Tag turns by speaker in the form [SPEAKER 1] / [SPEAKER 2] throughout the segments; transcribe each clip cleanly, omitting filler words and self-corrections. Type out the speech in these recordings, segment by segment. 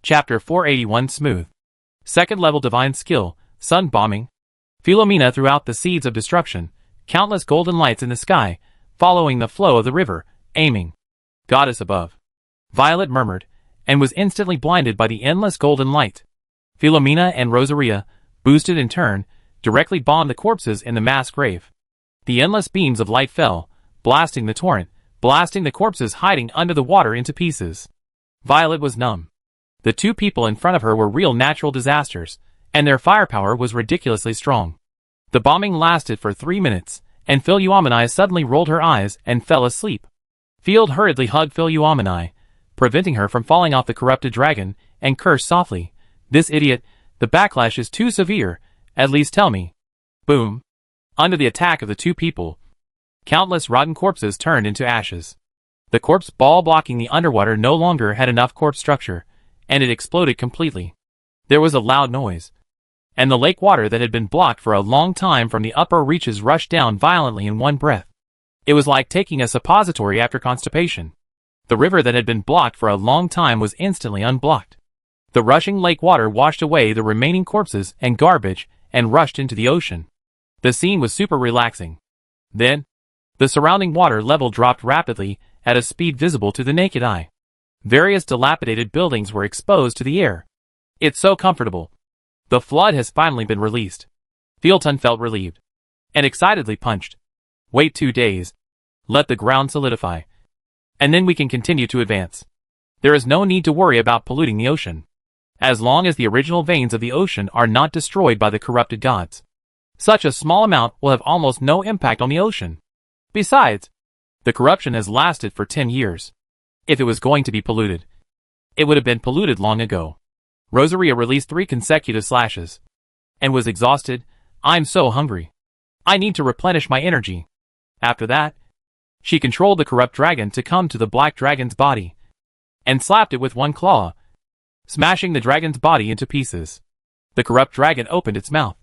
[SPEAKER 1] Chapter 481 Smooth. Second level divine skill, sun bombing. Philomena threw out the seeds of destruction, countless golden lights in the sky, following the flow of the river, aiming. Goddess above. Violet murmured, and was instantly blinded by the endless golden light. Philomena and Rosaria, boosted in turn, directly bombed the corpses in the mass grave. The endless beams of light fell, blasting the torrent, blasting the corpses hiding under the water into pieces. Violet was numb. The two people in front of her were real natural disasters, and their firepower was ridiculously strong. The bombing lasted for 3 minutes, and Philomena suddenly rolled her eyes and fell asleep. Field hurriedly hugged Philomena, preventing her from falling off the corrupted dragon, and cursed softly, "This idiot, the backlash is too severe, at least tell me." Boom. Under the attack of the two people, countless rotten corpses turned into ashes. The corpse ball blocking the underwater no longer had enough corpse structure, and it exploded completely. There was a loud noise, and the lake water that had been blocked for a long time from the upper reaches rushed down violently in one breath. It was like taking a suppository after constipation. The river that had been blocked for a long time was instantly unblocked. The rushing lake water washed away the remaining corpses and garbage and rushed into the ocean. The scene was super relaxing. Then, the surrounding water level dropped rapidly at a speed visible to the naked eye. Various dilapidated buildings were exposed to the air. "It's so comfortable. The flood has finally been released." Fielton felt relieved, and excitedly punched. "Wait 2 days. Let the ground solidify. And then we can continue to advance. There is no need to worry about polluting the ocean. As long as the original veins of the ocean are not destroyed by the corrupted gods. Such a small amount will have almost no impact on the ocean. Besides, the corruption has lasted for 10 years. If it was going to be polluted, it would have been polluted long ago." Rosaria released 3 consecutive slashes, and was exhausted. "I'm so hungry. I need to replenish my energy." After that, she controlled the corrupt dragon to come to the black dragon's body, and slapped it with one claw, smashing the dragon's body into pieces. The corrupt dragon opened its mouth,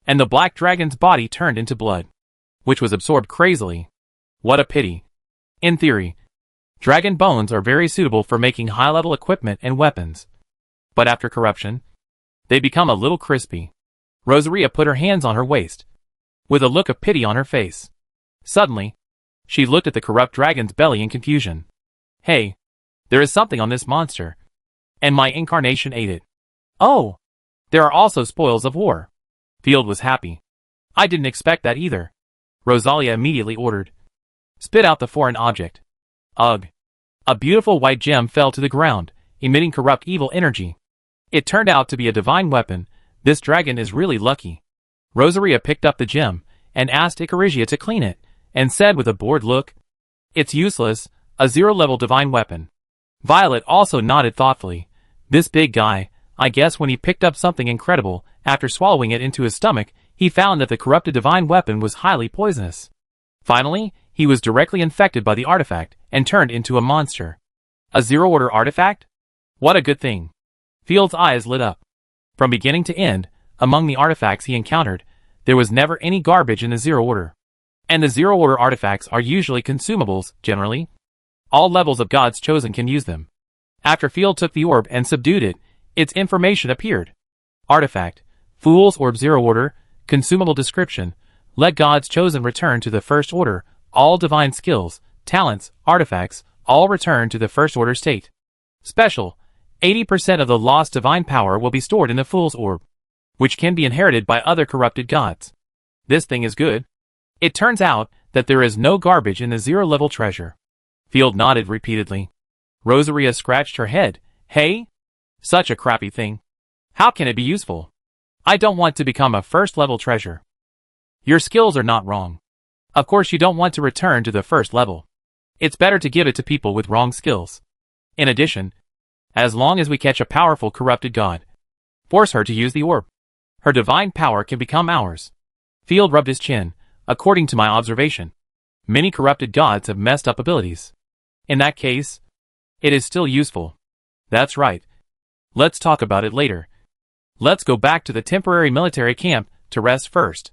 [SPEAKER 1] and the black dragon's body turned into blood, which was absorbed crazily. What a pity. In theory, dragon bones are very suitable for making high-level equipment and weapons. But after corruption, they become a little crispy. Rosaria put her hands on her waist, with a look of pity on her face. Suddenly, she looked at the corrupt dragon's belly in confusion. "Hey, there is something on this monster, and my incarnation ate it. Oh, there are also spoils of war." Field was happy. "I didn't expect that either." Rosalia immediately ordered, "Spit out the foreign object." Ugh. A beautiful white gem fell to the ground, emitting corrupt evil energy. It turned out to be a divine weapon. This dragon is really lucky. Rosaria picked up the gem, and asked Icarigia to clean it, and said with a bored look, "It's useless, a 0-level divine weapon." Violet also nodded thoughtfully. This big guy, I guess when he picked up something incredible, after swallowing it into his stomach, he found that the corrupted divine weapon was highly poisonous. Finally, he was directly infected by the artifact, and turned into a monster. A 0-order artifact? What a good thing. Field's eyes lit up. From beginning to end, among the artifacts he encountered, there was never any garbage in the 0-order. And the 0-order artifacts are usually consumables, generally. All levels of gods chosen can use them. After Field took the orb and subdued it, its information appeared. Artifact, Fool's Orb 0-order, consumable description, let gods chosen return to the first order, all divine skills, talents, artifacts, all return to the first order state. Special, 80% of the lost divine power will be stored in the Fool's Orb, which can be inherited by other corrupted gods. This thing is good. It turns out that there is no garbage in the 0-level treasure. Field nodded repeatedly. Rosaria scratched her head. "Hey? Such a crappy thing. How can it be useful? I don't want to become a first-level treasure." "Your skills are not wrong. Of course you don't want to return to the first level. It's better to give it to people with wrong skills. In addition, as long as we catch a powerful corrupted god, force her to use the orb, her divine power can become ours." Field rubbed his chin. "According to my observation, many corrupted gods have messed up abilities. In that case, it is still useful." "That's right. Let's talk about it later. Let's go back to the temporary military camp to rest first.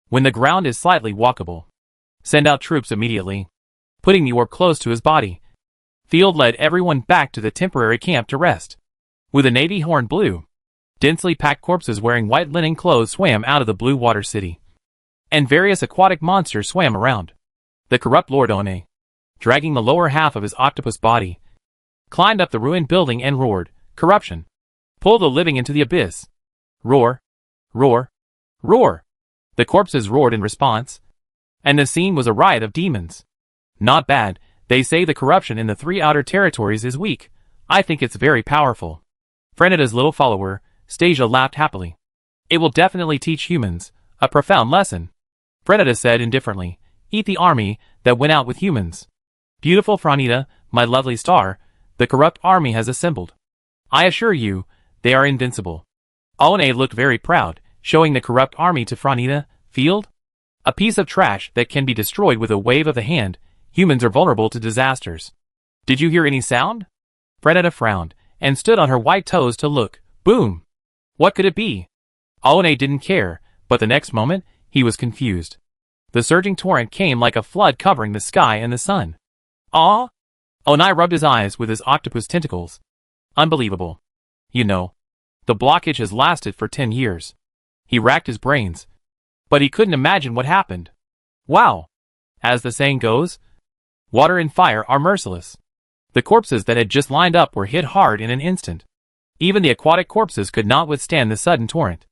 [SPEAKER 1] When the ground is slightly walkable, send out troops immediately." Putting the orb close to his body, Field led everyone back to the temporary camp to rest. with a navy horn blue. Densely packed corpses wearing white linen clothes swam out of the blue water city. And various aquatic monsters swam around. The corrupt Lord One, dragging the lower half of his octopus body, climbed up the ruined building and roared, "Corruption! Pull the living into the abyss!" Roar! Roar! Roar! The corpses roared in response. And the scene was a riot of demons. Not bad. They say the corruption in the 3 outer territories is weak. I think it's very powerful. Frenada's little follower, Stasia, laughed happily. It will definitely teach humans a profound lesson. Frenada said indifferently, "Eat the army that went out with humans." Beautiful Franita, my lovely star, the corrupt army has assembled. I assure you, they are invincible. One looked very proud, showing the corrupt army to Franita. Field? A piece of trash that can be destroyed with a wave of the hand. Humans are vulnerable to disasters. Did you hear any sound? Frenada frowned, and stood on her white toes to look. Boom! What could it be? One didn't care, but the next moment, he was confused. The surging torrent came like a flood covering the sky and the sun. Ah! One rubbed his eyes with his octopus tentacles. Unbelievable. You know, the blockage has lasted for 10 years. He racked his brains, but he couldn't imagine what happened. Wow! As the saying goes, water and fire are merciless. The corpses that had just lined up were hit hard in an instant. Even the aquatic corpses could not withstand the sudden torrent.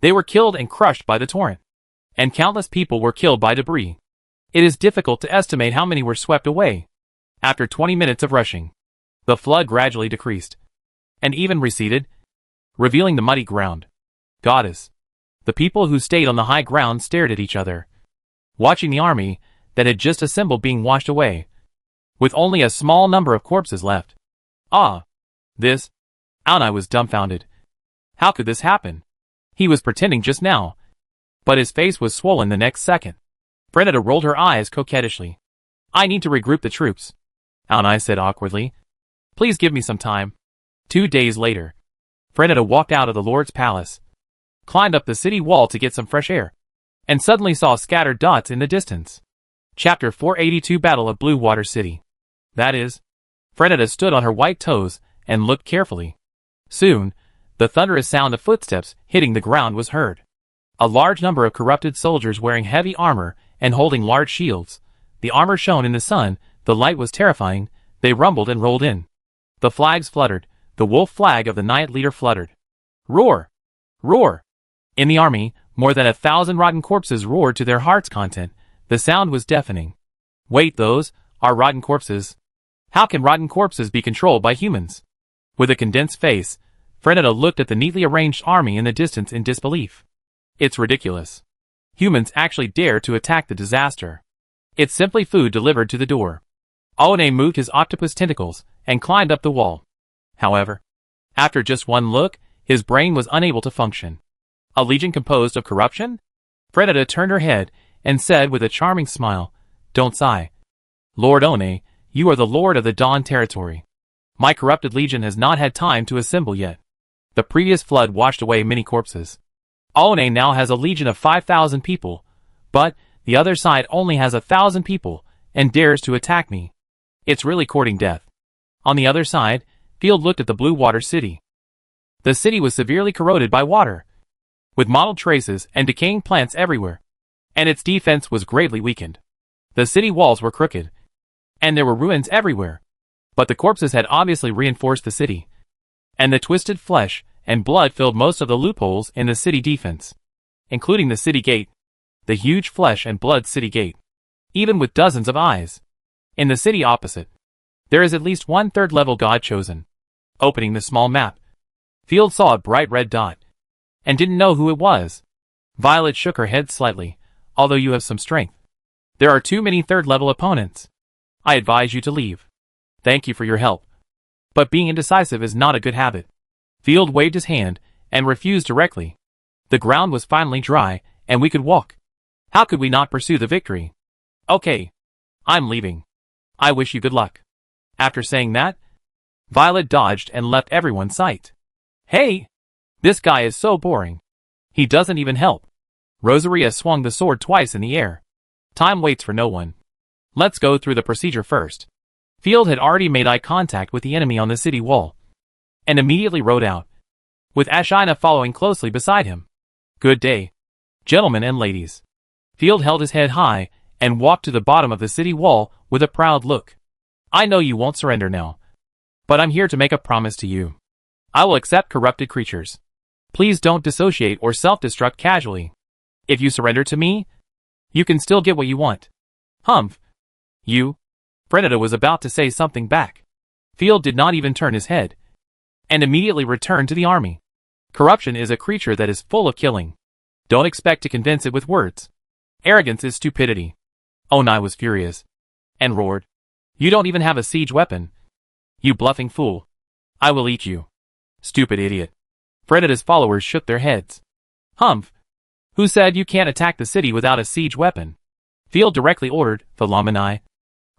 [SPEAKER 1] They were killed and crushed by the torrent. And countless people were killed by debris. It is difficult to estimate how many were swept away. After 20 minutes of rushing, the flood gradually decreased, and even receded, revealing the muddy ground. Goddess. The people who stayed on the high ground stared at each other, watching the army that had just assembled being washed away, with only a small number of corpses left. Ah! This? Aunai was dumbfounded. How could this happen? He was pretending just now, but his face was swollen the next second. Frenada rolled her eyes coquettishly. I need to regroup the troops, Aunai said awkwardly. Please give me some time. 2 days later, Frenada walked out of the Lord's palace, climbed up the city wall to get some fresh air, and suddenly saw scattered dots in the distance. Chapter 482 Battle of Blue Water City. That is, Frenada stood on her white toes and looked carefully. Soon, the thunderous sound of footsteps hitting the ground was heard. A large number of corrupted soldiers wearing heavy armor and holding large shields. The armor shone in the sun, the light was terrifying. They rumbled and rolled in. The flags fluttered. The wolf flag of the Night Leader fluttered. Roar! Roar! In the army, more than 1,000 rotten corpses roared to their heart's content. The sound was deafening. Wait, those are rotten corpses. How can rotten corpses be controlled by humans? With a condensed face, Frenada looked at the neatly arranged army in the distance in disbelief. It's ridiculous. Humans actually dare to attack the disaster. It's simply food delivered to the door. One moved his octopus tentacles and climbed up the wall. However, after just one look, his brain was unable to function. A legion composed of corruption? Frenada turned her head and said with a charming smile, Don't sigh. Lord One, you are the lord of the Dawn territory. My corrupted legion has not had time to assemble yet. The previous flood washed away many corpses. One now has a legion of 5,000 people, but the other side only has 1,000 people and dares to attack me. It's really courting death. On the other side, Field looked at the Blue Water City. The city was severely corroded by water, with mottled traces and decaying plants everywhere, and its defense was greatly weakened. The city walls were crooked, and there were ruins everywhere, but the corpses had obviously reinforced the city, and the twisted flesh and blood filled most of the loopholes in the city defense, including the city gate, the huge flesh and blood city gate, even with dozens of eyes. In the city opposite, there is at least one third-level god chosen. Opening the small map, Field saw a bright red dot, and didn't know who it was. Violet shook her head slightly, although you have some strength. There are too many third-level opponents. I advise you to leave. Thank you for your help. But being indecisive is not a good habit. Field waved his hand, and refused directly. The ground was finally dry, and we could walk. How could we not pursue the victory? Okay. I'm leaving. I wish you good luck. After saying that, Violet dodged and left everyone's sight. Hey! This guy is so boring. He doesn't even help. Rosaria swung the sword twice in the air. Time waits for no one. Let's go through the procedure first. Field had already made eye contact with the enemy on the city wall. and immediately rode out, with Ashina following closely beside him. Good day, gentlemen and ladies. Field held his head high and walked to the bottom of the city wall with a proud look. I know you won't surrender now, but I'm here to make a promise to you. I will accept corrupted creatures. Please don't dissociate or self-destruct casually. If you surrender to me, you can still get what you want. Humph. You? Frenita was about to say something back. Field did not even turn his head, and immediately returned to the army. Corruption is a creature that is full of killing. Don't expect to convince it with words. Arrogance is stupidity. Onai was furious, and roared. You don't even have a siege weapon. You bluffing fool. I will eat you. Stupid idiot. Frenita's followers shook their heads. Humph. Who said you can't attack the city without a siege weapon? Field directly ordered Philomenai.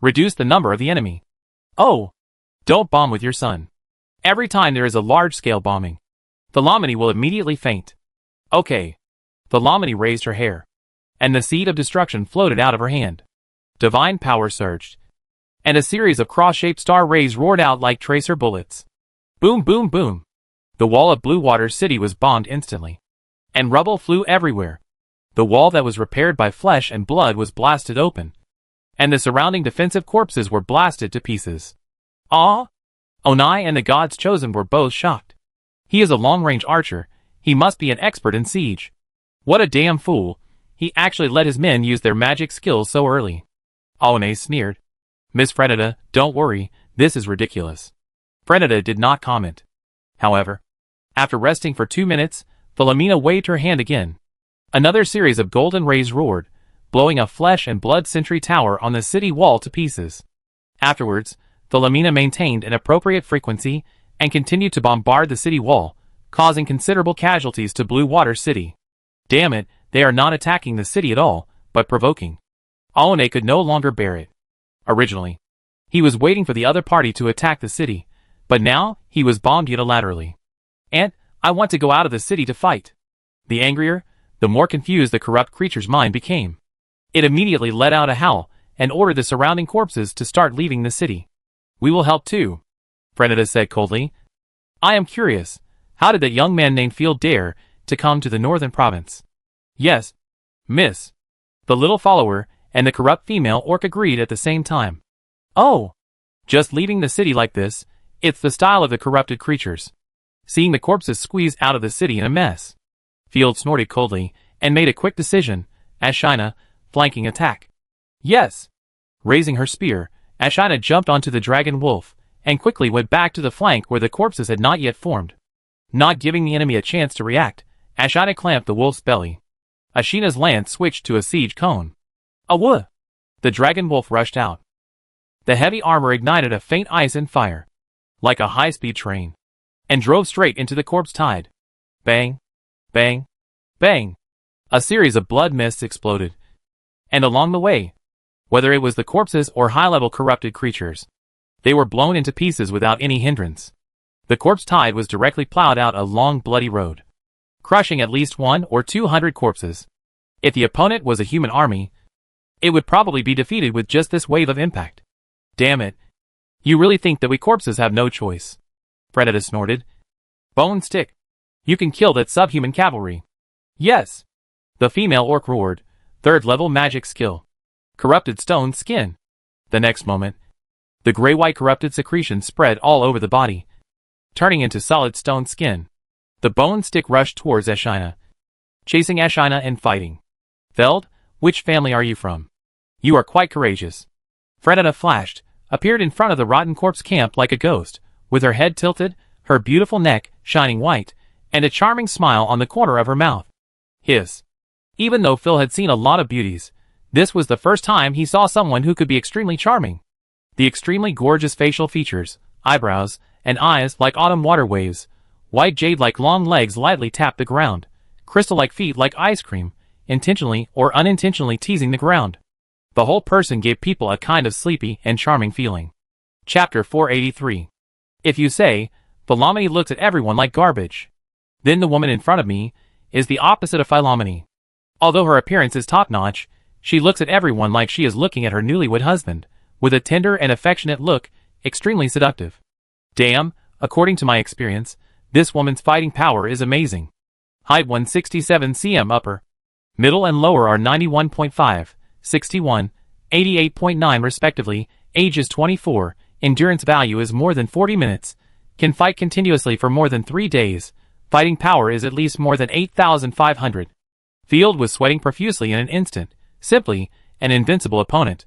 [SPEAKER 1] Reduce the number of the enemy. Oh. Don't bomb with your son. Every time there is a large-scale bombing, Philomene will immediately faint. Okay. Philomene raised her hair, and the seed of destruction floated out of her hand. Divine power surged, and a series of cross-shaped star rays roared out like tracer bullets. Boom, boom, boom. The wall of Blue Water City was bombed instantly, and rubble flew everywhere. The wall that was repaired by flesh and blood was blasted open, and the surrounding defensive corpses were blasted to pieces. Ah! Onai and the gods chosen were both shocked. He is a long-range archer. He must be an expert in siege. What a damn fool. He actually let his men use their magic skills so early. Onai sneered. Miss Frenita, don't worry, this is ridiculous. Frenita did not comment. However, after resting for 2 minutes, Philomena waved her hand again. Another series of golden rays roared, blowing a flesh and blood sentry tower on the city wall to pieces. Afterwards, Philomena maintained an appropriate frequency and continued to bombard the city wall, causing considerable casualties to Blue Water City. Damn it, they are not attacking the city at all, but provoking. Aone could no longer bear it. Originally, he was waiting for the other party to attack the city, but now he was bombed unilaterally. And I want to go out of the city to fight. The angrier, the more confused the corrupt creature's mind became. It immediately let out a howl and ordered the surrounding corpses to start leaving the city. We will help too, Frenita said coldly. I am curious, how did that young man named Field dare to come to the northern province? Yes, miss. The little follower and the corrupt female orc agreed at the same time. Oh, just leaving the city like this, it's the style of the corrupted creatures. Seeing the corpses squeeze out of the city in a mess. Field snorted coldly and made a quick decision. Ashina, flanking attack. Yes. Raising her spear, Ashina jumped onto the dragon wolf and quickly went back to the flank where the corpses had not yet formed. Not giving the enemy a chance to react, Ashina clamped the wolf's belly. Ashina's lance switched to a siege cone. Awoo! The dragon wolf rushed out. The heavy armor ignited a faint ice and fire, like a high-speed train, and drove straight into the corpse tide. Bang! Bang! Bang! A series of blood mists exploded. And along the way, whether it was the corpses or high-level corrupted creatures, they were blown into pieces without any hindrance. The corpse tide was directly plowed out a long bloody road, crushing at least 100 or 200 corpses. If the opponent was a human army, it would probably be defeated with just this wave of impact. Damn it. You really think that we corpses have no choice? Frenita snorted. Bone stick. You can kill that subhuman cavalry. Yes. The female orc roared. 3rd level magic skill. Corrupted stone skin. The next moment, the gray-white corrupted secretion spread all over the body, turning into solid stone skin. The bone stick rushed towards Ashina, chasing Ashina and fighting. Feld, which family are you from? You are quite courageous. Frenita flashed, appeared in front of the rotten corpse camp like a ghost, with her head tilted, her beautiful neck shining white, and a charming smile on the corner of her mouth. Hiss. Even though Phil had seen a lot of beauties, this was the first time he saw someone who could be extremely charming. The extremely gorgeous facial features, eyebrows, and eyes like autumn water waves, white jade like long legs lightly tapped the ground, crystal-like feet like ice cream, intentionally or unintentionally teasing the ground. The whole person gave people a kind of sleepy and charming feeling. Chapter 483. If you say, Philomene looks at everyone like garbage, then the woman in front of me is the opposite of Philomene. Although her appearance is top-notch, she looks at everyone like she is looking at her newlywed husband, with a tender and affectionate look, extremely seductive. Damn, according to my experience, this woman's fighting power is amazing. Height 167 cm upper. Middle and lower are 91.5, 61, 88.9 respectively, age is 24, endurance value is more than 40 minutes, can fight continuously for more than 3 days, fighting power is at least more than 8,500. Field was sweating profusely in an instant, simply, an invincible opponent.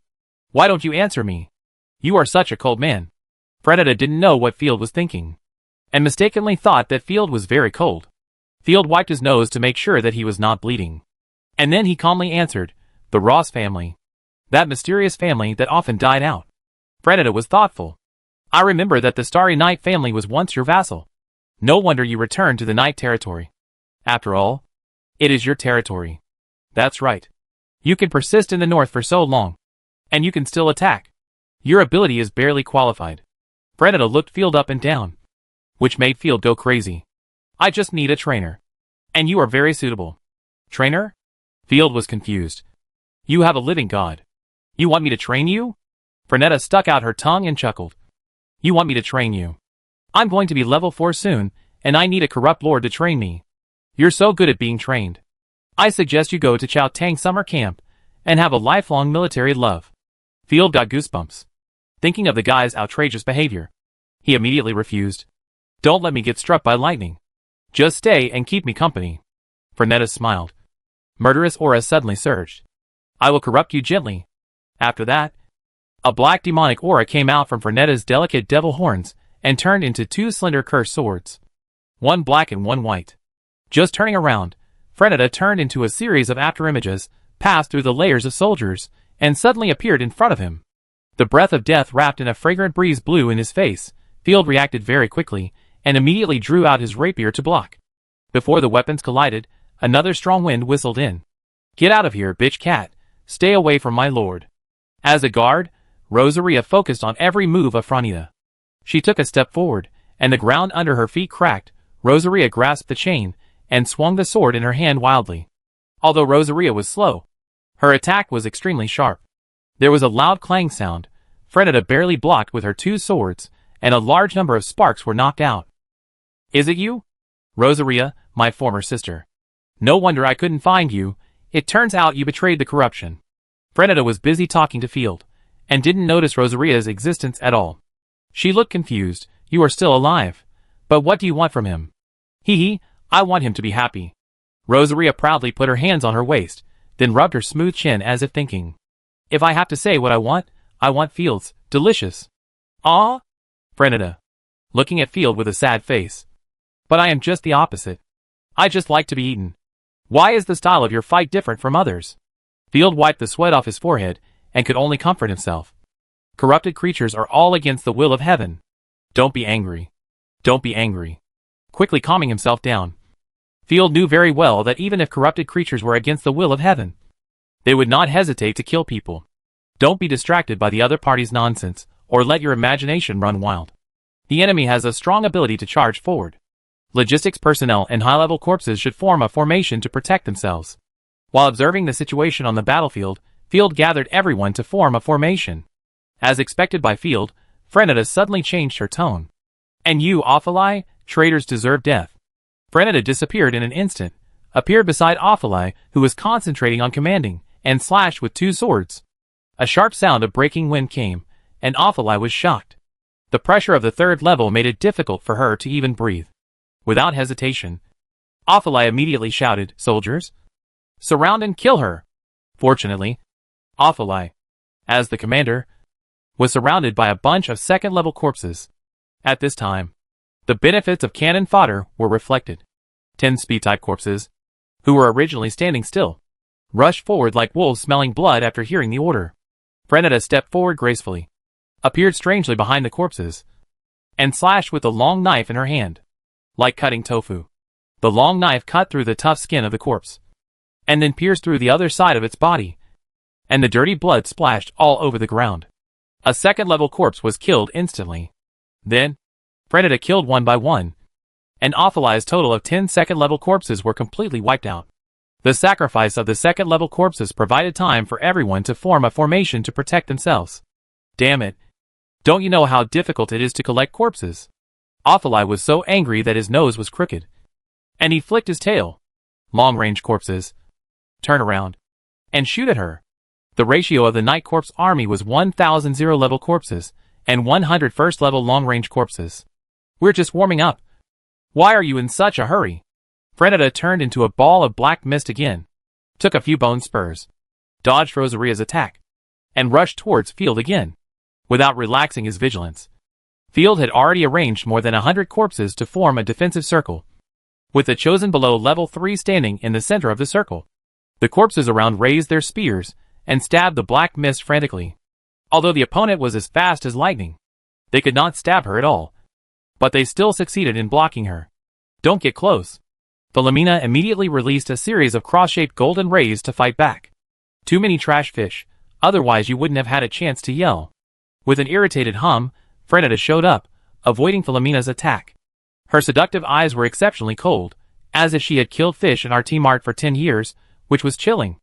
[SPEAKER 1] Why don't you answer me? You are such a cold man. Frenetta didn't know what Field was thinking, and mistakenly thought that Field was very cold. Field wiped his nose to make sure that he was not bleeding. And then he calmly answered, the Ross family. That mysterious family that often died out. Frenetta was thoughtful. I remember that the Starry Night family was once your vassal. No wonder you returned to the Night territory. After all, it is your territory. That's right. You can persist in the north for so long. And you can still attack. Your ability is barely qualified. Frenetta looked Field up and down, which made Field go crazy. I just need a trainer. And you are very suitable. Trainer? Field was confused. You have a living god. You want me to train you? Frenetta stuck out her tongue and chuckled. You want me to train you? I'm going to be level 4 soon, and I need a corrupt lord to train me. You're so good at being trained. I suggest you go to Chao Tang summer camp, and have a lifelong military love. Field got goosebumps, thinking of the guy's outrageous behavior. He immediately refused. Don't let me get struck by lightning. Just stay and keep me company. Frenetta smiled. Murderous aura suddenly surged. I will corrupt you gently. After that, a black demonic aura came out from Frenetta's delicate devil horns and turned into 2 slender cursed swords. One black and one white. Just turning around, Frenetta turned into a series of afterimages, passed through the layers of soldiers, and suddenly appeared in front of him. The breath of death wrapped in a fragrant breeze blew in his face. Field reacted very quickly, and immediately drew out his rapier to block. Before the weapons collided, another strong wind whistled in. Get out of here, bitch cat. Stay away from my lord. As a guard, Rosaria focused on every move of Frenetta. She took a step forward, and the ground under her feet cracked. Rosaria grasped the chain, and swung the sword in her hand wildly. Although Rosaria was slow, her attack was extremely sharp. There was a loud clang sound. Frenetta barely blocked with her 2 swords, and a large number of sparks were knocked out. Is it you? Rosaria, my former sister. No wonder I couldn't find you. It turns out you betrayed the corruption. Frenetta was busy talking to Field, and didn't notice Rosaria's existence at all. She looked confused. You are still alive. But what do you want from him? Hee, I want him to be happy. Rosaria proudly put her hands on her waist, then rubbed her smooth chin as if thinking. If I have to say what I want Field's delicious. Ah? Frenetta, looking at Field with a sad face. But I am just the opposite. I just like to be eaten. Why is the style of your fight different from others? Field wiped the sweat off his forehead, and could only comfort himself. Corrupted creatures are all against the will of heaven. Don't be angry. Don't be angry. Quickly calming himself down. Field knew very well that even if corrupted creatures were against the will of heaven, they would not hesitate to kill people. Don't be distracted by the other party's nonsense, or let your imagination run wild. The enemy has a strong ability to charge forward. Logistics personnel and high-level corpses should form a formation to protect themselves. While observing the situation on the battlefield, Field gathered everyone to form a formation. As expected by Field, Frenetta suddenly changed her tone. And you, Ophelai, traitors deserve death. Frenetta disappeared in an instant, appeared beside Ophelai, who was concentrating on commanding, and slashed with 2 swords. A sharp sound of breaking wind came, and Ophelai was shocked. The pressure of the 3rd level made it difficult for her to even breathe. Without hesitation, Ophelai immediately shouted, Soldiers, surround and kill her! Fortunately, Ophelai, as the commander, was surrounded by a bunch of 2nd-level corpses. At this time, the benefits of cannon fodder were reflected. 10 speed-type corpses, who were originally standing still, rushed forward like wolves smelling blood after hearing the order. Frenetta stepped forward gracefully, appeared strangely behind the corpses, and slashed with the long knife in her hand. Like cutting tofu, the long knife cut through the tough skin of the corpse, and then pierced through the other side of its body, and the dirty blood splashed all over the ground. A 2nd-level corpse was killed instantly. Then, Frenetta killed one by one, and Ophelai's total of 10 2nd-level corpses were completely wiped out. The sacrifice of the 2nd-level corpses provided time for everyone to form a formation to protect themselves. Damn it. Don't you know how difficult it is to collect corpses? Ophelai was so angry that his nose was crooked. And he flicked his tail. Long-range corpses. Turn around. And shoot at her. The ratio of the Night Corpse army was 1,000 zero-level corpses, and 100 first-level long-range corpses. We're just warming up. Why are you in such a hurry? Freneta turned into a ball of black mist again. Took a few bone spurs. Dodged Rosaria's attack. And rushed towards Field again. Without relaxing his vigilance. Field had already arranged more than 100 corpses to form a defensive circle, with the chosen below level 3 standing in the center of the circle. The corpses around raised their spears and stabbed the black mist frantically. Although the opponent was as fast as lightning, they could not stab her at all. But they still succeeded in blocking her. Don't get close. Philomena immediately released a series of cross-shaped golden rays to fight back. Too many trash fish, otherwise you wouldn't have had a chance to yell. With an irritated hum, Freneta showed up, avoiding Philomena's attack. Her seductive eyes were exceptionally cold, as if she had killed fish in our team art for 10 years, which was chilling.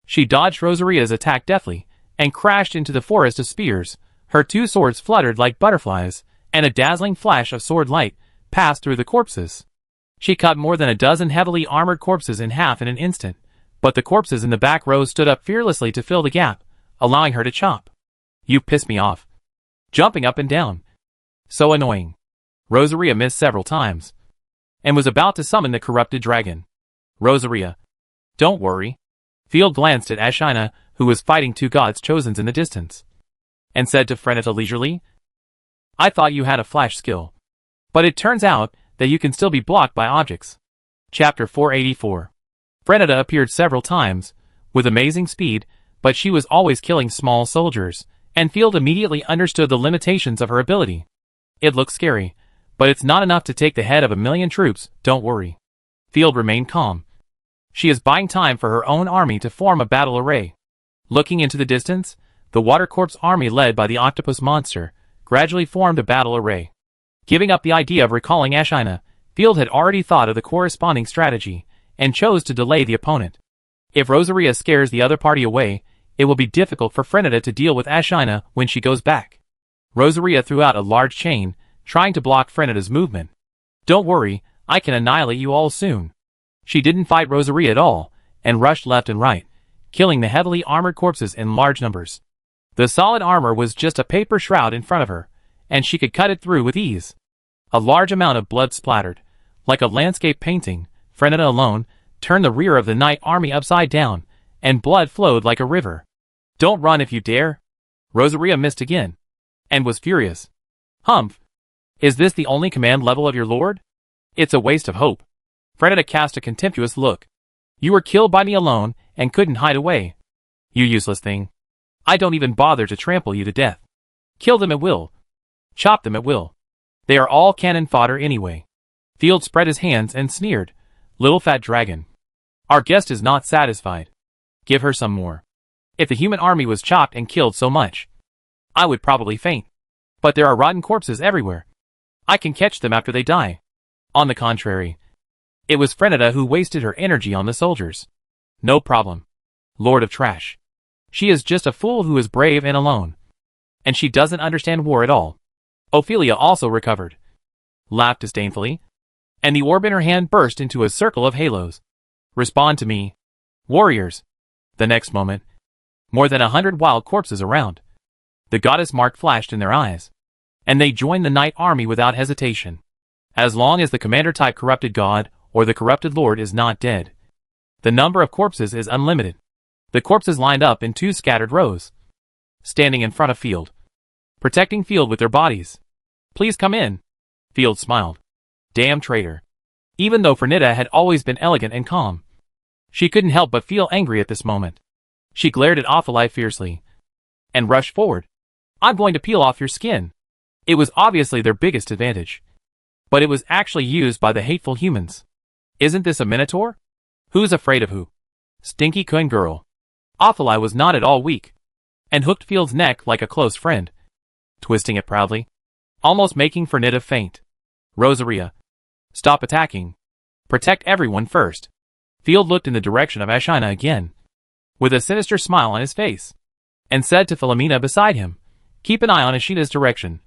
[SPEAKER 1] She dodged Rosaria's attack deftly, and crashed into the forest of spears. Her two swords fluttered like butterflies, and a dazzling flash of sword light passed through the corpses. She cut more than a dozen heavily armored corpses in half in an instant, but the corpses in the back row stood up fearlessly to fill the gap, allowing her to chop. You piss me off. Jumping up and down. So annoying. Rosaria missed several times, and was about to summon the corrupted dragon. Rosaria. Don't worry. Field glanced at Ashina, who was fighting two gods chosens in the distance, and said to Freneta leisurely, I thought you had a flash skill, but it turns out that you can still be blocked by objects. Chapter 484. Freneta appeared several times, with amazing speed, but she was always killing small soldiers, and Field immediately understood the limitations of her ability. It looks scary, but it's not enough to take the head of 1,000,000 troops, don't worry. Field remained calm. She is buying time for her own army to form a battle array. Looking into the distance, the Water Corpse army led by the octopus monster gradually formed a battle array. Giving up the idea of recalling Ashina, Field had already thought of the corresponding strategy, and chose to delay the opponent. If Rosaria scares the other party away, it will be difficult for Freneta to deal with Ashina when she goes back. Rosaria threw out a large chain, trying to block Freneta's movement. Don't worry, I can annihilate you all soon. She didn't fight Rosaria at all, and rushed left and right, killing the heavily armored corpses in large numbers. The solid armor was just a paper shroud in front of her, and she could cut it through with ease. A large amount of blood splattered. Like a landscape painting, Freneta alone turned the rear of the Night Army upside down, and blood flowed like a river. Don't run if you dare. Rosaria missed again, and was furious. Humph. Is this the only command level of your lord? It's a waste of hope. Freneta cast a contemptuous look. You were killed by me alone, and couldn't hide away. You useless thing. I don't even bother to trample you to death. Kill them at will. Chop them at will. They are all cannon fodder anyway. Field spread his hands and sneered. Little fat dragon. Our guest is not satisfied. Give her some more. If the human army was chopped and killed so much, I would probably faint. But there are rotten corpses everywhere. I can catch them after they die. On the contrary, it was Freneta who wasted her energy on the soldiers. No problem. Lord of Trash. She is just a fool who is brave and alone. And she doesn't understand war at all. Ophelia also recovered. Laughed disdainfully. And the orb in her hand burst into a circle of halos. Respond to me. Warriors. The next moment, more than 100 wild corpses around. The goddess mark flashed in their eyes, and they joined the Night Army without hesitation. As long as the commander-type corrupted god, or the corrupted lord is not dead, the number of corpses is unlimited. The corpses lined up in two scattered rows, standing in front of Field, protecting Field with their bodies. Please come in. Field smiled. Damn traitor. Even though Freneta had always been elegant and calm, she couldn't help but feel angry at this moment. She glared at Ophelai fiercely, and rushed forward. I'm going to peel off your skin. It was obviously their biggest advantage, but it was actually used by the hateful humans. Isn't this a minotaur? Who's afraid of who? Stinky coin girl. Ophelai was not at all weak, and hooked Field's neck like a close friend, twisting it proudly, almost making Freneta faint. Rosaria. Stop attacking. Protect everyone first. Field looked in the direction of Ashina again, with a sinister smile on his face, and said to Philomena beside him, keep an eye on Ashina's direction,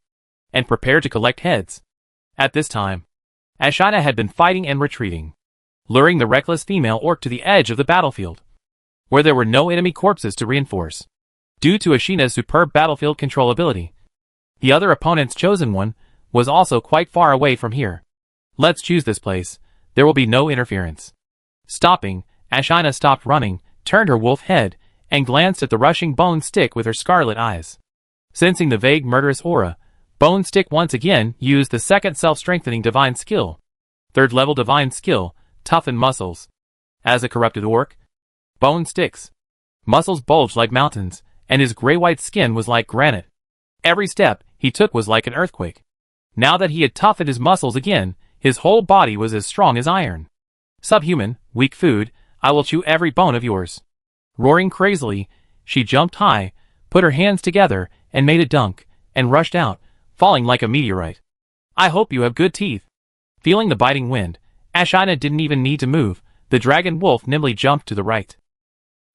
[SPEAKER 1] and prepare to collect heads. At this time, Ashina had been fighting and retreating, luring the reckless female orc to the edge of the battlefield, where there were no enemy corpses to reinforce. Due to Ashina's superb battlefield control ability, the other opponent's chosen one was also quite far away from here. Let's choose this place. There will be no interference. Stopping, Ashina stopped running, turned her wolf head, and glanced at the rushing Bone Stick with her scarlet eyes. Sensing the vague murderous aura, Bone Stick once again used the second self-strengthening divine skill. 3rd level divine skill, Toughen Muscles. As a corrupted orc, Bone Stick's muscles bulged like mountains, and his gray-white skin was like granite. Every step he took was like an earthquake. Now that he had toughened his muscles again, his whole body was as strong as iron. Subhuman, weak food, I will chew every bone of yours. Roaring crazily, she jumped high, put her hands together, and made a dunk, and rushed out, falling like a meteorite. I hope you have good teeth. Feeling the biting wind, Ashina didn't even need to move. The dragon wolf nimbly jumped to the right.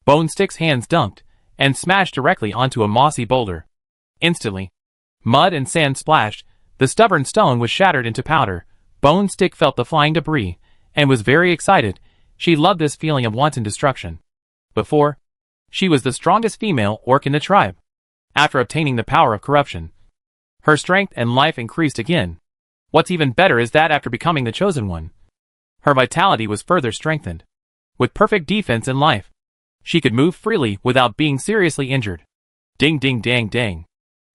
[SPEAKER 1] Bone Stick's hands dunked, and smashed directly onto a mossy boulder. Instantly, mud and sand splashed, the stubborn stone was shattered into powder. Bone Stick felt the flying debris, and was very excited. She loved this feeling of wanton destruction. Before, she was the strongest female orc in the tribe. After obtaining the power of corruption, her strength and life increased again. What's even better is that after becoming the chosen one, her vitality was further strengthened. With perfect defense and life, she could move freely without being seriously injured. Ding ding dang dang.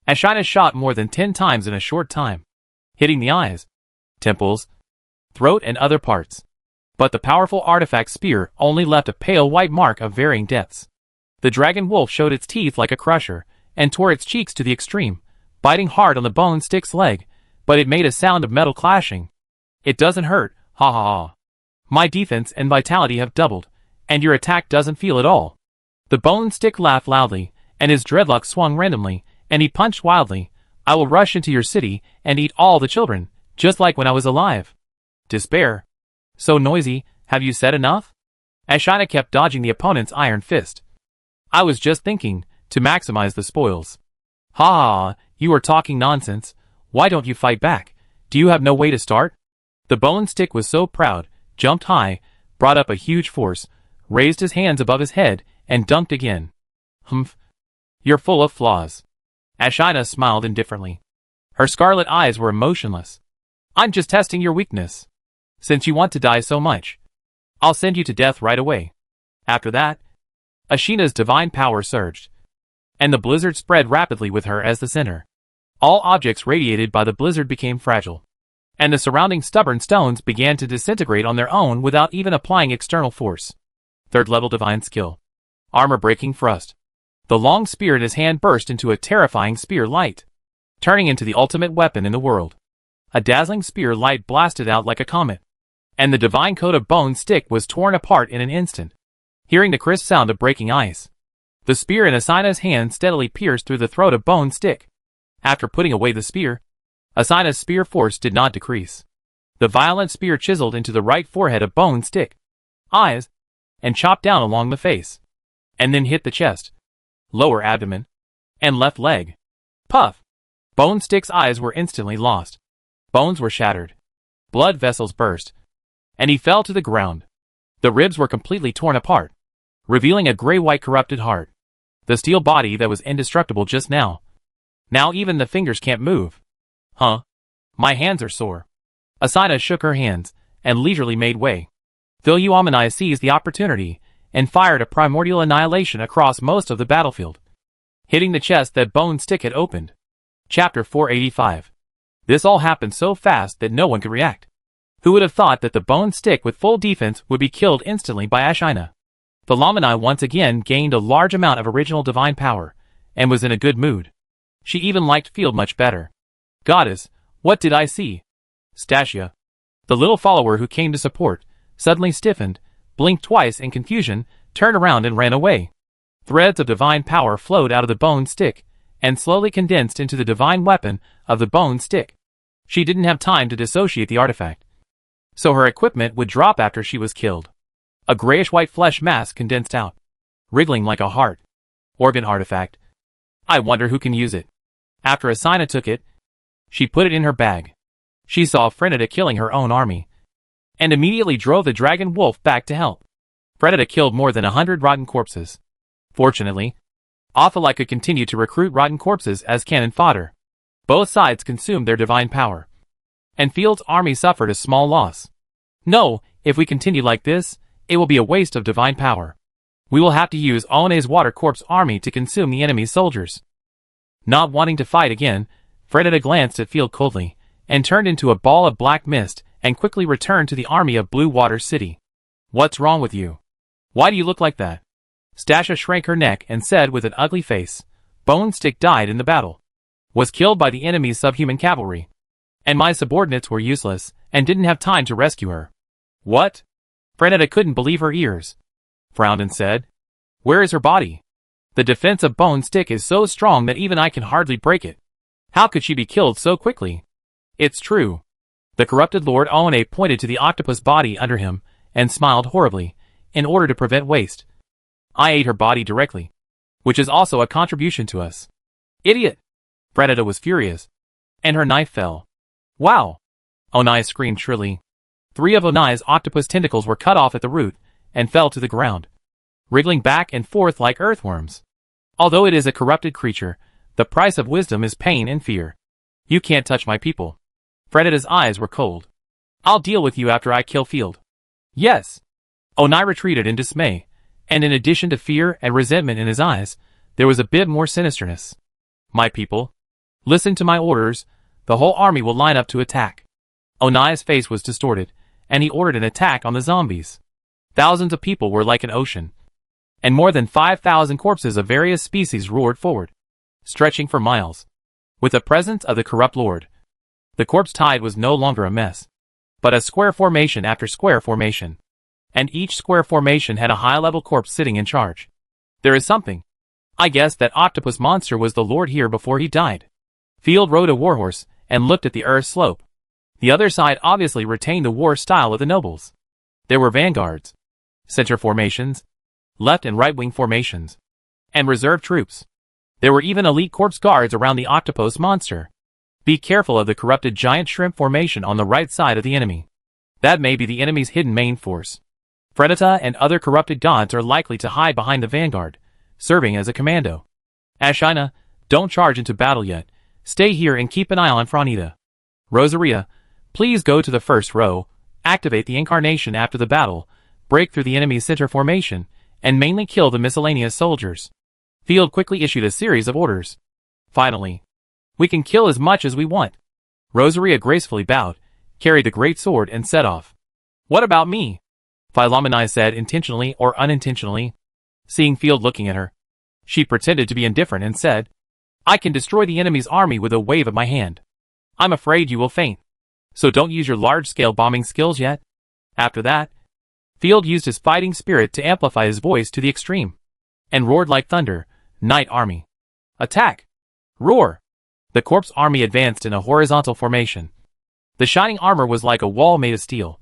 [SPEAKER 1] Ashina shot more than 10 times in a short time, hitting the eyes, temples, throat and other parts. But the powerful artifact spear only left a pale white mark of varying depths. The dragon wolf showed its teeth like a crusher, and tore its cheeks to the extreme, biting hard on the Bone Stick's leg, but it made a sound of metal clashing. It doesn't hurt, ha ha ha. My defense and vitality have doubled, and your attack doesn't feel at all. The Bone Stick laughed loudly, and his dreadlocks swung randomly, and he punched wildly. I will rush into your city and eat all the children, just like when I was alive. Despair. So noisy, have you said enough? Ashina kept dodging the opponent's iron fist. I was just thinking, to maximize the spoils. Ha ha, you are talking nonsense. Why don't you fight back? Do you have no way to start? The Bone Stick was so proud, jumped high, brought up a huge force, raised his hands above his head, and dunked again. Humph. You're full of flaws. Ashina smiled indifferently. Her scarlet eyes were emotionless. I'm just testing your weakness. Since you want to die so much, I'll send you to death right away. After that, Ashina's divine power surged, and the blizzard spread rapidly with her as the center. All objects radiated by the blizzard became fragile, and the surrounding stubborn stones began to disintegrate on their own without even applying external force. 3rd level divine skill. Armor-breaking thrust. The long spear in his hand burst into a terrifying spear light, turning into the ultimate weapon in the world. A dazzling spear light blasted out like a comet, and the divine coat of Bone Stick was torn apart in an instant. Hearing the crisp sound of breaking ice, the spear in Ashina's hand steadily pierced through the throat of Bone Stick. After putting away the spear, Ashina's spear force did not decrease. The violent spear chiseled into the right forehead of Bone Stick, eyes, and chopped down along the face, and then hit the chest, lower abdomen, and left leg. Puff! Bone Stick's eyes were instantly lost. Bones were shattered. Blood vessels burst, and he fell to the ground. The ribs were completely torn apart, revealing a gray-white corrupted heart. The steel body that was indestructible just now. Now even the fingers can't move. Huh? My hands are sore. Ashina shook her hands, and leisurely made way. Philuomeni seized the opportunity, and fired a primordial annihilation across most of the battlefield, hitting the chest that Bone Stick had opened. Chapter 485. This all happened so fast that no one could react. Who would have thought that the Bone Stick with full defense would be killed instantly by Ashina? Philuomeni once again gained a large amount of original divine power, and was in a good mood. She even liked Field much better. Goddess, what did I see? Stasia, the little follower who came to support, suddenly stiffened, blinked twice in confusion, turned around and ran away. Threads of divine power flowed out of the Bone Stick, and slowly condensed into the divine weapon of the Bone Stick. She didn't have time to dissociate the artifact, so her equipment would drop after she was killed. A grayish-white flesh mass condensed out, wriggling like a heart. Organ artifact. I wonder who can use it. After Ashina took it, she put it in her bag. She saw Frenita killing her own army, and immediately drove the dragon wolf back to help. Frenita killed more than 100 rotten corpses. Fortunately, Othelai could continue to recruit rotten corpses as cannon fodder. Both sides consumed their divine power, and Field's army suffered a small loss. No, if we continue like this, it will be a waste of divine power. We will have to use Onane's water corpse army to consume the enemy's soldiers. Not wanting to fight again, Frenita glanced at Field coldly, and turned into a ball of black mist, and quickly returned to the army of Blue Water City. What's wrong with you? Why do you look like that? Stasha shrank her neck and said with an ugly face, Bone Stick died in the battle. Was killed by the enemy's subhuman cavalry. And my subordinates were useless, and didn't have time to rescue her. What? Frenita couldn't believe her ears. Frowned and said, Where is her body? The defense of Bone Stick is so strong that even I can hardly break it. How could she be killed so quickly? It's true. The corrupted Lord Oane pointed to the octopus body under him, and smiled horribly, in order to prevent waste. I ate her body directly, which is also a contribution to us. Idiot! Frenita was furious, and her knife fell. Wow! Onai screamed shrilly. 3 of Onai's octopus tentacles were cut off at the root, and fell to the ground, wriggling back and forth like earthworms. Although it is a corrupted creature, the price of wisdom is pain and fear. You can't touch my people. Frenita's eyes were cold. I'll deal with you after I kill Field. Yes. Onai retreated in dismay, and in addition to fear and resentment in his eyes, there was a bit more sinisterness. My people, listen to my orders. The whole army will line up to attack. Onai's face was distorted, and he ordered an attack on the zombies. Thousands of people were like an ocean, and more than 5,000 corpses of various species roared forward, stretching for miles. With the presence of the corrupt lord, the corpse tide was no longer a mess, but a square formation after square formation, and each square formation had a high-level corpse sitting in charge. There is something. I guess that octopus monster was the lord here before he died. Field rode a warhorse and looked at the earth slope. The other side obviously retained the war style of the nobles. There were vanguards, center formations, left and right-wing formations, and reserve troops. There were even elite corpse guards around the octopus monster. Be careful of the corrupted giant shrimp formation on the right side of the enemy. That may be the enemy's hidden main force. Frenita and other corrupted gods are likely to hide behind the vanguard, serving as a commando. Ashina, don't charge into battle yet. Stay here and keep an eye on Frenita. Rosaria, please go to the first row, activate the incarnation after the battle, break through the enemy's center formation, and mainly kill the miscellaneous soldiers. Field quickly issued a series of orders. Finally, we can kill as much as we want. Rosaria gracefully bowed, carried the great sword and set off. What about me? Philomena said intentionally or unintentionally. Seeing Field looking at her, she pretended to be indifferent and said, I can destroy the enemy's army with a wave of my hand. I'm afraid you will faint. So don't use your large-scale bombing skills yet. After that, Field used his fighting spirit to amplify his voice to the extreme, and roared like thunder, Knight Army. Attack! Roar! The corpse army advanced in a horizontal formation. The shining armor was like a wall made of steel.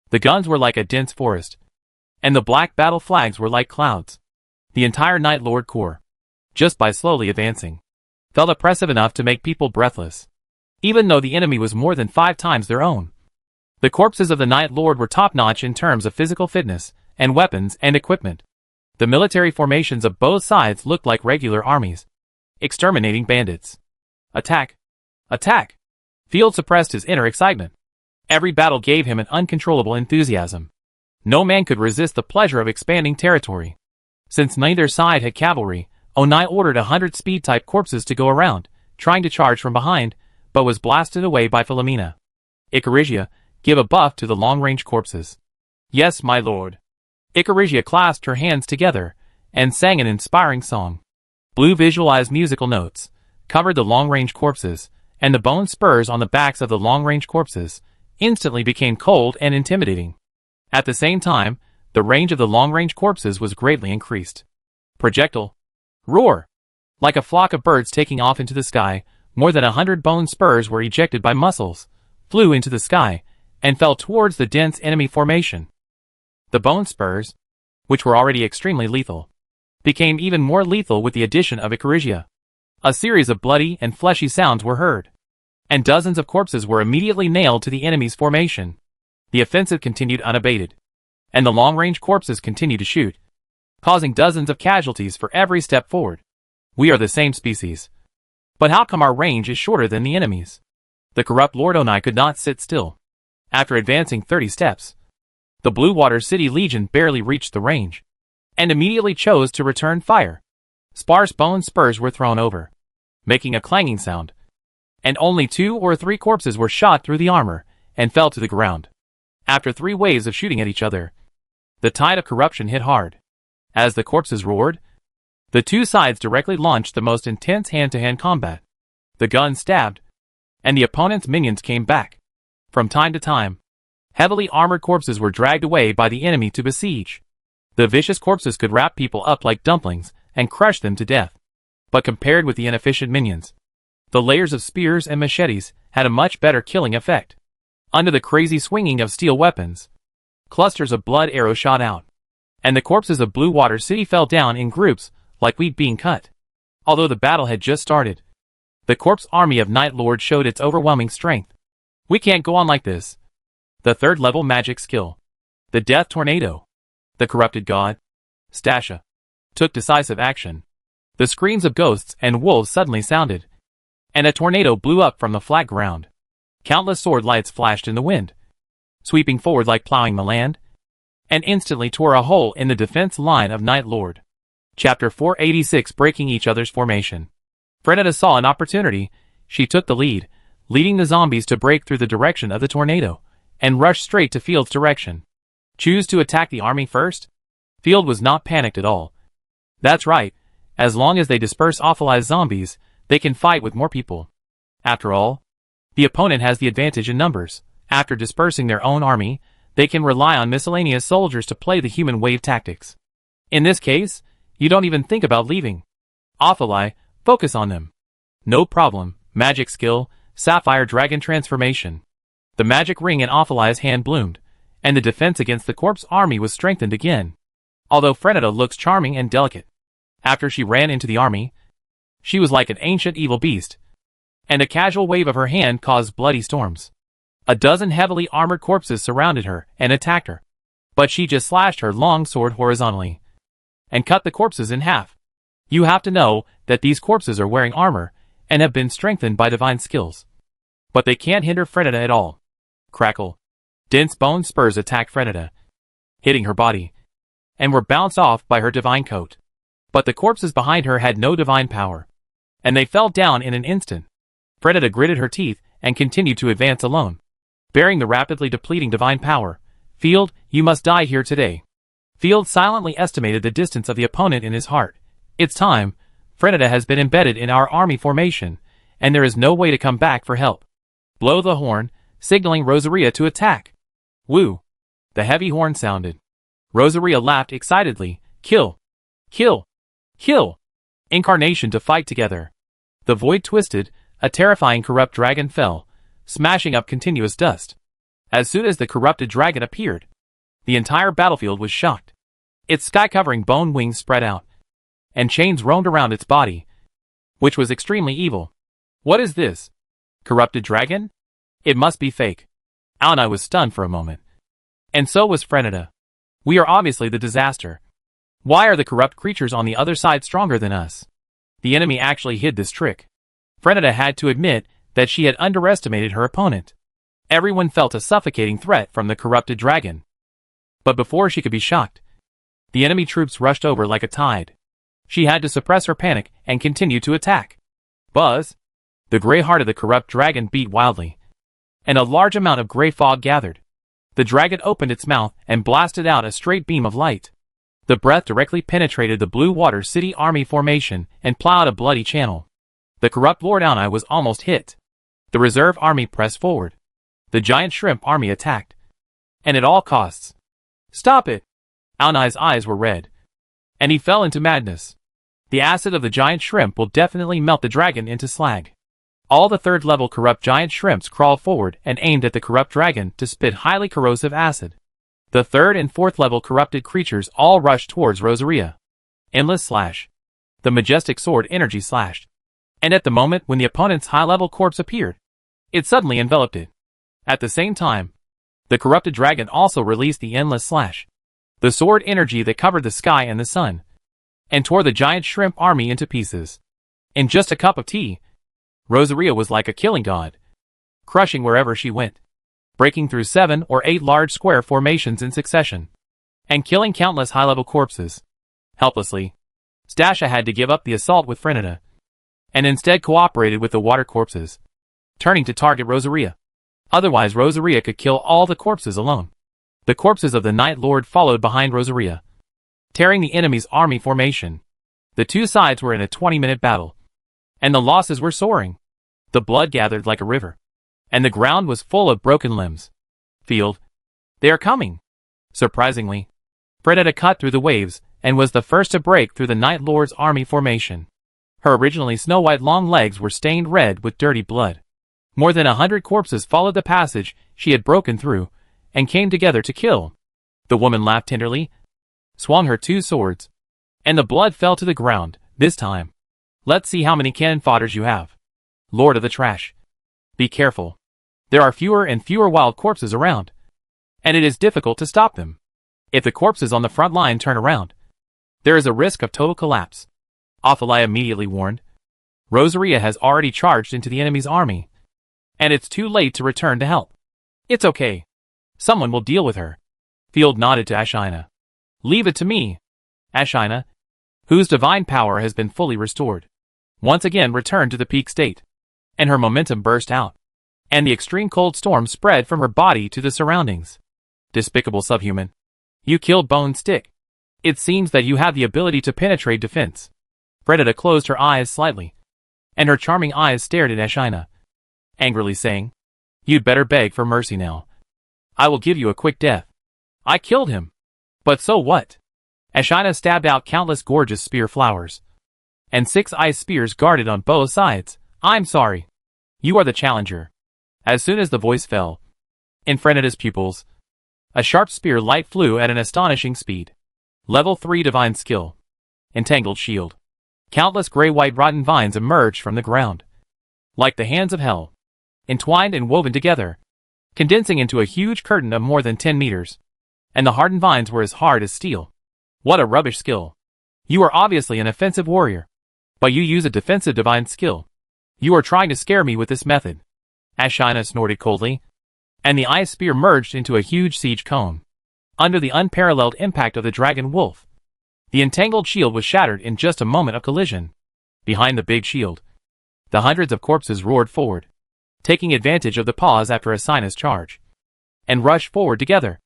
[SPEAKER 1] The guns were like a dense forest, and the black battle flags were like clouds. The entire Night Lord Corps, just by slowly advancing, felt oppressive enough to make people breathless, even though the enemy was more than 5 times their own. The corpses of the Night Lord were top-notch in terms of physical fitness, and weapons and equipment. The military formations of both sides looked like regular armies, exterminating bandits. Attack! Attack! Field suppressed his inner excitement. Every battle gave him an uncontrollable enthusiasm. No man could resist the pleasure of expanding territory. Since neither side had cavalry, Onai ordered 100 speed-type corpses to go around, trying to charge from behind, but was blasted away by Philomena. Icarigia, give a buff to the long-range corpses. Yes, my lord. Icarigia clasped her hands together, and sang an inspiring song. Blue visualized musical notes, covered the long-range corpses, and the bone spurs on the backs of the long-range corpses instantly became cold and intimidating. At the same time, the range of the long-range corpses was greatly increased. Projectile. Roar! Like a flock of birds taking off into the sky, more than 100 bone spurs were ejected by muscles, flew into the sky, and fell towards the dense enemy formation. The bone spurs, which were already extremely lethal, became even more lethal with the addition of Icarigia. A series of bloody and fleshy sounds were heard, and dozens of corpses were immediately nailed to the enemy's formation. The offensive continued unabated, and the long-range corpses continued to shoot, causing dozens of casualties for every step forward. We are the same species. But how come our range is shorter than the enemy's? The corrupt Lord Onai could not sit still. After advancing 30 steps, the Blue Water City Legion barely reached the range, and immediately chose to return fire. Sparse bone spurs were thrown over, making a clanging sound, and only 2 or 3 corpses were shot through the armor and fell to the ground. After 3 waves of shooting at each other, the tide of corruption hit hard. As the corpses roared, the 2 sides directly launched the most intense hand-to-hand combat. The guns stabbed, and the opponent's minions came back. From time to time, heavily armored corpses were dragged away by the enemy to besiege. The vicious corpses could wrap people up like dumplings and crush them to death. But compared with the inefficient minions, the layers of spears and machetes had a much better killing effect. Under the crazy swinging of steel weapons, clusters of blood arrows shot out, and the corpses of Blue Water City fell down in groups like wheat being cut. Although the battle had just started, the corpse army of Night Lord showed its overwhelming strength. We can't go on like this. The 3rd level magic skill, the Death Tornado. The corrupted god, Stasha, took decisive action. The screams of ghosts and wolves suddenly sounded, and a tornado blew up from the flat ground. Countless sword lights flashed in the wind, sweeping forward like plowing the land, and instantly tore a hole in the defense line of Night Lord. Chapter 486, breaking each other's formation. Frenetta saw an opportunity. She took the lead, leading the zombies to break through the direction of the tornado, and rush straight to Field's direction. Choose to attack the army first? Field was not panicked at all. That's right, as long as they disperse awfulized zombies, they can fight with more people. After all, the opponent has the advantage in numbers. After dispersing their own army, they can rely on miscellaneous soldiers to play the human wave tactics. In this case, you don't even think about leaving. Awfuli, focus on them. No problem. Magic skill, Sapphire Dragon Transformation. The magic ring in Awfuli's hand bloomed, and the defense against the corpse army was strengthened again. Although Frenetta looks charming and delicate, after she ran into the army, she was like an ancient evil beast, and a casual wave of her hand caused bloody storms. A dozen heavily armored corpses surrounded her and attacked her, but she just slashed her long sword horizontally and cut the corpses in half. You have to know that these corpses are wearing armor and have been strengthened by divine skills, but they can't hinder Frenetta at all. Crackle. Dense bone spurs attacked Frenetta, hitting her body, and were bounced off by her divine coat. But the corpses behind her had no divine power, and they fell down in an instant. Frenetta gritted her teeth and continued to advance alone, bearing the rapidly depleting divine power. Field, you must die here today. Field silently estimated the distance of the opponent in his heart. It's time. Frenetta has been embedded in our army formation, and there is no way to come back for help. Blow the horn, signaling Rosaria to attack. Woo! The heavy horn sounded. Rosaria laughed excitedly. Kill! Kill! Kill! Incarnation to fight together. The void twisted, a terrifying corrupt dragon fell, smashing up continuous dust. As soon as the corrupted dragon appeared, the entire battlefield was shocked. Its sky-covering bone wings spread out, and chains roamed around its body, which was extremely evil. What is this? Corrupted dragon? It must be fake. Aonai was stunned for a moment. And so was Frenetta. We are obviously the disaster. Why are the corrupt creatures on the other side stronger than us? The enemy actually hid this trick. Frenetta had to admit that she had underestimated her opponent. Everyone felt a suffocating threat from the corrupted dragon. But before she could be shocked, the enemy troops rushed over like a tide. She had to suppress her panic and continue to attack. Buzz! The gray heart of the corrupt dragon beat wildly, and a large amount of gray fog gathered. The dragon opened its mouth and blasted out a straight beam of light. The breath directly penetrated the Blue Water City army formation and plowed a bloody channel. The corrupt Lord Aonai was almost hit. The reserve army pressed forward. The giant shrimp army attacked, and at all costs. Stop it! Aonai's eyes were red, and he fell into madness. The acid of the giant shrimp will definitely melt the dragon into slag. All the 3rd level corrupt giant shrimps crawled forward and aimed at the corrupt dragon to spit highly corrosive acid. The 3rd and 4th level corrupted creatures all rushed towards Rosaria. Endless slash. The majestic sword energy slashed. And at the moment when the opponent's high-level corpse appeared, It suddenly enveloped it. At the same time, the corrupted dragon also released the endless slash, the sword energy that covered the sky and the sun, and tore the giant shrimp army into pieces. In just a cup of tea, Rosaria was like a killing god, crushing wherever she went, breaking through 7 or 8 large square formations in succession, and killing countless high-level corpses. Helplessly, Stasha had to give up the assault with Frenita, and instead cooperated with the water corpses, turning to target Rosaria. Otherwise Rosaria could kill all the corpses alone. The corpses of the Night Lord followed behind Rosaria, tearing the enemy's army formation. The two sides were in a 20-minute battle, and the losses were soaring. The blood gathered like a river, and the ground was full of broken limbs. Field, they are coming! Surprisingly, Frenita cut through the waves and was the first to break through the Night Lord's army formation. Her originally snow-white long legs were stained red with dirty blood. More than 100 corpses followed the passage she had broken through, and came together to kill. The woman laughed tenderly, swung her 2 swords, and the blood fell to the ground. This time, let's see how many cannon fodders you have, Lord of the Trash. Be careful. There are fewer and fewer wild corpses around, and it is difficult to stop them. If the corpses on the front line turn around, there is a risk of total collapse. Athalia immediately warned. Rosaria has already charged into the enemy's army, and it's too late to return to help. It's okay. Someone will deal with her. Field nodded to Ashina. Leave it to me. Ashina, whose divine power has been fully restored, once again returned to the peak state, and her momentum burst out, and the extreme cold storm spread from her body to the surroundings. Despicable subhuman. You killed Bone Stick. It seems that you have the ability to penetrate defense. Frenita closed her eyes slightly, and her charming eyes stared at Ashina, angrily saying, You'd better beg for mercy now. I will give you a quick death. I killed him. But so what? Ashina stabbed out countless gorgeous spear flowers, and 6 ice spears guarded on both sides. I'm sorry. You are the challenger. As soon as the voice fell, in Frenita's pupils, a sharp spear light flew at an astonishing speed. Level 3 Divine Skill. Entangled Shield. Countless gray-white rotten vines emerged from the ground, like the hands of hell, entwined and woven together, condensing into a huge curtain of more than 10 meters. And the hardened vines were as hard as steel. What a rubbish skill. You are obviously an offensive warrior, but you use a defensive divine skill. You are trying to scare me with this method. Ashina snorted coldly, and the ice spear merged into a huge siege cone. Under the unparalleled impact of the dragon wolf, the entangled shield was shattered in just a moment of collision. Behind the big shield, the hundreds of corpses roared forward, taking advantage of the pause after Ashina's charge, and rushed forward together,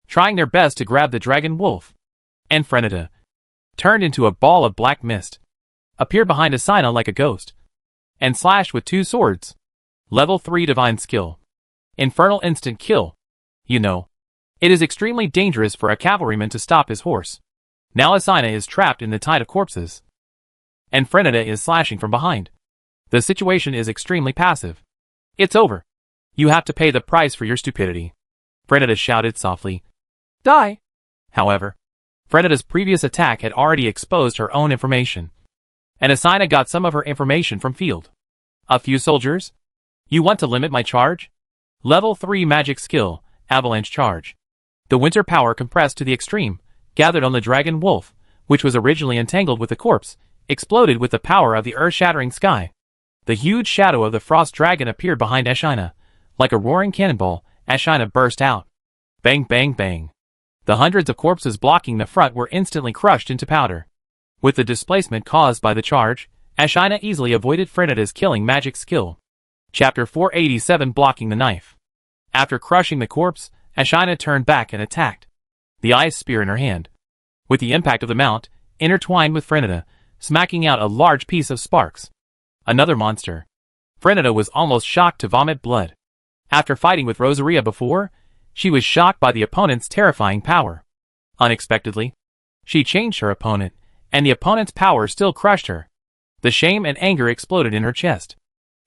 [SPEAKER 1] trying their best to grab the dragon wolf. And Frenita, turned into a ball of black mist, appeared behind Ashina like a ghost, and slashed with 2 swords. Level 3 Divine Skill. Infernal Instant Kill. You know, it is extremely dangerous for a cavalryman to stop his horse. Now Ashina is trapped in the tide of corpses, and Frenita is slashing from behind. The situation is extremely passive. It's over. You have to pay the price for your stupidity. Frenita shouted softly. Die! However, Frenita's previous attack had already exposed her own information, and Ashina got some of her information from Field. A few soldiers? You want to limit my charge? Level 3 Magic Skill, Avalanche Charge. The winter power compressed to the extreme, gathered on the dragon wolf, which was originally entangled with the corpse, exploded with the power of the earth-shattering sky. The huge shadow of the frost dragon appeared behind Ashina. Like a roaring cannonball, Ashina burst out. Bang, bang, bang. The hundreds of corpses blocking the front were instantly crushed into powder. With the displacement caused by the charge, Ashina easily avoided Frenita's killing magic skill. Chapter 487 Blocking the Knife. After crushing the corpse, Ashina turned back and attacked, the ice spear in her hand. With the impact of the mount, intertwined with Frenita, smacking out a large piece of sparks. Another monster. Frenita was almost shocked to vomit blood. After fighting with Rosaria before, she was shocked by the opponent's terrifying power. Unexpectedly, she changed her opponent, and the opponent's power still crushed her. The shame and anger exploded in her chest.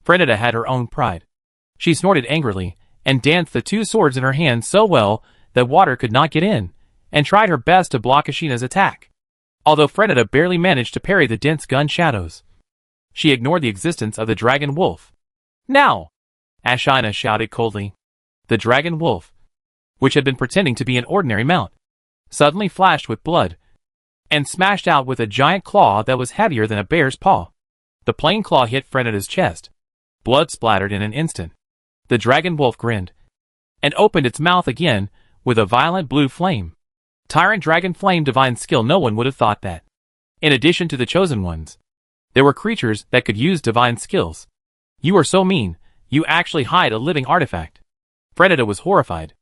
[SPEAKER 1] Frenita had her own pride. She snorted angrily, and danced the 2 swords in her hand so well that water could not get in, and tried her best to block Ashina's attack. Although Frenita barely managed to parry the dense gun shadows, she ignored the existence of the dragon wolf. Now! Ashina shouted coldly. The dragon wolf, which had been pretending to be an ordinary mount, suddenly flashed with blood, and smashed out with a giant claw that was heavier than a bear's paw. The plain claw hit Freneta's chest. Blood splattered in an instant. The dragon wolf grinned, and opened its mouth again, with a violent blue flame. Tyrant dragon flame divine skill. No one would have thought that. In addition to the chosen ones, there were creatures that could use divine skills. You are so mean, you actually hide a living artifact. Freneta was horrified.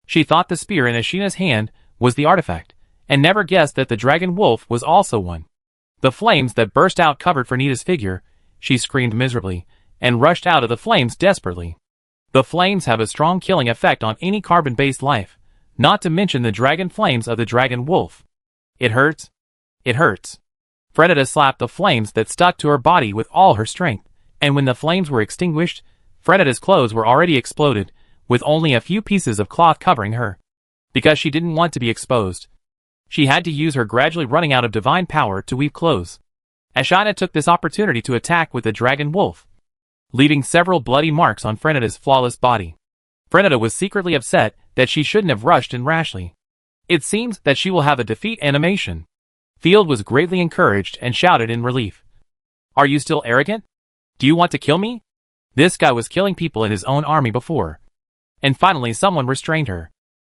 [SPEAKER 1] She thought the spear in Ashina's hand was the artifact, and never guessed that the dragon wolf was also one. The flames that burst out covered Freneta's figure. She screamed miserably, and rushed out of the flames desperately. The flames have a strong killing effect on any carbon-based life, not to mention the dragon flames of the dragon wolf. It hurts. It hurts. Freneta slapped the flames that stuck to her body with all her strength, and when the flames were extinguished, Freneta's clothes were already exploded, with only a few pieces of cloth covering her. Because she didn't want to be exposed, she had to use her gradually running out of divine power to weave clothes. Ashina took this opportunity to attack with the dragon wolf, leaving several bloody marks on Freneta's flawless body. Freneta was secretly upset that she shouldn't have rushed in rashly. It seems that she will have a defeat animation. Field was greatly encouraged and shouted in relief. Are you still arrogant? Do you want to kill me? This guy was killing people in his own army before. And finally someone restrained her.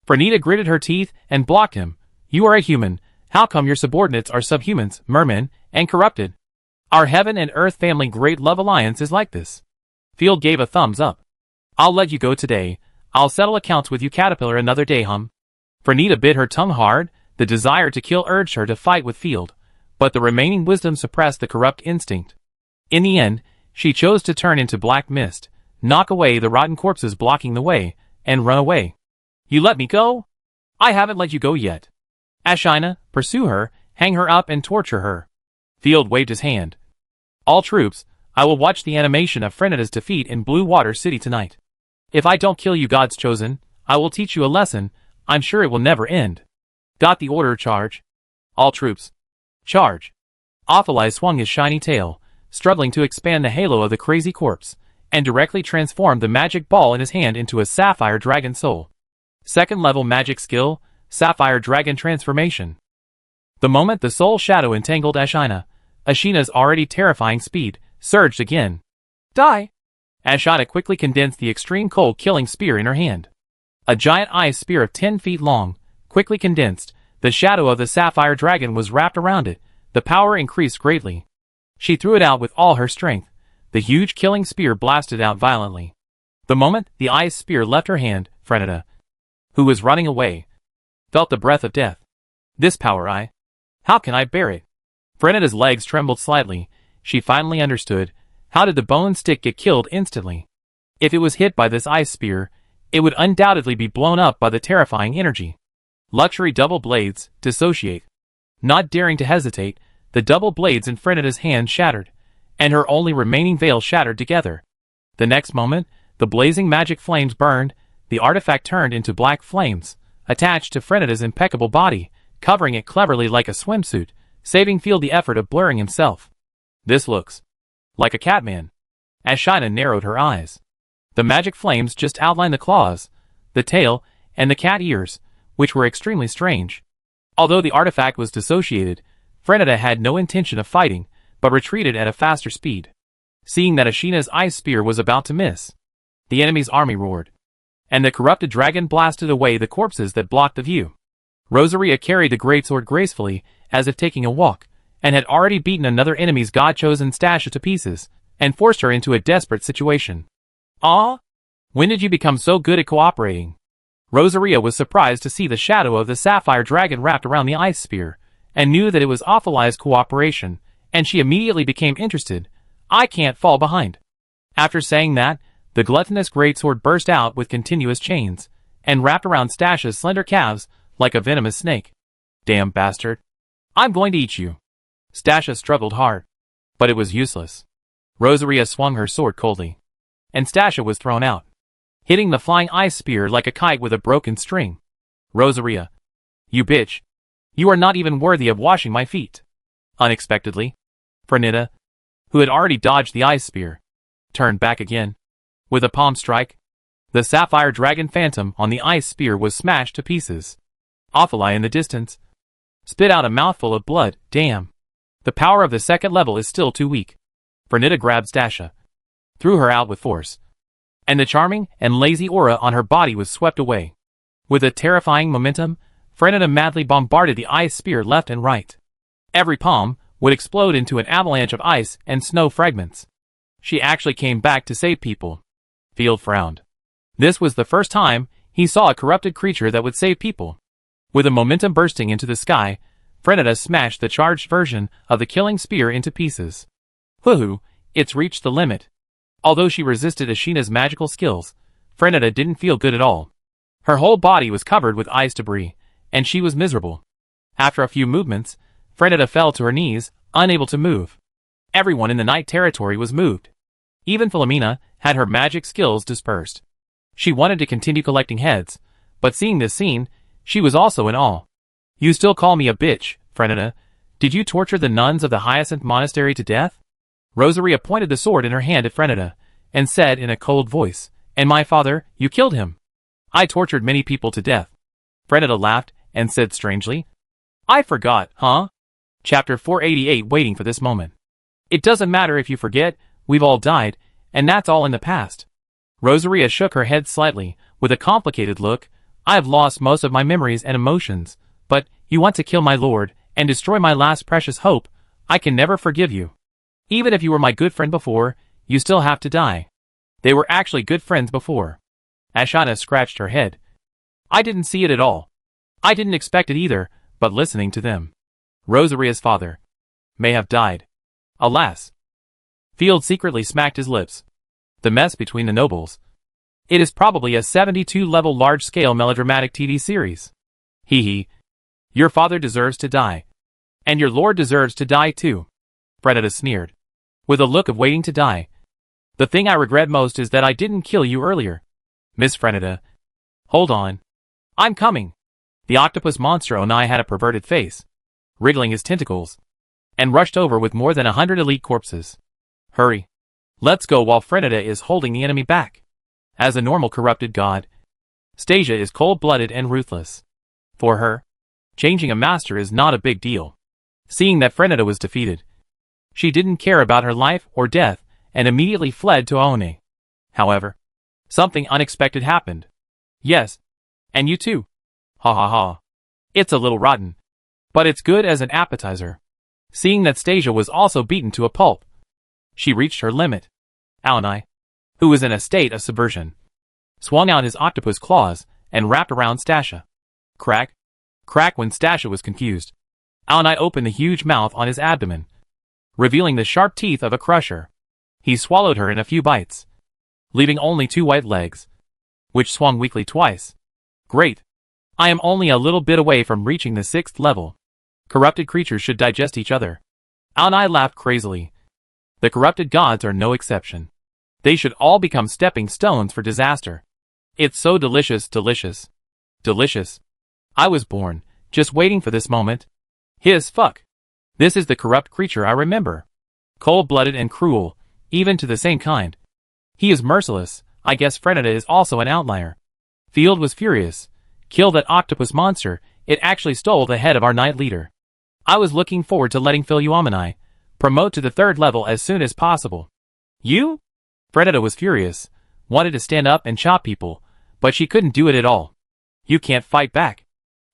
[SPEAKER 1] Freneta gritted her teeth and blocked him. You are a human. How come your subordinates are subhumans, mermen, and corrupted? Our heaven and earth family great love alliance is like this. Field gave a thumbs up. I'll let you go today. I'll settle accounts with you Caterpillar another day, Freneta bit her tongue hard. The desire to kill urged her to fight with Field, but the remaining wisdom suppressed the corrupt instinct. In the end, she chose to turn into black mist, knock away the rotten corpses blocking the way, and run away. You let me go? I haven't let you go yet. Ashina, pursue her, hang her up and torture her. Field waved his hand. All troops, I will watch the animation of Freneta's defeat in Blue Water City tonight. If I don't kill you God's chosen, I will teach you a lesson. I'm sure it will never end. Got the order, charge. All troops. Charge. Awful swung his shiny tail, struggling to expand the halo of the crazy corpse, and directly transformed the magic ball in his hand into a sapphire dragon soul. Second level magic skill, Sapphire Dragon Transformation. The moment the soul shadow entangled Ashina, Ashina's already terrifying speed surged again. Die! Ashina quickly condensed the extreme cold killing spear in her hand. A giant ice spear of 10 feet long, quickly condensed, the shadow of the sapphire dragon was wrapped around it, the power increased greatly. She threw it out with all her strength. The huge killing spear blasted out violently. The moment the ice spear left her hand, Freneta, who was running away, felt the breath of death. This power how can I bear it? Freneta's legs trembled slightly. She finally understood. How did the bone stick get killed instantly? If it was hit by this ice spear, it would undoubtedly be blown up by the terrifying energy. Luxury double blades, dissociate. Not daring to hesitate, the double blades in Freneta's hand shattered, and her only remaining veil shattered together. The next moment, the blazing magic flames burned, the artifact turned into black flames, attached to Freneta's impeccable body, covering it cleverly like a swimsuit, saving Field the effort of blurring himself. This looks like a Catman. Ashina narrowed her eyes. The magic flames just outlined the claws, the tail, and the cat ears, which were extremely strange. Although the artifact was dissociated, Freneta had no intention of fighting, but retreated at a faster speed. Seeing that Ashina's ice spear was about to miss, the enemy's army roared, and the corrupted dragon blasted away the corpses that blocked the view. Rosaria carried the greatsword gracefully, as if taking a walk, and had already beaten another enemy's god-chosen Stasha to pieces, and forced her into a desperate situation. Ah? When did you become so good at cooperating? Rosaria was surprised to see the shadow of the sapphire dragon wrapped around the ice spear, and knew that it was Apheli's cooperation, and she immediately became interested. I can't fall behind. After saying that, the gluttonous greatsword burst out with continuous chains, and wrapped around Stasha's slender calves like a venomous snake. Damn bastard. I'm going to eat you. Stasha struggled hard, but it was useless. Rosaria swung her sword coldly, and Stasha was thrown out, hitting the flying ice spear like a kite with a broken string. Rosaria. You bitch. You are not even worthy of washing my feet. Unexpectedly, Freneta, who had already dodged the ice spear, turned back again. With a palm strike, the sapphire dragon phantom on the ice spear was smashed to pieces. Ophelia in the distance spit out a mouthful of blood. Damn. The power of the second level is still too weak. Frenita grabbed Stasha, threw her out with force, and the charming and lazy aura on her body was swept away. With a terrifying momentum, Frenita madly bombarded the ice spear left and right. Every palm would explode into an avalanche of ice and snow fragments. She actually came back to save people. Field frowned. This was the first time he saw a corrupted creature that would save people. With a momentum bursting into the sky, Frenita smashed the charged version of the killing spear into pieces. Woohoo, it's reached the limit. Although she resisted Ashina's magical skills, Frenita didn't feel good at all. Her whole body was covered with ice debris, and she was miserable. After a few movements, Frenita fell to her knees, unable to move. Everyone in the night territory was moved. Even Philomena had her magic skills dispersed. She wanted to continue collecting heads, but seeing this scene, she was also in awe. You still call me a bitch, Frenita? Did you torture the nuns of the Hyacinth Monastery to death? Rosaria pointed the sword in her hand at Frenita, and said in a cold voice, And my father, you killed him. I tortured many people to death. Frenita laughed, and said strangely, I forgot, huh? Chapter 488 waiting for this moment. It doesn't matter if you forget, we've all died, and that's all in the past. Rosaria shook her head slightly, with a complicated look. I have lost most of my memories and emotions, but you want to kill my lord, and destroy my last precious hope. I can never forgive you. Even if you were my good friend before, you still have to die. They were actually good friends before. Ashina scratched her head. I didn't see it at all. I didn't expect it either, but listening to them. Rosaria's father may have died. Alas. Field secretly smacked his lips. The mess between the nobles. It is probably a 72-level large-scale melodramatic TV series. Hee hee. Your father deserves to die. And your lord deserves to die too. Frenita sneered, with a look of waiting to die. The thing I regret most is that I didn't kill you earlier. Miss Frenita. Hold on. I'm coming. The octopus monster Onai had a perverted face, wriggling his tentacles, and rushed over with more than 100 elite corpses. Hurry. Let's go while Frenita is holding the enemy back. As a normal corrupted god, Stasia is cold-blooded and ruthless. For her, changing a master is not a big deal. Seeing that Frenita was defeated, she didn't care about her life or death and immediately fled to Aone. However, something unexpected happened. Yes, and you too. Ha ha ha. It's a little rotten, but it's good as an appetizer. Seeing that Stasia was also beaten to a pulp, she reached her limit. Aonai, who was in a state of subversion, swung out his octopus claws and wrapped around Stasia. Crack, crack. When Stasia was confused, Aonai opened the huge mouth on his abdomen, revealing the sharp teeth of a crusher. He swallowed her in a few bites, leaving only 2 white legs, which swung weakly twice. Great. I am only a little bit away from reaching the 6th level. Corrupted creatures should digest each other. Aonai laughed crazily. The corrupted gods are no exception. They should all become stepping stones for disaster. It's so delicious, delicious. Delicious. I was born, just waiting for this moment. His fuck. This is the corrupt creature I remember. Cold-blooded and cruel, even to the same kind. He is merciless. I guess Frenita is also an outlier. Field was furious. Kill that octopus monster. It actually stole the head of our knight leader. I was looking forward to letting Philomenai promote to the 3rd level as soon as possible. You? Frenita was furious, wanted to stand up and chop people, but she couldn't do it at all. You can't fight back.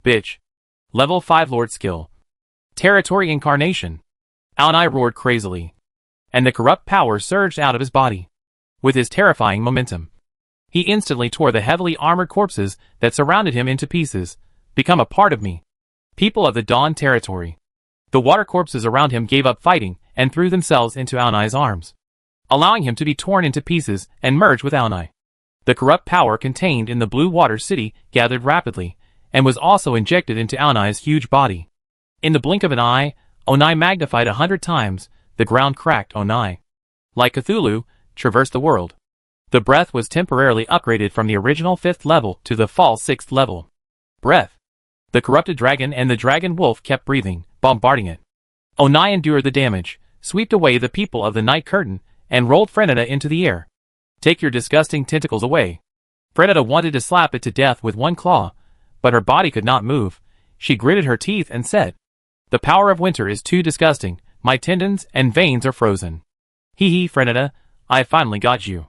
[SPEAKER 1] Bitch. Level 5 Lord skill. Territory incarnation. Aonai roared crazily, and the corrupt power surged out of his body. With his terrifying momentum, he instantly tore the heavily armored corpses that surrounded him into pieces. Become a part of me. People of the Dawn territory. The water corpses around him gave up fighting and threw themselves into Aonai's arms, allowing him to be torn into pieces and merge with Aonai. The corrupt power contained in the blue water city gathered rapidly, and was also injected into Aonai's huge body. In the blink of an eye, Onai magnified 100 times. The ground cracked. Onai, like Cthulhu, traversed the world. The breath was temporarily upgraded from the original 5th level to the false 6th level. Breath. The corrupted dragon and the dragon wolf kept breathing, bombarding it. Onai endured the damage, swept away the people of the night curtain, and rolled Frenita into the air. Take your disgusting tentacles away. Fredetta wanted to slap it to death with one claw, but her body could not move. She gritted her teeth and said, "The power of winter is too disgusting. My tendons and veins are frozen." Hee hee, Fredetta, I finally got you.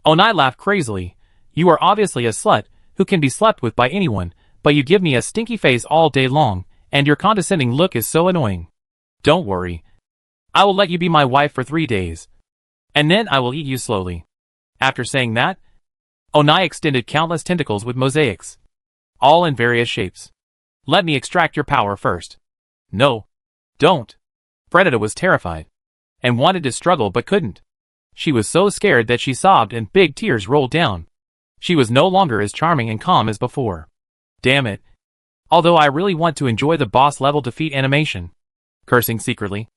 [SPEAKER 1] Onai laughed crazily. You are obviously a slut, who can be slept with by anyone, but you give me a stinky face all day long, and your condescending look is so annoying. Don't worry. I will let you be my wife for 3 days. And then I will eat you slowly. After saying that, Onai extended countless tentacles with mosaics, all in various shapes. Let me extract your power first. No. Don't. Fredetta was terrified, and wanted to struggle but couldn't. She was so scared that she sobbed and big tears rolled down. She was no longer as charming and calm as before. Damn it. Although I really want to enjoy the boss level defeat animation. Cursing secretly,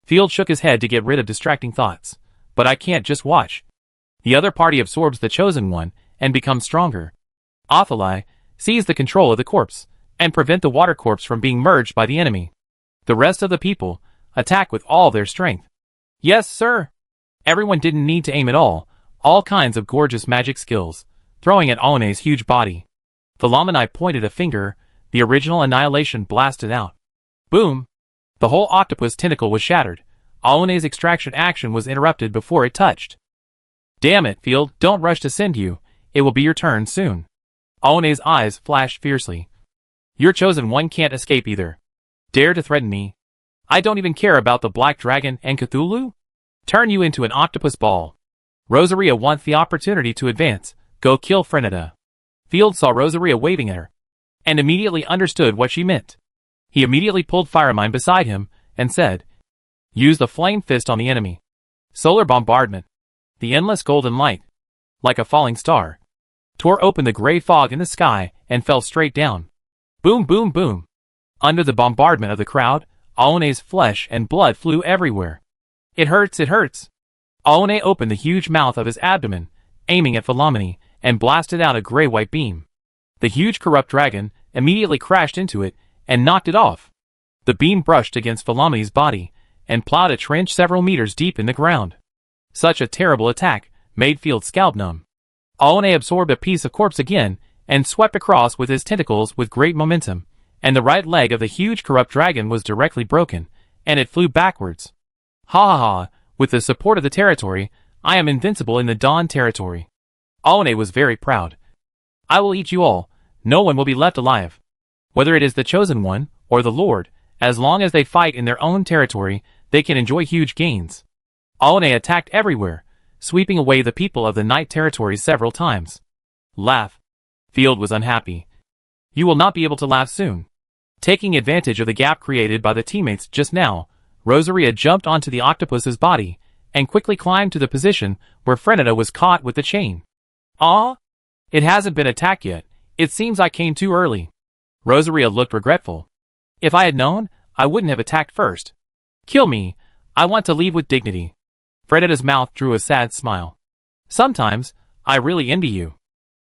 [SPEAKER 1] Field shook his head to get rid of distracting thoughts. But I can't just watch. The other party absorbs the chosen one and becomes stronger. Athali, seize the control of the corpse and prevent the water corpse from being merged by the enemy. The rest of the people attack with all their strength. Yes, sir. Everyone didn't need to aim at all kinds of gorgeous magic skills, throwing at Aone's huge body. Philomeni pointed a finger, the original annihilation blasted out. Boom! The whole octopus tentacle was shattered. Aone's extraction action was interrupted before it touched. Damn it, Field, don't rush to send you. It will be your turn soon. Aone's eyes flashed fiercely. Your chosen one can't escape either. Dare to threaten me? I don't even care about the Black Dragon and Cthulhu? Turn you into an octopus ball. Rosaria wants the opportunity to advance. Go kill Frenetta. Field saw Rosaria waving at her, and immediately understood what she meant. He immediately pulled Firemine beside him, and said, use the flame fist on the enemy. Solar bombardment. The endless golden light, like a falling star, tore open the gray fog in the sky and fell straight down. Boom, boom, boom. Under the bombardment of the crowd, Aone's flesh and blood flew everywhere. It hurts, it hurts. Aone opened the huge mouth of his abdomen, aiming at Philomeni, and blasted out a gray-white beam. The huge corrupt dragon immediately crashed into it and knocked it off. The beam brushed against Philomeni's body and plowed a trench several meters deep in the ground. Such a terrible attack made Field scalp numb. Aone absorbed a piece of corpse again and swept across with his tentacles with great momentum, and the right leg of the huge corrupt dragon was directly broken, and it flew backwards. Ha ha ha, with the support of the territory, I am invincible in the Dawn territory. Aone was very proud. I will eat you all, no one will be left alive. Whether it is the Chosen One, or the Lord, as long as they fight in their own territory, they can enjoy huge gains. Aone attacked everywhere, sweeping away the people of the Night territories several times. Laugh. Field was unhappy. You will not be able to laugh soon. Taking advantage of the gap created by the teammates just now, Rosaria jumped onto the octopus's body, and quickly climbed to the position where Frenetta was caught with the chain. Ah? It hasn't been attacked yet. It seems I came too early. Rosaria looked regretful. If I had known, I wouldn't have attacked first. Kill me. I want to leave with dignity. Frenetta's mouth drew a sad smile. Sometimes, I really envy you.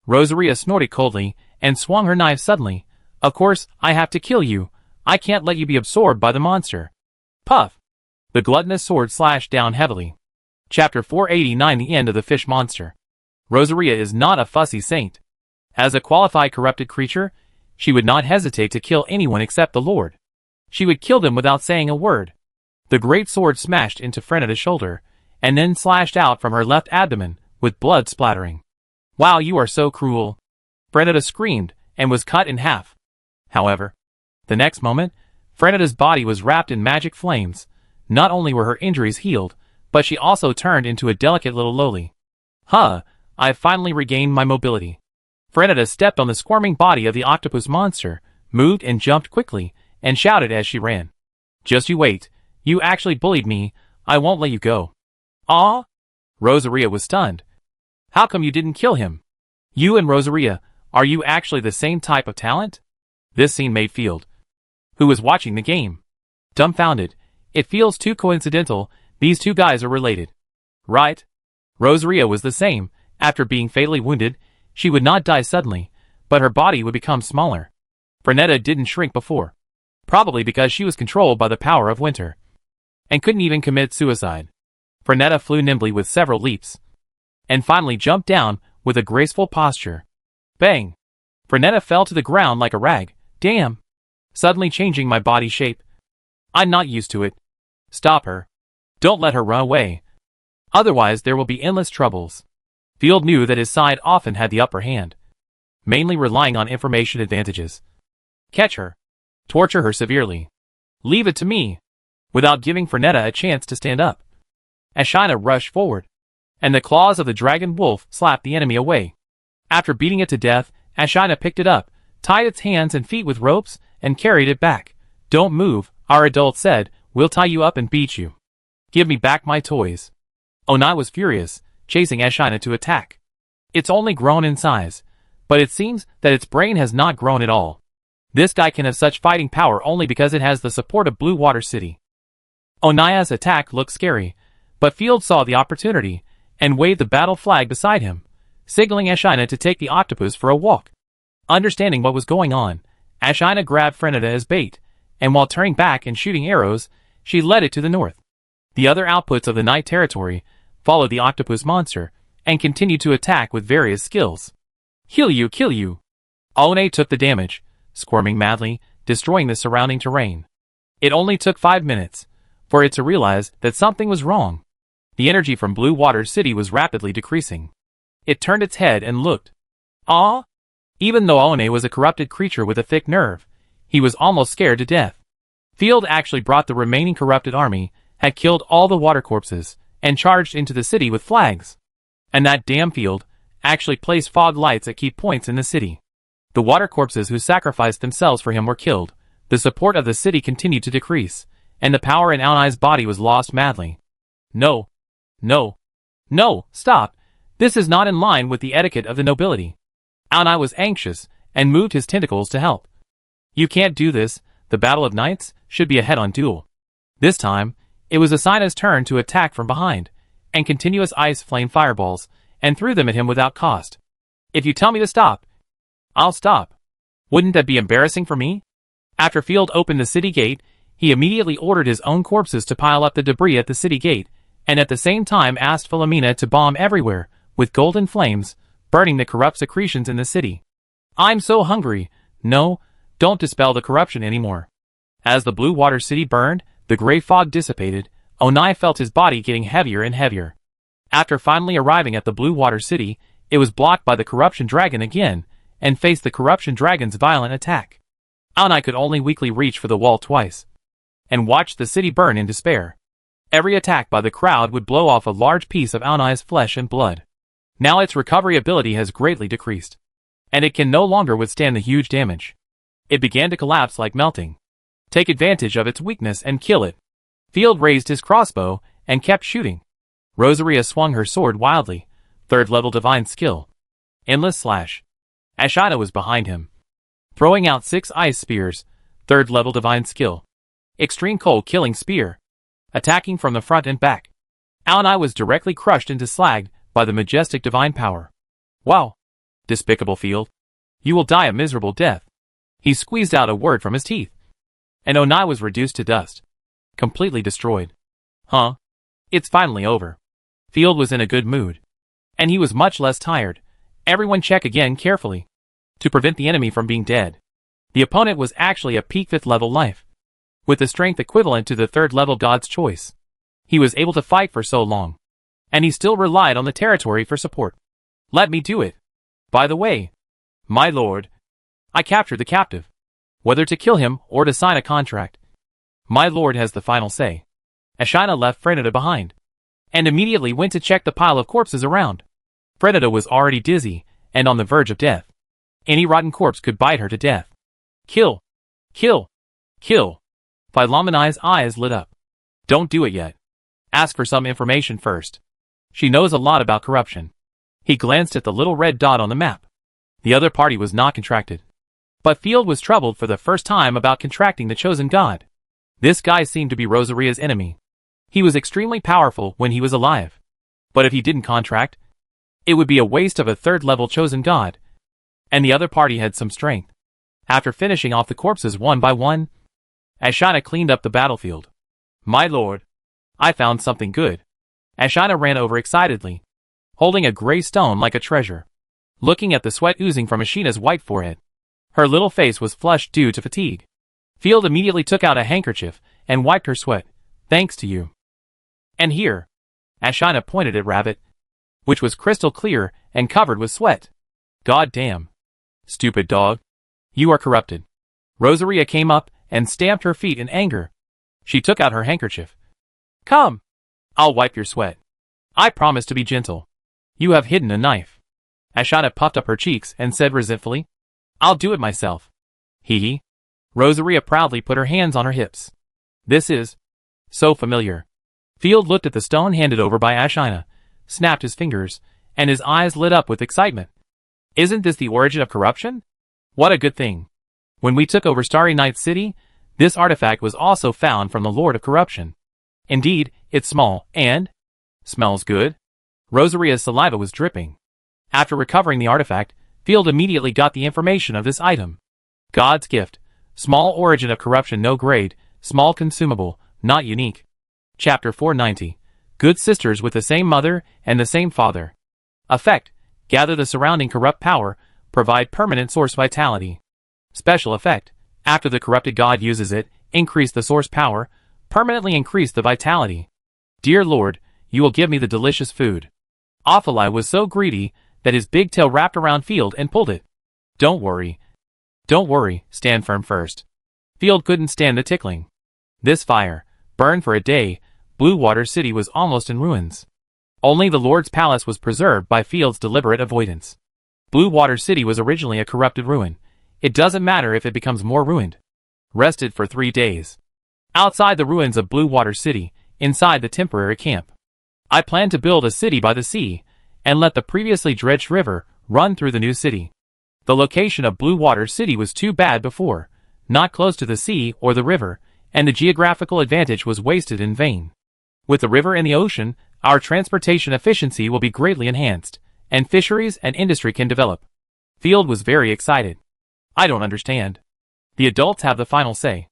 [SPEAKER 1] Rosaria snorted coldly, and swung her knife suddenly. Of course, I have to kill you. I can't let you be absorbed by the monster. Puff. The gluttonous sword slashed down heavily. Chapter 489, the end of the fish monster. Rosaria is not a fussy saint. As a qualified corrupted creature, she would not hesitate to kill anyone except the Lord. She would kill them without saying a word. The great sword smashed into Frenetta's shoulder, and then slashed out from her left abdomen, with blood splattering. Wow, you are so cruel. Frenetta screamed, and was cut in half. However, the next moment, Frenetta's body was wrapped in magic flames. Not only were her injuries healed, but she also turned into a delicate little loli. Huh, I've finally regained my mobility. Frenetta stepped on the squirming body of the octopus monster, moved and jumped quickly, and shouted as she ran. Just you wait. You actually bullied me. I won't let you go. Ah? Rosaria was stunned. How come you didn't kill him? You and Rosaria, are you actually the same type of talent? This scene made Field, who was watching the game, dumbfounded. It feels too coincidental. These two guys are related. Right? Rosaria was the same. After being fatally wounded, she would not die suddenly, but her body would become smaller. Frenetta didn't shrink before, probably because she was controlled by the power of winter, and couldn't even commit suicide. Frenetta flew nimbly with several leaps. and finally jumped down with a graceful posture. Bang! Frenetta fell to the ground like a rag. Damn! Suddenly changing my body shape. I'm not used to it. Stop her. Don't let her run away. Otherwise there will be endless troubles. Field knew that his side often had the upper hand, mainly relying on information advantages. Catch her. Torture her severely. Leave it to me. Without giving Frenetta a chance to stand up, Ashina rushed forward, and the claws of the dragon wolf slapped the enemy away. After beating it to death, Ashina picked it up, tied its hands and feet with ropes, and carried it back. Don't move, our adult said, we'll tie you up and beat you. Give me back my toys. Onai was furious, chasing Ashina to attack. It's only grown in size, but it seems that its brain has not grown at all. This guy can have such fighting power only because it has the support of Blue Water City. Onai's attack looked scary, but Field saw the opportunity, and waved the battle flag beside him, signaling Ashina to take the octopus for a walk. Understanding what was going on, Ashina grabbed Frenetta as bait, and while turning back and shooting arrows, she led it to the north. The other outputs of the night territory followed the octopus monster, and continued to attack with various skills. Kill you, kill you! Aone took the damage, squirming madly, destroying the surrounding terrain. It only took 5 minutes for it to realize that something was wrong. The energy from Blue Water City was rapidly decreasing. It turned its head and looked. Ah! Even though Aone was a corrupted creature with a thick nerve, he was almost scared to death. Field actually brought the remaining corrupted army, had killed all the water corpses, and charged into the city with flags. And that damn Field actually placed fog lights at key points in the city. The water corpses who sacrificed themselves for him were killed, the support of the city continued to decrease, and the power in Aonai's body was lost madly. No. No. No, stop! This is not in line with the etiquette of the nobility. Aonai was anxious, and moved his tentacles to help. You can't do this, the Battle of Knights should be a head-on duel. This time, it was Asina's turn to attack from behind, and continuous ice flame fireballs, and threw them at him without cost. If you tell me to stop, I'll stop. Wouldn't that be embarrassing for me? After Field opened the city gate, he immediately ordered his own corpses to pile up the debris at the city gate, and at the same time asked Philomena to bomb everywhere, with golden flames, burning the corrupt secretions in the city. I'm so hungry. No, don't dispel the corruption anymore. As the Blue Water City burned, the gray fog dissipated, Onai felt his body getting heavier and heavier. After finally arriving at the Blue Water City, it was blocked by the Corruption Dragon again, and faced the Corruption Dragon's violent attack. Onai could only weakly reach for the wall twice, and watched the city burn in despair. Every attack by the crowd would blow off a large piece of Aonai's flesh and blood. Now its recovery ability has greatly decreased, and it can no longer withstand the huge damage. It began to collapse like melting. Take advantage of its weakness and kill it. Field raised his crossbow, and kept shooting. Rosaria swung her sword wildly, 3rd level divine skill. Endless slash. Ashina was behind him, throwing out 6 ice spears, 3rd level divine skill. Extreme cold killing spear, attacking from the front and back. Aonai was directly crushed into slag by the majestic divine power. Wow! Despicable Field. You will die a miserable death. He squeezed out a word from his teeth, and Onai was reduced to dust, completely destroyed. Huh? It's finally over. Field was in a good mood, and he was much less tired. Everyone check again carefully, to prevent the enemy from being dead. The opponent was actually a peak 5th level life, with the strength equivalent to the 3rd level God's choice. He was able to fight for so long, and he still relied on the territory for support. Let me do it. By the way, my lord, I captured the captive. Whether to kill him or to sign a contract, my lord has the final say. Ashina left Frenetta behind, and immediately went to check the pile of corpses around. Frenetta was already dizzy, and on the verge of death. Any rotten corpse could bite her to death. Kill! Kill! Kill! Philomena's eyes lit up. Don't do it yet. Ask for some information first. She knows a lot about corruption. He glanced at the little red dot on the map. The other party was not contracted. But Field was troubled for the first time about contracting the chosen god. This guy seemed to be Rosaria's enemy. He was extremely powerful when he was alive. But if he didn't contract, it would be a waste of a 3rd level chosen god. And the other party had some strength. After finishing off the corpses one by one, Ashina cleaned up the battlefield. My lord, I found something good. Ashina ran over excitedly. holding a gray stone like a treasure. Looking at the sweat oozing from Ashina's white forehead. Her little face was flushed due to fatigue. Field immediately took out a handkerchief and wiped her sweat. Thanks to you. And here. Ashina pointed at Rabbit, which was crystal clear and covered with sweat. God damn. Stupid dog. You are corrupted. Rosaria came up and stamped her feet in anger. She took out her handkerchief. Come. I'll wipe your sweat. I promise to be gentle. You have hidden a knife. Ashina puffed up her cheeks and said resentfully, I'll do it myself. Hee hee. Rosaria proudly put her hands on her hips. This is so familiar. Field looked at the stone handed over by Ashina, snapped his fingers, and his eyes lit up with excitement. Isn't this the origin of corruption? What a good thing. When we took over Starry Night City, this artifact was also found from the Lord of Corruption. Indeed, it's small and smells good. Rosaria's saliva was dripping. After recovering the artifact, Field immediately got the information of this item. God's gift. Small origin of corruption, no grade, small consumable, not unique. Chapter 490. Good sisters with the same mother and the same father. Effect. Gather the surrounding corrupt power, provide permanent source vitality. Special effect. After the corrupted god uses it, increase the source power, permanently increase the vitality. Dear Lord, you will give me the delicious food. Ophalai was so greedy that his big tail wrapped around Field and pulled it. Don't worry. Don't worry, stand firm first. Field couldn't stand the tickling. This fire burned for a day. Blue Water City was almost in ruins. Only the Lord's Palace was preserved by Field's deliberate avoidance. Blue Water City was originally a corrupted ruin. It doesn't matter if it becomes more ruined. Rested for 3 days. Outside the ruins of Blue Water City, inside the temporary camp. I plan to build a city by the sea, and let the previously dredged river run through the new city. The location of Blue Water City was too bad before, not close to the sea or the river, and the geographical advantage was wasted in vain. With the river and the ocean, our transportation efficiency will be greatly enhanced, and fisheries and industry can develop. Field was very excited. I don't understand. The adults have the final say.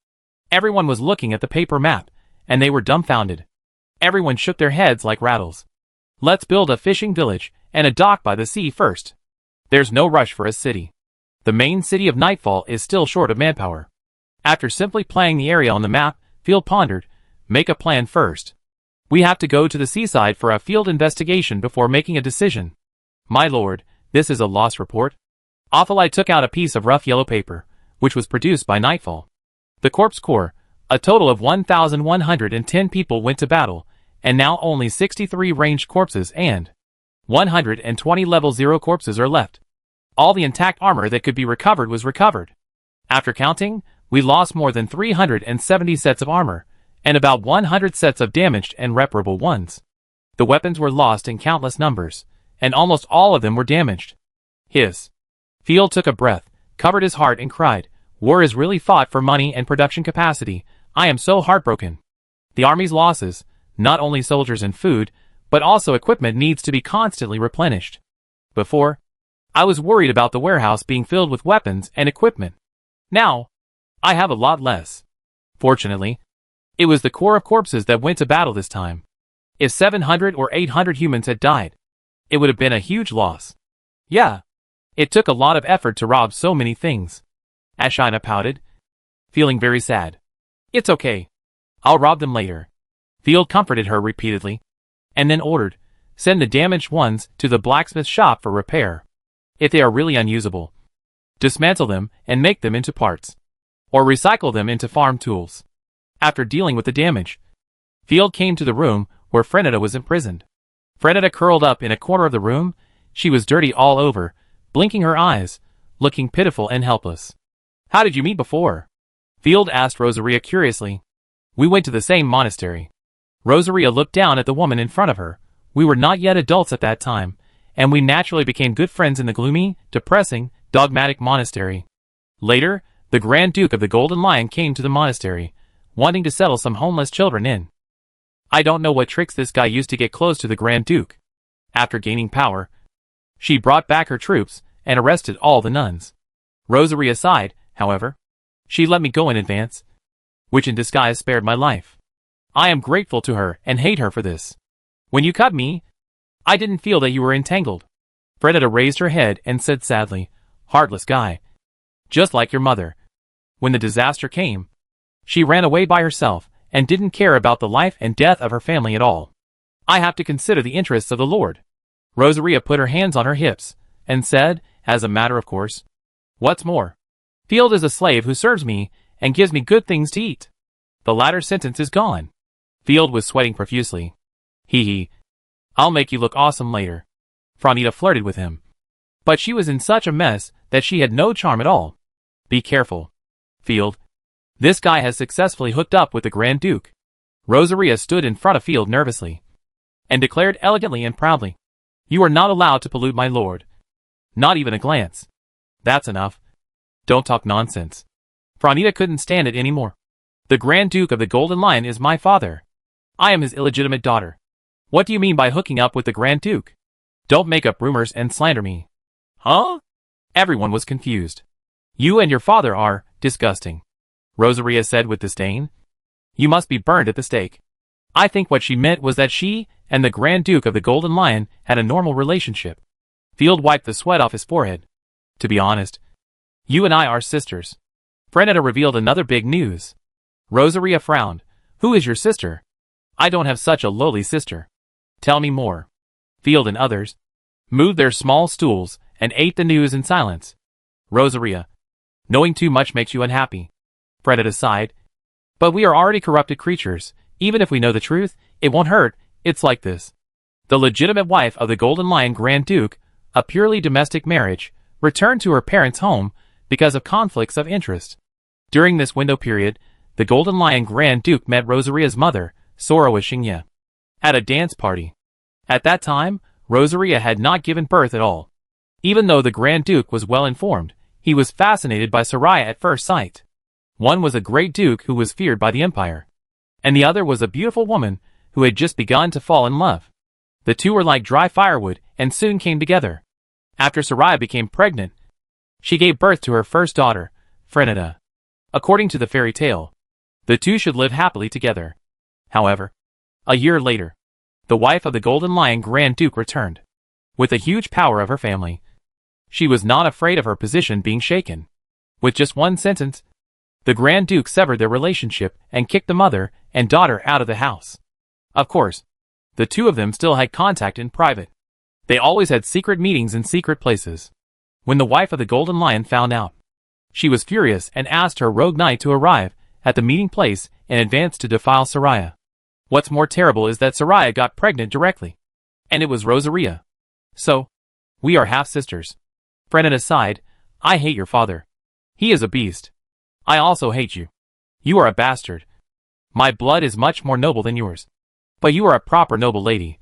[SPEAKER 1] Everyone was looking at the paper map, and they were dumbfounded. Everyone shook their heads like rattles. Let's build a fishing village and a dock by the sea first. There's no rush for a city. The main city of Nightfall is still short of manpower. After simply playing the area on the map, Field pondered, make a plan first. We have to go to the seaside for a field investigation before making a decision. My lord, this is a loss report. Ophalai took out a piece of rough yellow paper, which was produced by Nightfall. The Corpse Corps, a total of 1,110 people went to battle, and now only 63 ranged corpses and 120 level 0 corpses are left. All the intact armor that could be recovered was recovered. After counting, we lost more than 370 sets of armor, and about 100 sets of damaged and reparable ones. The weapons were lost in countless numbers, and almost all of them were damaged. Hiss. Field took a breath, covered his heart and cried, war is really fought for money and production capacity. I am so heartbroken. The army's losses, not only soldiers and food, but also equipment needs to be constantly replenished. Before, I was worried about the warehouse being filled with weapons and equipment. Now, I have a lot less. Fortunately, it was the core of corpses that went to battle this time. If 700 or 800 humans had died, it would have been a huge loss. Yeah, it took a lot of effort to rob so many things. Ashina pouted, feeling very sad. It's okay. I'll rob them later. Field comforted her repeatedly, and then ordered, send the damaged ones to the blacksmith shop for repair. If they are really unusable, dismantle them and make them into parts, or recycle them into farm tools. After dealing with the damage, Field came to the room where Frenetta was imprisoned. Frenetta curled up in a corner of the room. She was dirty all over, blinking her eyes, looking pitiful and helpless. How did you meet before? Field asked Rosaria curiously. We went to the same monastery. Rosaria looked down at the woman in front of her. We were not yet adults at that time, and we naturally became good friends in the gloomy, depressing, dogmatic monastery. Later, the Grand Duke of the Golden Lion came to the monastery, wanting to settle some homeless children in. I don't know what tricks this guy used to get close to the Grand Duke. After gaining power, she brought back her troops and arrested all the nuns. Rosaria sighed, however. She let me go in advance, which in disguise spared my life. I am grateful to her and hate her for this. When you cut me, I didn't feel that you were entangled. Fredetta raised her head and said sadly, heartless guy. Just like your mother. When the disaster came, she ran away by herself and didn't care about the life and death of her family at all. I have to consider the interests of the Lord. Rosaria put her hands on her hips and said, as a matter of course, what's more, Field is a slave who serves me and gives me good things to eat. The latter sentence is gone. Field was sweating profusely. Hee. I'll make you look awesome later. Franita flirted with him. But she was in such a mess that she had no charm at all. Be careful, Field. This guy has successfully hooked up with the Grand Duke. Rosaria stood in front of Field nervously and declared elegantly and proudly, you are not allowed to pollute my lord. Not even a glance. That's enough. Don't talk nonsense. Franita couldn't stand it anymore. The Grand Duke of the Golden Lion is my father. I am his illegitimate daughter. What do you mean by hooking up with the Grand Duke? Don't make up rumors and slander me. Huh? Everyone was confused. You and your father are disgusting, Rosaria said with disdain. You must be burned at the stake. I think what she meant was that she and the Grand Duke of the Golden Lion had a normal relationship. Field wiped the sweat off his forehead. To be honest, you and I are sisters. Frenetta revealed another big news. Rosaria frowned. Who is your sister? I don't have such a lowly sister. Tell me more. Field and others moved their small stools and ate the news in silence. Rosaria, knowing too much makes you unhappy. Frenetta sighed. But we are already corrupted creatures. Even if we know the truth, it won't hurt. It's like this. The legitimate wife of the Golden Lion Grand Duke, a purely domestic marriage, returned to her parents' home because of conflicts of interest. During this window period, the Golden Lion Grand Duke met Rosaria's mother, Sora Xingye, at a dance party. At that time, Rosaria had not given birth at all. Even though the Grand Duke was well informed, he was fascinated by Soraya at first sight. One was a great duke who was feared by the empire, and the other was a beautiful woman who had just begun to fall in love. The two were like dry firewood and soon came together. After Soraya became pregnant, she gave birth to her first daughter, Frenetta. According to the fairy tale, the two should live happily together. However, a year later, the wife of the Golden Lion Grand Duke returned. With the huge power of her family, she was not afraid of her position being shaken. With just one sentence, the Grand Duke severed their relationship and kicked the mother and daughter out of the house. Of course, the two of them still had contact in private. They always had secret meetings in secret places. When the wife of the Golden Lion found out, she was furious and asked her rogue knight to arrive at the meeting place in advance to defile Soraya. What's more terrible is that Soraya got pregnant directly. And it was Rosaria. So, we are half-sisters. Frenetta sighed. I hate your father. He is a beast. I also hate you. You are a bastard. My blood is much more noble than yours. But you are a proper noble lady.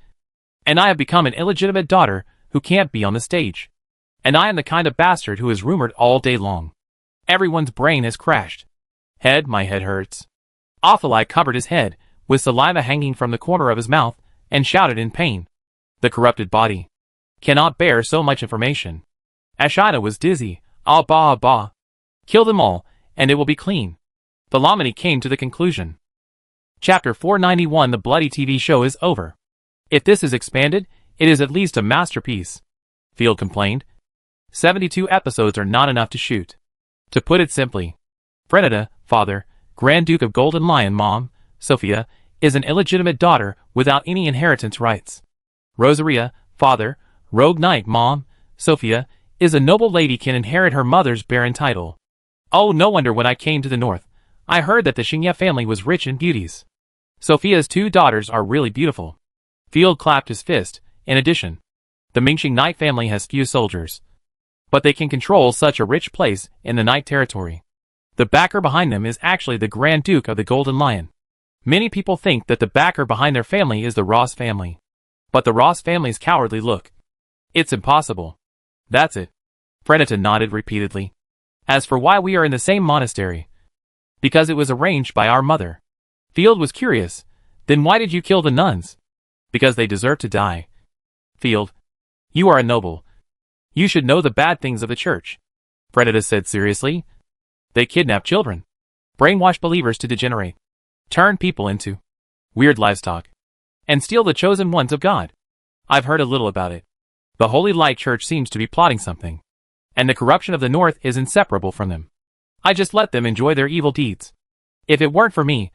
[SPEAKER 1] And I have become an illegitimate daughter who can't be on the stage. And I am the kind of bastard who is rumored all day long. Everyone's brain has crashed. My head hurts. Athalai covered his head, with saliva hanging from the corner of his mouth, and shouted in pain. The corrupted body cannot bear so much information. Ashina was dizzy. Ah bah. Kill them all, and it will be clean. Thalamini came to the conclusion. Chapter 491. The bloody TV show is over. If this is expanded, it is at least a masterpiece, Field complained. 72 episodes are not enough to shoot. To put it simply, Frenetta, father, Grand Duke of Golden Lion, mom, Sophia, is an illegitimate daughter without any inheritance rights. Rosaria, father, rogue knight, mom, Sophia, is a noble lady can inherit her mother's barren title. Oh, no wonder when I came to the north, I heard that the Xingye family was rich in beauties. Sophia's two daughters are really beautiful. Field clapped his fist. In addition, the Mingxing Knight family has few soldiers, but they can control such a rich place in the Knight territory. The backer behind them is actually the Grand Duke of the Golden Lion. Many people think that the backer behind their family is the Ross family. But the Ross family's cowardly look. It's impossible. That's it. Frenetta nodded repeatedly. As for why we are in the same monastery, because it was arranged by our mother. Field was curious. Then why did you kill the nuns? Because they deserve to die. Field, you are a noble. You should know the bad things of the church. Frenetta said seriously. They kidnap children, brainwash believers to degenerate, turn people into weird livestock, and steal the chosen ones of God. I've heard a little about it. The Holy Light Church seems to be plotting something. And the corruption of the North is inseparable from them. I just let them enjoy their evil deeds. If it weren't for me,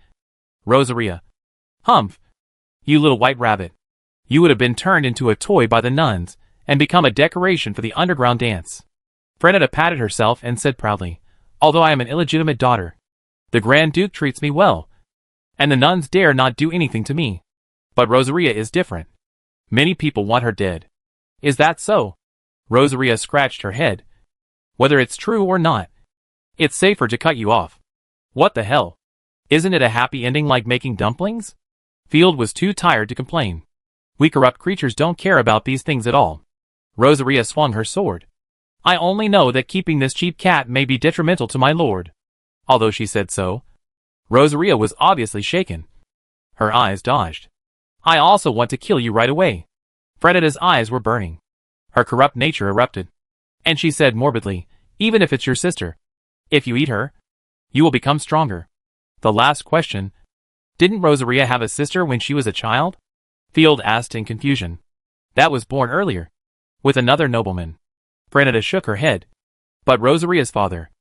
[SPEAKER 1] Rosaria. Humph. You little white rabbit. You would have been turned into a toy by the nuns, and become a decoration for the underground dance. Frenetta patted herself and said proudly, although I am an illegitimate daughter, the Grand Duke treats me well, and the nuns dare not do anything to me. But Rosaria is different. Many people want her dead. Is that so? Rosaria scratched her head. Whether it's true or not, it's safer to cut you off. What the hell? Isn't it a happy ending like making dumplings? Field was too tired to complain. We corrupt creatures don't care about these things at all. Rosaria swung her sword. I only know that keeping this cheap cat may be detrimental to my lord. Although she said so, Rosaria was obviously shaken. Her eyes dodged. I also want to kill you right away. Frenetta's eyes were burning. Her corrupt nature erupted. And she said morbidly, even if it's your sister, if you eat her, you will become stronger. The last question. Didn't Rosaria have a sister when she was a child? Field asked in confusion. That was born earlier. With another nobleman. Frenetta shook her head. But Rosaria's father.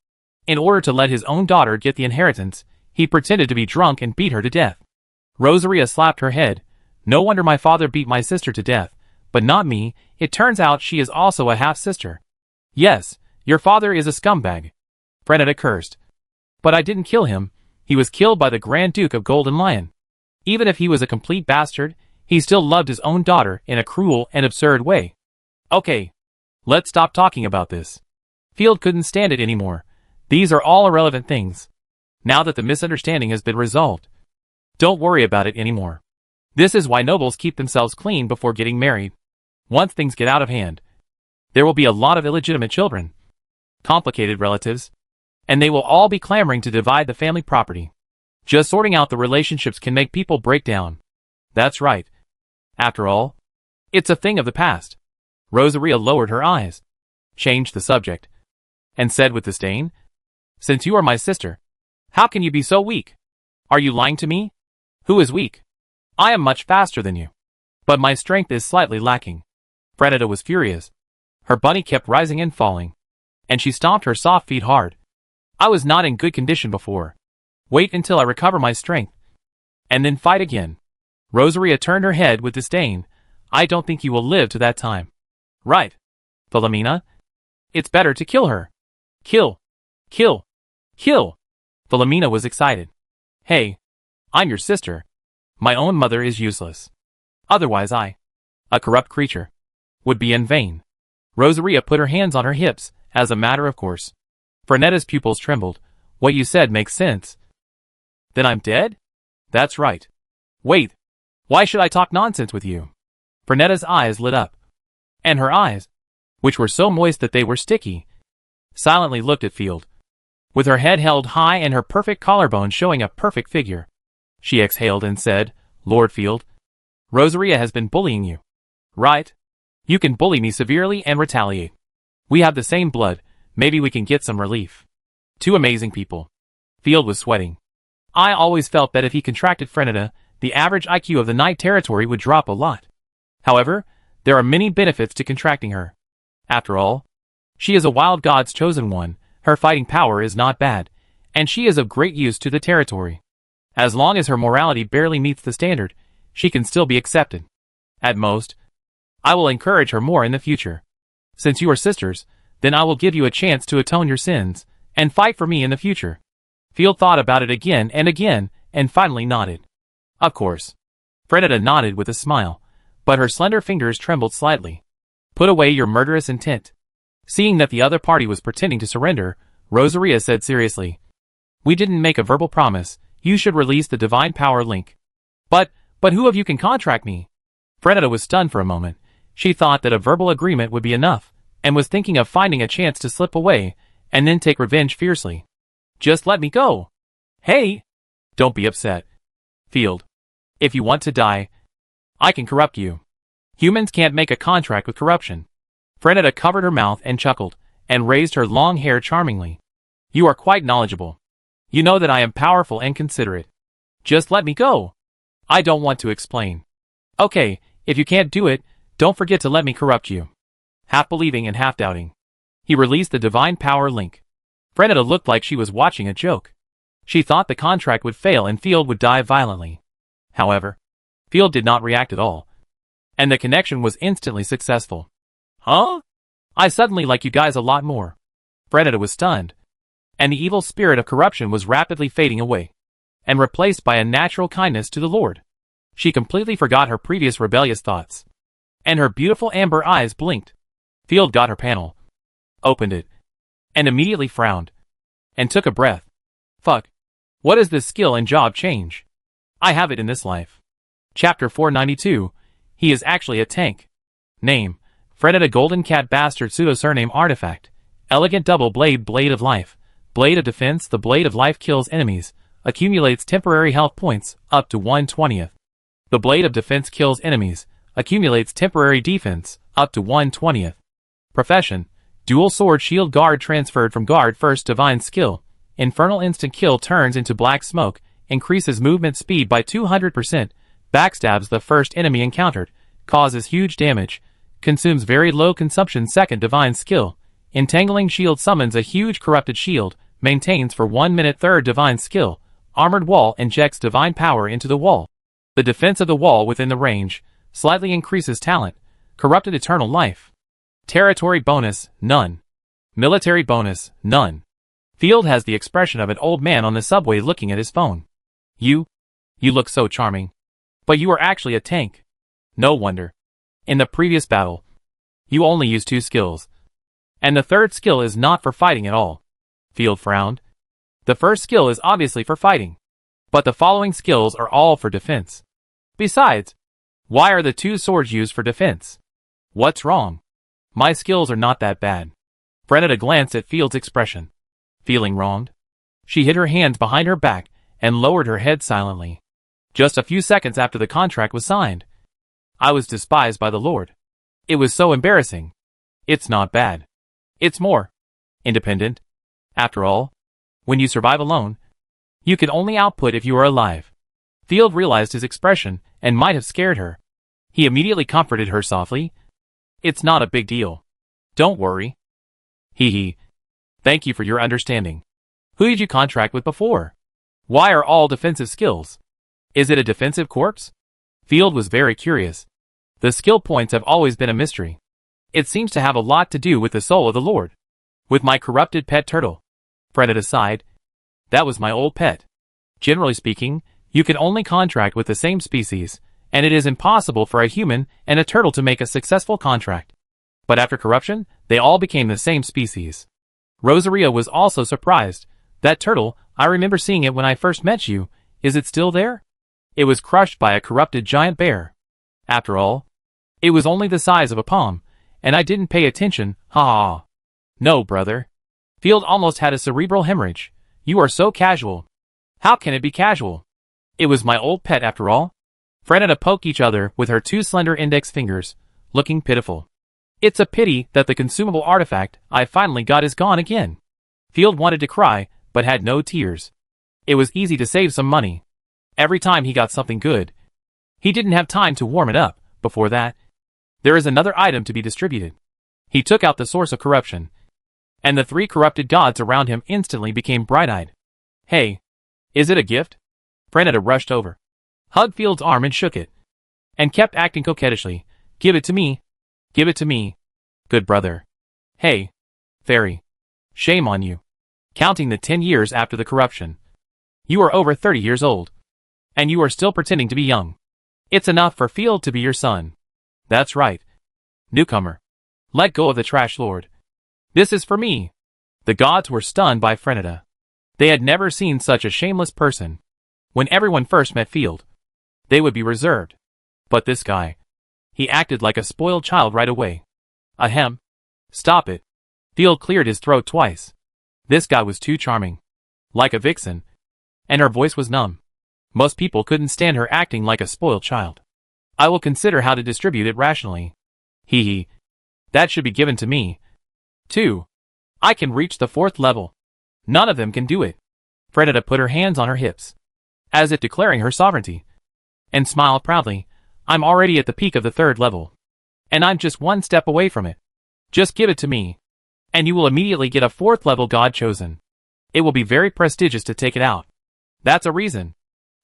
[SPEAKER 1] In order to let his own daughter get the inheritance, he pretended to be drunk and beat her to death. Rosaria slapped her head. No wonder my father beat my sister to death. But not me, it turns out she is also a half-sister. Yes, your father is a scumbag. Frenetta cursed. But I didn't kill him. He was killed by the Grand Duke of Golden Lion. Even if he was a complete bastard, he still loved his own daughter in a cruel and absurd way. Okay. Let's stop talking about this. Field couldn't stand it anymore. These are all irrelevant things. Now that the misunderstanding has been resolved, don't worry about it anymore. This is why nobles keep themselves clean before getting married. Once things get out of hand, there will be a lot of illegitimate children, complicated relatives, and they will all be clamoring to divide the family property. Just sorting out the relationships can make people break down. That's right. After all, it's a thing of the past. Rosaria lowered her eyes, changed the subject, and said with disdain, since you are my sister, how can you be so weak? Are you lying to me? Who is weak? I am much faster than you. But my strength is slightly lacking. Frenetta was furious. Her bunny kept rising and falling, and she stomped her soft feet hard. I was not in good condition before. Wait until I recover my strength, and then fight again. Rosaria turned her head with disdain. I don't think you will live to that time. Right. Philomena? It's better to kill her. Kill. Kill. Kill. Philomena was excited. Hey. I'm your sister. My own mother is useless. Otherwise I, a corrupt creature, would be in vain. Rosaria put her hands on her hips, as a matter of course. Frenetta's pupils trembled. What you said makes sense. Then I'm dead? That's right. Wait. Why should I talk nonsense with you? Frenetta's eyes lit up. And her eyes, which were so moist that they were sticky, silently looked at Field. With her head held high and her perfect collarbone showing a perfect figure, she exhaled and said, Lord Field, Rosaria has been bullying you. Right? You can bully me severely and retaliate. We have the same blood, maybe we can get some relief. Two amazing people. Field was sweating. I always felt that if he contracted Frenetta, the average IQ of the Night Territory would drop a lot. However, there are many benefits to contracting her. After all, she is a wild god's chosen one, her fighting power is not bad, and she is of great use to the territory. As long as her morality barely meets the standard, she can still be accepted. At most, I will encourage her more in the future. Since you are sisters, then I will give you a chance to atone your sins, and fight for me in the future. Field thought about it again, and finally nodded. Of course. Frenetta nodded with a smile, but her slender fingers trembled slightly. Put away your murderous intent. Seeing that the other party was pretending to surrender, Rosaria said seriously, we didn't make a verbal promise. You should release the divine power link. But who of you can contract me? Frenetta was stunned for a moment. She thought that a verbal agreement would be enough, and was thinking of finding a chance to slip away, and then take revenge fiercely. Just let me go. Hey! Don't be upset. Field. If you want to die, I can corrupt you. Humans can't make a contract with corruption. Frenetta covered her mouth and chuckled, and raised her long hair charmingly. You are quite knowledgeable. You know that I am powerful and considerate. Just let me go. I don't want to explain. Okay, if you can't do it, Don't forget to let me corrupt you. Half believing and half doubting, he released the divine power link. Frenetta looked like she was watching a joke. She thought the contract would fail and Field would die violently. However, Field did not react at all, and the connection was instantly successful. Huh? I suddenly like you guys a lot more. Frenetta was stunned, and the evil spirit of corruption was rapidly fading away, and replaced by a natural kindness to the Lord. She completely forgot her previous rebellious thoughts, and her beautiful amber eyes blinked. Field got her panel, opened it, and immediately frowned, and took a breath. Fuck. What is this skill and job change? I have it in this life. Chapter 492, he is actually a tank. Name, Frenetta Golden Cat Bastard Pseudo Surname Artifact. Elegant Double Blade Blade of Life. Blade of Defense. The Blade of Life kills enemies, accumulates temporary health points, up to 1/20th. The Blade of Defense kills enemies, accumulates temporary defense, up to 1/20th. Profession, Dual Sword Shield Guard transferred from Guard First Divine Skill. Infernal Instant Kill turns into black smoke, increases movement speed by 200%, backstabs the first enemy encountered, causes huge damage, consumes very low consumption second divine skill. Entangling Shield summons a huge corrupted shield, maintains for 1 minute third divine skill. Armored Wall injects divine power into the wall. The defense of the wall within the range, slightly increases talent. Corrupted Eternal Life. Territory bonus, none. Military bonus, none. Field has the expression of an old man on the subway looking at his phone. You look so charming. But you are actually a tank. No wonder. In the previous battle, you only used 2 skills. And the third skill is not for fighting at all. Field frowned. The first skill is obviously for fighting, but the following skills are all for defense. Besides, why are the 2 swords used for defense? What's wrong? My skills are not that bad. Frenetta glanced at Field's expression. Feeling wronged? She hid her hands behind her back and lowered her head silently. Just a few seconds after the contract was signed, I was despised by the Lord. It was so embarrassing. It's not bad. It's more independent. After all, when you survive alone, you can only output if you are alive. Field realized his expression and might have scared her. He immediately comforted her softly. It's not a big deal. Don't worry. Hee. Thank you for your understanding. Who did you contract with before? Why are all defensive skills? Is it a defensive corpse? Field was very curious. The skill points have always been a mystery. It seems to have a lot to do with the soul of the Lord. With my corrupted pet turtle. Frenetta sighed. That was my old pet. Generally speaking, you can only contract with the same species, and it is impossible for a human and a turtle to make a successful contract. But after corruption, they all became the same species. Rosaria was also surprised. That turtle, I remember seeing it when I first met you. Is it still there? It was crushed by a corrupted giant bear. After all, it was only the size of a palm, and I didn't pay attention, ha ha. No, brother. Field almost had a cerebral hemorrhage. You are so casual. How can it be casual? It was my old pet after all. Frenetta poked each other with her 2 slender index fingers, looking pitiful. It's a pity that the consumable artifact I finally got is gone again. Field wanted to cry, but had no tears. It was easy to save some money. Every time he got something good, he didn't have time to warm it up. Before that, there is another item to be distributed. He took out the source of corruption, and the 3 corrupted gods around him instantly became bright-eyed. Hey, is it a gift? Frenetta rushed over, hugged Field's arm and shook it, and kept acting coquettishly. Give it to me. Give it to me. Good brother. Hey, fairy. Shame on you. Counting the 10 years after the corruption. You are over 30 years old. And you are still pretending to be young. It's enough for Field to be your son. That's right. Newcomer. Let go of the trash lord. This is for me. The gods were stunned by Frenetta. They had never seen such a shameless person. When everyone first met Field, they would be reserved. But this guy, he acted like a spoiled child right away. Ahem. Stop it. Field cleared his throat twice. This guy was too charming. Like a vixen. And her voice was numb. Most people couldn't stand her acting like a spoiled child. I will consider how to distribute it rationally. Hee. That should be given to me. 2. I can reach the 4th level. None of them can do it. Frenetta put her hands on her hips, as if declaring her sovereignty, and smiled proudly. I'm already at the peak of the 3rd level. and I'm just one step away from it. Just give it to me, and you will immediately get a 4th level God chosen. It will be very prestigious to take it out. That's a reason.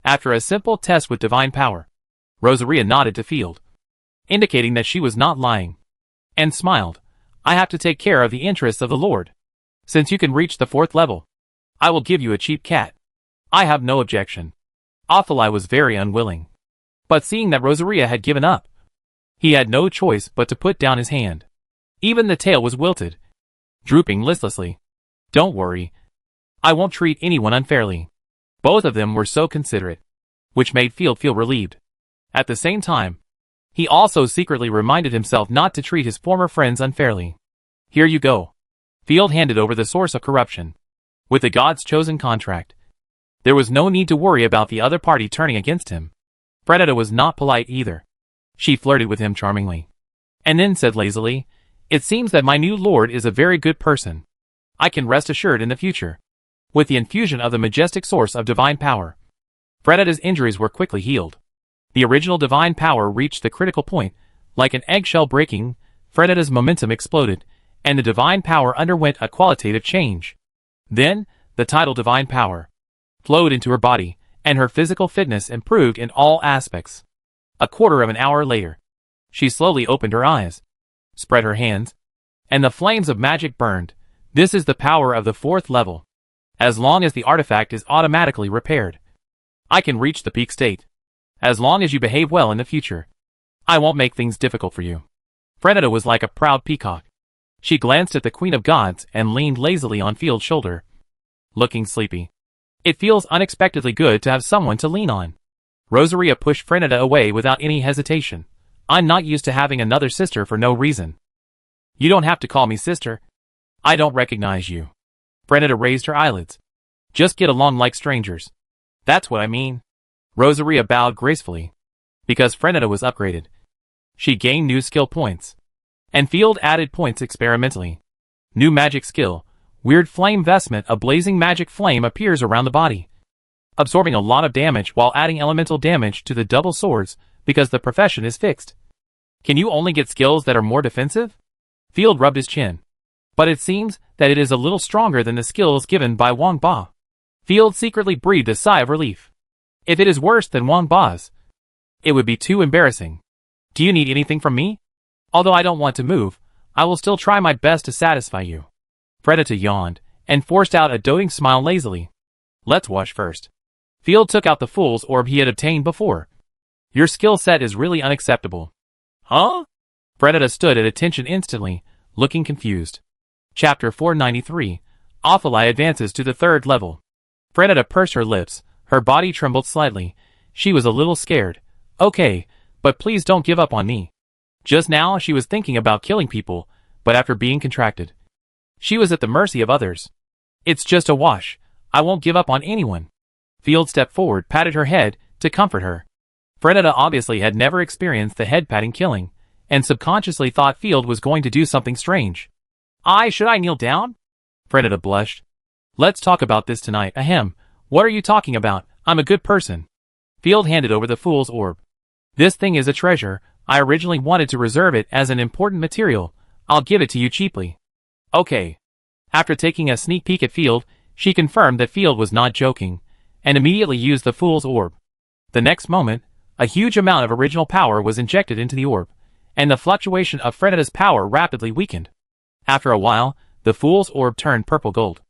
[SPEAKER 1] After a simple test with divine power, Rosaria nodded to Field, indicating that she was not lying, and smiled. I have to take care of the interests of the Lord. Since you can reach the 4th level, I will give you a cheap cat. I have no objection. Ophelai was very unwilling, but seeing that Rosaria had given up, he had no choice but to put down his hand. Even the tail was wilted, drooping listlessly. Don't worry. I won't treat anyone unfairly. Both of them were so considerate, which made Field feel relieved. At the same time, he also secretly reminded himself not to treat his former friends unfairly. Here you go. Field handed over the source of corruption. With the God's chosen contract, there was no need to worry about the other party turning against him. Fredetta was not polite either. She flirted with him charmingly, and then said lazily, It seems that my new lord is a very good person. I can rest assured in the future. With the infusion of the majestic source of divine power, Fredetta's injuries were quickly healed. The original divine power reached the critical point. Like an eggshell breaking, Fredetta's momentum exploded, and the divine power underwent a qualitative change. Then, the tidal divine power flowed into her body, and her physical fitness improved in all aspects. A quarter of an hour later, she slowly opened her eyes, spread her hands, and the flames of magic burned. This is the power of the 4th level. As long as the artifact is automatically repaired, I can reach the peak state. As long as you behave well in the future, I won't make things difficult for you. Fredetta was like a proud peacock. She glanced at the Queen of Gods and leaned lazily on Field's shoulder, looking sleepy. It feels unexpectedly good to have someone to lean on. Rosaria pushed Fredetta away without any hesitation. I'm not used to having another sister for no reason. You don't have to call me sister. I don't recognize you. Fredetta raised her eyelids. Just get along like strangers. That's what I mean. Rosaria bowed gracefully. Because Fredetta was upgraded, she gained new skill points, and Field added points experimentally. New magic skill. Weird flame vestment. A blazing magic flame appears around the body, absorbing a lot of damage while adding elemental damage to the double swords because the profession is fixed. Can you only get skills that are more defensive? Field rubbed his chin. But it seems that it is a little stronger than the skills given by Wang Ba. Field secretly breathed a sigh of relief. If it is worse than Wang Ba's, it would be too embarrassing. Do you need anything from me? Although I don't want to move, I will still try my best to satisfy you. Fredetta yawned, and forced out a doting smile lazily. Let's wash first. Field took out the fool's orb he had obtained before. Your skill set is really unacceptable. Huh? Fredetta stood at attention instantly, looking confused. Chapter 493. Ophelai advances to the 3rd level. Fredetta pursed her lips, her body trembled slightly. She was a little scared. Okay, but please don't give up on me. Just now she was thinking about killing people, but after being contracted, she was at the mercy of others. It's just a wash. I won't give up on anyone. Field stepped forward, patted her head, to comfort her. Fredetta obviously had never experienced the head-patting killing, and subconsciously thought Field was going to do something strange. Should I kneel down? Fredetta blushed. Let's talk about this tonight. Ahem. What are you talking about? I'm a good person. Field handed over the fool's orb. This thing is a treasure. I originally wanted to reserve it as an important material. I'll give it to you cheaply. Okay. After taking a sneak peek at Field, she confirmed that Field was not joking, and immediately used the fool's orb. The next moment, a huge amount of original power was injected into the orb, and the fluctuation of Fredetta's power rapidly weakened. After a while, the fool's orb turned purple gold.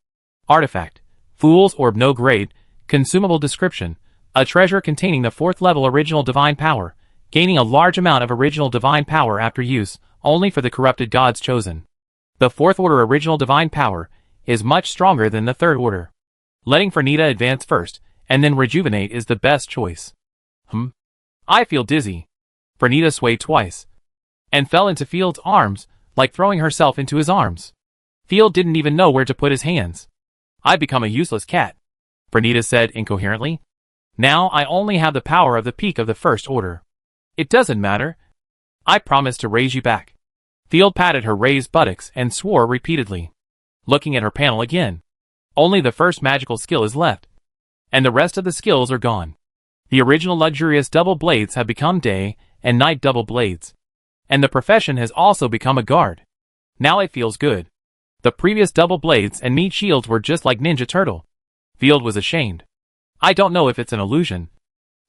[SPEAKER 1] Artifact. Fool's orb, no grade. Consumable description. A treasure containing the 4th level original divine power, gaining a large amount of original divine power after use, only for the corrupted gods chosen. The 4th order original divine power is much stronger than the 3rd order. Letting Fernita advance first, and then rejuvenate is the best choice. I feel dizzy. Fernita swayed twice, and fell into Field's arms, like throwing herself into his arms. Field didn't even know where to put his hands. I've become a useless cat, Fernita said incoherently. Now I only have the power of the peak of the 1st order. It doesn't matter. I promise to raise you back. Field patted her raised buttocks and swore repeatedly. Looking at her panel again. Only the 1st magical skill is left, and the rest of the skills are gone. The original luxurious double blades have become day and night double blades. And the profession has also become a guard. Now it feels good. The previous double blades and meat shields were just like Ninja Turtle. Field was ashamed. I don't know if it's an illusion,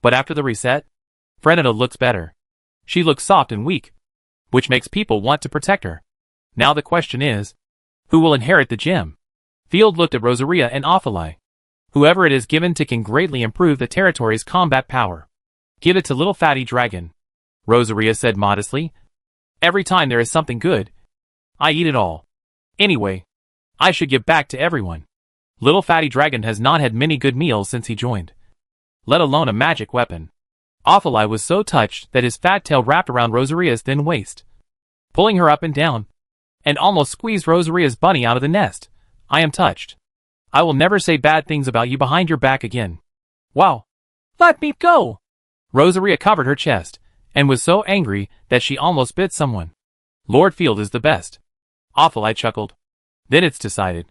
[SPEAKER 1] but after the reset, Frenita looks better. She looks soft and weak, which makes people want to protect her. Now the question is, who will inherit the gem? Field looked at Rosaria and Ophilie. Whoever it is given to can greatly improve the territory's combat power. Give it to little fatty dragon, Rosaria said modestly. Every time there is something good, I eat it all. Anyway, I should give back to everyone. Little fatty dragon has not had many good meals since he joined, let alone a magic weapon. Ophilie was so touched that his fat tail wrapped around Rosaria's thin waist, pulling her up and down, and almost squeezed Rosaria's bunny out of the nest. I am touched. I will never say bad things about you behind your back again. Wow. Let me go! Rosaria covered her chest, and was so angry that she almost bit someone. Lord Field is the best. Ophilie chuckled. Then it's decided.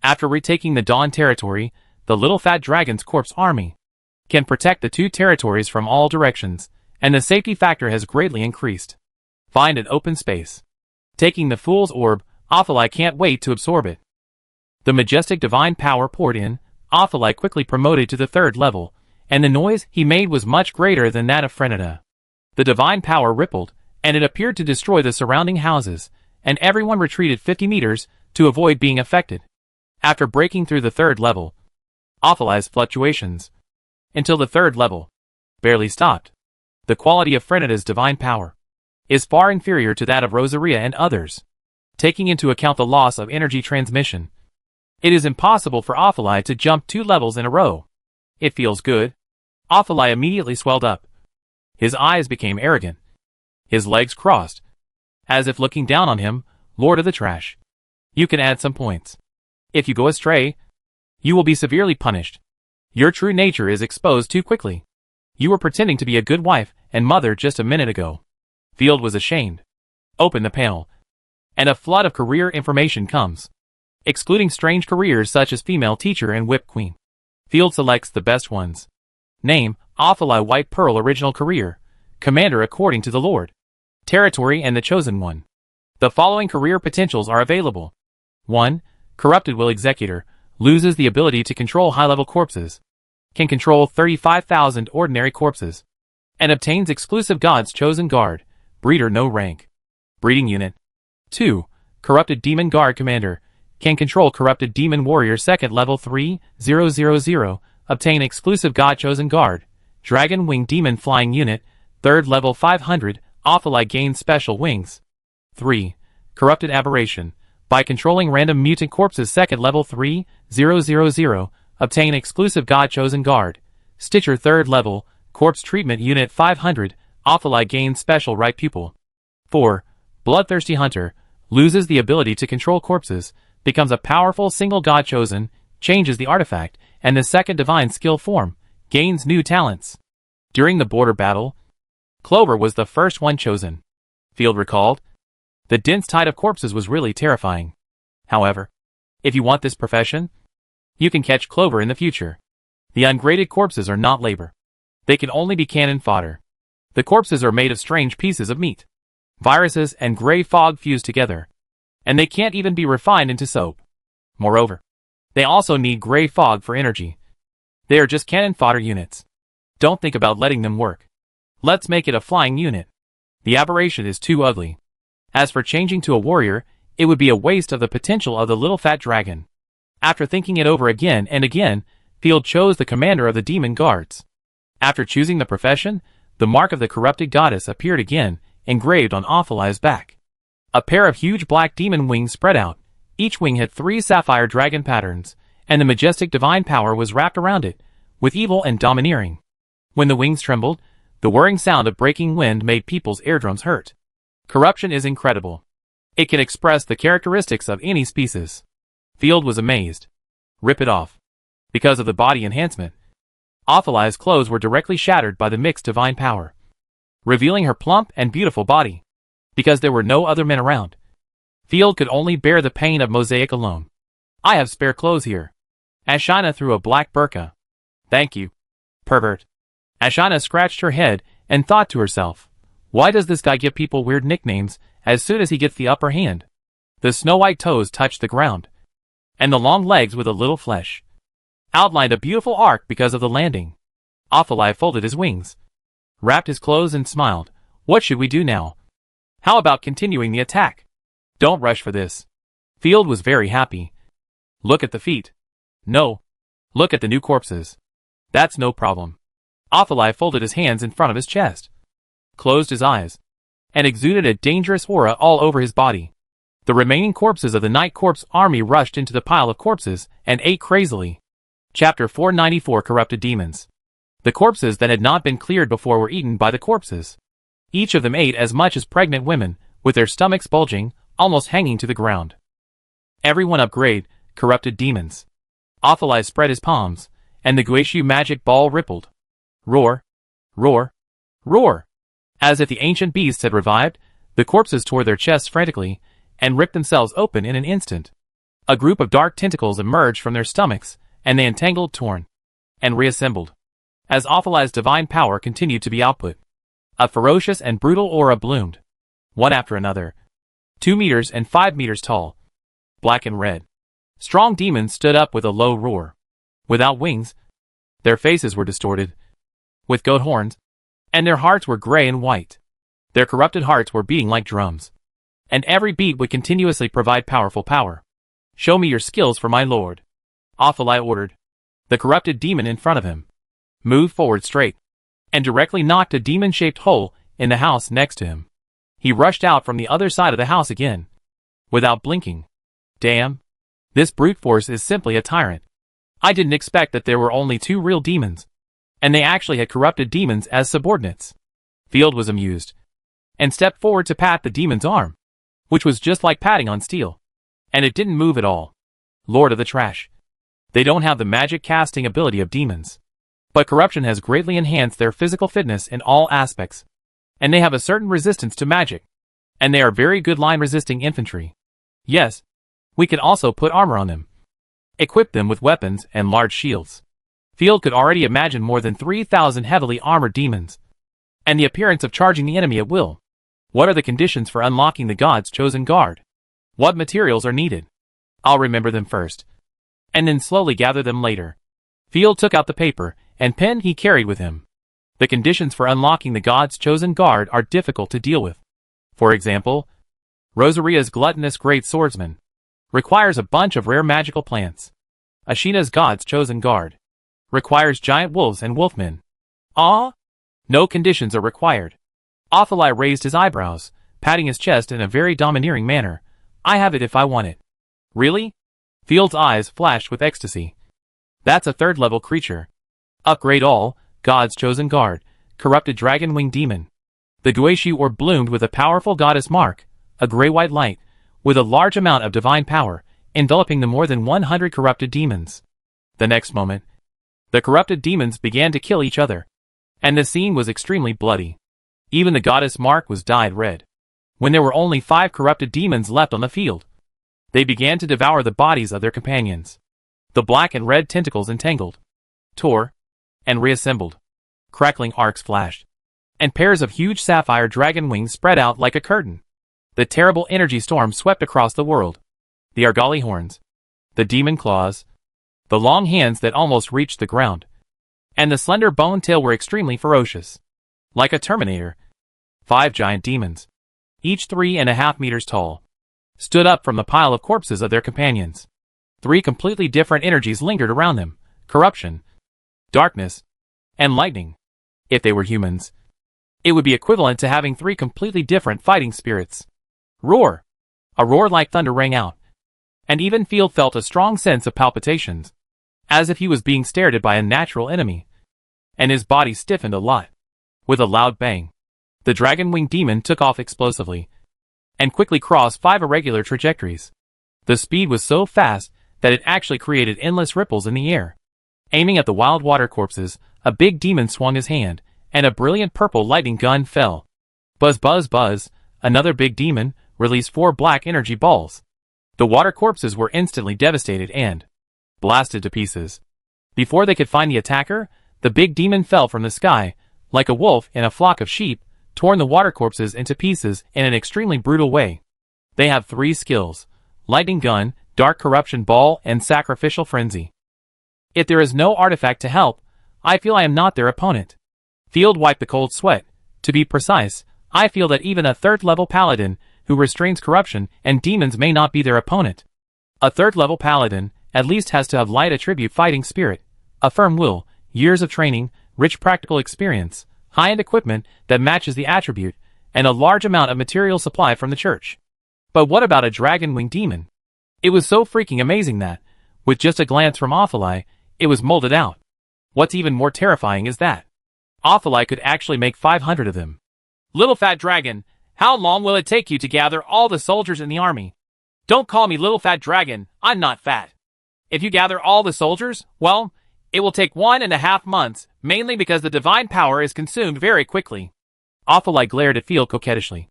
[SPEAKER 1] After retaking the Dawn territory, the little fat dragon's corpse army can protect the two territories from all directions, and the safety factor has greatly increased. Find an open space. Taking the Fool's Orb, Ophilie can't wait to absorb it. The majestic divine power poured in, Ophilie quickly promoted to the 3rd level, and the noise he made was much greater than that of Frenita. The divine power rippled, and it appeared to destroy the surrounding houses, and everyone retreated 50 meters to avoid being affected. After breaking through the 3rd level, Ophilie's fluctuations until the 3rd level barely stopped. The quality of Frenita's divine power is far inferior to that of Rosaria and others. Taking into account the loss of energy transmission, it is impossible for Ophilie to jump 2 levels in a row. It feels good. Ophilie immediately swelled up. His eyes became arrogant. His legs crossed, as if looking down on him, Lord of the Trash. You can add some points. If you go astray, you will be severely punished. Your true nature is exposed too quickly. You were pretending to be a good wife and mother just a minute ago. Field was ashamed. Open the panel, and a flood of career information comes, excluding strange careers such as female teacher and whip queen. Field selects the best ones. Name, Ophilie White Pearl original career, commander according to the Lord. Territory and the chosen one. The following career potentials are available. 1. Corrupted Will Executor, loses the ability to control high-level corpses. Can control 35,000 ordinary corpses. And obtains exclusive God's Chosen Guard, breeder no rank. Breeding unit. 2. Corrupted Demon Guard Commander, can control Corrupted Demon Warrior 2nd level 3000, obtain exclusive God Chosen Guard, Dragon Wing Demon Flying Unit, 3rd level 500, Ophilie gains special wings. 3. Corrupted Aberration, by controlling random mutant corpses 2nd level 3000, obtain exclusive God Chosen Guard, Stitcher 3rd level, Corpse Treatment Unit 500, Ophilie gains special right pupil. 4. Bloodthirsty Hunter, loses the ability to control corpses, becomes a powerful single God Chosen, changes the artifact, and the 2nd divine skill form, gains new talents. During the border battle, Clover was the first one chosen. Field recalled. The dense tide of corpses was really terrifying. However, if you want this profession, you can catch Clover in the future. The ungraded corpses are not labor. They can only be cannon fodder. The corpses are made of strange pieces of meat. Viruses and gray fog fuse together, and they can't even be refined into soap. Moreover, they also need gray fog for energy. They are just cannon fodder units. Don't think about letting them work. Let's make it a flying unit. The aberration is too ugly. As for changing to a warrior, it would be a waste of the potential of the little fat dragon. After thinking it over again and again, Field chose the commander of the demon guards. After choosing the profession, the mark of the corrupted goddess appeared again, engraved on Ophilie's back. A pair of huge black demon wings spread out. Each wing had 3 sapphire dragon patterns, and the majestic divine power was wrapped around it, with evil and domineering. When the wings trembled, the whirring sound of breaking wind made people's eardrums hurt. Corruption is incredible. It can express the characteristics of any species. Field was amazed. Rip it off. Because of the body enhancement, Ophilie's clothes were directly shattered by the mixed divine power, revealing her plump and beautiful body. Because there were no other men around, Field could only bear the pain of mosaic alone. I have spare clothes here. Ashina threw a black burqa. Thank you, pervert. Ashina scratched her head and thought to herself, Why does this guy give people weird nicknames as soon as he gets the upper hand? The snow-white toes touched the ground, and the long legs with a little flesh outlined a beautiful arc because of the landing. Ophilia folded his wings, wrapped his clothes and smiled. What should we do now? How about continuing the attack? Don't rush for this. Field was very happy. Look at the feet. No. Look at the new corpses. That's no problem. Ophilia folded his hands in front of his chest, closed his eyes, and exuded a dangerous aura all over his body. The remaining corpses of the Night Corpse army rushed into the pile of corpses and ate crazily. Chapter 494 Corrupted Demons. The corpses that had not been cleared before were eaten by the corpses. Each of them ate as much as pregnant women, with their stomachs bulging, almost hanging to the ground. Everyone upgrade, corrupted demons. Ophilia spread his palms, and the Guishu magic ball rippled. Roar! Roar! Roar! As if the ancient beasts had revived, the corpses tore their chests frantically, and ripped themselves open in an instant. A group of dark tentacles emerged from their stomachs, and they entangled, torn, and reassembled. As Ophilia's divine power continued to be output, a ferocious and brutal aura bloomed, one after another, 2 meters and 5 meters tall, black and red. Strong demons stood up with a low roar. Without wings, their faces were distorted, with goat horns, and their hearts were gray and white. Their corrupted hearts were beating like drums, and every beat would continuously provide powerful power. Show me your skills for my lord, Ophilia ordered. The corrupted demon in front of him moved forward straight, and directly knocked a demon-shaped hole in the house next to him. He rushed out from the other side of the house again, without blinking. Damn. This brute force is simply a tyrant. I didn't expect that there were only 2 real demons, and they actually had corrupted demons as subordinates. Field was amused, and stepped forward to pat the demon's arm, which was just like patting on steel, and it didn't move at all. Lord of the Trash. They don't have the magic casting ability of demons, but corruption has greatly enhanced their physical fitness in all aspects, and they have a certain resistance to magic, and they are very good line-resisting infantry. Yes, we can also put armor on them, equip them with weapons and large shields. Field could already imagine more than 3,000 heavily armored demons, and the appearance of charging the enemy at will. What are the conditions for unlocking the God's chosen guard? What materials are needed? I'll remember them first, and then slowly gather them later. Field took out the paper and pen he carried with him. The conditions for unlocking the God's chosen guard are difficult to deal with. For example, Rosaria's gluttonous great swordsman requires a bunch of rare magical plants. Ashina's God's chosen guard requires giant wolves and wolfmen. Ah? No conditions are required. Ophilia raised his eyebrows, patting his chest in a very domineering manner. I have it if I want it. Really? Field's eyes flashed with ecstasy. That's a 3rd-level creature. Upgrade all, God's chosen guard, corrupted dragon-winged demon. The Guishu orb bloomed with a powerful goddess mark, a gray-white light, with a large amount of divine power, enveloping the more than 100 corrupted demons. The next moment, the corrupted demons began to kill each other, and the scene was extremely bloody. Even the goddess mark was dyed red. When there were only 5 corrupted demons left on the field, they began to devour the bodies of their companions. The black and red tentacles entangled, tore, and reassembled. Crackling arcs flashed, and pairs of huge sapphire dragon wings spread out like a curtain. The terrible energy storm swept across the world. The Argali horns, the demon claws, the long hands that almost reached the ground, and the slender bone tail were extremely ferocious. Like a Terminator, 5 giant demons, each 3.5 meters tall, stood up from the pile of corpses of their companions. 3 completely different energies lingered around them: corruption, darkness, and lightning. If they were humans, it would be equivalent to having 3 completely different fighting spirits. Roar! A roar like thunder rang out, and even Field felt a strong sense of palpitations, as if he was being stared at by a natural enemy, and his body stiffened a lot. With a loud bang, the dragon-winged demon took off explosively, and quickly crossed 5 irregular trajectories. The speed was so fast that it actually created endless ripples in the air. Aiming at the wild water corpses, a big demon swung his hand, and a brilliant purple lightning gun fell. Buzz buzz buzz, another big demon released 4 black energy balls. The water corpses were instantly devastated and blasted to pieces. Before they could find the attacker, the big demon fell from the sky, like a wolf in a flock of sheep, torn the water corpses into pieces in an extremely brutal way. They have 3 skills: lightning gun, dark corruption ball, and sacrificial frenzy. If there is no artifact to help, I feel I am not their opponent. Field wiped the cold sweat. To be precise, I feel that even a 3rd level paladin who restrains corruption and demons may not be their opponent. A 3rd level paladin at least has to have light attribute fighting spirit, a firm will, years of training, rich practical experience, high-end equipment that matches the attribute, and a large amount of material supply from the church. But what about a dragon-winged demon? It was so freaking amazing that, with just a glance from Ophelai, it was molded out. What's even more terrifying is that Ophelai could actually make 500 of them. Little fat dragon, how long will it take you to gather all the soldiers in the army? Don't call me little fat dragon, I'm not fat. If you gather all the soldiers, well, it will take 1.5 months, mainly because the divine power is consumed very quickly. Ophelai glared at Field coquettishly.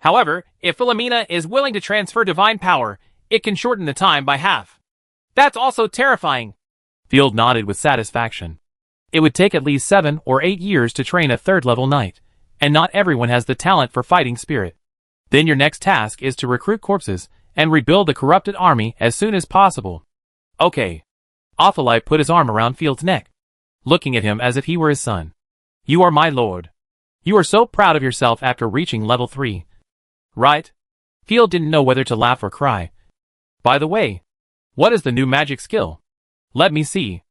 [SPEAKER 1] However, if Philomena is willing to transfer divine power, it can shorten the time by half. That's also terrifying. Field nodded with satisfaction. It would take at least 7 or 8 years to train a 3rd level knight, and not everyone has the talent for fighting spirit. Then your next task is to recruit corpses and rebuild the corrupted army as soon as possible. Okay. Ophelai put his arm around Field's neck, looking at him as if he were his son. You are my lord. You are so proud of yourself after reaching level 3. Right? Field didn't know whether to laugh or cry. By the way, what is the new magic skill? Let me see.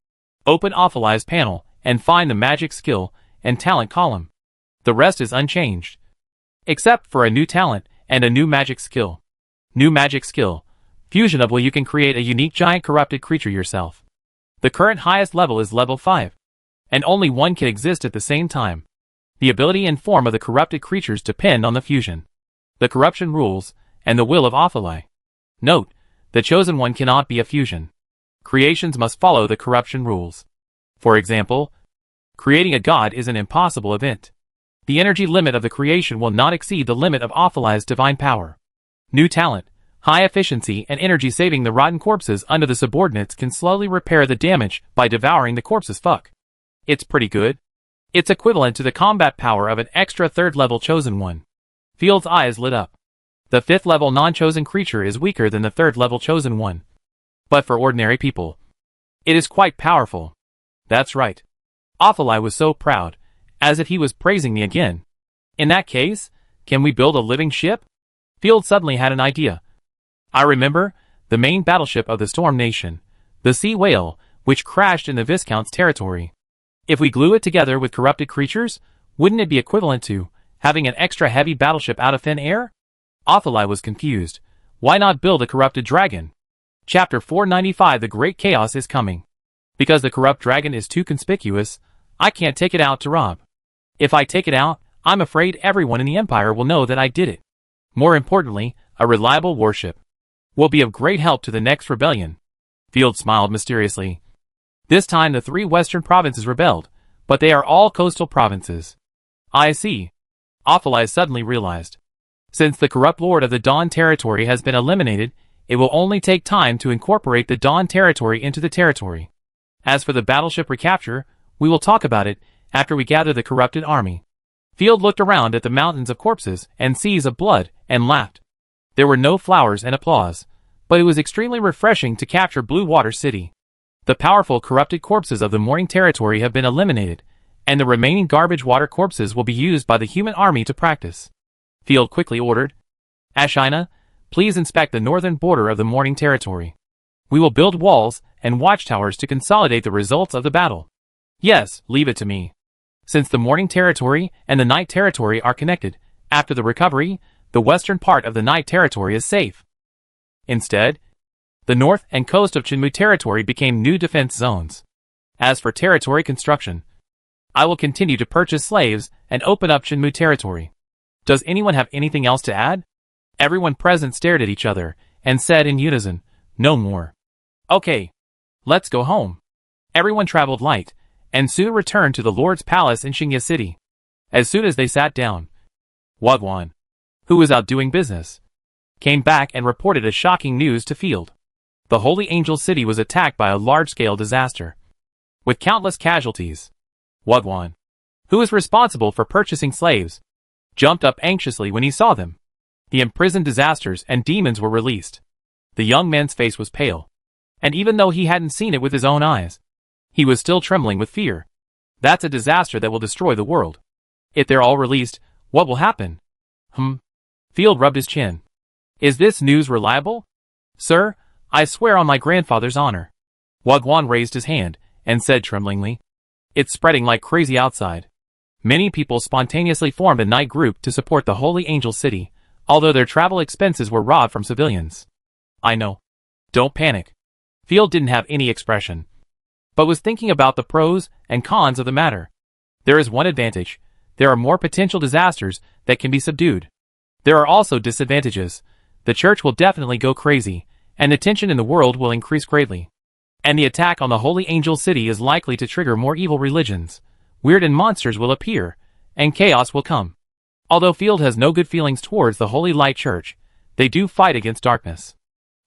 [SPEAKER 1] Open Ophelai's panel and find the magic skill and talent column. The rest is unchanged, except for a new talent and a new magic skill. New magic skill. Fusion of will you can create a unique giant corrupted creature yourself. The current highest level is level 5, and only one can exist at the same time. The ability and form of the corrupted creatures depend on the fusion, the corruption rules, and the will of Ophelai. Note, the chosen one cannot be a fusion. Creations must follow the corruption rules. For example, creating a god is an impossible event. The energy limit of the creation will not exceed the limit of Ophelai's divine power. New talent, high efficiency and energy saving the rotten corpses under the subordinates can slowly repair the damage by devouring the corpses. Fuck. It's pretty good. It's equivalent to the combat power of an extra 3rd level chosen one. Field's eyes lit up. The 5th level non-chosen creature is weaker than the 3rd level chosen one. But for ordinary people, it is quite powerful. That's right. Ophelai was so proud, as if he was praising me again. In that case, can we build a living ship? Field suddenly had an idea. I remember the main battleship of the Storm Nation, the Sea Whale, which crashed in the Viscount's territory. If we glue it together with corrupted creatures, wouldn't it be equivalent to having an extra heavy battleship out of thin air? Ophelai was confused. Why not build a corrupted dragon? Chapter 495 The Great Chaos is coming. Because the corrupt dragon is too conspicuous, I can't take it out to rob. If I take it out, I'm afraid everyone in the Empire will know that I did it. More importantly, a reliable warship will be of great help to the next rebellion. Field smiled mysteriously. This time the 3 western provinces rebelled, but they are all coastal provinces. I see. Ophelai suddenly realized. Since the corrupt lord of the Dawn territory has been eliminated, it will only take time to incorporate the Dawn territory into the territory. As for the battleship recapture, we will talk about it after we gather the corrupted army. Field looked around at the mountains of corpses and seas of blood and laughed. There were no flowers and applause, but it was extremely refreshing to capture Blue Water City. The powerful corrupted corpses of the Morning Territory have been eliminated, and the remaining garbage water corpses will be used by the human army to practice. Field quickly ordered, Ashina, please inspect the northern border of the Morning Territory. We will build walls and watchtowers to consolidate the results of the battle. Yes, leave it to me. Since the Morning Territory and the Night Territory are connected, after the recovery, the western part of the Night Territory is safe. Instead, the north and coast of Chinmu Territory became new defense zones. As for territory construction, I will continue to purchase slaves and open up Chinmu Territory. Does anyone have anything else to add? Everyone present stared at each other and said in unison, no more. Okay, let's go home. Everyone traveled light and soon returned to the Lord's Palace in Xingye City. As soon as they sat down, Wagwan, who was out doing business, came back and reported a shocking news to Field. The Holy Angel City was attacked by a large-scale disaster, with countless casualties. Wagwan, who is responsible for purchasing slaves, jumped up anxiously when he saw them. The imprisoned disasters and demons were released. The young man's face was pale. And even though he hadn't seen it with his own eyes, he was still trembling with fear. That's a disaster that will destroy the world. If they're all released, what will happen? Field rubbed his chin. Is this news reliable? Sir, I swear on my grandfather's honor. Wagwan raised his hand and said tremblingly, it's spreading like crazy outside. Many people spontaneously formed a night group to support the Holy Angel City, although their travel expenses were robbed from civilians. I know. Don't panic. Field didn't have any expression, but was thinking about the pros and cons of the matter. There is one advantage. There are more potential disasters that can be subdued. There are also disadvantages. The church will definitely go crazy, and the tension in the world will increase greatly. And the attack on the Holy Angel City is likely to trigger more evil religions. Weird and monsters will appear, and chaos will come. Although Field has no good feelings towards the Holy Light Church, they do fight against darkness.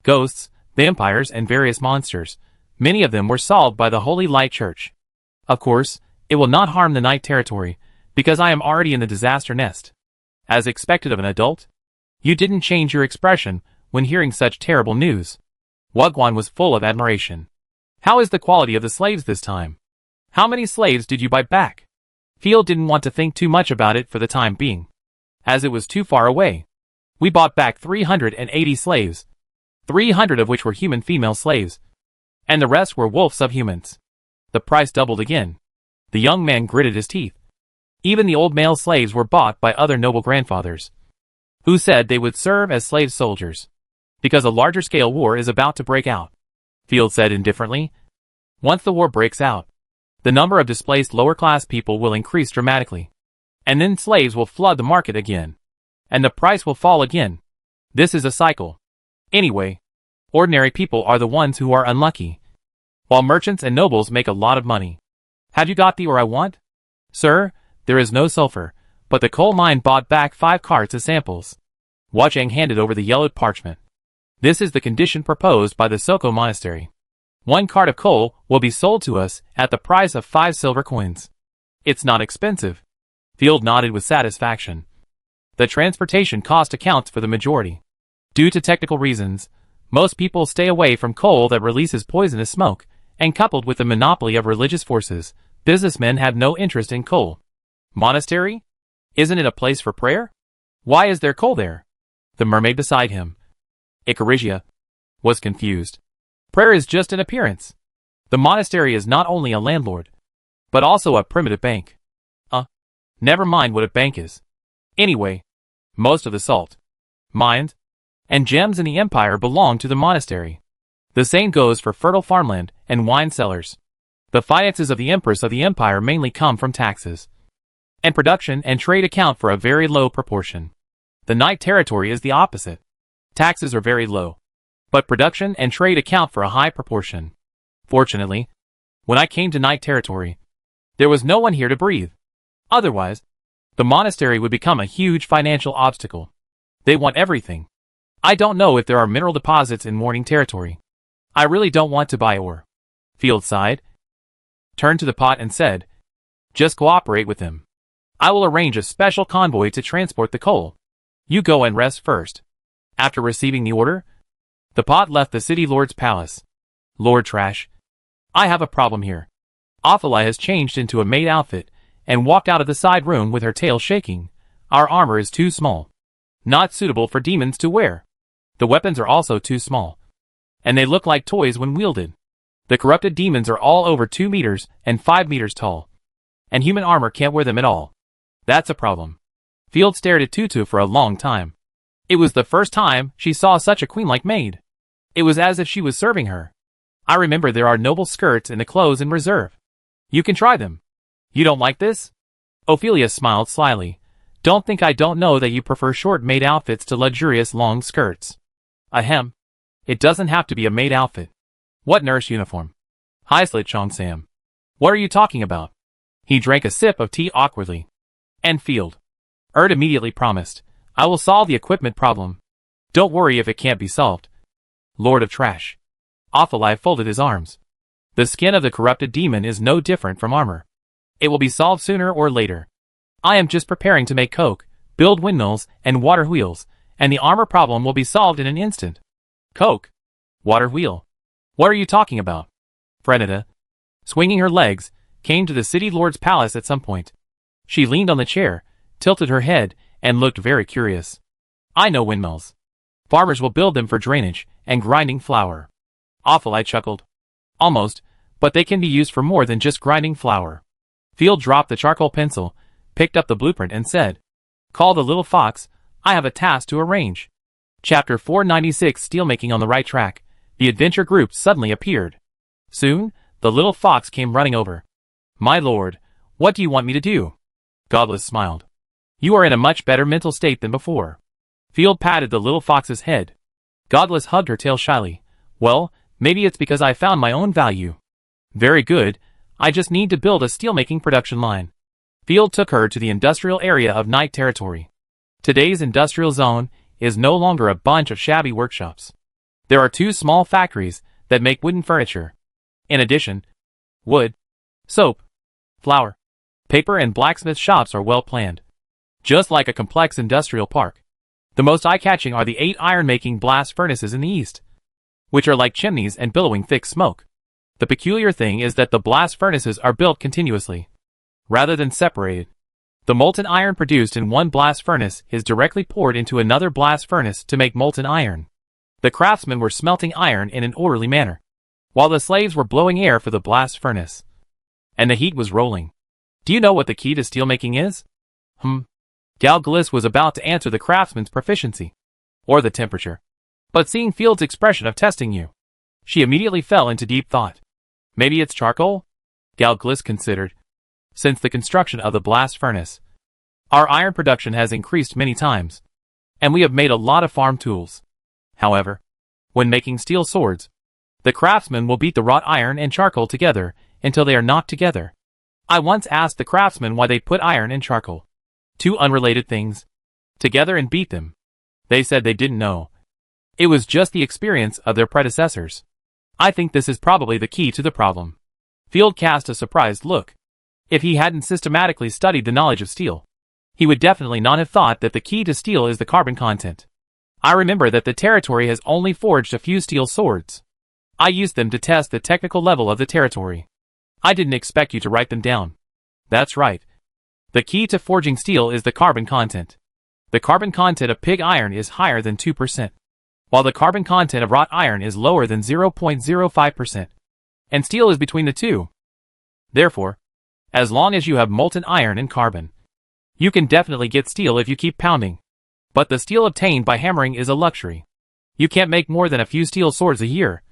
[SPEAKER 1] Ghosts, vampires, and various monsters, many of them were solved by the Holy Light Church. Of course, it will not harm the Night Territory, because I am already in the disaster nest. As expected of an adult? You didn't change your expression when hearing such terrible news. Wagwan was full of admiration. How is the quality of the slaves this time? How many slaves did you buy back? Field didn't want to think too much about it for the time being, as it was too far away. We bought back 380 slaves, 300 of which were human female slaves, and the rest were wolf subhumans. The price doubled again. The young man gritted his teeth. Even the old male slaves were bought by other noble grandfathers, who said they would serve as slave soldiers, because a larger-scale war is about to break out. Field said indifferently. Once the war breaks out, the number of displaced lower-class people will increase dramatically, and then slaves will flood the market again, and the price will fall again. This is a cycle. Anyway, ordinary people are the ones who are unlucky, while merchants and nobles make a lot of money. Have you got the ore I want? Sir, there is no sulfur, but the coal mine bought back 5 carts as samples. Wachang handed over the yellowed parchment. This is the condition proposed by the Soko Monastery. 1 cart of coal will be sold to us at the price of 5 silver coins. It's not expensive. Field nodded with satisfaction. The transportation cost accounts for the majority. Due to technical reasons, most people stay away from coal that releases poisonous smoke, and coupled with the monopoly of religious forces, businessmen have no interest in coal. Monastery? Isn't it a place for prayer? Why is there coal there? The mermaid beside him, Icarigia, was confused. Prayer is just an appearance. The monastery is not only a landlord, but also a primitive bank. Never mind what a bank is. Anyway, most of the salt, mines, and gems in the empire belong to the monastery. The same goes for fertile farmland and wine cellars. The finances of the empress of the empire mainly come from taxes, and production and trade account for a very low proportion. The Night Territory is the opposite. Taxes are very low, but production and trade account for a high proportion. Fortunately, when I came to Night Territory, there was no one here to breathe. Otherwise, the monastery would become a huge financial obstacle. They want everything. I don't know if there are mineral deposits in Morning Territory. I really don't want to buy ore. Field sighed, turned to the pot and said, just cooperate with them. I will arrange a special convoy to transport the coal. You go and rest first. After receiving the order, the pot left the city lord's palace. Lord Trash, I have a problem here. Ophelia has changed into a maid outfit and walked out of the side room with her tail shaking. Our armor is too small. Not suitable for demons to wear. The weapons are also too small, and they look like toys when wielded. The corrupted demons are all over 2 meters and 5 meters tall, and human armor can't wear them at all. That's a problem. Field stared at Tutu for a long time. It was the first time she saw such a queen-like maid. It was as if she was serving her. I remember there are noble skirts in the clothes in reserve. You can try them. You don't like this? Ophelia smiled slyly. Don't think I don't know that you prefer short maid outfits to luxurious long skirts. Ahem. It doesn't have to be a maid outfit. What nurse uniform? Hi-slit Chong-sam. What are you talking about? He drank a sip of tea awkwardly. And Field. Erd immediately promised, I will solve the equipment problem. Don't worry if it can't be solved. Lord of Trash. Ophelia folded his arms. The skin of the corrupted demon is no different from armor. It will be solved sooner or later. I am just preparing to make coke, Build windmills and water wheels, and the armor problem will be solved in an instant. Coke. Water wheel. What are you talking about? Frenita, swinging her legs, came to the city lord's palace at some point. She leaned on the chair, tilted her head, and looked very curious. I know windmills. Farmers will build them for drainage and grinding flour. Awful, I chuckled. Almost, but they can be used for more than just grinding flour. Field dropped the charcoal pencil, picked up the blueprint and said, Call the little fox, I have a task to arrange. Chapter 496 Steelmaking on the right track. The adventure group suddenly appeared. Soon, the little fox came running over. My lord, what do you want me to do? Godless smiled. You are in a much better mental state than before. Field patted the little fox's head. Godless hugged her tail shyly. Well, maybe it's because I found my own value. Very good, I just need to build a steelmaking production line. Field took her to the industrial area of Night Territory. Today's industrial zone is no longer a bunch of shabby workshops. There are 2 small factories that make wooden furniture. In addition, wood, soap, flour, paper and blacksmith shops are well planned. Just like a complex industrial park. The most eye-catching are the 8 iron-making blast furnaces in the east, which are like chimneys and billowing thick smoke. The peculiar thing is that the blast furnaces are built continuously, rather than separated. The molten iron produced in one blast furnace is directly poured into another blast furnace to make molten iron. The craftsmen were smelting iron in an orderly manner, while the slaves were blowing air for the blast furnace. And the heat was rolling. Do you know what the key to steelmaking is? Gal Gliss was about to answer the craftsman's proficiency, or the temperature. But seeing Field's expression of testing you, she immediately fell into deep thought. Maybe it's charcoal? Gal Gliss considered. Since the construction of the blast furnace, our iron production has increased many times, and we have made a lot of farm tools. However, when making steel swords, the craftsman will beat the wrought iron and charcoal together until they are knocked together. I once asked the craftsmen why they put iron and charcoal, 2 unrelated things, together and beat them. They said they didn't know. It was just the experience of their predecessors. I think this is probably the key to the problem. Field cast a surprised look. If he hadn't systematically studied the knowledge of steel, he would definitely not have thought that the key to steel is the carbon content. I remember that the territory has only forged a few steel swords. I used them to test the technical level of the territory. I didn't expect you to write them down. That's right. The key to forging steel is the carbon content. The carbon content of pig iron is higher than 2%, while the carbon content of wrought iron is lower than 0.05%, and steel is between the two. Therefore, as long as you have molten iron and carbon, you can definitely get steel if you keep pounding. But the steel obtained by hammering is a luxury. You can't make more than a few steel swords a year,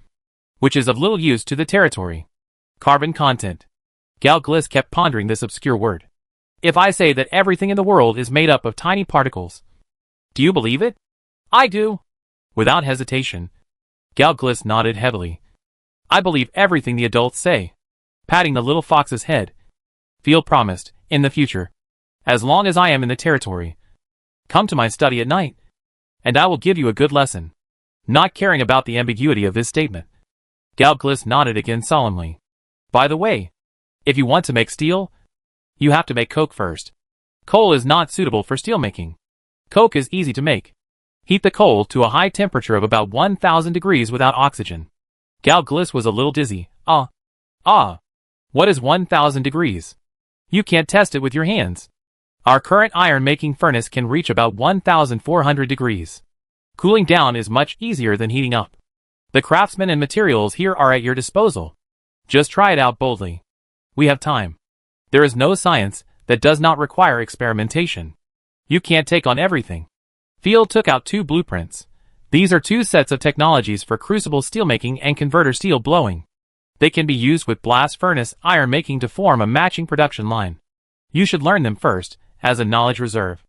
[SPEAKER 1] which is of little use to the territory. Carbon content. Gal Gliss kept pondering this obscure word. If I say that everything in the world is made up of tiny particles, do you believe it? I do. Without hesitation, Gal Gliss nodded heavily. I believe everything the adults say. Patting the little fox's head, Field promised, in the future, as long as I am in the territory, come to my study at night, and I will give you a good lesson. Not caring about the ambiguity of this statement, Gal Gliss nodded again solemnly. By the way, if you want to make steel, you have to make coke first. Coal is not suitable for steelmaking. Coke is easy to make. Heat the coal to a high temperature of about 1000 degrees without oxygen. Gal Gliss was a little dizzy. What is 1000 degrees? You can't test it with your hands. Our current iron-making furnace can reach about 1400 degrees. Cooling down is much easier than heating up. The craftsmen and materials here are at your disposal. Just try it out boldly. We have time. There is no science that does not require experimentation. You can't take on everything. Field took out 2 blueprints. These are 2 sets of technologies for crucible steelmaking and converter steel blowing. They can be used with blast furnace iron making to form a matching production line. You should learn them first, as a knowledge reserve.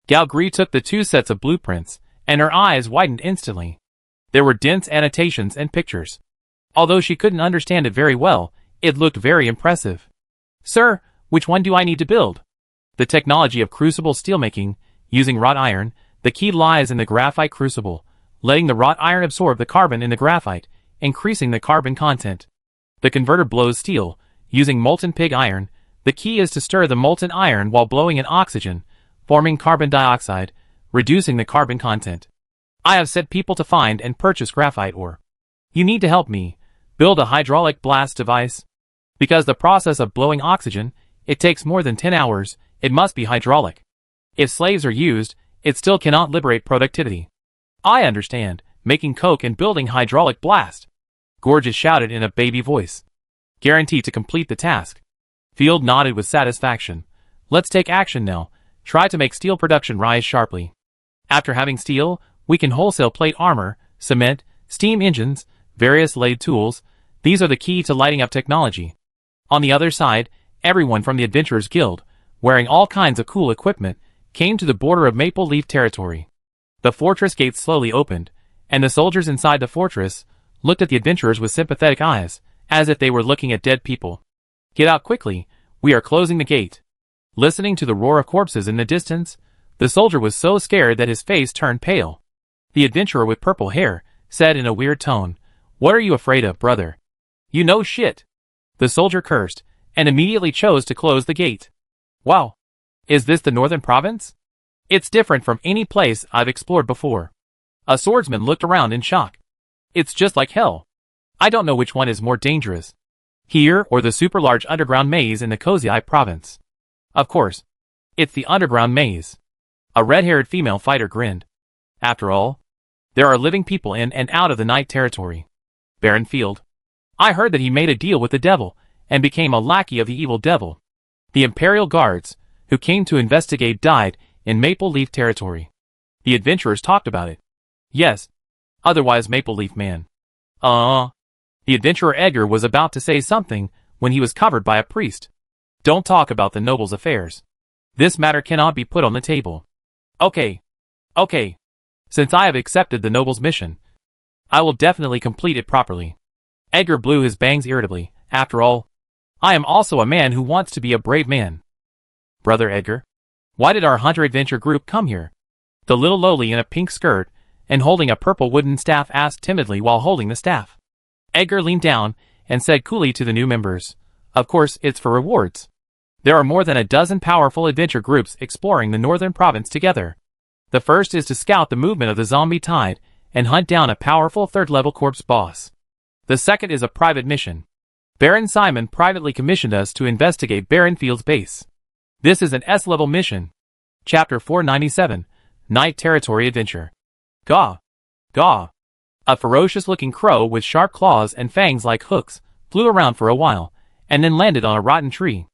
[SPEAKER 1] Gal Gliss took the 2 sets of blueprints, and her eyes widened instantly. There were dense annotations and pictures. Although she couldn't understand it very well, it looked very impressive. Sir, which one do I need to build? The technology of crucible steelmaking, using wrought iron, the key lies in the graphite crucible, letting the wrought iron absorb the carbon in the graphite, increasing the carbon content. The converter blows steel, using molten pig iron. The key is to stir the molten iron while blowing in oxygen, forming carbon dioxide, reducing the carbon content. I have set people to find and purchase graphite ore. You need to help me build a hydraulic blast device. Because the process of blowing oxygen, it takes more than 10 hours, it must be hydraulic. If slaves are used, it still cannot liberate productivity. I understand, making coke and building hydraulic blast. Gorgeous shouted in a baby voice. Guaranteed to complete the task. Field nodded with satisfaction. Let's take action now. Try to make steel production rise sharply. After having steel, we can wholesale plate armor, cement, steam engines, various lathe tools. These are the key to lighting up technology. On the other side, everyone from the Adventurers Guild, wearing all kinds of cool equipment, came to the border of Maple Leaf territory. The fortress gates slowly opened, and the soldiers inside the fortress looked at the adventurers with sympathetic eyes, as if they were looking at dead people. Get out quickly, we are closing the gate. Listening to the roar of corpses in the distance, the soldier was so scared that his face turned pale. The adventurer with purple hair said in a weird tone, "What are you afraid of, brother? You know shit." The soldier cursed, and immediately chose to close the gate. Wow. Is this the Northern Province? It's different from any place I've explored before. A swordsman looked around in shock. It's just like hell. I don't know which one is more dangerous. Here or the super large underground maze in the Kozai province. Of course. It's the underground maze. A red-haired female fighter grinned. After all, there are living people in and out of the night territory. Baron Field. I heard that he made a deal with the devil and became a lackey of the evil devil. The Imperial Guards, who came to investigate, died in Maple Leaf territory. The adventurers talked about it. Yes. Otherwise Maple Leaf man. The adventurer Edgar was about to say something when he was covered by a priest. Don't talk about the noble's affairs. This matter cannot be put on the table. Okay. Since I have accepted the noble's mission, I will definitely complete it properly. Edgar blew his bangs irritably. After all, I am also a man who wants to be a brave man. Brother Edgar, why did our hunter-adventure group come here? The little lowly in a pink skirt and holding a purple wooden staff asked timidly while holding the staff. Edgar leaned down and said coolly to the new members, "Of course, it's for rewards. There are more than a dozen powerful adventure groups exploring the northern province together. The first is to scout the movement of the zombie tide and hunt down a powerful third-level corpse boss. The second is a private mission. Baron Simon privately commissioned us to investigate Baron Field's base. This is an S-level mission. Chapter 497, Night Territory Adventure. Gaw. Gaw. A ferocious-looking crow with sharp claws and fangs like hooks flew around for a while, and then landed on a rotten tree.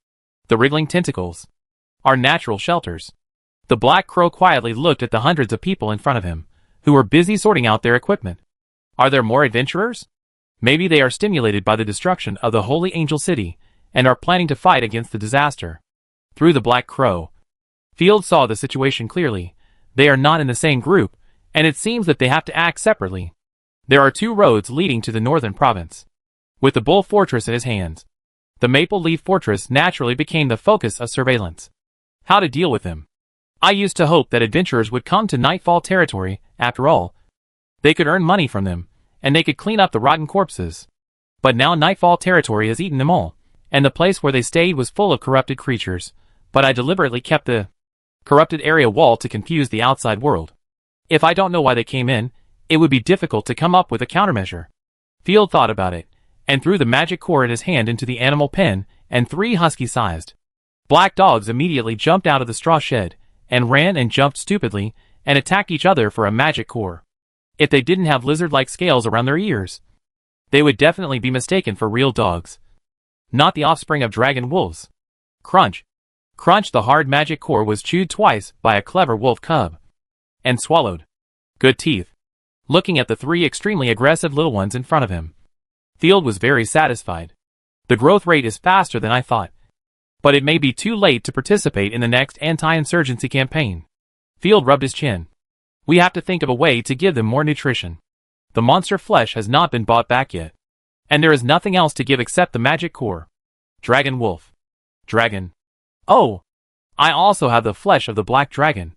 [SPEAKER 1] The wriggling tentacles are natural shelters. The black crow quietly looked at the hundreds of people in front of him, who were busy sorting out their equipment. Are there more adventurers? Maybe they are stimulated by the destruction of the Holy Angel City, and are planning to fight against the disaster. Through the black crow, Field saw the situation clearly. They are not in the same group, and it seems that they have to act separately. There are two roads leading to the northern province. With the Bull Fortress in his hands, the Maple Leaf Fortress naturally became the focus of surveillance. How to deal with them? I used to hope that adventurers would come to Nightfall territory. After all, they could earn money from them, and they could clean up the rotten corpses. But now Nightfall territory has eaten them all, and the place where they stayed was full of corrupted creatures. But I deliberately kept the corrupted area wall to confuse the outside world. If I don't know why they came in, it would be difficult to come up with a countermeasure. Field thought about it, and threw the magic core in his hand into the animal pen, and 3 husky-sized black dogs immediately jumped out of the straw shed, and ran and jumped stupidly, and attacked each other for a magic core. If they didn't have lizard-like scales around their ears, they would definitely be mistaken for real dogs. Not the offspring of dragon wolves. Crunch. Crunch. The hard magic core was chewed twice by a clever wolf cub. And swallowed. Good teeth. Looking at the 3 extremely aggressive little ones in front of him, Field was very satisfied. The growth rate is faster than I thought. But it may be too late to participate in the next anti-insurgency campaign. Field rubbed his chin. We have to think of a way to give them more nutrition. The monster flesh has not been bought back yet. And there is nothing else to give except the magic core. Dragon wolf. Dragon. Oh! I also have the flesh of the black dragon,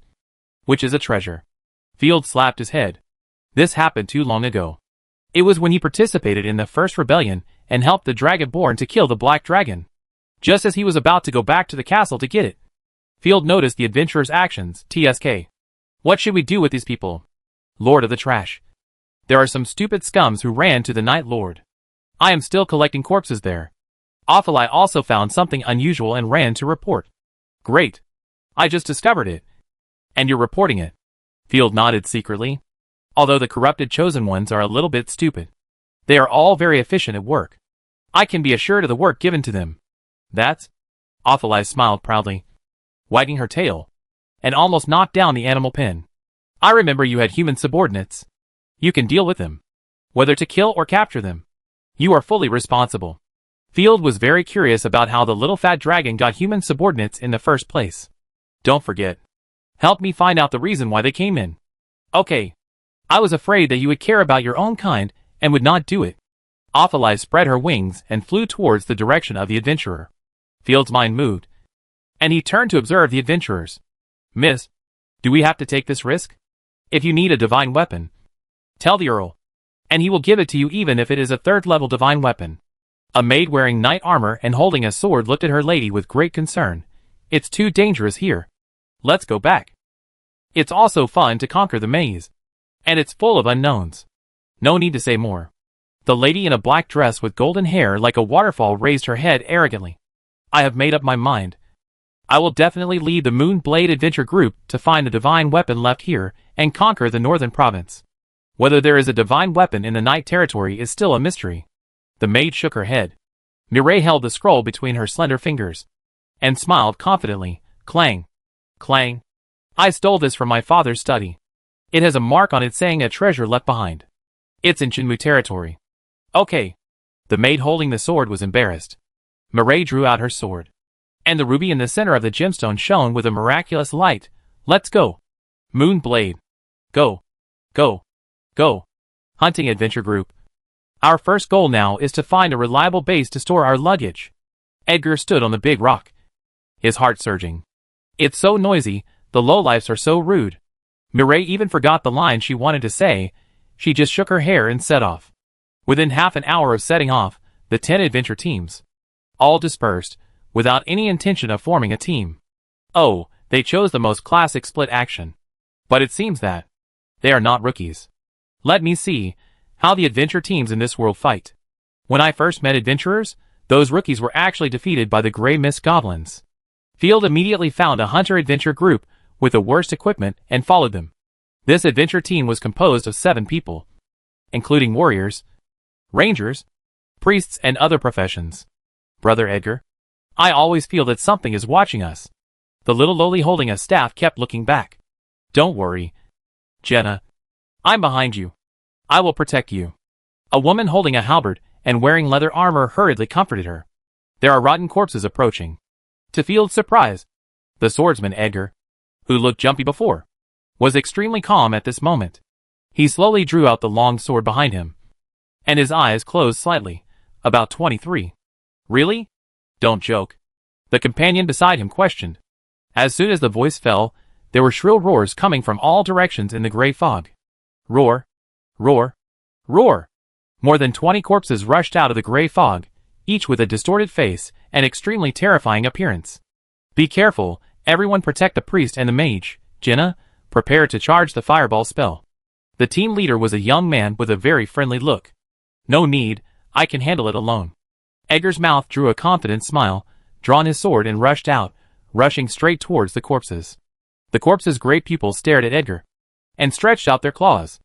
[SPEAKER 1] which is a treasure. Field slapped his head. This happened too long ago. It was when he participated in the first rebellion and helped the Dragonborn to kill the black dragon. Just as he was about to go back to the castle to get it, Field noticed the adventurer's actions. TSK. What should we do with these people? Lord of the Trash. There are some stupid scums who ran to the Night Lord. I am still collecting corpses there. Ophelai also found something unusual and ran to report. Great. I just discovered it. And you're reporting it. Field nodded secretly. Although the corrupted chosen ones are a little bit stupid. They are all very efficient at work. I can be assured of the work given to them. That's... Ophelai smiled proudly, wagging her tail, and almost knocked down the animal pen. I remember you had human subordinates. You can deal with them. Whether to kill or capture them. You are fully responsible. Field was very curious about how the little fat dragon got human subordinates in the first place. Don't forget. Help me find out the reason why they came in. Okay. I was afraid that you would care about your own kind and would not do it. Ophelai spread her wings and flew towards the direction of the adventurer. Field's mind moved, and he turned to observe the adventurers. Miss, do we have to take this risk? If you need a divine weapon, tell the Earl, and he will give it to you even if it is a third-level divine weapon. A maid wearing knight armor and holding a sword looked at her lady with great concern. It's too dangerous here. Let's go back. It's also fun to conquer the maze. And it's full of unknowns. No need to say more. The lady in a black dress with golden hair like a waterfall raised her head arrogantly. I have made up my mind. I will definitely lead the Moonblade Adventure Group to find the divine weapon left here and conquer the northern province. Whether there is a divine weapon in the Night Territory is still a mystery. The maid shook her head. Mireille held the scroll between her slender fingers and smiled confidently. Clang. Clang. I stole this from my father's study. It has a mark on it saying a treasure left behind. It's in Shinmu territory. Okay. The maid holding the sword was embarrassed. Mireille drew out her sword. And the ruby in the center of the gemstone shone with a miraculous light. Let's go. Moonblade. Go. Go. Go. Hunting Adventure Group. Our first goal now is to find a reliable base to store our luggage. Edgar stood on the big rock, his heart surging. It's so noisy, the lowlifes are so rude. Mireille even forgot the line she wanted to say. She just shook her hair and set off. Within half an hour of setting off, the 10 adventure teams all dispersed, without any intention of forming a team. Oh, they chose the most classic split action. But it seems that they are not rookies. Let me see how the adventure teams in this world fight. When I first met adventurers, those rookies were actually defeated by the Grey Mist Goblins. Field immediately found a hunter adventure group with the worst equipment and followed them. This adventure team was composed of 7 people, including warriors, rangers, priests, and other professions. Brother Edgar, I always feel that something is watching us. The little lowly holding a staff kept looking back. Don't worry, Jenna. I'm behind you. I will protect you. A woman holding a halberd and wearing leather armor hurriedly comforted her. There are rotten corpses approaching. To Field's surprise, the swordsman Edgar, who looked jumpy before, was extremely calm at this moment. He slowly drew out the long sword behind him, and his eyes closed slightly. About 23. Really? Don't joke. The companion beside him questioned. As soon as the voice fell, there were shrill roars coming from all directions in the gray fog. Roar. Roar. Roar. More than 20 corpses rushed out of the gray fog, each with a distorted face and extremely terrifying appearance. Be careful, everyone protect the priest and the mage. Jenna, prepare to charge the fireball spell. The team leader was a young man with a very friendly look. No need, I can handle it alone. Edgar's mouth drew a confident smile, drawn his sword and rushed out, rushing straight towards the corpses. The corpses' great pupils stared at Edgar and stretched out their claws.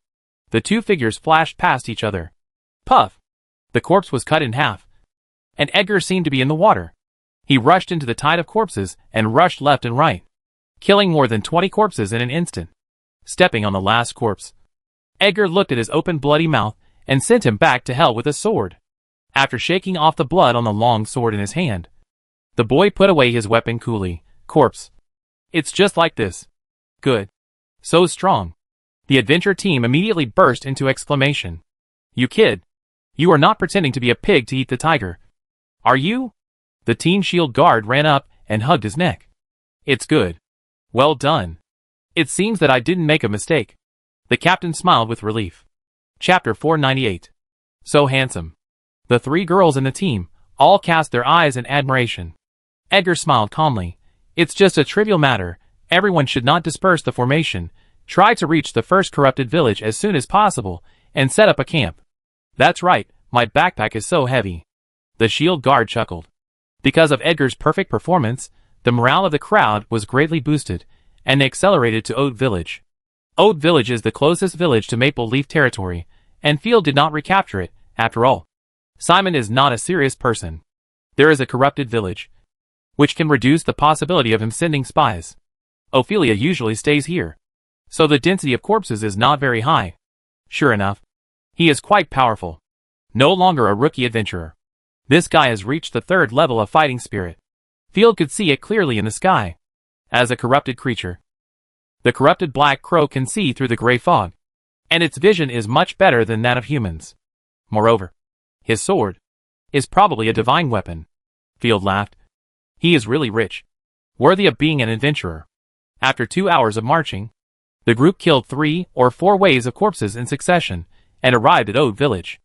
[SPEAKER 1] The two figures flashed past each other. Puff! The corpse was cut in half, and Edgar seemed to be in the water. He rushed into the tide of corpses and rushed left and right, killing more than 20 corpses in an instant. Stepping on the last corpse, Edgar looked at his open bloody mouth and sent him back to hell with a sword. After shaking off the blood on the long sword in his hand, the boy put away his weapon coolly. Corpse. It's just like this. Good. So strong. The adventure team immediately burst into exclamation. You kid. You are not pretending to be a pig to eat the tiger. Are you? The teen shield guard ran up and hugged his neck. It's good. Well done. It seems that I didn't make a mistake. The captain smiled with relief. Chapter 498. So handsome. The 3 girls in the team all cast their eyes in admiration. Edgar smiled calmly. It's just a trivial matter. Everyone should not disperse the formation. Try to reach the first corrupted village as soon as possible, and set up a camp. That's right, my backpack is so heavy. The shield guard chuckled. Because of Edgar's perfect performance, the morale of the crowd was greatly boosted, and they accelerated to Oat Village. Oat Village is the closest village to Maple Leaf territory, and Field did not recapture it, after all. Simon is not a serious person. There is a corrupted village, which can reduce the possibility of him sending spies. Ophelia usually stays here, so the density of corpses is not very high. Sure enough, he is quite powerful. No longer a rookie adventurer. This guy has reached the 3rd level of fighting spirit. Field could see it clearly in the sky. As a corrupted creature, the corrupted black crow can see through the gray fog, and its vision is much better than that of humans. Moreover, his sword is probably a divine weapon. Field laughed. He is really rich, worthy of being an adventurer. After 2 hours of marching, the group killed 3 or 4 waves of corpses in succession, and arrived at Oat Village.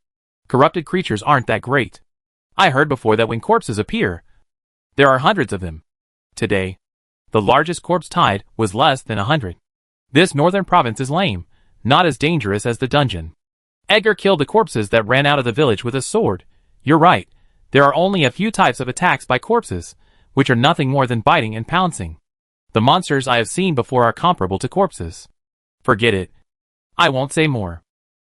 [SPEAKER 1] Corrupted creatures aren't that great. I heard before that when corpses appear, there are hundreds of them. Today, the largest corpse tied was less than 100. This northern province is lame, not as dangerous as the dungeon. Edgar killed the corpses that ran out of the village with a sword. You're right, there are only a few types of attacks by corpses, which are nothing more than biting and pouncing. The monsters I have seen before are comparable to corpses. Forget it. I won't say more.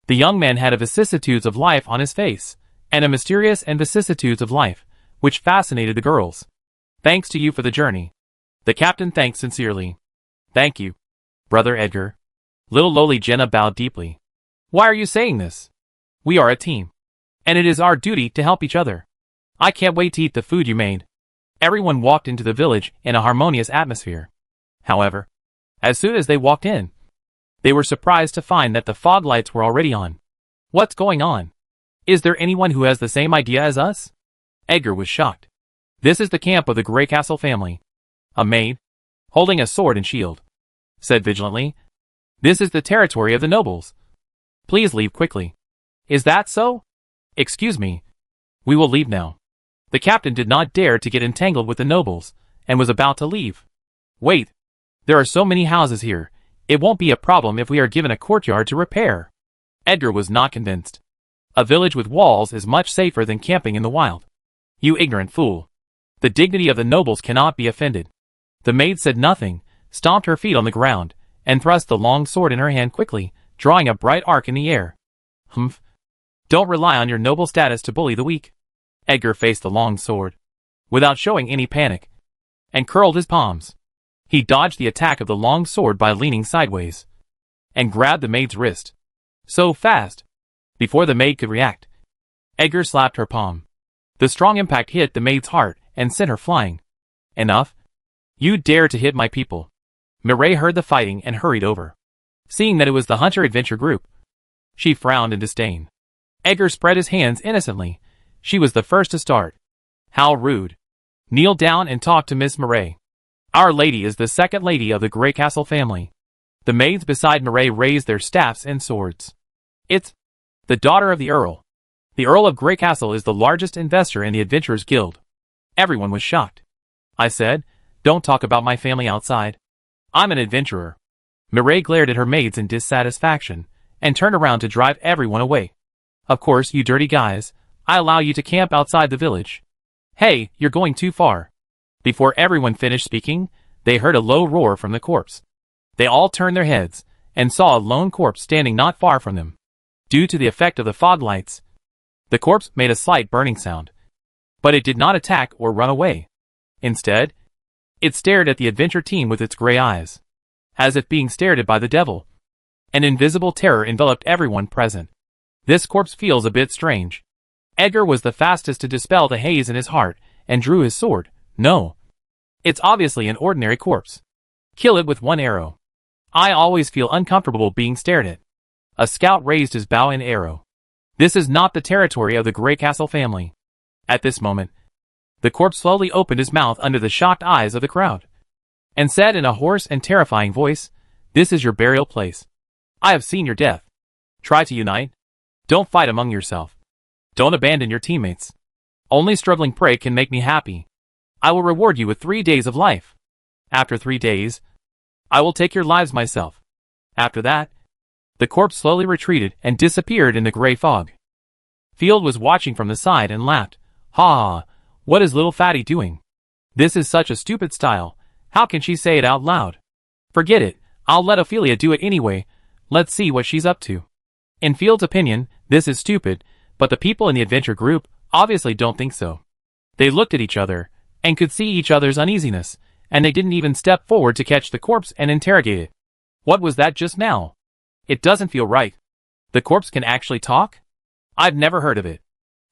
[SPEAKER 1] The young man had a vicissitudes of life on his face, and a mysterious and vicissitudes of life, which fascinated the girls. Thanks to you for the journey. The captain thanked sincerely. Thank you, brother Edgar. Little lowly Jenna bowed deeply. Why are you saying this? We are a team, and it is our duty to help each other. I can't wait to eat the food you made. Everyone walked into the village in a harmonious atmosphere. However, as soon as they walked in, they were surprised to find that the fog lights were already on. What's going on? Is there anyone who has the same idea as us? Edgar was shocked. This is the camp of the Grey Castle family. A maid, holding a sword and shield, said vigilantly. This is the territory of the nobles. Please leave quickly. Is that so? Excuse me. We will leave now. The captain did not dare to get entangled with the nobles, and was about to leave. Wait. There are so many houses here. It won't be a problem if we are given a courtyard to repair. Edgar was not convinced. A village with walls is much safer than camping in the wild. You ignorant fool. The dignity of the nobles cannot be offended. The maid said nothing, stomped her feet on the ground, and thrust the long sword in her hand quickly, drawing a bright arc in the air. Humph. Don't rely on your noble status to bully the weak. Edgar faced the long sword, without showing any panic, and curled his palms. He dodged the attack of the long sword by leaning sideways, and grabbed the maid's wrist. So fast. Before the maid could react, Edgar slapped her palm. The strong impact hit the maid's heart and sent her flying. Enough. You dare to hit my people. Mireille heard the fighting and hurried over. Seeing that it was the hunter-adventure group, she frowned in disdain. Edgar spread his hands innocently. She was the first to start. How rude. Kneel down and talk to Miss Mireille. Our lady is the second lady of the Grey Castle family. The maids beside Mireille raised their staffs and swords. It's the daughter of the Earl. The Earl of Grey Castle is the largest investor in the Adventurers Guild. Everyone was shocked. I said, don't talk about my family outside. I'm an adventurer. Mireille glared at her maids in dissatisfaction, and turned around to drive everyone away. Of course, you dirty guys, I allow you to camp outside the village. Hey, you're going too far. Before everyone finished speaking, they heard a low roar from the corpse. They all turned their heads, and saw a lone corpse standing not far from them. Due to the effect of the fog lights, the corpse made a slight burning sound. But it did not attack or run away. Instead, it stared at the adventure team with its gray eyes, as if being stared at by the devil. An invisible terror enveloped everyone present. This corpse feels a bit strange. Edgar was the fastest to dispel the haze in his heart, and drew his sword. No. It's obviously an ordinary corpse. Kill it with one arrow. I always feel uncomfortable being stared at. A scout raised his bow and arrow. This is not the territory of the Grey Castle family. At this moment, the corpse slowly opened his mouth under the shocked eyes of the crowd, and said in a hoarse and terrifying voice, "This is your burial place. I have seen your death. Try to unite. Don't fight among yourself. Don't abandon your teammates. Only struggling prey can make me happy. I will reward you with 3 days of life." After 3 days, I will take your lives myself. After that, the corpse slowly retreated and disappeared in the gray fog. Field was watching from the side and laughed. Ha ha, what is little fatty doing? This is such a stupid style. How can she say it out loud? Forget it, I'll let Ophelia do it anyway. Let's see what she's up to. In Field's opinion, this is stupid, but the people in the adventure group obviously don't think so. They looked at each other and could see each other's uneasiness, and they didn't even step forward to catch the corpse and interrogate it. What was that just now? It doesn't feel right. The corpse can actually talk? I've never heard of it.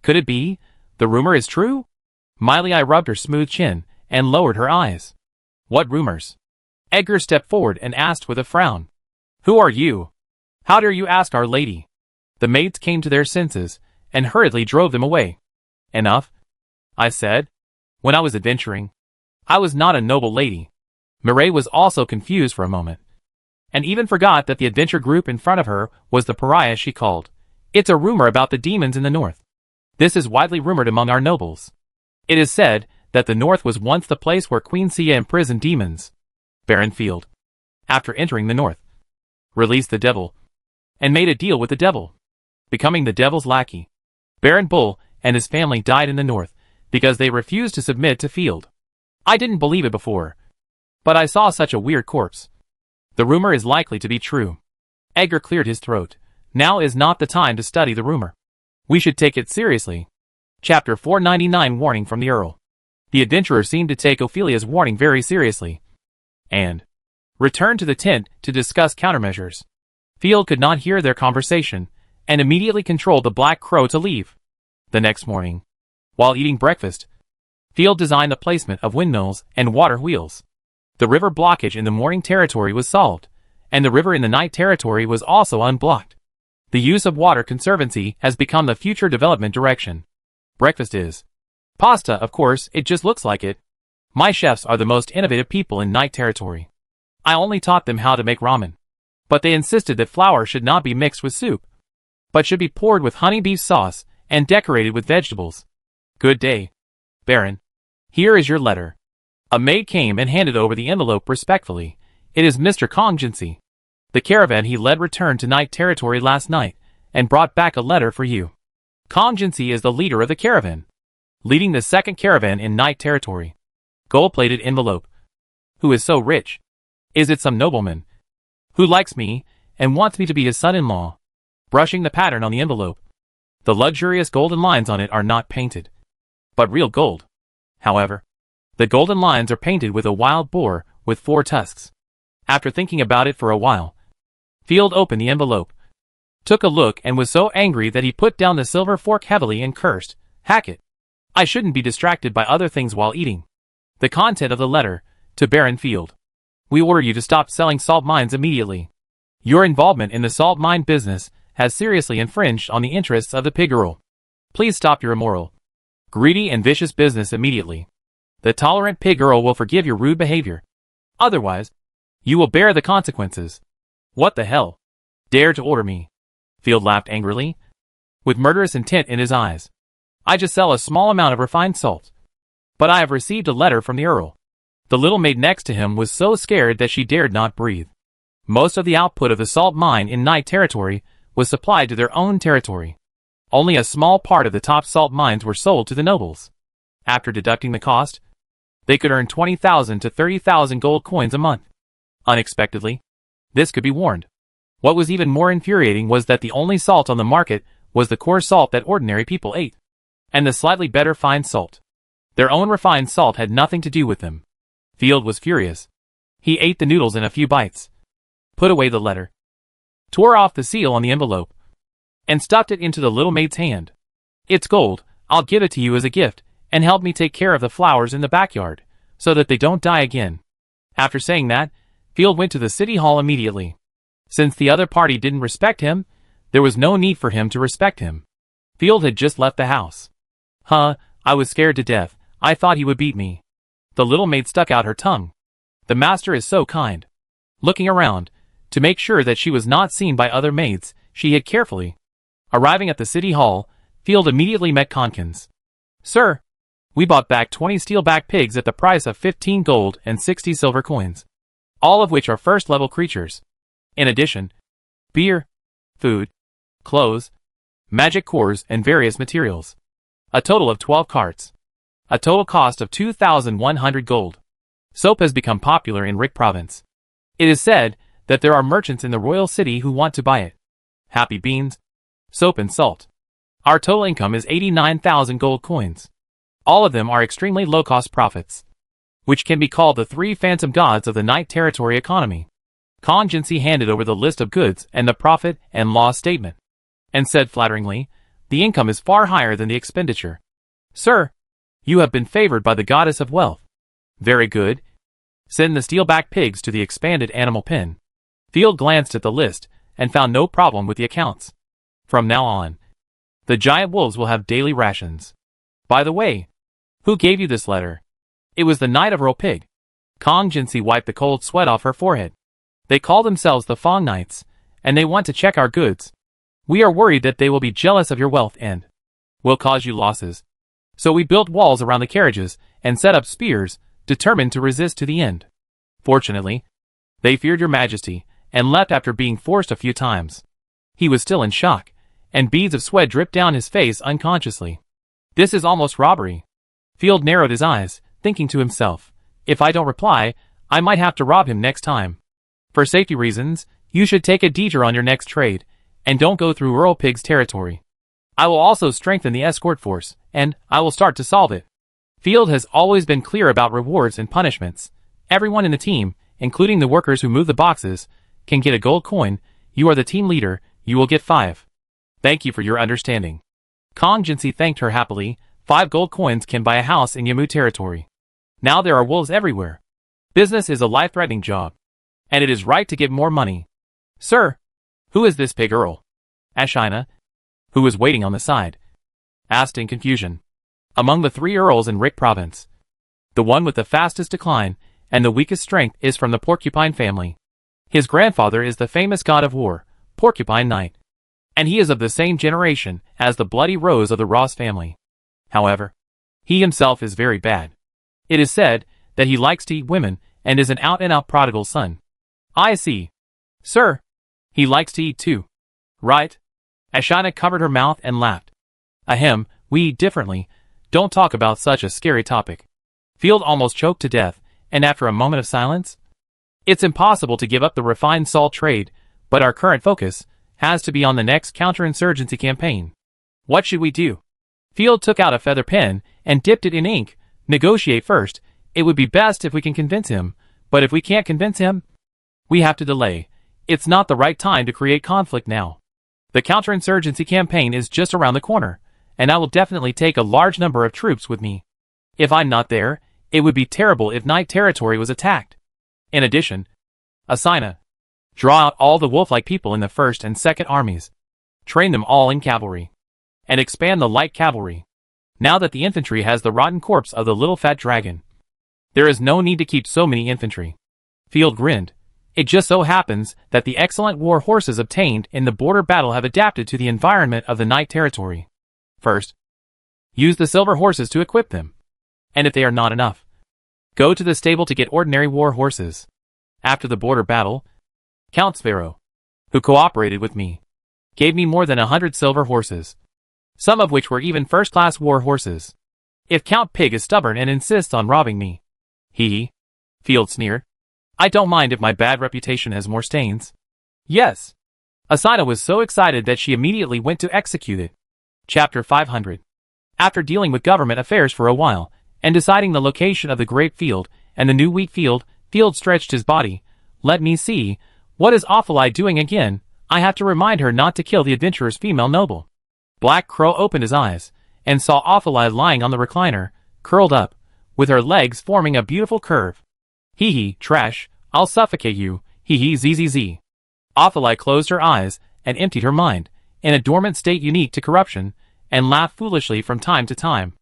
[SPEAKER 1] Could it be? The rumor is true? Miley rubbed her smooth chin and lowered her eyes. What rumors? Edgar stepped forward and asked with a frown. Who are you? How dare you ask Our Lady? The maids came to their senses and hurriedly drove them away. Enough, I said. When I was adventuring, I was not a noble lady. Mireille was also confused for a moment, and even forgot that the adventure group in front of her was the pariah she called. It's a rumor about the demons in the north. This is widely rumored among our nobles. It is said that the north was once the place where Queen Sia imprisoned demons. Baron Field, after entering the north, released the devil, and made a deal with the devil, becoming the devil's lackey. Baron Bull and his family died in the north because they refused to submit to Field. I didn't believe it before, but I saw such a weird corpse. The rumor is likely to be true. Edgar cleared his throat. Now is not the time to study the rumor. We should take it seriously. Chapter 499 Warning from the Earl. The adventurer seemed to take Ophelia's warning very seriously, and returned to the tent to discuss countermeasures. Field could not hear their conversation, and immediately controlled the Black Crow to leave. The next morning, while eating breakfast, Field designed the placement of windmills and water wheels. The river blockage in the morning territory was solved, and the river in the night territory was also unblocked. The use of water conservancy has become the future development direction. Breakfast is pasta, of course, it just looks like it. My chefs are the most innovative people in night territory. I only taught them how to make ramen, but they insisted that flour should not be mixed with soup, but should be poured with honey beef sauce and decorated with vegetables. Good day, Baron. Here is your letter. A maid came and handed over the envelope respectfully. It is Mr. Congeniency. The caravan he led returned to night territory last night and brought back a letter for you. Congeniency is the leader of the caravan, leading the second caravan in night territory. Gold-plated envelope. Who is so rich? Is it some nobleman who likes me and wants me to be his son-in-law? Brushing the pattern on the envelope. The luxurious golden lines on it are not painted, but real gold. However, the golden lines are painted with a wild boar with 4 tusks. After thinking about it for a while, Field opened the envelope, took a look, and was so angry that he put down the silver fork heavily and cursed. Hackett. I shouldn't be distracted by other things while eating. The content of the letter, to Baron Field. We order you to stop selling salt mines immediately. Your involvement in the salt mine business has seriously infringed on the interests of the pig Earl. Please stop your immoral, greedy and vicious business immediately. The tolerant pig Earl will forgive your rude behavior. Otherwise, you will bear the consequences. What the hell? Dare to order me? Field laughed angrily, with murderous intent in his eyes. I just sell a small amount of refined salt. But I have received a letter from the Earl. The little maid next to him was so scared that she dared not breathe. Most of the output of the salt mine in night territory was supplied to their own territory. Only a small part of the top salt mines were sold to the nobles. After deducting the cost, they could earn 20,000 to 30,000 gold coins a month. Unexpectedly, this could be warned. What was even more infuriating was that the only salt on the market was the coarse salt that ordinary people ate, and the slightly better fine salt. Their own refined salt had nothing to do with them. Field was furious. He ate the noodles in a few bites, put away the letter, tore off the seal on the envelope, and stuffed it into the little maid's hand. It's gold, I'll give it to you as a gift, and help me take care of the flowers in the backyard, so that they don't die again. After saying that, Field went to the city hall immediately. Since the other party didn't respect him, there was no need for him to respect him. Field had just left the house. I was scared to death. I thought he would beat me. The little maid stuck out her tongue. The master is so kind. Looking around, to make sure that she was not seen by other maids, she hid carefully. Arriving at the city hall, Field immediately met Conkins. Sir, We bought back 20 steelback pigs at the price of 15 gold and 60 silver coins, all of which are first-level creatures. In addition, beer, food, clothes, magic cores, and various materials. A total of 12 carts. A total cost of 2,100 gold. Soap has become popular in Rick Province. It is said that there are merchants in the royal city who want to buy it. Happy beans, soap and salt. Our total income is 89,000 gold coins. All of them are extremely low-cost profits, which can be called the three phantom gods of the Night Territory economy. Kong Jinsi handed over the list of goods and the profit and loss statement, and said flatteringly, "The income is far higher than the expenditure. Sir, you have been favored by the goddess of wealth." "Very good. Send the steelback pigs to the expanded animal pen." Field glanced at the list and found no problem with the accounts. From now on, the giant wolves will have daily rations. By the way, who gave you this letter? It was the Knight of Royal Pig. Kong Jinsi wiped the cold sweat off her forehead. They call themselves the Fong Knights, and they want to check our goods. We are worried that they will be jealous of your wealth and will cause you losses. So we built walls around the carriages and set up spears, determined to resist to the end. Fortunately, they feared your majesty and left after being forced a few times. He was still in shock, and beads of sweat dripped down his face unconsciously. This is almost robbery. Field narrowed his eyes, thinking to himself, if I don't reply, I might have to rob him next time. For safety reasons, you should take a detour on your next trade, and don't go through Earl Pig's territory. I will also strengthen the escort force, and I will start to solve it. Field has always been clear about rewards and punishments. Everyone in the team, including the workers who move the boxes, can get a gold coin. You are the team leader, you will get 5. Thank you for your understanding. Kong Jinsi thanked her happily. 5 gold coins can buy a house in Yamu territory. Now there are wolves everywhere. Business is a life-threatening job, and it is right to give more money. Sir, who is this pig Earl? Ashina, who was waiting on the side, asked in confusion. Among the 3 earls in Rick Province, the one with the fastest decline and the weakest strength is from the Porcupine family. His grandfather is the famous god of war, Porcupine Knight, and he is of the same generation as the Bloody Rose of the Ross family. However, he himself is very bad. It is said that he likes to eat women and is an out-and-out prodigal son. I see. Sir, he likes to eat too. Right? Ashina covered her mouth and laughed. Ahem, we eat differently. Don't talk about such a scary topic. Field almost choked to death, and after a moment of silence, it's impossible to give up the refined salt trade, but our current focus has to be on the next counterinsurgency campaign. What should we do? Field took out a feather pen and dipped it in ink. Negotiate first. It would be best if we can convince him, but if we can't convince him, we have to delay. It's not the right time to create conflict now. The counterinsurgency campaign is just around the corner, and I will definitely take a large number of troops with me. If I'm not there, it would be terrible if Night Territory was attacked. In addition, Asina, draw out all the wolf-like people in the 1st and 2nd armies. Train them all in cavalry. And expand the light cavalry. Now that the infantry has the rotten corpse of the little fat dragon, there is no need to keep so many infantry. Field grinned. It just so happens that the excellent war horses obtained in the border battle have adapted to the environment of the Night Territory. First, use the silver horses to equip them. And if they are not enough, go to the stable to get ordinary war horses. After the border battle, Count Sparrow, who cooperated with me, gave me more than 100 silver horses, some of which were even first-class war horses. If Count Pig is stubborn and insists on robbing me, Field sneered, I don't mind if my bad reputation has more stains. Yes. Asina was so excited that she immediately went to execute it. Chapter 500. After dealing with government affairs for a while, and deciding the location of the grape field and the new wheat field, Field stretched his body. Let me see, what is Awful-Eye doing again? I have to remind her not to kill the adventurer's female noble. Black Crow opened his eyes, and saw Awful-Eye lying on the recliner, curled up, with her legs forming a beautiful curve. Trash, I'll suffocate you, zzz. Awful-Eye closed her eyes, and emptied her mind, in a dormant state unique to corruption, and laughed foolishly from time to time.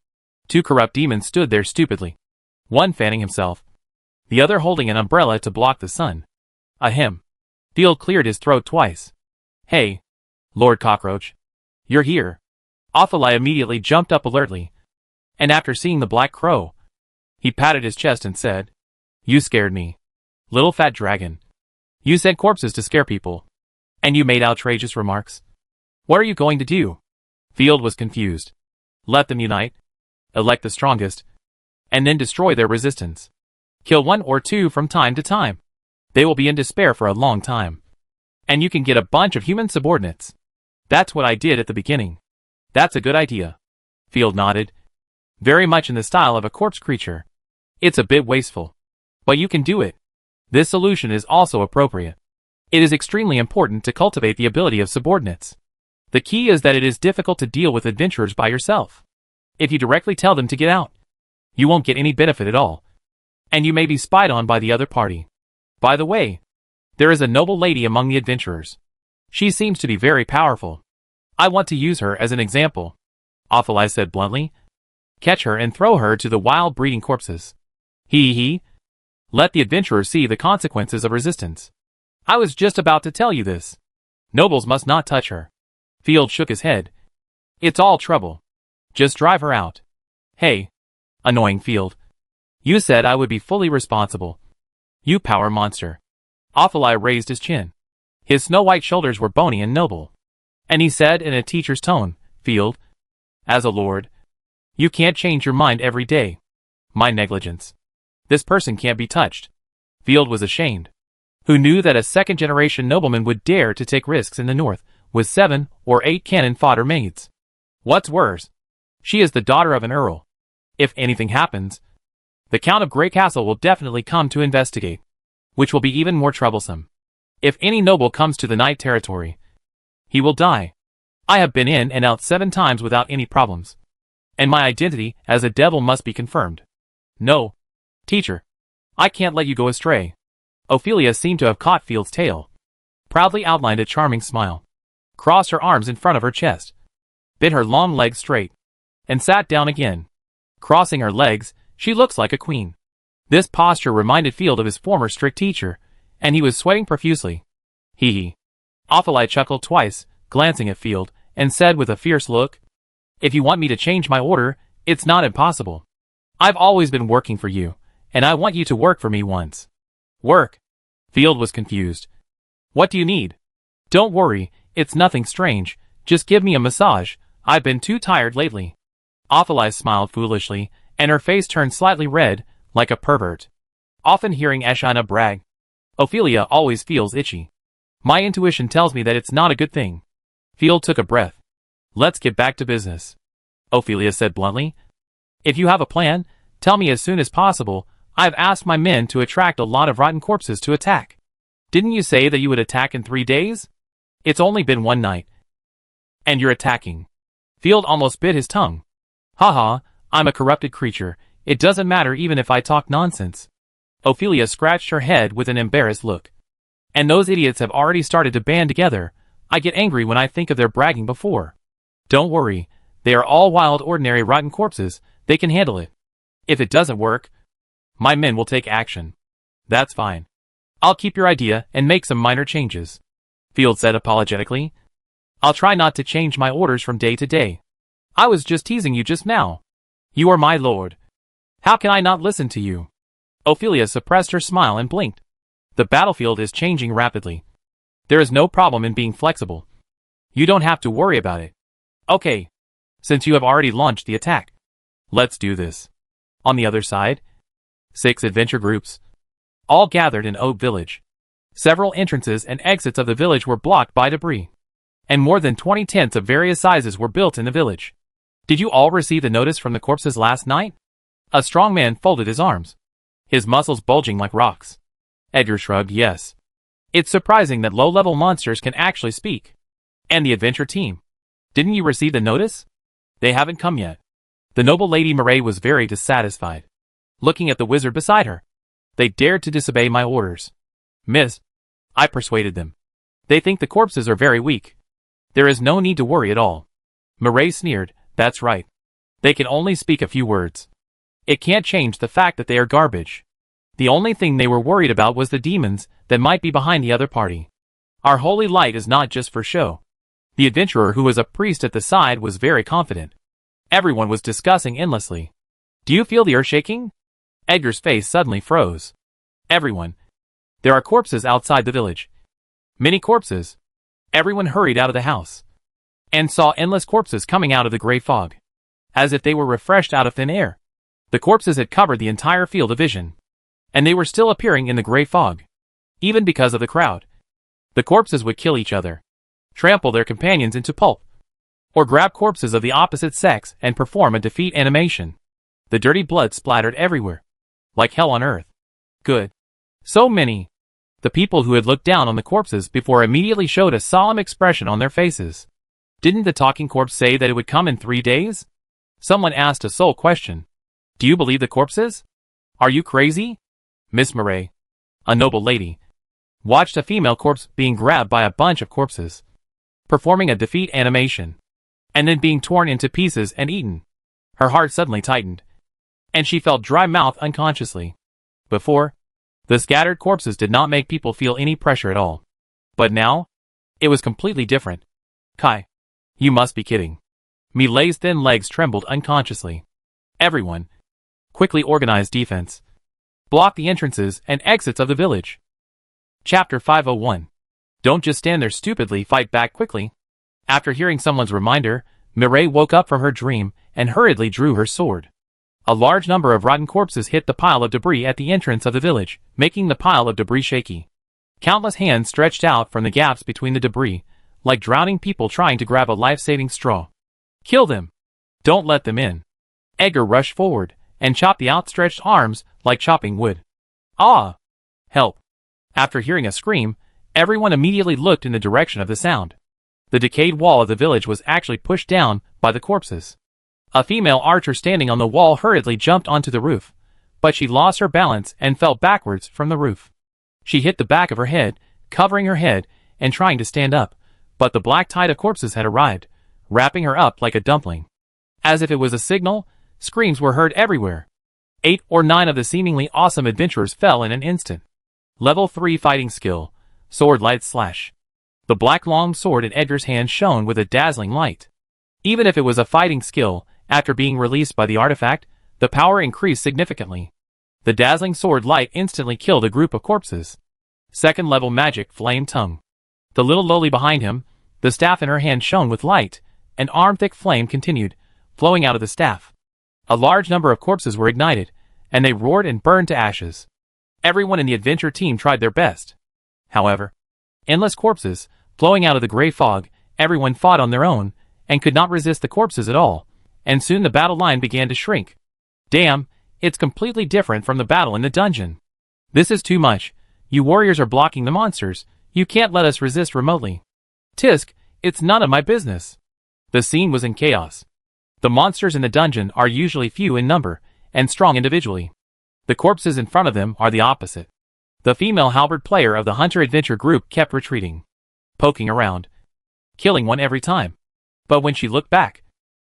[SPEAKER 1] 2 corrupt demons stood there stupidly. One fanning himself, the other holding an umbrella to block the sun. Ahem. Field cleared his throat twice. Hey, Lord Cockroach. You're here. Awful-Eye immediately jumped up alertly. And after seeing the black crow, he patted his chest and said, "You scared me. Little fat dragon. You said corpses to scare people. And you made outrageous remarks. What are you going to do?" Field was confused. Let them unite, elect the strongest, and then destroy their resistance. Kill one or two from time to time. They will be in despair for a long time. And you can get a bunch of human subordinates. That's what I did at the beginning. That's a good idea. Field nodded. Very much in the style of a corpse creature. It's a bit wasteful. But you can do it. This solution is also appropriate. It is extremely important to cultivate the ability of subordinates. The key is that it is difficult to deal with adventurers by yourself. If you directly tell them to get out, you won't get any benefit at all. And you may be spied on by the other party. By the way, there is a noble lady among the adventurers. She seems to be very powerful. I want to use her as an example. Ophelia said bluntly. Catch her and throw her to the wild breeding corpses. He. Let the adventurers see the consequences of resistance. I was just about to tell you this. Nobles must not touch her. Field shook his head. It's all trouble. Just drive her out. Hey. Annoying Field. You said I would be fully responsible. You power monster. Ophelia raised his chin. His snow-white shoulders were bony and noble. And he said in a teacher's tone, Field, as a lord, you can't change your mind every day. My negligence. This person can't be touched. Field was ashamed. Who knew that a second-generation nobleman would dare to take risks in the north with 7 or 8 cannon fodder maids? What's worse, she is the daughter of an earl. If anything happens, the Count of Grey Castle will definitely come to investigate, which will be even more troublesome. If any noble comes to the Night Territory, he will die. I have been in and out 7 times without any problems. And my identity as a devil must be confirmed. No, teacher, I can't let you go astray. Ophelia seemed to have caught Field's tail, proudly outlined a charming smile, crossed her arms in front of her chest, bit her long legs straight, and sat down again. Crossing her legs, she looks like a queen. This posture reminded Field of his former strict teacher, and he was sweating profusely. Hee. Ophelia chuckled twice, glancing at Field, and said with a fierce look, If you want me to change my order, it's not impossible. I've always been working for you, and I want you to work for me once. Work? Field was confused. What do you need? Don't worry, it's nothing strange, just give me a massage, I've been too tired lately. Ophelia smiled foolishly, and her face turned slightly red, like a pervert. Often hearing Eshina brag, Ophelia always feels itchy. My intuition tells me that it's not a good thing. Field took a breath. Let's get back to business. Ophelia said bluntly. If you have a plan, tell me as soon as possible. I've asked my men to attract a lot of rotten corpses to attack. Didn't you say that you would attack in 3 days? It's only been 1 night. And you're attacking. Field almost bit his tongue. Haha, I'm a corrupted creature. It doesn't matter even if I talk nonsense. Ophelia scratched her head with an embarrassed look. And those idiots have already started to band together. I get angry when I think of their bragging before. Don't worry, they are all wild ordinary rotten corpses, they can handle it. If it doesn't work, my men will take action. That's fine. I'll keep your idea and make some minor changes. Field said apologetically. I'll try not to change my orders from day to day. I was just teasing you just now. You are my lord. How can I not listen to you? Ophelia suppressed her smile and blinked. The battlefield is changing rapidly. There is no problem in being flexible. You don't have to worry about it. Okay. Since you have already launched the attack, let's do this. On the other side, 6 adventure groups, all gathered in Oak Village. Several entrances and exits of the village were blocked by debris, and more than 20 tents of various sizes were built in the village. Did you all receive the notice from the corpses last night? A strong man folded his arms, his muscles bulging like rocks. Edgar shrugged yes. It's surprising that low-level monsters can actually speak. And the adventure team. Didn't you receive the notice? They haven't come yet. The noble Lady Murray was very dissatisfied, looking at the wizard beside her. They dared to disobey my orders. Miss, I persuaded them. They think the corpses are very weak. There is no need to worry at all. Murray sneered, that's right. They can only speak a few words. It can't change the fact that they are garbage. The only thing they were worried about was the demons that might be behind the other party. Our holy light is not just for show. The adventurer who was a priest at the side was very confident. everyone was discussing endlessly. Do you feel the earth shaking? Edgar's face suddenly froze. Everyone. There are corpses outside the village. Many corpses. Everyone hurried out of the house and saw endless corpses coming out of the gray fog, as if they were refreshed out of thin air. The corpses had covered the entire field of vision, and they were still appearing in the gray fog, even because of the crowd. The corpses would kill each other, trample their companions into pulp, or grab corpses of the opposite sex and perform a defeat animation. The dirty blood splattered everywhere, like hell on earth. Good. So many. The people who had looked down on the corpses before immediately showed a solemn expression on their faces. Didn't the talking corpse say that it would come in 3 days? Someone asked a sole question. Do you believe the corpses? Are you crazy? Miss Murray, a noble lady, watched a female corpse being grabbed by a bunch of corpses, performing a defeat animation, and then being torn into pieces and eaten. Her heart suddenly tightened, and she felt dry-mouthed unconsciously. Before, the scattered corpses did not make people feel any pressure at all. But now, it was completely different. Kai, you must be kidding. Milei's thin legs trembled unconsciously. Everyone quickly organized defense, blocked the entrances and exits of the village. Chapter 501. Don't just stand there stupidly, fight back quickly. After hearing someone's reminder, Mireille woke up from her dream and hurriedly drew her sword. A large number of rotten corpses hit the pile of debris at the entrance of the village, making the pile of debris shaky. Countless hands stretched out from the gaps between the debris, like drowning people trying to grab a life-saving straw. Kill them! Don't let them in! Edgar rushed forward and chopped the outstretched arms like chopping wood. Ah! Help! After hearing a scream, everyone immediately looked in the direction of the sound. The decayed wall of the village was actually pushed down by the corpses. A female archer standing on the wall hurriedly jumped onto the roof, but she lost her balance and fell backwards from the roof. She hit the back of her head, covering her head and trying to stand up, but the black tide of corpses had arrived, wrapping her up like a dumpling. As if it was a signal, screams were heard everywhere. 8 or 9 of the seemingly awesome adventurers fell in an instant. Level 3 fighting skill, sword light slash. The black long sword in Edgar's hand shone with a dazzling light. Even if it was a fighting skill, after being released by the artifact, the power increased significantly. The dazzling sword light instantly killed a group of corpses. Second level magic flame tongue. The little loli behind him, the staff in her hand shone with light, an arm-thick flame continued, flowing out of the staff. A large number of corpses were ignited, and they roared and burned to ashes. Everyone in the adventure team tried their best. However, endless corpses, flowing out of the gray fog, everyone fought on their own, and could not resist the corpses at all, and soon the battle line began to shrink. Damn, it's completely different from the battle in the dungeon. This is too much. You warriors are blocking the monsters. You can't let us resist remotely. Tisk, it's none of my business. The scene was in chaos. The monsters in the dungeon are usually few in number, and strong individually. The corpses in front of them are the opposite. The female halberd player of the hunter-adventure group kept retreating, poking around, killing one every time. But when she looked back,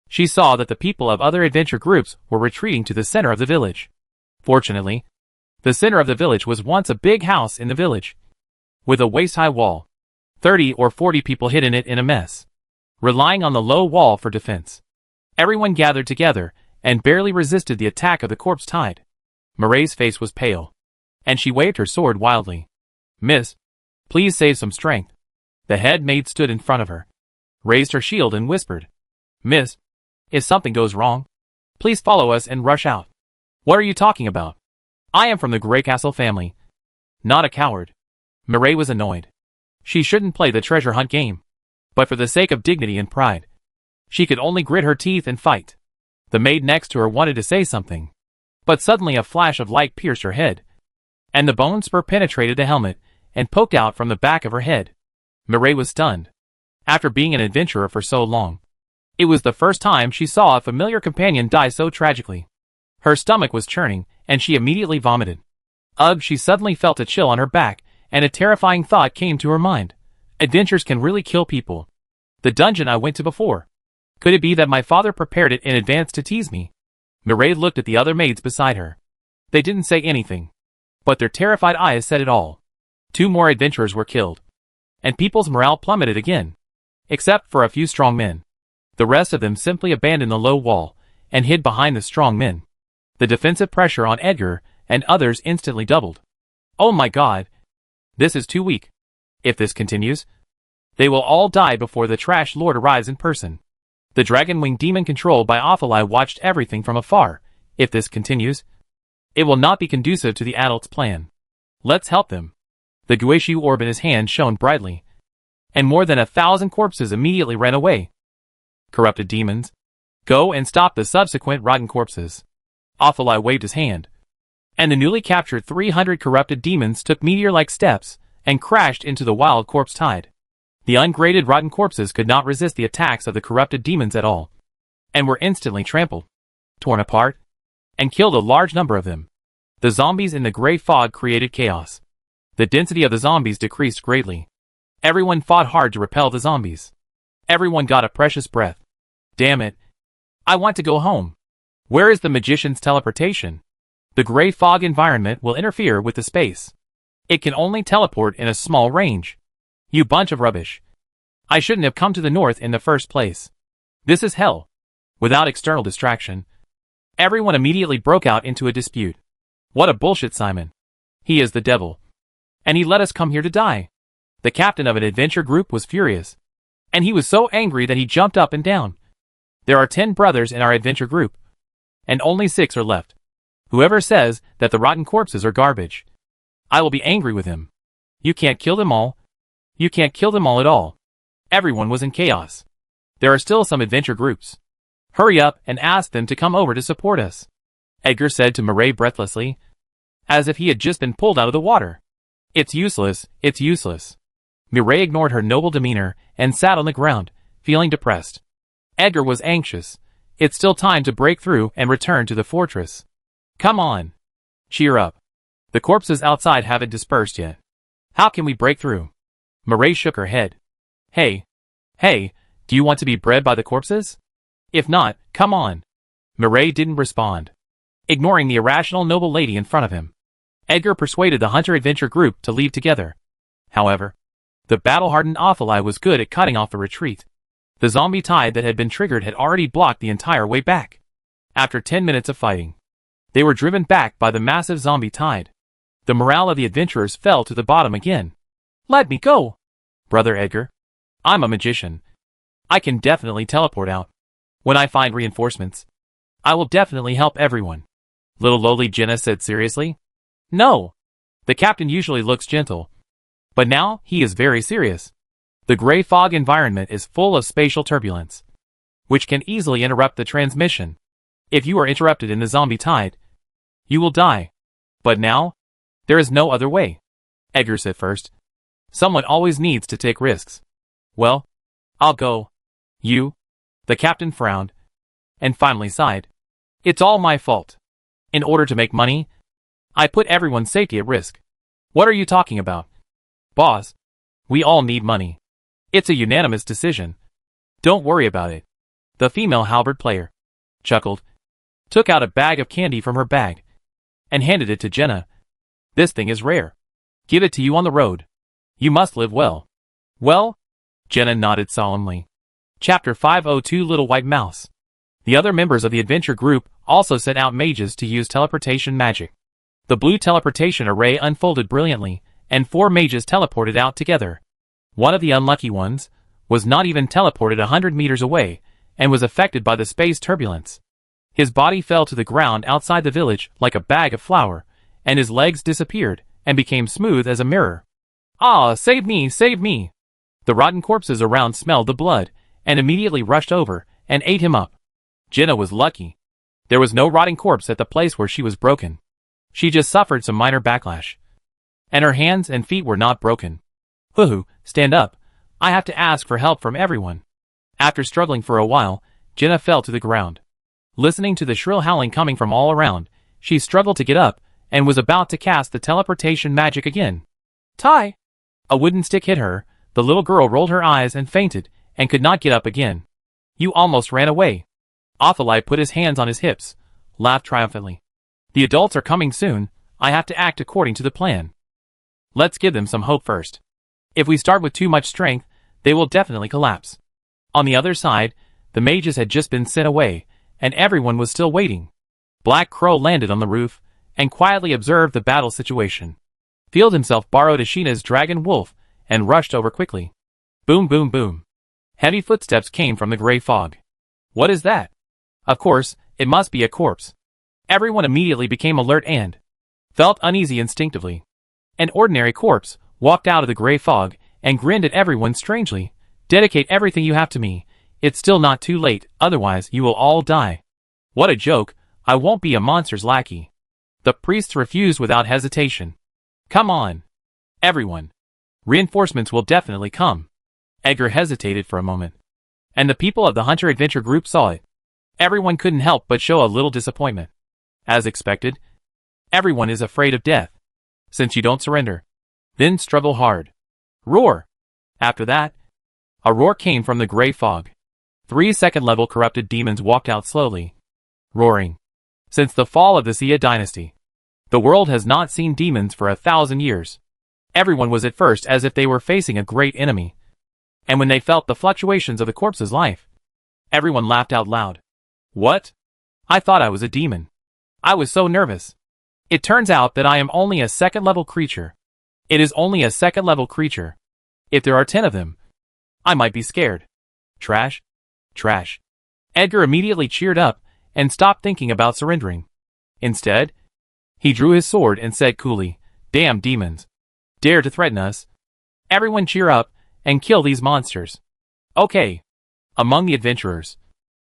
[SPEAKER 1] she saw that the people of other adventure groups were retreating to the center of the village. Fortunately, the center of the village was once a big house in the village, with a waist-high wall. 30 or 40 people hid in it in a mess, relying on the low wall for defense. Everyone gathered together and barely resisted the attack of the corpse tide. Mireille's face was pale, and she waved her sword wildly. Miss, please save some strength. The head maid stood in front of her, raised her shield and whispered, Miss, if something goes wrong, please follow us and rush out. What are you talking about? I am from the Grey Castle family, not a coward. Mireille was annoyed. She shouldn't play the treasure hunt game, but for the sake of dignity and pride, she could only grit her teeth and fight. The maid next to her wanted to say something, but suddenly a flash of light pierced her head, and the bone spur penetrated the helmet and poked out from the back of her head. Mireille was stunned. After being an adventurer for so long, it was the first time she saw a familiar companion die so tragically. Her stomach was churning, and she immediately vomited. Ugh, she suddenly felt a chill on her back, and a terrifying thought came to her mind. Adventures can really kill people. The dungeon I went to before. Could it be that my father prepared it in advance to tease me? Mireille looked at the other maids beside her. They didn't say anything, but their terrified eyes said it all. 2 more adventurers were killed, and people's morale plummeted again, except for a few strong men. The rest of them simply abandoned the low wall and hid behind the strong men. The defensive pressure on Edgar and others instantly doubled. Oh my god! This is too weak. If this continues, they will all die before the Trash Lord arrives in person. The dragon-winged demon controlled by Ophalai watched everything from afar. If this continues, it will not be conducive to the adults' plan. Let's help them. The Guishu orb in his hand shone brightly, and more than 1,000 corpses immediately ran away. Corrupted demons, go and stop the subsequent rotten corpses. Ophalai waved his hand, and the newly captured 300 corrupted demons took meteor-like steps and crashed into the wild corpse tide. The ungraded rotten corpses could not resist the attacks of the corrupted demons at all, and were instantly trampled, torn apart, and killed a large number of them. The zombies in the gray fog created chaos. The density of the zombies decreased greatly. Everyone fought hard to repel the zombies. Everyone got a precious breath. Damn it. I want to go home. Where is the magician's teleportation? The gray fog environment will interfere with the space. It can only teleport in a small range. You bunch of rubbish. I shouldn't have come to the north in the first place. This is hell. Without external distraction, everyone immediately broke out into a dispute. What a bullshit, Simon. He is the devil. And he let us come here to die. The captain of an adventure group was furious. And he was so angry that he jumped up and down. There are 10 brothers in our adventure group, and only 6 are left. Whoever says that the rotten corpses are garbage, I will be angry with him. You can't kill them all. You can't kill them all at all. Everyone was in chaos. There are still some adventure groups. Hurry up and ask them to come over to support us, Edgar said to Mireille breathlessly, as if he had just been pulled out of the water. It's useless, it's useless. Mireille ignored her noble demeanor and sat on the ground, feeling depressed. Edgar was anxious. It's still time to break through and return to the fortress. Come on. Cheer up. The corpses outside haven't dispersed yet. How can we break through? Mireille shook her head. Hey, do you want to be bred by the corpses? If not, come on. Mireille didn't respond, ignoring the irrational noble lady in front of him. Edgar persuaded the hunter-adventure group to leave together. However, the battle-hardened Ophalai was good at cutting off the retreat. The zombie tide that had been triggered had already blocked the entire way back. After 10 minutes of fighting, they were driven back by the massive zombie tide. The morale of the adventurers fell to the bottom again. Let me go, Brother Edgar. I'm a magician. I can definitely teleport out. When I find reinforcements, I will definitely help everyone. Little lowly Jenna said seriously. No. The captain usually looks gentle, but now he is very serious. The gray fog environment is full of spatial turbulence, which can easily interrupt the transmission. If you are interrupted in the zombie tide, you will die. But now, there is no other way. Edgar said first. Someone always needs to take risks. Well, I'll go. You? The captain frowned, and finally sighed. It's all my fault. In order to make money, I put everyone's safety at risk. What are you talking about? Boss, we all need money. It's a unanimous decision. Don't worry about it. The female halberd player chuckled, took out a bag of candy from her bag, and handed it to Jenna. This thing is rare. Give it to you on the road. You must live well. Well? Jenna nodded solemnly. Chapter 502 Little White Mouse. The other members of the adventure group also sent out mages to use teleportation magic. The blue teleportation array unfolded brilliantly, and 4 mages teleported out together. One of the unlucky ones was not even teleported 100 meters away, and was affected by the space turbulence. His body fell to the ground outside the village like a bag of flour, and his legs disappeared and became smooth as a mirror. Ah, save me, save me! The rotten corpses around smelled the blood, and immediately rushed over and ate him up. Jenna was lucky. There was no rotting corpse at the place where she was broken. She just suffered some minor backlash, and her hands and feet were not broken. Hoo-hoo, stand up. I have to ask for help from everyone. After struggling for a while, Jenna fell to the ground. Listening to the shrill howling coming from all around, she struggled to get up and was about to cast the teleportation magic again. Tai! A wooden stick hit her. The little girl rolled her eyes and fainted, and could not get up again. You almost ran away. Ophalai put his hands on his hips, laughed triumphantly. The adults are coming soon. I have to act according to the plan. Let's give them some hope first. If we start with too much strength, they will definitely collapse. On the other side, The mages had just been sent away, and everyone was still waiting. Black Crow landed on the roof, and quietly observed the battle situation. Field himself borrowed Ashina's dragon wolf, and rushed over quickly. Boom boom boom. Heavy footsteps came from the gray fog. What is that? Of course, it must be a corpse. Everyone immediately became alert and felt uneasy instinctively. An ordinary corpse walked out of the gray fog and grinned at everyone strangely. Dedicate everything you have to me. It's still not too late, otherwise you will all die. What a joke, I won't be a monster's lackey. The priests refused without hesitation. Come on. Everyone. Reinforcements will definitely come. Edgar hesitated for a moment. And the people of the Hunter Adventure group saw it. Everyone couldn't help but show a little disappointment. As expected, everyone is afraid of death. Since you don't surrender, then struggle hard. Roar! After that, a roar came from the gray fog. 3 second-level corrupted demons walked out slowly, roaring. Since the fall of the Xia dynasty, the world has not seen demons for 1,000 years. Everyone was at first as if they were facing a great enemy. And when they felt the fluctuations of the corpse's life, everyone laughed out loud. What? I thought I was a demon. I was so nervous. It turns out that I am only a second-level creature. It is only a second-level creature. If there are 10 of them, I might be scared. Trash? Trash. Edgar immediately cheered up and stopped thinking about surrendering. Instead, he drew his sword and said coolly, Damn demons. Dare to threaten us? Everyone cheer up and kill these monsters. Okay. Among the adventurers,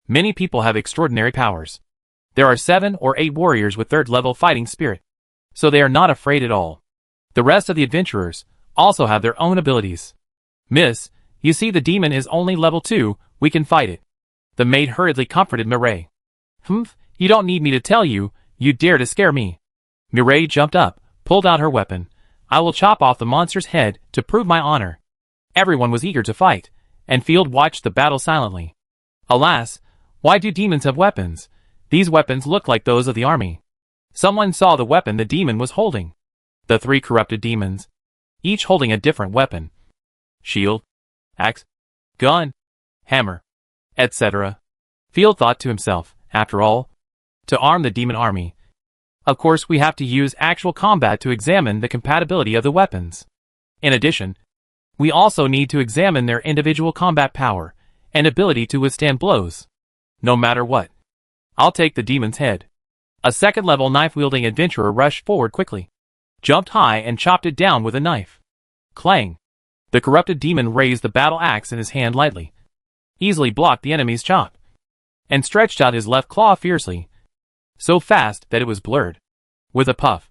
[SPEAKER 1] many people have extraordinary powers. There are 7 or 8 warriors with 3rd-level fighting spirit, so they are not afraid at all. The rest of the adventurers also have their own abilities. Miss, you see the demon is only level 2, we can fight it. The maid hurriedly comforted Mireille. Humph, you don't need me to tell you, you dare to scare me. Mireille jumped up, pulled out her weapon. I will chop off the monster's head to prove my honor. Everyone was eager to fight, and Field watched the battle silently. Alas, why do demons have weapons? These weapons look like those of the army. Someone saw the weapon the demon was holding. The 3 corrupted demons, each holding a different weapon. Shield, axe, gun, hammer, etc. Field thought to himself, after all, to arm the demon army, of course we have to use actual combat to examine the compatibility of the weapons. In addition, we also need to examine their individual combat power and ability to withstand blows. No matter what, I'll take the demon's head. A 2nd-level knife-wielding adventurer rushed forward quickly, jumped high and chopped it down with a knife. Clang! The corrupted demon raised the battle axe in his hand lightly, easily blocked the enemy's chop, and stretched out his left claw fiercely, so fast that it was blurred. With a puff,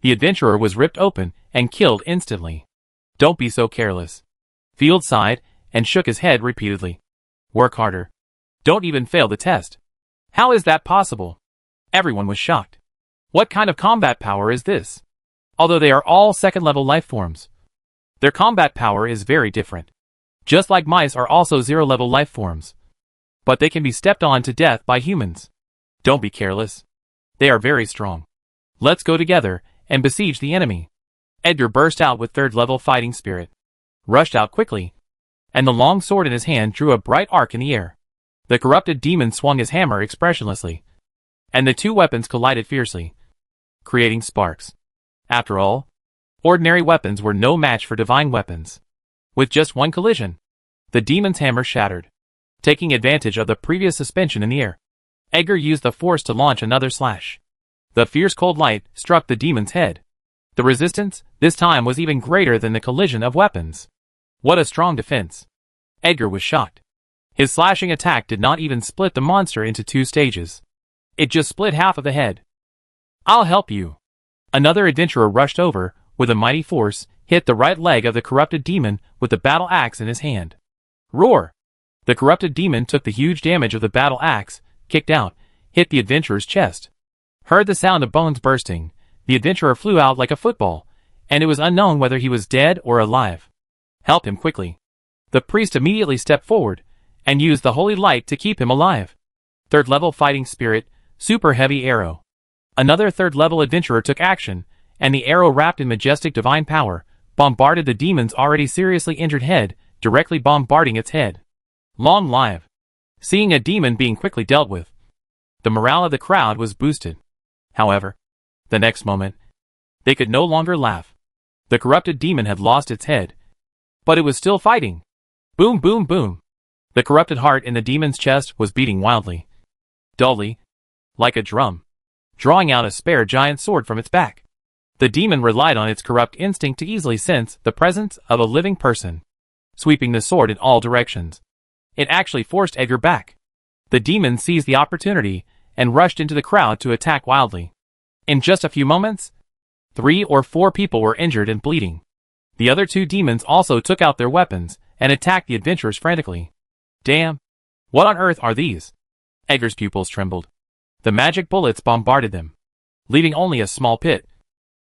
[SPEAKER 1] the adventurer was ripped open and killed instantly. Don't be so careless. Field sighed and shook his head repeatedly. Work harder. Don't even fail the test. How is that possible? Everyone was shocked. What kind of combat power is this? Although they are all 2nd-level life forms, their combat power is very different. Just like mice are also 0-level life forms, but they can be stepped on to death by humans. Don't be careless. They are very strong. Let's go together and besiege the enemy. Edgar burst out with 3rd-level fighting spirit, rushed out quickly, and the long sword in his hand drew a bright arc in the air. The corrupted demon swung his hammer expressionlessly, and the 2 weapons collided fiercely, creating sparks. After all, ordinary weapons were no match for divine weapons. With just one collision, the demon's hammer shattered. Taking advantage of the previous suspension in the air, Edgar used the force to launch another slash. The fierce cold light struck the demon's head. The resistance, this time, was even greater than the collision of weapons. What a strong defense. Edgar was shocked. His slashing attack did not even split the monster into 2 stages. It just split half of the head. I'll help you. Another adventurer rushed over, with a mighty force, hit the right leg of the corrupted demon with the battle axe in his hand. Roar! The corrupted demon took the huge damage of the battle axe, kicked out, hit the adventurer's chest. Heard the sound of bones bursting. The adventurer flew out like a football, and it was unknown whether he was dead or alive. Help him quickly. The priest immediately stepped forward, and used the holy light to keep him alive. 3rd-level fighting spirit, super heavy arrow. Another 3rd-level adventurer took action, and the arrow, wrapped in majestic divine power, bombarded the demon's already seriously injured head, directly bombarding its head. Long live seeing a demon being quickly dealt with. The morale of the crowd was boosted. However, the next moment, they could no longer laugh. The corrupted demon had lost its head, but it was still fighting. Boom, boom, boom. The corrupted heart in the demon's chest was beating wildly, dully, like a drum, drawing out a spare giant sword from its back. The demon relied on its corrupt instinct to easily sense the presence of a living person, sweeping the sword in all directions. It actually forced Edgar back. The demon seized the opportunity and rushed into the crowd to attack wildly. In just a few moments, 3 or 4 people were injured and bleeding. The other 2 demons also took out their weapons and attacked the adventurers frantically. Damn! What on earth are these? Edgar's pupils trembled. The magic bullets bombarded them, leaving only a small pit,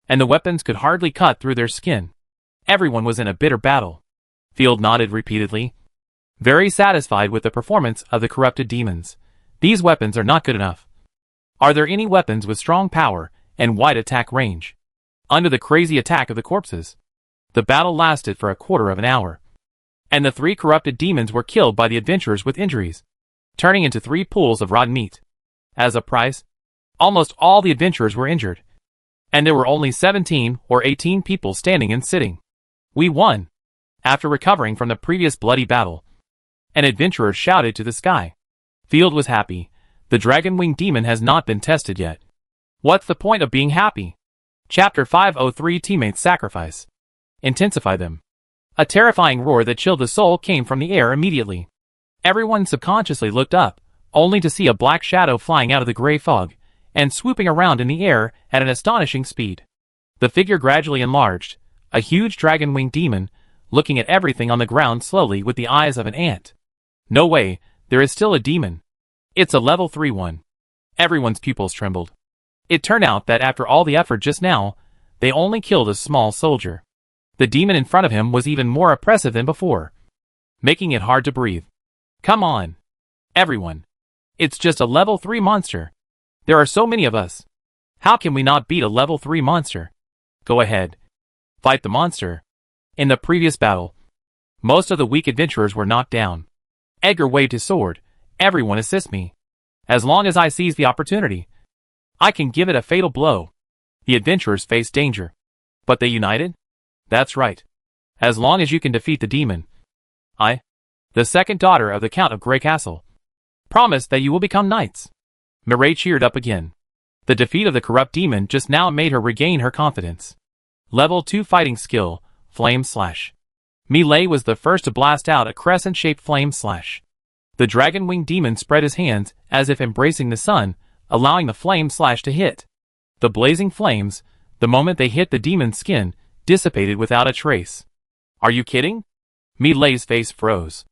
[SPEAKER 1] and the weapons could hardly cut through their skin. Everyone was in a bitter battle. Field nodded repeatedly, very satisfied with the performance of the corrupted demons. These weapons are not good enough. Are there any weapons with strong power and wide attack range? Under the crazy attack of the corpses, the battle lasted for a quarter of an hour, and the 3 corrupted demons were killed by the adventurers with injuries, turning into 3 pools of rotten meat. As a price, almost all the adventurers were injured, and there were only 17 or 18 people standing and sitting. We won! After recovering from the previous bloody battle, an adventurer shouted to the sky. Field was happy. The dragon-winged demon has not been tested yet. What's the point of being happy? Chapter 503 Teammates Sacrifice. Intensify them. A terrifying roar that chilled the soul came from the air immediately. Everyone subconsciously looked up, only to see a black shadow flying out of the gray fog, and swooping around in the air at an astonishing speed. The figure gradually enlarged, a huge dragon-winged demon, looking at everything on the ground slowly with the eyes of an ant. No way, there is still a demon. It's a level 3 one. Everyone's pupils trembled. It turned out that after all the effort just now, they only killed a small soldier. The demon in front of him was even more oppressive than before, making it hard to breathe. Come on, everyone. It's just a level 3 monster. There are so many of us. How can we not beat a level 3 monster? Go ahead. Fight the monster. In the previous battle, most of the weak adventurers were knocked down. Edgar waved his sword. Everyone assist me. As long as I seize the opportunity, I can give it a fatal blow. The adventurers faced danger, but they united? That's right. As long as you can defeat the demon, I, the second daughter of the Count of Grey Castle, promise that you will become knights. Mireille cheered up again. The defeat of the corrupt demon just now made her regain her confidence. Level 2 fighting skill, Flame Slash. Mireille was the first to blast out a crescent-shaped flame slash. The dragon-winged demon spread his hands as if embracing the sun, allowing the flame slash to hit. The blazing flames, the moment they hit the demon's skin, dissipated without a trace. Are you kidding? Mireille's face froze.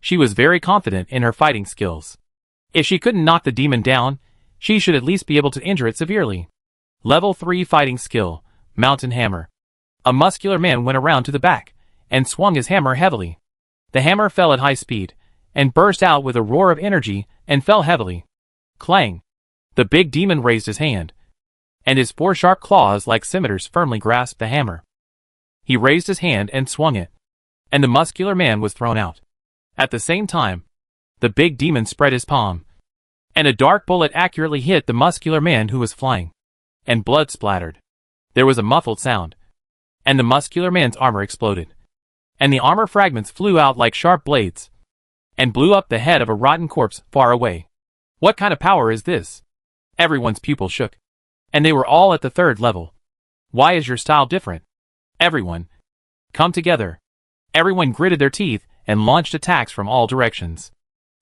[SPEAKER 1] She was very confident in her fighting skills. If she couldn't knock the demon down, she should at least be able to injure it severely. Level 3 fighting skill, Mountain Hammer. A muscular man went around to the back and swung his hammer heavily. The hammer fell at high speed and burst out with a roar of energy and fell heavily. Clang! The big demon raised his hand, and his 4 sharp claws like scimitars firmly grasped the hammer. He raised his hand and swung it, and the muscular man was thrown out. At the same time, the big demon spread his palm, and a dark bullet accurately hit the muscular man who was flying, and blood splattered. There was a muffled sound, and the muscular man's armor exploded, and the armor fragments flew out like sharp blades, and blew up the head of a rotten corpse far away. What kind of power is this? Everyone's pupils shook, and they were all at the 3rd level. Why is your style different? Everyone, come together. Everyone gritted their teeth and launched attacks from all directions.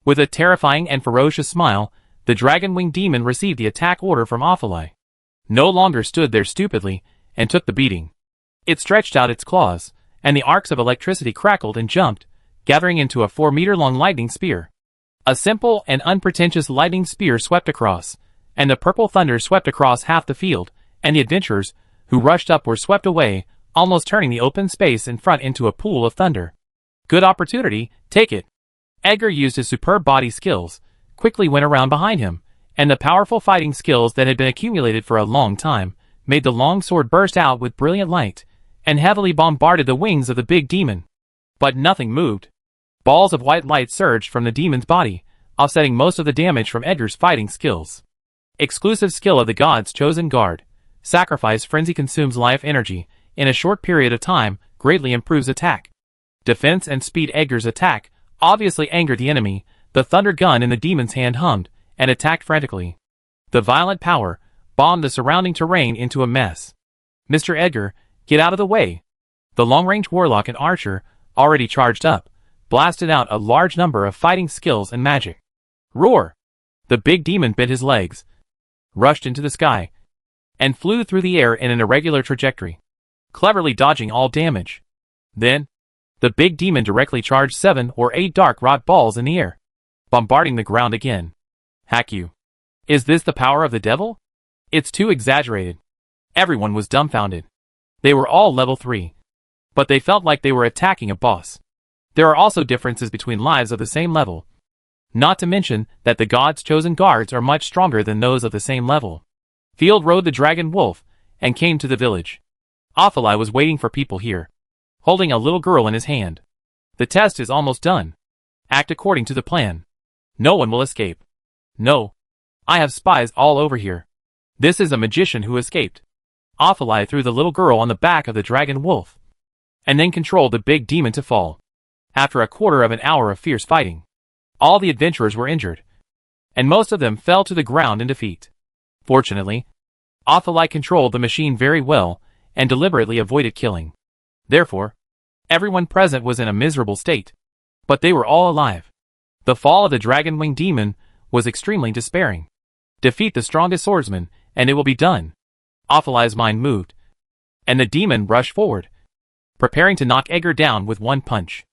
[SPEAKER 1] With a terrifying and ferocious smile, the dragon-winged demon received the attack order from Ophelia. No longer stood there stupidly and took the beating. It stretched out its claws, and the arcs of electricity crackled and jumped, gathering into a 4-meter-long lightning spear. A simple and unpretentious lightning spear swept across, and the purple thunder swept across half the field, and the adventurers, who rushed up, were swept away, almost turning the open space in front into a pool of thunder. Good opportunity, take it. Edgar used his superb body skills, quickly went around behind him, and the powerful fighting skills that had been accumulated for a long time made the long sword burst out with brilliant light, and heavily bombarded the wings of the big demon. But nothing moved. Balls of white light surged from the demon's body, offsetting most of the damage from Edgar's fighting skills. Exclusive skill of the God's Chosen Guard. Sacrifice Frenzy consumes life energy. In a short period of time, greatly improves attack, defense and speed. Edgar's attack obviously angered the enemy. The thunder gun in the demon's hand hummed and attacked frantically. The violent power bombed the surrounding terrain into a mess. Mr. Edgar, get out of the way. The long-range warlock and archer, already charged up, blasted out a large number of fighting skills and magic. Roar! The big demon bent his legs, rushed into the sky, and flew through the air in an irregular trajectory, cleverly dodging all damage. Then, the big demon directly charged 7 or 8 dark rot balls in the air, bombarding the ground again. Hack you. Is this the power of the devil? It's too exaggerated. Everyone was dumbfounded. They were all level 3. But they felt like they were attacking a boss. There are also differences between lives of the same level. Not to mention that the God's Chosen Guards are much stronger than those of the same level. Field rode the dragon wolf and came to the village. Ophelai was waiting for people here, holding a little girl in his hand. The test is almost done. Act according to the plan. No one will escape. No. I have spies all over here. This is a magician who escaped. Ophelai threw the little girl on the back of the dragon wolf, and then controlled the big demon to fall. After a quarter of an hour of fierce fighting, all the adventurers were injured, and most of them fell to the ground in defeat. Fortunately, Ophelai controlled the machine very well and deliberately avoided killing. Therefore, everyone present was in a miserable state, but they were all alive. The fall of the dragon-winged demon was extremely despairing. Defeat the strongest swordsman, and it will be done. Ophelai's mind moved, and the demon rushed forward, preparing to knock Edgar down with one punch.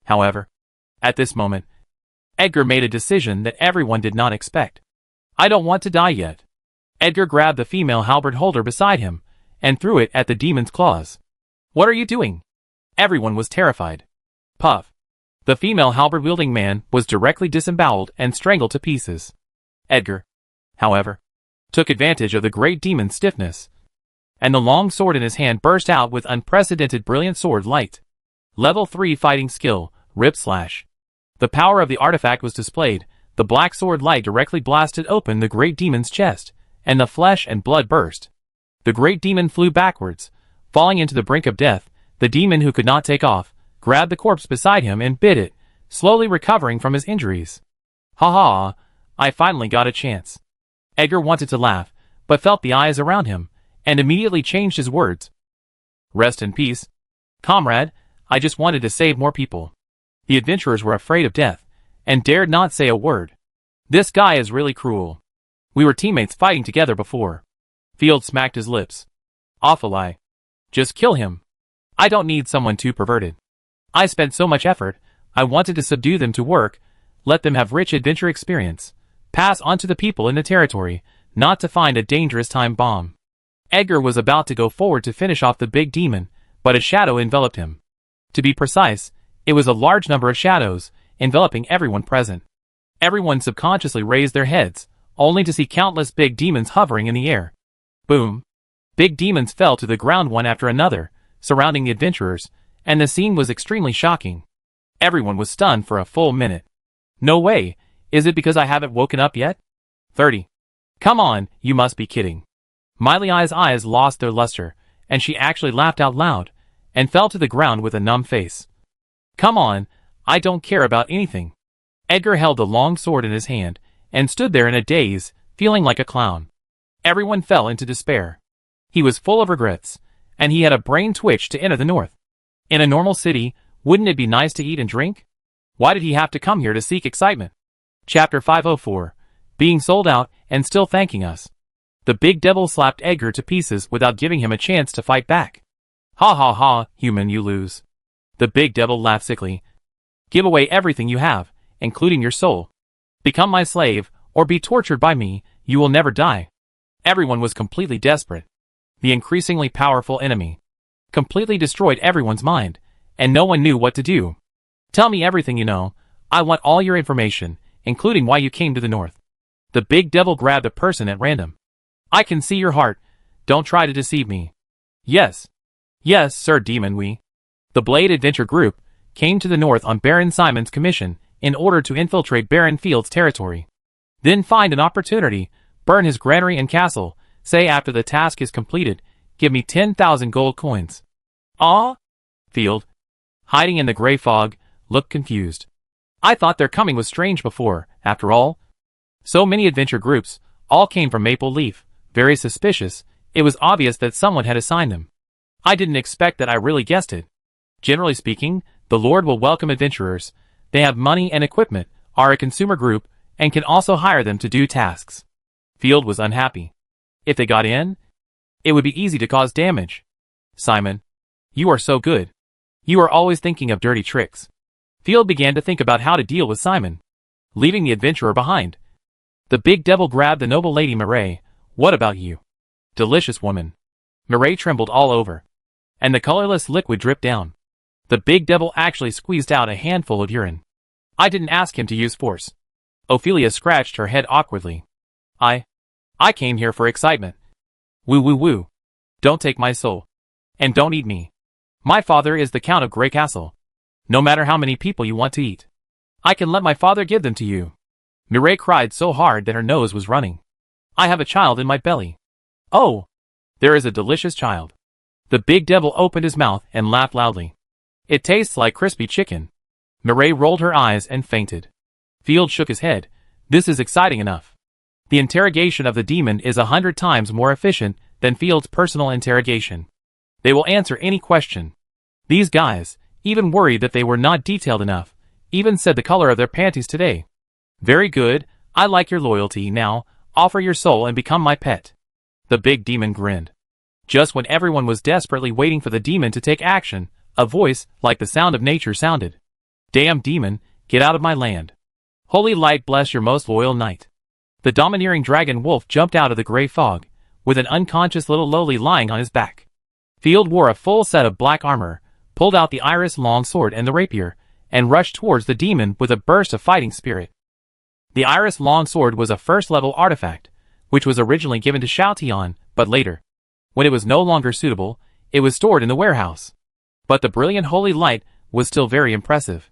[SPEAKER 1] However, at this moment, Edgar made a decision that everyone did not expect. I don't want to die yet. Edgar grabbed the female halberd holder beside him and threw it at the demon's claws. What are you doing? Everyone was terrified. Puff. The female halberd-wielding man was directly disemboweled and strangled to pieces. Edgar, however, took advantage of the great demon's stiffness, and the long sword in his hand burst out with unprecedented brilliant sword light. Level 3 fighting skill, Rip Slash. The power of the artifact was displayed. The black sword light directly blasted open the great demon's chest, and the flesh and blood burst. The great demon flew backwards, falling into the brink of death. The demon, who could not take off, grabbed the corpse beside him and bit it, slowly recovering from his injuries. Ha ha, I finally got a chance. Edgar wanted to laugh, but felt the eyes around him, and immediately changed his words. Rest in peace, comrade. I just wanted to save more people. The adventurers were afraid of death, and dared not say a word. This guy is really cruel. We were teammates fighting together before. Field smacked his lips. Ophelai. Just kill him. I don't need someone too perverted. I spent so much effort. I wanted to subdue them to work, let them have rich adventure experience, pass on to the people in the territory, not to find a dangerous time bomb. Edgar was about to go forward to finish off the big demon, but a shadow enveloped him. To be precise, it was a large number of shadows, enveloping everyone present. Everyone subconsciously raised their heads, only to see countless big demons hovering in the air. Boom! Big demons fell to the ground one after another, surrounding the adventurers, and the scene was extremely shocking. Everyone was stunned for a full minute. No way! Is it because I haven't woken up yet? 30. Come on, you must be kidding. Miley Eye's eyes lost their luster, and she actually laughed out loud, and fell to the ground with a numb face. Come on, I don't care about anything. Edgar held the long sword in his hand, and stood there in a daze, feeling like a clown. Everyone fell into despair. He was full of regrets, and he had a brain twitch to enter the north. In a normal city, wouldn't it be nice to eat and drink? Why did he have to come here to seek excitement? Chapter 504. Being sold out, and still thanking us. The big devil slapped Edgar to pieces without giving him a chance to fight back. Ha ha ha, human, you lose. The big devil laughed sickly. Give away everything you have, including your soul. Become my slave, or be tortured by me, you will never die. Everyone was completely desperate. The increasingly powerful enemy completely destroyed everyone's mind, and no one knew what to do. Tell me everything you know. I want all your information, including why you came to the north. The big devil grabbed a person at random. I can see your heart. Don't try to deceive me. Yes. Yes, Sir Demon, we. The Blade Adventure Group came to the north on Baron Simon's commission in order to infiltrate Baron Field's territory. Then find an opportunity, burn his granary and castle, say after the task is completed, give me 10,000 gold coins. Ah? Field, hiding in the gray fog, looked confused. I thought their coming was strange before, after all. So many adventure groups, all came from Maple Leaf, very suspicious. It was obvious that someone had assigned them. I didn't expect that. I really guessed it. Generally speaking, the Lord will welcome adventurers. They have money and equipment, are a consumer group, and can also hire them to do tasks. Field was unhappy. If they got in, it would be easy to cause damage. Simon, you are so good. You are always thinking of dirty tricks. Field began to think about how to deal with Simon, leaving the adventurer behind. The big devil grabbed the noble lady Mireille. What about you? Delicious woman. Mireille trembled all over, and the colorless liquid dripped down. The big devil actually squeezed out a handful of urine. I didn't ask him to use force. Ophelia scratched her head awkwardly. I came here for excitement. Woo woo woo. Don't take my soul. And don't eat me. My father is the Count of Grey Castle. No matter how many people you want to eat, I can let my father give them to you. Mireille cried so hard that her nose was running. I have a child in my belly. Oh, there is a delicious child. The big devil opened his mouth and laughed loudly. It tastes like crispy chicken. Mireille rolled her eyes and fainted. Field shook his head. This is exciting enough. The interrogation of the demon is 100 times more efficient than Field's personal interrogation. They will answer any question. These guys even worried that they were not detailed enough, even said the color of their panties today. Very good, I like your loyalty. Now, offer your soul and become my pet. The big demon grinned. Just when everyone was desperately waiting for the demon to take action, a voice, like the sound of nature, sounded. Damn demon, get out of my land. Holy light bless your most loyal knight. The domineering dragon wolf jumped out of the gray fog, with an unconscious little lowly lying on his back. Field wore a full set of black armor, pulled out the iris longsword and the rapier, and rushed towards the demon with a burst of fighting spirit. The iris longsword was a first-level artifact, which was originally given to Shao Tian, but later, when it was no longer suitable, it was stored in the warehouse. But the brilliant holy light was still very impressive.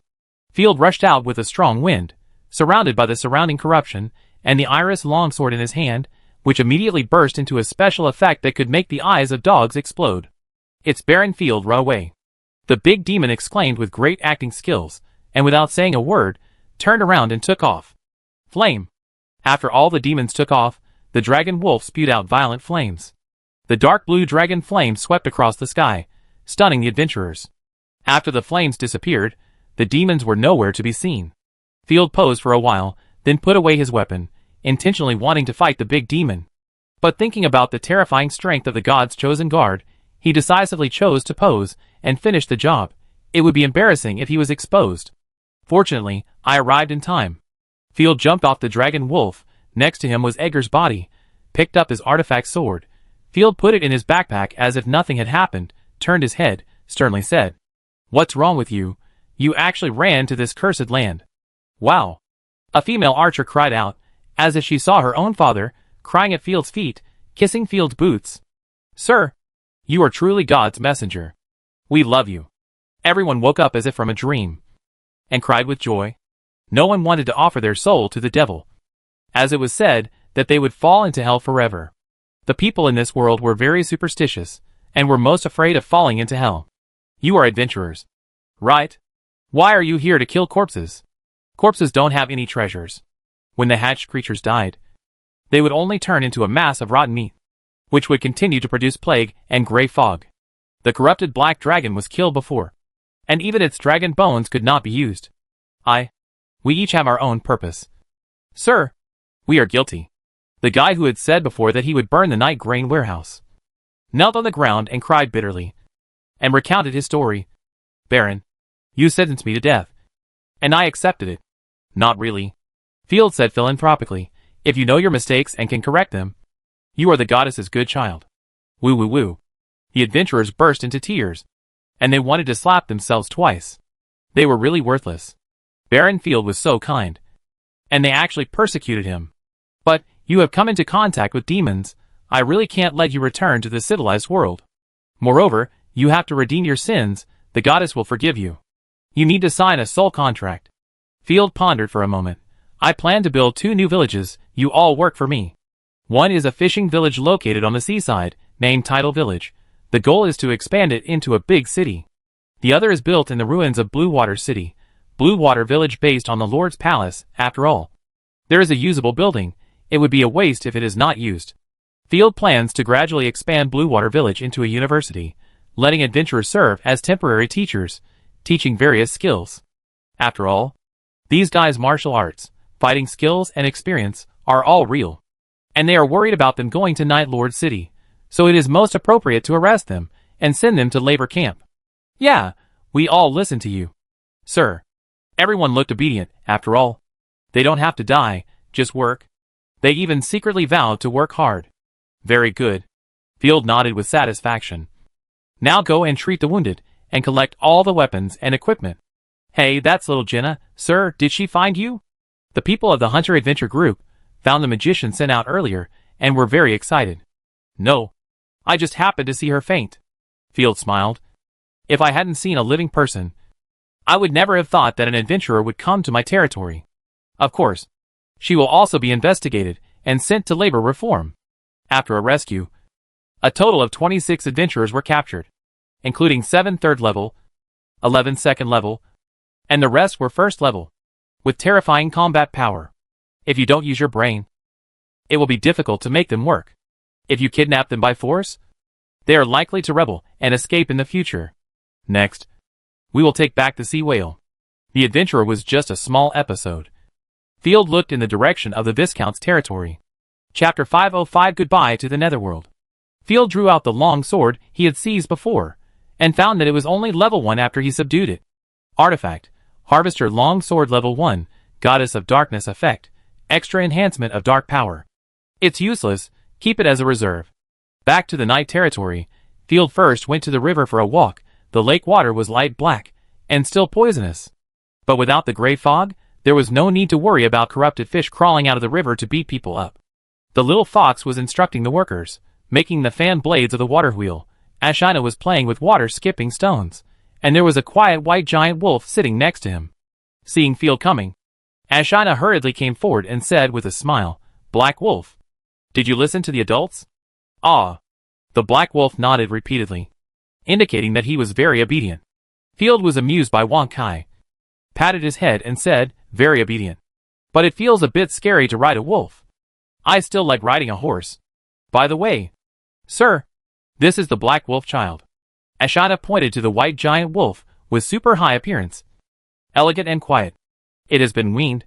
[SPEAKER 1] Field rushed out with a strong wind, surrounded by the surrounding corruption, and the iris longsword in his hand, which immediately burst into a special effect that could make the eyes of dogs explode. It's Baron Field, run away. The big demon exclaimed with great acting skills, and without saying a word, turned around and took off. Flame. After all the demons took off, the dragon wolf spewed out violent flames. The dark blue dragon flame swept across the sky, stunning the adventurers. After the flames disappeared, the demons were nowhere to be seen. Field posed for a while, then put away his weapon, intentionally wanting to fight the big demon. But thinking about the terrifying strength of the god's chosen guard, he decisively chose to pose and finish the job. It would be embarrassing if he was exposed. Fortunately, I arrived in time. Field jumped off the dragon wolf. Next to him was Edgar's body, picked up his artifact sword. Field put it in his backpack as if nothing had happened, turned his head, sternly said, "What's wrong with you? You actually ran to this cursed land." "Wow." A female archer cried out, as if she saw her own father, crying at Field's feet, kissing Field's boots. "Sir, you are truly God's messenger. We love you." Everyone woke up as if from a dream, and cried with joy. No one wanted to offer their soul to the devil, as it was said that they would fall into hell forever. The people in this world were very superstitious, and were most afraid of falling into hell. You are adventurers, right? Why are you here to kill corpses? Corpses don't have any treasures. When the hatched creatures died, they would only turn into a mass of rotten meat, which would continue to produce plague and gray fog. The corrupted black dragon was killed before, and even its dragon bones could not be used. We each have our own purpose. Sir, we are guilty. The guy who had said before that he would burn the night grain warehouse knelt on the ground and cried bitterly, and recounted his story. Baron, you sentenced me to death, and I accepted it. Not really. Field said philanthropically, if you know your mistakes and can correct them, you are the goddess's good child. Woo woo woo. The adventurers burst into tears, and they wanted to slap themselves twice. They were really worthless. Baron Field was so kind, and they actually persecuted him. But you have come into contact with demons. I really can't let you return to the civilized world. Moreover, you have to redeem your sins. The goddess will forgive you. You need to sign a soul contract. Field pondered for a moment. I plan to build 2 new villages, you all work for me. One is a fishing village located on the seaside, named Tidal Village. The goal is to expand it into a big city. The other is built in the ruins of Blue Water City. Blue Water Village based on the Lord's Palace, after all. There is a usable building. It would be a waste if it is not used. Field plans to gradually expand Blue Water Village into a university, letting adventurers serve as temporary teachers, teaching various skills. After all, these guys' martial arts, fighting skills and experience are all real. And they are worried about them going to Night Lord City, so it is most appropriate to arrest them and send them to labor camp. Yeah, we all listen to you, sir. Everyone looked obedient, after all. They don't have to die, just work. They even secretly vowed to work hard. Very good. Field nodded with satisfaction. Now go and treat the wounded, and collect all the weapons and equipment. Hey, that's little Jenna, sir, did she find you? The people of the Hunter Adventure group found the magician sent out earlier, and were very excited. No. I just happened to see her faint. Field smiled. If I hadn't seen a living person, I would never have thought that an adventurer would come to my territory. Of course, she will also be investigated and sent to labor reform. After a rescue, a total of 26 adventurers were captured, including 7 third level, 11 second level, and the rest were first level, with terrifying combat power. If you don't use your brain, it will be difficult to make them work. If you kidnap them by force, they are likely to rebel and escape in the future. Next, we will take back the sea whale. The adventurer was just a small episode. Field looked in the direction of the Viscount's territory. Chapter 505 Goodbye to the Netherworld. Field drew out the long sword he had seized before, and found that it was only level 1 after he subdued it. Artifact, Harvester Long Sword level 1, Goddess of Darkness effect, extra enhancement of dark power. It's useless, keep it as a reserve. Back to the night territory, Field first went to the river for a walk. The lake water was light black, and still poisonous. But without the gray fog, there was no need to worry about corrupted fish crawling out of the river to beat people up. The little fox was instructing the workers, making the fan blades of the water wheel. Ashina was playing with water skipping stones, and there was a quiet white giant wolf sitting next to him. Seeing Field coming, Ashina hurriedly came forward and said with a smile, "Black Wolf, did you listen to the adults?" "Ah." The Black Wolf nodded repeatedly, indicating that he was very obedient. Field was amused by Wang Kai, patted his head and said, "Very obedient. But it feels a bit scary to ride a wolf. I still like riding a horse. By the way, sir, this is the Black Wolf child." Ashina pointed to the white giant wolf with super high appearance. Elegant and quiet. It has been weaned,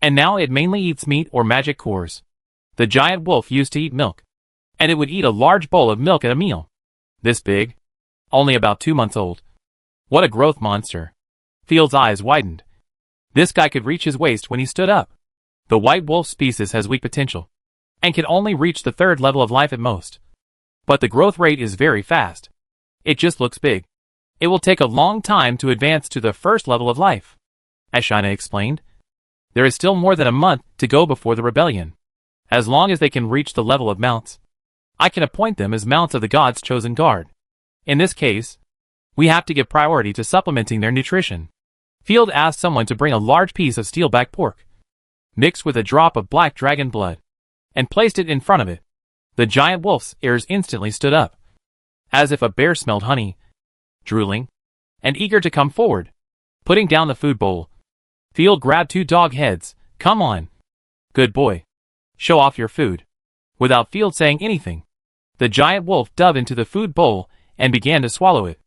[SPEAKER 1] and now it mainly eats meat or magic cores. The giant wolf used to eat milk, and it would eat a large bowl of milk at a meal. This big, only about 2 months old. What a growth monster. Field's eyes widened. This guy could reach his waist when he stood up. The white wolf species has weak potential, and can only reach the 3rd level of life at most. But the growth rate is very fast. It just looks big. It will take a long time to advance to the 1st level of life, Ashina explained. There is still more than a month to go before the rebellion. As long as they can reach the level of mounts, I can appoint them as mounts of the gods' chosen guard. In this case, we have to give priority to supplementing their nutrition. Field asked someone to bring a large piece of steelback pork, mixed with a drop of black dragon blood, and placed it in front of it. The giant wolf's ears instantly stood up, as if a bear smelled honey, drooling, and eager to come forward. Putting down the food bowl, Field grabbed 2 dog heads. "Come on. Good boy. Show off your food." Without Field saying anything, the giant wolf dove into the food bowl and began to swallow it.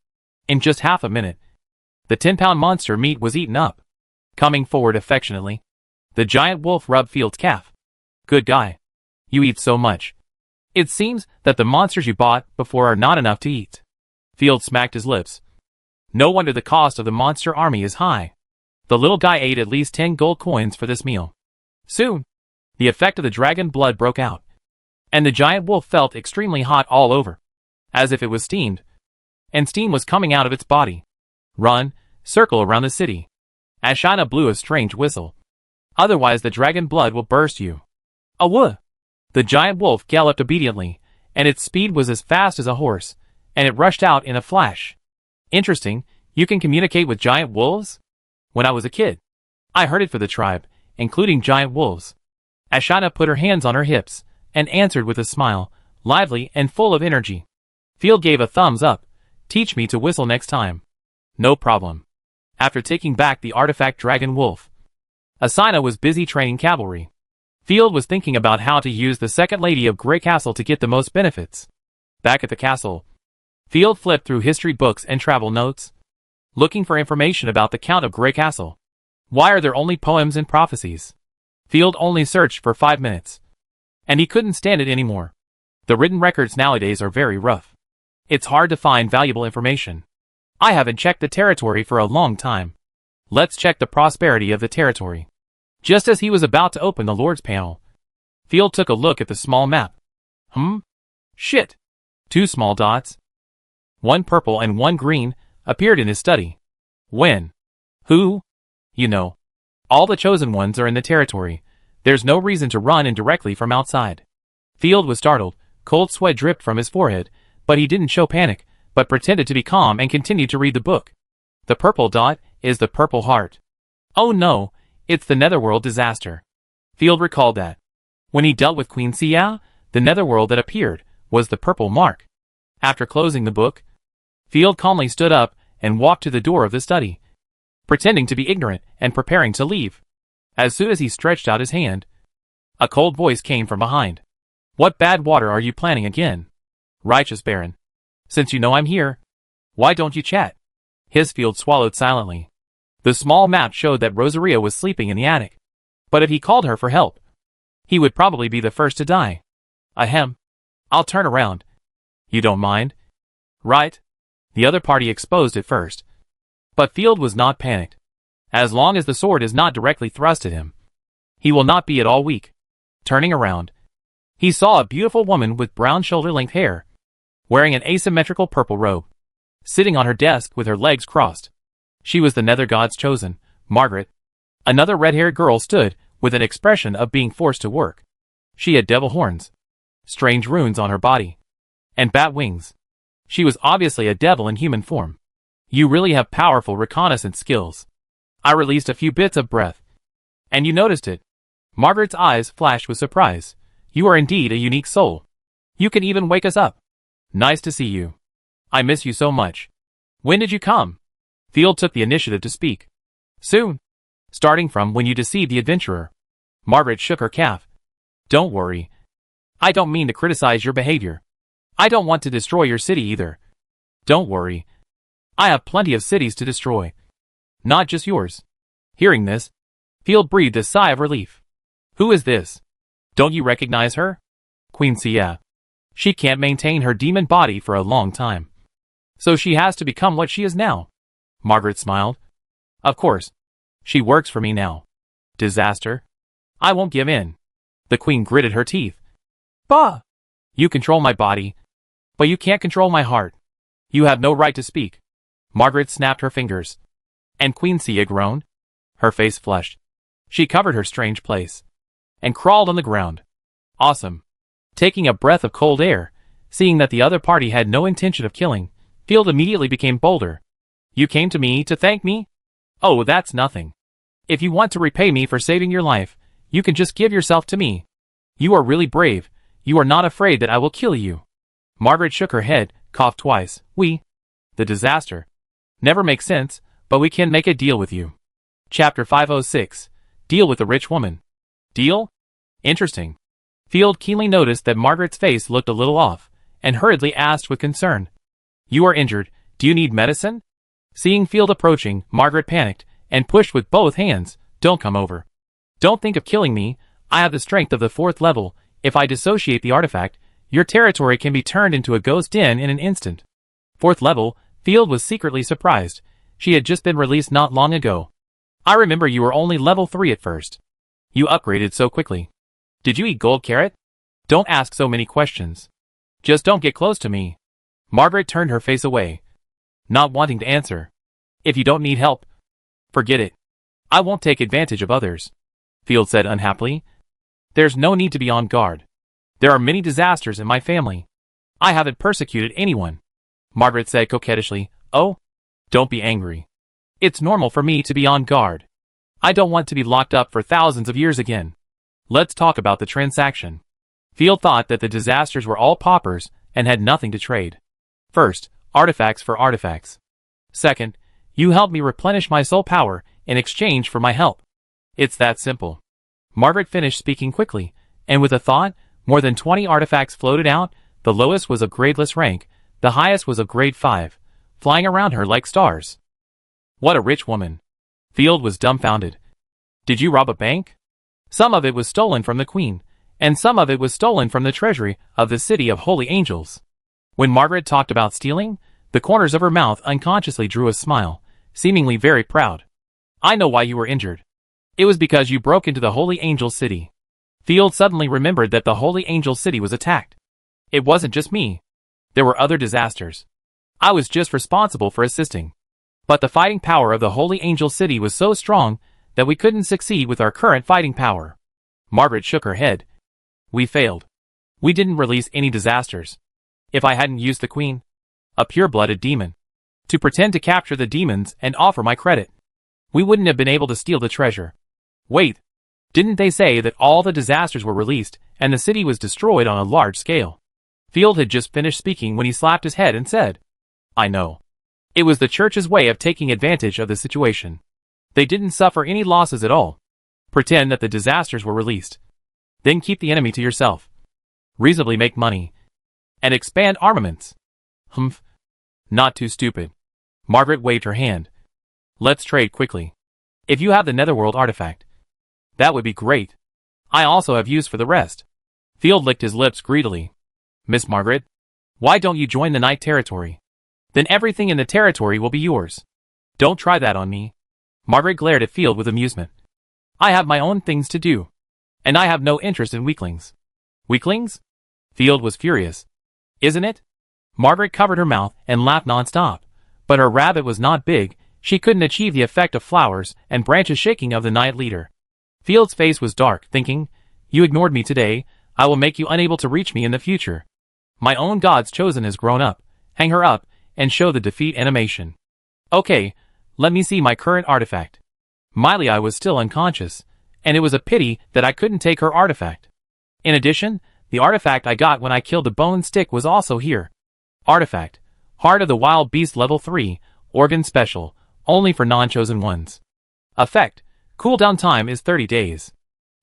[SPEAKER 1] In just half a minute, the 10-pound monster meat was eaten up. Coming forward affectionately, the giant wolf rubbed Field's calf. "Good guy. You eat so much. It seems that the monsters you bought before are not enough to eat." Field smacked his lips. No wonder the cost of the monster army is high. The little guy ate at least 10 gold coins for this meal. Soon, the effect of the dragon blood broke out, and the giant wolf felt extremely hot all over, as if it was steamed, and steam was coming out of its body. "Run, circle around the city." Ashina blew a strange whistle. "Otherwise the dragon blood will burst you." "Awoo!" The giant wolf galloped obediently, and its speed was as fast as a horse, and it rushed out in a flash. "Interesting, you can communicate with giant wolves?" "When I was a kid, I heard it for the tribe, including giant wolves. Ashana put her hands on her hips, and answered with a smile, lively and full of energy. Field gave a thumbs up. Teach me to whistle next time. No problem. After taking back the artifact Dragon Wolf, Asina was busy training cavalry. Field was thinking about how to use the second lady of Grey Castle to get the most benefits. Back at the castle, Field flipped through history books and travel notes, looking for information about the Count of Grey Castle. Why are there only poems and prophecies? Field only searched for 5 minutes, and he couldn't stand it anymore. The written records nowadays are very rough. It's hard to find valuable information. I haven't checked the territory for a long time. Let's check the prosperity of the territory. Just as he was about to open the Lord's panel, Field took a look at the small map. Shit. 2 small dots, 1 purple and 1 green, appeared in his study. When? Who? You know. All the chosen ones are in the territory. There's no reason to run in directly from outside. Field was startled. Cold sweat dripped from his forehead, but he didn't show panic, but pretended to be calm and continued to read the book. The purple dot is the Purple Heart. Oh no, it's the Netherworld disaster. Field recalled that. When he dealt with Queen Xia, the Netherworld that appeared was the purple mark. After closing the book, Field calmly stood up and walked to the door of the study, pretending to be ignorant and preparing to leave. As soon as he stretched out his hand, a cold voice came from behind. What bad water are you planning again? Righteous Baron. Since you know I'm here, why don't you chat? Field swallowed silently. The small map showed that Rosaria was sleeping in the attic. But if he called her for help, he would probably be the first to die. Ahem. I'll turn around. You don't mind? Right? The other party exposed at first. But Field was not panicked. As long as the sword is not directly thrust at him, he will not be at all weak. Turning around, he saw a beautiful woman with brown shoulder-length hair, wearing an asymmetrical purple robe, sitting on her desk with her legs crossed. She was the Nether God's chosen, Margaret. Another red-haired girl stood, with an expression of being forced to work. She had devil horns, strange runes on her body, and bat wings. She was obviously a devil in human form. You really have powerful reconnaissance skills. I released a few bits of breath. And you noticed it. Margaret's eyes flashed with surprise. You are indeed a unique soul. You can even wake us up. Nice to see you. I miss you so much. When did you come? Field took the initiative to speak. Soon. Starting from when you deceived the adventurer. Margaret shook her calf. Don't worry. I don't mean to criticize your behavior. I don't want to destroy your city either. Don't worry. I have plenty of cities to destroy. Not just yours. Hearing this, Field breathed a sigh of relief. Who is this? Don't you recognize her? Queen Xia. She can't maintain her demon body for a long time, so she has to become what she is now. Margaret smiled. Of course. She works for me now. Disaster. I won't give in. The queen gritted her teeth. Bah! You control my body, but you can't control my heart. You have no right to speak. Margaret snapped her fingers. And Queen Xia groaned. Her face flushed. She covered her strange place and crawled on the ground. Awesome. Taking a breath of cold air, seeing that the other party had no intention of killing, Field immediately became bolder. You came to me to thank me? Oh, that's nothing. If you want to repay me for saving your life, you can just give yourself to me. You are really brave. You are not afraid that I will kill you. Margaret shook her head, coughed twice. The disaster. Never makes sense, but we can make a deal with you. Chapter 506. Deal with the rich woman. Deal? Interesting. Field keenly noticed that Margaret's face looked a little off, and hurriedly asked with concern. You are injured. Do you need medicine? Seeing Field approaching, Margaret panicked, and pushed with both hands. Don't come over. Don't think of killing me. I have the strength of the 4th level. If I dissociate the artifact, your territory can be turned into a ghost den in an instant. 4th level, Field was secretly surprised. She had just been released not long ago. I remember you were only level 3 at first. You upgraded so quickly. Did you eat gold carrot? Don't ask so many questions. Just don't get close to me. Margaret turned her face away, not wanting to answer. If you don't need help, forget it. I won't take advantage of others. Field said unhappily. There's no need to be on guard. There are many disasters in my family. I haven't persecuted anyone. Margaret said coquettishly. Oh, don't be angry. It's normal for me to be on guard. I don't want to be locked up for thousands of years again. Let's talk about the transaction. Field thought that the disasters were all paupers and had nothing to trade. First, artifacts for artifacts. Second, you helped me replenish my soul power in exchange for my help. It's that simple. Margaret finished speaking quickly, and with a thought, more than 20 artifacts floated out. The lowest was of gradeless rank, the highest was of grade 5, flying around her like stars. What a rich woman. Field was dumbfounded. Did you rob a bank? Some of it was stolen from the Queen, and some of it was stolen from the treasury of the City of Holy Angels. When Margaret talked about stealing, the corners of her mouth unconsciously drew a smile, seemingly very proud. I know why you were injured. It was because you broke into the Holy Angel City. Field suddenly remembered that the Holy Angel City was attacked. It wasn't just me. There were other disasters. I was just responsible for assisting. But the fighting power of the Holy Angel City was so strong that we couldn't succeed with our current fighting power. Margaret shook her head. We failed. We didn't release any disasters. If I hadn't used the Queen, a pure-blooded demon, to pretend to capture the demons and offer my credit, we wouldn't have been able to steal the treasure. Wait, didn't they say that all the disasters were released and the city was destroyed on a large scale? Field had just finished speaking when he slapped his head and said, I know. It was the church's way of taking advantage of the situation. They didn't suffer any losses at all. Pretend that the disasters were released. Then keep the enemy to yourself. Reasonably make money. And expand armaments. Humph. Not too stupid. Margaret waved her hand. Let's trade quickly. If you have the Netherworld artifact, that would be great. I also have use for the rest. Field licked his lips greedily. Miss Margaret, why don't you join the Night Territory? Then everything in the territory will be yours. Don't try that on me. Margaret glared at Field with amusement. I have my own things to do. And I have no interest in weaklings. Weaklings? Field was furious. Isn't it? Margaret covered her mouth and laughed non-stop. But her rabbit was not big. She couldn't achieve the effect of flowers and branches shaking of the Night Leader. Field's face was dark, thinking, You ignored me today. I will make you unable to reach me in the future. My own God's chosen has grown up. Hang her up and show the defeat animation. Okay, let me see my current artifact. Miley was still unconscious, and it was a pity that I couldn't take her artifact. In addition, the artifact I got when I killed the bone stick was also here. Artifact, Heart of the Wild Beast level 3, organ special, only for non-chosen ones. Effect, cooldown time is 30 days.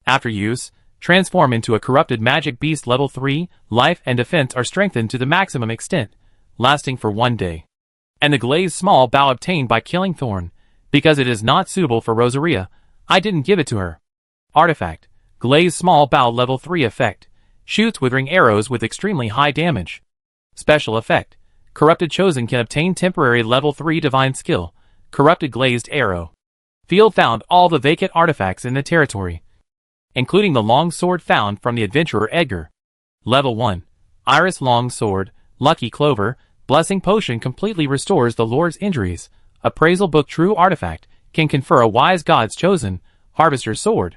[SPEAKER 1] After use, transform into a corrupted magic beast level 3, life and defense are strengthened to the maximum extent, lasting for 1 day. And the glazed small bow obtained by killing Thorn, because it is not suitable for Rosaria, I didn't give it to her. Artifact, glazed small bow level 3 effect, shoots withering arrows with extremely high damage. Special effect, corrupted chosen can obtain temporary level 3 divine skill, corrupted glazed arrow. Field found all the vacant artifacts in the territory, including the long sword found from the adventurer Edgar. Level 1, Iris long sword, lucky clover, blessing potion completely restores the Lord's injuries. Appraisal book true artifact, can confer a wise God's chosen, harvester's sword.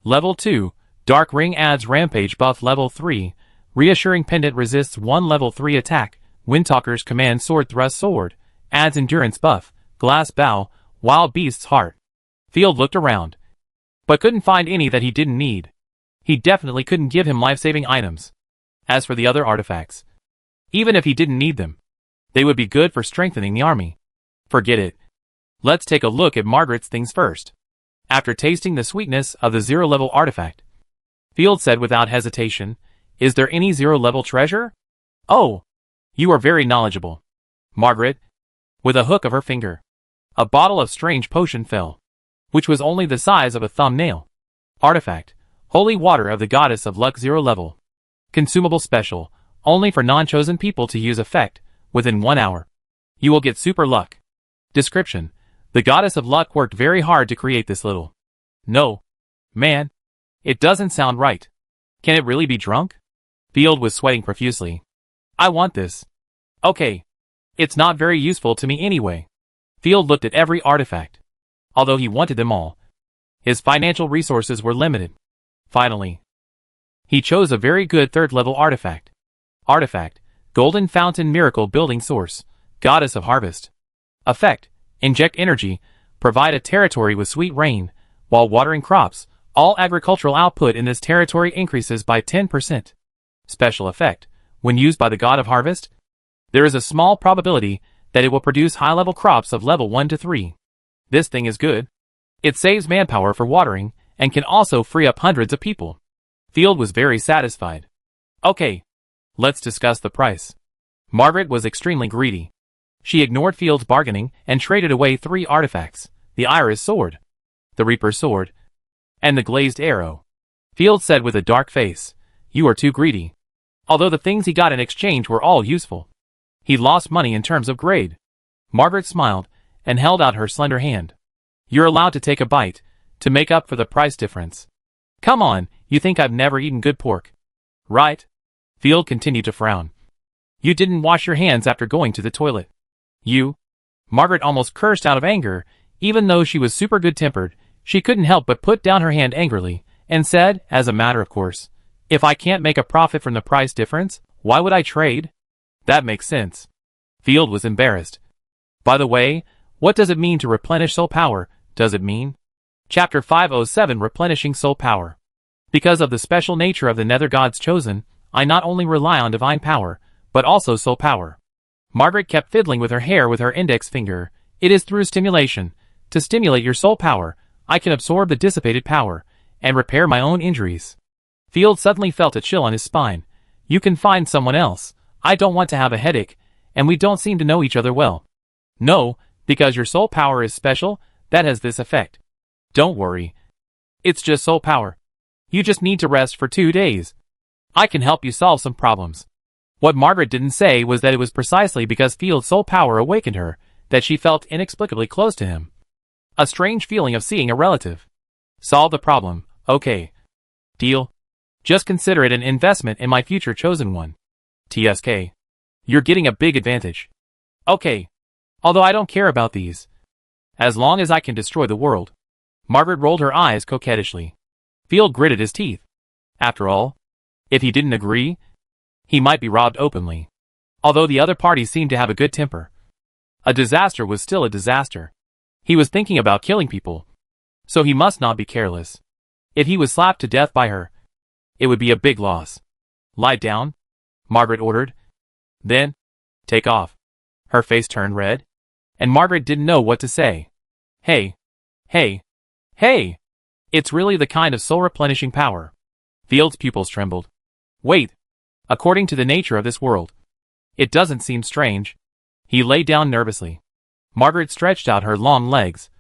[SPEAKER 1] Level 2, dark ring adds rampage buff level 3, reassuring pendant resists 1 level 3 attack, Windtalker's command sword thrust sword, adds endurance buff, glass bow, wild beast's heart. Field looked around, but couldn't find any that he didn't need. He definitely couldn't give him life-saving items. As for the other artifacts, even if he didn't need them, they would be good for strengthening the army. Forget it. Let's take a look at Margaret's things first. After tasting the sweetness of the 0-level artifact, Field said without hesitation, Is there any 0-level treasure? Oh, you are very knowledgeable. Margaret, with a hook of her finger, a bottle of strange potion fell, which was only the size of a thumbnail. Artifact, holy water of the goddess of luck 0-level. Consumable special, only for non-chosen people to use effect, within 1 hour. You will get super luck. Description, the goddess of luck worked very hard to create this little. No. Man. It doesn't sound right. Can it really be drunk? Field was sweating profusely. I want this. Okay. It's not very useful to me anyway. Field looked at every artifact. Although he wanted them all, his financial resources were limited. Finally, he chose a very good 3rd-level artifact. Artifact, Golden Fountain Miracle Building Source, Goddess of Harvest. Effect, inject energy, provide a territory with sweet rain, While watering crops, all agricultural output in this territory increases by 10%. Special effect. When used by the god of harvest, there is a small probability that it will produce high-level crops of level 1 to 3. This thing is good. It saves manpower for watering and can also free up hundreds of people. Field was very satisfied. Okay, let's discuss the price. Margaret was extremely greedy. She ignored Field's bargaining and traded away 3 artifacts: the Iris Sword, the Reaper's Sword, and the Glazed Arrow. Field said with a dark face, "You are too greedy." Although the things he got in exchange were all useful, he lost money in terms of grade. Margaret smiled and held out her slender hand. "You're allowed to take a bite, to make up for the price difference." "Come on, you think I've never eaten good pork, right?" Field continued to frown. "You didn't wash your hands after going to the toilet. You..." Margaret almost cursed out of anger. Even though she was super good-tempered, she couldn't help but put down her hand angrily, and said, as a matter of course, "If I can't make a profit from the price difference, why would I trade?" "That makes sense." Field was embarrassed. "By the way, what does it mean to replenish soul power? Does it mean?" Chapter 507, Replenishing Soul Power. Because of the special nature of the Nether Gods chosen, I not only rely on divine power, but also soul power. Margaret kept fiddling with her hair with her index finger. "It is through stimulation. To stimulate your soul power, I can absorb the dissipated power, and repair my own injuries." Field suddenly felt a chill on his spine. "You can find someone else. I don't want to have a headache, and we don't seem to know each other well." "No, because your soul power is special, that has this effect." "Don't worry. It's just soul power. You just need to rest for 2 days. I can help you solve some problems." What Margaret didn't say was that it was precisely because Field's soul power awakened her that she felt inexplicably close to him. A strange feeling of seeing a relative. "Solve the problem, okay. Deal? Just consider it an investment in my future chosen one. TSK. You're getting a big advantage." "Okay. Although I don't care about these. As long as I can destroy the world." Margaret rolled her eyes coquettishly. Field gritted his teeth. After all, if he didn't agree, he might be robbed openly. Although the other party seemed to have a good temper, a disaster was still a disaster. He was thinking about killing people, so he must not be careless. If he was slapped to death by her, it would be a big loss. "Lie down," Margaret ordered. "Then, take off." Her face turned red, and Margaret didn't know what to say. Hey. It's really the kind of soul-replenishing power." Field's pupils trembled. "Wait. According to the nature of this world, it doesn't seem strange." He lay down nervously. Margaret stretched out her long legs,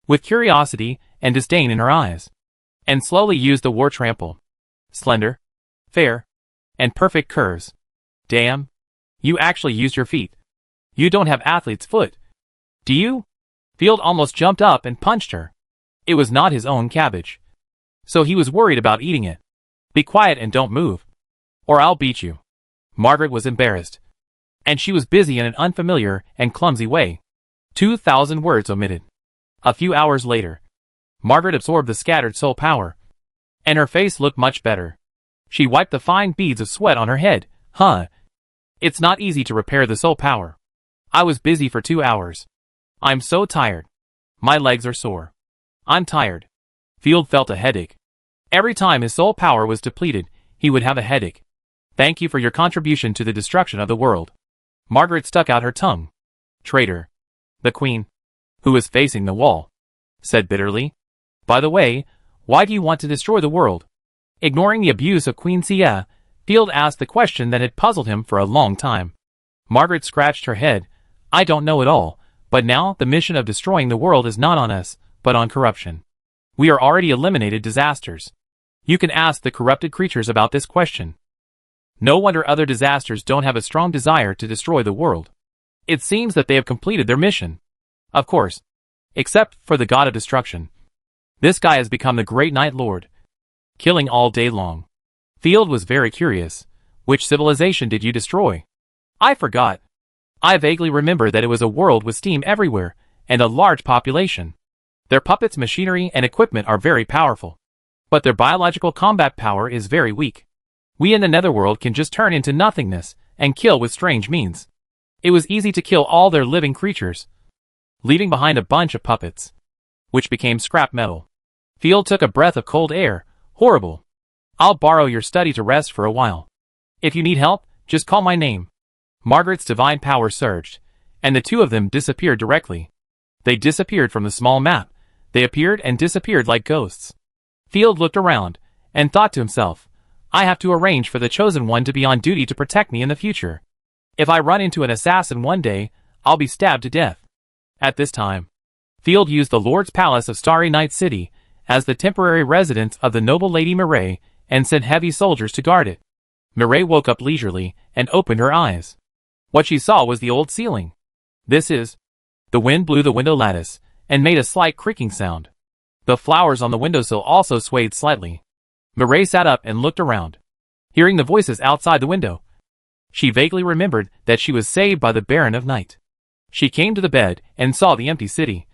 [SPEAKER 1] with curiosity and disdain in her eyes, and slowly used the war trample. Slender, fair, and perfect curves. "Damn. You actually used your feet. You don't have athlete's foot, do you?" Field almost jumped up and punched her. It was not his own cabbage, so he was worried about eating it. "Be quiet and don't move, or I'll beat you." Margaret was embarrassed, and she was busy in an unfamiliar and clumsy way. 2,000 words omitted. A few hours later, Margaret absorbed the scattered soul power, and her face looked much better. She wiped the fine beads of sweat on her head. It's not easy to repair the soul power. I was busy for 2 hours. I'm so tired. My legs are sore. I'm tired." Field felt a headache. Every time his soul power was depleted, he would have a headache. "Thank you for your contribution to the destruction of the world." Margaret stuck out her tongue. "Traitor." The Queen, who was facing the wall, said bitterly. "By the way, why do you want to destroy the world?" Ignoring the abuse of Queen Sia, Field asked the question that had puzzled him for a long time. Margaret scratched her head. "I don't know at all, but now the mission of destroying the world is not on us, but on corruption. We are already eliminated disasters. You can ask the corrupted creatures about this question. No wonder other disasters don't have a strong desire to destroy the world. It seems that they have completed their mission. Of course, except for the god of destruction. This guy has become the great Night Lord, killing all day long." Field was very curious. "Which civilization did you destroy?" "I forgot. I vaguely remember that it was a world with steam everywhere, and a large population. Their puppets' machinery and equipment are very powerful, but their biological combat power is very weak. We in the Netherworld can just turn into nothingness and kill with strange means. It was easy to kill all their living creatures, leaving behind a bunch of puppets, which became scrap metal. Field took a breath of cold air. Horrible. I'll borrow your study to rest for a while. If you need help, just call my name. Margaret's divine power surged, and the two of them disappeared directly. They disappeared from the small map. They appeared and disappeared like ghosts. Field looked around, and thought to himself, I have to arrange for the Chosen One to be on duty to protect me in the future. If I run into an assassin one day, I'll be stabbed to death. At this time, Field used the Lord's Palace of Starry Night City as the temporary residence of the noble Lady Mireille and sent heavy soldiers to guard it. Mireille woke up leisurely and opened her eyes. What she saw was the old ceiling. The wind blew the window lattice and made a slight creaking sound. The flowers on the windowsill also swayed slightly. Mireille sat up and looked around. Hearing the voices outside the window, she vaguely remembered that she was saved by the Baron of Night. She came to the bed and saw the empty city.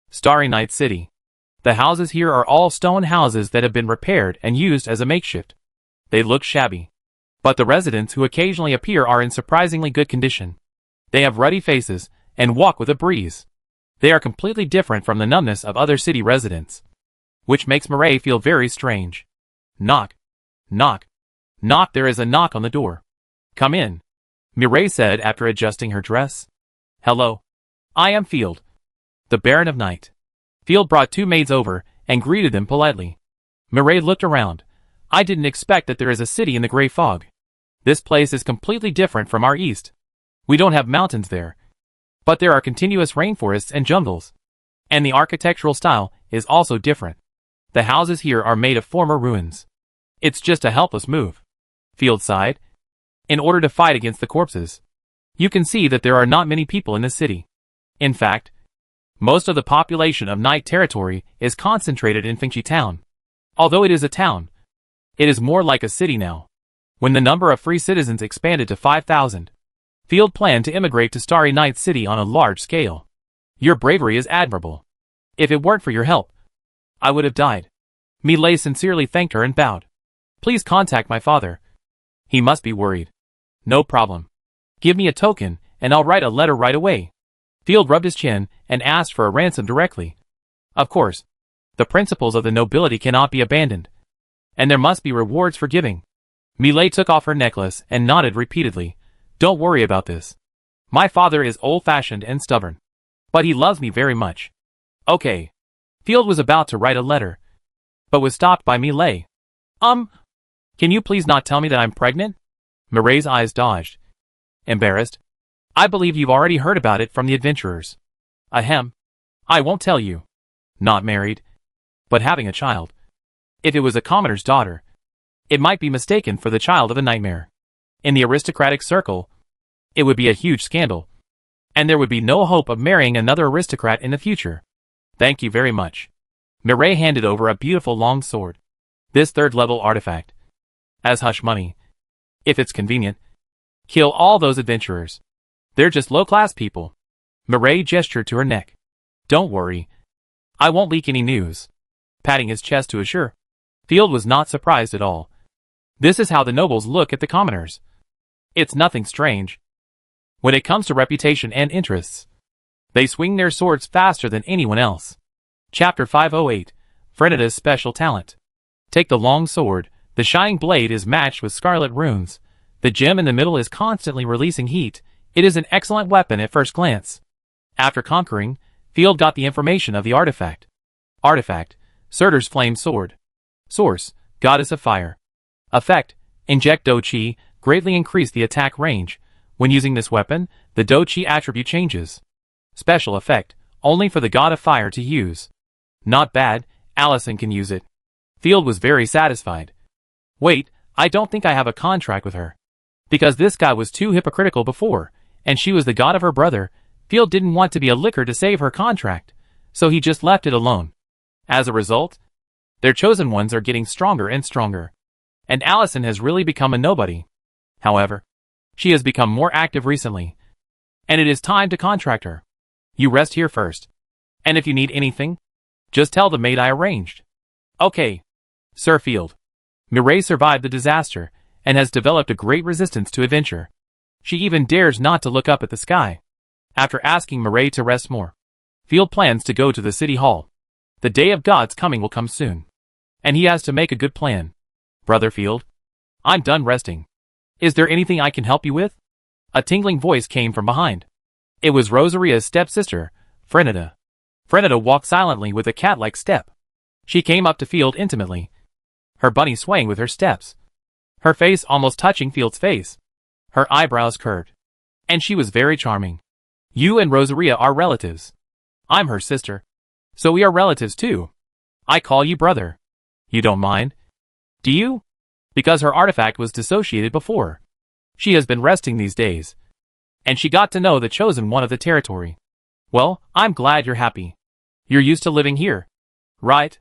[SPEAKER 1] Starry Night City. The houses here are all stone houses that have been repaired and used as a makeshift. They look shabby. But the residents who occasionally appear are in surprisingly good condition. They have ruddy faces and walk with a breeze. They are completely different from the numbness of other city residents, which makes Mireille feel very strange. Knock. Knock. Knock. There is a knock on the door. Come in, Mireille said after adjusting her dress. Hello. I am Field, the Baron of Night. Field brought two maids over and greeted them politely. Mireille looked around. I didn't expect that there is a city in the gray fog. This place is completely different from our east. We don't have mountains there, but there are continuous rainforests and jungles. And the architectural style is also different. The houses here are made of former ruins. It's just a helpless move. Field sighed. In order to fight against the corpses, you can see that there are not many people in this city. In fact, most of the population of Night Territory is concentrated in Fengchi Town. Although it is a town, it is more like a city now. When the number of free citizens expanded to 5,000, Field planned to immigrate to Starry Night City on a large scale. Your bravery is admirable. If it weren't for your help, I would have died. Mireille sincerely thanked her and bowed. Please contact my father. He must be worried. No problem. Give me a token, and I'll write a letter right away. Field rubbed his chin and asked for a ransom directly. Of course, the principles of the nobility cannot be abandoned, and there must be rewards for giving. Mireille took off her necklace and nodded repeatedly. Don't worry about this. My father is old-fashioned and stubborn, but he loves me very much. Okay. Field was about to write a letter, but was stopped by Mireille. Can you please not tell me that I'm pregnant? Mireille's eyes dodged. Embarrassed. I believe you've already heard about it from the adventurers. Ahem. I won't tell you. Not married, but having a child. If it was a commoner's daughter, it might be mistaken for the child of a nightmare. In the aristocratic circle, it would be a huge scandal, and there would be no hope of marrying another aristocrat in the future. Thank you very much. Mireille handed over a beautiful long sword. This third-level artifact. As hush money. If it's convenient, kill all those adventurers. They're just low-class people. Mireille gestured to her neck. Don't worry. I won't leak any news. Patting his chest to assure. Field was not surprised at all. This is how the nobles look at the commoners. It's nothing strange. When it comes to reputation and interests, they swing their swords faster than anyone else. Chapter 508, Frenada's Special Talent. Take the long sword. The shining blade is matched with scarlet runes. The gem in the middle is constantly releasing heat. It is an excellent weapon at first glance. After conquering, Field got the information of the artifact. Artifact, Surtur's Flame Sword. Source, Goddess of Fire. Effect, inject Do Chi, greatly increase the attack range. When using this weapon, the Do Chi attribute changes. Special effect, only for the God of Fire to use. Not bad, Allison can use it. Field was very satisfied. Wait, I don't think I have a contract with her. Because this guy was too hypocritical before, and she was the god of her brother. Field didn't want to be a licker to save her contract, so he just left it alone. As a result, their chosen ones are getting stronger and stronger. And Allison has really become a nobody. However, she has become more active recently, and it is time to contract her. You rest here first. And if you need anything, just tell the maid I arranged. Okay, Sir Field. Mireille survived the disaster, and has developed a great resistance to adventure. She even dares not to look up at the sky. After asking Mireille to rest more, Field plans to go to the city hall. The day of God's coming will come soon. And he has to make a good plan. Brother Field, I'm done resting. Is there anything I can help you with? A tingling voice came from behind. It was Rosaria's stepsister, Frenita. Frenita walked silently with a cat-like step. She came up to Field intimately, her bunny swaying with her steps, her face almost touching Field's face, her eyebrows curved. And she was very charming. You and Rosaria are relatives. I'm her sister. So we are relatives too. I call you brother. You don't mind? Do you? Because her artifact was dissociated before. She has been resting these days. And she got to know the chosen one of the territory. Well, I'm glad you're happy. You're used to living here. Right?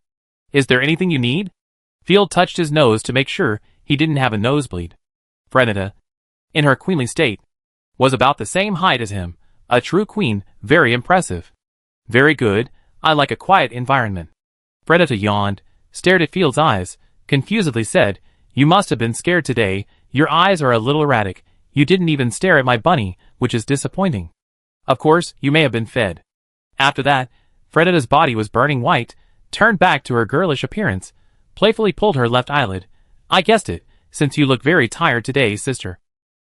[SPEAKER 1] Is there anything you need? Field touched his nose to make sure he didn't have a nosebleed. Frenita, in her queenly state, was about the same height as him, a true queen, very impressive. Very good, I like a quiet environment. Frenita yawned, stared at Field's eyes, confusedly said, You must have been scared today, your eyes are a little erratic, you didn't even stare at my bunny, which is disappointing. Of course, you may have been fed. After that, Frenita's body was burning white, turned back to her girlish appearance, playfully pulled her left eyelid. I guessed it, since you look very tired today, sister.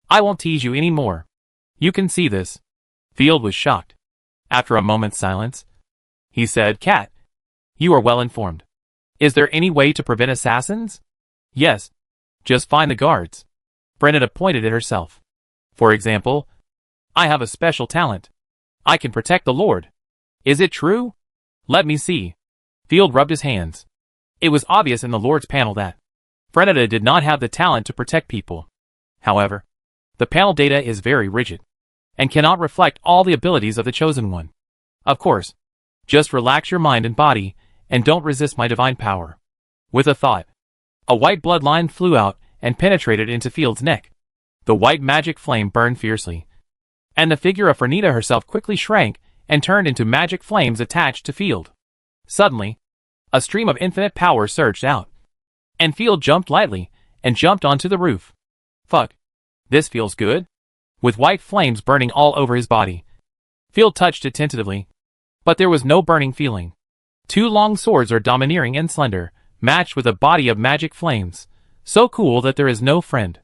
[SPEAKER 1] I won't tease you any more. You can see this. Field was shocked. After a moment's silence, he said, Cat, you are well informed. Is there any way to prevent assassins? Yes. Just find the guards. Frenita pointed at herself. For example, I have a special talent. I can protect the Lord. Is it true? Let me see. Field rubbed his hands. It was obvious in the Lord's panel that Frenita did not have the talent to protect people. However, the panel data is very rigid and cannot reflect all the abilities of the chosen one. Of course, just relax your mind and body and don't resist my divine power. With a thought, a white bloodline flew out and penetrated into Field's neck. The white magic flame burned fiercely, and the figure of Frenita herself quickly shrank and turned into magic flames attached to Field. Suddenly, a stream of infinite power surged out, and Field jumped lightly and jumped onto the roof. Fuck. This feels good. With white flames burning all over his body. Field touched it tentatively, but there was no burning feeling. Two long swords are domineering and slender, matched with a body of magic flames, so cool that there is no friend.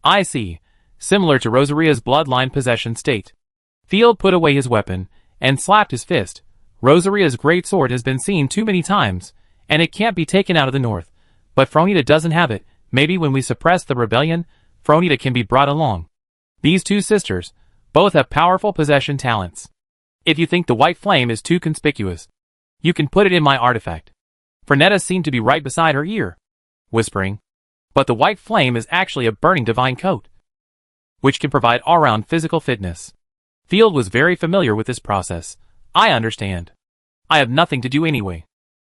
[SPEAKER 1] I see. Similar to Rosaria's bloodline possession state. Field put away his weapon and slapped his fist. Rosaria's great sword has been seen too many times, and it can't be taken out of the north. But Frenita doesn't have it. Maybe when we suppress the rebellion, Frenita can be brought along. These two sisters both have powerful possession talents. If you think the white flame is too conspicuous, you can put it in my artifact. Frenita seemed to be right beside her ear, whispering, but the white flame is actually a burning divine coat, which can provide all-round physical fitness. Field was very familiar with this process. I understand. I have nothing to do anyway,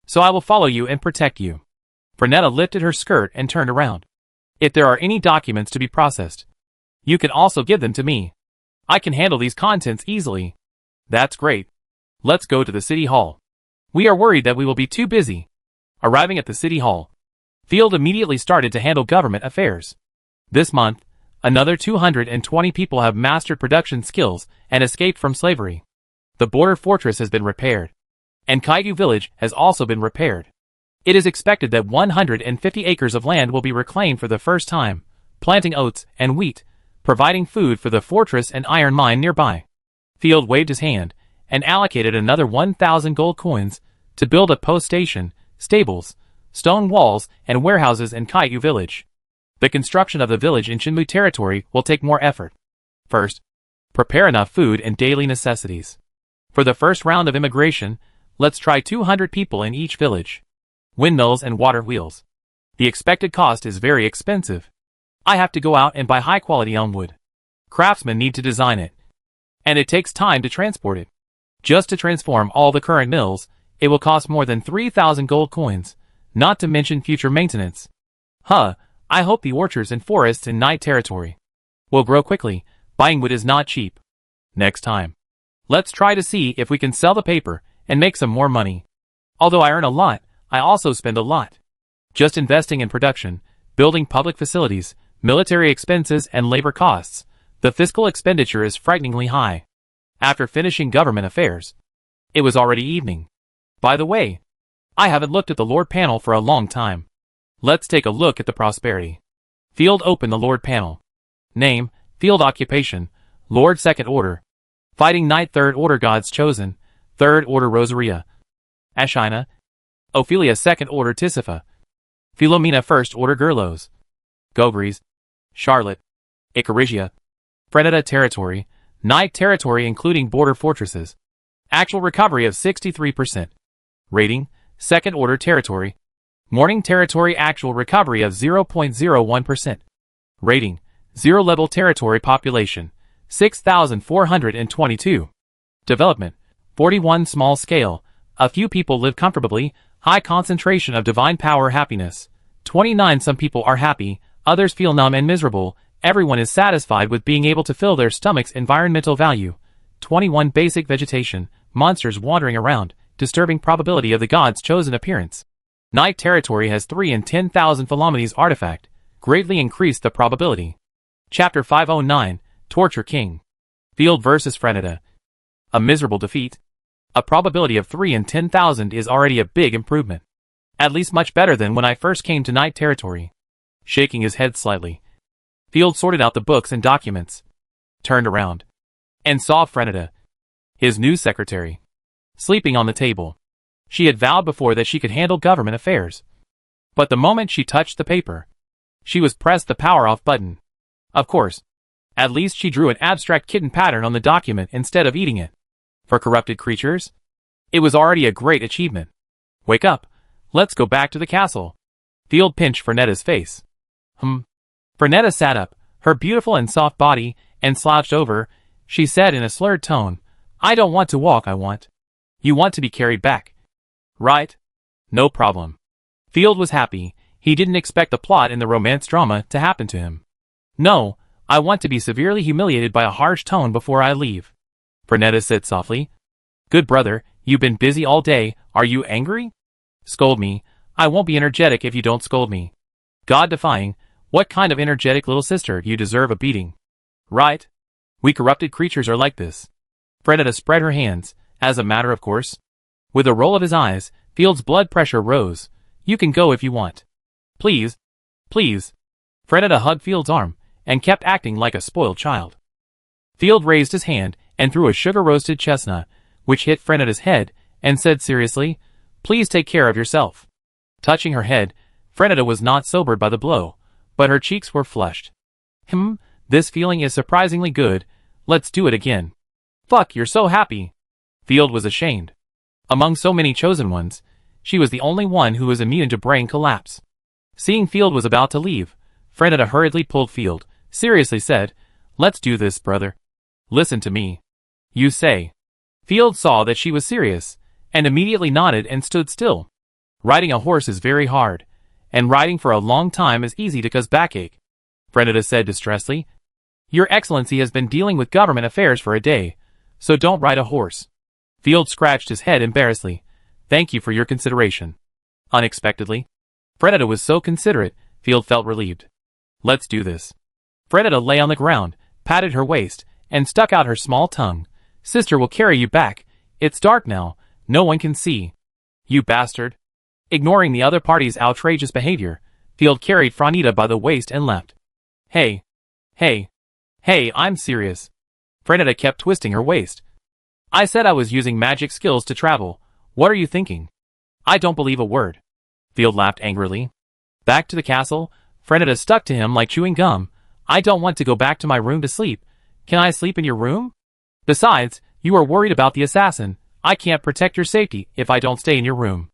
[SPEAKER 1] so I will follow you and protect you. Frenita lifted her skirt and turned around. If there are any documents to be processed, you can also give them to me. I can handle these contents easily. That's great. Let's go to the city hall. We are worried that we will be too busy. Arriving at the city hall, Field immediately started to handle government affairs. This month, another 220 people have mastered production skills and escaped from slavery. The border fortress has been repaired, and Kaiju village has also been repaired. It is expected that 150 acres of land will be reclaimed for the first time, planting oats and wheat, providing food for the fortress and iron mine nearby. Field waved his hand and allocated another 1,000 gold coins to build a post station, stables, stone walls, and warehouses in Kaiju village. The construction of the village in Shinmu territory will take more effort. First, prepare enough food and daily necessities. For the first round of immigration, let's try 200 people in each village. Windmills and water wheels. The expected cost is very expensive. I have to go out and buy high-quality elm wood. Craftsmen need to design it, and it takes time to transport it. Just to transform all the current mills, it will cost more than 3,000 gold coins, not to mention future maintenance. I hope the orchards and forests in Night territory will grow quickly. Buying wood is not cheap. Next time, let's try to see if we can sell the paper and make some more money. Although I earn a lot, I also spend a lot. Just investing in production, building public facilities, military expenses, and labor costs, the fiscal expenditure is frighteningly high. After finishing government affairs, it was already evening. By the way, I haven't looked at the Lord panel for a long time. Let's take a look at the prosperity. Field open the Lord panel. Name, field occupation, Lord 2nd Order. Fighting Knight 3rd Order Gods Chosen, 3rd Order Rosaria. Ashina. Ophelia 2nd Order Tisifa. Philomena 1st Order Gurlos. Gogris. Charlotte. Icarigia. Freneta Territory, Knight Territory including border fortresses. Actual recovery of 63%. Rating, 2nd Order Territory. Morning Territory actual recovery of 0.01%. Rating, 0 level territory population, 6,422. Development, 41 small scale, a few people live comfortably, high concentration of divine power happiness. 29 some people are happy, others feel numb and miserable, everyone is satisfied with being able to fill their stomachs. Environmental value, 21 basic vegetation, monsters wandering around, disturbing probability of the gods' chosen appearance. Knight Territory has 3 in 10,000 Philomenes artifact, greatly increased the probability. Chapter 509, Torture King. Field vs Freneta. A miserable defeat. A probability of 3 in 10,000 is already a big improvement. At least much better than when I first came to Knight Territory. Shaking his head slightly. Field sorted out the books and documents. Turned around. And saw Freneta, his new secretary, sleeping on the table. She had vowed before that she could handle government affairs. But the moment she touched the paper, she was pressed the power off button. Of course. At least she drew an abstract kitten pattern on the document instead of eating it. For corrupted creatures, it was already a great achievement. Wake up. Let's go back to the castle. Field pinched Freneta's face. Freneta sat up, her beautiful and soft body, and slouched over. She said in a slurred tone, I don't want to walk, I want. You want to be carried back. Right? No problem. Field was happy. He didn't expect the plot in the romance drama to happen to him. No, I want to be severely humiliated by a harsh tone before I leave. Freneta said softly. Good brother, you've been busy all day, are you angry? Scold me. I won't be energetic if you don't scold me. God-defying, what kind of energetic little sister? You deserve a beating. Right? We corrupted creatures are like this. Freneta spread her hands, as a matter of course. With a roll of his eyes, Field's blood pressure rose. You can go if you want. Please. Please. Freneta hugged Field's arm, and kept acting like a spoiled child. Field raised his hand, and threw a sugar-roasted chestnut, which hit Freneta's head, and said seriously, Please take care of yourself. Touching her head, Freneta was not sobered by the blow, but her cheeks were flushed. This feeling is surprisingly good. Let's do it again. Fuck, you're so happy. Field was ashamed. Among so many chosen ones, she was the only one who was immune to brain collapse. Seeing Field was about to leave, Freneta hurriedly pulled Field, seriously said, Let's do this, brother. Listen to me. You say. Field saw that she was serious, and immediately nodded and stood still. Riding a horse is very hard, and riding for a long time is easy to cause backache. Freneta said distressedly. Your Excellency has been dealing with government affairs for a day, so don't ride a horse. Field scratched his head embarrassedly. Thank you for your consideration. Unexpectedly. Freneta was so considerate, Field felt relieved. Let's do this. Freneta lay on the ground, patted her waist, and stuck out her small tongue. Sister will carry you back. It's dark now. No one can see. You bastard. Ignoring the other party's outrageous behavior, Field carried Freneta by the waist and left. Hey. Hey. Hey, I'm serious. Freneta kept twisting her waist. I said I was using magic skills to travel. What are you thinking? I don't believe a word. Field laughed angrily. Back to the castle, Freneta stuck to him like chewing gum. I don't want to go back to my room to sleep. Can I sleep in your room? Besides, you are worried about the assassin. I can't protect your safety if I don't stay in your room.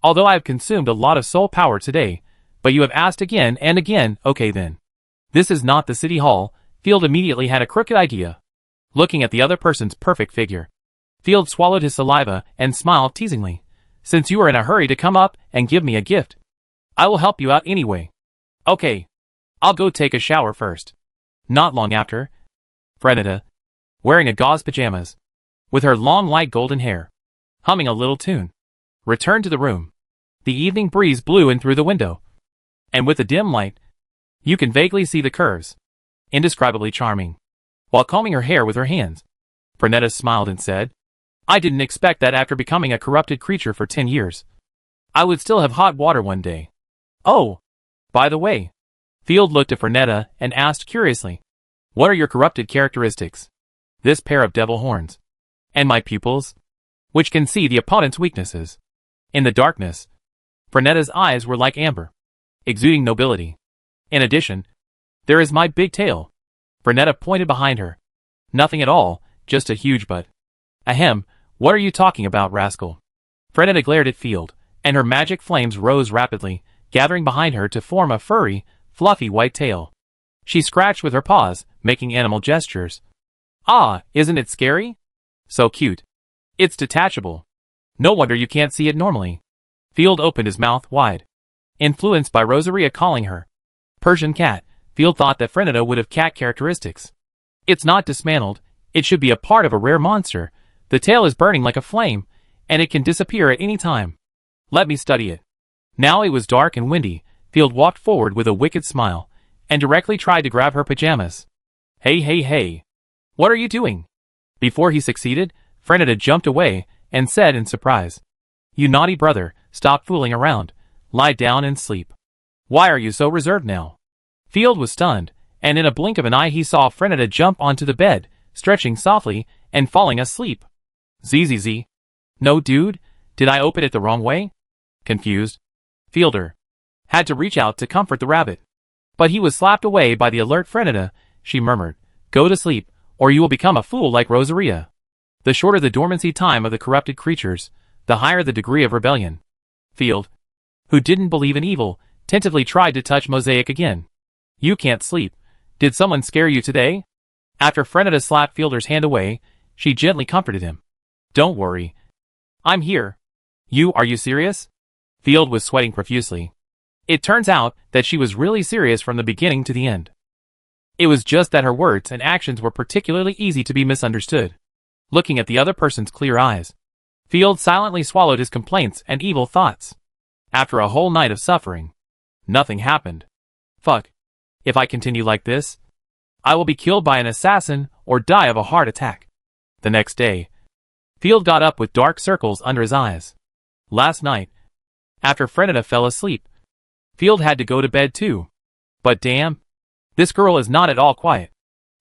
[SPEAKER 1] Although I have consumed a lot of soul power today, but you have asked again and again, okay then. This is not the city hall. Field immediately had a crooked idea. Looking at the other person's perfect figure, Field swallowed his saliva and smiled teasingly. Since you are in a hurry to come up and give me a gift, I will help you out anyway. Okay. I'll go take a shower first. Not long after, Freneta, wearing a gauze pajamas, with her long light golden hair, humming a little tune, returned to the room. The evening breeze blew in through the window, and with the dim light, you can vaguely see the curves. Indescribably charming. While combing her hair with her hands, Freneta smiled and said, I didn't expect that after becoming a corrupted creature for 10 years. I would still have hot water one day. Oh, by the way. Field looked at Frenetta and asked curiously, what are your corrupted characteristics? This pair of devil horns. And my pupils? Which can see the opponent's weaknesses. In the darkness, Frenetta's eyes were like amber, exuding nobility. In addition, there is my big tail. Frenetta pointed behind her. Nothing at all, just a huge butt. Ahem, what are you talking about, rascal? Frenetta glared at Field, and her magic flames rose rapidly, gathering behind her to form a furry, fluffy white tail. She scratched with her paws, making animal gestures. Ah, isn't it scary? So cute. It's detachable. No wonder you can't see it normally. Field opened his mouth wide. Influenced by Rosaria calling her Persian cat, Field thought that Frenetta would have cat characteristics. It's not dismantled, it should be a part of a rare monster. The tail is burning like a flame, and it can disappear at any time. Let me study it. Now it was dark and windy. Field walked forward with a wicked smile, and directly tried to grab her pajamas. Hey hey hey. What are you doing? Before he succeeded, Frenetta jumped away, and said in surprise. You naughty brother, stop fooling around. Lie down and sleep. Why are you so reserved now? Field was stunned, and in a blink of an eye he saw Frenetta jump onto the bed, stretching softly, and falling asleep. ZZZ. No dude, did I open it the wrong way? Confused, Fielder had to reach out to comfort the rabbit. But he was slapped away by the alert Frenetta. She murmured, go to sleep, or you will become a fool like Rosaria. The shorter the dormancy time of the corrupted creatures, the higher the degree of rebellion. Field, who didn't believe in evil, tentatively tried to touch Mosaic again. You can't sleep. Did someone scare you today? After Frenetta slapped Fielder's hand away, she gently comforted him. Don't worry. I'm here. Are you serious? Field was sweating profusely. It turns out that she was really serious from the beginning to the end. It was just that her words and actions were particularly easy to be misunderstood. Looking at the other person's clear eyes, Field silently swallowed his complaints and evil thoughts. After a whole night of suffering, nothing happened. Fuck. If I continue like this, I will be killed by an assassin or die of a heart attack. The next day, Field got up with dark circles under his eyes. Last night, after Frenetta fell asleep, Field had to go to bed too. But damn, this girl is not at all quiet.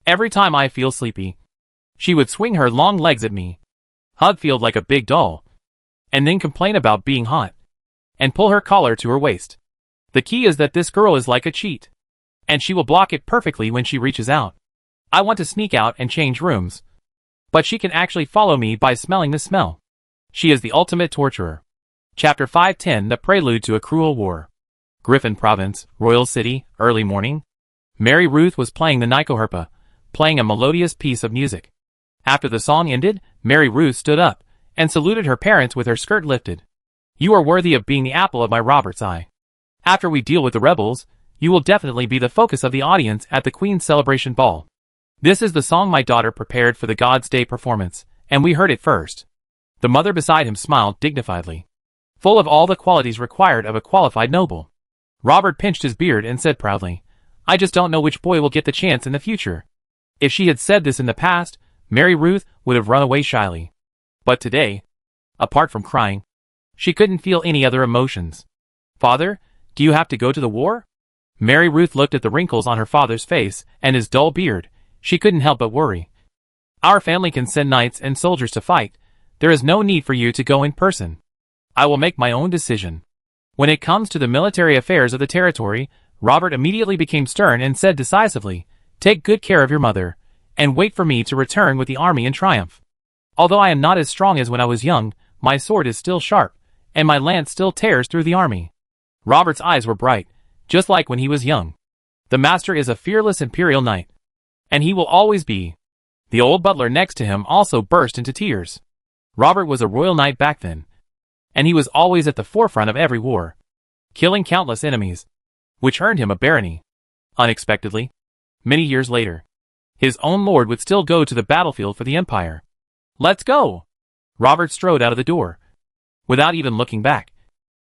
[SPEAKER 1] Every time I feel sleepy, she would swing her long legs at me, hug Field like a big doll, and then complain about being hot, and pull her collar to her waist. The key is that this girl is like a cheat, and she will block it perfectly when she reaches out. I want to sneak out and change rooms, but she can actually follow me by smelling the smell. She is the ultimate torturer. Chapter 510, The Prelude to a Cruel War. Griffin Province, Royal City, early morning. Mary Ruth was playing the Nycoherpa, playing a melodious piece of music. After the song ended, Mary Ruth stood up, and saluted her parents with her skirt lifted. You are worthy of being the apple of my Robert's eye. After we deal with the rebels, you will definitely be the focus of the audience at the Queen's celebration ball. This is the song my daughter prepared for the God's Day performance, and we heard it first. The mother beside him smiled dignifiedly, full of all the qualities required of a qualified noble. Robert pinched his beard and said proudly, I just don't know which boy will get the chance in the future. If she had said this in the past, Mary Ruth would have run away shyly. But today, apart from crying, she couldn't feel any other emotions. Father, do you have to go to the war? Mary Ruth looked at the wrinkles on her father's face and his dull beard. She couldn't help but worry. Our family can send knights and soldiers to fight. There is no need for you to go in person. I will make my own decision. When it comes to the military affairs of the territory, Robert immediately became stern and said decisively, take good care of your mother, and wait for me to return with the army in triumph. Although I am not as strong as when I was young, my sword is still sharp, and my lance still tears through the army. Robert's eyes were bright, just like when he was young. The master is a fearless imperial knight, and he will always be. The old butler next to him also burst into tears. Robert was a royal knight back then, and he was always at the forefront of every war, killing countless enemies, which earned him a barony. Unexpectedly, many years later, his own lord would still go to the battlefield for the empire. Let's go! Robert strode out of the door, without even looking back.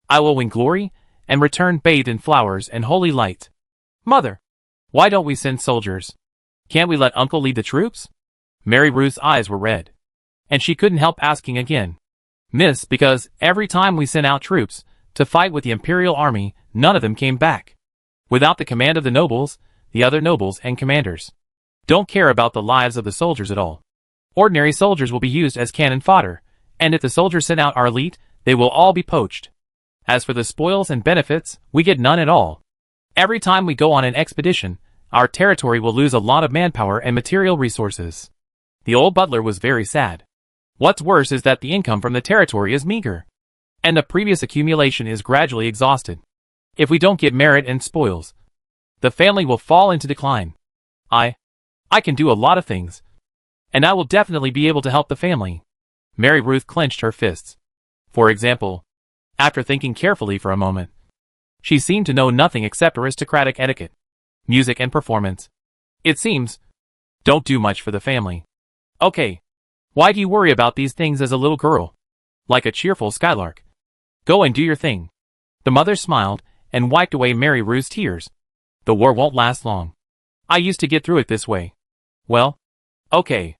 [SPEAKER 1] I will win glory, and return bathed in flowers and holy light. Mother, why don't we send soldiers? Can't we let Uncle lead the troops? Mary Ruth's eyes were red, and she couldn't help asking again. Miss, because every time we send out troops, To fight with the imperial army, none of them came back. Without the command of the nobles, the other nobles and commanders don't care about the lives of the soldiers at all. Ordinary soldiers will be used as cannon fodder, and if the soldiers sent out our elite, they will all be poached. As for the spoils and benefits, we get none at all. Every time we go on an expedition, our territory will lose a lot of manpower and material resources. The old butler was very sad. What's worse is that the income from the territory is meager, and the previous accumulation is gradually exhausted. If we don't get merit and spoils, the family will fall into decline. I can do a lot of things, and I will definitely be able to help the family. Mary Ruth clenched her fists. For example, after thinking carefully for a moment, she seemed to know nothing except aristocratic etiquette, music and performance. It seems, don't do much for the family. Okay, why do you worry about these things as a little girl? Like a cheerful skylark. Go and do your thing. The mother smiled and wiped away Mary Ruth's tears. The war won't last long. I used to get through it this way. Well, okay.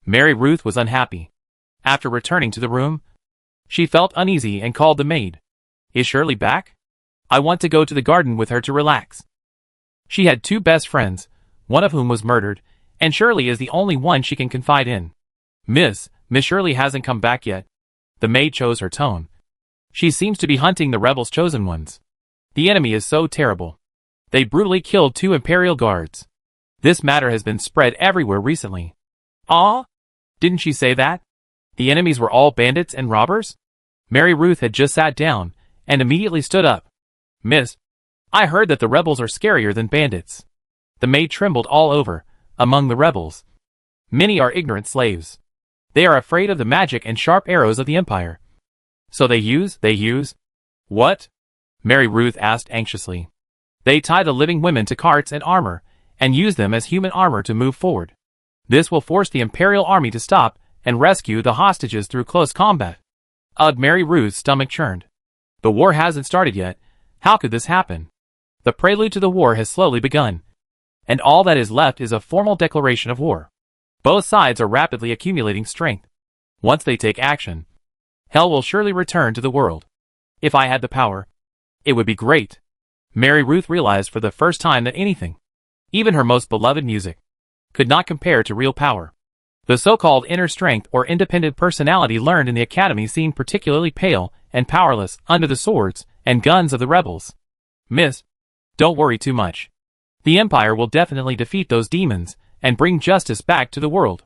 [SPEAKER 1] Mary Ruth was unhappy. After returning to the room, she felt uneasy and called the maid. Is Shirley back? I want to go to the garden with her to relax. She had two best friends, one of whom was murdered, and Shirley is the only one she can confide in. Miss Shirley hasn't come back yet. The maid chose her tone. She seems to be hunting the rebels' chosen ones. The enemy is so terrible. They brutally killed 2 imperial guards. This matter has been spread everywhere recently. Ah? Didn't she say that? The enemies were all bandits and robbers? Mary Ruth had just sat down, and immediately stood up. Miss, I heard that the rebels are scarier than bandits. The maid trembled all over. Among the rebels, many are ignorant slaves. They are afraid of the magic and sharp arrows of the Empire. So they use? What? Mary Ruth asked anxiously. They tie the living women to carts and armor, and use them as human armor to move forward. This will force the Imperial army to stop and rescue the hostages through close combat. Mary Ruth's stomach churned. The war hasn't started yet. How could this happen? The prelude to the war has slowly begun, and all that is left is a formal declaration of war. Both sides are rapidly accumulating strength. Once they take action, hell will surely return to the world. If I had the power, it would be great. Mary Ruth realized for the first time that anything, even her most beloved music, could not compare to real power. The so-called inner strength or independent personality learned in the academy seemed particularly pale and powerless under the swords and guns of the rebels. Miss, don't worry too much. The Empire will definitely defeat those demons and bring justice back to the world.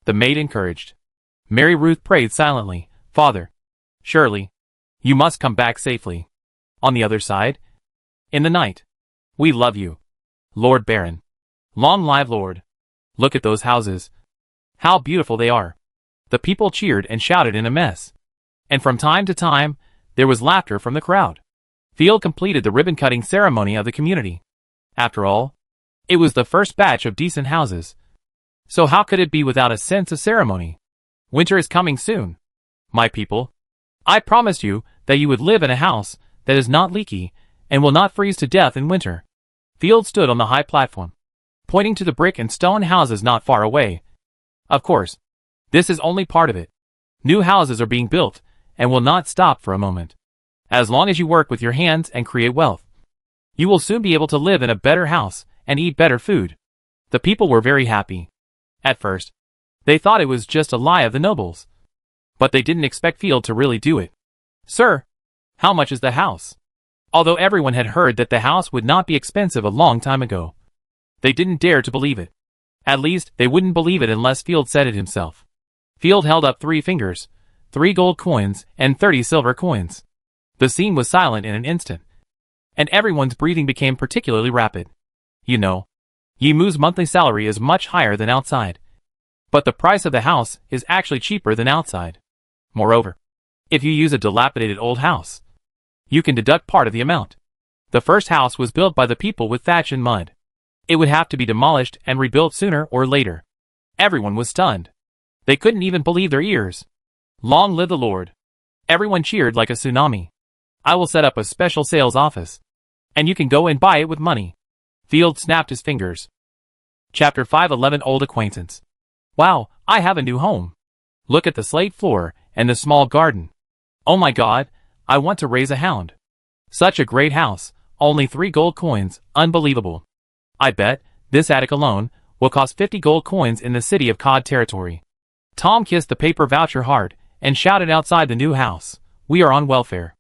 [SPEAKER 1] The maid encouraged. Mary Ruth prayed silently. Father, surely, you must come back safely. On the other side, in the night, we love you, Lord Baron. Long live Lord. Look at those houses. How beautiful they are. The people cheered and shouted in a mess. And from time to time, there was laughter from the crowd. Field completed the ribbon-cutting ceremony of the community. After all, it was the first batch of decent houses. So how could it be without a sense of ceremony? Winter is coming soon. My people, I promised you that you would live in a house that is not leaky and will not freeze to death in winter. Field stood on the high platform, pointing to the brick and stone houses not far away. Of course, this is only part of it. New houses are being built and will not stop for a moment. As long as you work with your hands and create wealth, you will soon be able to live in a better house and eat better food. The people were very happy. At first, they thought it was just a lie of the nobles. But they didn't expect Field to really do it. Sir, how much is the house? Although everyone had heard that the house would not be expensive a long time ago, they didn't dare to believe it. At least, they wouldn't believe it unless Field said it himself. Field held up 3 fingers, 3 gold coins, and 30 silver coins. The scene was silent in an instant, and everyone's breathing became particularly rapid. You know, Yi Mu's monthly salary is much higher than outside, but the price of the house is actually cheaper than outside. Moreover, if you use a dilapidated old house, you can deduct part of the amount. The first house was built by the people with thatch and mud. It would have to be demolished and rebuilt sooner or later. Everyone was stunned. They couldn't even believe their ears. Long live the Lord. Everyone cheered like a tsunami. I will set up a special sales office, and you can go and buy it with money. Field snapped his fingers. Chapter 511 Old Acquaintance. Wow, I have a new home. Look at the slate floor and the small garden. Oh my God, I want to raise a hound. Such a great house, only 3 gold coins, unbelievable. I bet, this attic alone, will cost 50 gold coins in the city of Cod territory. Tom kissed the paper voucher hard, and shouted outside the new house, "We are on welfare."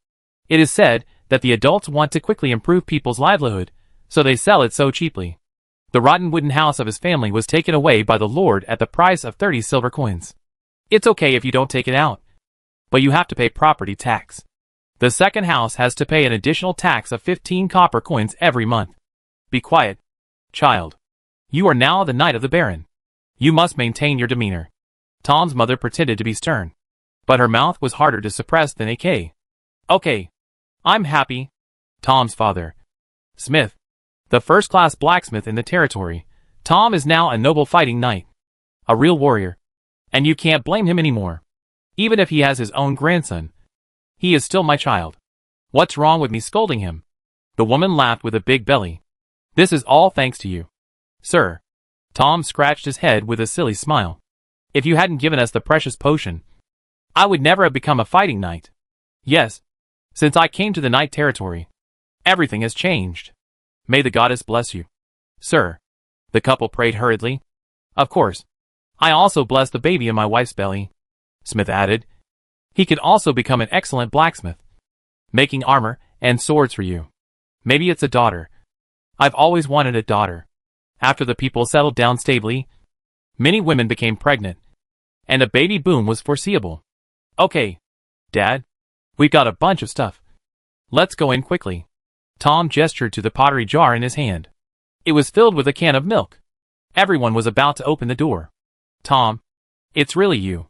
[SPEAKER 1] It is said that the adults want to quickly improve people's livelihood, so they sell it so cheaply. The rotten wooden house of his family was taken away by the Lord at the price of 30 silver coins. It's okay if you don't take it out, but you have to pay property tax. The second house has to pay an additional tax of 15 copper coins every month. Be quiet, child. You are now the knight of the Baron. You must maintain your demeanor. Tom's mother pretended to be stern, but her mouth was harder to suppress than a K. Okay. I'm happy. Tom's father, Smith, the first-class blacksmith in the territory. Tom is now a noble fighting knight. A real warrior. And you can't blame him anymore. Even if he has his own grandson, he is still my child. What's wrong with me scolding him? The woman laughed with a big belly. This is all thanks to you, sir. Tom scratched his head with a silly smile. If you hadn't given us the precious potion, I would never have become a fighting knight. Yes. Since I came to the knight territory, everything has changed. May the goddess bless you, sir. The couple prayed hurriedly. Of course. I also bless the baby in my wife's belly, Smith added. He could also become an excellent blacksmith, making armor and swords for you. Maybe it's a daughter. I've always wanted a daughter. After the people settled down stably, many women became pregnant, and a baby boom was foreseeable. Okay, Dad. We've got a bunch of stuff. Let's go in quickly. Tom gestured to the pottery jar in his hand. It was filled with a can of milk. Everyone was about to open the door. Tom, it's really you.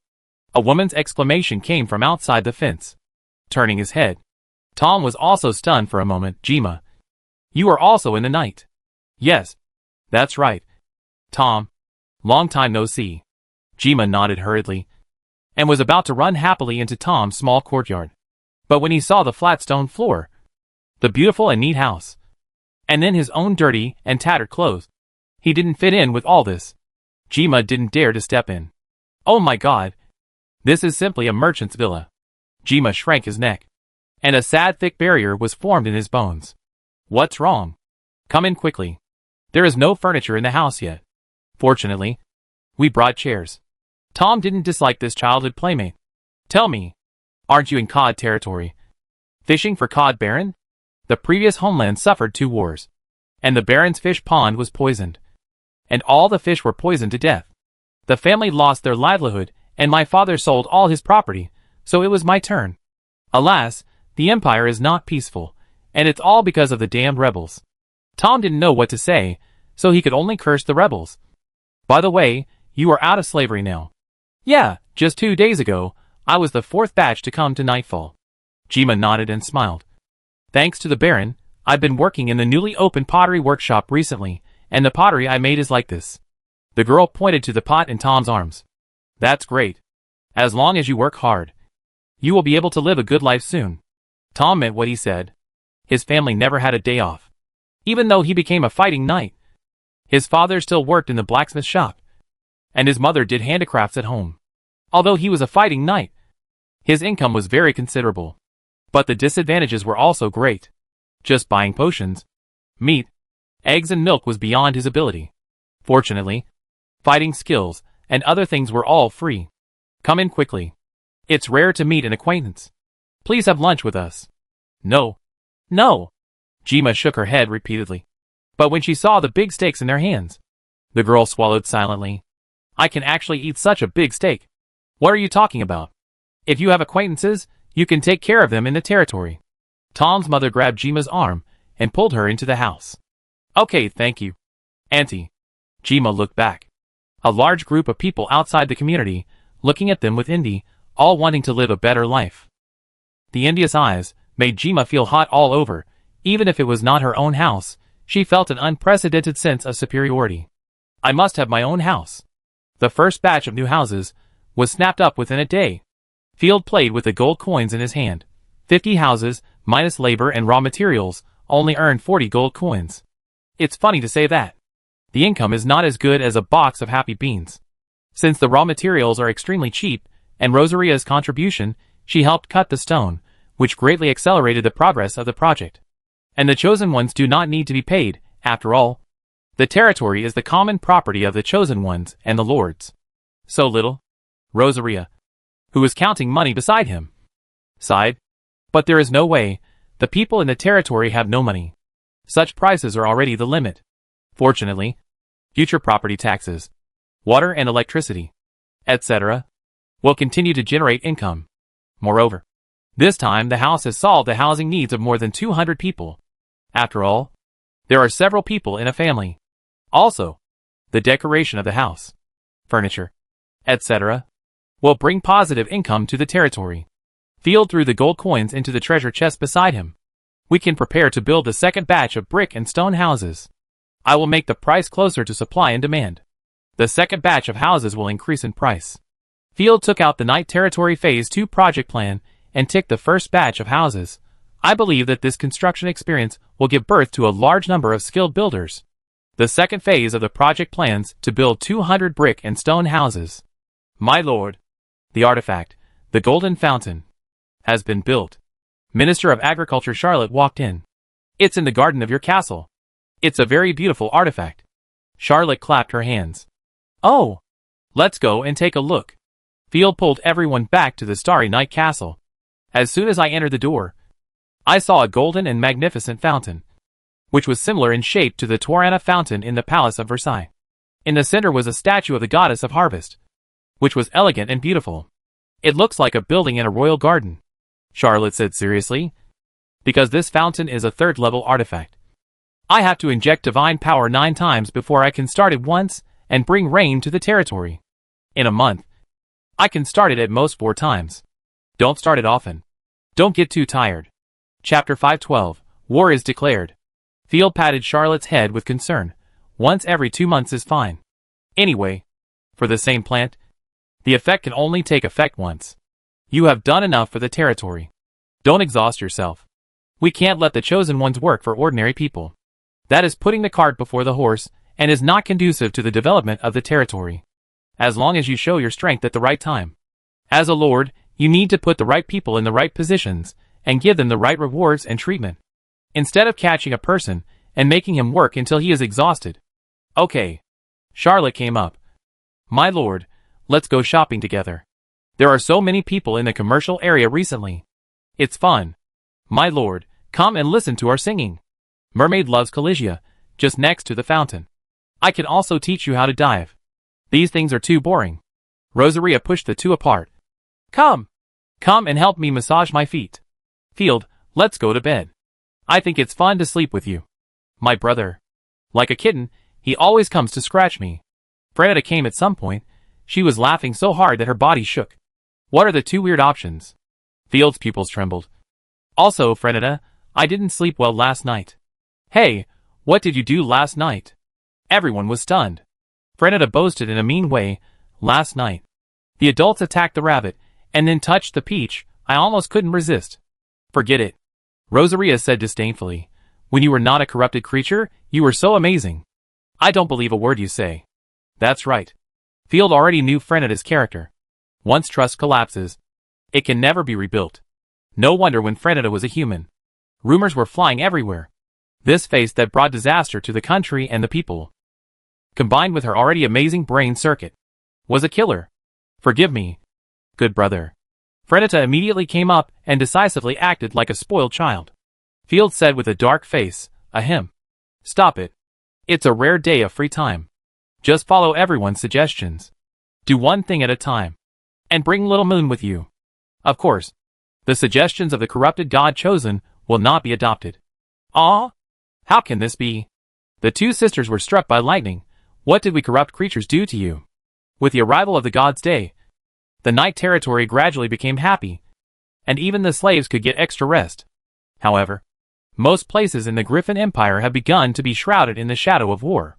[SPEAKER 1] A woman's exclamation came from outside the fence. Turning his head, Tom was also stunned for a moment. Jima, you are also in the night. Yes, that's right. Tom, long time no see. Jima nodded hurriedly, and was about to run happily into Tom's small courtyard. But when he saw the flat stone floor, the beautiful and neat house, and then his own dirty and tattered clothes, he didn't fit in with all this. Jima didn't dare to step in. Oh my God! This is simply a merchant's villa. Jima shrank his neck, and a sad thick barrier was formed in his bones. What's wrong? Come in quickly. There is no furniture in the house yet. Fortunately, we brought chairs. Tom didn't dislike this childhood playmate. Tell me, aren't you in Cod territory? Fishing for Cod Baron? The previous homeland suffered 2 wars, and the Baron's fish pond was poisoned, and all the fish were poisoned to death. The family lost their livelihood, and my father sold all his property, so it was my turn. Alas, the Empire is not peaceful, and it's all because of the damned rebels. Tom didn't know what to say, so he could only curse the rebels. By the way, you are out of slavery now. Yeah, just 2 days ago, I was the 4th batch to come to Nightfall. Jima nodded and smiled. Thanks to the Baron, I've been working in the newly opened pottery workshop recently, and the pottery I made is like this. The girl pointed to the pot in Tom's arms. That's great. As long as you work hard, you will be able to live a good life soon. Tom meant what he said. His family never had a day off. Even though he became a fighting knight, his father still worked in the blacksmith shop, and his mother did handicrafts at home. Although he was a fighting knight, his income was very considerable. But the disadvantages were also great. Just buying potions, meat, eggs and milk was beyond his ability. Fortunately, fighting skills and other things were all free. Come in quickly. It's rare to meet an acquaintance. Please have lunch with us. No. No. Jima shook her head repeatedly. But when she saw the big steaks in their hands, the girl swallowed silently. I can actually eat such a big steak. What are you talking about? If you have acquaintances, you can take care of them in the territory. Tom's mother grabbed Jima's arm and pulled her into the house. Okay, thank you, Auntie. Jima looked back. A large group of people outside the community, looking at them with envy, all wanting to live a better life. The envious eyes made Jima feel hot all over. Even if it was not her own house, she felt an unprecedented sense of superiority. I must have my own house. The first batch of new houses was snapped up within a day. Field played with the gold coins in his hand. 50 houses, minus labor and raw materials, only earned 40 gold coins. It's funny to say that. The income is not as good as a box of happy beans. Since the raw materials are extremely cheap, and Rosaria's contribution, she helped cut the stone, which greatly accelerated the progress of the project. And the Chosen Ones do not need to be paid, after all. The territory is the common property of the Chosen Ones and the Lords. So little? Rosaria, who was counting money beside him, sighed. But there is no way. The people in the territory have no money. Such prices are already the limit. Fortunately, future property taxes, water and electricity, etc., will continue to generate income. Moreover, this time the house has solved the housing needs of more than 200 people. After all, there are several people in a family. Also, the decoration of the house, furniture, etc., will bring positive income to the territory. Field threw the gold coins into the treasure chest beside him. We can prepare to build the second batch of brick and stone houses. I will make the price closer to supply and demand. The second batch of houses will increase in price. Field took out the Night Territory Phase 2 project plan and ticked the first batch of houses. I believe that this construction experience will give birth to a large number of skilled builders. The second phase of the project plans to build 200 brick and stone houses. My lord, the artifact, the Golden Fountain, has been built. Minister of Agriculture Charlotte walked in. It's in the garden of your castle. It's a very beautiful artifact. Charlotte clapped her hands. Oh, let's go and take a look. Field pulled everyone back to the Starry Night Castle. As soon as I entered the door, I saw a golden and magnificent fountain, which was similar in shape to the Tourana fountain in the Palace of Versailles. In the center was a statue of the goddess of harvest, which was elegant and beautiful. It looks like a building in a royal garden, Charlotte said seriously, because this fountain is a third-level artifact. I have to inject divine power 9 times before I can start it once and bring rain to the territory. In a month, I can start it at most 4 times. Don't start it often. Don't get too tired. Chapter 512, War is declared. Field patted Charlotte's head with concern. Once every 2 months is fine. Anyway, for the same plant, the effect can only take effect once. You have done enough for the territory. Don't exhaust yourself. We can't let the Chosen Ones work for ordinary people. That is putting the cart before the horse and is not conducive to the development of the territory. As long as you show your strength at the right time. As a lord, you need to put the right people in the right positions and give them the right rewards and treatment. Instead of catching a person and making him work until he is exhausted. Okay. Charlotte came up. My lord, let's go shopping together. There are so many people in the commercial area recently. It's fun. My lord, come and listen to our singing. Mermaid loves Caligia, just next to the fountain. I can also teach you how to dive. These things are too boring. Rosaria pushed the two apart. Come and help me massage my feet. Field, let's go to bed. I think it's fun to sleep with you. My brother. Like a kitten, he always comes to scratch me. Frenetta came at some point. She was laughing so hard that her body shook. What are the 2 weird options? Field's pupils trembled. Also, Frenetta, I didn't sleep well last night. Hey, what did you do last night? Everyone was stunned. Frenetta boasted in a mean way. Last night, the adults attacked the rabbit and then touched the peach. I almost couldn't resist. Forget it. Rosaria said disdainfully. When you were not a corrupted creature, you were so amazing. I don't believe a word you say. That's right. Field already knew Frenetta's character. Once trust collapses, it can never be rebuilt. No wonder when Frenetta was a human. Rumors were flying everywhere. This face that brought disaster to the country and the people, combined with her already amazing brain circuit, was a killer. Forgive me, good brother. Frenetta immediately came up and decisively acted like a spoiled child. Field said with a dark face, ahem. Stop it. It's a rare day of free time. Just follow everyone's suggestions. Do one thing at a time. And bring Little Moon with you. Of course, the suggestions of the corrupted god Chosen will not be adopted. Ah? How can this be? The 2 sisters were struck by lightning. What did we corrupt creatures do to you? With the arrival of the god's day, the night territory gradually became happy, and even the slaves could get extra rest. However, most places in the Griffin Empire have begun to be shrouded in the shadow of war.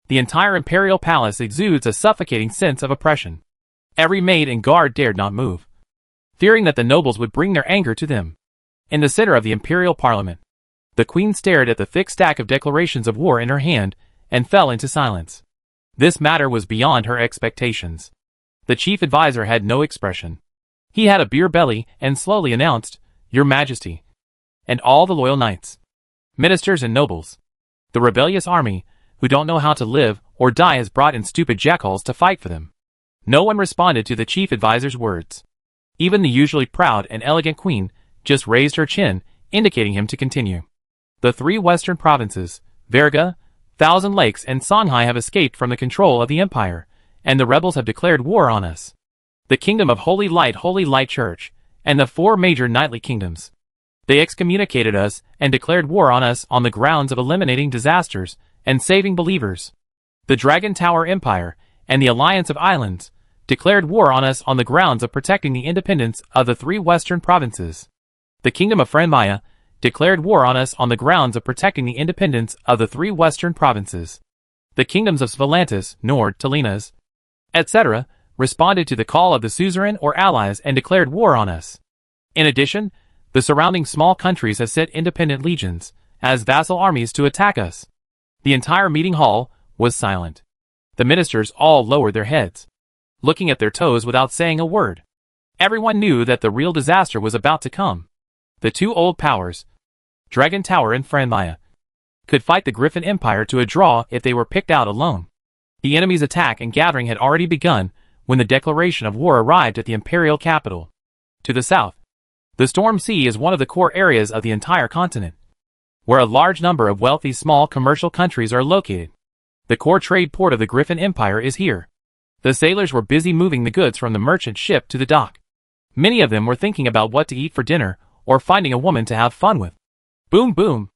[SPEAKER 1] The entire imperial palace exudes a suffocating sense of oppression. Every maid and guard dared not move, fearing that the nobles would bring their anger to them. In the center of the imperial parliament, the queen stared at the thick stack of declarations of war in her hand and fell into silence. This matter was beyond her expectations. The chief advisor had no expression. He had a beer belly and slowly announced, Your Majesty, and all the loyal knights, ministers and nobles. The rebellious army, who don't know how to live or die, has brought in stupid jackals to fight for them. No one responded to the chief advisor's words. Even the usually proud and elegant queen just raised her chin, indicating him to continue. The three western provinces, Verga, Thousand Lakes and Songhai, have escaped from the control of the empire, and the rebels have declared war on us. The kingdom of Holy Light Church, and the four major knightly kingdoms. They excommunicated us and declared war on us on the grounds of eliminating disasters and saving believers. The Dragon Tower Empire and the Alliance of Islands declared war on us on the grounds of protecting the independence of the three western provinces. The Kingdom of Phrenmaya declared war on us on the grounds of protecting the independence of the three western provinces. The kingdoms of Svalantis, Nord, Talinas, etc., responded to the call of the suzerain or allies and declared war on us. In addition, the surrounding small countries have sent independent legions as vassal armies to attack us. The entire meeting hall was silent. The ministers all lowered their heads, looking at their toes without saying a word. Everyone knew that the real disaster was about to come. The two old powers, Dragon Tower and Phrenmaya, could fight the Griffin Empire to a draw if they were picked out alone. The enemy's attack and gathering had already begun when the declaration of war arrived at the imperial capital. To the south, the Storm Sea is one of the core areas of the entire continent, where a large number of wealthy small commercial countries are located. The core trade port of the Griffin Empire is here. The sailors were busy moving the goods from the merchant ship to the dock. Many of them were thinking about what to eat for dinner or finding a woman to have fun with. Boom, boom.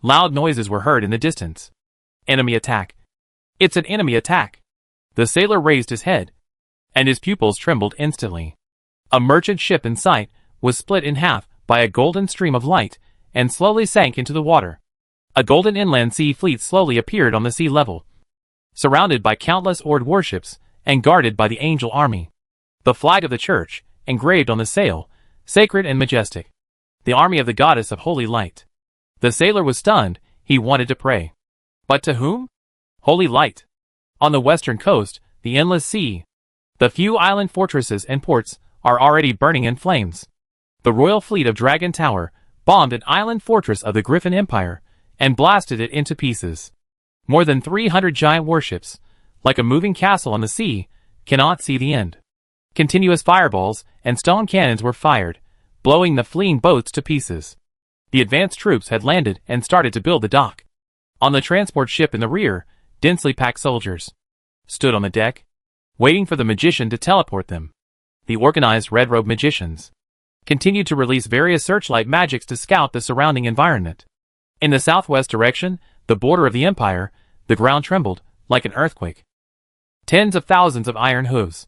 [SPEAKER 1] Loud noises were heard in the distance. Enemy attack. It's an enemy attack. The sailor raised his head, and his pupils trembled instantly. A merchant ship in sight was split in half by a golden stream of light and slowly sank into the water. A golden inland sea fleet slowly appeared on the sea level, surrounded by countless oared warships and guarded by the angel army. The flag of the church, engraved on the sail, sacred and majestic. The army of the goddess of holy light. The sailor was stunned. He wanted to pray. But to whom? Holy light. On the western coast, the endless sea. The few island fortresses and ports are already burning in flames. The royal fleet of Dragon Tower bombed an island fortress of the Griffin Empire and blasted it into pieces. More than 300 giant warships, like a moving castle on the sea, cannot see the end. Continuous fireballs and stone cannons were fired, blowing the fleeing boats to pieces. The advanced troops had landed and started to build the dock. On the transport ship in the rear, densely packed soldiers stood on the deck, waiting for the magician to teleport them. The organized red-robed magicians continued to release various searchlight magics to scout the surrounding environment. In the southwest direction, the border of the empire, the ground trembled like an earthquake. Tens of thousands of iron hooves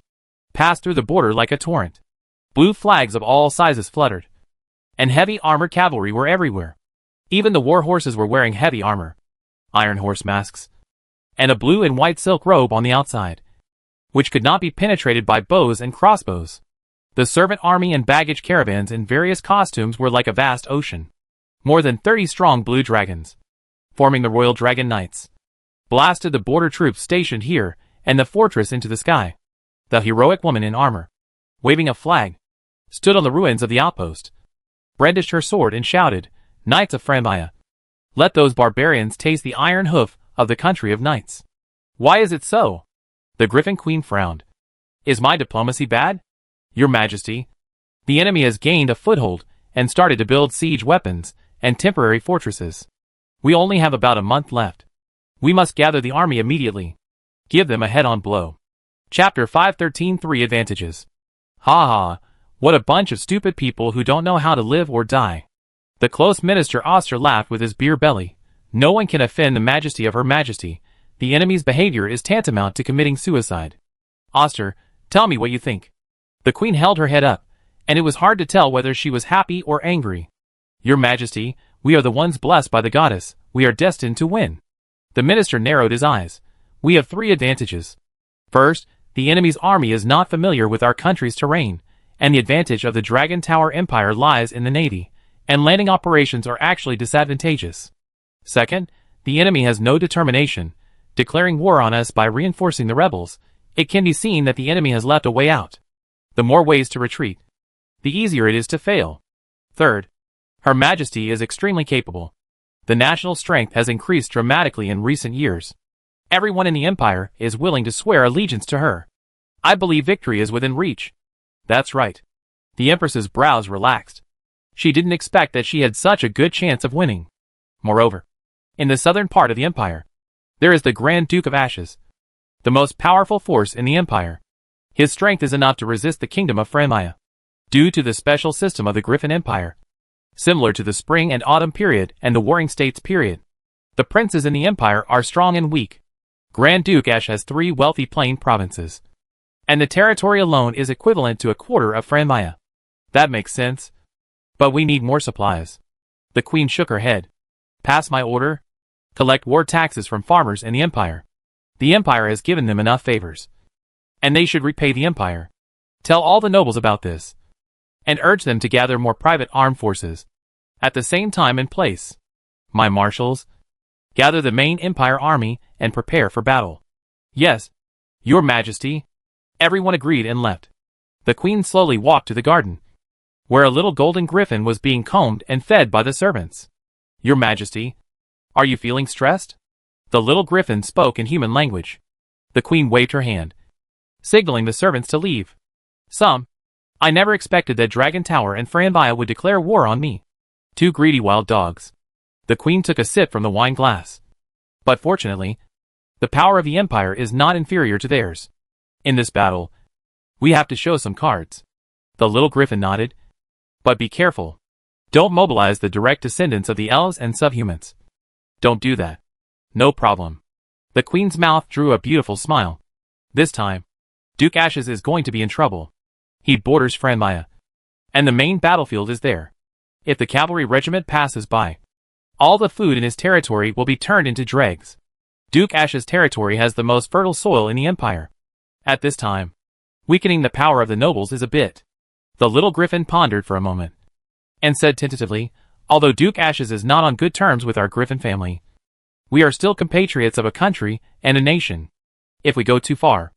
[SPEAKER 1] passed through the border like a torrent. Blue flags of all sizes fluttered, and heavy armored cavalry were everywhere. Even the war horses were wearing heavy armor, iron horse masks, and a blue and white silk robe on the outside, which could not be penetrated by bows and crossbows. The servant army and baggage caravans in various costumes were like a vast ocean. More than 30 strong blue dragons, forming the Royal Dragon Knights, blasted the border troops stationed here and the fortress into the sky. The heroic woman in armor, waving a flag, stood on the ruins of the outpost, brandished her sword and shouted, "Knights of Phrenmaya, let those barbarians taste the iron hoof of the country of knights." Why is it so? The Griffin Queen frowned. Is my diplomacy bad? Your Majesty, the enemy has gained a foothold and started to build siege weapons and temporary fortresses. We only have about a month left. We must gather the army immediately. Give them a head-on blow. Chapter 513 3 Advantages. Ha ha, what a bunch of stupid people who don't know how to live or die. The close minister Oster laughed with his beer belly. No one can offend the majesty of Her Majesty. The enemy's behavior is tantamount to committing suicide. Oster, tell me what you think. The queen held her head up, and it was hard to tell whether she was happy or angry. Your Majesty, we are the ones blessed by the goddess. We are destined to win. The minister narrowed his eyes. We have 3 advantages. First, the enemy's army is not familiar with our country's terrain, and the advantage of the Dragon Tower Empire lies in the navy, and landing operations are actually disadvantageous. Second, the enemy has no determination, declaring war on us by reinforcing the rebels. It can be seen that the enemy has left a way out. The more ways to retreat, the easier it is to fail. Third, Her Majesty is extremely capable. The national strength has increased dramatically in recent years. Everyone in the empire is willing to swear allegiance to her. I believe victory is within reach. That's right. The Empress's brows relaxed. She didn't expect that she had such a good chance of winning. Moreover, in the southern part of the empire, there is the Grand Duke of Ashes, the most powerful force in the empire. His strength is enough to resist the kingdom of Franmaya, due to the special system of the Griffin Empire, similar to the spring and autumn period and the Warring States period. The princes in the empire are strong and weak. Grand Duke Ash has 3 wealthy plain provinces, and the territory alone is equivalent to a quarter of Franmaya. That makes sense. But we need more supplies. The queen shook her head. Pass my order. Collect war taxes from farmers in the empire. The empire has given them enough favors, and they should repay the empire. Tell all the nobles about this, and urge them to gather more private armed forces at the same time and place. My marshals, gather the main empire army and prepare for battle. Yes, Your Majesty. Everyone agreed and left. The queen slowly walked to the garden, where a little golden griffin was being combed and fed by the servants. Your Majesty, are you feeling stressed? The little griffin spoke in human language. The queen waved her hand, signaling the servants to leave. I never expected that Dragon Tower and Franmaya would declare war on me. 2 greedy wild dogs. The queen took a sip from the wine glass. But fortunately, the power of the empire is not inferior to theirs. In this battle, we have to show some cards. The little griffin nodded. But be careful. Don't mobilize the direct descendants of the elves and subhumans. Don't do that. No problem. The queen's mouth drew a beautiful smile. This time, Duke Ashes is going to be in trouble. He borders Franmaya, and the main battlefield is there. If the cavalry regiment passes by, all the food in his territory will be turned into dregs. Duke Ash's territory has the most fertile soil in the empire. At this time, weakening the power of the nobles is a bit. The little griffin pondered for a moment, and said tentatively, although Duke Ashes is not on good terms with our griffin family, we are still compatriots of a country and a nation. If we go too far,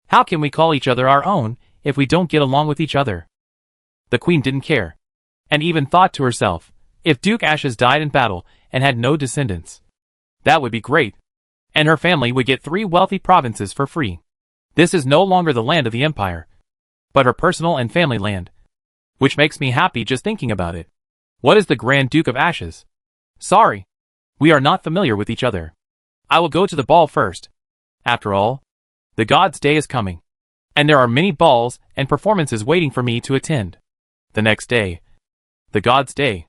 [SPEAKER 1] how can we call each other our own if we don't get along with each other? The queen didn't care, and even thought to herself, if Duke Ashes died in battle and had no descendants, that would be great, and her family would get 3 wealthy provinces for free. This is no longer the land of the empire, but her personal and family land, which makes me happy just thinking about it. What is the Grand Duke of Ashes? Sorry, we are not familiar with each other. I will go to the ball first. After all, the God's Day is coming, and there are many balls and performances waiting for me to attend. The next day, the God's Day,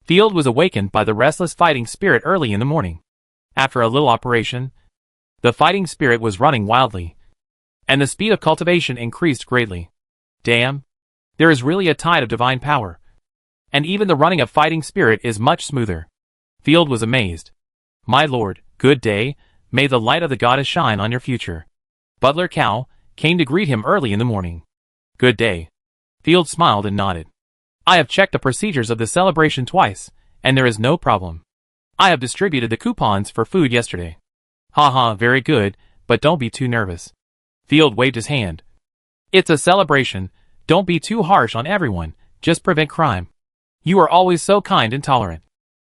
[SPEAKER 1] Field was awakened by the restless fighting spirit early in the morning. After a little operation, the fighting spirit was running wildly, and the speed of cultivation increased greatly. Damn, there is really a tide of divine power, and even the running of fighting spirit is much smoother. Field was amazed. My lord, good day, may the light of the goddess shine on your future. Butler Cow came to greet him early in the morning. Good day. Field smiled and nodded. I have checked the procedures of the celebration twice, and there is no problem. I have distributed the coupons for food yesterday. Haha, very good, but don't be too nervous. Field waved his hand. It's a celebration, don't be too harsh on everyone, just prevent crime. You are always so kind and tolerant.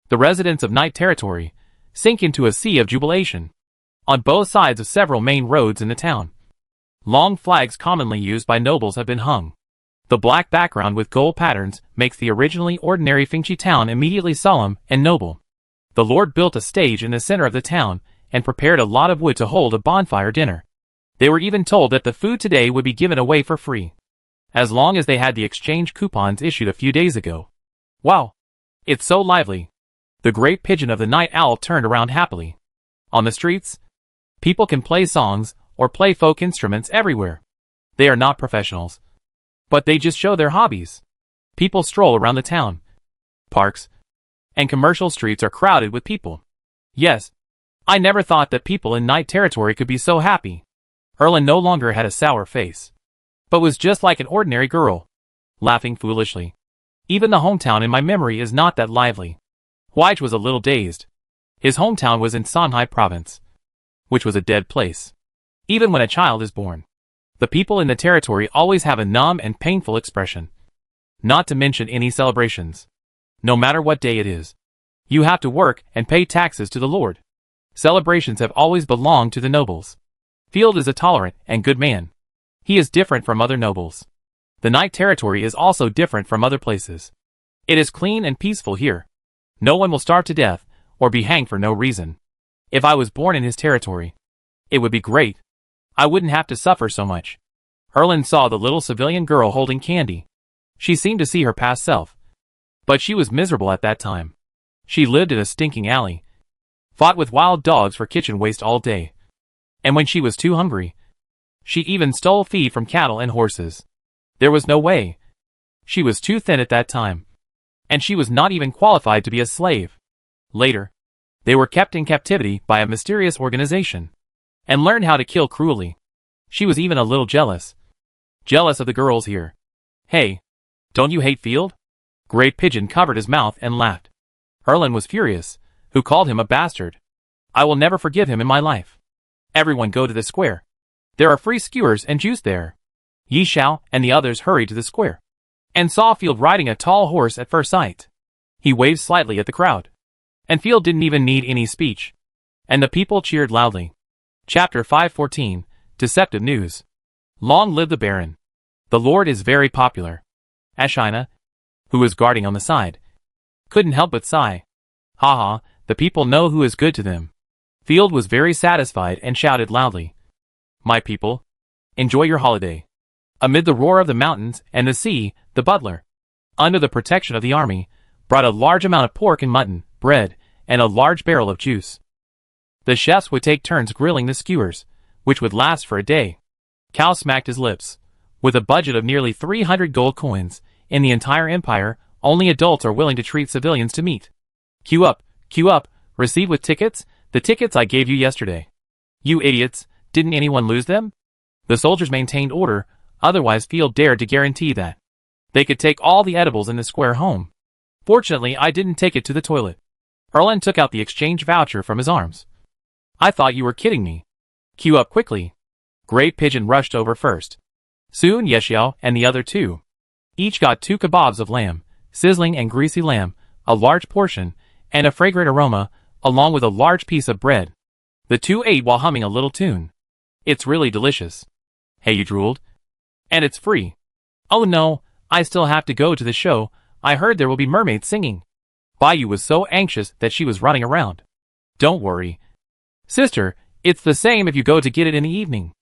[SPEAKER 1] The residents of Night Territory sink into a sea of jubilation. On both sides of several main roads in the town, long flags commonly used by nobles have been hung. The black background with gold patterns makes the originally ordinary Fingchi town immediately solemn and noble. The lord built a stage in the center of the town and prepared a lot of wood to hold a bonfire dinner. They were even told that the food today would be given away for free, as long as they had the exchange coupons issued a few days ago. Wow! It's so lively. The great pigeon of the night owl turned around happily. On the streets, people can play songs or play folk instruments everywhere. They are not professionals, but they just show their hobbies. People stroll around the town. Parks and commercial streets are crowded with people. Yes, I never thought that people in Night Territory could be so happy. Erlin no longer had a sour face, but was just like an ordinary girl, laughing foolishly. Even the hometown in my memory is not that lively. Huij was a little dazed. His hometown was in Songhai province, which was a dead place. Even when a child is born, the people in the territory always have a numb and painful expression. Not to mention any celebrations. No matter what day it is. You have to work and pay taxes to the Lord. Celebrations have always belonged to the nobles. Field is a tolerant and good man. He is different from other nobles. The Knight territory is also different from other places. It is clean and peaceful here. No one will starve to death or be hanged for no reason. If I was born in his territory, it would be great. I wouldn't have to suffer so much. Erland saw the little civilian girl holding candy. She seemed to see her past self. But she was miserable at that time. She lived in a stinking alley, fought with wild dogs for kitchen waste all day. And when she was too hungry, she even stole feed from cattle and horses. There was no way. She was too thin at that time. And she was not even qualified to be a slave. Later, they were kept in captivity by a mysterious organization, and learned how to kill cruelly. She was even a little jealous. Jealous of the girls here. Hey, don't you hate Field? Great Pigeon covered his mouth and laughed. Erland was furious, who called him a bastard. I will never forgive him in my life. Everyone go to the square. There are free skewers and juice there. Yi Xiao and the others hurried to the square, and saw Field riding a tall horse at first sight. He waved slightly at the crowd, and Field didn't even need any speech. And the people cheered loudly. Chapter 514, Deceptive News. Long live the Baron. The Lord is very popular. Ashina, who was guarding on the side, couldn't help but sigh. Haha, the people know who is good to them. Field was very satisfied and shouted loudly. My people, enjoy your holiday. Amid the roar of the mountains and the sea, the butler, under the protection of the army, brought a large amount of pork and mutton, bread, and a large barrel of juice. The chefs would take turns grilling the skewers, which would last for a day. Cao smacked his lips. With a budget of nearly 300 gold coins, in the entire empire, only adults are willing to treat civilians to meat. Queue up, receive with tickets, the tickets I gave you yesterday. You idiots, didn't anyone lose them? The soldiers maintained order, otherwise Field dared to guarantee that they could take all the edibles in the square home. Fortunately, I didn't take it to the toilet. Erland took out the exchange voucher from his arms. I thought you were kidding me. Queue up quickly. Great Pigeon rushed over first. Soon Ye Xiao and the other two each got 2 kebabs of lamb, sizzling and greasy lamb, a large portion, and a fragrant aroma, along with a large piece of bread. The two ate while humming a little tune. It's really delicious. Hey, you drooled. And it's free. Oh no, I still have to go to the show. I heard there will be mermaids singing. Baiyu was so anxious that she was running around. Don't worry. Sister, it's the same if you go to get it in the evening.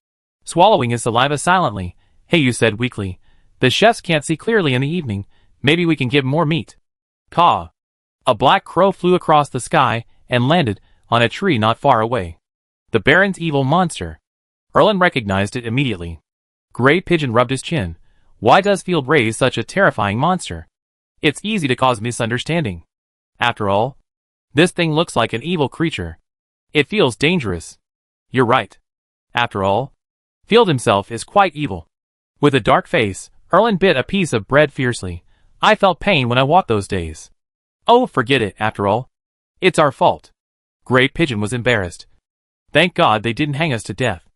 [SPEAKER 1] Swallowing his saliva silently, Heiyu said weakly, the chefs can't see clearly in the evening, maybe we can give more meat. Caw. A black crow flew across the sky and landed on a tree not far away. The Baron's evil monster. Erland recognized it immediately. Great Pigeon rubbed his chin. Why does Field raise such a terrifying monster? It's easy to cause misunderstanding. After all, this thing looks like an evil creature. It feels dangerous. You're right. After all, Field himself is quite evil. With a dark face, Erland bit a piece of bread fiercely. I felt pain when I walked those days. Oh, forget it, after all. It's our fault. Great Pigeon was embarrassed. Thank God they didn't hang us to death.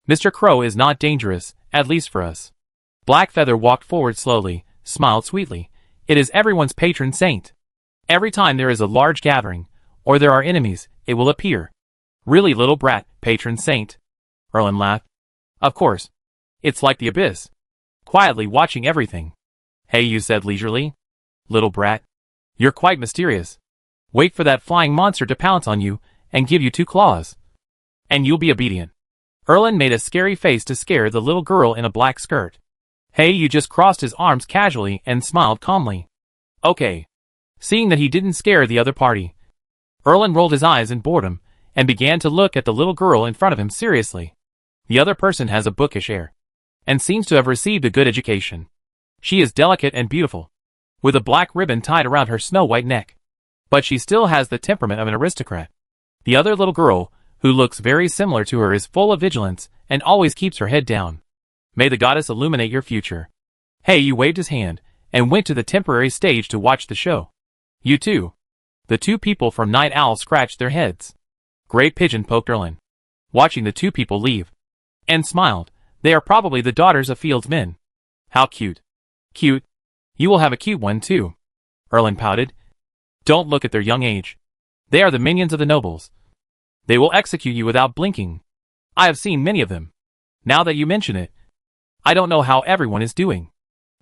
[SPEAKER 1] Mr. Crow is not dangerous, at least for us. Black Feather walked forward slowly, smiled sweetly. It is everyone's patron saint. Every time there is a large gathering, or there are enemies, it will appear. Really, little brat, patron saint? Erland laughed. Of course. It's like the abyss. Quietly watching everything. Hey, you said leisurely. Little brat. You're quite mysterious. Wait for that flying monster to pounce on you, and give you 2 claws. And you'll be obedient. Erland made a scary face to scare the little girl in a black skirt. Hey, you just crossed his arms casually and smiled calmly. Okay. Seeing that he didn't scare the other party, Erland rolled his eyes in boredom, and began to look at the little girl in front of him seriously. The other person has a bookish air, and seems to have received a good education. She is delicate and beautiful, with a black ribbon tied around her snow-white neck. But she still has the temperament of an aristocrat. The other little girl, who looks very similar to her, is full of vigilance, and always keeps her head down. May the goddess illuminate your future. Hey, you waved his hand, and went to the temporary stage to watch the show. You too. The 2 people from Night Owl scratched their heads. Great Pigeon poked Erland, watching the 2 people leave, and smiled. They are probably the daughters of Field's men. How cute. Cute. You will have a cute one too. Erland pouted. Don't look at their young age. They are the minions of the nobles. They will execute you without blinking. I have seen many of them. Now that you mention it, I don't know how everyone is doing.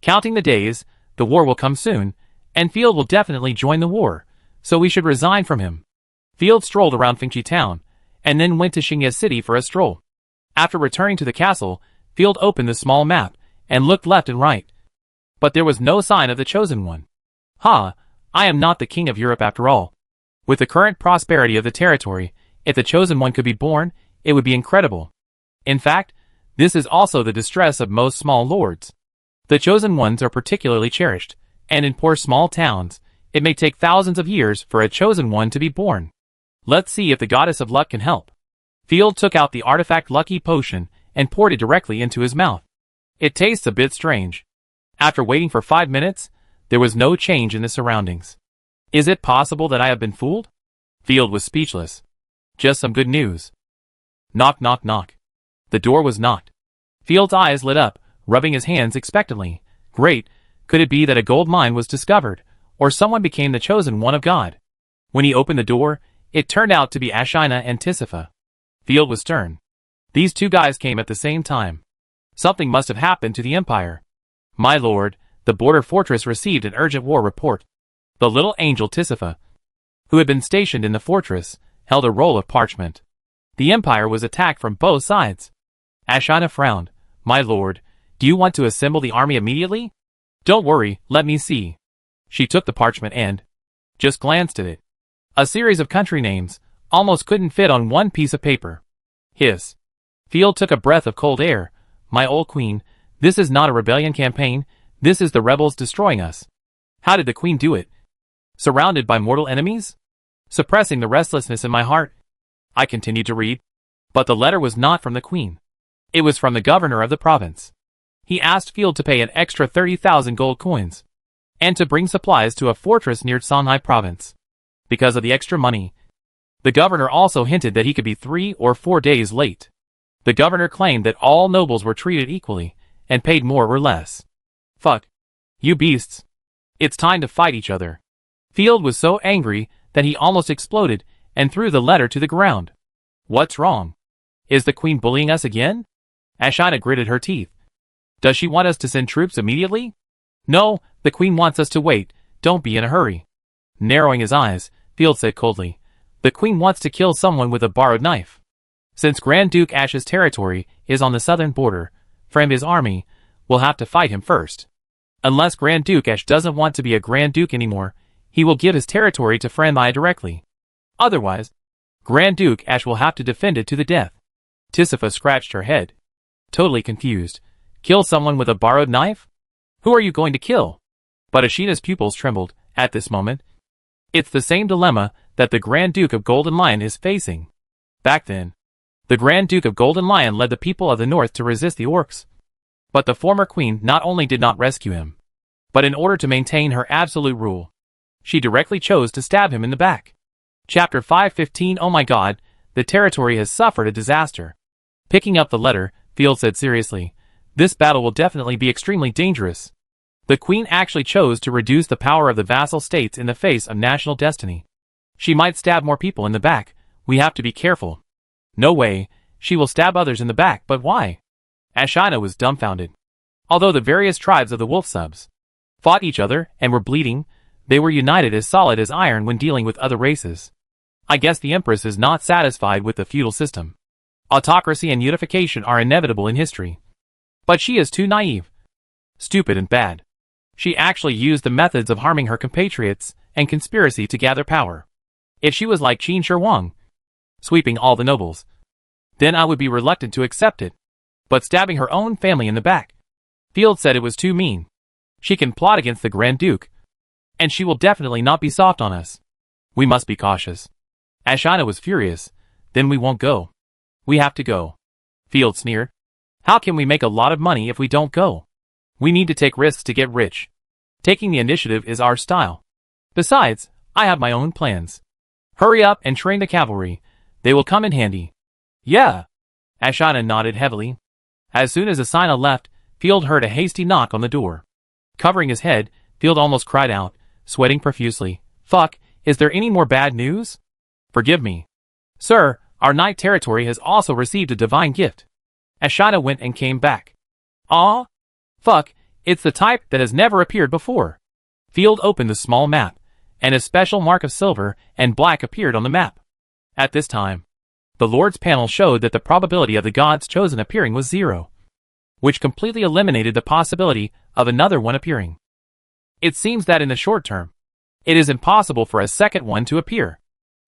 [SPEAKER 1] Counting the days, the war will come soon, and Field will definitely join the war, so we should resign from him. Field strolled around Fingchi town, and then went to Xingye city for a stroll. After returning to the castle, Field opened the small map, and looked left and right. But there was no sign of the chosen one. Ha! I am not the king of Europe after all. With the current prosperity of the territory, if the chosen one could be born, it would be incredible. In fact, this is also the distress of most small lords. The chosen ones are particularly cherished, and in poor small towns, it may take thousands of years for a chosen one to be born. Let's see if the goddess of luck can help. Field took out the artifact lucky potion and poured it directly into his mouth. It tastes a bit strange. After waiting for 5 minutes, there was no change in the surroundings. Is it possible that I have been fooled? Field was speechless. Just some good news. Knock, knock, knock. The door was knocked. Field's eyes lit up, rubbing his hands expectantly. Great, could it be that a gold mine was discovered, or someone became the chosen one of God? When he opened the door, it turned out to be Ashina and Tisifa. Field was stern. These two guys came at the same time. Something must have happened to the Empire. My lord, the border fortress received an urgent war report. The little angel Tisifa, who had been stationed in the fortress, held a roll of parchment. The Empire was attacked from both sides. Ashina frowned. My lord, do you want to assemble the army immediately? Don't worry, let me see. She took the parchment and just glanced at it. A series of country names almost couldn't fit on one piece of paper. Hiss. Field took a breath of cold air. My old queen, this is not a rebellion campaign, this is the rebels destroying us. How did the queen do it? Surrounded by mortal enemies? Suppressing the restlessness in my heart? I continued to read. But the letter was not from the queen. It was from the governor of the province. He asked Field to pay an extra 30,000 gold coins, and to bring supplies to a fortress near Songhai province. Because of the extra money, the governor also hinted that he could be 3 or 4 days late. The governor claimed that all nobles were treated equally, and paid more or less. Fuck. You beasts. It's time to fight each other. Field was so angry that he almost exploded, and threw the letter to the ground. What's wrong? Is the queen bullying us again? Ashina gritted her teeth. Does she want us to send troops immediately? No, the queen wants us to wait, don't be in a hurry. Narrowing his eyes, Field said coldly, the queen wants to kill someone with a borrowed knife. Since Grand Duke Ash's territory is on the southern border, from his army, we'll have to fight him first. Unless Grand Duke Ash doesn't want to be a Grand Duke anymore, he will give his territory to Friend Eye directly. Otherwise, Grand Duke Ash will have to defend it to the death. Tisifa scratched her head. Totally confused. Kill someone with a borrowed knife? Who are you going to kill? But Ashina's pupils trembled, at this moment. It's the same dilemma that the Grand Duke of Golden Lion is facing. Back then, the Grand Duke of Golden Lion led the people of the north to resist the orcs. But the former queen not only did not rescue him, but in order to maintain her absolute rule, she directly chose to stab him in the back. Chapter 515 Oh my god, the territory has suffered a disaster. Picking up the letter, Field said seriously, this battle will definitely be extremely dangerous. The queen actually chose to reduce the power of the vassal states in the face of national destiny. She might stab more people in the back, we have to be careful. No way, she will stab others in the back, but why? Ashina was dumbfounded. Although the various tribes of the wolf subs fought each other and were bleeding, they were united as solid as iron when dealing with other races. I guess the Empress is not satisfied with the feudal system. Autocracy and unification are inevitable in history. But she is too naive, stupid and bad. She actually used the methods of harming her compatriots and conspiracy to gather power. If she was like Qin Shi Huang, sweeping all the nobles, then I would be reluctant to accept it. But stabbing her own family in the back, Field said it was too mean. She can plot against the Grand Duke, and she will definitely not be soft on us. We must be cautious. Ashina was furious. Then we won't go. We have to go. Field sneered. How can we make a lot of money if we don't go? We need to take risks to get rich. Taking the initiative is our style. Besides, I have my own plans. Hurry up and train the cavalry. They will come in handy. Yeah. Ashina nodded heavily. As soon as Asina left, Field heard a hasty knock on the door. Covering his head, Field almost cried out, sweating profusely. Fuck, Is there any more bad news? Forgive me. Sir, our night territory has also received a divine gift. Ashina went and came back. Aw? Fuck, it's the type that has never appeared before. Field opened the small map, and a special mark of silver and black appeared on the map. At this time, the Lord's panel showed that the probability of the God's chosen appearing was 0, which completely eliminated the possibility of another one appearing. It seems that in the short term, it is impossible for a second one to appear.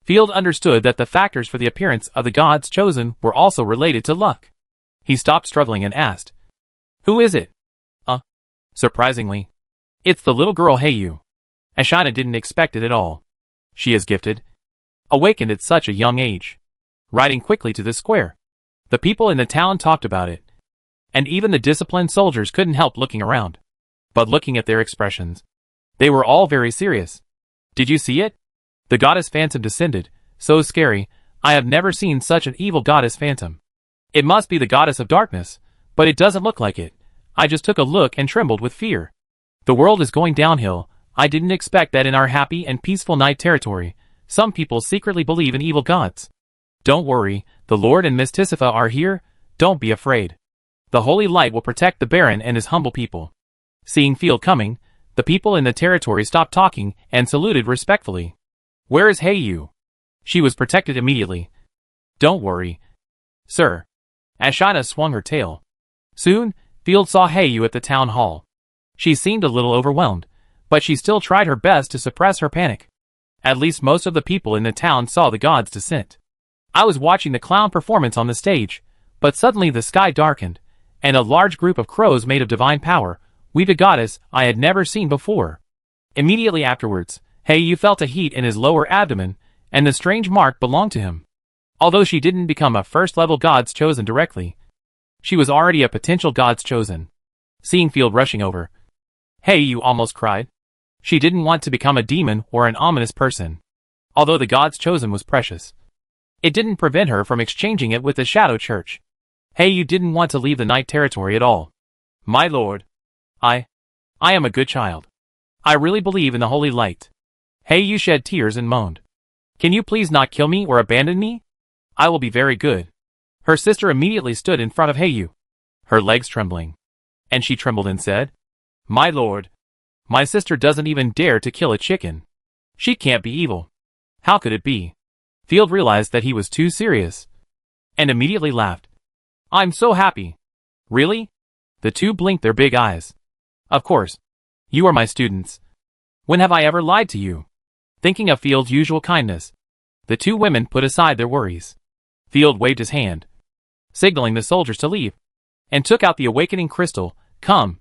[SPEAKER 1] Field understood that the factors for the appearance of the God's chosen were also related to luck. He stopped struggling and asked, "Who is it?" Surprisingly, it's the little girl Heiyu. Ashina didn't expect it at all. She is gifted, awakened at such a young age. Riding quickly to the square, the people in the town talked about it, and even the disciplined soldiers couldn't help looking around. But looking at their expressions, they were all very serious. Did you see it? The goddess phantom descended, so scary. I have never seen such an evil goddess phantom. It must be the goddess of darkness, but it doesn't look like it. I just took a look and trembled with fear. The world is going downhill. I didn't expect that in our happy and peaceful night territory. Some people secretly believe in evil gods. Don't worry, the Lord and Miss Tisifa are here. Don't be afraid. The holy light will protect the Baron and his humble people. Seeing Field coming, the people in the territory stopped talking and saluted respectfully. Where is Heiyu? She was protected immediately. Don't worry, sir. Ashina swung her tail. Soon, Field saw Heiyu at the town hall. She seemed a little overwhelmed, but she still tried her best to suppress her panic. At least most of the people in the town saw the god's descent. I was watching the clown performance on the stage, but suddenly the sky darkened, and a large group of crows made of divine power weaved a goddess I had never seen before. Immediately afterwards, Heiyu felt a heat in his lower abdomen, and the strange mark belonged to him. Although she didn't become a first-level god's chosen directly, she was already a potential god's chosen. Seeing Field rushing over, Heiyu almost cried. She didn't want to become a demon or an ominous person. Although the god's chosen was precious, it didn't prevent her from exchanging it with the Shadow Church. Heiyu didn't want to leave the night territory at all. My lord, I am a good child. I really believe in the holy light. Heiyu shed tears and moaned. Can you please not kill me or abandon me? I will be very good. Her sister immediately stood in front of Heiyu, her legs trembling. And she trembled and said, My lord, my sister doesn't even dare to kill a chicken. She can't be evil. How could it be? Field realized that he was too serious, and immediately laughed. I'm so happy. Really? The two blinked their big eyes. Of course. You are my students. When have I ever lied to you? Thinking of Field's usual kindness, the two women put aside their worries. Field waved his hand, signaling the soldiers to leave, and took out the awakening crystal. Come.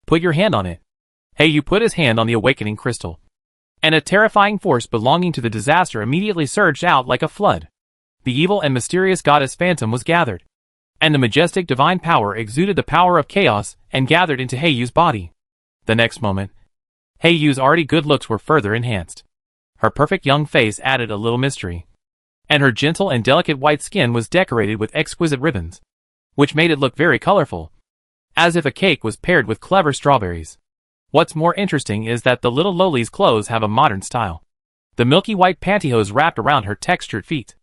[SPEAKER 1] Put your hand on it. Heiyu put his hand on the awakening crystal, and a terrifying force belonging to the disaster immediately surged out like a flood. The evil and mysterious goddess phantom was gathered, and the majestic divine power exuded the power of chaos and gathered into Heiyu's body. The next moment, Heiyu's already good looks were further enhanced. Her perfect young face added a little mystery, and her gentle and delicate white skin was decorated with exquisite ribbons, which made it look very colorful, as if a cake was paired with clever strawberries. What's more interesting is that the little lowly's clothes have a modern style. The milky white pantyhose wrapped around her textured feet.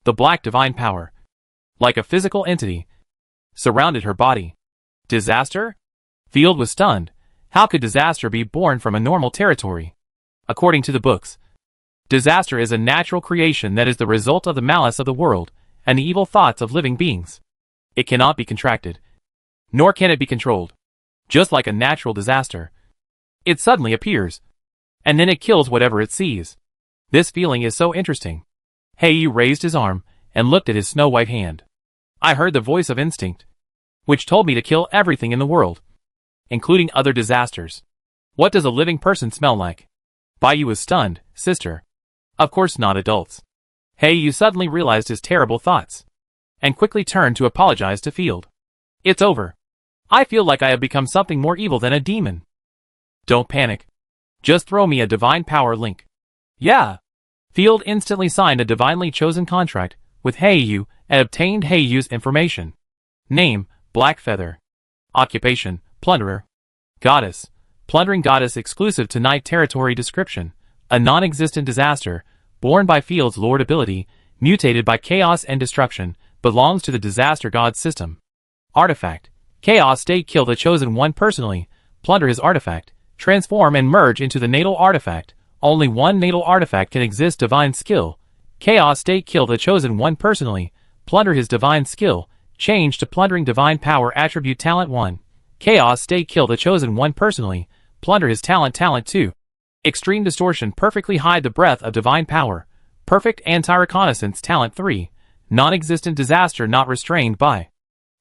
[SPEAKER 1] The black divine power, like a physical entity, surrounded her body. Disaster? Field was stunned. How could disaster be born from a normal territory? According to the books, disaster is a natural creation that is the result of the malice of the world and the evil thoughts of living beings. It cannot be contracted, nor can it be controlled. Just like a natural disaster, it suddenly appears, and then it kills whatever it sees. This feeling is so interesting. Heiyu raised his arm and looked at his snow-white hand. I heard the voice of instinct, which told me to kill everything in the world, including other disasters. What does a living person smell like? Baiyu was stunned. Sister. Of course not adults. Heiyu suddenly realized his terrible thoughts, and quickly turned to apologize to Field. It's over. I feel like I have become something more evil than a demon. Don't panic. Just throw me a divine power link. Yeah. Field instantly signed a divinely chosen contract with Heiyu and obtained Heiyu's information. Name, Blackfeather. Occupation, Plunderer. Goddess, Plundering Goddess exclusive to Night Territory. Description, a non-existent disaster, born by Field's Lord ability, mutated by chaos and destruction, belongs to the disaster god system. Artifact. Chaos State. Kill the Chosen One personally, plunder his artifact, transform and merge into the natal artifact. Only one natal artifact can exist. Divine skill. Chaos State. Kill the Chosen One personally, plunder his divine skill, change to plundering divine power attribute talent 1. Chaos State. Kill the Chosen One personally, plunder his talent 2. Extreme distortion. Perfectly hide the breath of divine power, perfect anti-reconnaissance talent 3. Non-existent disaster not restrained by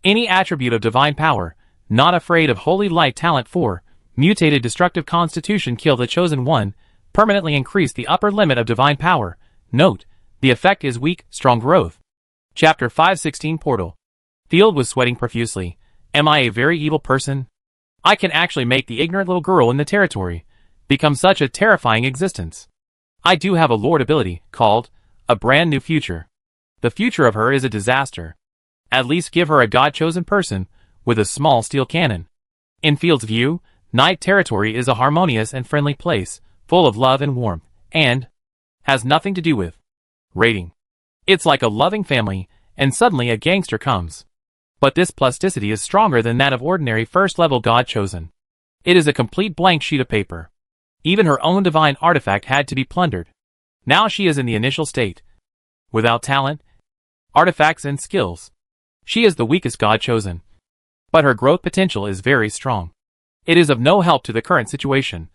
[SPEAKER 1] any attribute of divine power, not afraid of holy light talent 4. Mutated destructive constitution. Kill the Chosen One, permanently increase the upper limit of divine power. Note, the effect is weak, strong growth. Chapter 516 Portal. Field was sweating profusely. Am I a very evil person? I can actually make the ignorant little girl in the territory become such a terrifying existence. I do have a lord ability, called a brand new future. The future of her is a disaster. At least give her a god-chosen person with a small steel cannon. In Field's view, Night Territory is a harmonious and friendly place, full of love and warmth, and has nothing to do with raiding. It's like a loving family, and suddenly a gangster comes. But this plasticity is stronger than that of ordinary first-level god-chosen. It is a complete blank sheet of paper. Even her own divine artifact had to be plundered. Now she is in the initial state, without talent, artifacts and skills. She is the weakest god-chosen. But her growth potential is very strong. It is of no help to the current situation.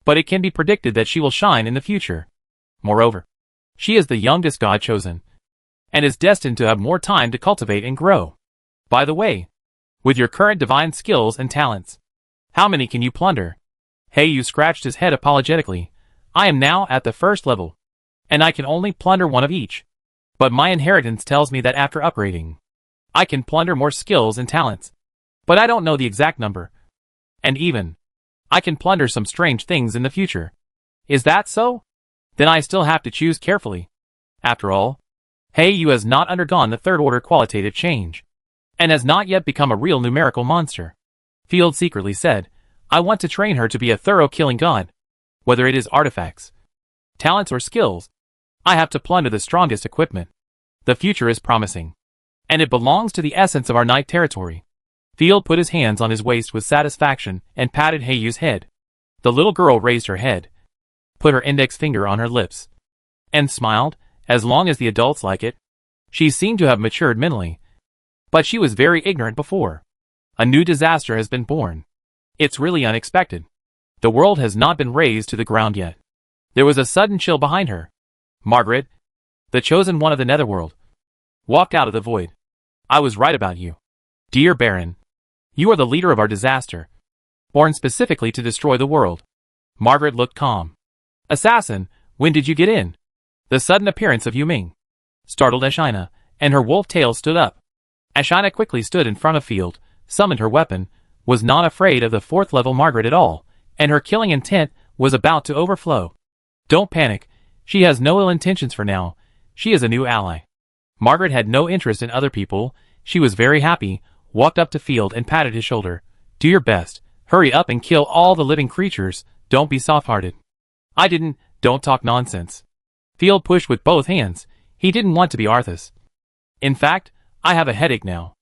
[SPEAKER 1] But it can be predicted that she will shine in the future. Moreover, she is the youngest god-chosen, and is destined to have more time to cultivate and grow. By the way, with your current divine skills and talents, how many can you plunder? Heiyu scratched his head apologetically. I am now at the first level, and I can only plunder one of each. But my inheritance tells me that after upgrading, I can plunder more skills and talents. But I don't know the exact number. And even, I can plunder some strange things in the future. Is that so? Then I still have to choose carefully. After all, Heiyu has not undergone the third-order qualitative change, and has not yet become a real numerical monster. Field secretly said, I want to train her to be a thorough killing god. Whether it is artifacts, talents or skills, I have to plunder the strongest equipment. The future is promising, and it belongs to the essence of our Night Territory. Field put his hands on his waist with satisfaction and patted Heiyu's head. The little girl raised her head, put her index finger on her lips, and smiled. As long as the adults like it. She seemed to have matured mentally. But she was very ignorant before. A new disaster has been born. It's really unexpected. The world has not been razed to the ground yet. There was a sudden chill behind her. Margaret, the chosen one of the netherworld, walked out of the void. I was right about you. Dear Baron, you are the leader of our disaster, born specifically to destroy the world. Margaret looked calm. Assassin, when did you get in? The sudden appearance of Yu Ming startled Ashina, and her wolf tail stood up. Ashina quickly stood in front of Field, summoned her weapon, was not afraid of the fourth-level Margaret at all, and her killing intent was about to overflow. Don't panic, she has no ill intentions for now, she is a new ally. Margaret had no interest in other people, she was very happy, walked up to Field and patted his shoulder. Do your best, hurry up and kill all the living creatures, don't be soft-hearted. Don't talk nonsense. Field pushed with both hands. He didn't want to be Arthas. In fact, I have a headache now.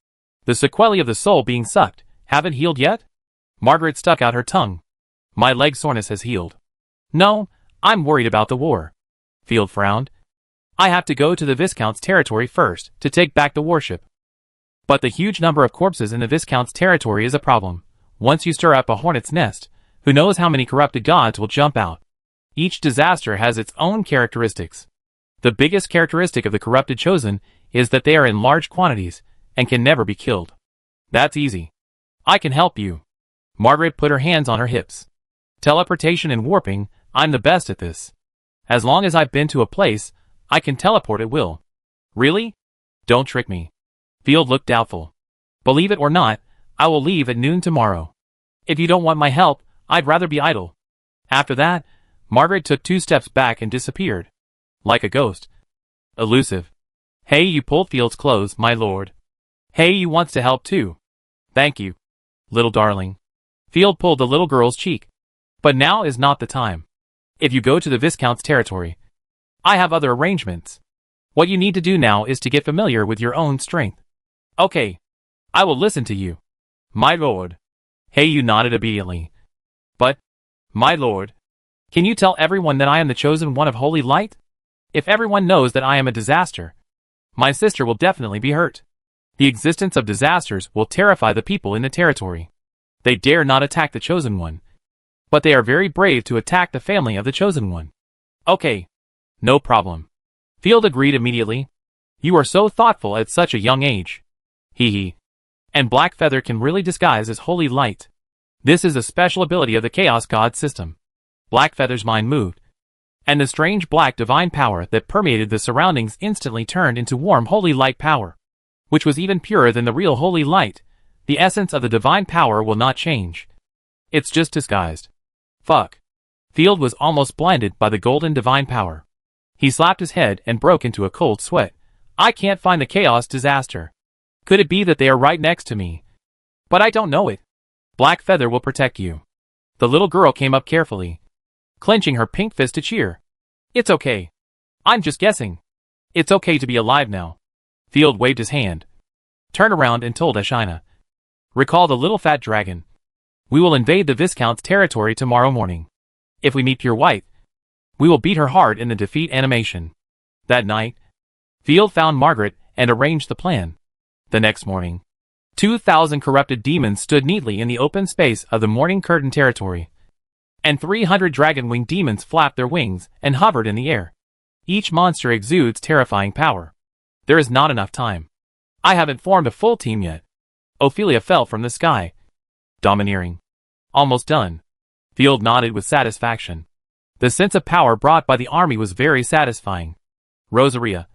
[SPEAKER 1] The sequelae of the soul being sucked haven't healed yet? Margaret stuck out her tongue. My leg soreness has healed. No, I'm worried about the war. Field frowned. I have to go to the Viscount's territory first to take back the warship. But the huge number of corpses in the Viscount's territory is a problem. Once you stir up a hornet's nest, who knows how many corrupted gods will jump out. Each disaster has its own characteristics. The biggest characteristic of the corrupted chosen is that they are in large quantities and can never be killed. That's easy. I can help you. Margaret put her hands on her hips. Teleportation and warping, I'm the best at this. As long as I've been to a place, I can teleport at will. Really? Don't trick me. Field looked doubtful. Believe it or not, I will leave at noon tomorrow. If you don't want my help, I'd rather be idle. After that, Margaret took 2 steps back and disappeared. Like a ghost. Elusive. Heiyu pulled Field's clothes, my lord. Heiyu wants to help too. Thank you, little darling. Field pulled the little girl's cheek. But now is not the time. If you go to the Viscount's territory, I have other arrangements. What you need to do now is to get familiar with your own strength. Okay. I will listen to you. My lord. Heiyu nodded obediently. But, my lord, can you tell everyone that I am the chosen one of Holy Light? If everyone knows that I am a disaster, my sister will definitely be hurt. The existence of disasters will terrify the people in the territory. They dare not attack the chosen one. But they are very brave to attack the family of the chosen one. Okay. No problem. Field agreed immediately. You are so thoughtful at such a young age. Hee hee. And Black Feather can really disguise as Holy Light. This is a special ability of the Chaos God system. Black Feather's mind moved, and the strange black divine power that permeated the surroundings instantly turned into warm Holy Light power, which was even purer than the real Holy Light. The essence of the divine power will not change. It's just disguised. Fuck. Field was almost blinded by the golden divine power. He slapped his head and broke into a cold sweat. I can't find the chaos disaster. Could it be that they are right next to me? But I don't know it. Black Feather will protect you. The little girl came up carefully, clenching her pink fist to cheer. It's okay. I'm just guessing. It's okay to be alive now. Field waved his hand, turned around and told Ashina. Recall the little fat dragon. We will invade the Viscount's territory tomorrow morning. If we meet Pure White, we will beat her hard in the defeat animation. That night, Field found Margaret and arranged the plan. The next morning, 2,000 corrupted demons stood neatly in the open space of the Morning Curtain territory, and 300 dragon-winged demons flapped their wings and hovered in the air. Each monster exudes terrifying power. There is not enough time. I haven't formed a full team yet. Ophelia fell from the sky. Domineering. Almost done. Field nodded with satisfaction. The sense of power brought by the army was very satisfying. Rosaria,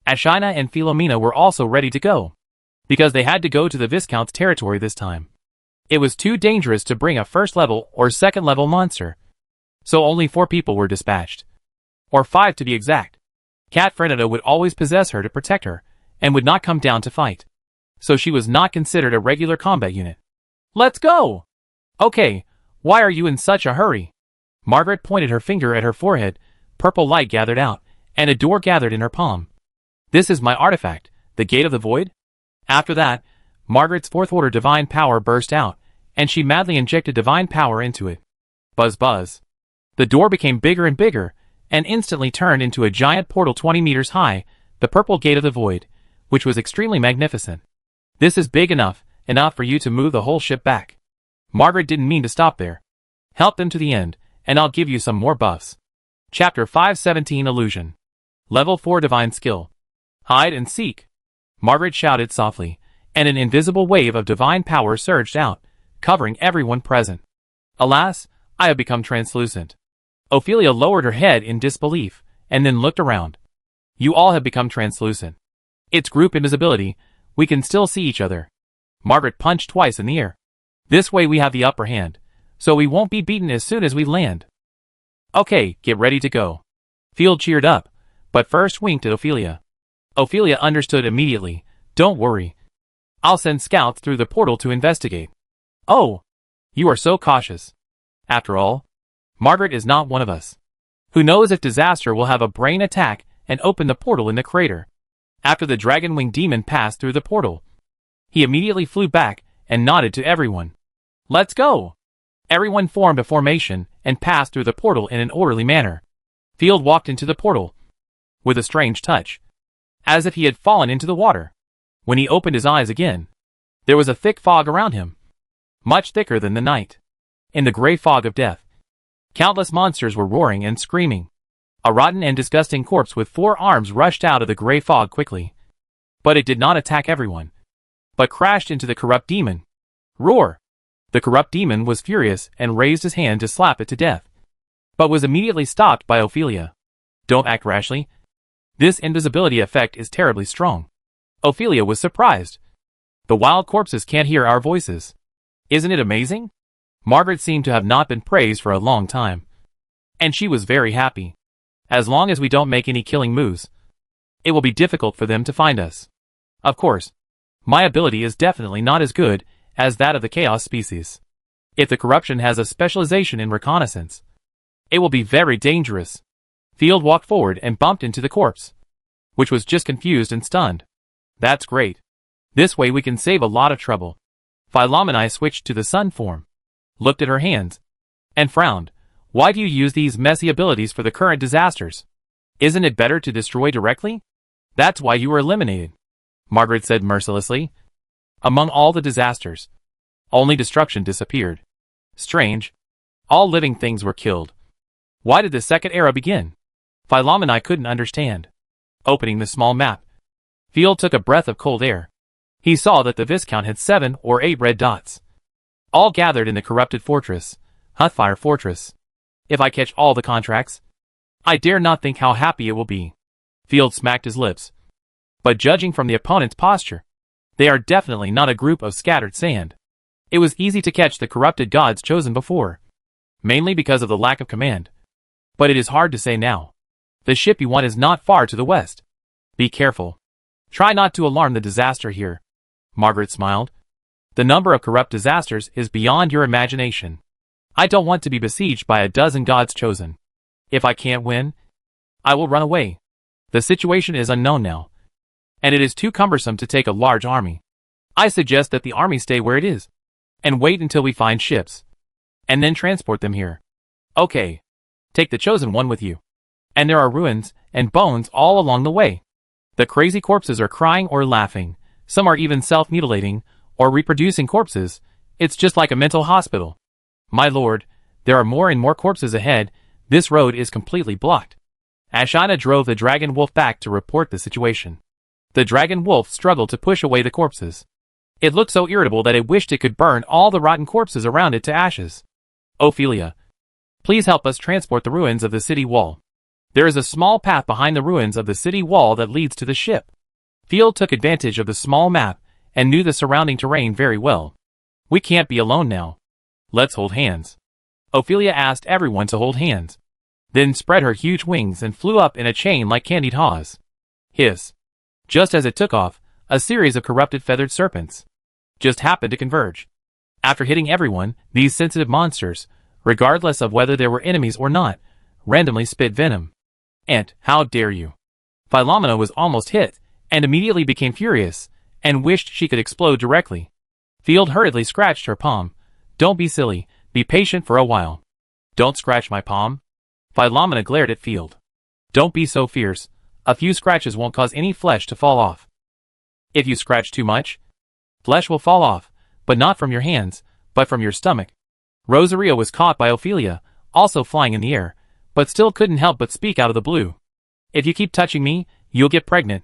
[SPEAKER 1] Ashina and Philomena were also ready to go, because they had to go to the Viscount's territory this time. It was too dangerous to bring a first-level or second-level monster, so only 4 people were dispatched. Or 5 to be exact. Cat Frenata would always possess her to protect her, and would not come down to fight. So she was not considered a regular combat unit. Let's go! Okay, why are you in such a hurry? Margaret pointed her finger at her forehead, purple light gathered out, and a door gathered in her palm. This is my artifact, the Gate of the Void? After that, Margaret's fourth-order divine power burst out, and she madly injected divine power into it. Buzz buzz. The door became bigger and bigger, and instantly turned into a giant portal 20 meters high, the purple Gate of the Void, which was extremely magnificent. This is big enough for you to move the whole ship back. Margaret didn't mean to stop there. Help them to the end, and I'll give you some more buffs. Chapter 517 Illusion. Level 4 Divine Skill. Hide and seek. Margaret shouted softly, and an invisible wave of divine power surged out, covering everyone present. Alas, I have become translucent. Ophelia lowered her head in disbelief, and then looked around. You all have become translucent. It's group invisibility, we can still see each other. Margaret punched twice in the air. This way we have the upper hand, so we won't be beaten as soon as we land. Okay, get ready to go. Field cheered up, but first winked at Ophelia. Ophelia understood immediately. Don't worry. I'll send scouts through the portal to investigate. Oh, you are so cautious. After all, Margaret is not one of us. Who knows if Disaster will have a brain attack and open the portal in the crater. After the dragon-winged demon passed through the portal, he immediately flew back and nodded to everyone. Let's go! Everyone formed a formation and passed through the portal in an orderly manner. Field walked into the portal with a strange touch, as if he had fallen into the water. When he opened his eyes again, there was a thick fog around him, much thicker than the night. In the gray fog of death, countless monsters were roaring and screaming. A rotten and disgusting corpse with 4 arms rushed out of the gray fog quickly. But it did not attack everyone, but crashed into the corrupt demon. Roar! The corrupt demon was furious and raised his hand to slap it to death, but was immediately stopped by Ophelia. Don't act rashly. This invisibility effect is terribly strong. Ophelia was surprised. The wild corpses can't hear our voices. Isn't it amazing? Margaret seemed to have not been praised for a long time, and she was very happy. As long as we don't make any killing moves, it will be difficult for them to find us. Of course, my ability is definitely not as good as that of the Chaos species. If the corruption has a specialization in reconnaissance, It will be very dangerous. Field walked forward and bumped into the corpse, which was just confused and stunned. That's great. This way we can save a lot of trouble. Philomena switched to the sun form, looked at her hands, and frowned. Why do you use these messy abilities for the current disasters? Isn't it better to destroy directly? That's why you were eliminated, Margaret said mercilessly. Among all the disasters, only destruction disappeared. Strange. All living things were killed. Why did the second era begin? Philomena couldn't understand. Opening the small map, Field took a breath of cold air. He saw that the Viscount had 7 or 8 red dots, all gathered in the corrupted fortress, Hutfire Fortress. If I catch all the contracts, I dare not think how happy it will be. Field smacked his lips. But judging from the opponent's posture, they are definitely not a group of scattered sand. It was easy to catch the corrupted gods chosen before, mainly because of the lack of command. But it is hard to say now. The ship you want is not far to the west. Be careful. Try not to alarm the disaster here. Margaret smiled. The number of corrupt disasters is beyond your imagination. I don't want to be besieged by a dozen gods chosen. If I can't win, I will run away. The situation is unknown now, and it is too cumbersome to take a large army. I suggest that the army stay where it is, and wait until we find ships, and then transport them here. Okay. Take the chosen one with you. And there are ruins and bones all along the way. The crazy corpses are crying or laughing. Some are even self-mutilating or reproducing corpses. It's just like a mental hospital. My lord, there are more and more corpses ahead. This road is completely blocked. Ashina drove the dragon wolf back to report the situation. The dragon wolf struggled to push away the corpses. It looked so irritable that it wished it could burn all the rotten corpses around it to ashes. Ophelia, please help us transport the ruins of the city wall. There is a small path behind the ruins of the city wall that leads to the ship. Field took advantage of the small map and knew the surrounding terrain very well. We can't be alone now. Let's hold hands. Ophelia asked everyone to hold hands, then spread her huge wings and flew up in a chain like candied haws. Hiss. Just as it took off, a series of corrupted feathered serpents just happened to converge. After hitting everyone, these sensitive monsters, regardless of whether there were enemies or not, randomly spit venom. And, how dare you? Philomena was almost hit, and immediately became furious, and wished she could explode directly. Field hurriedly scratched her palm. Don't be silly, be patient for a while. Don't scratch my palm. Philomena glared at Field. Don't be so fierce, a few scratches won't cause any flesh to fall off. If you scratch too much, flesh will fall off, but not from your hands, but from your stomach. Rosaria was caught by Ophelia, also flying in the air, but still couldn't help but speak out of the blue. If you keep touching me, you'll get pregnant.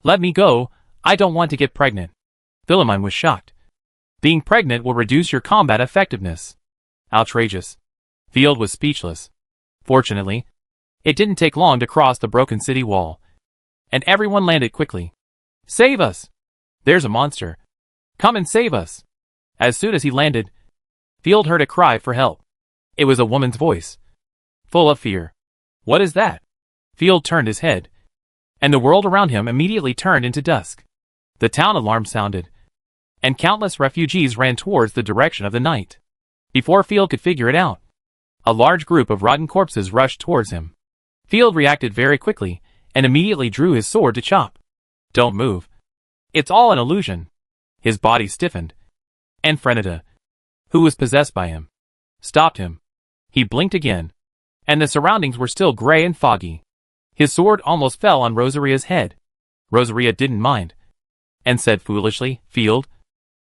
[SPEAKER 1] Let me go, I don't want to get pregnant. Philomene was shocked. Being pregnant will reduce your combat effectiveness. Outrageous. Field was speechless. Fortunately, it didn't take long to cross the broken city wall, and everyone landed quickly. Save us! There's a monster. Come and save us! As soon as he landed, Field heard a cry for help. It was a woman's voice, full of fear. What is that? Field turned his head, and the world around him immediately turned into dusk. The town alarm sounded, and countless refugees ran towards the direction of the night. Before Field could figure it out, a large group of rotten corpses rushed towards him. Field reacted very quickly, and immediately drew his sword to chop. Don't move. It's all an illusion. His body stiffened, and Frenita, who was possessed by him, stopped him. He blinked again, and the surroundings were still gray and foggy. His sword almost fell on Rosaria's head. Rosaria didn't mind, and said foolishly, Field,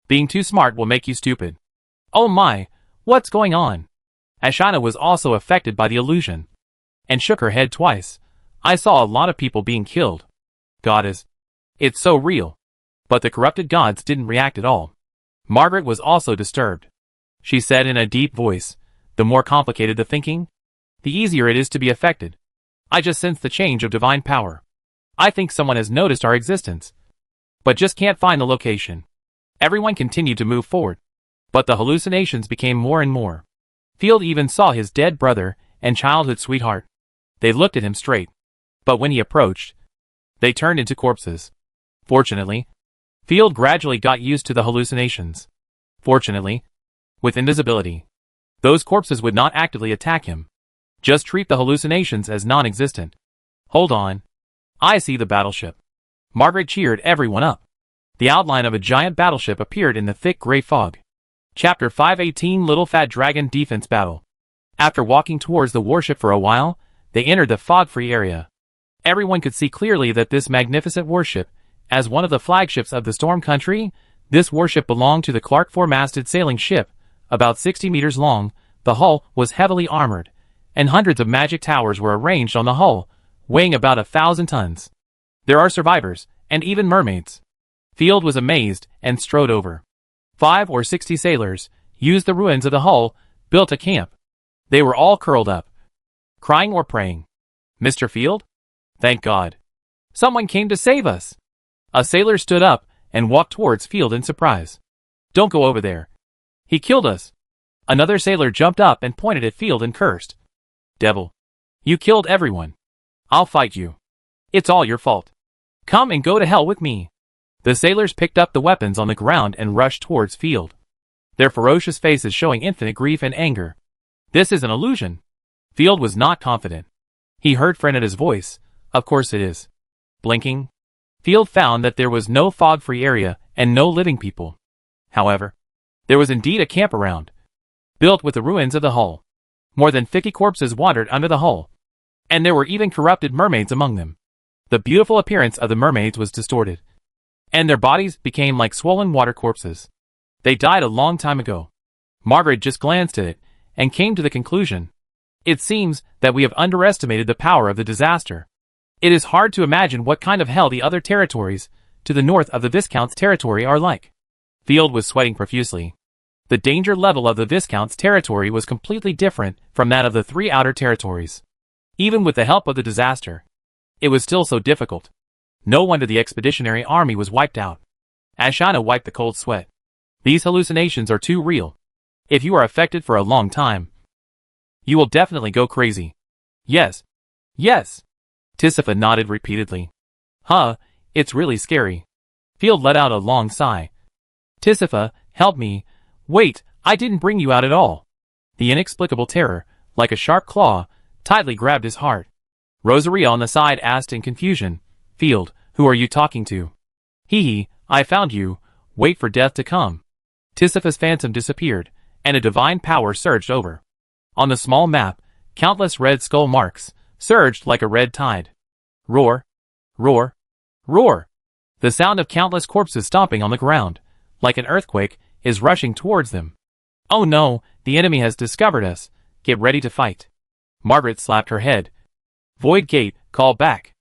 [SPEAKER 1] being too smart will make you stupid. Oh my, what's going on? Ashina was also affected by the illusion, and shook her head twice. I saw a lot of people being killed. Goddess, it's so real. But the corrupted gods didn't react at all. Margaret was also disturbed. She said in a deep voice, the more complicated the thinking, the easier it is to be affected. I just sense the change of divine power. I think someone has noticed our existence, but just can't find the location. Everyone continued to move forward, but the hallucinations became more and more. Field even saw his dead brother and childhood sweetheart. They looked at him straight, but when he approached, they turned into corpses. Fortunately, Field gradually got used to the hallucinations. Fortunately, with invisibility, those corpses would not actively attack him. Just treat the hallucinations as non-existent. Hold on. I see the battleship. Margaret cheered everyone up. The outline of a giant battleship appeared in the thick gray fog. Chapter 518 Little Fat Dragon Defense Battle. After walking towards the warship for a while, they entered the fog-free area. Everyone could see clearly that this magnificent warship, as one of the flagships of the Storm Country, this warship belonged to the Clark four-masted sailing ship, about 60 meters long. The hull was heavily armored, and hundreds of magic towers were arranged on the hull, weighing about 1,000 tons. There are survivors, and even mermaids. Field was amazed and strode over. 50 or 60 sailors used the ruins of the hull, built a camp. They were all curled up, crying or praying. Mr. Field? Thank God. Someone came to save us. A sailor stood up and walked towards Field in surprise. Don't go over there. He killed us. Another sailor jumped up and pointed at Field and cursed. Devil. You killed everyone. I'll fight you. It's all your fault. Come and go to hell with me. The sailors picked up the weapons on the ground and rushed towards Field, their ferocious faces showing infinite grief and anger. This is an illusion. Field was not confident. He heard Freneta's voice. Of course it is. Blinking, Field found that there was no fog-free area and no living people. However, there was indeed a camp around, built with the ruins of the hull. More than 50 corpses wandered under the hull, and there were even corrupted mermaids among them. The beautiful appearance of the mermaids was distorted, and their bodies became like swollen water corpses. They died a long time ago. Margaret just glanced at it and came to the conclusion. It seems that we have underestimated the power of the disaster. It is hard to imagine what kind of hell the other territories to the north of the Viscount's territory are like. Field was sweating profusely. The danger level of the Viscount's territory was completely different from that of the 3 outer territories. Even with the help of the disaster, it was still so difficult. No wonder the expeditionary army was wiped out. Ashana wiped the cold sweat. These hallucinations are too real. If you are affected for a long time, you will definitely go crazy. Yes. Yes. Tisifa nodded repeatedly. Huh, it's really scary. Field let out a long sigh. Tisifa, help me. Wait, I didn't bring you out at all. The inexplicable terror, like a sharp claw, tightly grabbed his heart. Rosaria on the side asked in confusion, Field, who are you talking to? Hee, I found you. Wait for death to come. Tisifa's phantom disappeared, and a divine power surged over. On the small map, countless red skull marks surged like a red tide. Roar, roar, roar. The sound of countless corpses stomping on the ground, like an earthquake, is rushing towards them. Oh no, the enemy has discovered us. Get ready to fight. Margaret slapped her head. Void Gate, call back.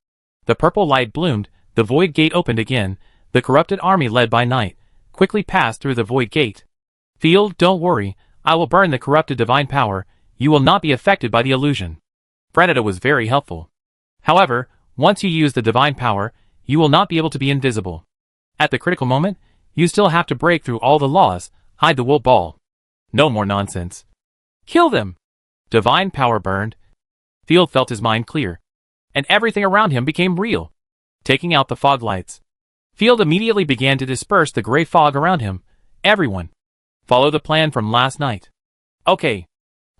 [SPEAKER 1] The purple light bloomed, the Void Gate opened again. The corrupted army led by Night quickly passed through the Void Gate. Field, don't worry, I will burn the corrupted divine power. You will not be affected by the illusion. Freneta was very helpful. However, once you use the divine power, you will not be able to be invisible. At the critical moment, you still have to break through all the laws, hide the wool ball. No more nonsense. Kill them! Divine power burned. Field felt his mind clear, and everything around him became real. Taking out the fog lights, Field immediately began to disperse the gray fog around him. Everyone, follow the plan from last night. Okay,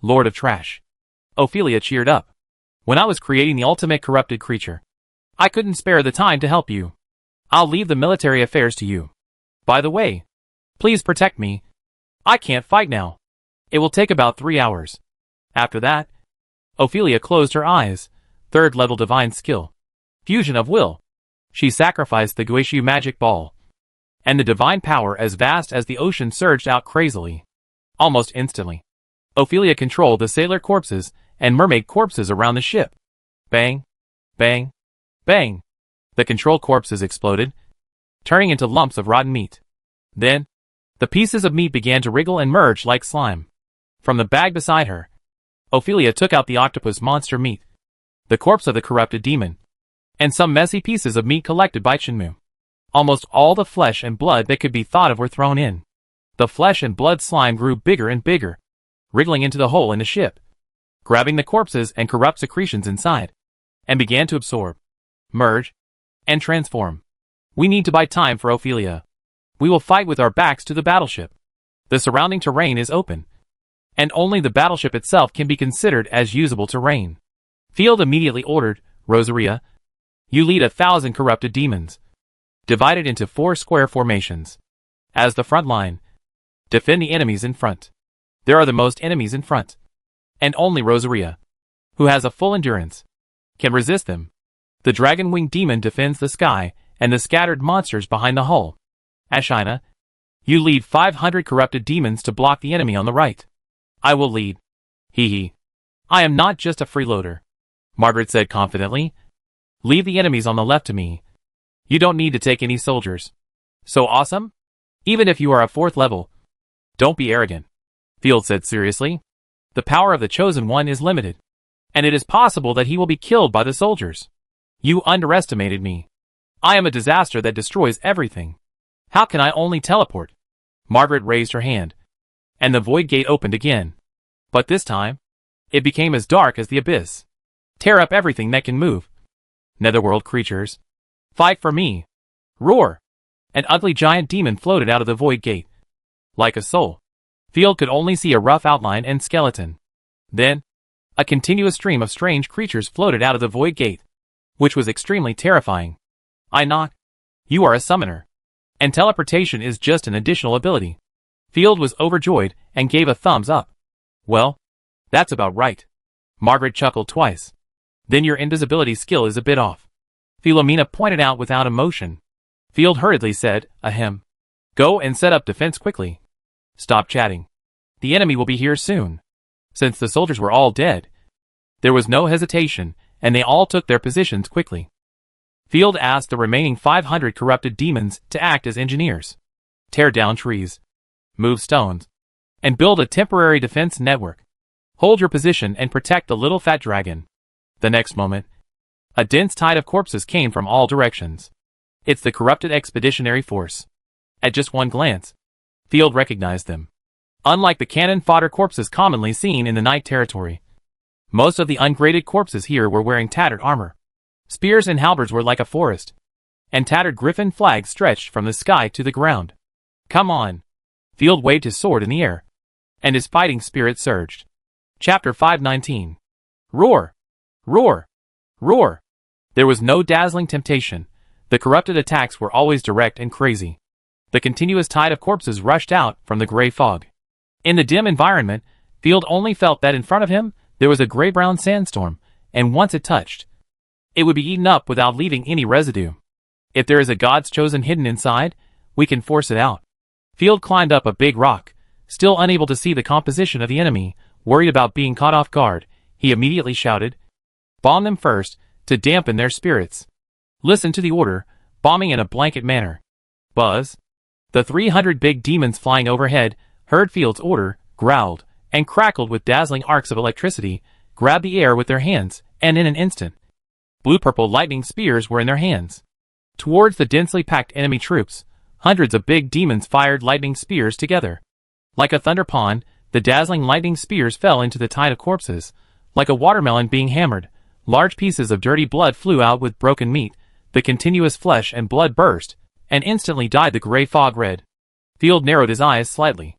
[SPEAKER 1] Lord of Trash. Ophelia cheered up. When I was creating the ultimate corrupted creature, I couldn't spare the time to help you. I'll leave the military affairs to you. By the way, please protect me. I can't fight now. It will take about 3 hours. After that, Ophelia closed her eyes. 3rd level divine skill. Fusion of will. She sacrificed the Guishu magic ball, and the divine power as vast as the ocean surged out crazily. Almost instantly, Ophelia controlled the sailor corpses and mermaid corpses around the ship. Bang, bang, bang. The control corpses exploded, turning into lumps of rotten meat. Then, the pieces of meat began to wriggle and merge like slime. From the bag beside her, Ophelia took out the octopus monster meat, the corpse of the corrupted demon, and some messy pieces of meat collected by Chinmu. Almost all the flesh and blood that could be thought of were thrown in. The flesh and blood slime grew bigger and bigger, wriggling into the hole in the ship, grabbing the corpses and corrupt secretions inside, and began to absorb, merge, and transform. We need to buy time for Ophelia. We will fight with our backs to the battleship. The surrounding terrain is open. and only the battleship itself can be considered as usable terrain. Field immediately ordered, Rosaria, you lead 1,000 corrupted demons, divided into 4 square formations. As the front line, defend the enemies in front. There are the most enemies in front, and only Rosaria, who has a full endurance, can resist them. The dragon-winged demon defends the sky and the scattered monsters behind the hull. Ashina, you lead 500 corrupted demons to block the enemy on the right. I will lead. Hee. I am not just a freeloader, Margaret said confidently. Leave the enemies on the left to me. You don't need to take any soldiers. So awesome? Even if you are a 4th level. Don't be arrogant, Field said seriously. The power of the Chosen One is limited, and it is possible that he will be killed by the soldiers. You underestimated me. I am a disaster that destroys everything. How can I only teleport? Margaret raised her hand, and the void gate opened again. But this time, it became as dark as the abyss. Tear up everything that can move. Netherworld creatures, fight for me. Roar! An ugly giant demon floated out of the void gate. Like a soul. Field could only see a rough outline and skeleton. Then, a continuous stream of strange creatures floated out of the void gate, which was extremely terrifying. I knock. You are a summoner. And teleportation is just an additional ability. Field was overjoyed and gave a thumbs up. Well, that's about right. Margaret chuckled twice. Then your invisibility skill is a bit off, Philomena pointed out without emotion. Field hurriedly said, ahem. Go and set up defense quickly. Stop chatting. The enemy will be here soon. Since the soldiers were all dead, there was no hesitation, and they all took their positions quickly. Field asked the remaining 500 corrupted demons to act as engineers. Tear down trees, move stones, and build a temporary defense network. Hold your position and protect the little fat dragon. The next moment, a dense tide of corpses came from all directions. It's the corrupted expeditionary force. At just one glance, Field recognized them. Unlike the cannon fodder corpses commonly seen in the Night Territory, most of the ungraded corpses here were wearing tattered armor. Spears and halberds were like a forest, and tattered griffin flags stretched from the sky to the ground. Come on! Field waved his sword in the air, and his fighting spirit surged. Chapter 519. Roar! Roar! Roar! There was no dazzling temptation. The corrupted attacks were always direct and crazy. The continuous tide of corpses rushed out from the gray fog. In the dim environment, Field only felt that in front of him there was a gray-brown sandstorm, and once it touched, it would be eaten up without leaving any residue. If there is a God's chosen hidden inside, we can force it out. Field climbed up a big rock, still unable to see the composition of the enemy, worried about being caught off guard. He immediately shouted, "Bomb them first, to dampen their spirits." Listen to the order, bombing in a blanket manner. Buzz. The 300 big demons flying overhead heard Field's order, growled, and crackled with dazzling arcs of electricity, grabbed the air with their hands, and in an instant, blue-purple lightning spears were in their hands. Towards the densely packed enemy troops, hundreds of big demons fired lightning spears together. Like a thunder pond, the dazzling lightning spears fell into the tide of corpses. Like a watermelon being hammered, large pieces of dirty blood flew out with broken meat. The continuous flesh and blood burst, and instantly dyed the gray fog red. Field narrowed his eyes slightly.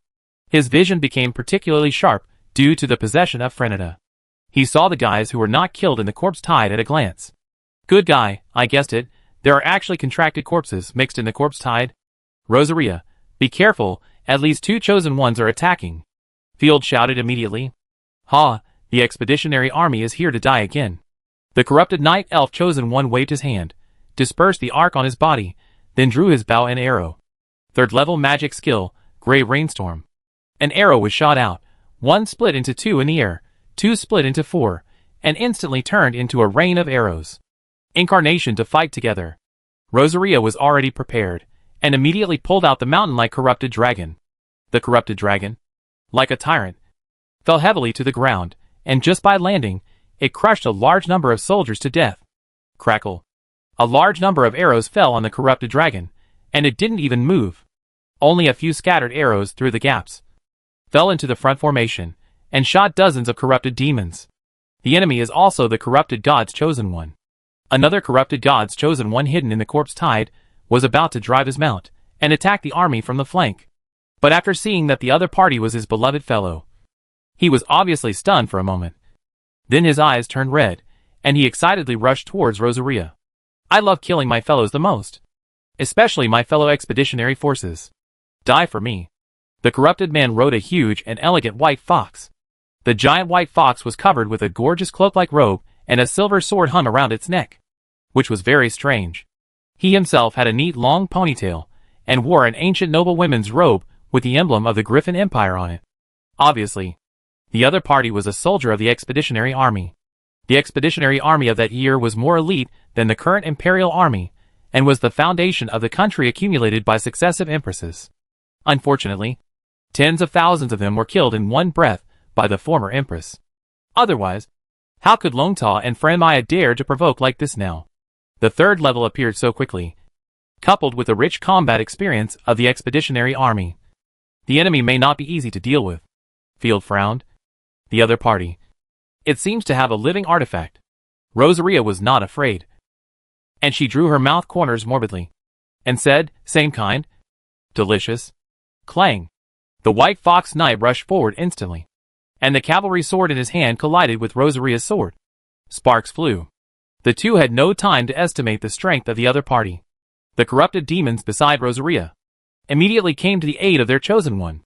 [SPEAKER 1] His vision became particularly sharp due to the possession of Frenita. He saw the guys who were not killed in the corpse tide at a glance. Good guy, I guessed it. There are actually contracted corpses mixed in the corpse tide. Rosaria, be careful, at least 2 chosen ones are attacking. Field shouted immediately. Ha, the expeditionary army is here to die again. The corrupted night elf chosen one waved his hand, dispersed the arc on his body, then drew his bow and arrow. 3rd level magic skill, Gray Rainstorm. An arrow was shot out, 1 split into 2 in the air, 2 split into 4, and instantly turned into a rain of arrows. Incarnation to fight together. Rosaria was already prepared, and immediately pulled out the mountain-like corrupted dragon. The corrupted dragon, like a tyrant, fell heavily to the ground, and just by landing, it crushed a large number of soldiers to death. Crackle. A large number of arrows fell on the corrupted dragon, and it didn't even move. Only a few scattered arrows through the gaps fell into the front formation, and shot dozens of corrupted demons. The enemy is also the corrupted God's chosen one. Another corrupted God's chosen one hidden in the corpse tide was about to drive his mount and attack the army from the flank. But after seeing that the other party was his beloved fellow, He was obviously stunned for a moment. Then his eyes turned red, and he excitedly rushed towards Rosaria. I love killing my fellows the most. Especially my fellow expeditionary forces. Die for me. The corrupted man rode a huge and elegant white fox. The giant white fox was covered with a gorgeous cloak-like robe, and a silver sword hung around its neck, which was very strange. He himself had a neat long ponytail, and wore an ancient noblewoman's robe with the emblem of the Griffin Empire on it. Obviously, the other party was a soldier of the expeditionary army. The expeditionary army of that year was more elite than the current imperial army, and was the foundation of the country accumulated by successive empresses. Unfortunately, tens of thousands of them were killed in one breath by the former empress. Otherwise, how could Longta and Franmaya dare to provoke like this now? The third level appeared so quickly, coupled with the rich combat experience of the expeditionary army. The enemy may not be easy to deal with. Field frowned. The other party. It seems to have a living artifact. Rosaria was not afraid. And she drew her mouth corners morbidly. And said, same kind. Delicious. Clang. The white fox knight rushed forward instantly. And the cavalry sword in his hand collided with Rosaria's sword. Sparks flew. The two had no time to estimate the strength of the other party. The corrupted demons beside Rosaria immediately came to the aid of their chosen one.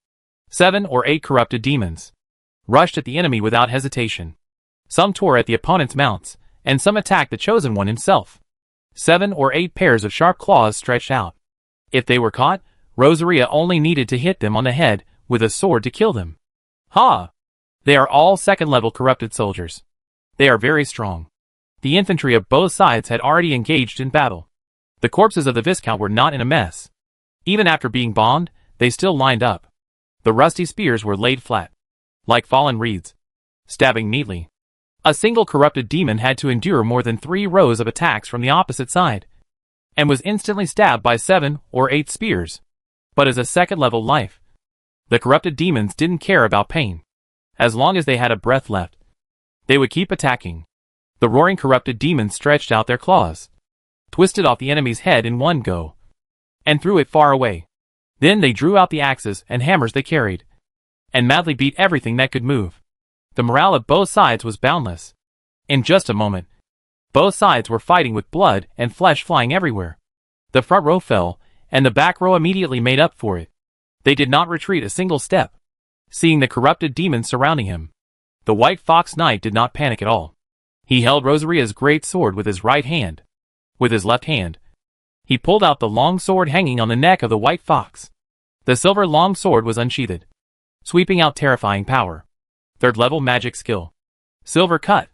[SPEAKER 1] 7 or 8 corrupted demons rushed at the enemy without hesitation. Some tore at the opponent's mounts, and some attacked the chosen one himself. 7 or 8 pairs of sharp claws stretched out. If they were caught, Rosaria only needed to hit them on the head with a sword to kill them. Ha! They are all second-level corrupted soldiers. They are very strong. The infantry of both sides had already engaged in battle. The corpses of the Viscount were not in a mess. Even after being bombed, they still lined up. The rusty spears were laid flat, like fallen reeds, stabbing neatly. A single corrupted demon had to endure more than 3 rows of attacks from the opposite side, and was instantly stabbed by 7 or 8 spears. But as a second-level life, the corrupted demons didn't care about pain. As long as they had a breath left, they would keep attacking. The roaring corrupted demons stretched out their claws, twisted off the enemy's head in one go, and threw it far away. Then they drew out the axes and hammers they carried, and madly beat everything that could move. The morale of both sides was boundless. In just a moment, both sides were fighting with blood and flesh flying everywhere. The front row fell, and the back row immediately made up for it. They did not retreat a single step, seeing the corrupted demons surrounding him. The white fox knight did not panic at all. He held Rosaria's great sword with his right hand. With his left hand, he pulled out the long sword hanging on the neck of the white fox. The silver long sword was unsheathed, sweeping out terrifying power. Third-level magic skill. Silver cut.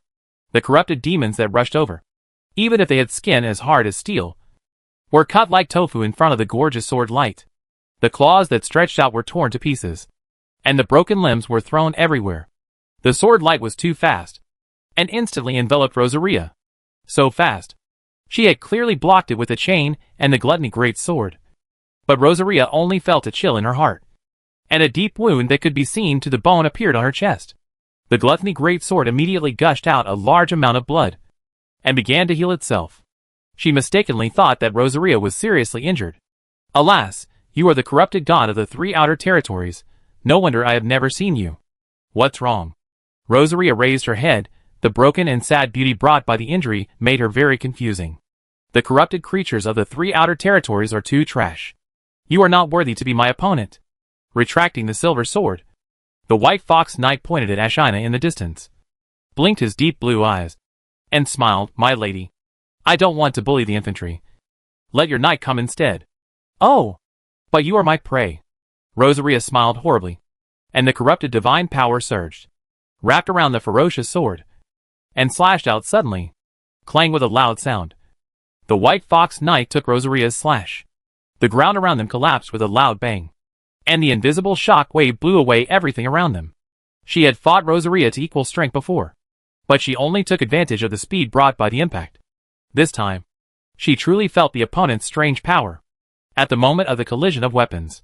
[SPEAKER 1] The corrupted demons that rushed over, even if they had skin as hard as steel, were cut like tofu in front of the gorgeous sword light. The claws that stretched out were torn to pieces, and the broken limbs were thrown everywhere. The sword light was too fast, and instantly enveloped Rosaria. So fast, she had clearly blocked it with a chain and the gluttony great sword. But Rosaria only felt a chill in her heart, and a deep wound that could be seen to the bone appeared on her chest. The gluttony great sword immediately gushed out a large amount of blood, and began to heal itself. She mistakenly thought that Rosaria was seriously injured. Alas, you are the corrupted god of the 3 outer territories. No wonder I have never seen you. What's wrong? Rosaria raised her head. The broken and sad beauty brought by the injury made her very confusing. The corrupted creatures of the 3 outer territories are too trash. You are not worthy to be my opponent. Retracting the silver sword, the white fox knight pointed at Ashina in the distance, blinked his deep blue eyes, and smiled, my lady. I don't want to bully the infantry. Let your knight come instead. Oh, but you are my prey. Rosaria smiled horribly, and the corrupted divine power surged, wrapped around the ferocious sword, and slashed out suddenly, clang with a loud sound. The white fox knight took Rosaria's slash. The ground around them collapsed with a loud bang, and the invisible shock wave blew away everything around them. She had fought Rosaria to equal strength before, but she only took advantage of the speed brought by the impact. This time, she truly felt the opponent's strange power. At the moment of the collision of weapons,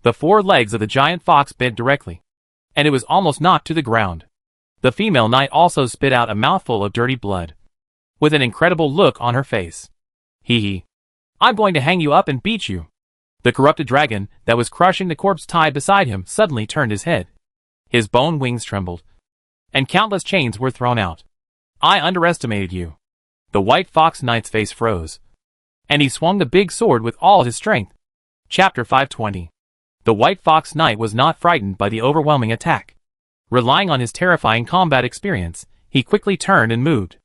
[SPEAKER 1] the 4 legs of the giant fox bent directly, and it was almost knocked to the ground. The female knight also spit out a mouthful of dirty blood, with an incredible look on her face. Hee hee. I'm going to hang you up and beat you. The corrupted dragon that was crushing the corpse tied beside him suddenly turned his head. His bone wings trembled, and countless chains were thrown out. I underestimated you. The White Fox Knight's face froze, and he swung the big sword with all his strength. Chapter 520. The White Fox Knight was not frightened by the overwhelming attack. Relying on his terrifying combat experience, he quickly turned and moved.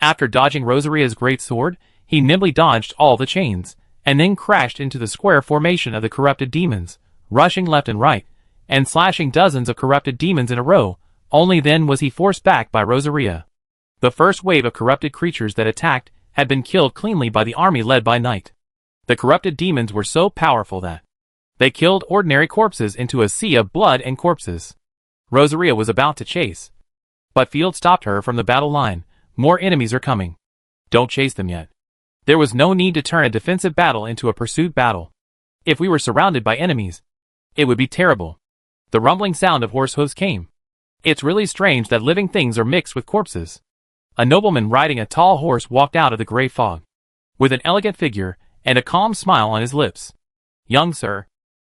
[SPEAKER 1] After dodging Rosaria's great sword, he nimbly dodged all the chains, and then crashed into the square formation of the corrupted demons, rushing left and right, and slashing dozens of corrupted demons in a row. Only then was he forced back by Rosaria. The first wave of corrupted creatures that attacked had been killed cleanly by the army led by Knight. The corrupted demons were so powerful that they killed ordinary corpses into a sea of blood and corpses. Rosaria was about to chase, but Field stopped her from the battle line. More enemies are coming. Don't chase them yet. There was no need to turn a defensive battle into a pursuit battle. If we were surrounded by enemies, it would be terrible. The rumbling sound of horse hooves came. It's really strange that living things are mixed with corpses. A nobleman riding a tall horse walked out of the gray fog, with an elegant figure and a calm smile on his lips. Young sir,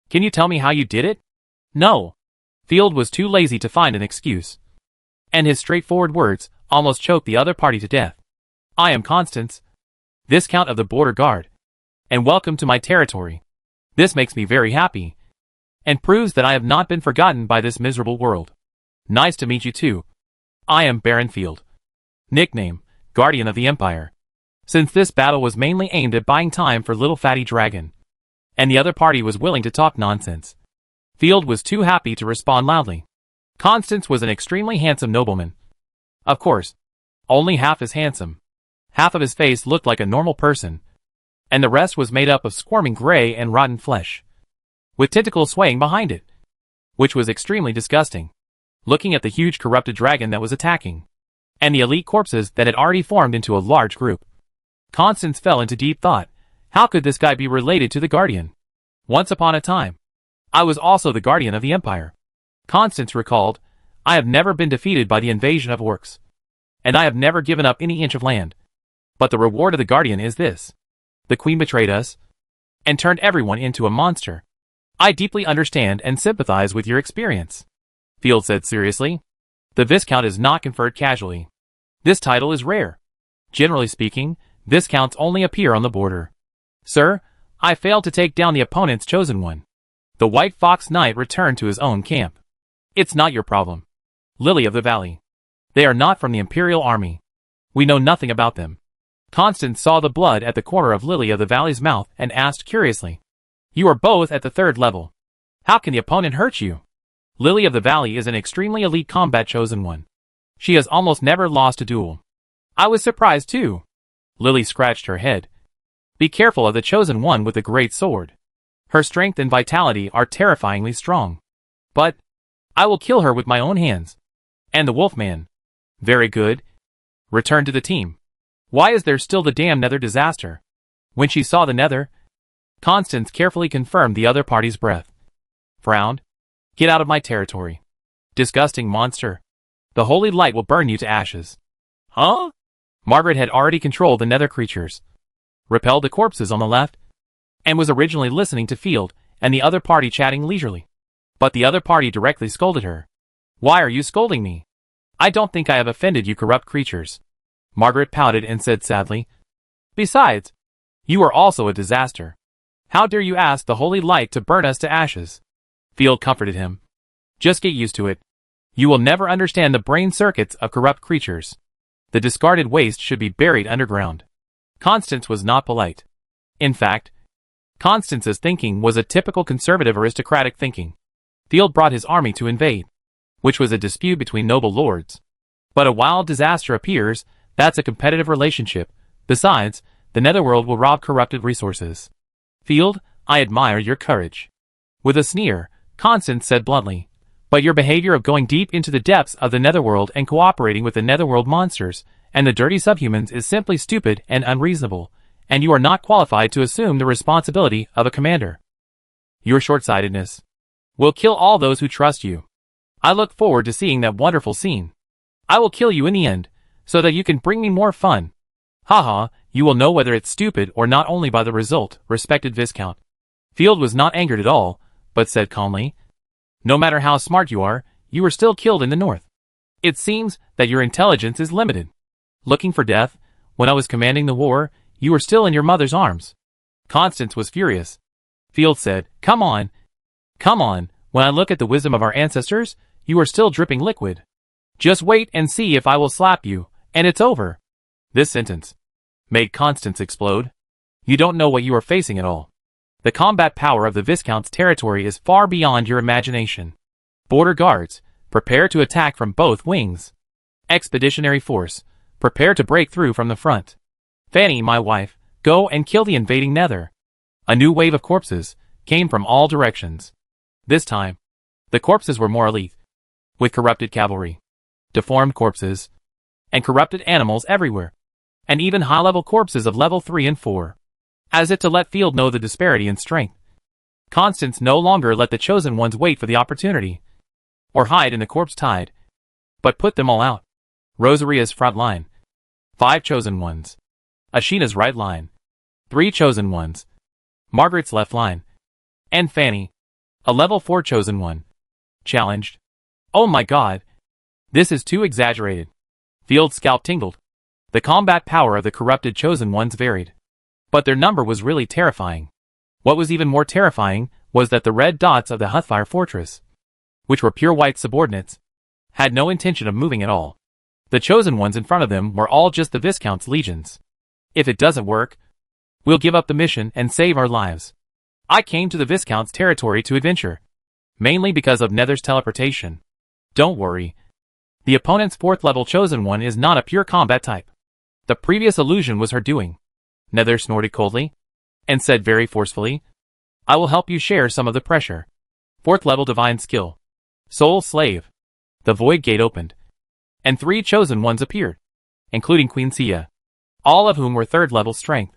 [SPEAKER 1] can you tell me how you did it? No. Field was too lazy to find an excuse, and his straightforward words almost choked the other party to death. I am Constance, Viscount of the Border Guard, and welcome to my territory. This makes me very happy, and proves that I have not been forgotten by this miserable world. Nice to meet you too. I am Baron Field. Nickname, Guardian of the Empire. Since this battle was mainly aimed at buying time for Little Fatty Dragon, and the other party was willing to talk nonsense, Field was too happy to respond loudly. Constance was an extremely handsome nobleman. Of course, only half as handsome. Half of his face looked like a normal person, and the rest was made up of squirming gray and rotten flesh, with tentacles swaying behind it, which was extremely disgusting. Looking at the huge corrupted dragon that was attacking, and the elite corpses that had already formed into a large group, Constance fell into deep thought. How could this guy be related to the Guardian? Once upon a time, I was also the Guardian of the Empire. Constance recalled. I have never been defeated by the invasion of orcs, and I have never given up any inch of land. But the reward of the Guardian is this. The Queen betrayed us, and turned everyone into a monster. I deeply understand and sympathize with your experience, Field said seriously. The Viscount is not conferred casually. This title is rare. Generally speaking, Viscounts only appear on the border. Sir, I failed to take down the opponent's chosen one. The White Fox Knight returned to his own camp. It's not your problem. Lily of the Valley. They are not from the Imperial Army. We know nothing about them. Constance saw the blood at the corner of Lily of the Valley's mouth and asked curiously. You are both at the 3rd level. How can the opponent hurt you? Lily of the Valley is an extremely elite combat chosen one. She has almost never lost a duel. I was surprised too. Lily scratched her head. Be careful of the chosen one with the great sword. Her strength and vitality are terrifyingly strong. But I will kill her with my own hands. And the Wolfman. Very good. Return to the team. Why is there still the damn Nether disaster? When she saw the Nether, Constance carefully confirmed the other party's breath. Frowned. Get out of my territory. Disgusting monster. The holy light will burn you to ashes. Huh? Margaret had already controlled the Nether creatures, repelled the corpses on the left, and was originally listening to Field and the other party chatting leisurely. But the other party directly scolded her. Why are you scolding me? I don't think I have offended you corrupt creatures. Margaret pouted and said sadly. Besides, you are also a disaster. How dare you ask the holy light to burn us to ashes? Field comforted him. Just get used to it. You will never understand the brain circuits of corrupt creatures. The discarded waste should be buried underground. Constance was not polite. In fact, Constance's thinking was a typical conservative aristocratic thinking. Field brought his army to invade, which was a dispute between noble lords. But a wild disaster appears, that's a competitive relationship. Besides, the Netherworld will rob corrupted resources. Field, I admire your courage. With a sneer, Constance said bluntly. But your behavior of going deep into the depths of the Netherworld and cooperating with the Netherworld monsters and the dirty subhumans is simply stupid and unreasonable, and you are not qualified to assume the responsibility of a commander. Your short-sightedness will kill all those who trust you. I look forward to seeing that wonderful scene. I will kill you in the end, so that you can bring me more fun. Haha, you will know whether it's stupid or not only by the result, respected Viscount. Field was not angered at all, but said calmly, no matter how smart you are, you were still killed in the north. It seems that your intelligence is limited. Looking for death, when I was commanding the war, you were still in your mother's arms. Constance was furious. Field said, Come on. When I look at the wisdom of our ancestors, you are still dripping liquid. Just wait and see if I will slap you, and it's over. This sentence made Constance explode. You don't know what you are facing at all. The combat power of the Viscount's territory is far beyond your imagination. Border guards, prepare to attack from both wings. Expeditionary force, prepare to break through from the front. Fanny, my wife, go and kill the invading Nether. A new wave of corpses came from all directions. This time, the corpses were more elite, with corrupted cavalry, deformed corpses, and corrupted animals everywhere, and even high-level corpses of level 3 and 4. As if to let Field know the disparity in strength. Constance no longer let the chosen ones wait for the opportunity, or hide in the corpse tide, but put them all out. Rosaria's front line, 5 chosen ones. Ashina's right line, 3 chosen ones. Margaret's left line, and Fanny, a level 4 chosen one, challenged. Oh my god, this is too exaggerated. Field's scalp tingled. The combat power of the corrupted chosen ones varied, but their number was really terrifying. What was even more terrifying was that the red dots of the Huthfire fortress, which were pure white subordinates, had no intention of moving at all. The chosen ones in front of them were all just the Viscount's legions. If it doesn't work, we'll give up the mission and save our lives. I came to the Viscount's territory to adventure, mainly because of Nether's teleportation. Don't worry. The opponent's 4th level chosen one is not a pure combat type. The previous illusion was her doing. Nether snorted coldly, and said very forcefully, I will help you share some of the pressure. 4th level divine skill. Soul Slave. The void gate opened, and 3 chosen ones appeared, including Queen Sia, all of whom were 3rd level strength.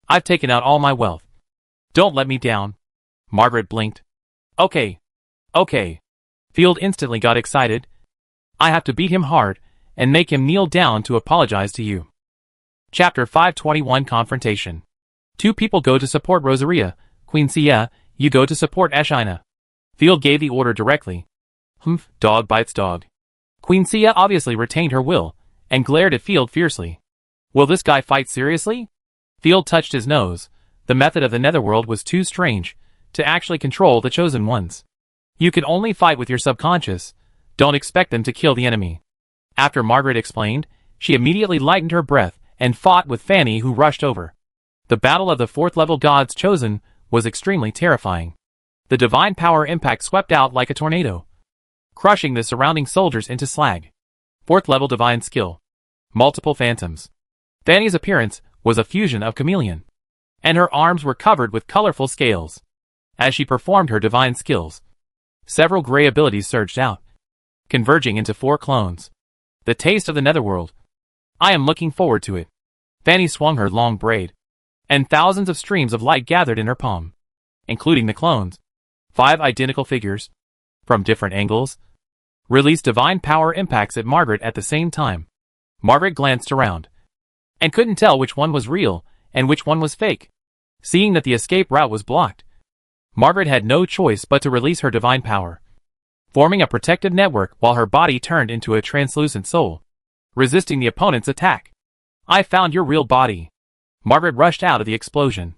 [SPEAKER 1] I've taken out all my wealth. Don't let me down. Margaret blinked. Okay. Field instantly got excited. I have to beat him hard, and make him kneel down to apologize to you. Chapter 521 Confrontation. 2 people go to support Rosaria. Queen Sia, you go to support Ashina. Field gave the order directly. Humph, dog bites dog. Queen Sia obviously retained her will, and glared at Field fiercely. Will this guy fight seriously? Field touched his nose. The method of the Netherworld was too strange to actually control the chosen ones. You can only fight with your subconscious. Don't expect them to kill the enemy. After Margaret explained, she immediately lightened her breath and fought with Fanny, who rushed over. The battle of the 4th level gods chosen was extremely terrifying. The divine power impact swept out like a tornado, crushing the surrounding soldiers into slag. 4th level divine skill. Multiple phantoms. Fanny's appearance was a fusion of chameleon, and her arms were covered with colorful scales. As she performed her divine skills, several gray abilities surged out, converging into 4 clones. The taste of the Netherworld. I am looking forward to it. Fanny swung her long braid, and thousands of streams of light gathered in her palm, including the clones. 5 identical figures, from different angles, released divine power impacts at Margaret at the same time. Margaret glanced around, and couldn't tell which one was real and which one was fake. Seeing that the escape route was blocked, Margaret had no choice but to release her divine power, forming a protective network while her body turned into a translucent soul, resisting the opponent's attack. I found your real body. Margaret rushed out of the explosion,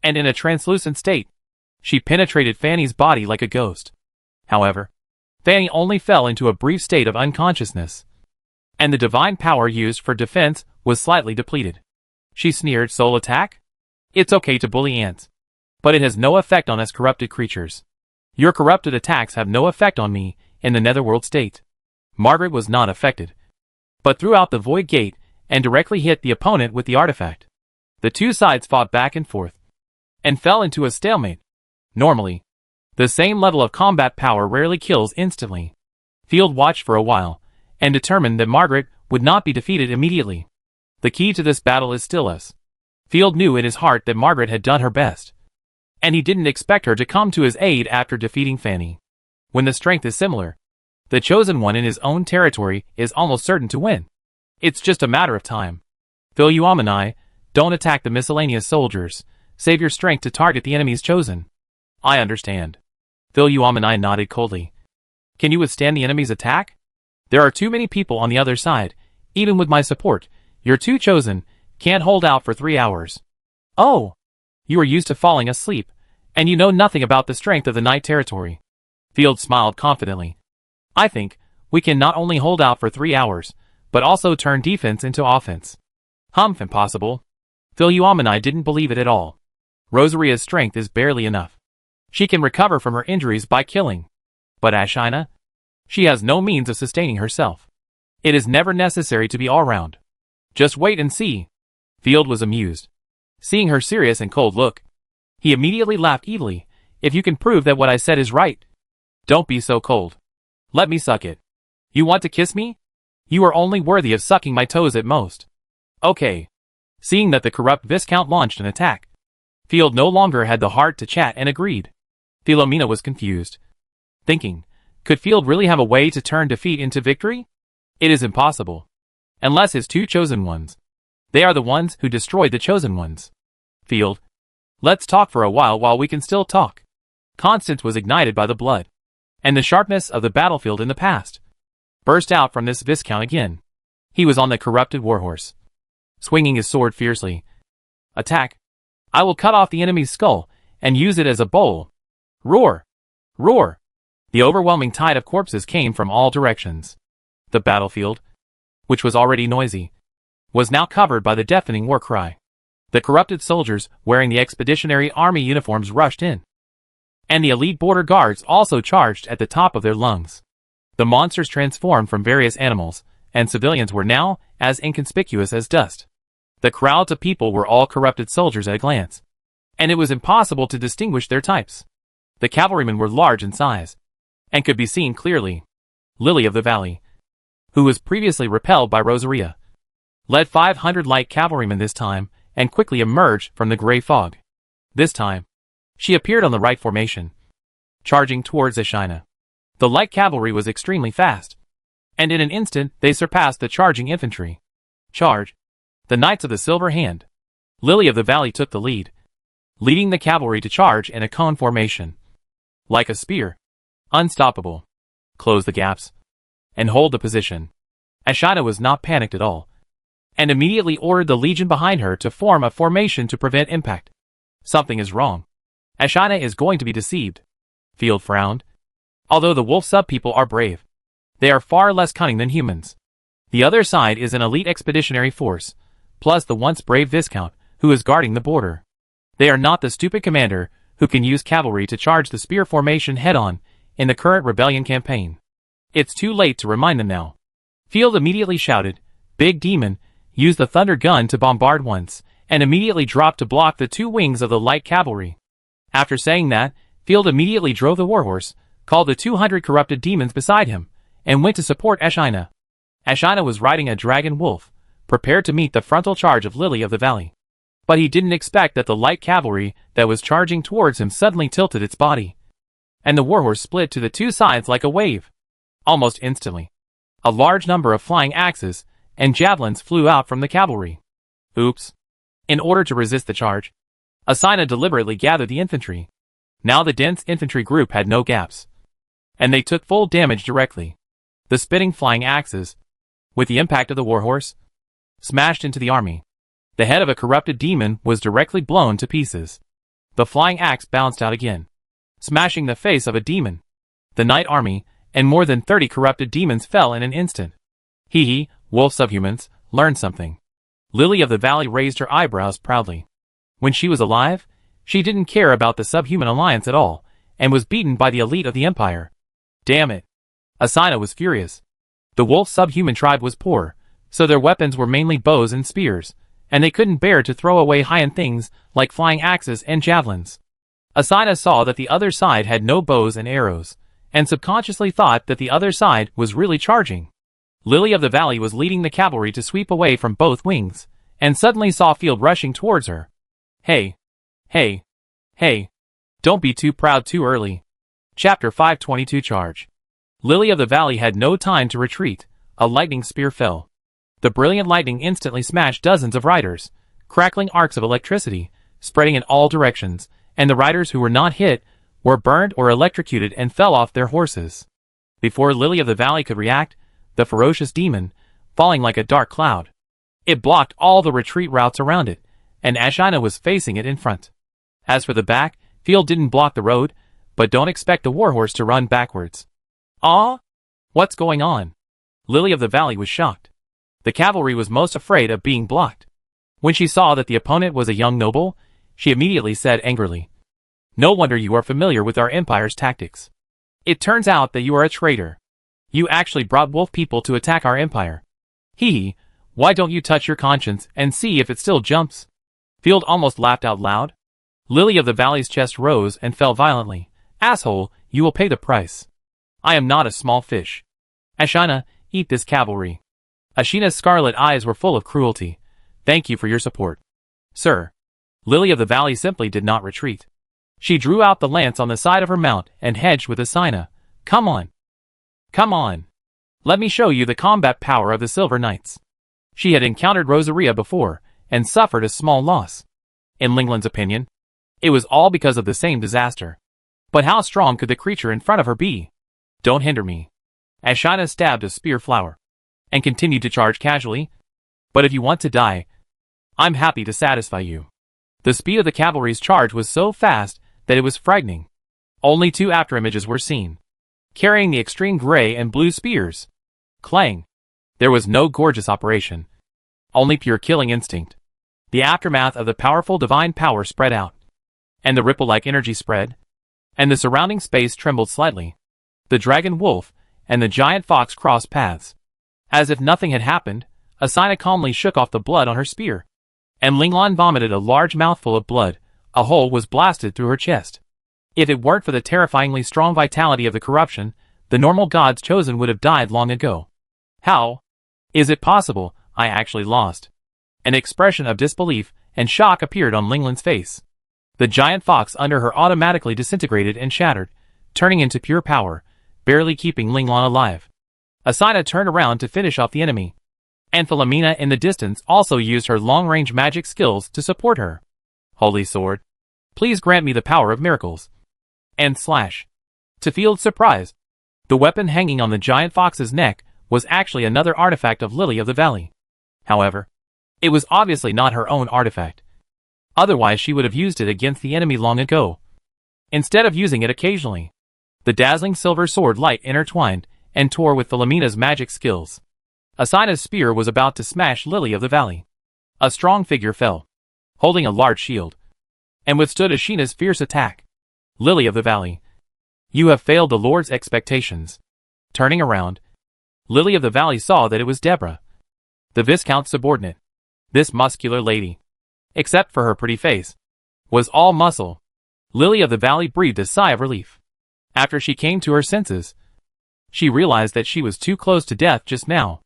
[SPEAKER 1] and in a translucent state, she penetrated Fanny's body like a ghost. However, Fanny only fell into a brief state of unconsciousness, and the divine power used for defense was slightly depleted. She sneered, soul attack? It's okay to bully ants, but it has no effect on us corrupted creatures. Your corrupted attacks have no effect on me in the Netherworld state. Margaret was not affected, but threw out the void gate and directly hit the opponent with the artifact. The 2 sides fought back and forth, and fell into a stalemate. Normally, the same level of combat power rarely kills instantly. Field watched for a while, and determined that Margaret would not be defeated immediately. The key to this battle is stillness. Field knew in his heart that Margaret had done her best, and he didn't expect her to come to his aid after defeating Fanny. When the strength is similar, the chosen one in his own territory is almost certain to win. It's just a matter of time. Philoumeni, don't attack the miscellaneous soldiers. Save your strength to target the enemy's chosen. I understand. Philoumeni nodded coldly. Can you withstand the enemy's attack? There are too many people on the other side. Even with my support, your two chosen can't hold out for 3 hours. Oh! You are used to falling asleep, and you know nothing about the strength of the night territory. Field smiled confidently. I think we can not only hold out for 3 hours, but also turn defense into offense. Humph, impossible. Philoumeni didn't believe it at all. Rosaria's strength is barely enough. She can recover from her injuries by killing. But Ashina? She has no means of sustaining herself. It is never necessary to be all-round. Just wait and see. Field was amused. Seeing her serious and cold look, he immediately laughed evilly. If you can prove that what I said is right. Don't be so cold. Let me suck it. You want to kiss me? You are only worthy of sucking my toes at most. Okay. Seeing that the corrupt Viscount launched an attack, Field no longer had the heart to chat and agreed. Philomena was confused, thinking, could Field really have a way to turn defeat into victory? It is impossible. Unless his two chosen ones. They are the ones who destroyed the chosen ones. Field. Let's talk for a while we can still talk. Constance was ignited by the blood, and the sharpness of the battlefield in the past burst out from this Viscount again. He was on the corrupted warhorse, swinging his sword fiercely. Attack! I will cut off the enemy's skull and use it as a bowl. Roar! Roar! The overwhelming tide of corpses came from all directions. The battlefield, which was already noisy, was now covered by the deafening war cry. The corrupted soldiers wearing the expeditionary army uniforms rushed in, and the elite border guards also charged at the top of their lungs. The monsters transformed from various animals, and civilians were now as inconspicuous as dust. The crowds of people were all corrupted soldiers at a glance, and it was impossible to distinguish their types. The cavalrymen were large in size, and could be seen clearly. Lily of the Valley, who was previously repelled by Rosaria, led 500 light cavalrymen this time, and quickly emerged from the gray fog. This time, she appeared on the right formation, charging towards Ashina. The light cavalry was extremely fast, and in an instant they surpassed the charging infantry. Charge! The Knights of the Silver Hand. Lily of the Valley took the lead, leading the cavalry to charge in a cone formation. Like a spear. Unstoppable. Close the gaps, and hold the position. Ashina was not panicked at all, and immediately ordered the legion behind her to form a formation to prevent impact. Something is wrong. Ashina is going to be deceived. Field frowned. Although the wolf sub-people are brave, they are far less cunning than humans. The other side is an elite expeditionary force, plus the once brave Viscount, who is guarding the border. They are not the stupid commander, who can use cavalry to charge the spear formation head-on in the current rebellion campaign. It's too late to remind them now. Field immediately shouted, Big Demon, use the thunder gun to bombard once, and immediately dropped to block the two wings of the light cavalry. After saying that, Field immediately drove the warhorse, called the 200 corrupted demons beside him, and went to support Ashina. Ashina was riding a dragon wolf, prepared to meet the frontal charge of Lily of the Valley. But he didn't expect that the light cavalry that was charging towards him suddenly tilted its body, and the warhorse split to the two sides like a wave. Almost instantly, a large number of flying axes and javelins flew out from the cavalry. Oops. In order to resist the charge, Ashina deliberately gathered the infantry. Now the dense infantry group had no gaps, and they took full damage directly. The spitting flying axes, with the impact of the warhorse, smashed into the army. The head of a corrupted demon was directly blown to pieces. The flying axe bounced out again, smashing the face of a demon. The knight army and more than 30 corrupted demons fell in an instant. Hee, wolf subhumans, learned something. Lily of the Valley raised her eyebrows proudly. When she was alive, she didn't care about the subhuman alliance at all, and was beaten by the elite of the Empire. Damn it. Ashina was furious. The wolf subhuman tribe was poor, so their weapons were mainly bows and spears, and they couldn't bear to throw away high-end things like flying axes and javelins. Ashina saw that the other side had no bows and arrows, and subconsciously thought that the other side was really charging. Lily of the Valley was leading the cavalry to sweep away from both wings, and suddenly saw Field rushing towards her. Hey! Hey! Hey! Don't be too proud too early. Chapter 522 Charge. Lily of the Valley had no time to retreat. A lightning spear fell. The brilliant lightning instantly smashed dozens of riders, crackling arcs of electricity, spreading in all directions, and the riders who were not hit were burned or electrocuted and fell off their horses. Before Lily of the Valley could react, the ferocious demon, falling like a dark cloud. It blocked all the retreat routes around it, and Ashina was facing it in front. As for the back, Field didn't block the road, but don't expect the warhorse to run backwards. Ah? What's going on? Lily of the Valley was shocked. The cavalry was most afraid of being blocked. When she saw that the opponent was a young noble, she immediately said angrily, "No wonder you are familiar with our empire's tactics. It turns out that you are a traitor. You actually brought wolf people to attack our empire. Hee, why don't you touch your conscience and see if it still jumps?" Field almost laughed out loud. Lily of the Valley's chest rose and fell violently. "Asshole, you will pay the price. I am not a small fish. Ashina, eat this cavalry." Ashina's scarlet eyes were full of cruelty. "Thank you for your support, sir." Lily of the Valley simply did not retreat. She drew out the lance on the side of her mount and hedged with Ashina. "Come on. Come on. Let me show you the combat power of the Silver Knights." She had encountered Rosaria before, and suffered a small loss. In Lingland's opinion, it was all because of the same disaster. But how strong could the creature in front of her be? "Don't hinder me." Ashina stabbed a spear flower, and continued to charge casually. "But if you want to die, I'm happy to satisfy you." The speed of the cavalry's charge was so fast that it was frightening. Only 2 afterimages were seen, carrying the extreme gray and blue spears. Clang! There was no gorgeous operation, only pure killing instinct. The aftermath of the powerful divine power spread out, and the ripple-like energy spread, and the surrounding space trembled slightly. The dragon wolf and the giant fox crossed paths. As if nothing had happened, Ashina calmly shook off the blood on her spear, and Linglan vomited a large mouthful of blood. A hole was blasted through her chest. If it weren't for the terrifyingly strong vitality of the corruption, the normal gods chosen would have died long ago. "How is it possible I actually lost?" An expression of disbelief and shock appeared on Lingland's face. The giant fox under her automatically disintegrated and shattered, turning into pure power, barely keeping Linglan alive. Ashina turned around to finish off the enemy, and Philomena in the distance also used her long-range magic skills to support her. "Holy sword, please grant me the power of miracles." And slash. To Field's surprise, the weapon hanging on the giant fox's neck was actually another artifact of Lily of the Valley. However, it was obviously not her own artifact. Otherwise she would have used it against the enemy long ago. Instead of using it occasionally, the dazzling silver sword light intertwined and tore with Philomena's magic skills. Ashina's spear was about to smash Lily of the Valley. A strong figure fell, holding a large shield, and withstood Ashina's fierce attack. "Lily of the Valley, you have failed the Lord's expectations." Turning around, Lily of the Valley saw that it was Deborah, the Viscount's subordinate. This muscular lady, except for her pretty face, was all muscle. Lily of the Valley breathed a sigh of relief. After she came to her senses, she realized that she was too close to death just now.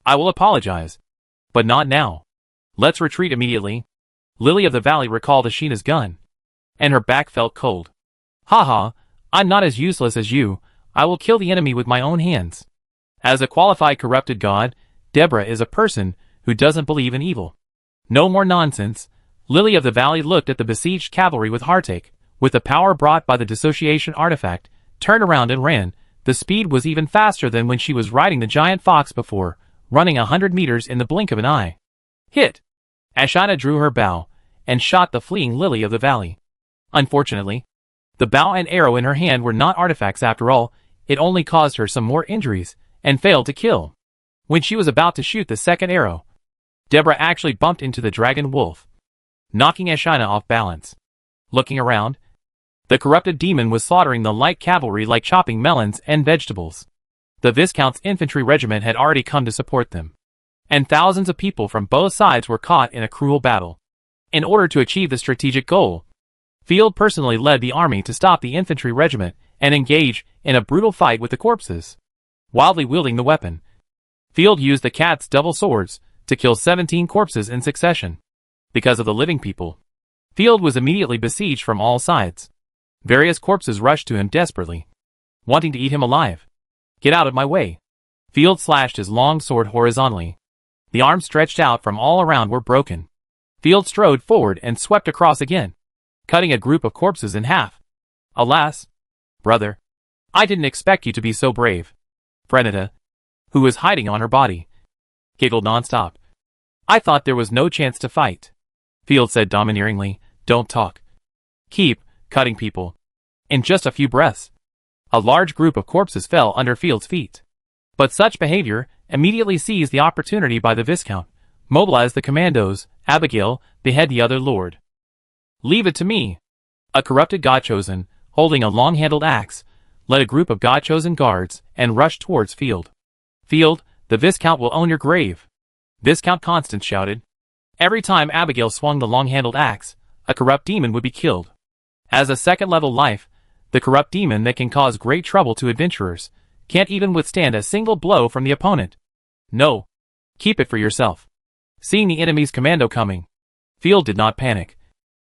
[SPEAKER 1] "I will apologize, but not now. Let's retreat immediately." Lily of the Valley recalled Ashina's gun, and her back felt cold. "Haha, I'm not as useless as you. I will kill the enemy with my own hands." As a qualified corrupted god, Deborah is a person who doesn't believe in evil. No more nonsense. Lily of the Valley looked at the besieged cavalry with heartache. With the power brought by the dissociation artifact, turned around and ran. The speed was even faster than when she was riding the giant fox before, running 100 meters in the blink of an eye. Hit! Ashina drew her bow, and shot the fleeing Lily of the Valley. Unfortunately, the bow and arrow in her hand were not artifacts after all. It only caused her some more injuries, and failed to kill. When she was about to shoot the second arrow, Deborah actually bumped into the dragon wolf, knocking Ashina off balance. Looking around, the corrupted demon was slaughtering the light cavalry like chopping melons and vegetables. The Viscount's infantry regiment had already come to support them, and thousands of people from both sides were caught in a cruel battle. In order to achieve the strategic goal, Field personally led the army to stop the infantry regiment and engage in a brutal fight with the corpses. Wildly wielding the weapon, Field used the cat's double swords to kill 17 corpses in succession. Because of the living people, Field was immediately besieged from all sides. Various corpses rushed to him desperately, wanting to eat him alive. "Get out of my way." Field slashed his long sword horizontally. The arms stretched out from all around were broken. Field strode forward and swept across again, cutting a group of corpses in half. "Alas, brother, I didn't expect you to be so brave." Freneta, who was hiding on her body, giggled nonstop. I thought there was no chance to fight. Field said domineeringly, don't talk. Keep cutting people. In just a few breaths, a large group of corpses fell under Field's feet. But such behavior immediately seized the opportunity by the Viscount, mobilized the commandos, Abigail, behead the other lord. Leave it to me. A corrupted God-chosen, holding a long-handled axe, led a group of God-chosen guards and rushed towards Field. Field, the Viscount will own your grave. Viscount Constance shouted. Every time Abigail swung the long-handled axe, a corrupt demon would be killed. As a second-level life, the corrupt demon that can cause great trouble to adventurers can't even withstand a single blow from the opponent. No. Keep it for yourself. Seeing the enemy's commando coming, Field did not panic,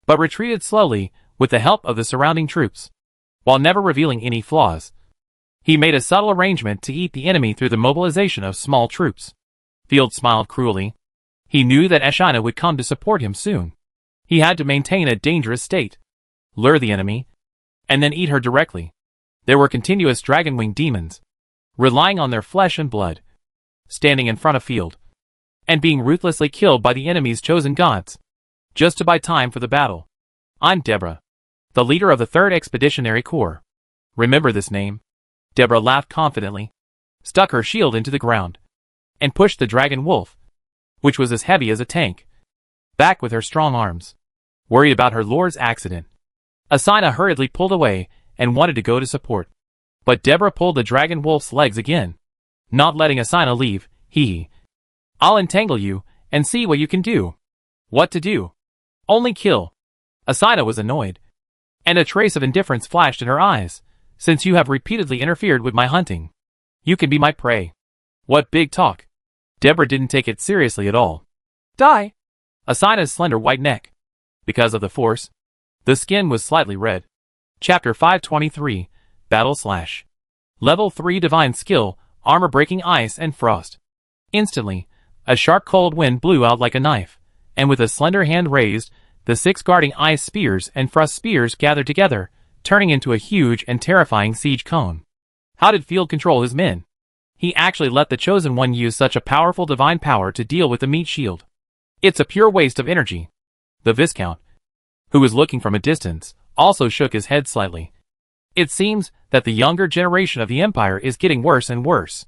[SPEAKER 1] but retreated slowly with the help of the surrounding troops. While never revealing any flaws, he made a subtle arrangement to eat the enemy through the mobilization of small troops. Field smiled cruelly. He knew that Ashina would come to support him soon. He had to maintain a dangerous state, lure the enemy, and then eat her directly. There were continuous dragon-winged demons, relying on their flesh and blood, standing in front of Field, and being ruthlessly killed by the enemy's chosen gods, just to buy time for the battle. I'm Deborah, the leader of the 3rd Expeditionary Corps. Remember this name? Deborah laughed confidently, stuck her shield into the ground, and pushed the dragon wolf, which was as heavy as a tank, back with her strong arms. Worried about her lord's accident, Asina hurriedly pulled away and wanted to go to support. But Deborah pulled the dragon wolf's legs again, not letting Asina leave. I'll entangle you and see what you can do. What to do? Only kill. Asina was annoyed, and a trace of indifference flashed in her eyes. Since you have repeatedly interfered with my hunting, you can be my prey. What big talk. Deborah didn't take it seriously at all. Die. Asina's slender white neck. Because of the force, the skin was slightly red. Chapter 523, Battle Slash. Level 3 Divine Skill, Armor Breaking Ice and Frost. Instantly, a sharp cold wind blew out like a knife, and with a slender hand raised, the 6 guarding ice spears and frost spears gathered together, turning into a huge and terrifying siege cone. How did Field control his men? He actually let the Chosen One use such a powerful divine power to deal with the meat shield. It's a pure waste of energy. The Viscount, who was looking from a distance, also shook his head slightly. It seems that the younger generation of the Empire is getting worse and worse.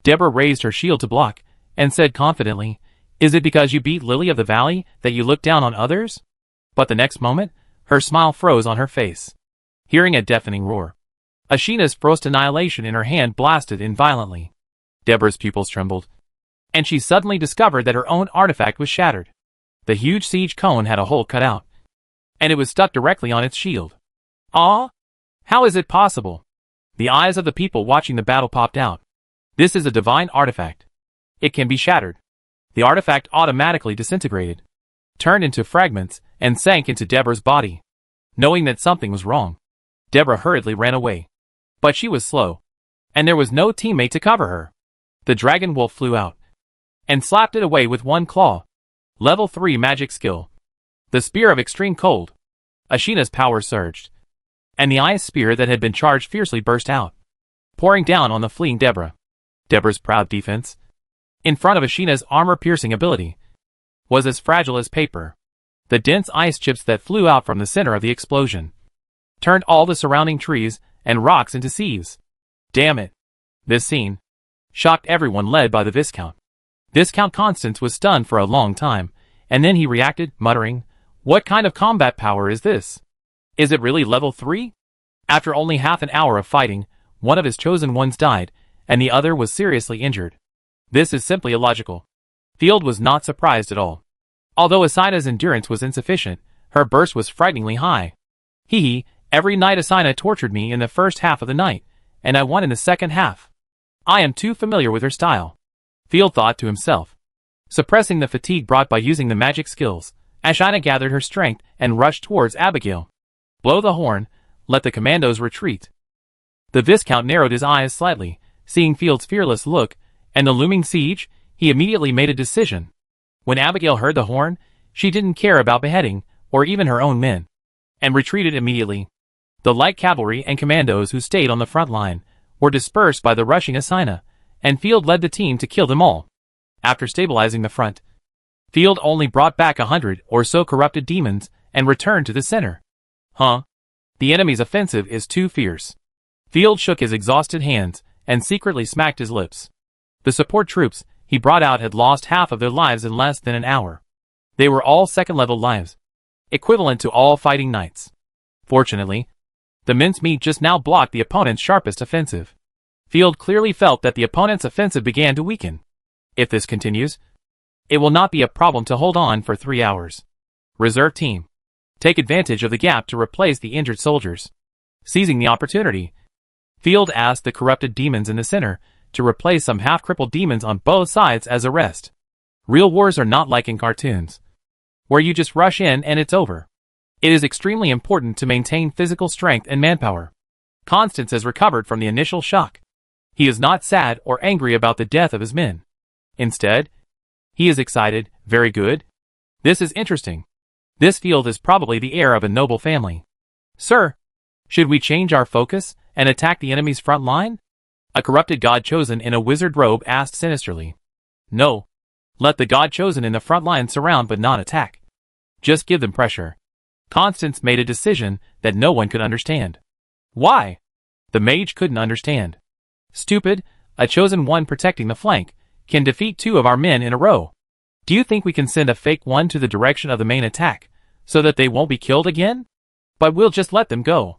[SPEAKER 1] Deborah raised her shield to block, and said confidently, Is it because you beat Lily of the Valley that you look down on others? But the next moment, her smile froze on her face. Hearing a deafening roar, Ashina's frost annihilation in her hand blasted in violently. Deborah's pupils trembled, and she suddenly discovered that her own artifact was shattered. The huge siege cone had a hole cut out, and it was stuck directly on its shield. Ah! How is it possible? The eyes of the people watching the battle popped out. This is a divine artifact. It can be shattered. The artifact automatically disintegrated, turned into fragments, and sank into Deborah's body. Knowing that something was wrong, Deborah hurriedly ran away. But she was slow, and there was no teammate to cover her. The dragon wolf flew out, and slapped it away with one claw. Level 3 Magic Skill. The Spear of Extreme Cold. Ashina's power surged, and the ice spear that had been charged fiercely burst out, pouring down on the fleeing Deborah. Deborah's proud defense, in front of Ashina's armor-piercing ability, was as fragile as paper. The dense ice chips that flew out from the center of the explosion turned all the surrounding trees and rocks into sieves. Damn it. This scene shocked everyone, led by the Viscount. Viscount Constance was stunned for a long time, and then he reacted, muttering, What kind of combat power is this? Is it really level 3? After only half an hour of fighting, one of his chosen ones died, and the other was seriously injured. This is simply illogical. Field was not surprised at all. Although Asina's endurance was insufficient, her burst was frighteningly high. Every night Asina tortured me in the first half of the night, and I won in the second half. I am too familiar with her style. Field thought to himself. Suppressing the fatigue brought by using the magic skills, Ashina gathered her strength and rushed towards Abigail. Blow the horn, let the commandos retreat. The Viscount narrowed his eyes slightly, seeing Field's fearless look, and the looming siege. He immediately made a decision. When Abigail heard the horn, she didn't care about beheading, or even her own men, and retreated immediately. The light cavalry and commandos who stayed on the front line were dispersed by the rushing Asina, and Field led the team to kill them all. After stabilizing the front, Field only brought back 100 or so corrupted demons and returned to the center. Huh? The enemy's offensive is too fierce. Field shook his exhausted hands and secretly smacked his lips. The support troops he brought out had lost half of their lives in less than an hour. They were all second-level lives, equivalent to all fighting knights. Fortunately, the mincemeat just now blocked the opponent's sharpest offensive. Field clearly felt that the opponent's offensive began to weaken. If this continues, it will not be a problem to hold on for 3 hours. Reserve team, take advantage of the gap to replace the injured soldiers. Seizing the opportunity, Field asked the corrupted demons in the center to replace some half-crippled demons on both sides as a rest. Real wars are not like in cartoons, where you just rush in and it's over. It is extremely important to maintain physical strength and manpower. Constance has recovered from the initial shock. He is not sad or angry about the death of his men. Instead, he is excited. Very good. This is interesting. This Field is probably the heir of a noble family. Sir, should we change our focus and attack the enemy's front line? A corrupted god chosen in a wizard robe asked sinisterly. No. Let the god chosen in the front line surround but not attack. Just give them pressure. Constance made a decision that no one could understand. Why? The mage couldn't understand. Stupid, a chosen one protecting the flank can defeat 2 of our men in a row. Do you think we can send a fake one to the direction of the main attack, so that they won't be killed again? But we'll just let them go.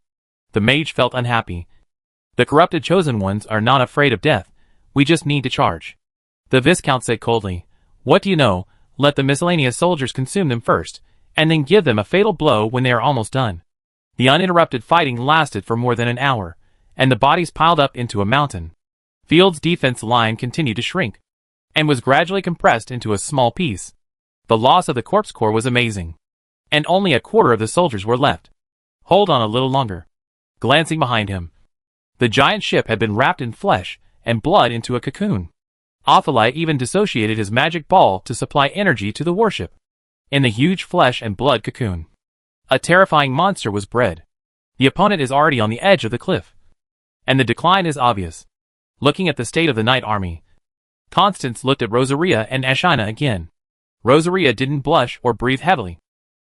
[SPEAKER 1] The mage felt unhappy. The corrupted chosen ones are not afraid of death. We just need to charge. The Viscount said coldly. What do you know? Let the miscellaneous soldiers consume them first, and then give them a fatal blow when they are almost done. The uninterrupted fighting lasted for more than an hour, and the bodies piled up into a mountain. Field's defense line continued to shrink, and was gradually compressed into a small piece. The loss of the corpse corps was amazing, and only a quarter of the soldiers were left. Hold on a little longer. Glancing behind him, the giant ship had been wrapped in flesh and blood into a cocoon. Ophalai even dissociated his magic ball to supply energy to the warship. In the huge flesh and blood cocoon, a terrifying monster was bred. The opponent is already on the edge of the cliff, and the decline is obvious. Looking at the state of the Knight Army, Constance looked at Rosaria and Ashina again. Rosaria didn't blush or breathe heavily.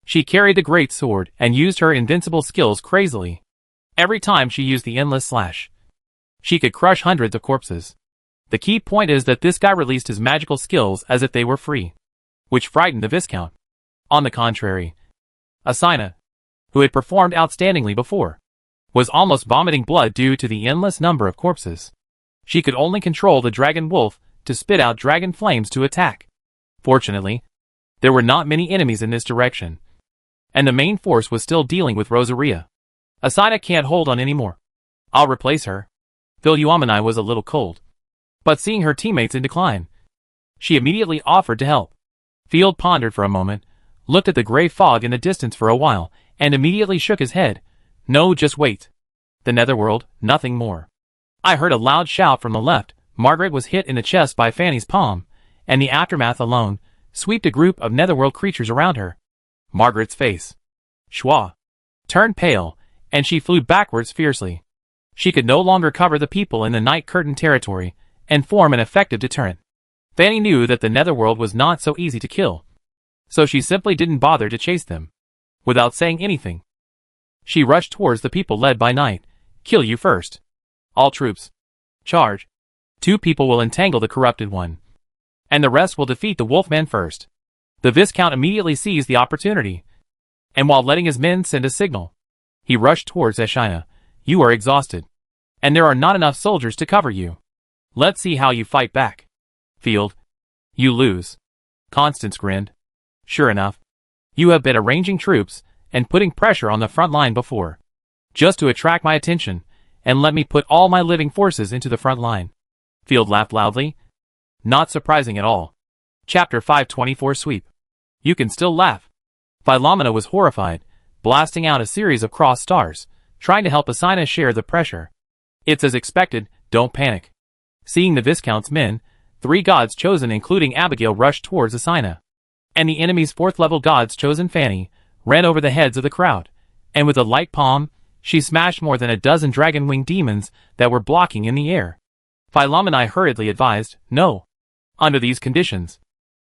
[SPEAKER 1] She carried the great sword and used her invincible skills crazily. Every time she used the endless slash, she could crush hundreds of corpses. The key point is that this guy released his magical skills as if they were free, which frightened the Viscount. On the contrary, Asina, who had performed outstandingly before, was almost vomiting blood due to the endless number of corpses. She could only control the dragon wolf to spit out dragon flames to attack. Fortunately, there were not many enemies in this direction, and the main force was still dealing with Rosaria. Asina can't hold on anymore. I'll replace her. Philoumeni was a little cold, but seeing her teammates in decline, she immediately offered to help. Field pondered for a moment, looked at the gray fog in the distance for a while, and immediately shook his head. No, just wait. The Netherworld, nothing more. I heard a loud shout from the left. Margaret was hit in the chest by Fanny's palm, and the aftermath alone swept a group of Netherworld creatures around her. Margaret's face, Schwa, turned pale, and she flew backwards fiercely. She could no longer cover the people in the Night Curtain territory and form an effective deterrent. Fanny knew that the Netherworld was not so easy to kill, so she simply didn't bother to chase them. Without saying anything, she rushed towards the people led by Night. Kill you first. All troops, charge. 2 people will entangle the corrupted one, and the rest will defeat the Wolfman first. The Viscount immediately seized the opportunity, and while letting his men send a signal, he rushed towards Ashina. You are exhausted, and there are not enough soldiers to cover you. Let's see how you fight back. Field, you lose. Constance grinned. Sure enough, you have been arranging troops and putting pressure on the front line before, just to attract my attention and let me put all my living forces into the front line. Field laughed loudly. Not surprising at all. Chapter 524 Sweep. You can still laugh. Philoumena was horrified, blasting out a series of cross stars, trying to help Asina share the pressure. It's as expected, don't panic. Seeing the Viscount's men, 3 gods chosen including Abigail rushed towards Asina, and the enemy's 4th level gods chosen Fanny ran over the heads of the crowd, and with a light palm, She smashed more than a dozen dragon-winged demons that were blocking in the air. Philomena hurriedly advised, "No. Under these conditions.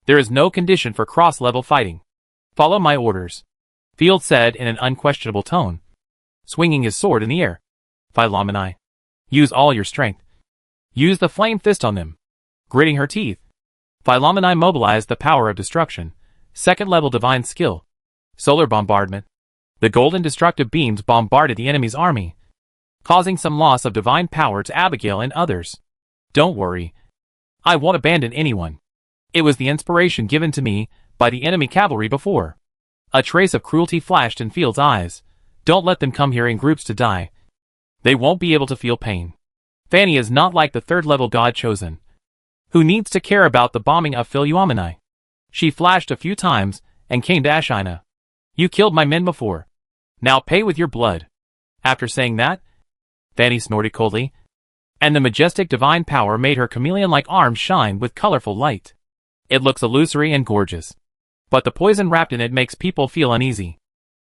[SPEAKER 1] There is no condition for cross-level fighting. Follow my orders," Field said in an unquestionable tone, swinging his sword in the air. "Philomena, use all your strength. Use the flame fist on them." Gritting her teeth, Philomena mobilized the power of destruction, second-level divine skill. Solar bombardment. The golden destructive beams bombarded the enemy's army, causing some loss of divine power to Abigail and others. "Don't worry. I won't abandon anyone. It was the inspiration given to me by the enemy cavalry before." A trace of cruelty flashed in Field's eyes. "Don't let them come here in groups to die. They won't be able to feel pain. Fanny is not like the third-level god chosen, who needs to care about the bombing of Philomena." She flashed a few times and came to Ashina. "You killed my men before. Now pay with your blood." After saying that, Fanny snorted coldly, and the majestic divine power made her chameleon-like arms shine with colorful light. "It looks illusory and gorgeous, but the poison wrapped in it makes people feel uneasy."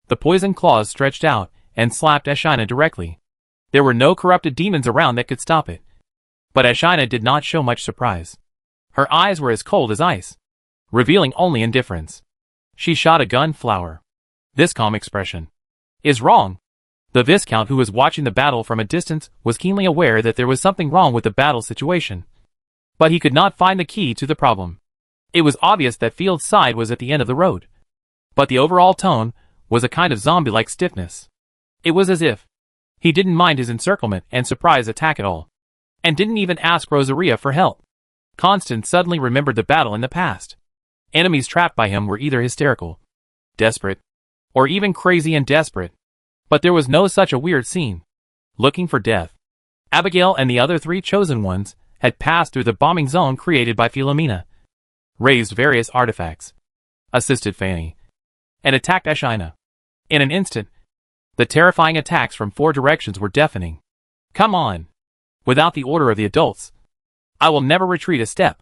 [SPEAKER 1] The poison claws stretched out and slapped Ashina directly. There were no corrupted demons around that could stop it. But Ashina did not show much surprise. Her eyes were as cold as ice, revealing only indifference. She shot a gun flower. This calm expression is wrong. The Viscount, who was watching the battle from a distance, was keenly aware that there was something wrong with the battle situation. But he could not find the key to the problem. It was obvious that Field's side was at the end of the road. But the overall tone was a kind of zombie-like stiffness. It was as if he didn't mind his encirclement and surprise attack at all, and didn't even ask Rosaria for help. Constance suddenly remembered the battle in the past. Enemies trapped by him were either hysterical, desperate, or even crazy and desperate. But there was no such a weird scene. Looking for death. Abigail and the other three chosen ones had passed through the bombing zone created by Philomena, raised various artifacts, assisted Fanny, and attacked Ashina. In an instant, the terrifying attacks from four directions were deafening. "Come on! Without the order of the adults, I will never retreat a step."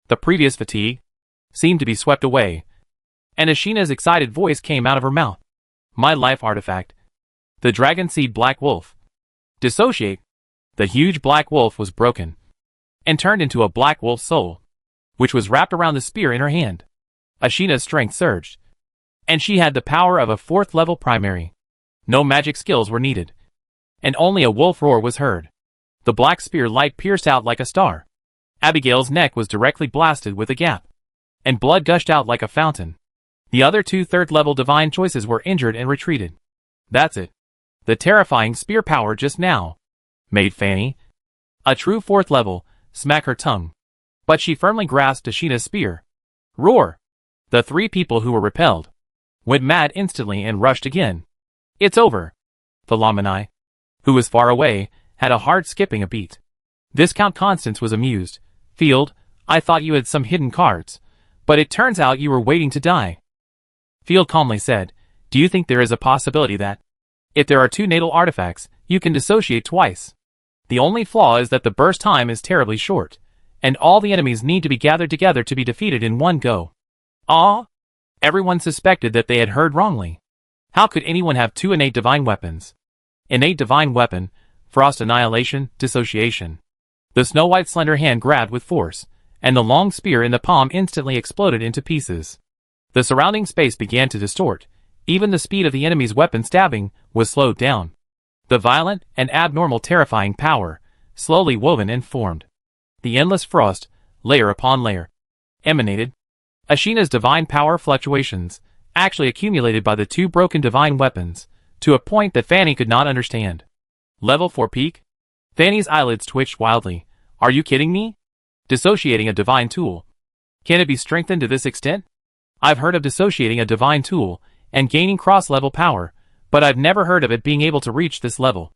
[SPEAKER 1] The previous fatigue seemed to be swept away, and Ashina's excited voice came out of her mouth. "My life artifact. The Dragon Seed Black Wolf. Dissociate." The huge black wolf was broken, and turned into a black wolf soul, which was wrapped around the spear in her hand. Ashina's strength surged, and she had the power of a fourth-level primary. No magic skills were needed, and only a wolf roar was heard. The black spear light pierced out like a star. Abigail's neck was directly blasted with a gap, and blood gushed out like a fountain. The other two third-level divine choices were injured and retreated. That's it. The terrifying spear power just now made Fanny, a true fourth level, smack her tongue. But she firmly grasped Ashina's spear. Roar! The three people who were repelled went mad instantly and rushed again. "It's over." Philomena, who was far away, had a heart skipping a beat. Viscount Constance was amused. "Field, I thought you had some hidden cards, but it turns out you were waiting to die." Field calmly said, "Do you think there is a possibility that, if there are two natal artifacts, you can dissociate twice? The only flaw is that the burst time is terribly short, and all the enemies need to be gathered together to be defeated in one go." Ah! Everyone suspected that they had heard wrongly. How could anyone have two innate divine weapons? Innate divine weapon, frost annihilation, dissociation. The snow-white slender hand grabbed with force, and the long spear in the palm instantly exploded into pieces. The surrounding space began to distort. Even the speed of the enemy's weapon stabbing was slowed down. The violent and abnormal terrifying power, slowly woven and formed. The endless frost, layer upon layer, emanated. Ashina's divine power fluctuations, actually accumulated by the two broken divine weapons, to a point that Fanny could not understand. Level 4 peak? Fanny's eyelids twitched wildly. Are you kidding me? Dissociating a divine tool. Can it be strengthened to this extent? I've heard of dissociating a divine tool and gaining cross-level power, but I've never heard of it being able to reach this level.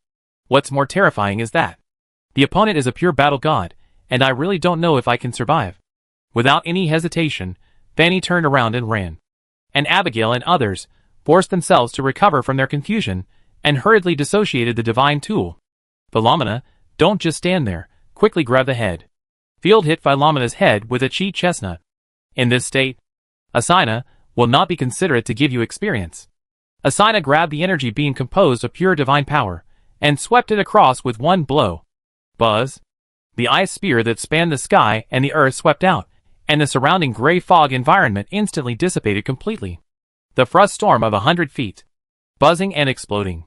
[SPEAKER 1] What's more terrifying is that the opponent is a pure battle god, and I really don't know if I can survive. Without any hesitation, Fanny turned around and ran. And Abigail and others forced themselves to recover from their confusion and hurriedly dissociated the divine tool. Philomena, don't just stand there, quickly grab the head. Field hit Philomena's head with a cheat chestnut. In this state, Ashina will not be considerate to give you experience. Asina grabbed the energy being composed of pure divine power, and swept it across with one blow. Buzz! The ice spear that spanned the sky and the earth swept out, and the surrounding gray fog environment instantly dissipated completely. The frost storm of 100 feet. Buzzing and exploding.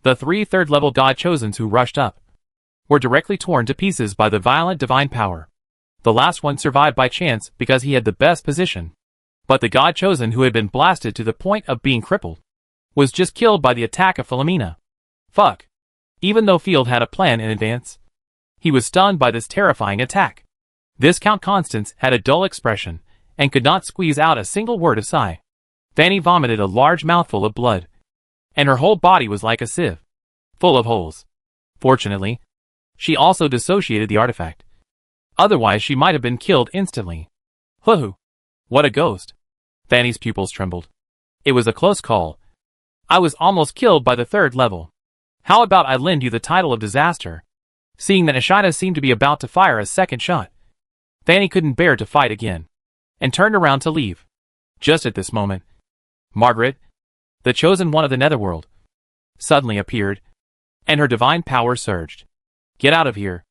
[SPEAKER 1] The 3 third-level God-Chosens who rushed up were directly torn to pieces by the violent divine power. The last one survived by chance because he had the best position. But the God-Chosen who had been blasted to the point of being crippled was just killed by the attack of Philomena. Fuck. Even though Field had a plan in advance, he was stunned by this terrifying attack. Viscount Constance had a dull expression and could not squeeze out a single word of sigh. Fanny vomited a large mouthful of blood, and her whole body was like a sieve, full of holes. Fortunately, she also dissociated the artifact. Otherwise she might have been killed instantly. Hoo-hoo. What a ghost. Fanny's pupils trembled. It was a close call. I was almost killed by the 3rd level. How about I lend you the title of disaster? Seeing that Ashina seemed to be about to fire a second shot, Fanny couldn't bear to fight again, and turned around to leave. Just at this moment, Margaret, the chosen one of the Netherworld, suddenly appeared, and her divine power surged. Get out of here,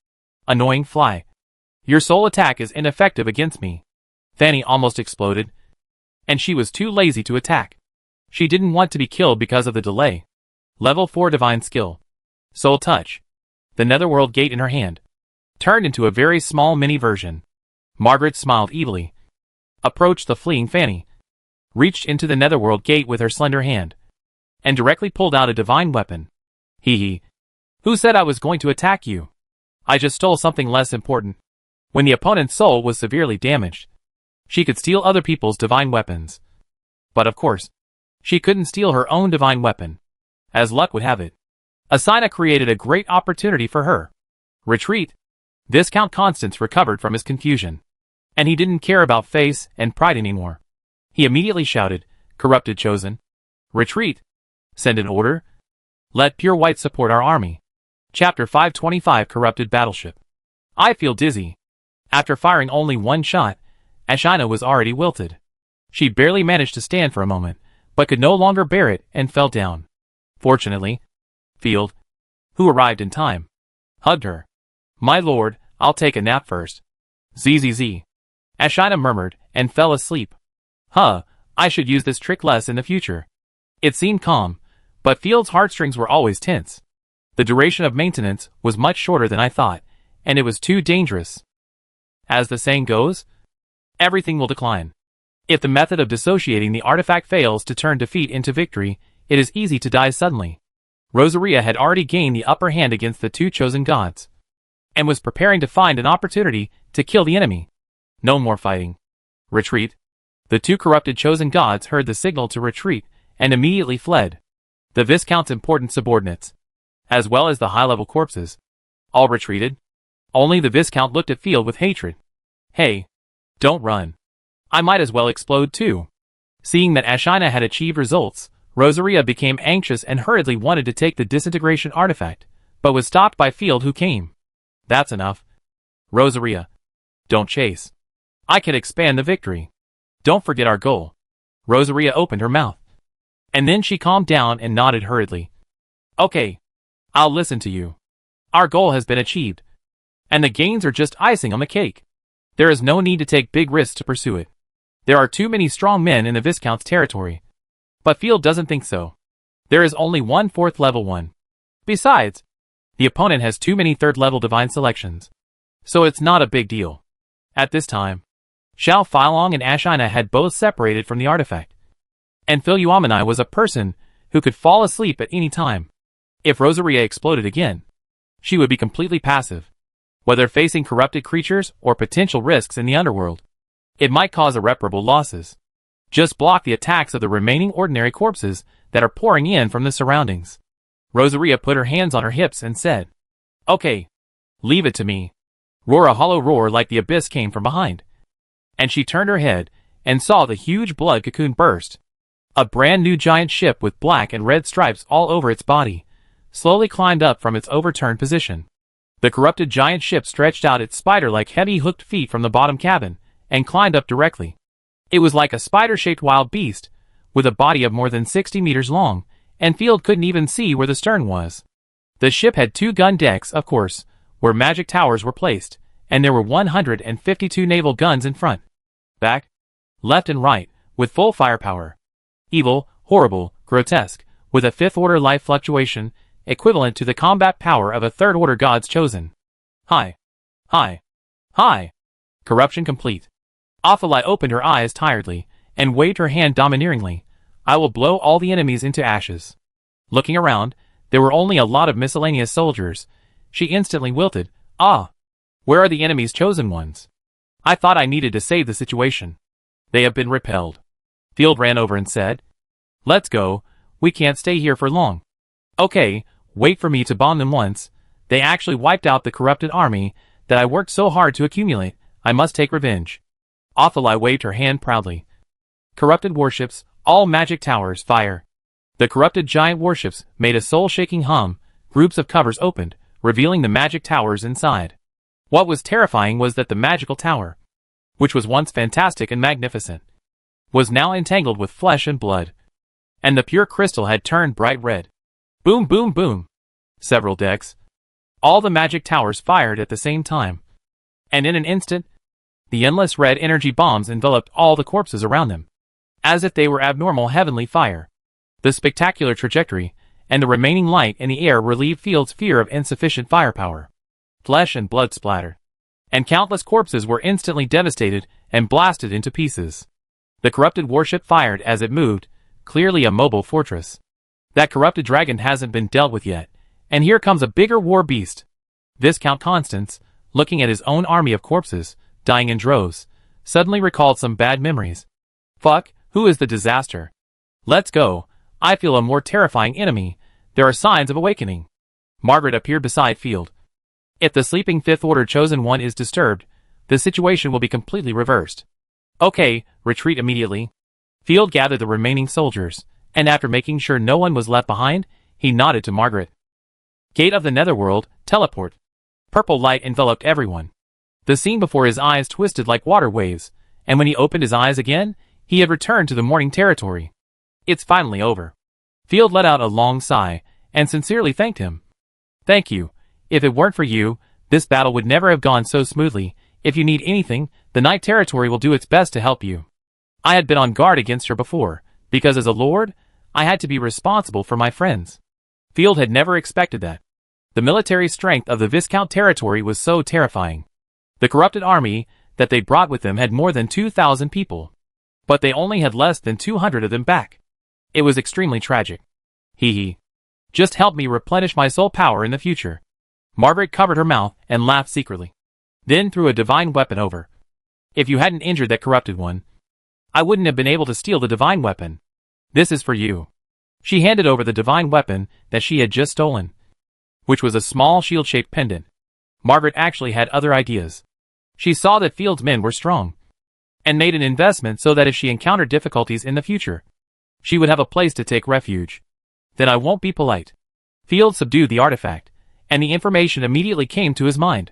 [SPEAKER 1] annoying fly. Your soul attack is ineffective against me. Fanny almost exploded, and she was too lazy to attack. She didn't want to be killed because of the delay. Level 4 divine skill. Soul touch. The Netherworld gate in her hand turned into a very small mini version. Margaret smiled evilly, approached the fleeing Fanny, reached into the Netherworld gate with her slender hand, and directly pulled out a divine weapon. Hee hee. Who said I was going to attack you? I just stole something less important. When the opponent's soul was severely damaged, she could steal other people's divine weapons. But of course, she couldn't steal her own divine weapon. As luck would have it, Asina created a great opportunity for her. Retreat. Viscount Constance recovered from his confusion, and he didn't care about face and pride anymore. He immediately shouted, Corrupted Chosen. Retreat. Send an order. Let Pure White support our army. Chapter 525 Corrupted Battleship. I feel dizzy. After firing only one shot, Ashina was already wilted. She barely managed to stand for a moment, but could no longer bear it and fell down. Fortunately, Field, who arrived in time, hugged her. My lord, I'll take a nap first. Zzz. Ashina murmured and fell asleep. I should use this trick less in the future. It seemed calm, but Field's heartstrings were always tense. The duration of maintenance was much shorter than I thought, and it was too dangerous. As the saying goes, everything will decline. If the method of dissociating the artifact fails to turn defeat into victory, it is easy to die suddenly. Rosaria had already gained the upper hand against the 2 chosen gods, and was preparing to find an opportunity to kill the enemy. No more fighting. Retreat. The 2 corrupted chosen gods heard the signal to retreat, and immediately fled. The Viscount's important subordinates, as well as the high-level corpses, all retreated. Only the Viscount looked at Field with hatred. Hey, don't run. I might as well explode too. Seeing that Ashina had achieved results, Rosaria became anxious and hurriedly wanted to take the disintegration artifact, but was stopped by Field who came. That's enough. Rosaria, don't chase. I can expand the victory. Don't forget our goal. Rosaria opened her mouth, and then she calmed down and nodded hurriedly. Okay, I'll listen to you. Our goal has been achieved, and the gains are just icing on the cake. There is no need to take big risks to pursue it. There are too many strong men in the Viscount's territory. But Field doesn't think so. There is only one 4th level one. Besides, the opponent has too many 3rd level divine selections. So it's not a big deal. At this time, Xiao Filong and Ashina had both separated from the artifact. And Phil Yuamanai was a person who could fall asleep at any time. If Rosaria exploded again, she would be completely passive. Whether facing corrupted creatures or potential risks in the underworld, it might cause irreparable losses. Just block the attacks of the remaining ordinary corpses that are pouring in from the surroundings. Rosaria put her hands on her hips and said, Okay, leave it to me. Roar. A hollow roar like the abyss came from behind, and she turned her head and saw the huge blood cocoon burst. A brand new giant ship with black and red stripes all over its body slowly climbed up from its overturned position. The corrupted giant ship stretched out its spider-like heavy hooked feet from the bottom cabin and climbed up directly. It was like a spider-shaped wild beast, with a body of more than 60 meters long, and Field couldn't even see where the stern was. The ship had 2 gun decks, of course, where magic towers were placed, and there were 152 naval guns in front, back, left and right, with full firepower. Evil, horrible, grotesque, with a 5th-order life fluctuation, equivalent to the combat power of a 3rd-order God's chosen. High. High. High. Corruption complete. Ophelia opened her eyes tiredly, and waved her hand domineeringly. I will blow all the enemies into ashes. Looking around, there were only a lot of miscellaneous soldiers. She instantly wilted. Ah! Where are the enemy's chosen ones? I thought I needed to save the situation. They have been repelled. Field ran over and said, Let's go, we can't stay here for long. Okay, wait for me to bomb them once. They actually wiped out the corrupted army that I worked so hard to accumulate. I must take revenge. Ophelia waved her hand proudly. Corrupted warships, all magic towers, fire. The corrupted giant warships made a soul-shaking hum. Groups of covers opened, revealing the magic towers inside. What was terrifying was that the magical tower, which was once fantastic and magnificent, was now entangled with flesh and blood. And the pure crystal had turned bright red. Boom, boom, boom. Several decks. All the magic towers fired at the same time. And in an instant, the endless red energy bombs enveloped all the corpses around them, as if they were abnormal heavenly fire. The spectacular trajectory, and the remaining light in the air relieved Field's fear of insufficient firepower. Flesh and blood splattered, and countless corpses were instantly devastated and blasted into pieces. The corrupted warship fired as it moved, clearly a mobile fortress. That corrupted dragon hasn't been dealt with yet, and here comes a bigger war beast. Viscount Constance, looking at his own army of corpses, dying in droves, suddenly recalled some bad memories. Fuck, who is the disaster? Let's go. I feel a more terrifying enemy. There are signs of awakening. Margaret appeared beside Field. If the sleeping 5th-order chosen one is disturbed, the situation will be completely reversed. Okay, retreat immediately. Field gathered the remaining soldiers, and after making sure no one was left behind, he nodded to Margaret. Gate of the Netherworld, teleport. Purple light enveloped everyone. The scene before his eyes twisted like water waves, and when he opened his eyes again, he had returned to the morning territory. It's finally over. Field let out a long sigh, and sincerely thanked him. Thank you. If it weren't for you, this battle would never have gone so smoothly. If you need anything, the Night Territory will do its best to help you. I had been on guard against her before, because as a lord, I had to be responsible for my friends. Field had never expected that. The military strength of the Viscount territory was so terrifying. The corrupted army that they brought with them had more than 2,000 people. But they only had less than 200 of them back. It was extremely tragic. Hee hee. Just help me replenish my soul power in the future. Margaret covered her mouth and laughed secretly. Then threw a divine weapon over. If you hadn't injured that corrupted one, I wouldn't have been able to steal the divine weapon. This is for you. She handed over the divine weapon that she had just stolen, which was a small shield-shaped pendant. Margaret actually had other ideas. She saw that Field's men were strong, and made an investment so that if she encountered difficulties in the future, she would have a place to take refuge. Then I won't be polite. Field subdued the artifact, and the information immediately came to his mind.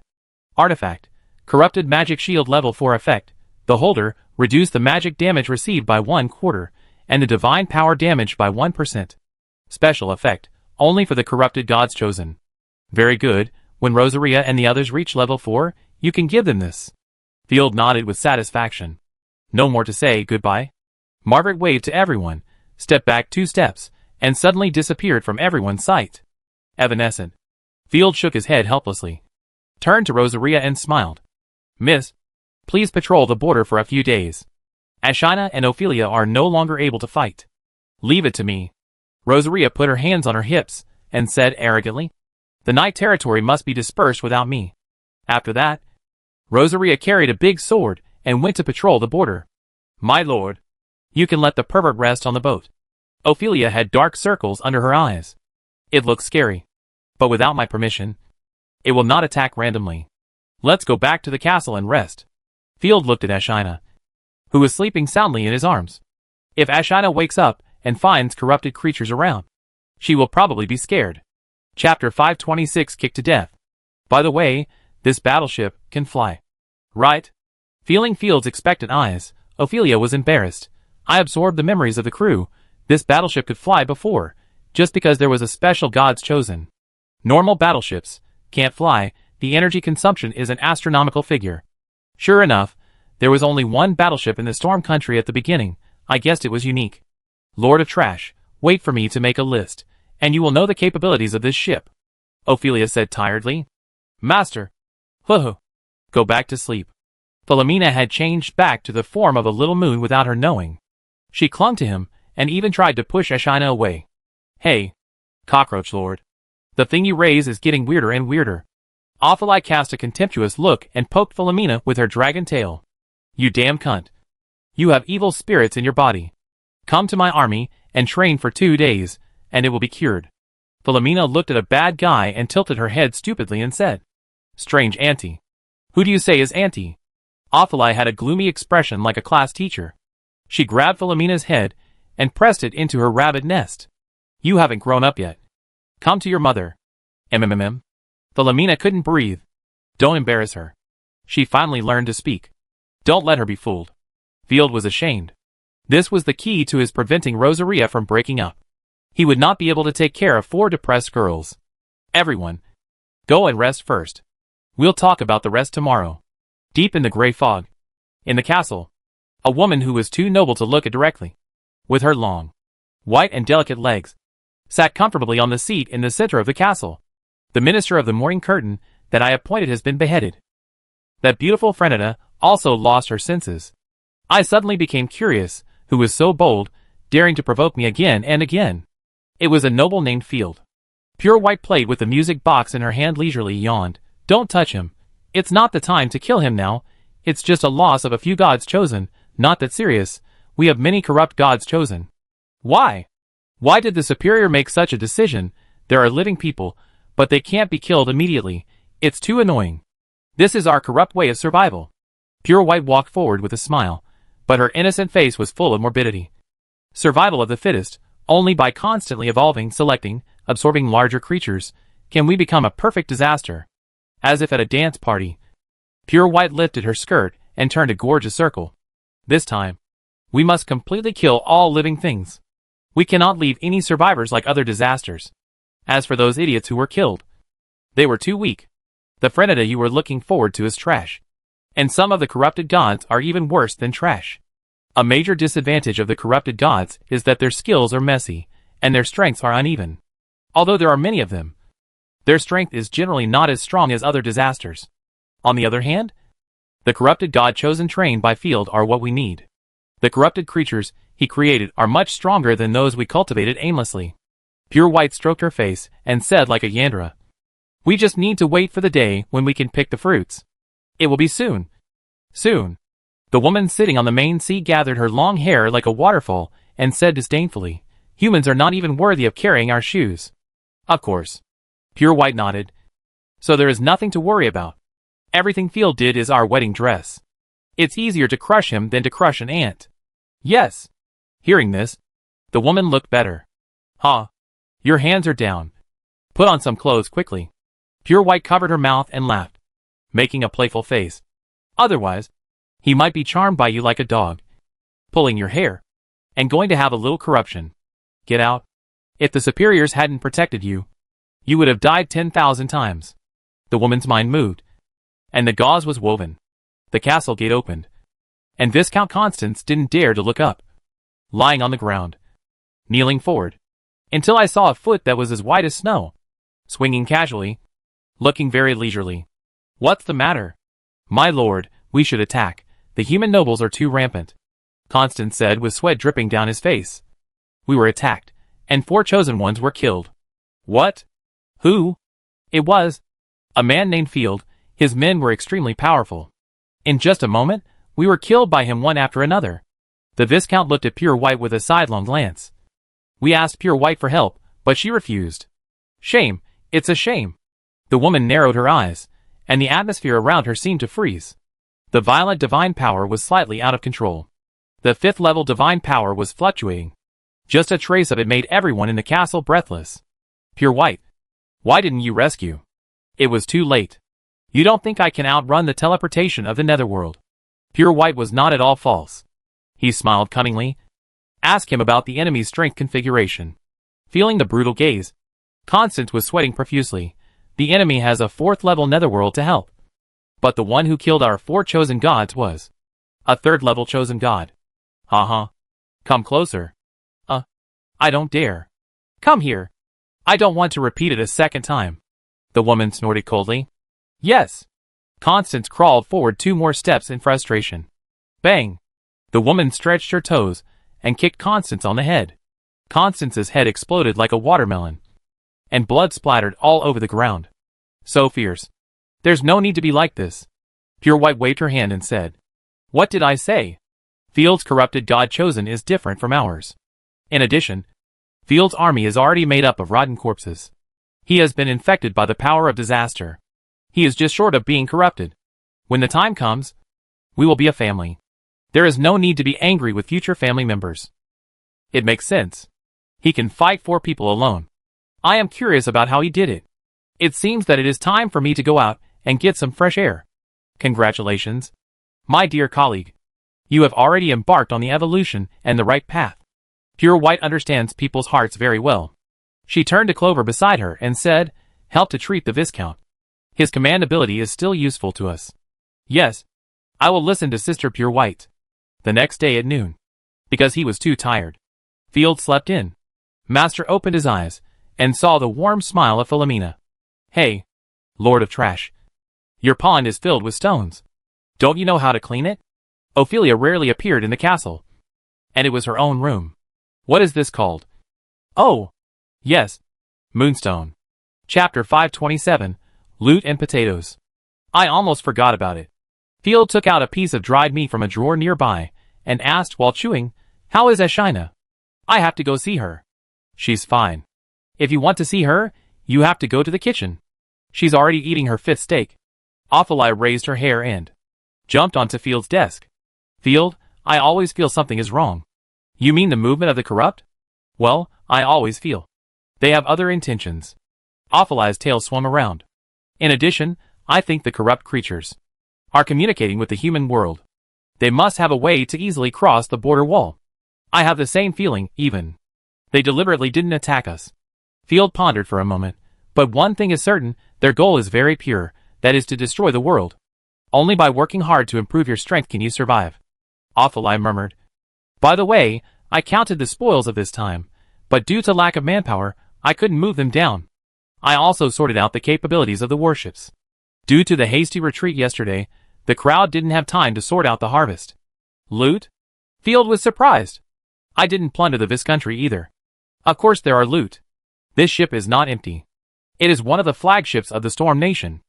[SPEAKER 1] Artifact. Corrupted magic shield level 4 effect. The holder reduced the magic damage received by 1/4, and the divine power damage by 1%. Special effect. Only for the corrupted gods chosen. Very good. When Rosaria and the others reach level 4, you can give them this. Field nodded with satisfaction. No more to say goodbye. Margaret waved to everyone, stepped back 2 steps, and suddenly disappeared from everyone's sight. Evanescent. Field shook his head helplessly, turned to Rosaria and smiled. Miss, please patrol the border for a few days. Ashina and Ophelia are no longer able to fight. Leave it to me. Rosaria put her hands on her hips and said arrogantly, the Night Territory must be dispersed without me. After that, Rosaria carried a big sword and went to patrol the border. My lord, you can let the pervert rest on the boat. Ophelia had dark circles under her eyes. It looks scary, but without my permission, it will not attack randomly. Let's go back to the castle and rest. Field looked at Ashina, who was sleeping soundly in his arms. If Ashina wakes up and finds corrupted creatures around, she will probably be scared. Chapter 526 Kicked to Death. By the way, this battleship can fly. Right? Feeling Field's expectant eyes, Ophelia was embarrassed. I absorbed the memories of the crew. This battleship could fly before, just because there was a special God's chosen. Normal battleships can't fly. The energy consumption is an astronomical figure. Sure enough, there was only one battleship in the storm country at the beginning. I guessed it was unique. Lord of Trash, wait for me to make a list, and you will know the capabilities of this ship. Ophelia said tiredly. Master. Hoo-hoo. Go back to sleep. Philomena had changed back to the form of a little moon without her knowing. She clung to him, and even tried to push Ashina away. Hey, Cockroach Lord. The thing you raise is getting weirder and weirder. Ophelia cast a contemptuous look and poked Philomena with her dragon tail. You damn cunt. You have evil spirits in your body. Come to my army, and train for 2 days, and it will be cured. Philomena looked at a bad guy and tilted her head stupidly and said, Strange auntie. Who do you say is auntie? Ophelia had a gloomy expression like a class teacher. She grabbed Philomena's head and pressed it into her rabbit nest. You haven't grown up yet. Come to your mother. MMM. Philomena couldn't breathe. Don't embarrass her. She finally learned to speak. Don't let her be fooled. Field was ashamed. This was the key to his preventing Rosaria from breaking up. He would not be able to take care of 4 depressed girls. Everyone, go and rest first. We'll talk about the rest tomorrow. Deep in the gray fog. In the castle. A woman who was too noble to look at directly. With her long, white and delicate legs. Sat comfortably on the seat in the center of the castle. The minister of the morning curtain that I appointed has been beheaded. That beautiful Freneta also lost her senses. I suddenly became curious, who was so bold, daring to provoke me again and again. It was a noble named Field. Pure White played with the music box in her hand leisurely yawned. Don't touch him. It's not the time to kill him now. It's just a loss of a few gods chosen, not that serious. We have many corrupt gods chosen. Why? Why did the superior make such a decision? There are living people, but they can't be killed immediately. It's too annoying. This is our corrupt way of survival. Pure White walked forward with a smile, but her innocent face was full of morbidity. Survival of the fittest. Only by constantly evolving, selecting, absorbing larger creatures, can we become a perfect disaster. As if at a dance party. Pure White lifted her skirt and turned a gorgeous circle. This time, we must completely kill all living things. We cannot leave any survivors like other disasters. As for those idiots who were killed, they were too weak. The Freneta you were looking forward to is trash. And some of the corrupted gods are even worse than trash. A major disadvantage of the corrupted gods is that their skills are messy, and their strengths are uneven. Although there are many of them, their strength is generally not as strong as other disasters. On the other hand, the corrupted god chosen trained by Field are what we need. The corrupted creatures he created are much stronger than those we cultivated aimlessly. Pure White stroked her face and said like a Yandra, we just need to wait for the day when we can pick the fruits. It will be soon. Soon. The woman sitting on the main seat gathered her long hair like a waterfall and said disdainfully, humans are not even worthy of carrying our shoes. Of course. Pure White nodded. So there is nothing to worry about. Everything Field did is our wedding dress. It's easier to crush him than to crush an ant. Yes. Hearing this, the woman looked better. Huh. Your hands are down. Put on some clothes quickly. Pure White covered her mouth and laughed, making a playful face. Otherwise, he might be charmed by you like a dog, pulling your hair, and going to have a little corruption. Get out. If the superiors hadn't protected you, you would have died 10,000 times. The woman's mind moved, and the gauze was woven. The castle gate opened, and Viscount Constance didn't dare to look up, lying on the ground, kneeling forward, until I saw a foot that was as white as snow, swinging casually, looking very leisurely. What's the matter? My lord, we should attack. The human nobles are too rampant, Constance said with sweat dripping down his face. We were attacked, and 4 chosen ones were killed. What? Who? It was a man named Field. His men were extremely powerful. In just a moment, we were killed by him one after another. The Viscount looked at Pure White with a sidelong glance. We asked Pure White for help, but she refused. Shame, it's a shame. The woman narrowed her eyes, and the atmosphere around her seemed to freeze. The violent divine power was slightly out of control. The 5th level divine power was fluctuating. Just a trace of it made everyone in the castle breathless. Pure White, why didn't you rescue? It was too late. You don't think I can outrun the teleportation of the netherworld? Pure White was not at all false. He smiled cunningly, Ask him about the enemy's strength configuration. Feeling the brutal gaze, Constance was sweating profusely. The enemy has a 4th level netherworld to help. But the one who killed our 4 chosen gods was a 3rd level chosen god. Come closer. I don't dare. Come here. I don't want to repeat it a second time. The woman snorted coldly. Yes. Constance crawled forward 2 more steps in frustration. Bang. The woman stretched her toes and kicked Constance on the head. Constance's head exploded like a watermelon, and blood splattered all over the ground. So fierce. There's no need to be like this. Pure White waved her hand and said, What did I say? Field's corrupted god chosen is different from ours. In addition, Field's army is already made up of rotten corpses. He has been infected by the power of disaster. He is just short of being corrupted. When the time comes, we will be a family. There is no need to be angry with future family members. It makes sense. He can fight 4 people alone. I am curious about how he did it. It seems that it is time for me to go out and get some fresh air. Congratulations, my dear colleague. You have already embarked on the evolution and the right path. Pure White understands people's hearts very well. She turned to Clover beside her and said, Help to treat the Viscount. His command ability is still useful to us. Yes, I will listen to Sister Pure White. The next day at noon. Because he was too tired. Field slept in. Master opened his eyes and saw the warm smile of Philomena. Hey, Lord of Trash. Your pond is filled with stones. Don't you know how to clean it? Ophelia rarely appeared in the castle. And it was her own room. What is this called? Oh, yes, Moonstone. Chapter 527, Loot and Potatoes. I almost forgot about it. Field took out a piece of dried meat from a drawer nearby and asked while chewing, How is Ashina? I have to go see her. She's fine. If you want to see her, you have to go to the kitchen. She's already eating her 5th steak. Ophelia raised her hair and jumped onto Field's desk. Field, I always feel something is wrong. You mean the movement of the corrupt? Well, I always feel. They have other intentions. Ophelia's tail swung around. In addition, I think the corrupt creatures are communicating with the human world. They must have a way to easily cross the border wall. I have the same feeling, even. They deliberately didn't attack us. Field pondered for a moment, but one thing is certain, their goal is very pure, that is to destroy the world. Only by working hard to improve your strength can you survive. Ophelia murmured. By the way, I counted the spoils of this time, but due to lack of manpower, I couldn't move them down. I also sorted out the capabilities of the warships. Due to the hasty retreat yesterday, the crowd didn't have time to sort out the harvest. Loot? Field was surprised. I didn't plunder the Viscountry either. Of course there are loot. This ship is not empty. It is one of the flagships of the Storm Nation.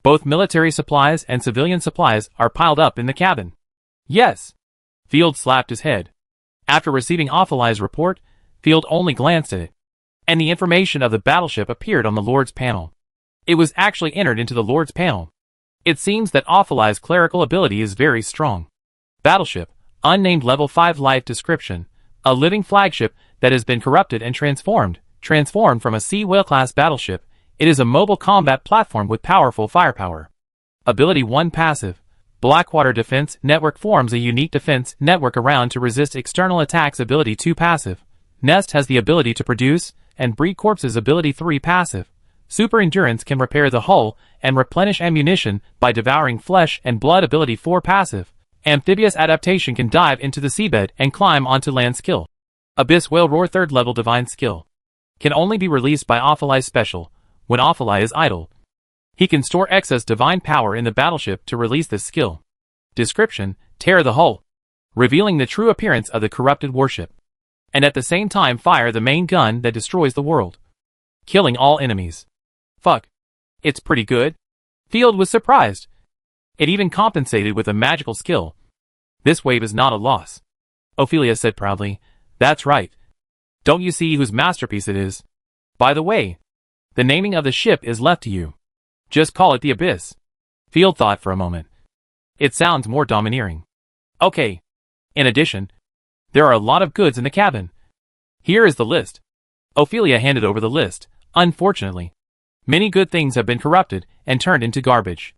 [SPEAKER 1] Both military supplies and civilian supplies are piled up in the cabin. Yes. Field slapped his head. After receiving Ophelia's report, Field only glanced at it, and the information of the battleship appeared on the Lord's panel. It was actually entered into the Lord's panel. It seems that Ophelia's clerical ability is very strong. Battleship, unnamed level 5 life description, a living flagship that has been corrupted and transformed from a Sea Whale class battleship. It is a mobile combat platform with powerful firepower. Ability 1 passive. Blackwater Defense Network forms a unique defense network around to resist external attacks. Ability 2 passive. Nest has the ability to produce and breed corpses. Ability 3 passive. Super Endurance can repair the hull and replenish ammunition by devouring flesh and blood. Ability 4 passive. Amphibious Adaptation can dive into the seabed and climb onto land. Skill. Abyss Whale Roar 3rd level divine skill. Can only be released by Ophelia's special, when Ophelia is idle. He can store excess divine power in the battleship to release this skill. Description, tear the hull, revealing the true appearance of the corrupted warship, and at the same time fire the main gun that destroys the world, killing all enemies. Fuck. It's pretty good. Field was surprised. It even compensated with a magical skill. This wave is not a loss. Ophelia said proudly. That's right. Don't you see whose masterpiece it is? By the way, the naming of the ship is left to you. Just call it the Abyss. Field thought for a moment. It sounds more domineering. Okay. In addition, there are a lot of goods in the cabin. Here is the list. Ophelia handed over the list. Unfortunately, many good things have been corrupted and turned into garbage.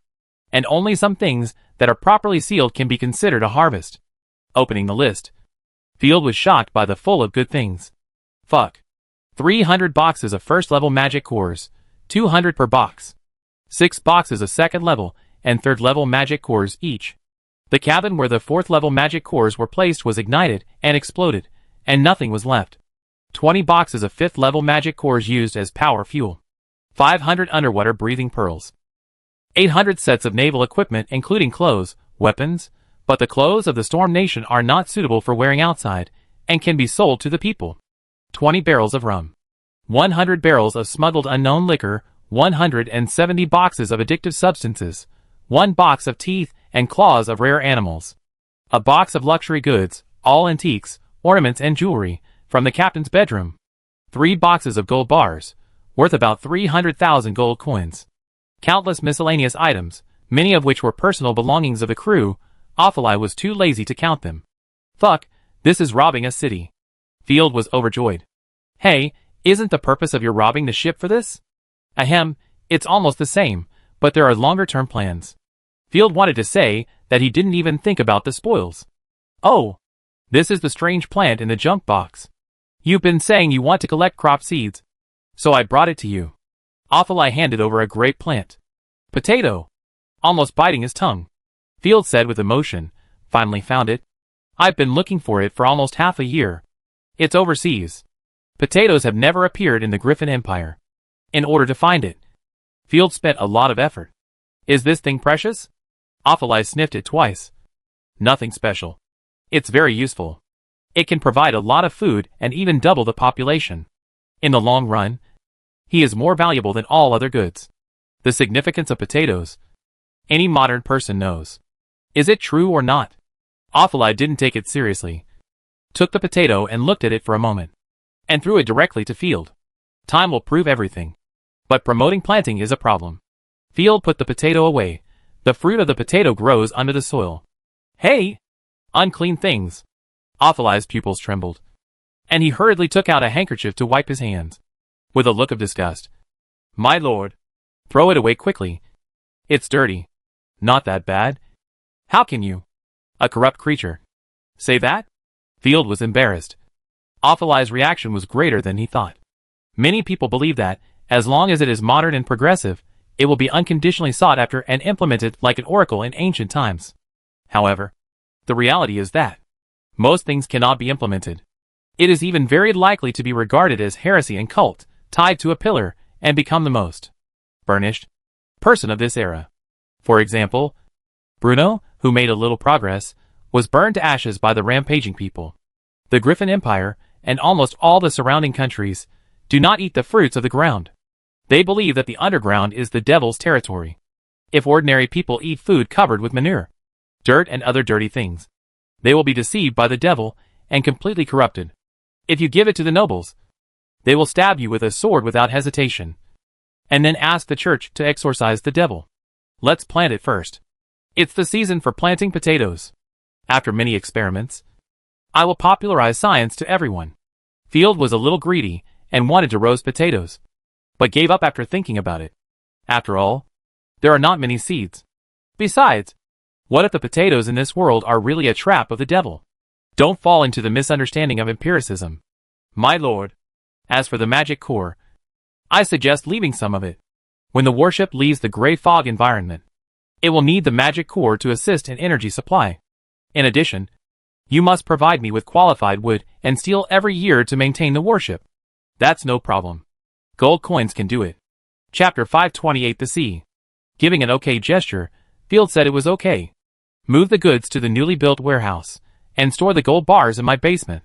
[SPEAKER 1] And only some things that are properly sealed can be considered a harvest. Opening the list, Field was shocked by the full of good things. Fuck. 300 boxes of first-level magic cores, 200 per box. 6 boxes of second-level and third-level magic cores each. The cabin where the fourth-level magic cores were placed was ignited and exploded, and nothing was left. 20 boxes of fifth-level magic cores used as power fuel. 500 underwater breathing pearls. 800 sets of naval equipment including clothes, weapons, but the clothes of the Storm Nation are not suitable for wearing outside, and can be sold to the people. 20 barrels of rum. 100 barrels of smuggled unknown liquor, 170 boxes of addictive substances, 1 box of teeth and claws of rare animals. A box of luxury goods, all antiques, ornaments and jewelry, from the captain's bedroom. 3 boxes of gold bars, worth about 300,000 gold coins. Countless miscellaneous items, many of which were personal belongings of the crew. Ophelai was too lazy to count them. Fuck, this is robbing a city. Field was overjoyed. Hey, isn't the purpose of your robbing the ship for this? Ahem, it's almost the same, but there are longer-term plans. Field wanted to say that he didn't even think about the spoils. Oh, this is the strange plant in the junk box. You've been saying you want to collect crop seeds, so I brought it to you. Ophelai handed over a great plant. Potato. Almost biting his tongue. Field said with emotion, finally found it. I've been looking for it for almost half a year. It's overseas. Potatoes have never appeared in the Griffin Empire. In order to find it, Field spent a lot of effort. Is this thing precious? Ophelai sniffed it twice. Nothing special. It's very useful. It can provide a lot of food and even double the population. In the long run, he is more valuable than all other goods. The significance of potatoes, any modern person knows. Is it true or not? Ophelai didn't take it seriously. Took the potato and looked at it for a moment. And threw it directly to Field. Time will prove everything. But promoting planting is a problem. Field put the potato away. The fruit of the potato grows under the soil. Hey! Unclean things. Ophelai's pupils trembled. And he hurriedly took out a handkerchief to wipe his hands. With a look of disgust. My lord. Throw it away quickly. It's dirty. Not that bad. How can you? A corrupt creature. Say that? Field was embarrassed. Ophelai's reaction was greater than he thought. Many people believe that, as long as it is modern and progressive, it will be unconditionally sought after and implemented like an oracle in ancient times. However, the reality is that most things cannot be implemented. It is even very likely to be regarded as heresy and cult, tied to a pillar, and become the most burnished person of this era. For example, Bruno, who made a little progress, was burned to ashes by the rampaging people. The Griffin Empire, and almost all the surrounding countries, do not eat the fruits of the ground. They believe that the underground is the devil's territory. If ordinary people eat food covered with manure, dirt and other dirty things, they will be deceived by the devil and completely corrupted. If you give it to the nobles, they will stab you with a sword without hesitation, and then ask the church to exorcise the devil. Let's plant it first. It's the season for planting potatoes. After many experiments, I will popularize science to everyone. Field was a little greedy and wanted to roast potatoes, but gave up after thinking about it. After all, there are not many seeds. Besides, what if the potatoes in this world are really a trap of the devil? Don't fall into the misunderstanding of empiricism. My lord. As for the magic core, I suggest leaving some of it. When the warship leaves the gray fog environment, it will need the magic core to assist in energy supply. In addition, you must provide me with qualified wood and steel every year to maintain the warship. That's no problem. Gold coins can do it. Chapter 528 The Sea. Giving an okay gesture, Field said it was okay. Move the goods to the newly built warehouse, and store the gold bars in my basement.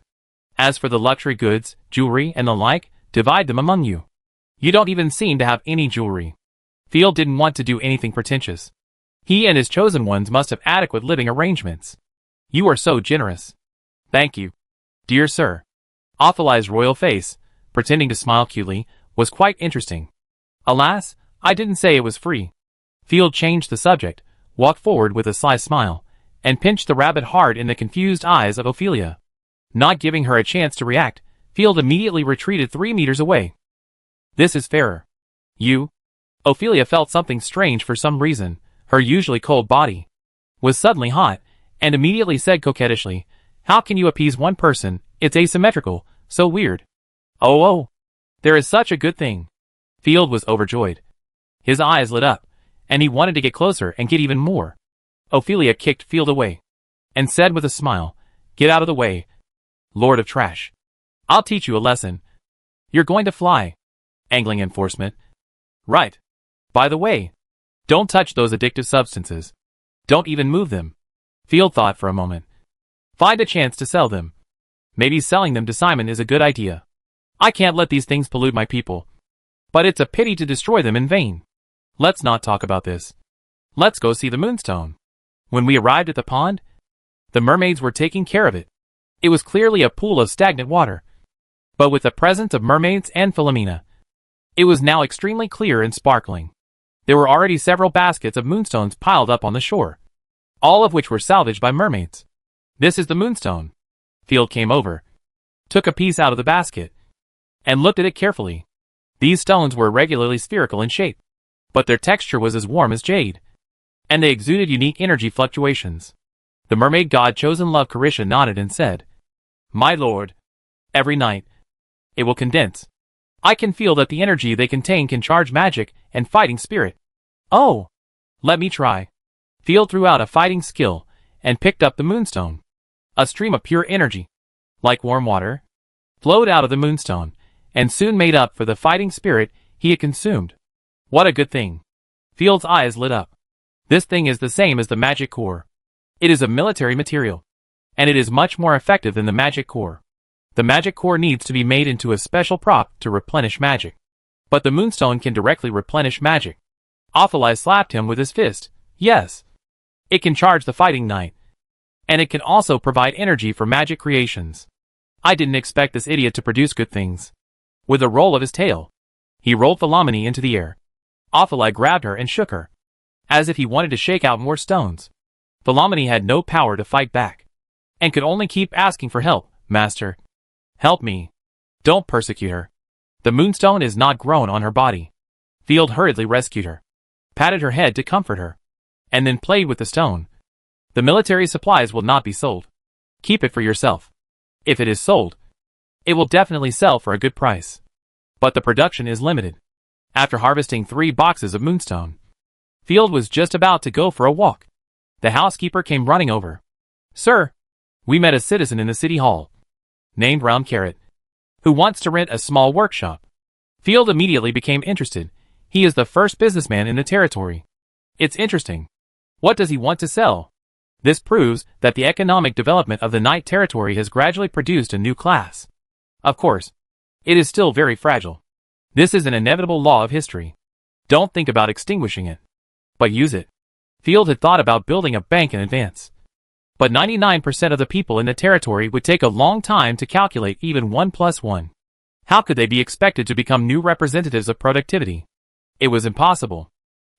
[SPEAKER 1] As for the luxury goods, jewelry, and the like, divide them among you. You don't even seem to have any jewelry. Field didn't want to do anything pretentious. He and his chosen ones must have adequate living arrangements. You are so generous. Thank you, dear sir. Ophelai's royal face, pretending to smile cutely, was quite interesting. Alas, I didn't say it was free. Field changed the subject, walked forward with a sly smile, and pinched the rabbit hard in the confused eyes of Ophelia. Not giving her a chance to react, Field immediately retreated 3 meters away. This is fairer. You? Ophelia felt something strange for some reason. Her usually cold body was suddenly hot, and immediately said coquettishly, How can you appease one person? It's asymmetrical, so weird. Oh, there is such a good thing. Field was overjoyed. His eyes lit up, and he wanted to get closer and get even more. Ophelia kicked Field away, and said with a smile, "Get out of the way, Lord of Trash. I'll teach you a lesson. You're going to fly. Angling enforcement. Right. By the way, don't touch those addictive substances. Don't even move them." Field thought for a moment. Find a chance to sell them. Maybe selling them to Simon is a good idea. I can't let these things pollute my people. But it's a pity to destroy them in vain. Let's not talk about this. Let's go see the moonstone. When we arrived at the pond, the mermaids were taking care of it. It was clearly a pool of stagnant water. But with the presence of mermaids and Philomena, it was now extremely clear and sparkling. There were already several baskets of moonstones piled up on the shore, all of which were salvaged by mermaids. This is the moonstone. Field came over, took a piece out of the basket, and looked at it carefully. These stones were irregularly spherical in shape, but their texture was as warm as jade, and they exuded unique energy fluctuations. The mermaid god chosen Love Carisha nodded and said, "My lord, every night, it will condense. I can feel that the energy they contain can charge magic and fighting spirit." "Oh, let me try." Field threw out a fighting skill and picked up the moonstone. A stream of pure energy, like warm water, flowed out of the moonstone, and soon made up for the fighting spirit he had consumed. What a good thing. Field's eyes lit up. This thing is the same as the magic core. It is a military material, and it is much more effective than the magic core. The magic core needs to be made into a special prop to replenish magic. But the moonstone can directly replenish magic. Ophelia slapped him with his fist. Yes. It can charge the fighting knight. And it can also provide energy for magic creations. I didn't expect this idiot to produce good things. With a roll of his tail, he rolled Philomene into the air. Ophelia grabbed her and shook her, as if he wanted to shake out more stones. Philomene had no power to fight back, and could only keep asking for help. "Master, help me. Don't persecute her. The moonstone is not grown on her body." Field hurriedly rescued her, patted her head to comfort her, and then played with the stone. "The military supplies will not be sold. Keep it for yourself. If it is sold, it will definitely sell for a good price. But the production is limited." After harvesting 3 boxes of moonstone, Field was just about to go for a walk. The housekeeper came running over. "Sir, we met a citizen in the city hall, named Round Carrot, who wants to rent a small workshop." Field immediately became interested. He is the first businessman in the territory. It's interesting. What does he want to sell? This proves that the economic development of the Night Territory has gradually produced a new class. Of course, it is still very fragile. This is an inevitable law of history. Don't think about extinguishing it, but use it. Field had thought about building a bank in advance. But 99% of the people in the territory would take a long time to calculate even 1 plus 1. How could they be expected to become new representatives of productivity? It was impossible.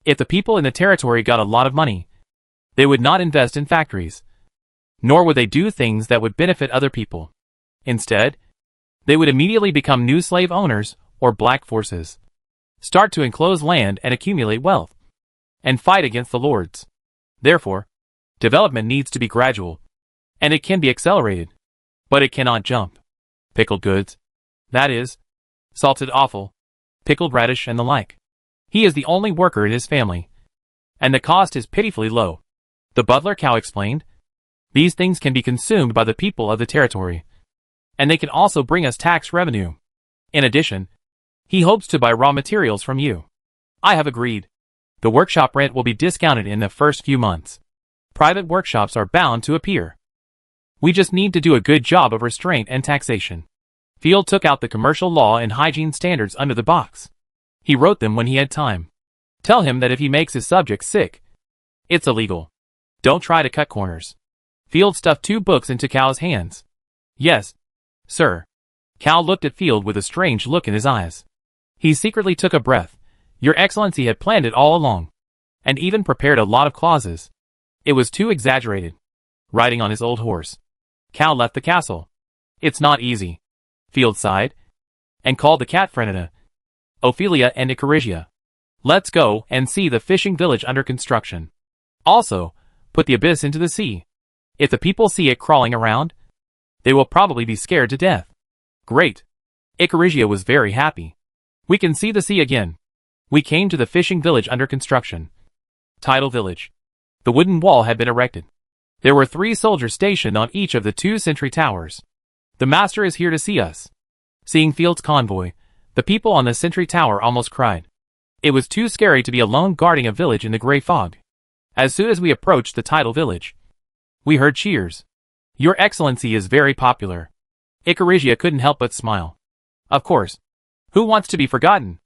[SPEAKER 1] If the people in the territory got a lot of money, they would not invest in factories, nor would they do things that would benefit other people. Instead, they would immediately become new slave owners or black forces, start to enclose land and accumulate wealth, and fight against the lords. Therefore, development needs to be gradual, and it can be accelerated, but it cannot jump. Pickled goods, that is, salted offal, pickled radish and the like. He is the only worker in his family, and the cost is pitifully low. The butler cow explained. These things can be consumed by the people of the territory, and they can also bring us tax revenue. In addition, he hopes to buy raw materials from you. I have agreed. The workshop rent will be discounted in the first few months. Private workshops are bound to appear. We just need to do a good job of restraint and taxation. Field took out the commercial law and hygiene standards under the box. He wrote them when he had time. Tell him that if he makes his subjects sick, it's illegal. Don't try to cut corners. Field stuffed 2 books into Cal's hands. Yes, sir. Cal looked at Field with a strange look in his eyes. He secretly took a breath. Your Excellency had planned it all along, and even prepared a lot of clauses. It was too exaggerated. Riding on his old horse, Cal left the castle. It's not easy. Field sighed, and called the cat Frenita, Ophelia and Icarigia. Let's go and see the fishing village under construction. Also, put the abyss into the sea. If the people see it crawling around, They will probably be scared to death. Great. Icarigia was very happy. We can see the sea again. We came to the fishing village under construction. Title Village. The wooden wall had been erected. There were 3 soldiers stationed on each of the 2 sentry towers. The master is here to see us. Seeing Field's convoy, the people on the sentry tower almost cried. It was too scary to be alone guarding a village in the gray fog. As soon as we approached the title village, we heard cheers. Your Excellency is very popular. Icarigia couldn't help but smile. Of course. Who wants to be forgotten?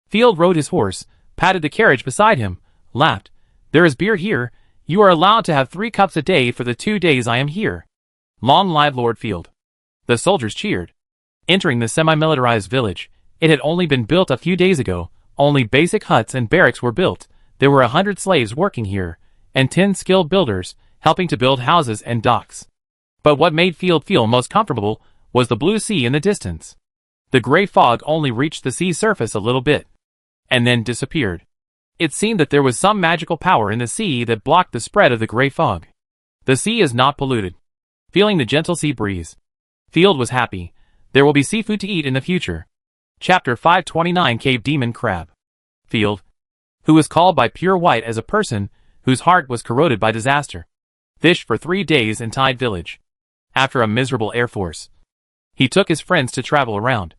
[SPEAKER 1] Field rode his horse, patted the carriage beside him, laughed. There is beer here. You are allowed to have 3 cups a day for the 2 days I am here. Long live Lord Field. The soldiers cheered. Entering the semi-militarized village, it had only been built a few days ago. Only basic huts and barracks were built. There were 100 slaves working here, and 10 skilled builders, helping to build houses and docks. But what made Field feel most comfortable was the blue sea in the distance. The gray fog only reached the sea surface a little bit, and then disappeared. It seemed that there was some magical power in the sea that blocked the spread of the gray fog. The sea is not polluted. Feeling the gentle sea breeze, Field was happy. There will be seafood to eat in the future. Chapter 529 Cave Demon Crab. Field, who was called by Pure White as a person whose heart was corroded by disaster, fished for 3 days in Tide Village. After a miserable air force, he took his friends to travel around,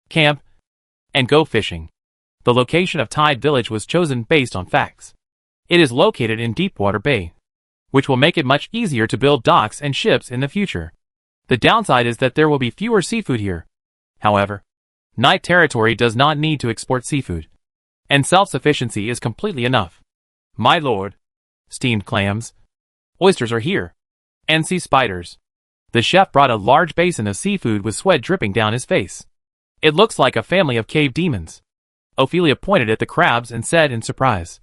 [SPEAKER 1] camp, and go fishing. The location of Tide Village was chosen based on facts. It is located in Deepwater Bay, which will make it much easier to build docks and ships in the future. The downside is that there will be fewer seafood here. However, Night Territory does not need to export seafood, and self-sufficiency is completely enough. My lord, steamed clams, oysters are here, and sea spiders. The chef brought a large basin of seafood with sweat dripping down his face. It looks like a family of cave demons. Ophelia pointed at the crabs and said in surprise,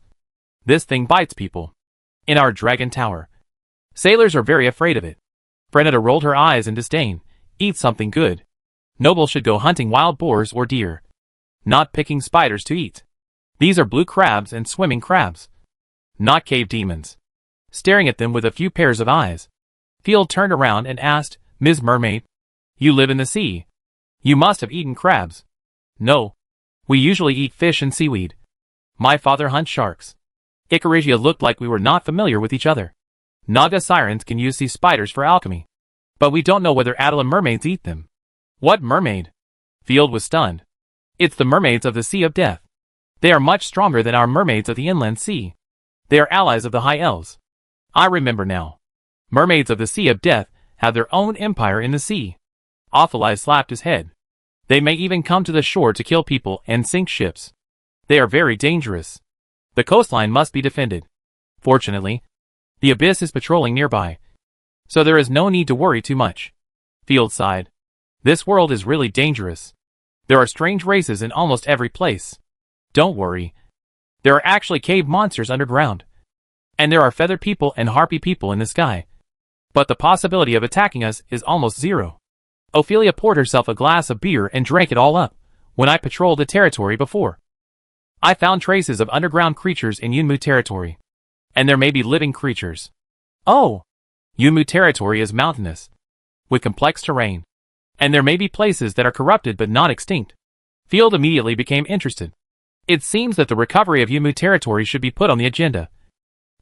[SPEAKER 1] "This thing bites people. In our dragon tower, sailors are very afraid of it." Frenetta rolled her eyes in disdain. Eat something good. Nobles should go hunting wild boars or deer, not picking spiders to eat. These are blue crabs and swimming crabs, not cave demons. Staring at them with a few pairs of eyes, Field turned around and asked, "Ms. Mermaid, you live in the sea. You must have eaten crabs." "No. We usually eat fish and seaweed. My father hunts sharks." Icarigia looked like we were not familiar with each other. Naga sirens can use sea spiders for alchemy, but we don't know whether Atala mermaids eat them. "What mermaid?" Field was stunned. "It's the mermaids of the Sea of Death. They are much stronger than our mermaids of the inland sea. They are allies of the High Elves. I remember now. Mermaids of the Sea of Death have their own empire in the sea." Ophelia slapped his head. "They may even come to the shore to kill people and sink ships. They are very dangerous. The coastline must be defended. Fortunately, the abyss is patrolling nearby, so there is no need to worry too much." Field sighed. "This world is really dangerous. There are strange races in almost every place. Don't worry. There are actually cave monsters underground. And there are feather people and harpy people in the sky. But the possibility of attacking us is almost zero." Ophelia poured herself a glass of beer and drank it all up. "When I patrolled the territory before, I found traces of underground creatures in Yunmu territory. And there may be living creatures." "Oh! Yunmu territory is mountainous, with complex terrain. And there may be places that are corrupted but not extinct." Field immediately became interested. "It seems that the recovery of Yunmu territory should be put on the agenda,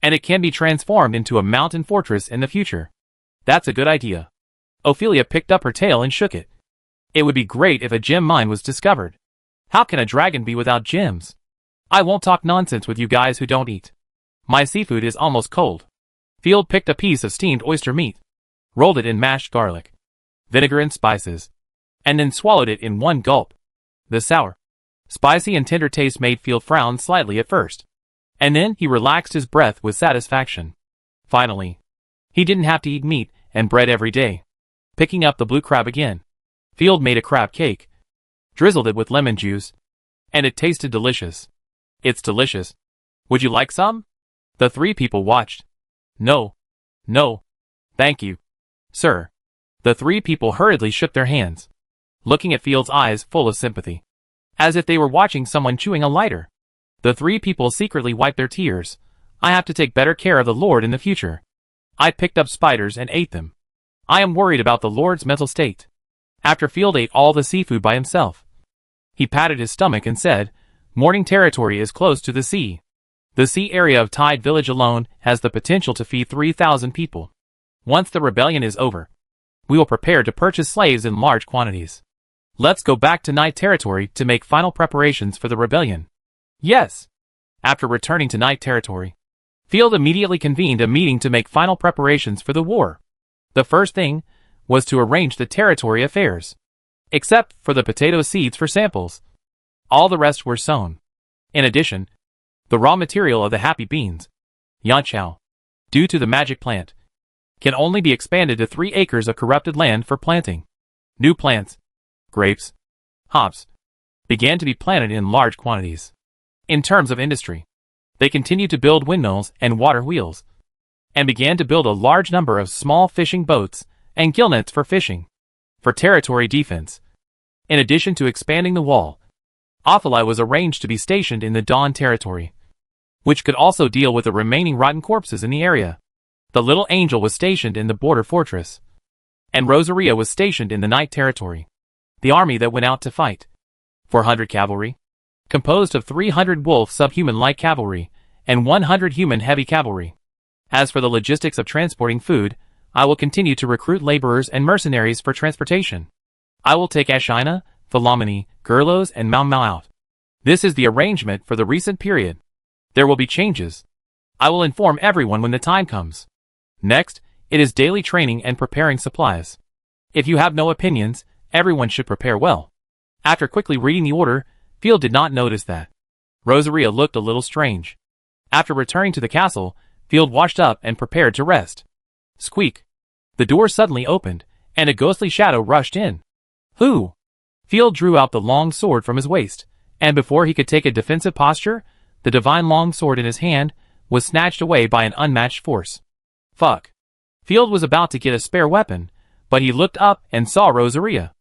[SPEAKER 1] and it can be transformed into a mountain fortress in the future." "That's a good idea." Ophelia picked up her tail and shook it. "It would be great if a gem mine was discovered. How can a dragon be without gems? I won't talk nonsense with you guys who don't eat. My seafood is almost cold." Field picked a piece of steamed oyster meat, rolled it in mashed garlic, vinegar and spices, and then swallowed it in one gulp. The sour, spicy and tender taste made Field frown slightly at first, and then he relaxed his breath with satisfaction. Finally, he didn't have to eat meat and bread every day. Picking up the blue crab again, Field made a crab cake, drizzled it with lemon juice, and it tasted delicious. "It's delicious. Would you like some?" The 3 people watched. No, thank you, sir." The 3 people hurriedly shook their hands, looking at Field's eyes full of sympathy, as if they were watching someone chewing a lighter. The 3 people secretly wiped their tears. "I have to take better care of the Lord in the future. I picked up spiders and ate them. I am worried about the Lord's mental state. After Field ate all the seafood by himself, he patted his stomach and said, Morning territory is close to the sea. The sea area of Tide Village alone has the potential to feed 3,000 people. Once the rebellion is over, we will prepare to purchase slaves in large quantities. Let's go back to Night Territory to make final preparations for the rebellion. Yes. After returning to Night Territory, Field immediately convened a meeting to make final preparations for the war. The first thing was to arrange the territory affairs. Except for the potato seeds for samples, all the rest were sown. In addition, the raw material of the happy beans, yanchao, due to the magic plant, can only be expanded to 3 acres of corrupted land for planting. New plants, grapes, hops, began to be planted in large quantities. In terms of industry, they continued to build windmills and water wheels, and began to build a large number of small fishing boats and gill nets for fishing. For territory defense, in addition to expanding the wall, Ophilia was arranged to be stationed in the Dawn territory, which could also deal with the remaining rotten corpses in the area. The little angel was stationed in the border fortress, and Rosaria was stationed in the Night territory. The army that went out to fight, 400 cavalry, composed of 300 wolf subhuman light cavalry and 100 human heavy cavalry. As for the logistics of transporting food, I will continue to recruit laborers and mercenaries for transportation. I will take Ashina, Philomene, Gurlos, and Mau Mau out. This is the arrangement for the recent period. There will be changes. I will inform everyone when the time comes. Next, it is daily training and preparing supplies. If you have no opinions, everyone should prepare well. After quickly reading the order, Field did not notice that Rosaria looked a little strange. After returning to the castle, Field washed up and prepared to rest. Squeak! The door suddenly opened, and a ghostly shadow rushed in. Who? Field drew out the long sword from his waist, and before he could take a defensive posture, the divine long sword in his hand was snatched away by an unmatched force. Fuck. Field was about to get a spare weapon, but he looked up and saw Rosaria.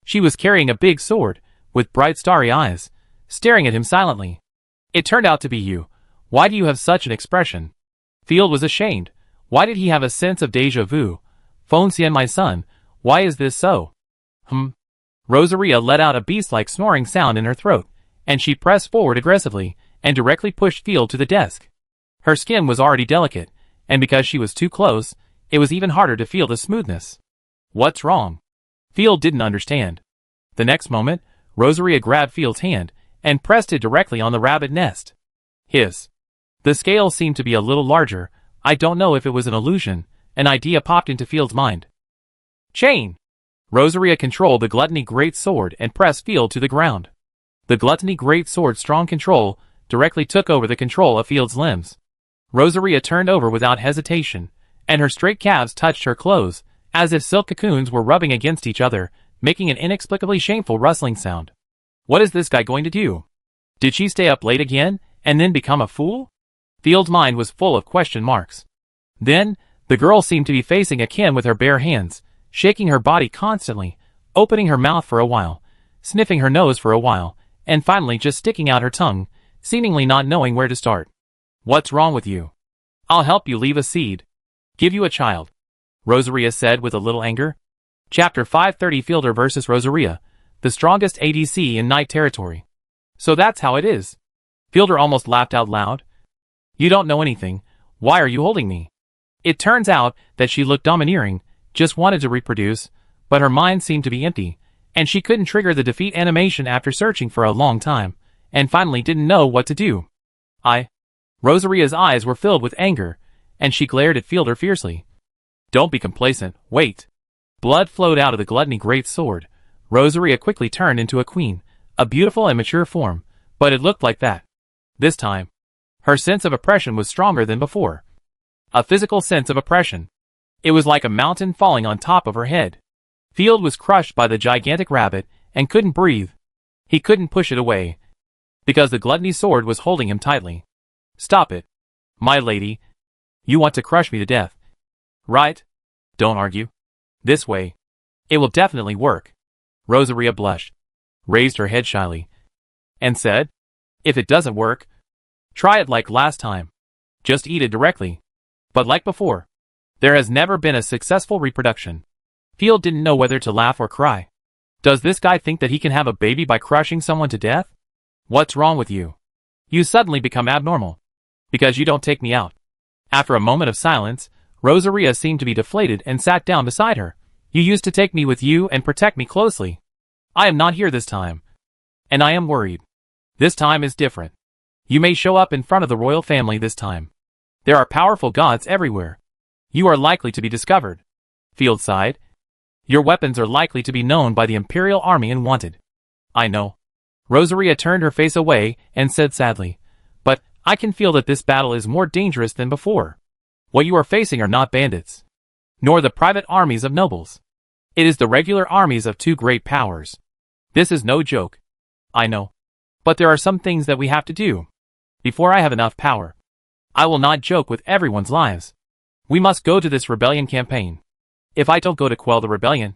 [SPEAKER 1] She was carrying a big sword, with bright starry eyes, staring at him silently. It turned out to be you. Why do you have such an expression? Field was ashamed. Why did he have a sense of déjà vu? Foncien, my son, why is this so? Rosaria let out a beast-like snoring sound in her throat, and she pressed forward aggressively, and directly pushed Field to the desk. Her skin was already delicate, and because she was too close, it was even harder to feel the smoothness. What's wrong? Field didn't understand. The next moment, Rosaria grabbed Field's hand, and pressed it directly on the rabbit nest. Hiss. The scale seemed to be a little larger. I don't know if it was an illusion. An idea popped into Field's mind. Chain! Rosaria controlled the Gluttony Great Sword and pressed Field to the ground. The Gluttony Great Sword's strong control directly took over the control of Field's limbs. Rosaria turned over without hesitation, and her straight calves touched her clothes, as if silk cocoons were rubbing against each other, making an inexplicably shameful rustling sound. What is this guy going to do? Did she stay up late again, and then become a fool? Field's mind was full of question marks. Then, the girl seemed to be facing Akin with her bare hands, shaking her body constantly, opening her mouth for a while, sniffing her nose for a while, and finally just sticking out her tongue, seemingly not knowing where to start. What's wrong with you? I'll help you leave a seed. Give you a child, Rosaria said with a little anger. Chapter 530 Fielder vs. Rosaria, the strongest ADC in Night Territory. So that's how it is. Fielder almost laughed out loud. You don't know anything. Why are you holding me? It turns out that she looked domineering, just wanted to reproduce, but her mind seemed to be empty, and she couldn't trigger the defeat animation after searching for a long time, and finally didn't know what to do. Rosaria's eyes were filled with anger, and she glared at Fielder fiercely. Don't be complacent, wait. Blood flowed out of the Gluttony Great Sword. Rosaria quickly turned into a queen, a beautiful and mature form, but it looked like that. This time, her sense of oppression was stronger than before. A physical sense of oppression. It was like a mountain falling on top of her head. Field was crushed by the gigantic rabbit and couldn't breathe. He couldn't push it away, because the Gluttony Sword was holding him tightly. Stop it. My lady. You want to crush me to death. Right? Don't argue. This way. It will definitely work. Rosaria blushed, raised her head shyly, and said, if it doesn't work, try it like last time. Just eat it directly. But like before, there has never been a successful reproduction. Field didn't know whether to laugh or cry. Does this guy think that he can have a baby by crushing someone to death? What's wrong with you? You suddenly become abnormal. Because you don't take me out. After a moment of silence, Rosaria seemed to be deflated and sat down beside her. You used to take me with you and protect me closely. I am not here this time. And I am worried. This time is different. You may show up in front of the royal family this time. There are powerful gods everywhere. You are likely to be discovered. Field sighed. Your weapons are likely to be known by the Imperial Army and wanted. I know. Rosaria turned her face away and said sadly, but I can feel that this battle is more dangerous than before. What you are facing are not bandits, nor the private armies of nobles. It is the regular armies of two great powers. This is no joke. I know. But there are some things that we have to do. Before I have enough power. I will not joke with everyone's lives. We must go to this rebellion campaign. If I don't go to quell the rebellion,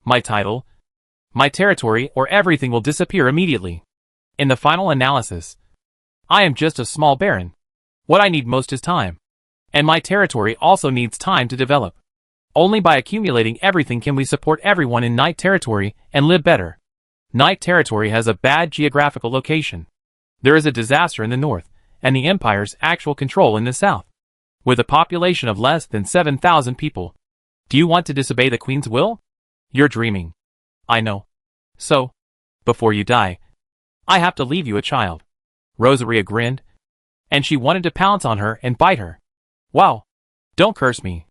[SPEAKER 1] my title, my territory, or everything will disappear immediately. In the final analysis, I am just a small baron. What I need most is time. And my territory also needs time to develop. Only by accumulating everything can we support everyone in Night Territory and live better. Night Territory has a bad geographical location. There is a disaster in the north, and the Empire's actual control in the south. With a population of less than 7,000 people. Do you want to disobey the Queen's will? You're dreaming. I know. So, before you die, I have to leave you a child. Rosaria grinned, and she wanted to pounce on her and bite her. Wow. Don't curse me.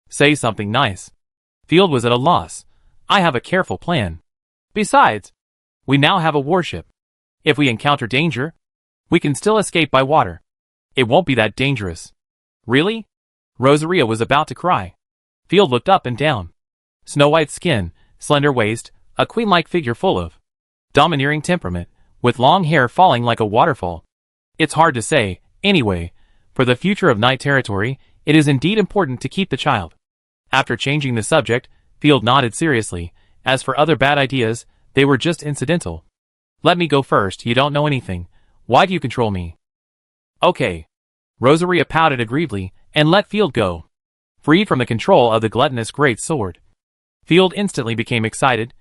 [SPEAKER 1] Say something nice. Field was at a loss. I have a careful plan. Besides, we now have a warship. If we encounter danger, we can still escape by water. It won't be that dangerous. Really? Rosaria was about to cry. Field looked up and down. Snow-white skin, slender waist, a queen-like figure full of domineering temperament, with long hair falling like a waterfall. It's hard to say, anyway. For the future of Night Territory, it is indeed important to keep the child. After changing the subject, Field nodded seriously. As for other bad ideas, they were just incidental. Let me go first, you don't know anything. Why do you control me? Okay. Rosaria pouted aggrievedly, and let Field go. Freed from the control of the gluttonous great sword. Field instantly became excited,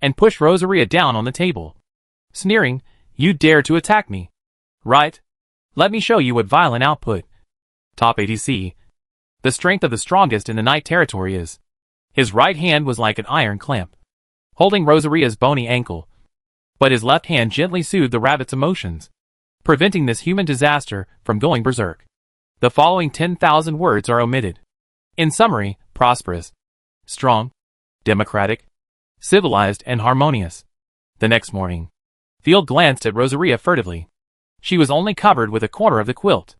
[SPEAKER 1] and pushed Rosaria down on the table. Sneering, you dare to attack me. Right? Let me show you what violent output. Top ADC. The strength of the strongest in the Night Territory is. His right hand was like an iron clamp, holding Rosaria's bony ankle. But his left hand gently soothed the rabbit's emotions, preventing this human disaster from going berserk. The following 10,000 words are omitted. In summary, prosperous, strong, democratic, civilized, and harmonious. The next morning, Field glanced at Rosaria furtively. She was only covered with a corner of the quilt.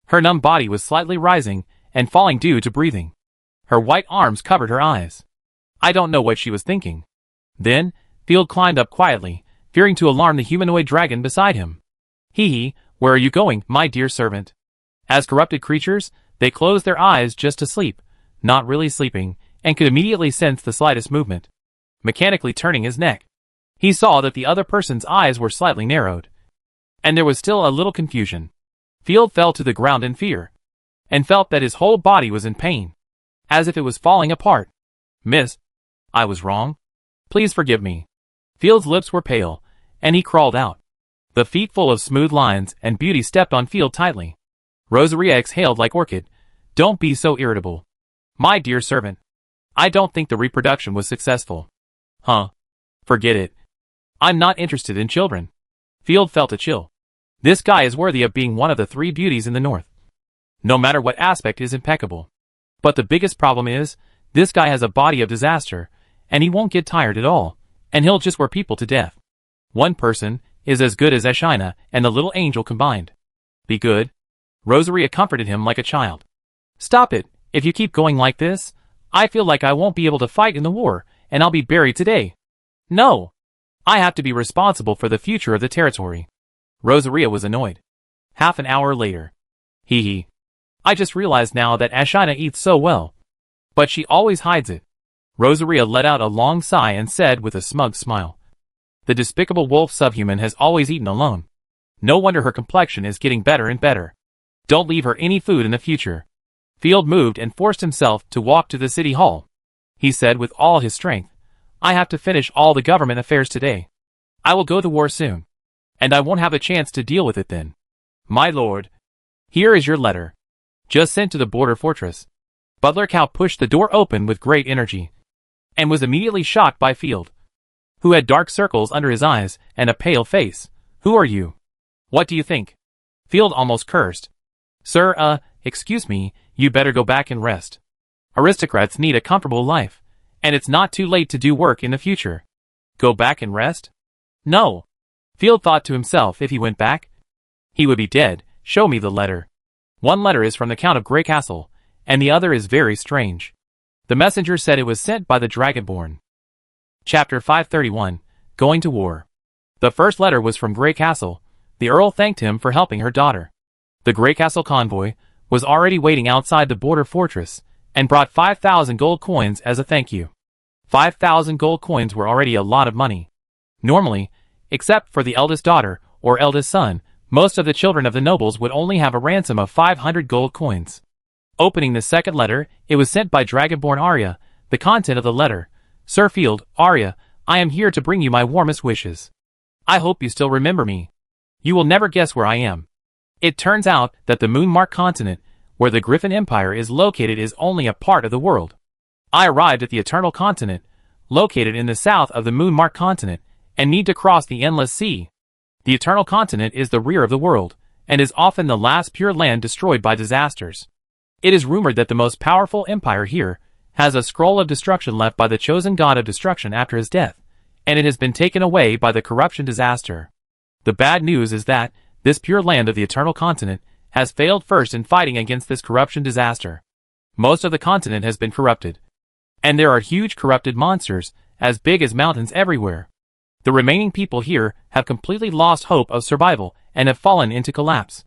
[SPEAKER 1] Her numb body was slightly rising and falling due to breathing. Her white arms covered her eyes. I don't know what she was thinking. Then, Field climbed up quietly, fearing to alarm the humanoid dragon beside him. Hee, where are you going, my dear servant? As corrupted creatures, they closed their eyes just to sleep, not really sleeping, and could immediately sense the slightest movement. Mechanically turning his neck, he saw that the other person's eyes were slightly narrowed. And there was still a little confusion. Field fell to the ground in fear, and felt that his whole body was in pain, as if it was falling apart. Miss, I was wrong. Please forgive me. Field's lips were pale, and he crawled out. The feet full of smooth lines and beauty stepped on Field tightly. Rosaria exhaled like orchid. Don't be so irritable. My dear servant. I don't think the reproduction was successful. Huh. Forget it. I'm not interested in children. Field felt a chill. This guy is worthy of being one of the 3 beauties in the north. No matter what aspect is impeccable. But the biggest problem is, this guy has a body of disaster, and he won't get tired at all, and he'll just wear people to death. One person is as good as Ashina and the little angel combined. Be good. Rosaria comforted him like a child. Stop it. If you keep going like this, I feel like I won't be able to fight in the war, and I'll be buried today. No. I have to be responsible for the future of the territory. Rosaria was annoyed. Half an hour later. Hee. I just realized now that Ashina eats so well. But she always hides it. Rosaria let out a long sigh and said with a smug smile. The despicable wolf subhuman has always eaten alone. No wonder her complexion is getting better and better. Don't leave her any food in the future. Field moved and forced himself to walk to the city hall. he said with all his strength. I have to finish all the government affairs today. I will go to war soon. And I won't have a chance to deal with it then. My lord. Here is your letter. Just sent to the border fortress. Butler Cow pushed the door open with great energy. And was immediately shocked by Field, who had dark circles under his eyes and a pale face. Who are you? What do you think? Field almost cursed. Sir, excuse me, you better go back and rest. Aristocrats need a comfortable life, and it's not too late to do work in the future. Go back and rest? No. Field thought to himself, if he went back, he would be dead. Show me the letter. One letter is from the Count of Grey Castle, and the other is very strange. The messenger said it was sent by the Dragonborn. Chapter 531, Going to War. The first letter was from Grey Castle. The Earl thanked him for helping her daughter. The Grey Castle convoy was already waiting outside the border fortress, and brought 5,000 gold coins as a thank you. 5,000 gold coins were already a lot of money. Normally, except for the eldest daughter or eldest son, most of the children of the nobles would only have a ransom of 500 gold coins. Opening the second letter, it was sent by Dragonborn Arya. The content of the letter: Sir Field, Arya, I am here to bring you my warmest wishes. I hope you still remember me. You will never guess where I am. It turns out that the Moonmark continent, where the Griffin Empire is located, is only a part of the world. I arrived at the Eternal Continent, located in the south of the Moonmark continent, and need to cross the Endless Sea. The Eternal Continent is the rear of the world, and is often the last pure land destroyed by disasters. It is rumored that the most powerful empire here has a scroll of destruction left by the chosen god of destruction after his death, and it has been taken away by the corruption disaster. The bad news is that this pure land of the Eternal Continent has failed first in fighting against this corruption disaster. Most of the continent has been corrupted, and there are huge corrupted monsters as big as mountains everywhere. The remaining people here have completely lost hope of survival and have fallen into collapse.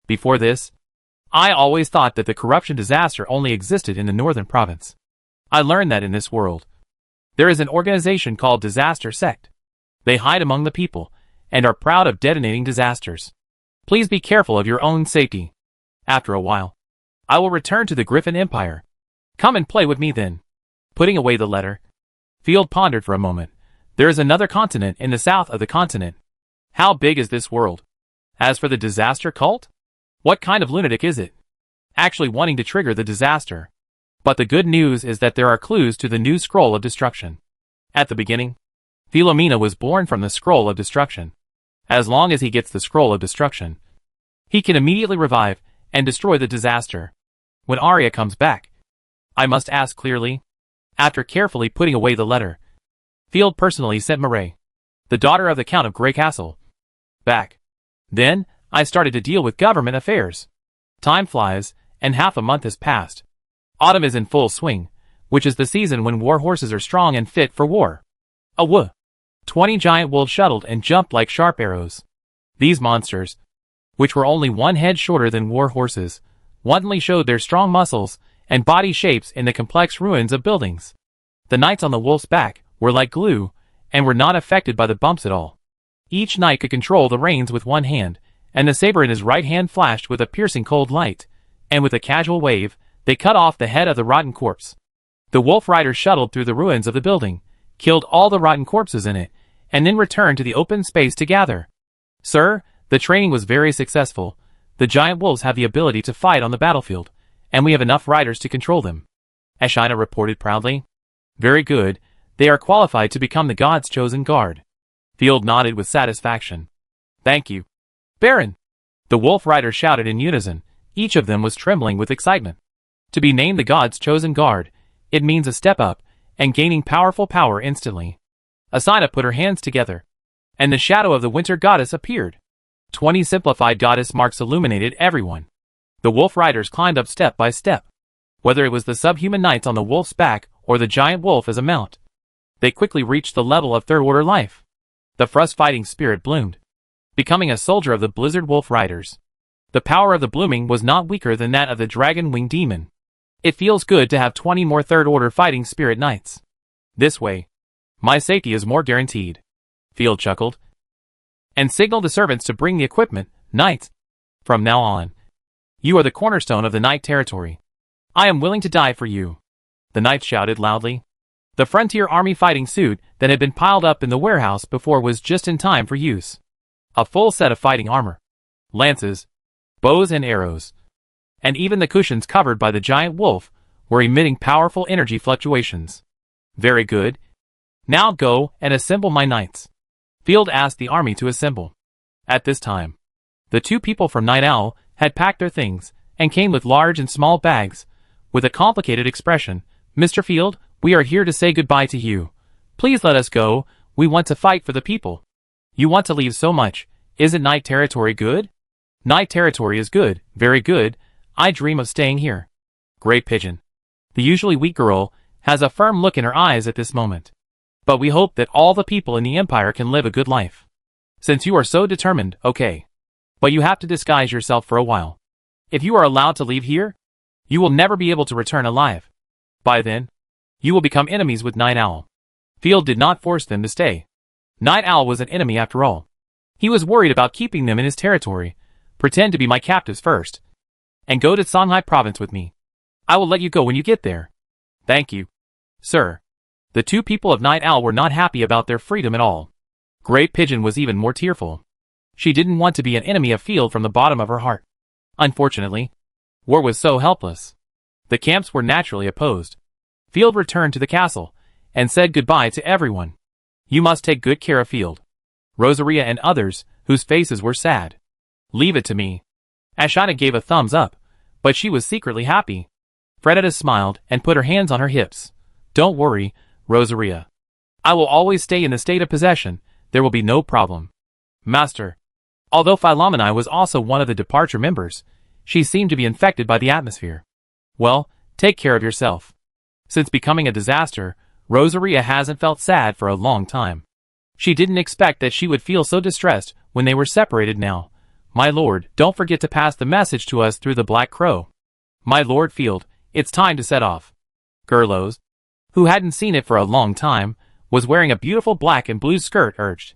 [SPEAKER 1] Before this, I always thought that the corruption disaster only existed in the northern province. I learned that in this world, there is an organization called Disaster Sect. They hide among the people, and are proud of detonating disasters. Please be careful of your own safety. After a while, I will return to the Griffin Empire. Come and play with me then. Putting away the letter, Field pondered for a moment. There is another continent in the south of the continent. How big is this world? As for the disaster cult, what kind of lunatic is it? Actually wanting to trigger the disaster. But the good news is that there are clues to the new scroll of destruction. At the beginning, Philomena was born from the scroll of destruction. As long as he gets the scroll of destruction, he can immediately revive and destroy the disaster. When Arya comes back, I must ask clearly. After carefully putting away the letter, Field personally sent Marae, the daughter of the Count of Grey Castle, back. Then, I started to deal with government affairs. Time flies, and half a month has passed. Autumn is in full swing, which is the season when war horses are strong and fit for war. 20 giant wolves shuttled and jumped like sharp arrows. These monsters, which were only one head shorter than war horses, wantonly showed their strong muscles and body shapes in the complex ruins of buildings. The knights on the wolf's back were like glue, and were not affected by the bumps at all. Each knight could control the reins with one hand, and the saber in his right hand flashed with a piercing cold light, and with a casual wave, they cut off the head of the rotten corpse. The wolf riders shuttled through the ruins of the building, killed all the rotten corpses in it, and then returned to the open space to gather. Sir, the training was very successful. The giant wolves have the ability to fight on the battlefield, and we have enough riders to control them. Ashina reported proudly. Very good, they are qualified to become the god's chosen guard. Field nodded with satisfaction. Thank you, Baron. The wolf riders shouted in unison. Each of them was trembling with excitement. To be named the god's chosen guard, it means a step up, and gaining powerful power instantly. Asina put her hands together, and the shadow of the winter goddess appeared. 20 simplified goddess marks illuminated everyone. The wolf riders climbed up step by step. Whether it was the subhuman knights on the wolf's back or the giant wolf as a mount, they quickly reached the level of third-order life. The Frost fighting spirit bloomed, becoming a soldier of the Blizzard Wolf Riders. The power of the blooming was not weaker than that of the Dragon Wing Demon. It feels good to have 20 more third-order fighting spirit knights. This way, my safety is more guaranteed. Field chuckled, and signaled the servants to bring the equipment. Knights, from now on, you are the cornerstone of the knight territory. I am willing to die for you. The knights shouted loudly. The Frontier Army fighting suit that had been piled up in the warehouse before was just in time for use. A full set of fighting armor, lances, bows and arrows, and even the cushions covered by the giant wolf were emitting powerful energy fluctuations. Very good. Now go and assemble my knights. Field asked the army to assemble. At this time, the two people from Night Owl had packed their things and came with large and small bags. With a complicated expression, Mr. Field, we are here to say goodbye to you. Please let us go. We want to fight for the people. You want to leave so much. Isn't Night Territory good? Night Territory is good, very good. I dream of staying here. Great Pigeon. The usually weak girl has a firm look in her eyes at this moment. But we hope that all the people in the Empire can live a good life. Since you are so determined, okay. But you have to disguise yourself for a while. If you are allowed to leave here, you will never be able to return alive. By then, you will become enemies with Night Owl. Field did not force them to stay. Night Owl was an enemy after all. He was worried about keeping them in his territory. Pretend to be my captives first. And go to Songhai province with me. I will let you go when you get there. Thank you, sir. The two people of Night Owl were not happy about their freedom at all. Great Pigeon was even more tearful. She didn't want to be an enemy of Field from the bottom of her heart. Unfortunately, war was so helpless. The camps were naturally opposed. Field returned to the castle and said goodbye to everyone. You must take good care of Field, Rosaria and others whose faces were sad. Leave it to me. Ashina gave a thumbs up, but she was secretly happy. Fredetta smiled and put her hands on her hips. Don't worry, Rosaria. I will always stay in the state of possession. There will be no problem. Master. Although Philomeni was also one of the departure members, she seemed to be infected by the atmosphere. Well, take care of yourself. Since becoming a disaster, Rosaria hasn't felt sad for a long time. She didn't expect that she would feel so distressed when they were separated now. My lord, don't forget to pass the message to us through the Black Crow. My lord Field, it's time to set off. Gerlos, who hadn't seen it for a long time, was wearing a beautiful black and blue skirt, urged.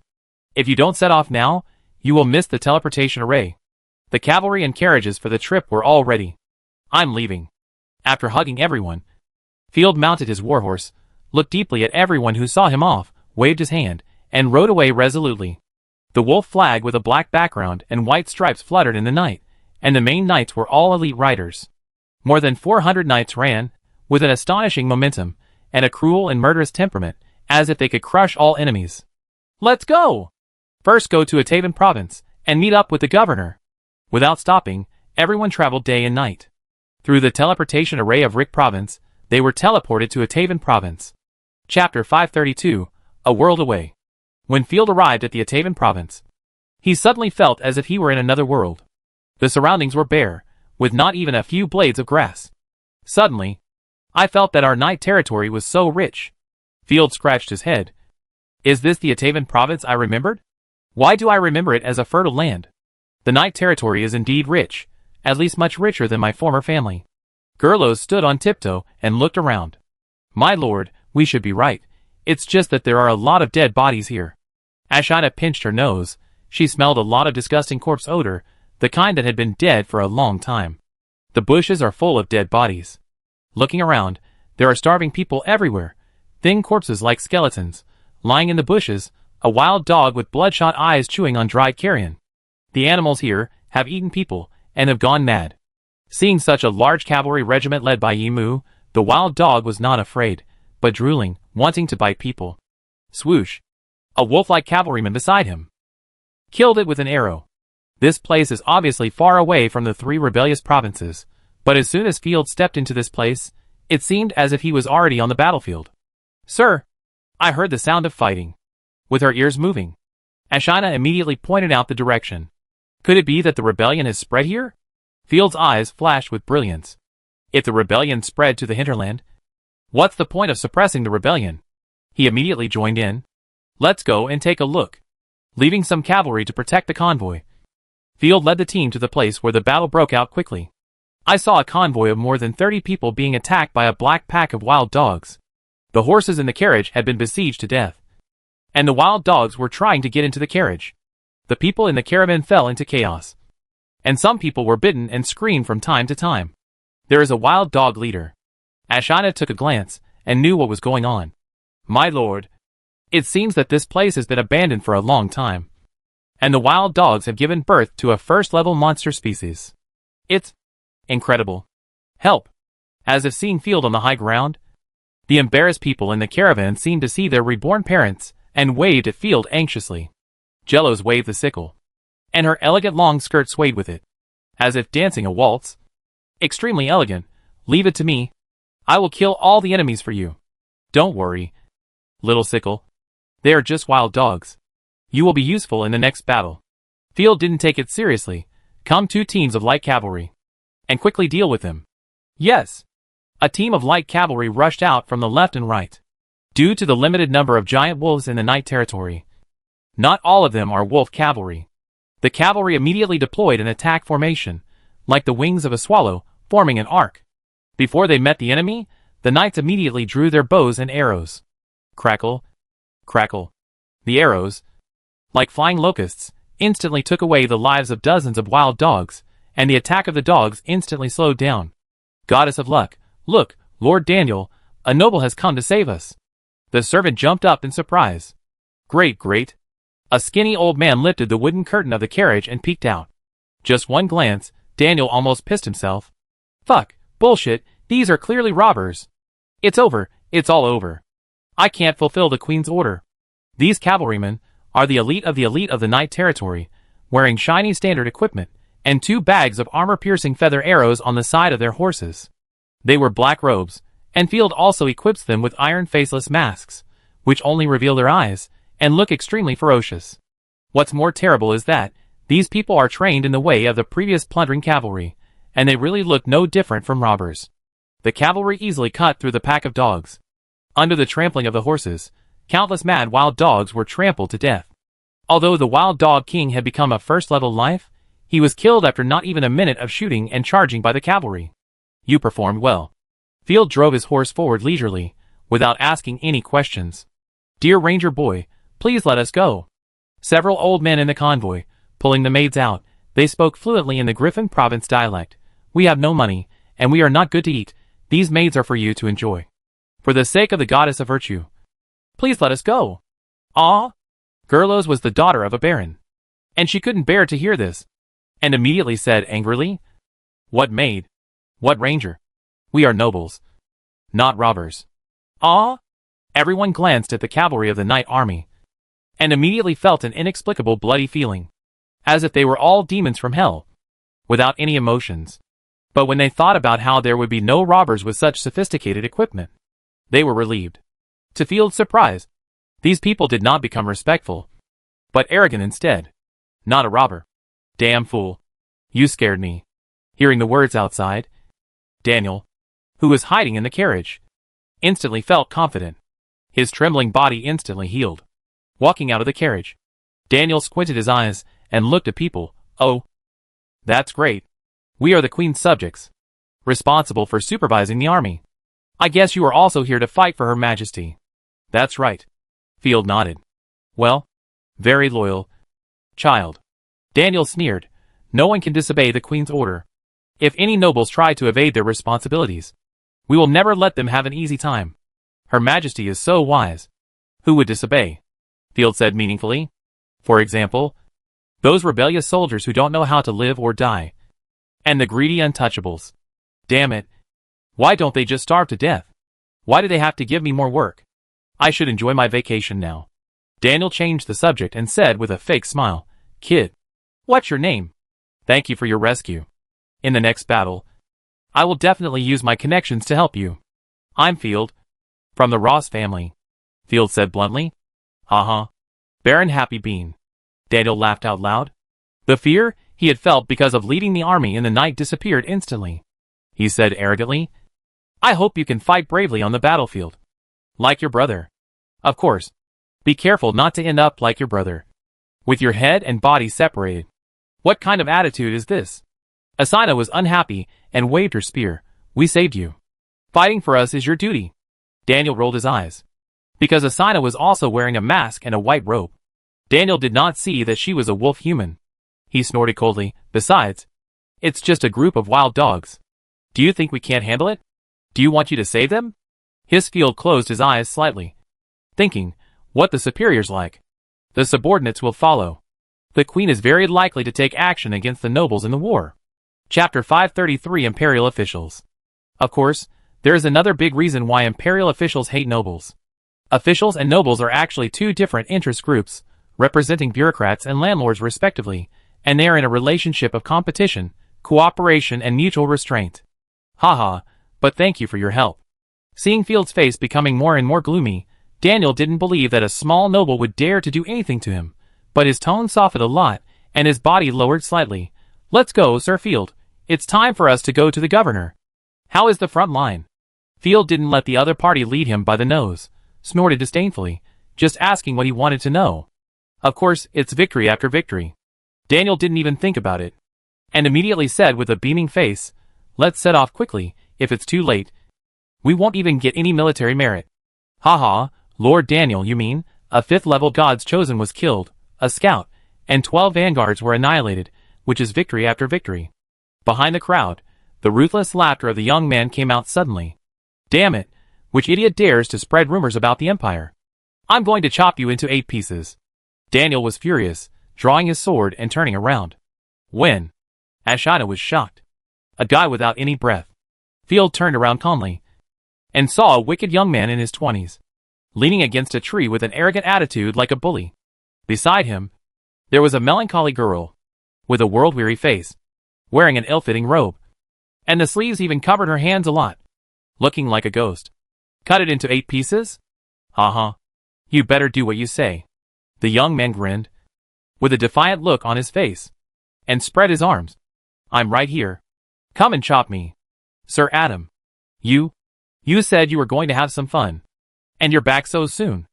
[SPEAKER 1] If you don't set off now, you will miss the teleportation array. The cavalry and carriages for the trip were all ready. I'm leaving. After hugging everyone, Field mounted his warhorse, looked deeply at everyone who saw him off, waved his hand, and rode away resolutely. The wolf flag with a black background and white stripes fluttered in the night, and the main knights were all elite riders. More than 400 knights ran, with an astonishing momentum, and a cruel and murderous temperament, as if they could crush all enemies. Let's go! First go to Atavan province, and meet up with the governor. Without stopping, everyone traveled day and night. Through the teleportation array of Rick province, they were teleported to Atavan province. Chapter 532, A World Away. When Field arrived at the Atavan province, he suddenly felt as if he were in another world. The surroundings were bare, with not even a few blades of grass. Suddenly, I felt that our night territory was so rich. Field scratched his head. Is this the Atavan province I remembered? Why do I remember it as a fertile land? The night territory is indeed rich, at least much richer than my former family. Gerlos stood on tiptoe and looked around. My lord, we should be right. It's just that there are a lot of dead bodies here. Ashina pinched her nose. She smelled a lot of disgusting corpse odor, the kind that had been dead for a long time. The bushes are full of dead bodies. Looking around, there are starving people everywhere, thin corpses like skeletons, lying in the bushes, a wild dog with bloodshot eyes chewing on dried carrion. The animals here have eaten people and have gone mad. Seeing such a large cavalry regiment led by Yimu, the wild dog was not afraid, but drooling, wanting to bite people. Swoosh! A wolf-like cavalryman beside him killed it with an arrow. This place is obviously far away from the three rebellious provinces, but as soon as Field stepped into this place, it seemed as if he was already on the battlefield. Sir! I heard the sound of fighting. With her ears moving, Ashina immediately pointed out the direction. Could it be that the rebellion has spread here? Field's eyes flashed with brilliance. If the rebellion spread to the hinterland, what's the point of suppressing the rebellion? He immediately joined in. Let's go and take a look. Leaving some cavalry to protect the convoy, Field led the team to the place where the battle broke out quickly. I saw a convoy of more than 30 people being attacked by a black pack of wild dogs. The horses in the carriage had been besieged to death, and the wild dogs were trying to get into the carriage. The people in the caravan fell into chaos, and some people were bitten and screamed from time to time. There is a wild dog leader. Ashina took a glance and knew what was going on. My lord. It seems that this place has been abandoned for a long time. And the wild dogs have given birth to a first-level monster species. It's incredible. Help. As if seeing Field on the high ground, the embarrassed people in the caravan seemed to see their reborn parents and waved at Field anxiously. Jellos waved the sickle, and her elegant long skirt swayed with it, as if dancing a waltz. Extremely elegant. Leave it to me. I will kill all the enemies for you. Don't worry, little sickle. They are just wild dogs. You will be useful in the next battle. Field didn't take it seriously. Come 2 teams of light cavalry, and quickly deal with them. Yes. A team of light cavalry rushed out from the left and right. Due to the limited number of giant wolves in the night territory, not all of them are wolf cavalry. The cavalry immediately deployed in attack formation, like the wings of a swallow, forming an arc. Before they met the enemy, the knights immediately drew their bows and arrows. Crackle, crackle. The arrows, like flying locusts, instantly took away the lives of dozens of wild dogs, and the attack of the dogs instantly slowed down. Goddess of luck, look, Lord Daniel, a noble has come to save us. The servant jumped up in surprise. Great, great. A skinny old man lifted the wooden curtain of the carriage and peeked out. Just one glance, Daniel almost pissed himself. Fuck, bullshit, these are clearly robbers. It's over, it's all over. I can't fulfill the Queen's order. These cavalrymen are the elite of the night territory, wearing shiny standard equipment, and 2 bags of armor-piercing feather arrows on the side of their horses. They wear black robes, and Field also equips them with iron faceless masks, which only reveal their eyes, and look extremely ferocious. What's more terrible is that these people are trained in the way of the previous plundering cavalry, and they really look no different from robbers. The cavalry easily cut through the pack of dogs. Under the trampling of the horses, countless mad wild dogs were trampled to death. Although the wild dog king had become a first-level life, he was killed after not even a minute of shooting and charging by the cavalry. You performed well. Field drove his horse forward leisurely, without asking any questions. Dear Ranger boy, please let us go. Several old men in the convoy, pulling the maids out, they spoke fluently in the Griffin province dialect. We have no money, and we are not good to eat. These maids are for you to enjoy. For the sake of the goddess of virtue, please let us go. Ah! Gerlos was the daughter of a baron, and she couldn't bear to hear this, and immediately said angrily, What maid? What ranger? We are nobles, not robbers. Ah! Everyone glanced at the cavalry of the night army, and immediately felt an inexplicable bloody feeling, as if they were all demons from hell, without any emotions. But when they thought about how there would be no robbers with such sophisticated equipment, they were relieved. To Field's surprise, these people did not become respectful, but arrogant instead. Not a robber. Damn fool. You scared me. Hearing the words outside, Daniel, who was hiding in the carriage, instantly felt confident. His trembling body instantly healed. Walking out of the carriage, Daniel squinted his eyes and looked at people. Oh, that's great. We are the Queen's subjects, responsible for supervising the army. I guess you are also here to fight for Her Majesty. That's right. Field nodded. Well, very loyal child. Daniel sneered. No one can disobey the Queen's order. If any nobles try to evade their responsibilities, we will never let them have an easy time. Her Majesty is so wise. Who would disobey? Field said meaningfully. For example, those rebellious soldiers who don't know how to live or die. And the greedy untouchables. Damn it. Why don't they just starve to death? Why do they have to give me more work? I should enjoy my vacation now. Daniel changed the subject and said with a fake smile, Kid, what's your name? Thank you for your rescue. In the next battle, I will definitely use my connections to help you. I'm Field, from the Ross family. Field said bluntly. Baron Happy Bean. Daniel laughed out loud. The fear he had felt because of leading the army in the night disappeared instantly. He said arrogantly, I hope you can fight bravely on the battlefield. Like your brother. Of course. Be careful not to end up like your brother, with your head and body separated. What kind of attitude is this? Asina was unhappy and waved her spear. We saved you. Fighting for us is your duty. Daniel rolled his eyes, because Asina was also wearing a mask and a white robe. Daniel did not see that she was a wolf human. He snorted coldly. Besides, it's just a group of wild dogs. Do you think we can't handle it? Do you want you to save them? Field closed his eyes slightly. thinking, what the superiors like, the subordinates will follow. The queen is very likely to take action against the nobles in the war. Chapter 533 Imperial Officials. Of course, there is another big reason why imperial officials hate nobles. Officials and nobles are actually two different interest groups, representing bureaucrats and landlords respectively, and they are in a relationship of competition, cooperation and mutual restraint. Haha, but thank you for your help. Seeing Field's face becoming more and more gloomy, Daniel didn't believe that a small noble would dare to do anything to him, but his tone softened a lot, and his body lowered slightly. Let's go, Sir Field. It's time for us to go to the governor. How is the front line? Field didn't let the other party lead him by the nose, snorted disdainfully, just asking what he wanted to know. Of course, it's victory after victory. Daniel didn't even think about it, and immediately said with a beaming face, let's set off quickly, if it's too late. We won't even get any military merit. Haha, Lord Daniel, you mean? A 5th-level God's Chosen was killed, a scout, and 12 vanguards were annihilated, which is victory after victory. Behind the crowd, the ruthless laughter of the young man came out suddenly. Damn it, which idiot dares to spread rumors about the Empire? I'm going to chop you into 8 pieces. Daniel was furious, drawing his sword and turning around. When? Ashina was shocked. A guy without any breath. Field turned around calmly, and saw a wicked young man in his 20s, leaning against a tree with an arrogant attitude like a bully. Beside him, there was a melancholy girl, with a world-weary face, wearing an ill-fitting robe, and the sleeves even covered her hands a lot, looking like a ghost. Cut it into 8 pieces? Uh-huh. You better do what you say. The young man grinned, with a defiant look on his face, and spread his arms. I'm right here. Come and chop me. Sir Adam. You said you were going to have some fun. And you're back so soon.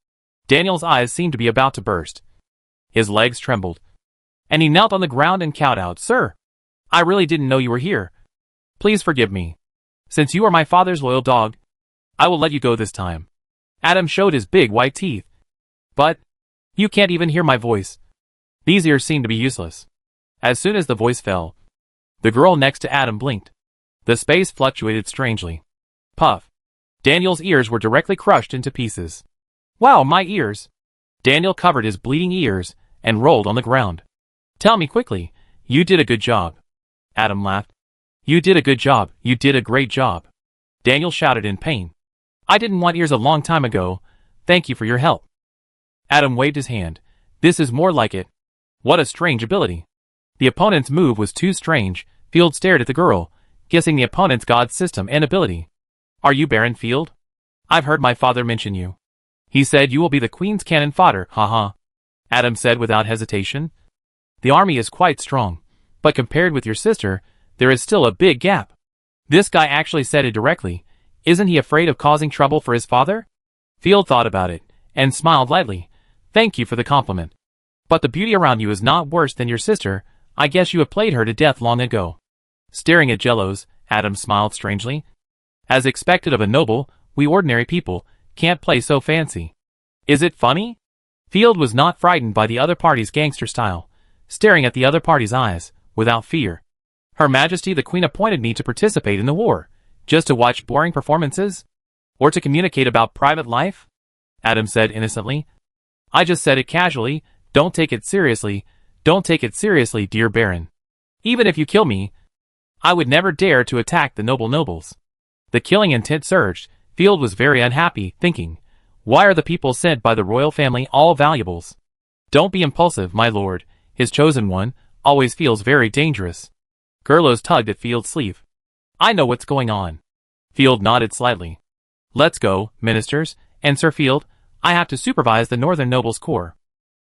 [SPEAKER 1] Daniel's eyes seemed to be about to burst. His legs trembled, and he knelt on the ground and cowed out, Sir, I really didn't know you were here. Please forgive me. Since you are my father's loyal dog, I will let you go this time. Adam showed his big white teeth. But you can't even hear my voice. These ears seem to be useless. As soon as the voice fell, the girl next to Adam blinked. The space fluctuated strangely. Puff. Daniel's ears were directly crushed into pieces. Wow, my ears! Daniel covered his bleeding ears and rolled on the ground. Tell me quickly, you did a good job. Adam laughed. You did a good job, you did a great job. Daniel shouted in pain. I didn't want ears a long time ago. Thank you for your help. Adam waved his hand. This is more like it. What a strange ability. The opponent's move was too strange. Field stared at the girl, guessing the opponent's god system and ability. Are you Baron Field? I've heard my father mention you. He said you will be the Queen's cannon fodder, haha. Adam said without hesitation. The army is quite strong, but compared with your sister, there is still a big gap. This guy actually said it directly. Isn't he afraid of causing trouble for his father? Field thought about it, and smiled lightly. Thank you for the compliment. But the beauty around you is not worse than your sister. I guess you have played her to death long ago. Staring at Jellos, Adam smiled strangely. As expected of a noble, we ordinary people can't play so fancy. Is it funny? Field was not frightened by the other party's gangster style, staring at the other party's eyes, without fear. Her Majesty the Queen appointed me to participate in the war, just to watch boring performances? Or to communicate about private life? Adam said innocently. I just said it casually. Don't take it seriously. Don't take it seriously, dear Baron. Even if you kill me, I would never dare to attack the nobles. The killing intent surged. Field was very unhappy, thinking, why are the people sent by the royal family all valuables? Don't be impulsive, my lord. His chosen one always feels very dangerous. Gerlos tugged at Field's sleeve. I know what's going on. Field nodded slightly. Let's go, ministers, and Sir Field, I have to supervise the Northern Nobles Corps.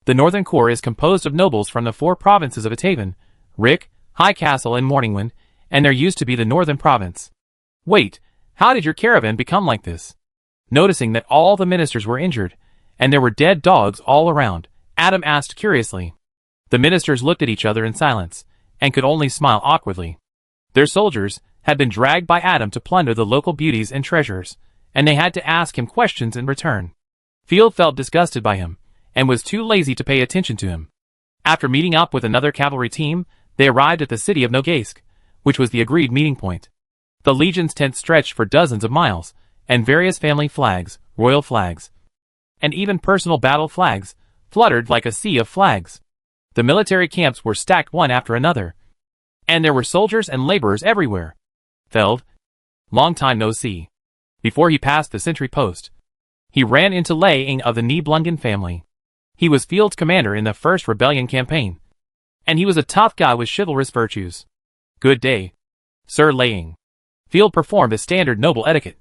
[SPEAKER 1] The Northern Corps is composed of nobles from the 4 provinces of Atavan, Rick, High Castle, and Morningwind, and there used to be the Northern Province. Wait, how did your caravan become like this? Noticing that all the ministers were injured, and there were dead dogs all around, Adam asked curiously. The ministers looked at each other in silence, and could only smile awkwardly. Their soldiers had been dragged by Adam to plunder the local beauties and treasures, and they had to ask him questions in return. Field felt disgusted by him, and was too lazy to pay attention to him. After meeting up with another cavalry team, they arrived at the city of Nogaisk, which was the agreed meeting point. The Legion's tent stretched for dozens of miles, and various family flags, royal flags, and even personal battle flags fluttered like a sea of flags. The military camps were stacked one after another, and there were soldiers and laborers everywhere. Feld, long time no see. Before he passed the sentry post, he ran into Lei Ying of the Nibelungen family. He was Field's commander in the first rebellion campaign, and he was a tough guy with chivalrous virtues. Good day, Sir Lei Ying. Field performed a standard noble etiquette.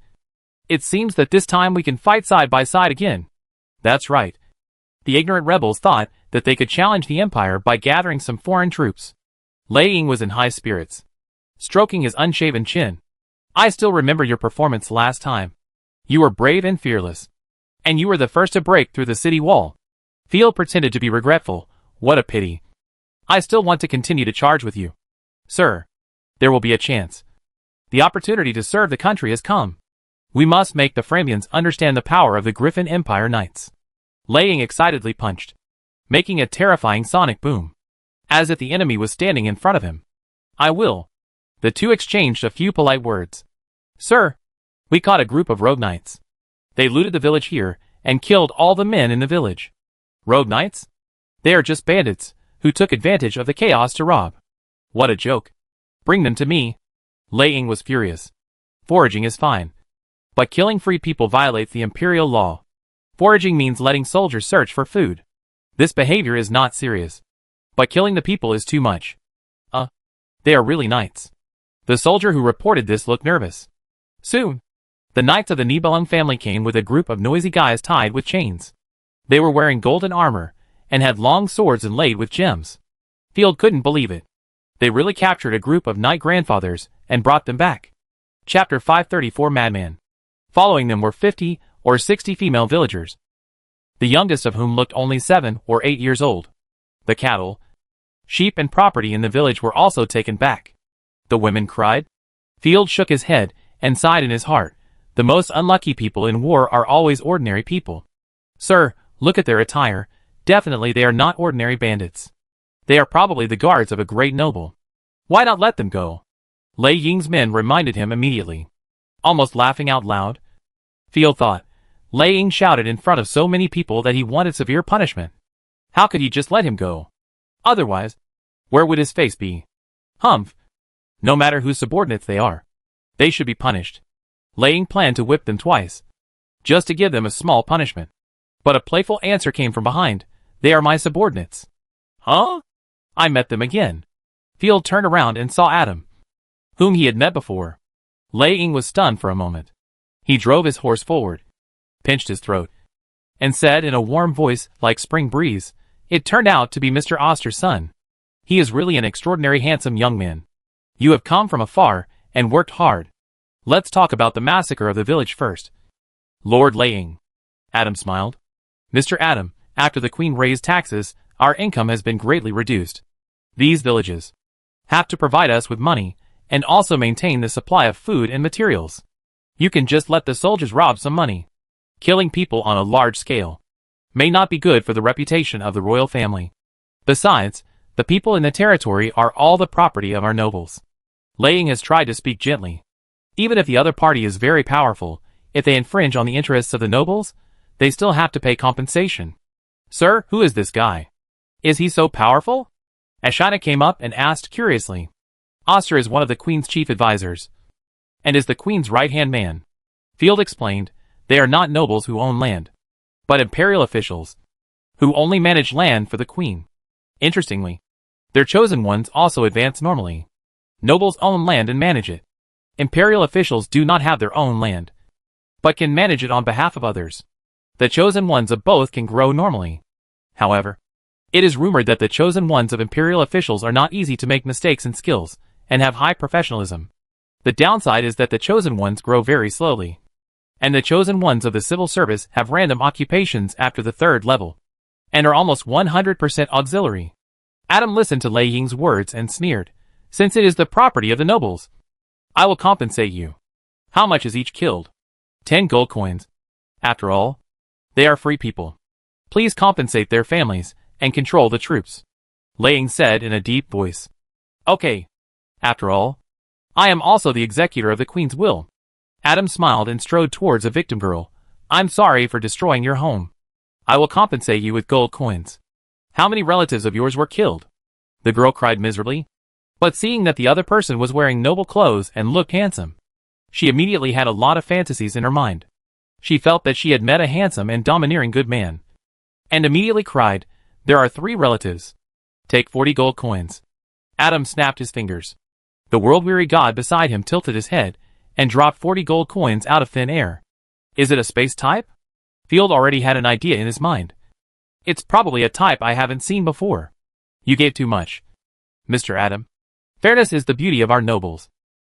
[SPEAKER 1] It seems that this time we can fight side by side again. That's right. The ignorant rebels thought that they could challenge the Empire by gathering some foreign troops. Lei Ying was in high spirits, stroking his unshaven chin. I still remember your performance last time. You were brave and fearless, and you were the first to break through the city wall. Field pretended to be regretful. What a pity. I still want to continue to charge with you. Sir, there will be a chance. The opportunity to serve the country has come. We must make the Framians understand the power of the Griffin Empire Knights. Lei Ying excitedly punched, making a terrifying sonic boom, as if the enemy was standing in front of him. I will. The two exchanged a few polite words. Sir, we caught a group of rogue knights. They looted the village here and killed all the men in the village. Rogue knights? They are just bandits who took advantage of the chaos to rob. What a joke. Bring them to me. Lei Ying was furious. Foraging is fine, but killing free people violates the imperial law. Foraging means letting soldiers search for food. This behavior is not serious, but killing the people is too much. They are really knights. The soldier who reported this looked nervous. Soon, the knights of the Nibelung family came with a group of noisy guys tied with chains. They were wearing golden armor and had long swords inlaid with gems. Field couldn't believe it. They really captured a group of knight grandfathers and brought them back. Chapter 534 Madman. Following them were 50 or 60 female villagers, the youngest of whom looked only 7 or 8 years old. The cattle, sheep and property in the village were also taken back. The women cried. Field shook his head and sighed in his heart. The most unlucky people in war are always ordinary people. Sir, look at their attire. Definitely they are not ordinary bandits. They are probably the guards of a great noble. Why not let them go? Lei Ying's men reminded him immediately. Almost laughing out loud, Field thought. Lei Ying shouted in front of so many people that he wanted severe punishment. How could he just let him go? Otherwise, where would his face be? Humph. No matter whose subordinates they are, they should be punished. Lei Ying planned to whip them twice, just to give them a small punishment. But a playful answer came from behind. They are my subordinates. Huh? I met them again. Field turned around and saw Adam, whom he had met before. Lei Ying was stunned for a moment. He drove his horse forward, pinched his throat, and said in a warm voice like spring breeze, "It turned out to be Mr. Oster's son. He is really an extraordinary handsome young man. You have come from afar and worked hard. Let's talk about the massacre of the village first." Lord Lei Ying. Adam smiled. Mr. Adam, after the Queen raised taxes, our income has been greatly reduced. These villages have to provide us with money and also maintain the supply of food and materials. You can just let the soldiers rob some money. Killing people on a large scale may not be good for the reputation of the royal family. Besides, the people in the territory are all the property of our nobles. Lei Ying has tried to speak gently. Even if the other party is very powerful, if they infringe on the interests of the nobles, they still have to pay compensation. Sir, who is this guy? Is he so powerful? Ashana came up and asked curiously. Oster is one of the Queen's chief advisors, and is the Queen's right-hand man. Field explained. They are not nobles who own land, but imperial officials, who only manage land for the Queen. Interestingly, their chosen ones also advance normally. Nobles own land and manage it. Imperial officials do not have their own land, but can manage it on behalf of others. The chosen ones of both can grow normally. However, it is rumored that the chosen ones of imperial officials are not easy to make mistakes in skills, and have high professionalism. The downside is that the chosen ones grow very slowly, and the chosen ones of the civil service have random occupations after the 3rd level, and are almost 100% auxiliary. Adam listened to Lei Ying's words and sneered. Since it is the property of the nobles, I will compensate you. How much is each killed? 10 gold coins. After all, they are free people. Please compensate their families and control the troops. Lei Ying said in a deep voice. Okay. After all, I am also the executor of the Queen's will. Adam smiled and strode towards a victim girl. I'm sorry for destroying your home. I will compensate you with gold coins. How many relatives of yours were killed? The girl cried miserably. But seeing that the other person was wearing noble clothes and looked handsome, she immediately had a lot of fantasies in her mind. She felt that she had met a handsome and domineering good man, and immediately cried, there are 3 relatives. Take 40 gold coins. Adam snapped his fingers. The world-weary god beside him tilted his head and dropped 40 gold coins out of thin air. Is it a space type? Field already had an idea in his mind. It's probably a type I haven't seen before. You gave too much, Mr. Adam. Fairness is the beauty of our nobles.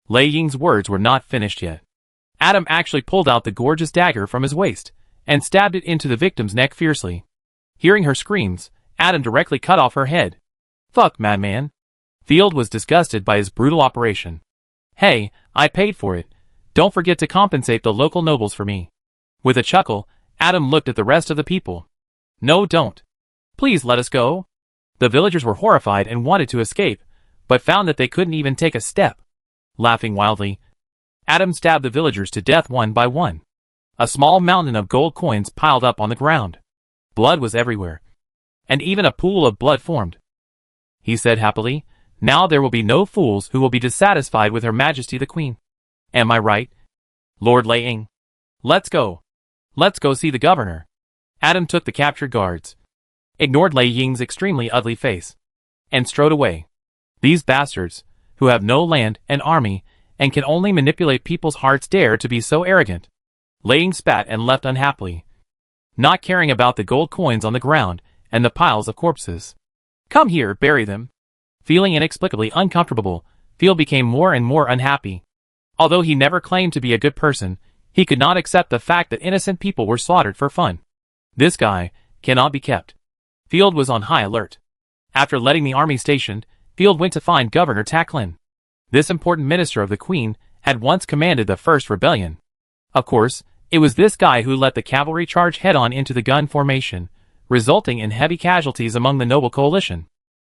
[SPEAKER 1] Lei Ying's words were not finished yet. Adam actually pulled out the gorgeous dagger from his waist and stabbed it into the victim's neck fiercely. Hearing her screams, Adam directly cut off her head. Fuck, madman. Field was disgusted by his brutal operation. Hey, I paid for it. Don't forget to compensate the local nobles for me. With a chuckle, Adam looked at the rest of the people. No, don't. Please let us go. The villagers were horrified and wanted to escape, but found that they couldn't even take a step. Laughing wildly, Adam stabbed the villagers to death one by one. A small mountain of gold coins piled up on the ground. Blood was everywhere, and even a pool of blood formed. He said happily, now there will be no fools who will be dissatisfied with Her Majesty the Queen. Am I right, Lord Lei Ying? Let's go. Let's go see the governor. Adam took the captured guards, ignored Lei Ying's extremely ugly face, and strode away. These bastards, who have no land and army, and can only manipulate people's hearts, dare to be so arrogant. Lei Ying spat and left unhappily, not caring about the gold coins on the ground and the piles of corpses. Come here, bury them. Feeling inexplicably uncomfortable, Field became more and more unhappy. Although he never claimed to be a good person, he could not accept the fact that innocent people were slaughtered for fun. This guy cannot be kept. Field was on high alert. After letting the army stationed, Field went to find Governor Taklin. This important minister of the Queen had once commanded the first rebellion. Of course, it was this guy who let the cavalry charge head-on into the gun formation, resulting in heavy casualties among the noble coalition.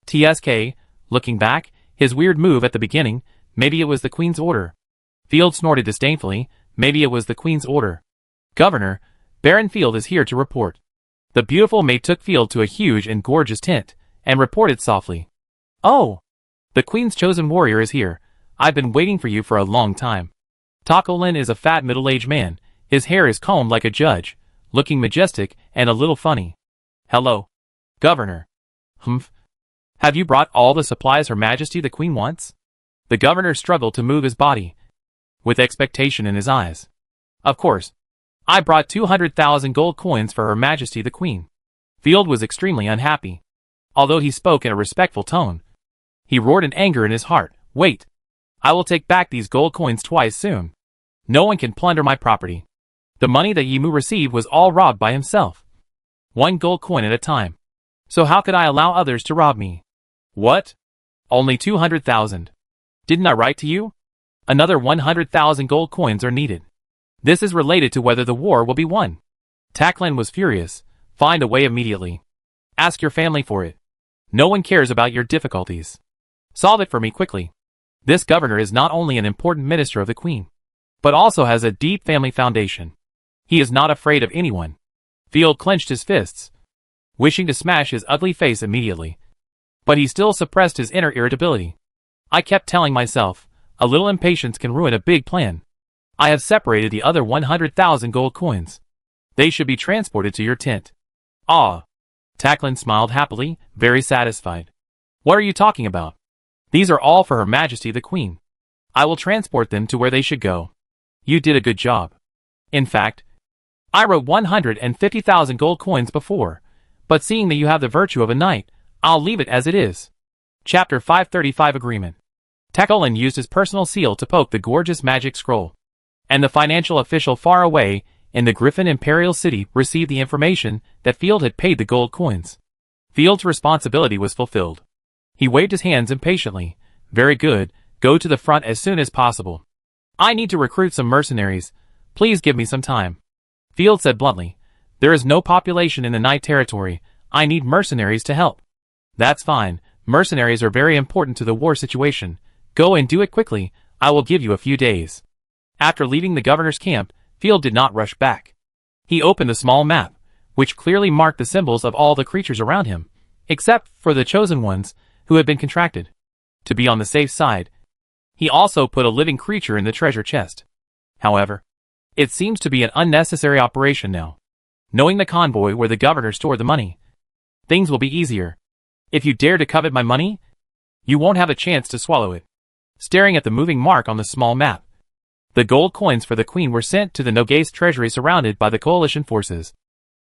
[SPEAKER 1] TSK, looking back, his weird move at the beginning, maybe it was the Queen's order. Field snorted disdainfully, maybe it was the Queen's order. Governor, Baron Field is here to report. The beautiful maid took Field to a huge and gorgeous tent, and reported softly. Oh! The Queen's chosen warrior is here. I've been waiting for you for a long time. Takolin is a fat middle-aged man. His hair is combed like a judge, looking majestic and a little funny. Hello, Governor. Humph. Have you brought all the supplies Her Majesty the Queen wants? The governor struggled to move his body, with expectation in his eyes. Of course. I brought 200,000 gold coins for Her Majesty the Queen. Field was extremely unhappy. Although he spoke in a respectful tone, he roared in anger in his heart. Wait. I will take back these gold coins twice soon. No one can plunder my property. The money that Yimu received was all robbed by himself. 1 gold coin at a time. So how could I allow others to rob me? What? Only 200,000. Didn't I write to you? Another 100,000 gold coins are needed. This is related to whether the war will be won. Taklin was furious. Find a way immediately. Ask your family for it. No one cares about your difficulties. Solve it for me quickly. This governor is not only an important minister of the Queen, but also has a deep family foundation. He is not afraid of anyone. Field clenched his fists, wishing to smash his ugly face immediately. But he still suppressed his inner irritability. I kept telling myself, a little impatience can ruin a big plan. I have separated the other 100,000 gold coins. They should be transported to your tent. Ah. Taklin smiled happily, very satisfied. What are you talking about? These are all for Her Majesty the Queen. I will transport them to where they should go. You did a good job. In fact, I wrote 150,000 gold coins before, but seeing that you have the virtue of a knight, I'll leave it as it is. Chapter 535 Agreement. Taklin used his personal seal to poke the gorgeous magic scroll, and the financial official far away in the Griffin Imperial City received the information that Field had paid the gold coins. Field's responsibility was fulfilled. He waved his hands impatiently. Very good, go to the front as soon as possible. I need to recruit some mercenaries. Please give me some time. Field said bluntly. There is no population in the Night Territory. I need mercenaries to help. That's fine. Mercenaries are very important to the war situation. Go and do it quickly. I will give you a few days. After leaving the governor's camp, Field did not rush back. He opened a small map, which clearly marked the symbols of all the creatures around him, except for the chosen ones who had been contracted. To be on the safe side, he also put a living creature in the treasure chest. However, it seems to be an unnecessary operation now. Knowing the convoy where the governor stored the money, things will be easier. If you dare to covet my money, you won't have a chance to swallow it. Staring at the moving mark on the small map, the gold coins for the queen were sent to the Nogaste treasury surrounded by the coalition forces,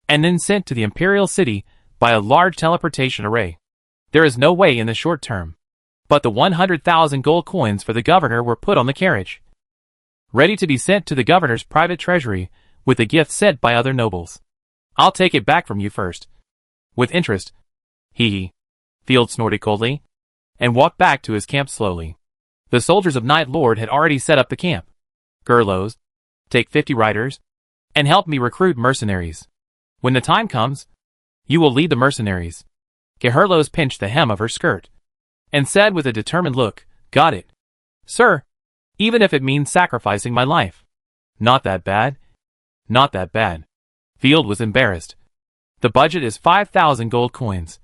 [SPEAKER 1] and then sent to the imperial city by a large teleportation array. There is no way in the short term, but the 100,000 gold coins for the governor were put on the carriage, ready to be sent to the governor's private treasury with the gift sent by other nobles. I'll take it back from you first. With interest. Hee. Field snorted coldly, and walked back to his camp slowly. The soldiers of Night Lord had already set up the camp. Gurlos, take 50 riders, and help me recruit mercenaries. When the time comes, you will lead the mercenaries. Geherlos pinched the hem of her skirt, and said with a determined look, got it. Sir, even if it means sacrificing my life. Not that bad. Not that bad. Field was embarrassed. The budget is 5,000 gold coins.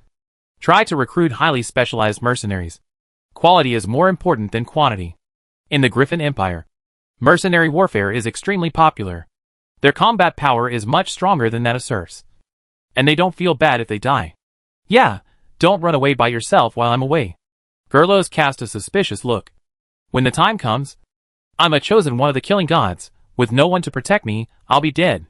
[SPEAKER 1] Try to recruit highly specialized mercenaries. Quality is more important than quantity. In the Griffin Empire, mercenary warfare is extremely popular. Their combat power is much stronger than that of serfs. And they don't feel bad if they die. Yeah, don't run away by yourself while I'm away. Gurlos cast a suspicious look. When the time comes, I'm a chosen one of the killing gods. With no one to protect me, I'll be dead.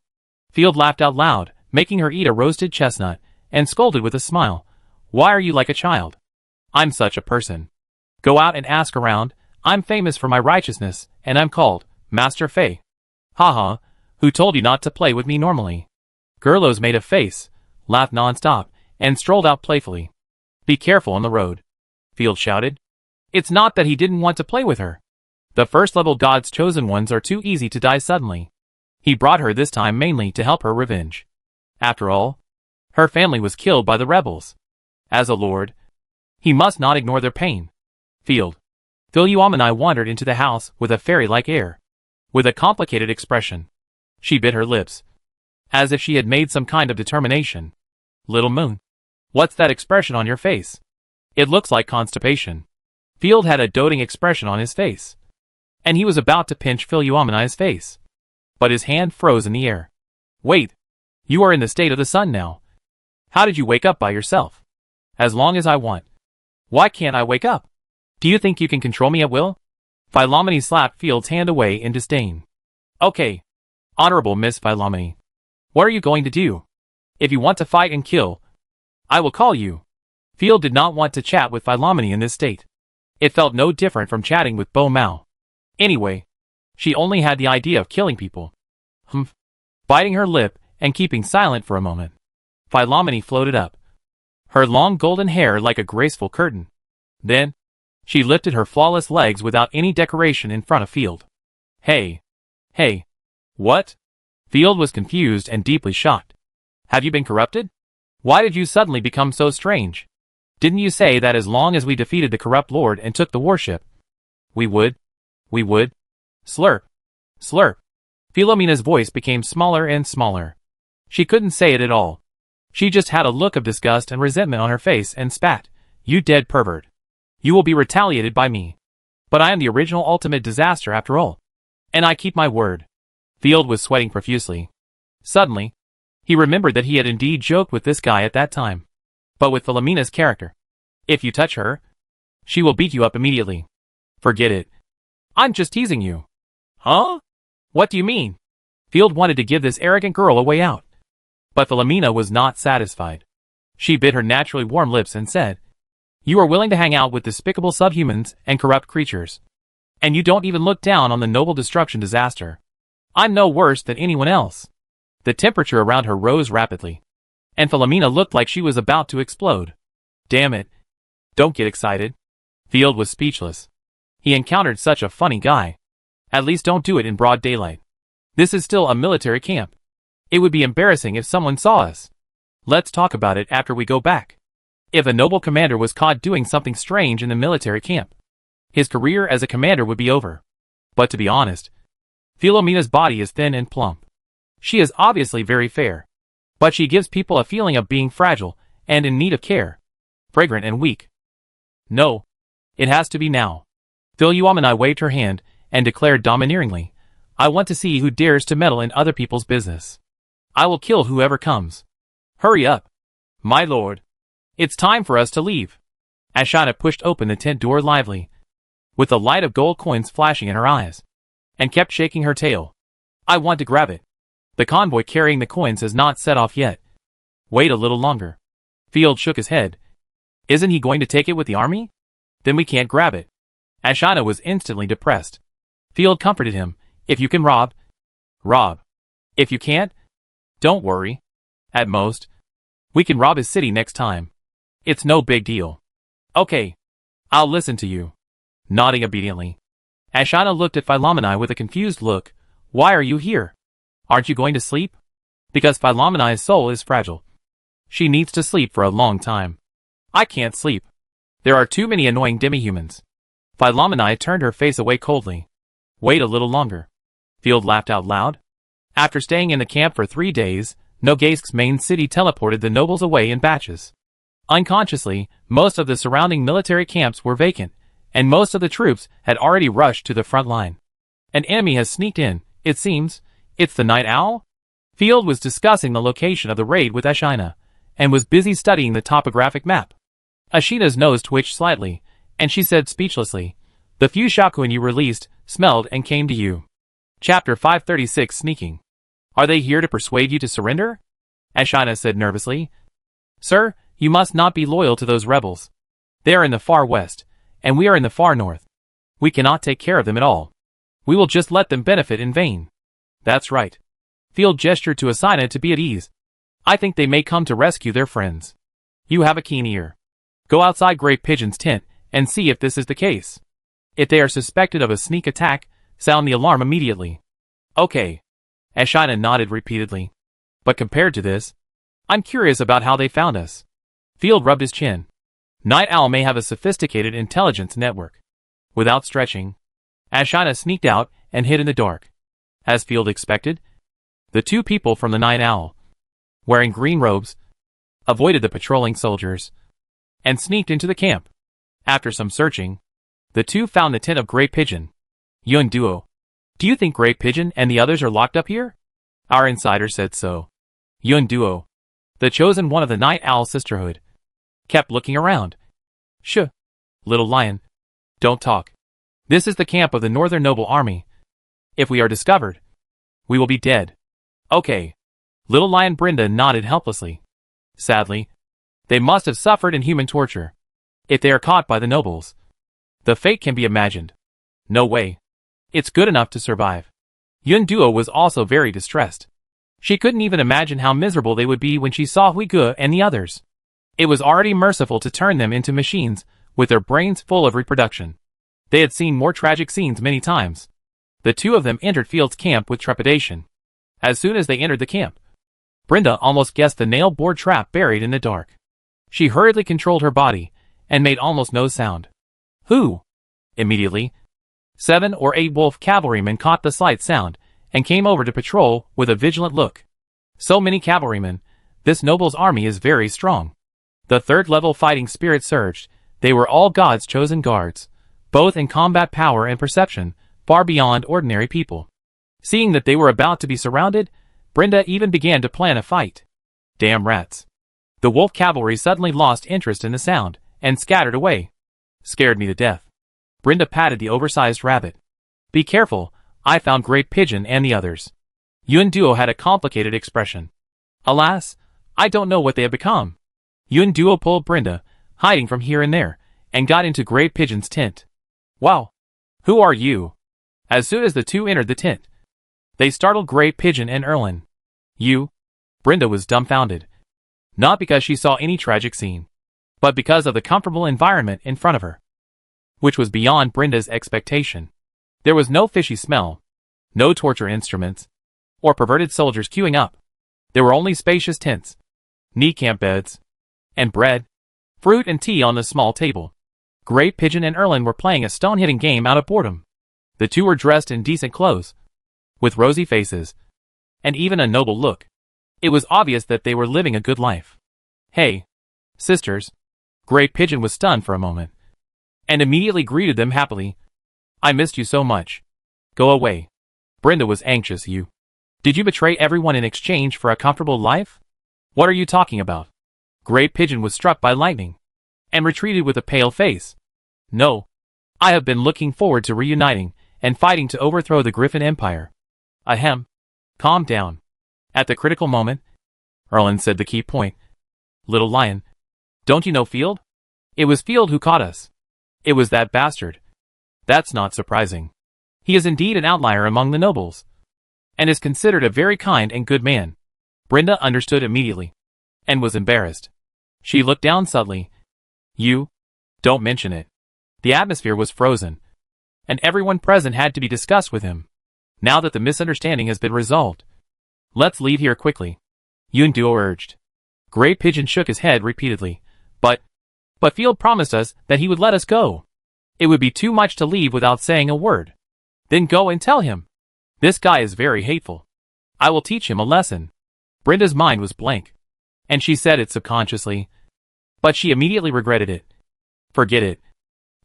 [SPEAKER 1] Field laughed out loud, making her eat a roasted chestnut, and scolded with a smile. Why are you like a child? I'm such a person. Go out and ask around. I'm famous for my righteousness, and I'm called Master Fei. Haha, who told you not to play with me normally? Gurlos made a face, laughed non-stop, and strolled out playfully. Be careful on the road, Field shouted. It's not that he didn't want to play with her. The first-level God's chosen ones are too easy to die suddenly. He brought her this time mainly to help her revenge. After all, her family was killed by the rebels. As a lord, he must not ignore their pain. Field. Philoumeni wandered into the house with a fairy-like air, with a complicated expression. She bit her lips, as if she had made some kind of determination. Little Moon, what's that expression on your face? It looks like constipation. Field had a doting expression on his face, and he was about to pinch Philoumeni's face, but his hand froze in the air. Wait, you are in the state of the sun now. How did you wake up by yourself? As long as I want. Why can't I wake up? Do you think you can control me at will? Philoumeni slapped Field's hand away in disdain. Okay, Honorable Miss Philoumeni. What are you going to do? If you want to fight and kill, I will call you. Field did not want to chat with Philoumeni in this state. It felt no different from chatting with Bo Mao. Anyway, she only had the idea of killing people. Humph. Biting her lip and keeping silent for a moment, Philoumeni floated up, her long golden hair like a graceful curtain. Then, she lifted her flawless legs without any decoration in front of Field. Hey. Hey. What? Field was confused and deeply shocked. Have you been corrupted? Why did you suddenly become so strange? Didn't you say that as long as we defeated the corrupt lord and took the warship, we would? Slurp. Slurp. Philomena's voice became smaller and smaller. She couldn't say it at all. She just had a look of disgust and resentment on her face and spat. You dead pervert. You will be retaliated by me. But I am the original ultimate disaster after all. And I keep my word. Field was sweating profusely. Suddenly, he remembered that he had indeed joked with this guy at that time. But with Philomena's character. If you touch her, she will beat you up immediately. Forget it. I'm just teasing you. Huh? What do you mean? Field wanted to give this arrogant girl a way out. But Philomena was not satisfied. She bit her naturally warm lips and said, You are willing to hang out with despicable subhumans and corrupt creatures. And you don't even look down on the noble destruction disaster. I'm no worse than anyone else. The temperature around her rose rapidly, and Philomena looked like she was about to explode. Damn it. Don't get excited. Field was speechless. He encountered such a funny guy. At least don't do it in broad daylight. This is still a military camp. It would be embarrassing if someone saw us. Let's talk about it after we go back. If a noble commander was caught doing something strange in the military camp, his career as a commander would be over. But to be honest, Philomena's body is thin and plump. She is obviously very fair. but she gives people a feeling of being fragile and in need of care. Fragrant and weak. No. It has to be now. Philoumena waved her hand and declared domineeringly, I want to see who dares to meddle in other people's business. I will kill whoever comes. Hurry up. My lord. It's time for us to leave. Ashina pushed open the tent door lively, with the light of gold coins flashing in her eyes, and kept shaking her tail. I want to grab it. The convoy carrying the coins has not set off yet. Wait a little longer. Field shook his head. Isn't he going to take it with the army? Then we can't grab it. Ashina was instantly depressed. Field comforted him. If you can rob. If you can't, don't worry. At most, we can rob his city next time. It's no big deal. Okay. I'll listen to you. Nodding obediently. Ashina looked at Philomenae with a confused look. Why are you here? Aren't you going to sleep? Because Philomenae's soul is fragile. She needs to sleep for a long time. I can't sleep. There are too many annoying demi-humans. Philomenae turned her face away coldly. Wait a little longer. Field laughed out loud. After staying in the camp for 3 days, Nogaisk's main city teleported the nobles away in batches. Unconsciously, most of the surrounding military camps were vacant, and most of the troops had already rushed to the front line. An enemy has sneaked in, it seems. It's the Night Owl? Field was discussing the location of the raid with Ashina, and was busy studying the topographic map. Ashina's nose twitched slightly, and she said speechlessly, The few Shakuin you released smelled and came to you. Chapter 536 Sneaking. Are they here to persuade you to surrender? Ashina said nervously. Sir, you must not be loyal to those rebels. They are in the far west, and we are in the far north. We cannot take care of them at all. We will just let them benefit in vain. That's right. Field gestured to Ashina to be at ease. I think they may come to rescue their friends. You have a keen ear. Go outside Grey Pigeon's tent and see if this is the case. If they are suspected of a sneak attack, sound the alarm immediately. Okay. Ashina nodded repeatedly. But compared to this, I'm curious about how they found us. Field rubbed his chin. Night Owl may have a sophisticated intelligence network. Without stretching, Ashina sneaked out and hid in the dark. As Field expected, the two people from the Night Owl, wearing green robes, avoided the patrolling soldiers, and sneaked into the camp. After some searching, the two found the tent of Grey Pigeon. Yun Duo. Do you think Grey Pigeon and the others are locked up here? Our insider said so. Yun Duo, the chosen one of the Night Owl Sisterhood, kept looking around. Shh. Little Lion. Don't talk. This is the camp of the Northern Noble Army. If we are discovered, we will be dead. Okay. Little Lion Brenda nodded helplessly. Sadly, they must have suffered inhuman torture. If they are caught by the nobles, the fate can be imagined. No way. It's good enough to survive. Yun Duo was also very distressed. She couldn't even imagine how miserable they would be when she saw Huigue and the others. It was already merciful to turn them into machines, with their brains full of reproduction. They had seen more tragic scenes many times. The two of them entered Field's camp with trepidation. As soon as they entered the camp, Brenda almost guessed the nail-board trap buried in the dark. She hurriedly controlled her body, and made almost no sound. Who? Immediately, 7 or 8 wolf cavalrymen caught the slight sound, and came over to patrol with a vigilant look. So many cavalrymen, this noble's army is very strong. The third-level fighting spirit surged. They were all God's chosen guards, both in combat power and perception, far beyond ordinary people. Seeing that they were about to be surrounded, Brenda even began to plan a fight. Damn rats. The wolf cavalry suddenly lost interest in the sound, and scattered away. Scared me to death. Brenda patted the oversized rabbit. Be careful, I found Grey Pigeon and the others. Yun Duo had a complicated expression. Alas, I don't know what they have become. Yun Duo pulled Brenda, hiding from here and there, and got into Grey Pigeon's tent. Wow. Who are you? As soon as the two entered the tent, they startled Grey Pigeon and Erlin. You? Brenda was dumbfounded. Not because she saw any tragic scene, but because of the comfortable environment in front of her, which was beyond Brenda's expectation. There was no fishy smell, no torture instruments, or perverted soldiers queuing up. There were only spacious tents, neat camp beds, and bread, fruit and tea on the small table. Grey Pigeon and Erlin were playing a stone-hitting game out of boredom. The two were dressed in decent clothes, with rosy faces, and even a noble look. It was obvious that they were living a good life. Hey, sisters. Grey Pigeon was stunned for a moment, and immediately greeted them happily. I missed you so much. Go away. Brenda was anxious. Did you betray everyone in exchange for a comfortable life? What are you talking about? Grey Pigeon was struck by lightning, and retreated with a pale face. No. I have been looking forward to reuniting, and fighting to overthrow the Griffin Empire. Ahem. Calm down. At the critical moment, Erland said the key point. Little Lion. Don't you know Field? It was Field who caught us. It was that bastard. That's not surprising. He is indeed an outlier among the nobles, and is considered a very kind and good man. Brenda understood immediately, and was embarrassed. She looked down subtly. You? Don't mention it. The atmosphere was frozen, and everyone present had to be discussed with him. Now that the misunderstanding has been resolved, let's leave here quickly, Unduo urged. Grey Pigeon shook his head repeatedly. But Field promised us that he would let us go. It would be too much to leave without saying a word. Then go and tell him. This guy is very hateful. I will teach him a lesson. Brenda's mind was blank, and she said it subconsciously, but she immediately regretted it. Forget it.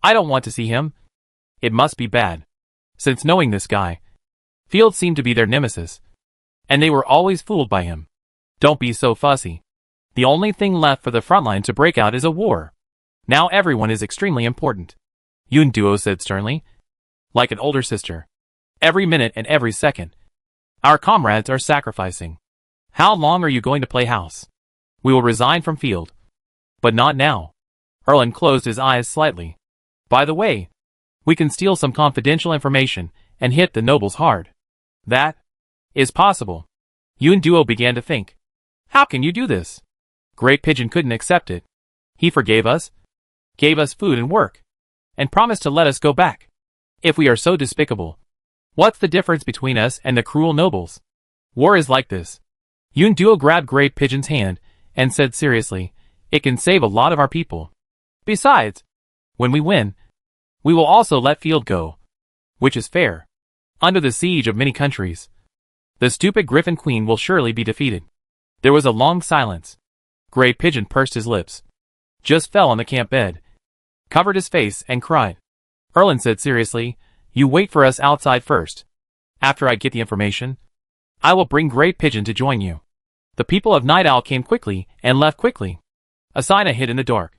[SPEAKER 1] I don't want to see him. It must be bad. Since knowing this guy, Field seemed to be their nemesis, and they were always fooled by him. Don't be so fussy. The only thing left for the front line to break out is a war. Now everyone is extremely important, Unduo said sternly. Like an older sister. Every minute and every second, our comrades are sacrificing. How long are you going to play house? We will resign from Field. But not now. Erland closed his eyes slightly. By the way, we can steal some confidential information and hit the nobles hard. That is possible. Unduo began to think. How can you do this? Grey Pigeon couldn't accept it. He forgave us, gave us food and work, and promised to let us go back. If we are so despicable, what's the difference between us and the cruel nobles? War is like this. Unduo grabbed Grey Pigeon's hand and said seriously, it can save a lot of our people. Besides, when we win, we will also let Field go, which is fair. Under the siege of many countries, the stupid Griffin Queen will surely be defeated. There was a long silence. Grey Pigeon pursed his lips, just fell on the camp bed, covered his face and cried. Erland said seriously, you wait for us outside first. After I get the information, I will bring Grey Pigeon to join you. The people of Night Owl came quickly and left quickly. Asina hid in the dark,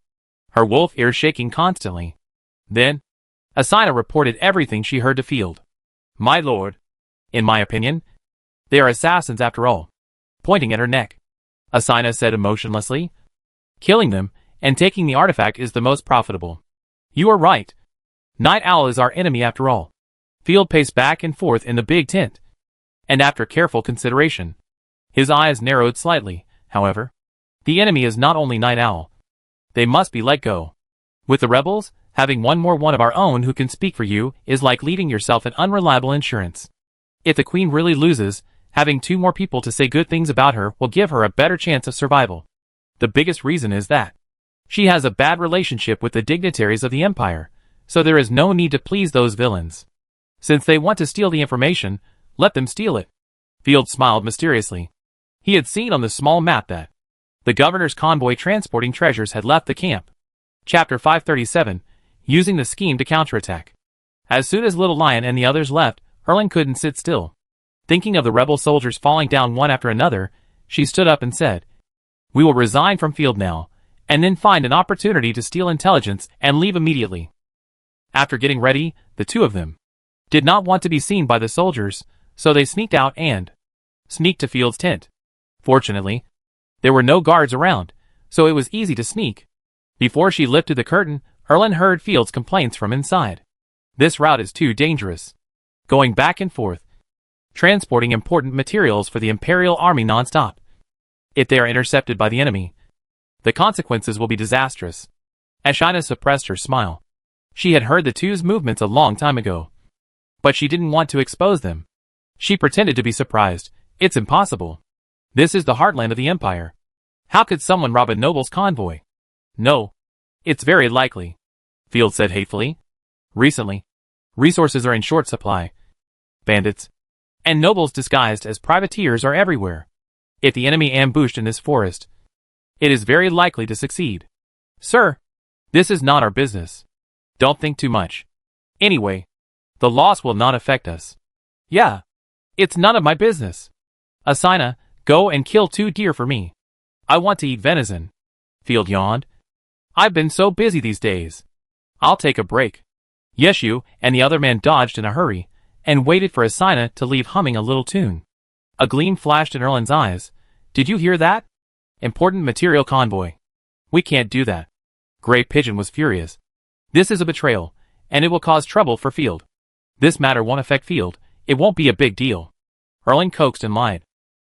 [SPEAKER 1] her wolf ears shaking constantly. Then, Asina reported everything she heard to Field. My lord, in my opinion, they are assassins after all. Pointing at her neck, Asina said emotionlessly. Killing them and taking the artifact is the most profitable. You are right. Night Owl is our enemy after all. Field paced back and forth in the big tent, and after careful consideration, his eyes narrowed slightly. However, the enemy is not only Night Owl. They must be let go. With the rebels, having one of our own who can speak for you is like leaving yourself an unreliable insurance. If the queen really loses, having two more people to say good things about her will give her a better chance of survival. The biggest reason is that she has a bad relationship with the dignitaries of the empire, so there is no need to please those villains. Since they want to steal the information, let them steal it. Field smiled mysteriously. He had seen on the small map that the governor's convoy transporting treasures had left the camp. Chapter 537, using the scheme to counterattack. As soon as Little Lion and the others left, Erland couldn't sit still. Thinking of the rebel soldiers falling down one after another, she stood up and said, we will resign from Field now, and then find an opportunity to steal intelligence and leave immediately. After getting ready, the two of them did not want to be seen by the soldiers, so they sneaked out and sneaked to Field's tent. Fortunately, there were no guards around, so it was easy to sneak. Before she lifted the curtain, Erland heard Field's complaints from inside. This route is too dangerous. Going back and forth, transporting important materials for the Imperial Army non-stop. If they are intercepted by the enemy, the consequences will be disastrous. Asina suppressed her smile. She had heard the two's movements a long time ago, but she didn't want to expose them. She pretended to be surprised. It's impossible. This is the heartland of the Empire. How could someone rob a noble's convoy? No. It's very likely, Field said hatefully. Recently, resources are in short supply. Bandits and nobles disguised as privateers are everywhere. If the enemy ambushed in this forest, it is very likely to succeed. Sir, this is not our business. Don't think too much. Anyway, the loss will not affect us. Yeah, it's none of my business. Asina, go and kill 2 deer for me. I want to eat venison. Field yawned. I've been so busy these days. I'll take a break. Yeshu and the other man dodged in a hurry and waited for Asina to leave humming a little tune. A gleam flashed in Erlin's eyes. Did you hear that? Important material convoy. We can't do that. Grey Pigeon was furious. This is a betrayal, and it will cause trouble for Field. This matter won't affect Field. It won't be a big deal. Erlin coaxed and lied.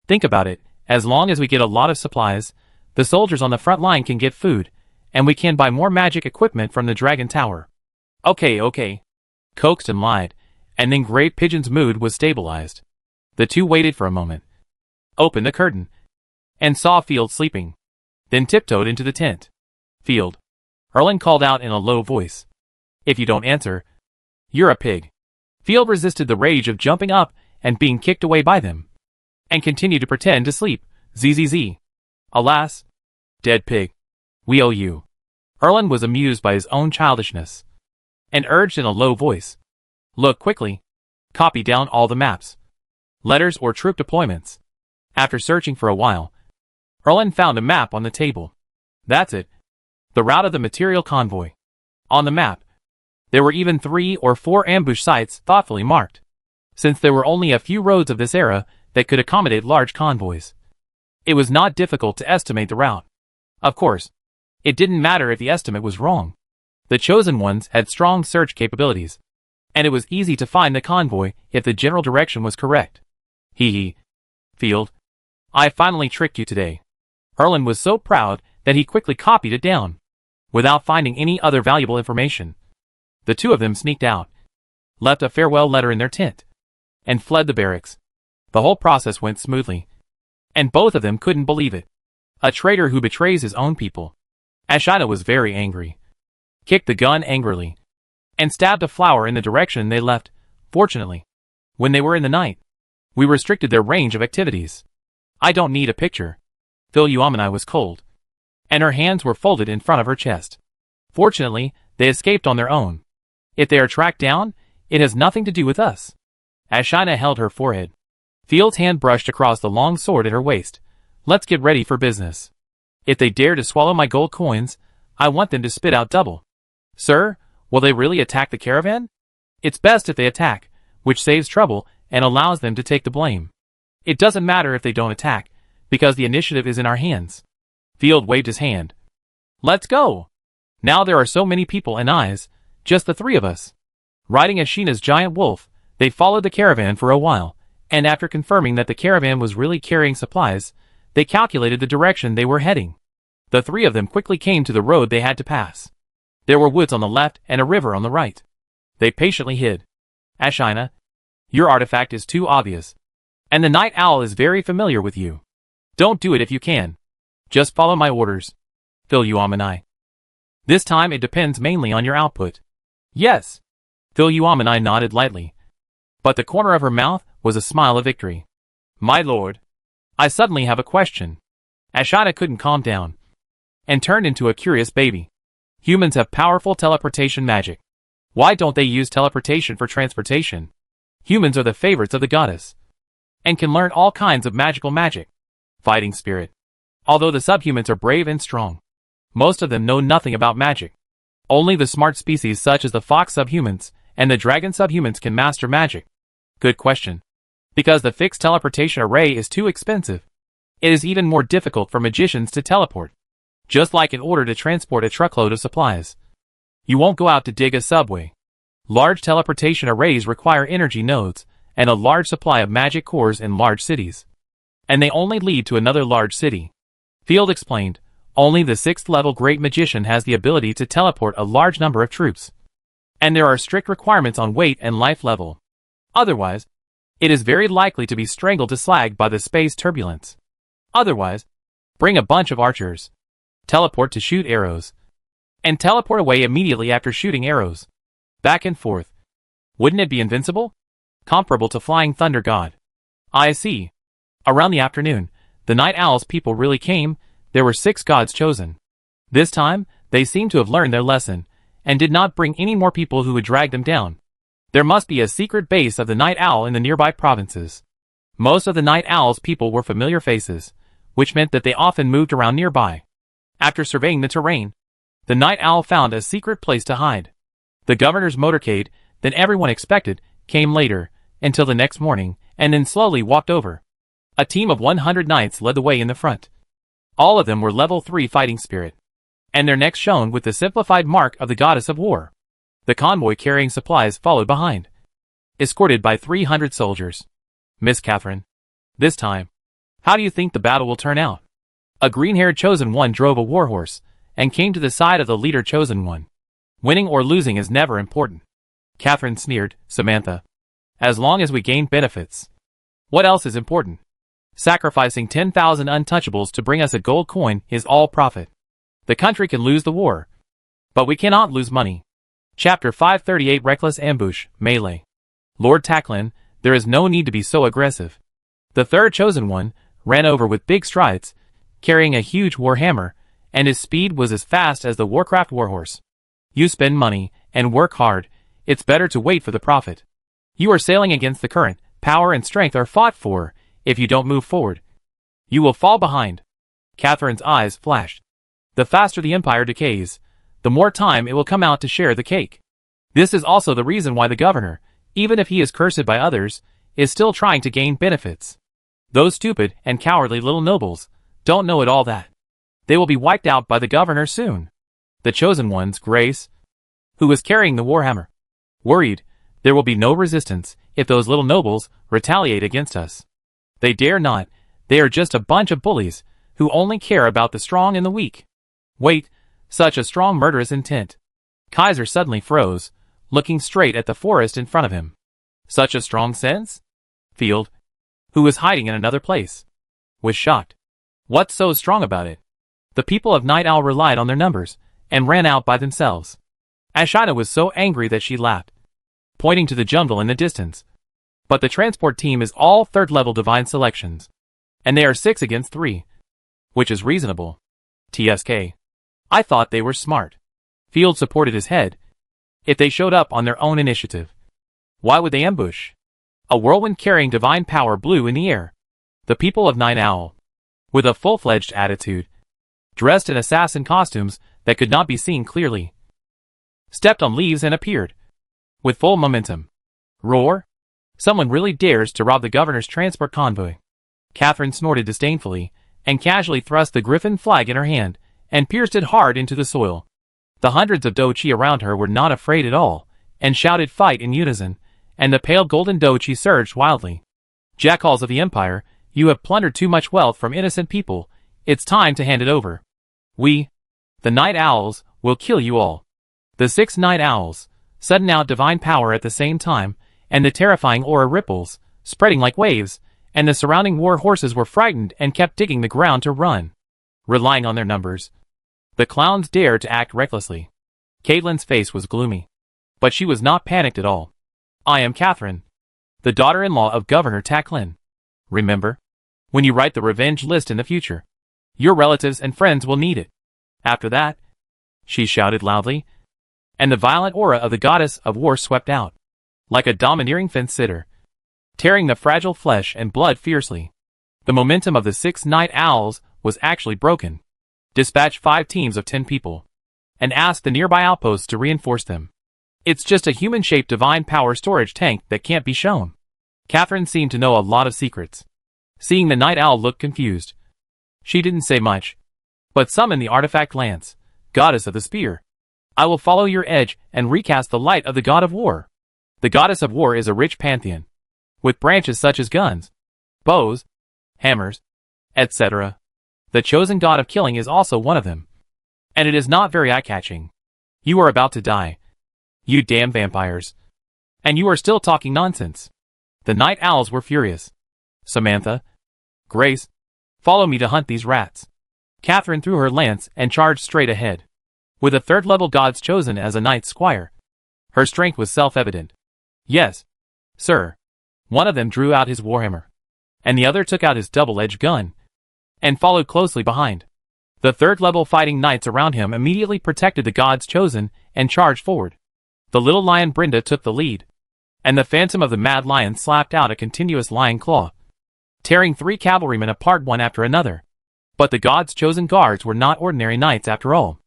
[SPEAKER 1] Think about it. As long as we get a lot of supplies, the soldiers on the front line can get food, and we can buy more magic equipment from the Dragon Tower. Okay. Coaxed and lied, and then Grey Pigeon's mood was stabilized. The two waited for a moment, opened the curtain, and saw Field sleeping. Then tiptoed into the tent. Field. Erlin called out in a low voice. If you don't answer, you're a pig. Field resisted the rage of jumping up and being kicked away by them, and continued to pretend to sleep. Zzz. Alas, dead pig. We owe you. Erlin was amused by his own childishness, and urged in a low voice. Look quickly. Copy down all the maps, letters or troop deployments. After searching for a while, Erlin found a map on the table. That's it. The route of the material convoy. On the map, there were even 3 or 4 ambush sites thoughtfully marked, since there were only a few roads of this era that could accommodate large convoys. It was not difficult to estimate the route. Of course, it didn't matter if the estimate was wrong. The chosen ones had strong search capabilities, and it was easy to find the convoy if the general direction was correct. Hee. Field. I finally tricked you today. Erlin was so proud that he quickly copied it down, without finding any other valuable information. The two of them sneaked out, left a farewell letter in their tent, and fled the barracks. The whole process went smoothly, and both of them couldn't believe it. A traitor who betrays his own people. Ashina was very angry, kicked the gun angrily, and stabbed a flower in the direction they left. Fortunately, when they were in the night, we restricted their range of activities. I don't need a picture. Phil Yuamanai was cold, and her hands were folded in front of her chest. Fortunately, they escaped on their own. If they are tracked down, it has nothing to do with us. Ashina held her forehead. Field's hand brushed across the long sword at her waist. Let's get ready for business. If they dare to swallow my gold coins, I want them to spit out double. Sir, will they really attack the caravan? It's best if they attack, which saves trouble and allows them to take the blame. It doesn't matter if they don't attack, because the initiative is in our hands. Field waved his hand. Let's go. Now there are so many people and eyes, just the 3 of us. Riding Ashina's giant wolf, they followed the caravan for a while, and after confirming that the caravan was really carrying supplies, they calculated the direction they were heading. The 3 of them quickly came to the road they had to pass. There were woods on the left and a river on the right. They patiently hid. Ashina, your artifact is too obvious, and the night owl is very familiar with you. Don't do it if you can. Just follow my orders. Phil Yuamanai. This time it depends mainly on your output. Yes. Phil Yuamanai nodded lightly, but the corner of her mouth was a smile of victory. My lord, I suddenly have a question. Ashina couldn't calm down, and turned into a curious baby. Humans have powerful teleportation magic. Why don't they use teleportation for transportation? Humans are the favorites of the goddess, and can learn all kinds of magical magic. Fighting spirit. Although the subhumans are brave and strong, most of them know nothing about magic. Only the smart species such as the fox subhumans and the dragon subhumans can master magic. Good question. Because the fixed teleportation array is too expensive, it is even more difficult for magicians to teleport. Just like in order to transport a truckload of supplies, you won't go out to dig a subway. Large teleportation arrays require energy nodes and a large supply of magic cores in large cities, and they only lead to another large city. Field explained, only the 6th level great magician has the ability to teleport a large number of troops, and there are strict requirements on weight and life level. Otherwise, it is very likely to be strangled to slag by the space turbulence. Otherwise, bring a bunch of archers, teleport to shoot arrows, and teleport away immediately after shooting arrows. Back and forth. Wouldn't it be invincible? Comparable to flying thunder god. I see. Around the afternoon, the Night Owl's people really came, there were 6 gods chosen. This time, they seemed to have learned their lesson, and did not bring any more people who would drag them down. There must be a secret base of the Night Owl in the nearby provinces. Most of the Night Owl's people were familiar faces, which meant that they often moved around nearby. After surveying the terrain, the Night Owl found a secret place to hide. The governor's motorcade, than everyone expected, came later, until the next morning, and then slowly walked over. A team of 100 knights led the way in the front. All of them were level 3 fighting spirit, and their necks shone with the simplified mark of the goddess of war. The convoy carrying supplies followed behind, escorted by 300 soldiers. Miss Catherine, this time, how do you think the battle will turn out? A green-haired chosen one drove a warhorse, and came to the side of the leader chosen one. Winning or losing is never important. Catherine sneered. Samantha, as long as we gain benefits. What else is important? Sacrificing 10,000 untouchables to bring us a gold coin is all profit. The country can lose the war, but we cannot lose money. Chapter 538 Reckless Ambush, Melee. Lord Tacklin, there is no need to be so aggressive. The third chosen one ran over with big strides, carrying a huge warhammer, and his speed was as fast as the Warcraft warhorse. You spend money and work hard, it's better to wait for the profit. You are sailing against the current, power and strength are fought for. If you don't move forward, you will fall behind. Catherine's eyes flashed. The faster the empire decays, the more time it will come out to share the cake. This is also the reason why the governor, even if he is cursed by others, is still trying to gain benefits. Those stupid and cowardly little nobles don't know it all that. They will be wiped out by the governor soon. The chosen one's Grace, who was carrying the warhammer, worried there will be no resistance if those little nobles retaliate against us. They dare not, they are just a bunch of bullies who only care about the strong and the weak. Wait, such a strong murderous intent. Kaiser suddenly froze, looking straight at the forest in front of him. Such a strong sense? Field, who was hiding in another place, was shocked. What's so strong about it? The people of Night Owl relied on their numbers, and ran out by themselves. Ashina was so angry that she laughed, pointing to the jungle in the distance. But the transport team is all 3rd level divine selections, and they are 6 against 3, which is reasonable. TSK. I thought they were smart. Field supported his head. If they showed up on their own initiative, why would they ambush? A whirlwind carrying divine power blew in the air. The people of Night Owl, with a full-fledged attitude, dressed in assassin costumes that could not be seen clearly, stepped on leaves and appeared, with full momentum. Roar! Someone really dares to rob the governor's transport convoy. Catherine snorted disdainfully, and casually thrust the griffin flag in her hand, and pierced it hard into the soil. The hundreds of dochi around her were not afraid at all, and shouted fight in unison, and the pale golden dochi surged wildly. Jackals of the Empire, you have plundered too much wealth from innocent people, it's time to hand it over. We, the Night Owls, will kill you all. The 6 Night Owls, sudden out divine power at the same time, and the terrifying aura ripples, spreading like waves, and the surrounding war horses were frightened and kept digging the ground to run. Relying on their numbers, the clowns dared to act recklessly. Caitlin's face was gloomy, but she was not panicked at all. I am Catherine, the daughter-in-law of Governor Tacklin. Remember, when you write the revenge list in the future, your relatives and friends will need it. After that, she shouted loudly, and the violent aura of the goddess of war swept out, like a domineering fence-sitter, tearing the fragile flesh and blood fiercely. The momentum of the 6 Night Owls was actually broken. Dispatch 5 teams of 10 people, and ask the nearby outposts to reinforce them. It's just a human-shaped divine power storage tank that can't be shown. Catherine seemed to know a lot of secrets. Seeing the Night Owl look confused, she didn't say much, but summoned the artifact Lance, goddess of the spear. I will follow your edge and recast the light of the god of war. The goddess of war is a rich pantheon, with branches such as guns, bows, hammers, etc. The chosen god of killing is also one of them, and it is not very eye-catching. You are about to die, you damn vampires, and you are still talking nonsense. The Night Owls were furious. Samantha, Grace, follow me to hunt these rats. Catherine threw her lance and charged straight ahead. With a 3rd level gods chosen as a knight squire, her strength was self-evident. Yes, sir. One of them drew out his warhammer, and the other took out his double-edged gun, and followed closely behind. The third-level fighting knights around him immediately protected the gods chosen and charged forward. The little lion Brenda took the lead, and the phantom of the mad lion slapped out a continuous lion claw, tearing 3 cavalrymen apart one after another. But the gods' chosen guards were not ordinary knights after all.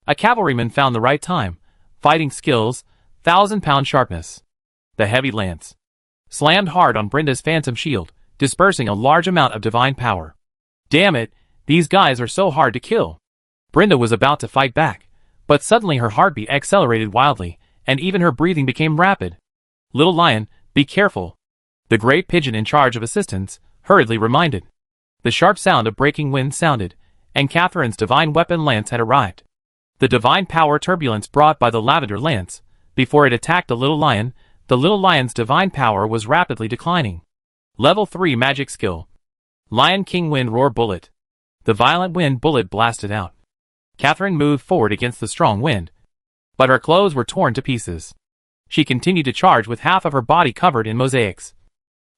[SPEAKER 1] A cavalryman found the right time, fighting skills, 1,000-pound sharpness. The heavy lance slammed hard on Brenda's phantom shield, dispersing a large amount of divine power. Damn it, these guys are so hard to kill. Brenda was about to fight back, but suddenly her heartbeat accelerated wildly, and even her breathing became rapid. Little lion, be careful, the great pigeon in charge of assistance hurriedly reminded. The sharp sound of breaking wind sounded, and Catherine's divine weapon lance had arrived. The divine power turbulence brought by the lavender lance, before it attacked the little lion's divine power was rapidly declining. Level 3 magic skill. Lion King Wind Roar Bullet. The violent wind bullet blasted out. Catherine moved forward against the strong wind, but her clothes were torn to pieces. She continued to charge with half of her body covered in mosaics,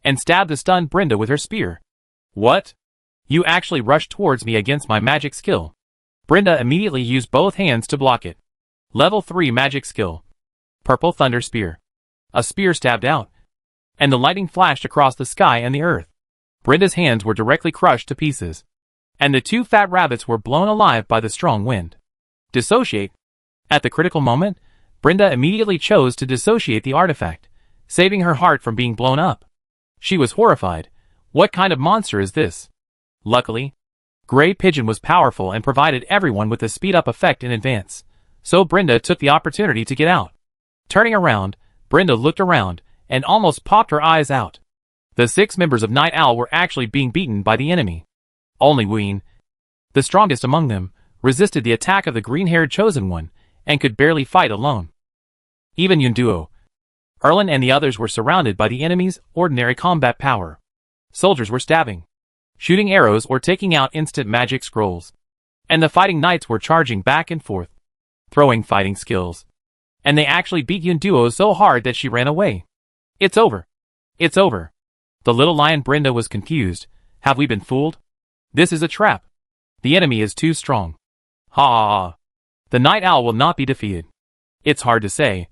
[SPEAKER 1] and stabbed the stunned Brenda with her spear. What? You actually rushed towards me against my magic skill. Brenda immediately used both hands to block it. Level 3 magic skill. Purple Thunder Spear. A spear stabbed out, and the lightning flashed across the sky and the earth. Brenda's hands were directly crushed to pieces, and the 2 fat rabbits were blown alive by the strong wind. Dissociate. At the critical moment, Brenda immediately chose to dissociate the artifact, saving her heart from being blown up. She was horrified. What kind of monster is this? Luckily, Grey Pigeon was powerful and provided everyone with a speed-up effect in advance, so Brenda took the opportunity to get out. Turning around, Brenda looked around, and almost popped her eyes out. The 6 members of Night Owl were actually being beaten by the enemy. Only Ween, the strongest among them, resisted the attack of the green-haired chosen one, and could barely fight alone. Even Yunduo, Erlin and the others were surrounded by the enemy's ordinary combat power. Soldiers were stabbing, shooting arrows or taking out instant magic scrolls, and the fighting knights were charging back and forth, throwing fighting skills. And they actually beat Yunduo so hard that she ran away. It's over. It's over. The little lion Brenda was confused. Have we been fooled? This is a trap. The enemy is too strong. Ha ha ha. The Night Owl will not be defeated. It's hard to say.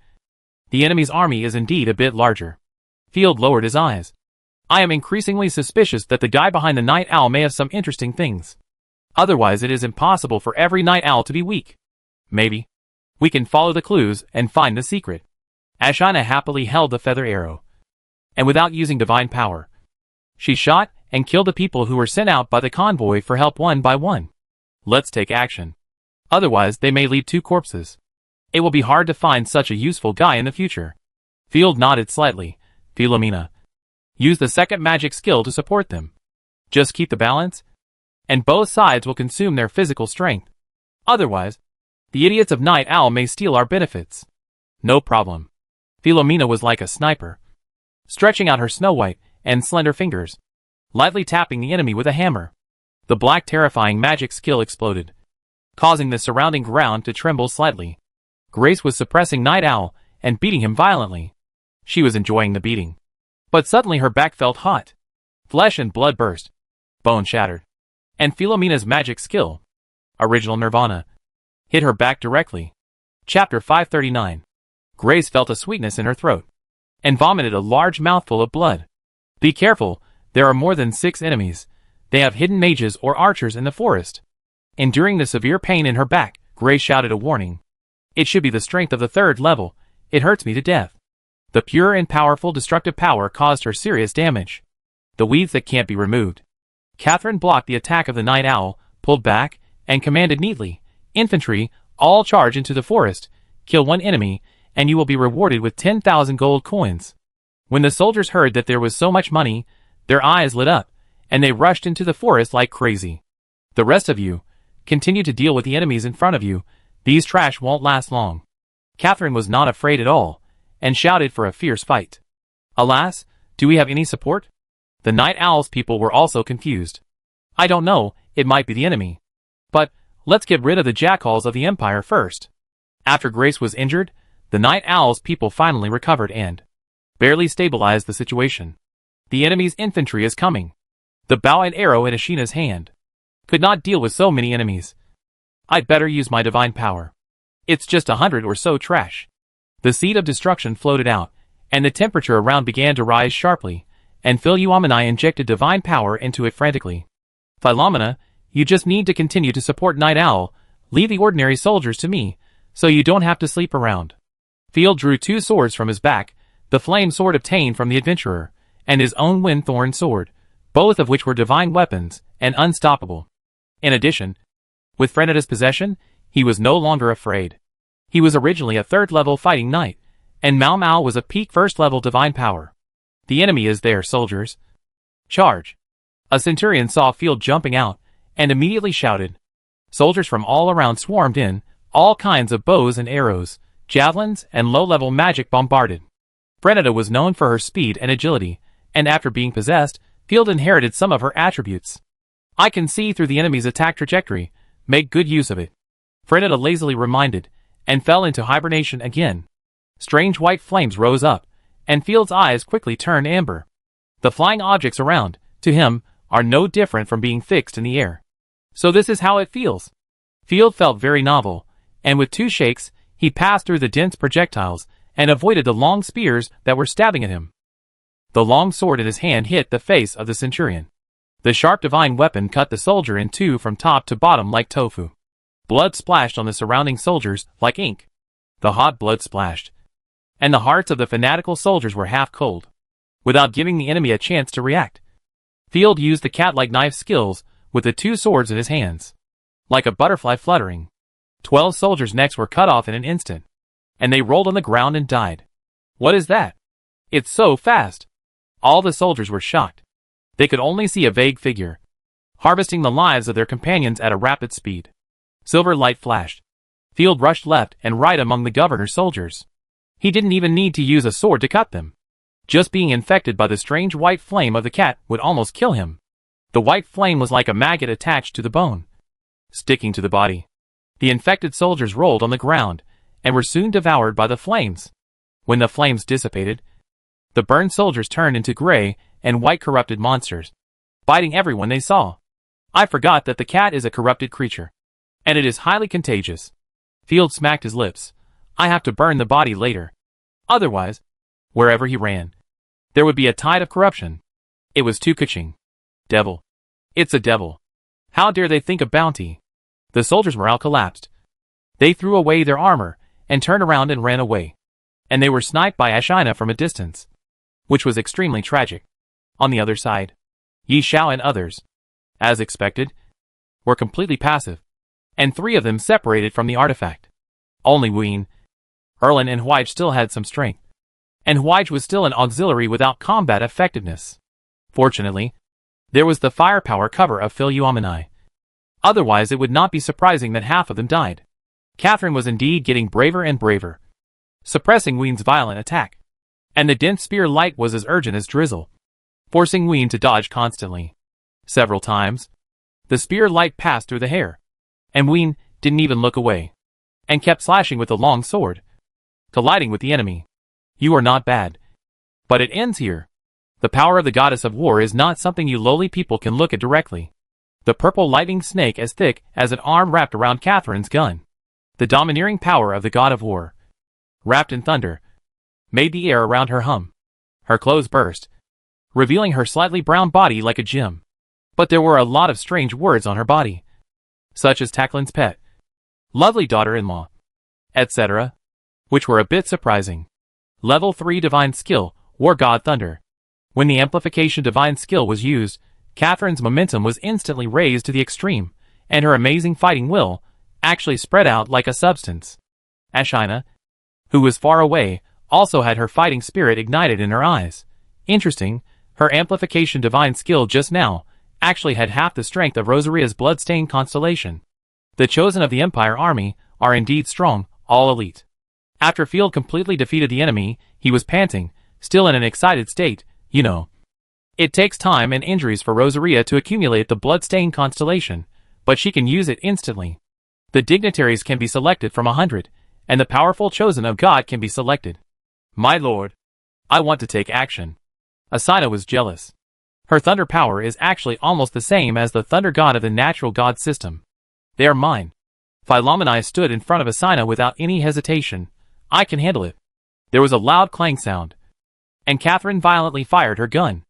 [SPEAKER 1] The enemy's army is indeed a bit larger. Field lowered his eyes. I am increasingly suspicious that the guy behind the Night Owl may have some interesting things. Otherwise it is impossible for every Night Owl to be weak. Maybe we can follow the clues and find the secret. Ashina happily held the feather arrow, and without using divine power, she shot and killed the people who were sent out by the convoy for help one by one. Let's take action. Otherwise they may leave 2 corpses. It will be hard to find such a useful guy in the future. Field nodded slightly. Philomena, use the second magic skill to support them. Just keep the balance, and both sides will consume their physical strength. Otherwise, the idiots of Night Owl may steal our benefits. No problem. Philomena was like a sniper, stretching out her snow-white and slender fingers, lightly tapping the enemy with a hammer. The black terrifying magic skill exploded, causing the surrounding ground to tremble slightly. Grace was suppressing Night Owl and beating him violently. She was enjoying the beating. But suddenly her back felt hot. Flesh and blood burst. Bone shattered. And Philomena's magic skill, Original Nirvana, hit her back directly. Chapter 539. Grace felt a sweetness in her throat, and vomited a large mouthful of blood. Be careful, there are more than 6 enemies. They have hidden mages or archers in the forest. Enduring the severe pain in her back, Grace shouted a warning. It should be the strength of the 3rd level. It hurts me to death. The pure and powerful destructive power caused her serious damage. The weeds that can't be removed. Catherine blocked the attack of the Night Owl, pulled back, and commanded neatly, Infantry, all charge into the forest, kill 1 enemy, and you will be rewarded with 10,000 gold coins. When the soldiers heard that there was so much money, their eyes lit up, and they rushed into the forest like crazy. The rest of you, continue to deal with the enemies in front of you. These trash won't last long. Catherine was not afraid at all, and shouted for a fierce fight. Alas, do we have any support? The Night Owl's people were also confused. I don't know, it might be the enemy. But, let's get rid of the jackals of the Empire first. After Grace was injured, the Night Owl's people finally recovered and barely stabilized the situation. The enemy's infantry is coming. The bow and arrow in Ashina's hand. Could not deal with so many enemies. I'd better use my divine power. It's just 100 or so trash. The seed of destruction floated out, and the temperature around began to rise sharply, and Philomena injected divine power into it frantically. Philomena, you just need to continue to support Night Owl, leave the ordinary soldiers to me, so you don't have to sleep around. Field drew 2 swords from his back, the flame sword obtained from the adventurer, and his own wind-thorn sword, both of which were divine weapons, and unstoppable. In addition, with Freneda's possession, he was no longer afraid. He was originally a 3rd-level fighting knight, and Mau Mau was a peak 1st-level divine power. The enemy is there, soldiers. Charge! A centurion saw Field jumping out, and immediately shouted. Soldiers from all around swarmed in, all kinds of bows and arrows, javelins, and low-level magic bombarded. Freneda was known for her speed and agility, and after being possessed, Field inherited some of her attributes. I can see through the enemy's attack trajectory. Make good use of it. Freneda lazily reminded, and fell into hibernation again. Strange white flames rose up, and Field's eyes quickly turned amber. The flying objects around, to him, are no different from being fixed in the air. So this is how it feels. Field felt very novel, and with 2 shakes, he passed through the dense projectiles, and avoided the long spears that were stabbing at him. The long sword in his hand hit the face of the centurion. The sharp divine weapon cut the soldier in 2 from top to bottom like tofu. Blood splashed on the surrounding soldiers like ink. The hot blood splashed, and the hearts of the fanatical soldiers were half cold. Without giving the enemy a chance to react, Field used the cat-like knife skills with the 2 swords in his hands. Like a butterfly fluttering, 12 soldiers' necks were cut off in an instant, and they rolled on the ground and died. What is that? It's so fast! All the soldiers were shocked. They could only see a vague figure, harvesting the lives of their companions at a rapid speed. Silver light flashed. Field rushed left and right among the governor's soldiers. He didn't even need to use a sword to cut them. Just being infected by the strange white flame of the cat would almost kill him. The white flame was like a maggot attached to the bone, sticking to the body. The infected soldiers rolled on the ground, and were soon devoured by the flames. When the flames dissipated, the burned soldiers turned into gray and white corrupted monsters, biting everyone they saw. I forgot that the cat is a corrupted creature, and it is highly contagious. Field smacked his lips. I have to burn the body later. Otherwise, wherever he ran, there would be a tide of corruption. It was too kaching. Devil. It's a devil. How dare they think of bounty? The soldiers' morale collapsed. They threw away their armor, and turned around and ran away. And they were sniped by Ashina from a distance, which was extremely tragic. On the other side, Yi Xiao and others, as expected, were completely passive, and 3 of them separated from the artifact. Only Ween, Erlin and Huige still had some strength, and Huige was still an auxiliary without combat effectiveness. Fortunately, there was the firepower cover of Philomena. Otherwise it would not be surprising that half of them died. Catherine was indeed getting braver and braver, suppressing Ween's violent attack, and the dense spear light was as urgent as drizzle, forcing Ween to dodge constantly. Several times, the spear light passed through the hair, and Ween didn't even look away, and kept slashing with the long sword, colliding with the enemy. You are not bad. But it ends here. The power of the goddess of war is not something you lowly people can look at directly. The purple lightning snake as thick as an arm wrapped around Catherine's gun. The domineering power of the god of war, wrapped in thunder, made the air around her hum. Her clothes burst, revealing her slightly brown body like a gem. But there were a lot of strange words on her body, such as Taklin's pet, lovely daughter-in-law, etc., which were a bit surprising. Level 3 Divine Skill, War God Thunder. When the Amplification Divine Skill was used, Catherine's momentum was instantly raised to the extreme, and her amazing fighting will actually spread out like a substance. Ashina, who was far away, also had her fighting spirit ignited in her eyes. Interesting, her Amplification Divine Skill just now actually had half the strength of Rosaria's blood-stained constellation. The chosen of the Empire Army are indeed strong, all elite. After Field completely defeated the enemy, he was panting, still in an excited state, you know. It takes time and injuries for Rosaria to accumulate the blood-stained constellation, but she can use it instantly. The dignitaries can be selected from 100, and the powerful chosen of God can be selected. My lord, I want to take action. Asina was jealous. Her thunder power is actually almost the same as the thunder god of the natural god system. They are mine. Philomena stood in front of Asina without any hesitation. I can handle it. There was a loud clang sound, and Catherine violently fired her gun.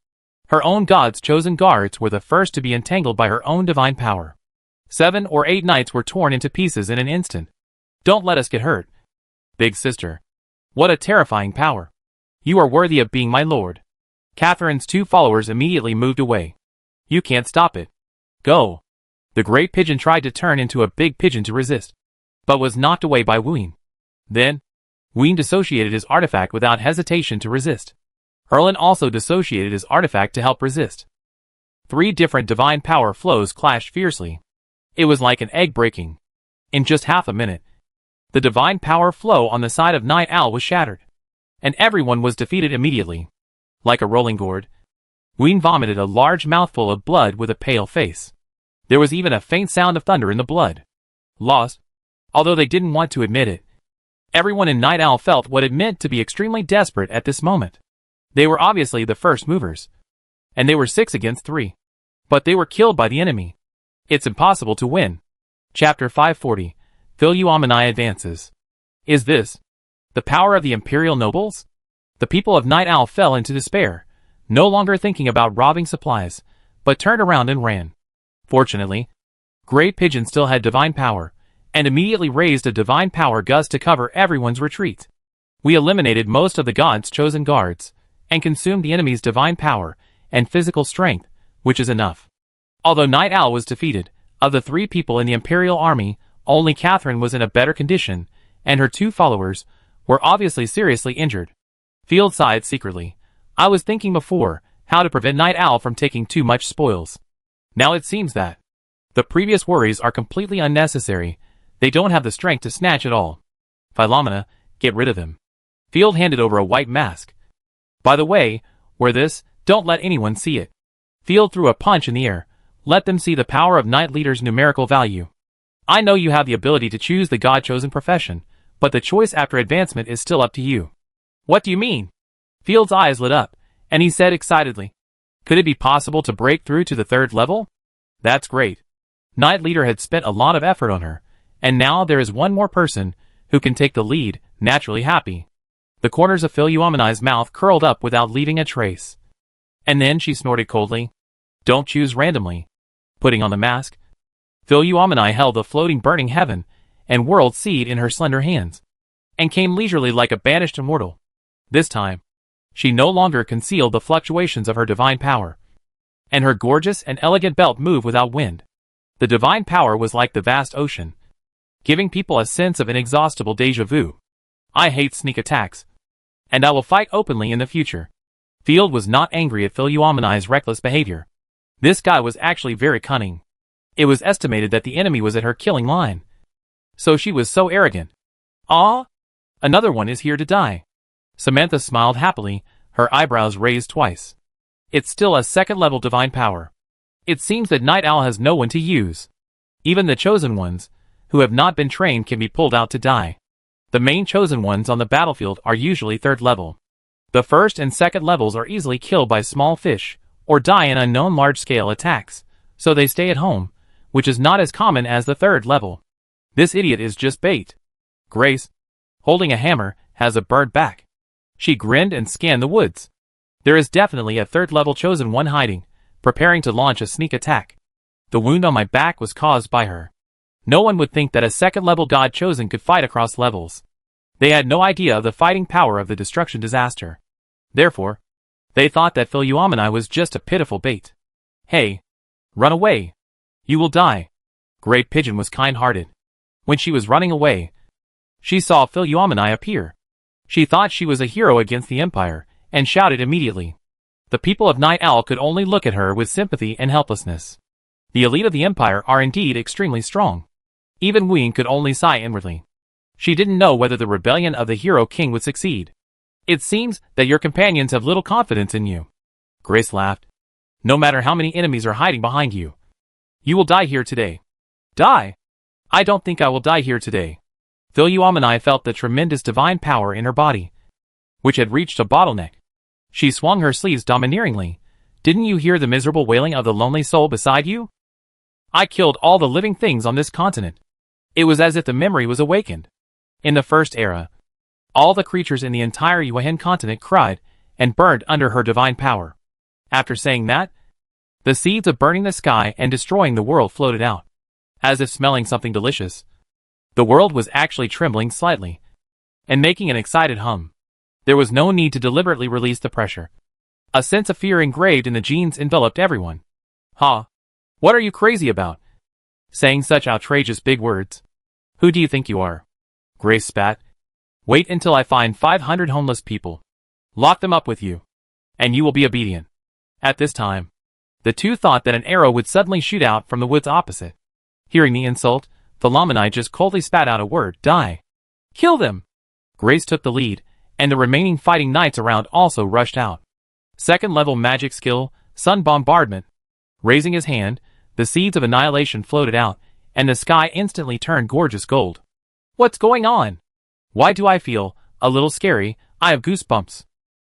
[SPEAKER 1] Her own god's chosen guards were the first to be entangled by her own divine power. 7 or 8 knights were torn into pieces in an instant. Don't let us get hurt. Big sister. What a terrifying power. You are worthy of being my lord. Catherine's 2 followers immediately moved away. You can't stop it. Go. The great pigeon tried to turn into a big pigeon to resist, but was knocked away by Ween. Then, Ween dissociated his artifact without hesitation to resist. Erlin also dissociated his artifact to help resist. 3 different divine power flows clashed fiercely. It was like an egg breaking. In just half a minute, the divine power flow on the side of Night Owl was shattered, and everyone was defeated immediately. Like a rolling gourd, Ween vomited a large mouthful of blood with a pale face. There was even a faint sound of thunder in the blood. Lost, although they didn't want to admit it. Everyone in Night Owl felt what it meant to be extremely desperate at this moment. They were obviously the first movers, and they were 6 against 3. But they were killed by the enemy. It's impossible to win. Chapter 540. Philoumeni advances. Is this the power of the Imperial nobles? The people of Night Owl fell into despair, no longer thinking about robbing supplies, but turned around and ran. Fortunately, Great Pigeon still had divine power, and immediately raised a divine power gust to cover everyone's retreat. We eliminated most of the gods' chosen guards, and consumed the enemy's divine power and physical strength, which is enough. Although Night Owl was defeated, of the 3 people in the Imperial army, only Catherine was in a better condition, and her 2 followers were obviously seriously injured. Field sighed secretly. I was thinking before how to prevent Night Owl from taking too much spoils. Now it seems that the previous worries are completely unnecessary. They don't have the strength to snatch it all. Philomena, get rid of him. Field handed over a white mask. By the way, wear this, don't let anyone see it. Field threw a punch in the air. Let them see the power of Knight Leader's numerical value. I know you have the ability to choose the god-chosen profession, but the choice after advancement is still up to you. What do you mean? Field's eyes lit up, and he said excitedly, could it be possible to break through to the 3rd level? That's great. Knight Leader had spent a lot of effort on her, and now there is one more person who can take the lead, naturally happy. The corners of Philoumeni's mouth curled up without leaving a trace. And then she snorted coldly. Don't choose randomly. Putting on the mask, Philoumeni held the floating burning heaven and world seed in her slender hands, and came leisurely like a banished immortal. This time, she no longer concealed the fluctuations of her divine power, and her gorgeous and elegant belt moved without wind. The divine power was like the vast ocean, giving people a sense of inexhaustible déjà vu. I hate sneak attacks, and I will fight openly in the future. Field was not angry at Philoumeni's reckless behavior. This guy was actually very cunning. It was estimated that the enemy was at her killing line. So she was so arrogant. Ah? Another one is here to die. Samantha smiled happily, her eyebrows raised twice. It's still a 2nd level divine power. It seems that Night Owl has no one to use. Even the chosen ones, who have not been trained, can be pulled out to die. The main chosen ones on the battlefield are usually 3rd level. The 1st and 2nd levels are easily killed by small fish, or die in unknown large-scale attacks, so they stay at home, which is not as common as the 3rd level. This idiot is just bait. Grace, holding a hammer, has a bird back. She grinned and scanned the woods. There is definitely a 3rd level chosen one hiding, preparing to launch a sneak attack. The wound on my back was caused by her. No one would think that a 2nd level god chosen could fight across levels. They had no idea of the fighting power of the destruction disaster. Therefore, they thought that Philoumeni was just a pitiful bait. Hey, run away. You will die. Great Pigeon was kind-hearted. When she was running away, she saw Philoumeni appear. She thought she was a hero against the Empire, and shouted immediately. The people of Night Owl could only look at her with sympathy and helplessness. The elite of the Empire are indeed extremely strong. Even Ween could only sigh inwardly. She didn't know whether the rebellion of the Hero King would succeed. It seems that your companions have little confidence in you. Grace laughed. No matter how many enemies are hiding behind you, you will die here today. Die? I don't think I will die here today. Philoumeni felt the tremendous divine power in her body, which had reached a bottleneck. She swung her sleeves domineeringly, Didn't you hear the miserable wailing of the lonely soul beside you? I killed all the living things on this continent. It was as if the memory was awakened. In the first era, all the creatures in the entire Yuan continent cried and burned under her divine power. After saying that, the seeds of burning the sky and destroying the world floated out, as if smelling something delicious. The world was actually trembling slightly and making an excited hum. There was no need to deliberately release the pressure. A sense of fear engraved in the genes enveloped everyone. Ha! What are you crazy about? Saying such outrageous big words. Who do you think you are? Grace spat. Wait until I find 500 homeless people. Lock them up with you. And you will be obedient. At this time, the two thought that an arrow would suddenly shoot out from the woods opposite. Hearing the insult, Philomeni just coldly spat out a word, die. Kill them! Grace took the lead, and the remaining fighting knights around also rushed out. Second level magic skill, Sun Bombardment. Raising his hand, the seeds of annihilation floated out, and the sky instantly turned gorgeous gold. What's going on? Why do I feel a little scary? I have goosebumps.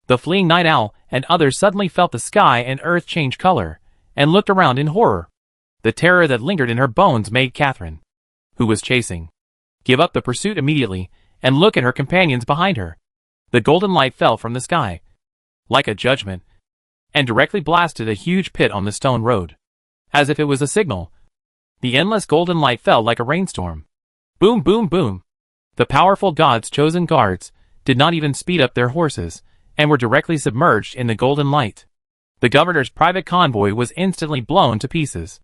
[SPEAKER 1] The fleeing night owl and others suddenly felt the sky and earth change color, and looked around in horror. The terror that lingered in her bones made Catherine, who was chasing, give up the pursuit immediately, and look at her companions behind her. The golden light fell from the sky, like a judgment, and directly blasted a huge pit on the stone road. As if it was a signal, the endless golden light fell like a rainstorm. Boom, boom, boom. The powerful god's chosen guards did not even speed up their horses, and were directly submerged in the golden light. The governor's private convoy was instantly blown to pieces.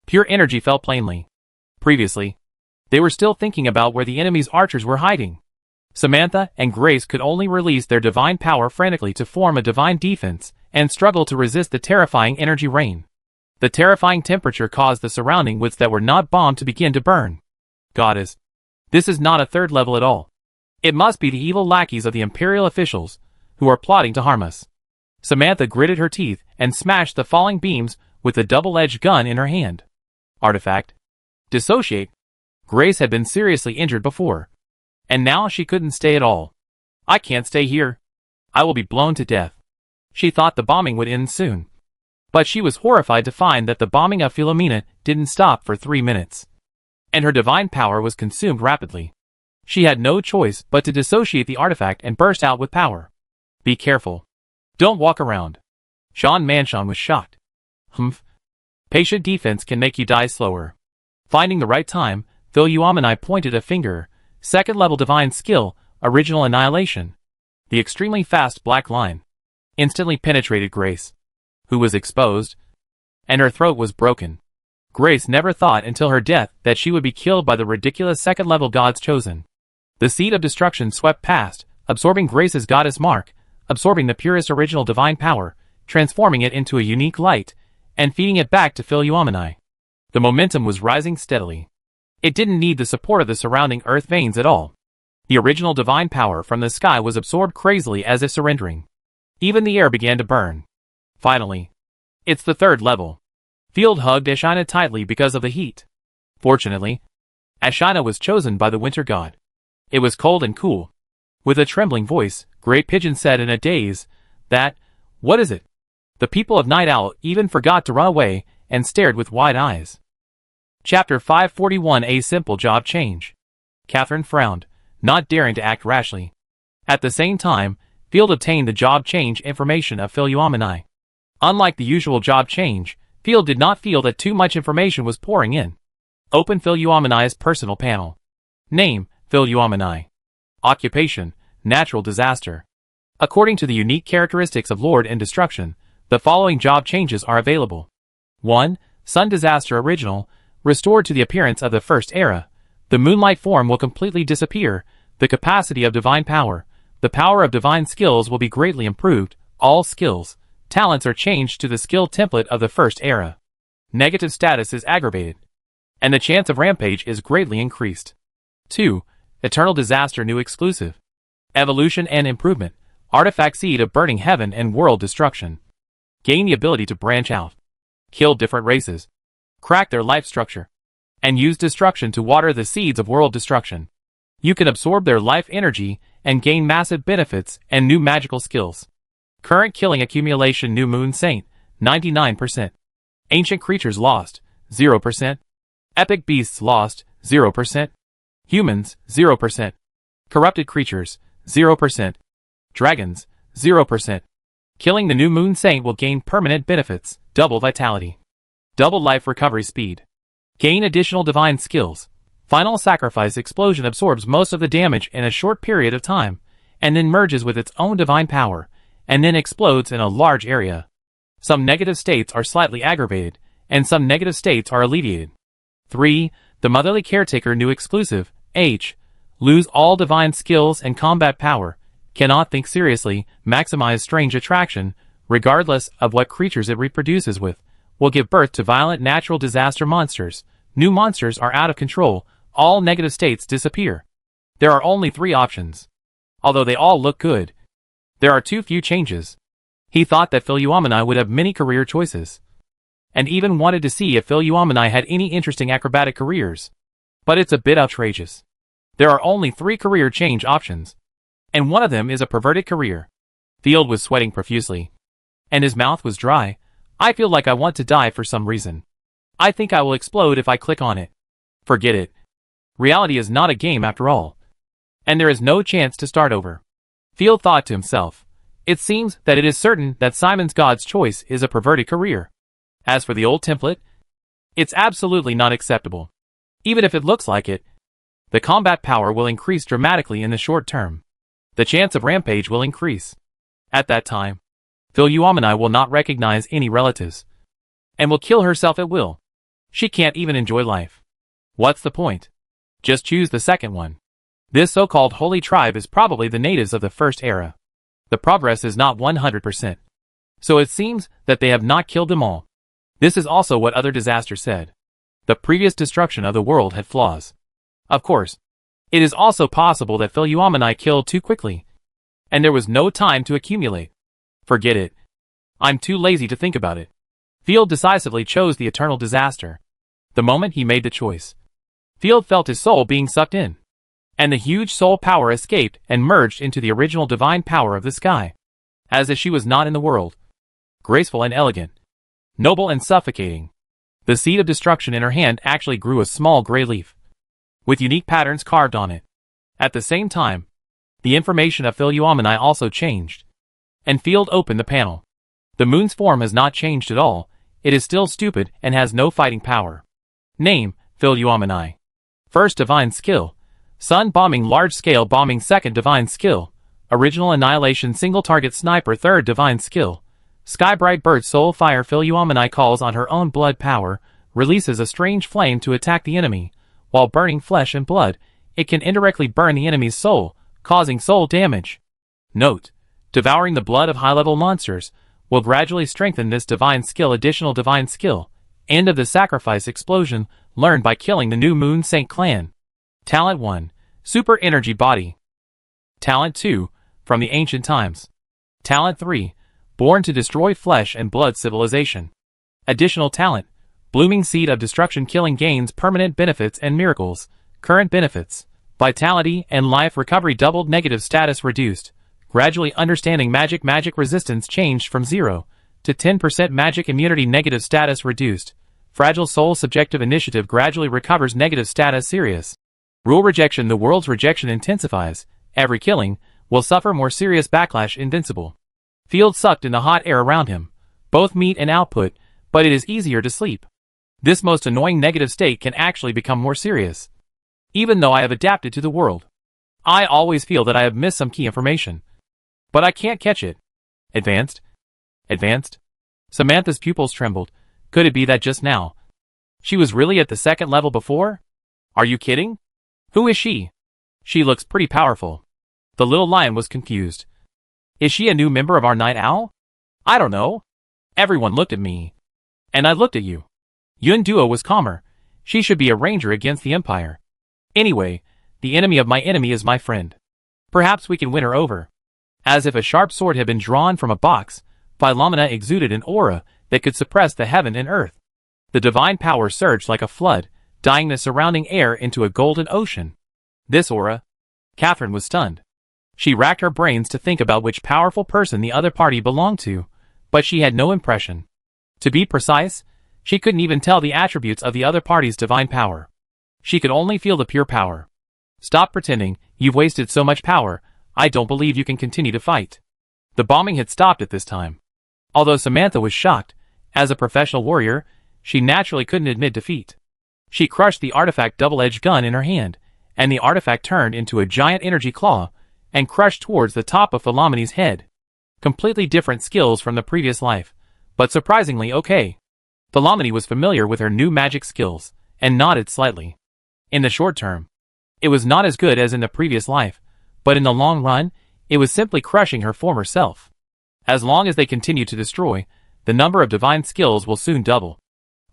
[SPEAKER 1] Pure energy fell plainly. Previously, they were still thinking about where the enemy's archers were hiding. Samantha and Grace could only release their divine power frantically to form a divine defense and struggle to resist the terrifying energy rain. The terrifying temperature caused the surrounding woods that were not bombed to begin to burn. Goddess, this is not a third level at all. It must be the evil lackeys of the imperial officials who are plotting to harm us. Samantha gritted her teeth and smashed the falling beams with the double-edged gun in her hand. Artifact. Dissociate. Grace had been seriously injured before, and now she couldn't stay at all. I can't stay here. I will be blown to death. She thought the bombing would end soon, but she was horrified to find that the bombing of Philomena didn't stop for 3 minutes, and her divine power was consumed rapidly. She had no choice but to dissociate the artifact and burst out with power. Be careful. Don't walk around. Sean Manchon was shocked. Humph. Patient defense can make you die slower. Finding the right time, Philomena pointed a finger. Second level divine skill, original annihilation. The extremely fast black line instantly penetrated Grace, who was exposed, and her throat was broken. Grace never thought until her death that she would be killed by the ridiculous second level gods chosen. The seed of destruction swept past, absorbing Grace's goddess mark, absorbing the purest original divine power, transforming it into a unique light, and feeding it back to Philomena. The momentum was rising steadily. It didn't need the support of the surrounding earth veins at all. The original divine power from the sky was absorbed crazily as if surrendering. Even the air began to burn. Finally, it's the third level. Field hugged Ashina tightly because of the heat. Fortunately, Ashina was chosen by the winter god. It was cold and cool. With a trembling voice, Great Pigeon said in a daze, what is it? The people of Night Owl even forgot to run away and stared with wide eyes. Chapter 541. A simple job change. Catherine frowned, not daring to act rashly. At the same time, Field obtained the job change information of Philomena. Unlike the usual job change, Field did not feel that too much information was pouring in. Open Philomena's personal panel. Name, Philomena. Occupation, natural disaster. According to the unique characteristics of Lord and Destruction, the following job changes are available. 1. Sun Disaster Original, restored to the appearance of the first era. The moonlight form will completely disappear. The capacity of divine power. The power of divine skills will be greatly improved. All skills, talents are changed to the skill template of the first era. Negative status is aggravated, and the chance of rampage is greatly increased. 2. Eternal Disaster New Exclusive. Evolution and Improvement. Artifact Seed of Burning Heaven and World Destruction. Gain the ability to branch out, kill different races, crack their life structure, and use destruction to water the seeds of world destruction. You can absorb their life energy and gain massive benefits and new magical skills. Current killing accumulation. New Moon Saint, 99%. Ancient creatures lost, 0%. Epic beasts lost, 0%. Humans, 0%. Corrupted creatures, 0%. Dragons, 0%. Killing the new moon saint will gain permanent benefits, double vitality. Double life recovery speed. Gain additional divine skills. Final sacrifice explosion absorbs most of the damage in a short period of time, and then merges with its own divine power, and then explodes in a large area. Some negative states are slightly aggravated, and some negative states are alleviated. 3. The Motherly Caretaker new exclusive, H. Lose all divine skills and combat power. Cannot think seriously, maximize strange attraction, regardless of what creatures it reproduces with. Will give birth to violent natural disaster monsters. New monsters are out of control. All negative states disappear. There are only 3 options. Although they all look good, there are too few changes. He thought that Philuomini would have many career choices, and even wanted to see if Philuomini had any interesting acrobatic careers. But it's a bit outrageous. There are only 3 career change options, and one of them is a perverted career. Field was sweating profusely, and his mouth was dry. I feel like I want to die for some reason. I think I will explode if I click on it. Forget it. Reality is not a game after all, and there is no chance to start over. Field thought to himself. It seems that it is certain that Simon's God's choice is a perverted career. As for the old template, it's absolutely not acceptable. Even if it looks like it, the combat power will increase dramatically in the short term. The chance of rampage will increase. At that time, Philuomini will not recognize any relatives, and will kill herself at will. She can't even enjoy life. What's the point? Just choose the second one. This so-called holy tribe is probably the natives of the first era. The progress is not 100%. So it seems that they have not killed them all. This is also what other disasters said. The previous destruction of the world had flaws. Of course, it is also possible that Philuomini killed too quickly, and there was no time to accumulate. Forget it. I'm too lazy to think about it. Field decisively chose the eternal disaster. The moment he made the choice, Field felt his soul being sucked in, and the huge soul power escaped and merged into the original divine power of the sky, as if she was not in the world. Graceful and elegant, noble and suffocating, the seed of destruction in her hand actually grew a small gray leaf, with unique patterns carved on it. At the same time, the information of Philuomini also changed, and Field opened the panel. The moon's form has not changed at all. It is still stupid and has no fighting power. Name, Philuomini. First divine skill, Sun bombing large-scale bombing. Second divine skill, Original annihilation single target sniper. Third divine skill, Skybright bird soul fire. Philuomini calls on her own blood power, releases a strange flame to attack the enemy. While burning flesh and blood, it can indirectly burn the enemy's soul, causing soul damage. Note: devouring the blood of high-level monsters will gradually strengthen this divine skill. Additional divine skill, End of the Sacrifice explosion, learned by killing the New Moon Saint clan. Talent 1, Super Energy Body. Talent 2, From the Ancient Times. Talent 3, Born to Destroy Flesh and Blood Civilization. Additional talent, Blooming Seed of Destruction. Killing gains permanent benefits and miracles. Current benefits, Vitality and Life Recovery doubled. Negative status reduced. Gradually understanding magic. Magic resistance changed from 0 to 10%. Magic immunity. Negative status reduced. Fragile soul. Subjective initiative gradually recovers. Negative status serious. Rule rejection. The world's rejection intensifies. Every killing will suffer more serious backlash. Invincible. Field sucked in the hot air around him. Both meat and output, but it is easier to sleep. This most annoying negative state can actually become more serious. Even though I have adapted to the world, I always feel that I have missed some key information, but I can't catch it. Advanced? Advanced? Samantha's pupils trembled. Could it be that just now she was really at the second level before? Are you kidding? Who is she? She looks pretty powerful. The little lion was confused. Is she a new member of our Night Owl? I don't know. Everyone looked at me. And I looked at you. Yun Duo was calmer. She should be a ranger against the Empire. Anyway, the enemy of my enemy is my friend. Perhaps we can win her over. As if a sharp sword had been drawn from a box, Philomeia exuded an aura that could suppress the heaven and earth. The divine power surged like a flood, dyeing the surrounding air into a golden ocean. This aura? Catherine was stunned. She racked her brains to think about which powerful person the other party belonged to, but she had no impression. To be precise, she couldn't even tell the attributes of the other party's divine power. She could only feel the pure power. Stop pretending, you've wasted so much power, I don't believe you can continue to fight. The bombing had stopped at this time. Although Samantha was shocked, as a professional warrior, she naturally couldn't admit defeat. She crushed the artifact double-edged gun in her hand, and the artifact turned into a giant energy claw, and crushed towards the top of Philomene's head. Completely different skills from the previous life, but surprisingly okay. Philomene was familiar with her new magic skills, and nodded slightly. In the short term, it was not as good as in the previous life, but in the long run, it was simply crushing her former self. As long as they continue to destroy, the number of divine skills will soon double.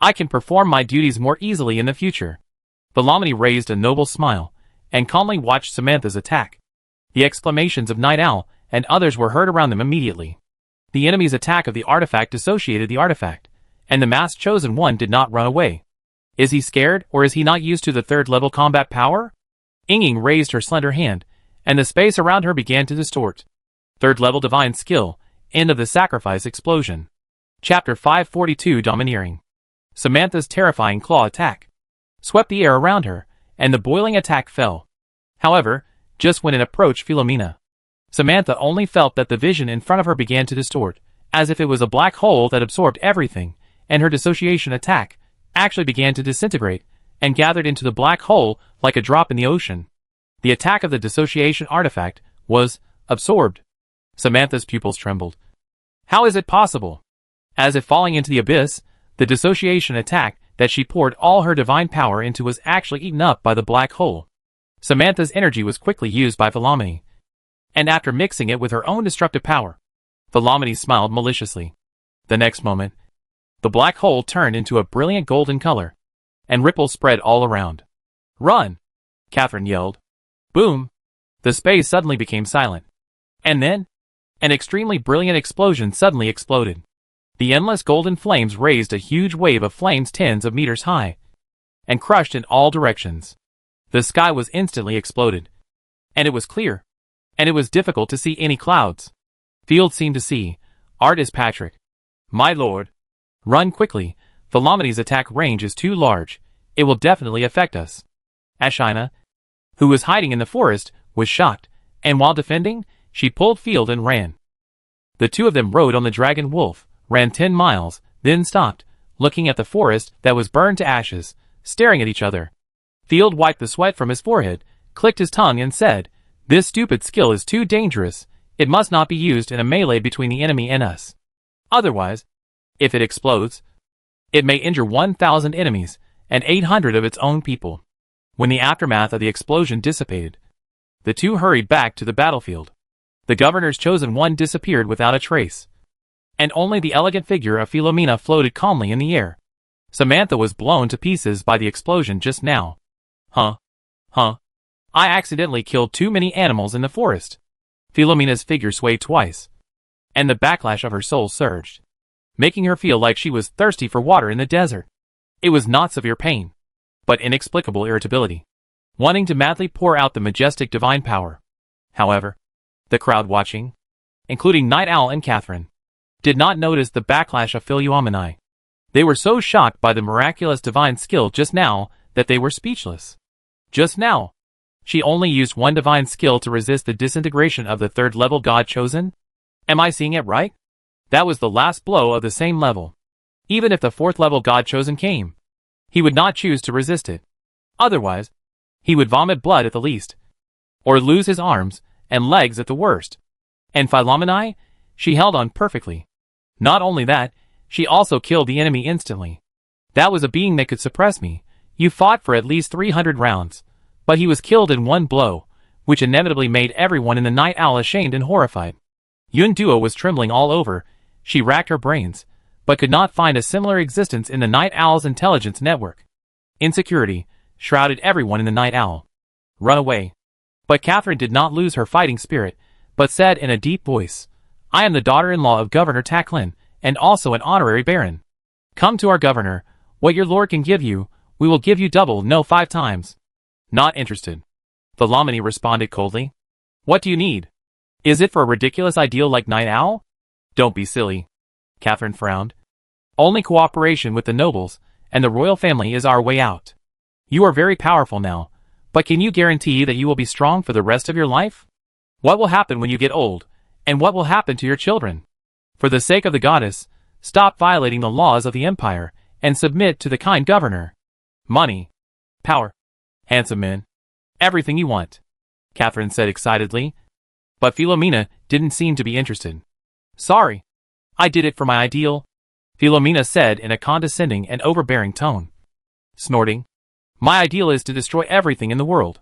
[SPEAKER 1] I can perform my duties more easily in the future. Philomene raised a noble smile, and calmly watched Samantha's attack. The exclamations of Night Owl and others were heard around them immediately. The enemy's attack of the artifact dissociated the artifact, and the masked chosen one did not run away. Is he scared, or is he not used to the third-level combat power? Ying raised her slender hand, and the space around her began to distort. Third-level divine skill, end of the sacrifice explosion. Chapter 542 Domineering. Samantha's terrifying claw attack swept the air around her, and the boiling attack fell. However, just when it approached Philomena, Samantha only felt that the vision in front of her began to distort, as if it was a black hole that absorbed everything, and her dissociation attack actually began to disintegrate, and gathered into the black hole like a drop in the ocean. The attack of the dissociation artifact was absorbed. Samantha's pupils trembled. How is it possible? As if falling into the abyss, the dissociation attack that she poured all her divine power into was actually eaten up by the black hole. Samantha's energy was quickly used by Philomene, and after mixing it with her own destructive power, Philomene smiled maliciously. The next moment, the black hole turned into a brilliant golden color, and ripples spread all around. "Run!" Catherine yelled. Boom! The space suddenly became silent. And then, an extremely brilliant explosion suddenly exploded. The endless golden flames raised a huge wave of flames tens of meters high, and crushed in all directions. The sky was instantly exploded. And it was clear. And it was difficult to see any clouds. Field seemed to see. Art is Patrick. My lord. Run quickly. Philomene's attack range is too large. It will definitely affect us. Ashina, who was hiding in the forest, was shocked, and while defending, she pulled Field and ran. The two of them rode on the dragon wolf, ran 10 miles, then stopped, looking at the forest that was burned to ashes, staring at each other. Field wiped the sweat from his forehead, clicked his tongue and said, "This stupid skill is too dangerous. It must not be used in a melee between the enemy and us. Otherwise, if it explodes, it may injure 1,000 enemies and 800 of its own people." When the aftermath of the explosion dissipated, the two hurried back to the battlefield. The governor's chosen one disappeared without a trace, and only the elegant figure of Philomena floated calmly in the air. Samantha was blown to pieces by the explosion just now. I accidentally killed too many animals in the forest. Philomena's figure swayed twice, and the backlash of her soul surged, making her feel like she was thirsty for water in the desert. It was not severe pain, but inexplicable irritability, wanting to madly pour out the majestic divine power. However, the crowd watching, including Night Owl and Catherine, did not notice the backlash of Philomene. They were so shocked by the miraculous divine skill just now that they were speechless. Just now, she only used one divine skill to resist the disintegration of the third-level god chosen? Am I seeing it right? That was the last blow of the same level. Even if the fourth-level god chosen came, he would not choose to resist it. Otherwise, he would vomit blood at the least, or lose his arms and legs at the worst. And Philomene, she held on perfectly. Not only that, she also killed the enemy instantly. That was a being that could suppress me. You fought for at least 300 rounds, but he was killed in one blow, which inevitably made everyone in the Night Owl ashamed and horrified. Yun Duo was trembling all over. She racked her brains, but could not find a similar existence in the Night Owl's intelligence network. Insecurity shrouded everyone in the Night Owl. Run away. But Catherine did not lose her fighting spirit, but said in a deep voice, "I am the daughter-in-law of Governor Taklin, and also an honorary baron. Come to our governor. What your lord can give you, we will give you double, no 5 times. Not interested. Philomene responded coldly. What do you need? Is it for a ridiculous ideal like Night Owl? Don't be silly. Catherine frowned. Only cooperation with the nobles and the royal family is our way out. You are very powerful now, but can you guarantee that you will be strong for the rest of your life? What will happen when you get old, and what will happen to your children? For the sake of the goddess, stop violating the laws of the empire and submit to the kind governor. Money, power, handsome men, everything you want, Catherine said excitedly. But Philomena didn't seem to be interested. Sorry, I did it for my ideal, Philomena said in a condescending and overbearing tone. Snorting, my ideal is to destroy everything in the world.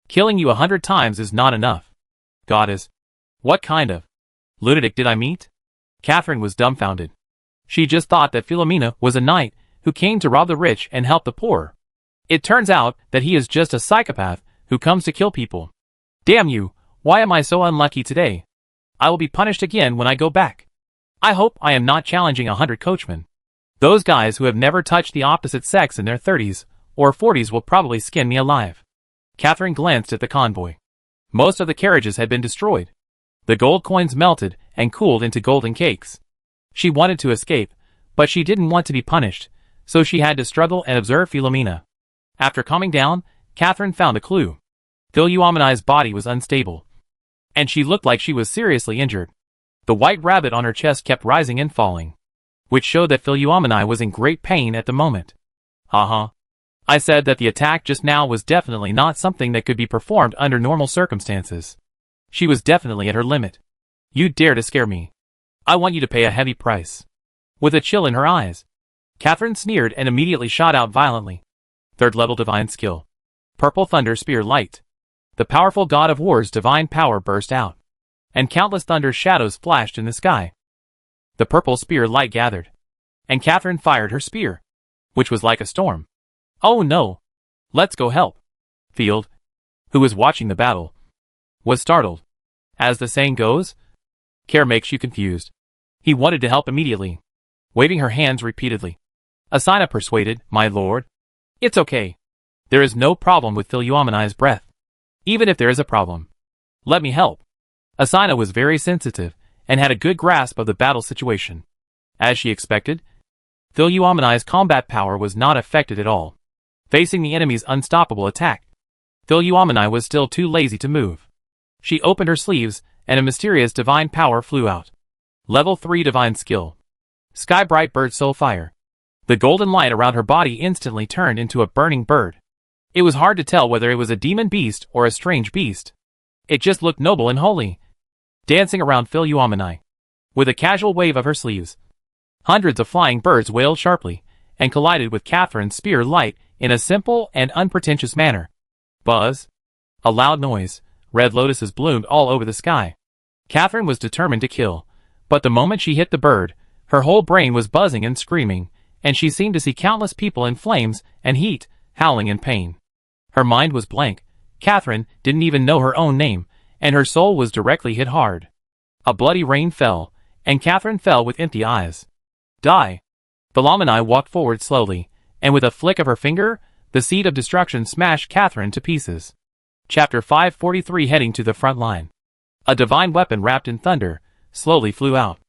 [SPEAKER 1] Killing you 100 times is not enough. Goddess, what kind of lunatic did I meet? Catherine was dumbfounded. She just thought that Philomena was a knight who came to rob the rich and help the poor. It turns out that he is just a psychopath who comes to kill people. Damn you, why am I so unlucky today? I will be punished again when I go back. I hope I am not challenging 100 coachmen. Those guys who have never touched the opposite sex in their 30s or 40s will probably skin me alive. Catherine glanced at the convoy. Most of the carriages had been destroyed. The gold coins melted and cooled into golden cakes. She wanted to escape, but she didn't want to be punished, so she had to struggle and observe Philomena. After calming down, Catherine found a clue. Philomeni's body was unstable, and she looked like she was seriously injured. The white rabbit on her chest kept rising and falling, which showed that Philomeni was in great pain at the moment. I said that the attack just now was definitely not something that could be performed under normal circumstances. She was definitely at her limit. You dare to scare me. I want you to pay a heavy price. With a chill in her eyes, Catherine sneered and immediately shot out violently. 3rd level divine skill. Purple thunder spear light. The powerful god of war's divine power burst out, and countless thunder shadows flashed in the sky. The purple spear light gathered, and Catherine fired her spear, which was like a storm. Oh no! Let's go help. Field, who was watching the battle, was startled. As the saying goes, care makes you confused. He wanted to help immediately, waving her hands repeatedly. Asina persuaded, my lord. It's okay. There is no problem with Philomeni's breath. Even if there is a problem, let me help. Asina was very sensitive and had a good grasp of the battle situation. As she expected, Philomeni's combat power was not affected at all. Facing the enemy's unstoppable attack, Philomeni was still too lazy to move. She opened her sleeves, and a mysterious divine power flew out. Level 3 divine skill. Sky bright bird soul fire. The golden light around her body instantly turned into a burning bird. It was hard to tell whether it was a demon beast or a strange beast. It just looked noble and holy, dancing around Philomeni. With a casual wave of her sleeves, hundreds of flying birds wailed sharply and collided with Catherine's spear light in a simple and unpretentious manner. Buzz. A loud noise. Red lotuses bloomed all over the sky. Catherine was determined to kill, but the moment she hit the bird, her whole brain was buzzing and screaming, and she seemed to see countless people in flames and heat, howling in pain. Her mind was blank. Catherine didn't even know her own name, and her soul was directly hit hard. A bloody rain fell, and Catherine fell with empty eyes. Die. Philomeni walked forward slowly, and with a flick of her finger, the seed of destruction smashed Catherine to pieces. Chapter 543 heading to the front line. A divine weapon wrapped in thunder slowly flew out.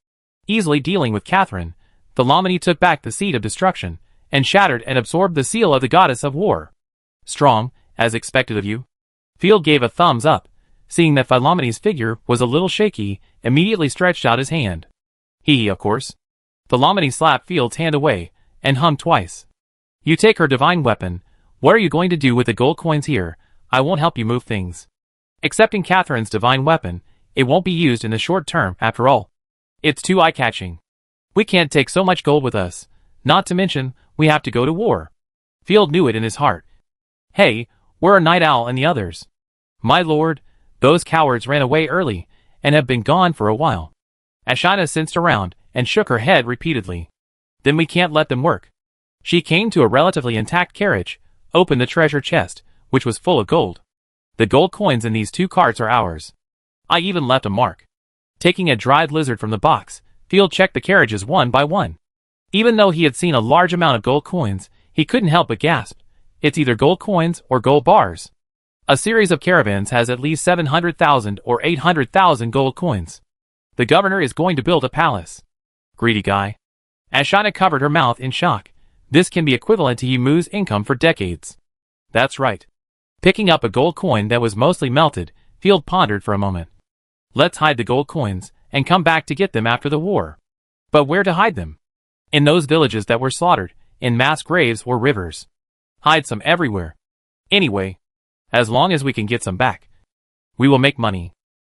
[SPEAKER 1] Easily dealing with Catherine, Philomeni took back the seed of destruction, and shattered and absorbed the seal of the goddess of war. Strong, as expected of you. Field gave a thumbs up, seeing that Philomeni's figure was a little shaky, immediately stretched out his hand. He, of course. Philomeni slapped Field's hand away, and hummed twice. You take her divine weapon. What are you going to do with the gold coins here? I won't help you move things. Accepting Catherine's divine weapon, it won't be used in the short term after all. It's too eye-catching. We can't take so much gold with us, not to mention, we have to go to war. Field knew it in his heart. Hey, where are Night Owl and the others? My lord, those cowards ran away early, and have been gone for a while. Asina sensed around, and shook her head repeatedly. Then we can't let them work. She came to a relatively intact carriage, opened the treasure chest, which was full of gold. The gold coins in these 2 carts are ours. I even left a mark. Taking a dried lizard from the box, Field checked the carriages one by one. Even though he had seen a large amount of gold coins, he couldn't help but gasp. It's either gold coins or gold bars. A series of caravans has at least 700,000 or 800,000 gold coins. The governor is going to build a palace. Greedy guy. Ashina covered her mouth in shock. This can be equivalent to Yimu's income for decades. That's right. Picking up a gold coin that was mostly melted, Field pondered for a moment. Let's hide the gold coins, and come back to get them after the war. But where to hide them? In those villages that were slaughtered, in mass graves or rivers. Hide some everywhere. Anyway, as long as we can get some back, we will make money.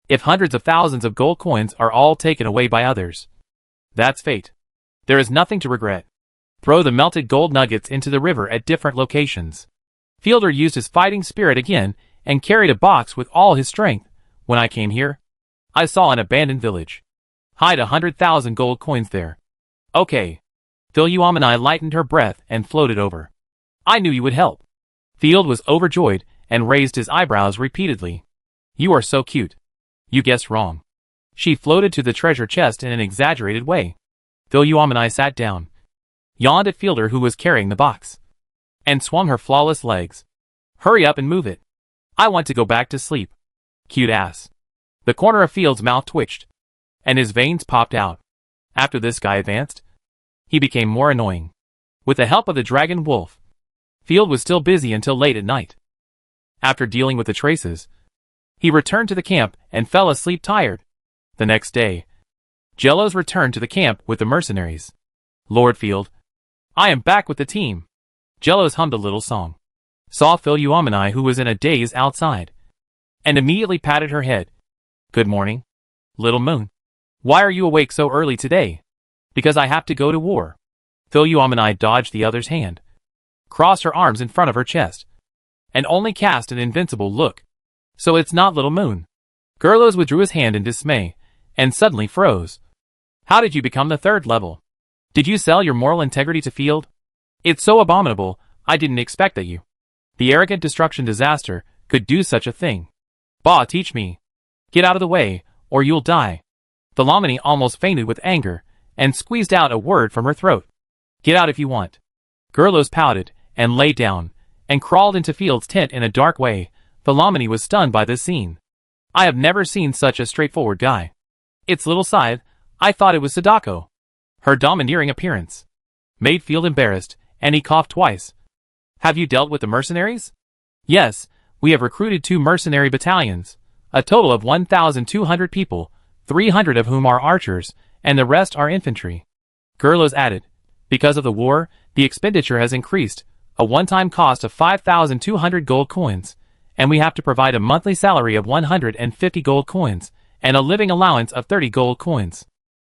[SPEAKER 1] If hundreds of thousands of gold coins are all taken away by others, that's fate. There is nothing to regret. Throw the melted gold nuggets into the river at different locations. Fielder used his fighting spirit again and carried a box with all his strength. When I came here, I saw an abandoned village. Hide 100,000 gold coins there. Okay. Philoumeni lightened her breath and floated over. I knew you would help. Field was overjoyed and raised his eyebrows repeatedly. You are so cute. You guessed wrong. She floated to the treasure chest in an exaggerated way. Philoumeni sat down, yawned at Fielder who was carrying the box, and swung her flawless legs. Hurry up and move it. I want to go back to sleep. Cute ass. The corner of Field's mouth twitched, and his veins popped out. After this guy advanced, he became more annoying. With the help of the dragon wolf, Field was still busy until late at night. After dealing with the traces, he returned to the camp and fell asleep tired. The next day, Jellos returned to the camp with the mercenaries. Lord Field, I am back with the team. Jellos hummed a little song. Saw Philoumeni who was in a daze outside, and immediately patted her head. Good morning, little moon. Why are you awake so early today? Because I have to go to war. Philoumeni dodged the other's hand, crossed her arms in front of her chest, and only cast an invincible look. So it's not little moon. Gerlos withdrew his hand in dismay, and suddenly froze. How did you become the 3rd level? Did you sell your moral integrity to Field? It's so abominable, I didn't expect that you, the arrogant destruction disaster, could do such a thing. Bah, teach me. Get out of the way, or you'll die. Philoumeni almost fainted with anger, and squeezed out a word from her throat. Get out if you want. Gerlos pouted, and lay down, and crawled into Field's tent in a dark way. Philoumeni was stunned by this scene. I have never seen such a straightforward guy. Its little side, I thought it was Sadako. Her domineering appearance made Field embarrassed, and he coughed twice. Have you dealt with the mercenaries? Yes, we have recruited 2 mercenary battalions, a total of 1,200 people, 300 of whom are archers, and the rest are infantry. Gerlos added, because of the war, the expenditure has increased, a one-time cost of 5,200 gold coins, and we have to provide a monthly salary of 150 gold coins, and a living allowance of 30 gold coins.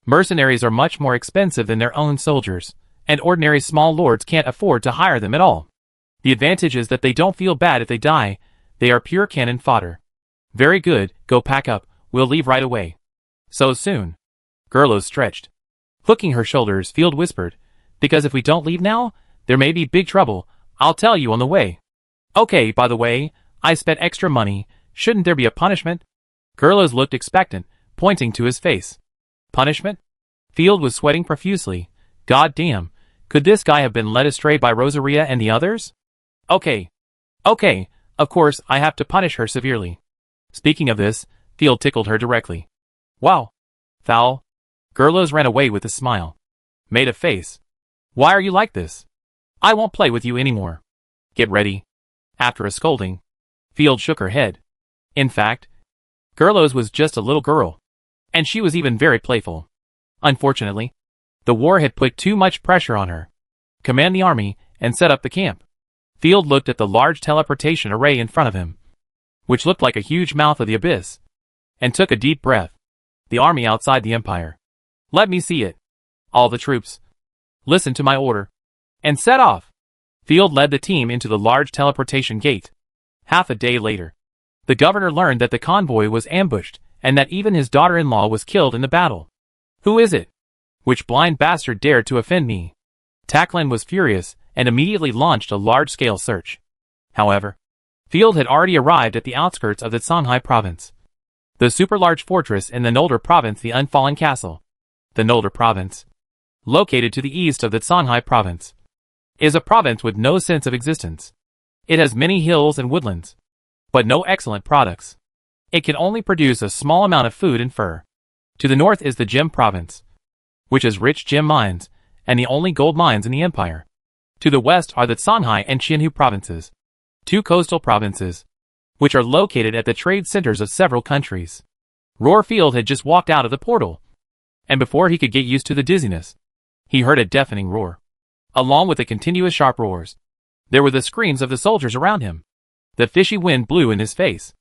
[SPEAKER 1] Mercenaries are much more expensive than their own soldiers, and ordinary small lords can't afford to hire them at all. The advantage is that they don't feel bad if they die, they are pure cannon fodder. Very good, go pack up, we'll leave right away. So soon? Gerlos stretched. Hooking her shoulders, Field whispered, because if we don't leave now, there may be big trouble, I'll tell you on the way. Okay, by the way, I spent extra money, shouldn't there be a punishment? Gerlos looked expectant, pointing to his face. Punishment? Field was sweating profusely. God damn, could this guy have been led astray by Rosaria and the others? Okay, of course I have to punish her severely. Speaking of this, Field tickled her directly. Wow. Foul. Gerlos ran away with a smile. Made a face. Why are you like this? I won't play with you anymore. Get ready. After a scolding, Field shook her head. In fact, Gerlos was just a little girl, and she was even very playful. Unfortunately, the war had put too much pressure on her. Command the army and set up the camp. Field looked at the large teleportation array in front of him, which looked like a huge mouth of the abyss, and took a deep breath. The army outside the Empire. Let me see it. All the troops. Listen to my order. And set off. Field led the team into the large teleportation gate. Half a day later, the governor learned that the convoy was ambushed, and that even his daughter-in-law was killed in the battle. Who is it? Which blind bastard dared to offend me? Taklin was furious, and immediately launched a large-scale search. However, Field had already arrived at the outskirts of the Songhai province. The super-large fortress in the Nolder province, the Unfallen Castle. The Nolder province, located to the east of the Songhai province, is a province with no sense of existence. It has many hills and woodlands, but no excellent products. It can only produce a small amount of food and fur. To the north is the Gem province, which has rich gem mines, and the only gold mines in the empire. To the west are the Songhai and Xinhu provinces, two coastal provinces, which are located at the trade centers of several countries. Roarfield had just walked out of the portal, and before he could get used to the dizziness, he heard a deafening roar. Along with the continuous sharp roars, there were the screams of the soldiers around him. The fishy wind blew in his face,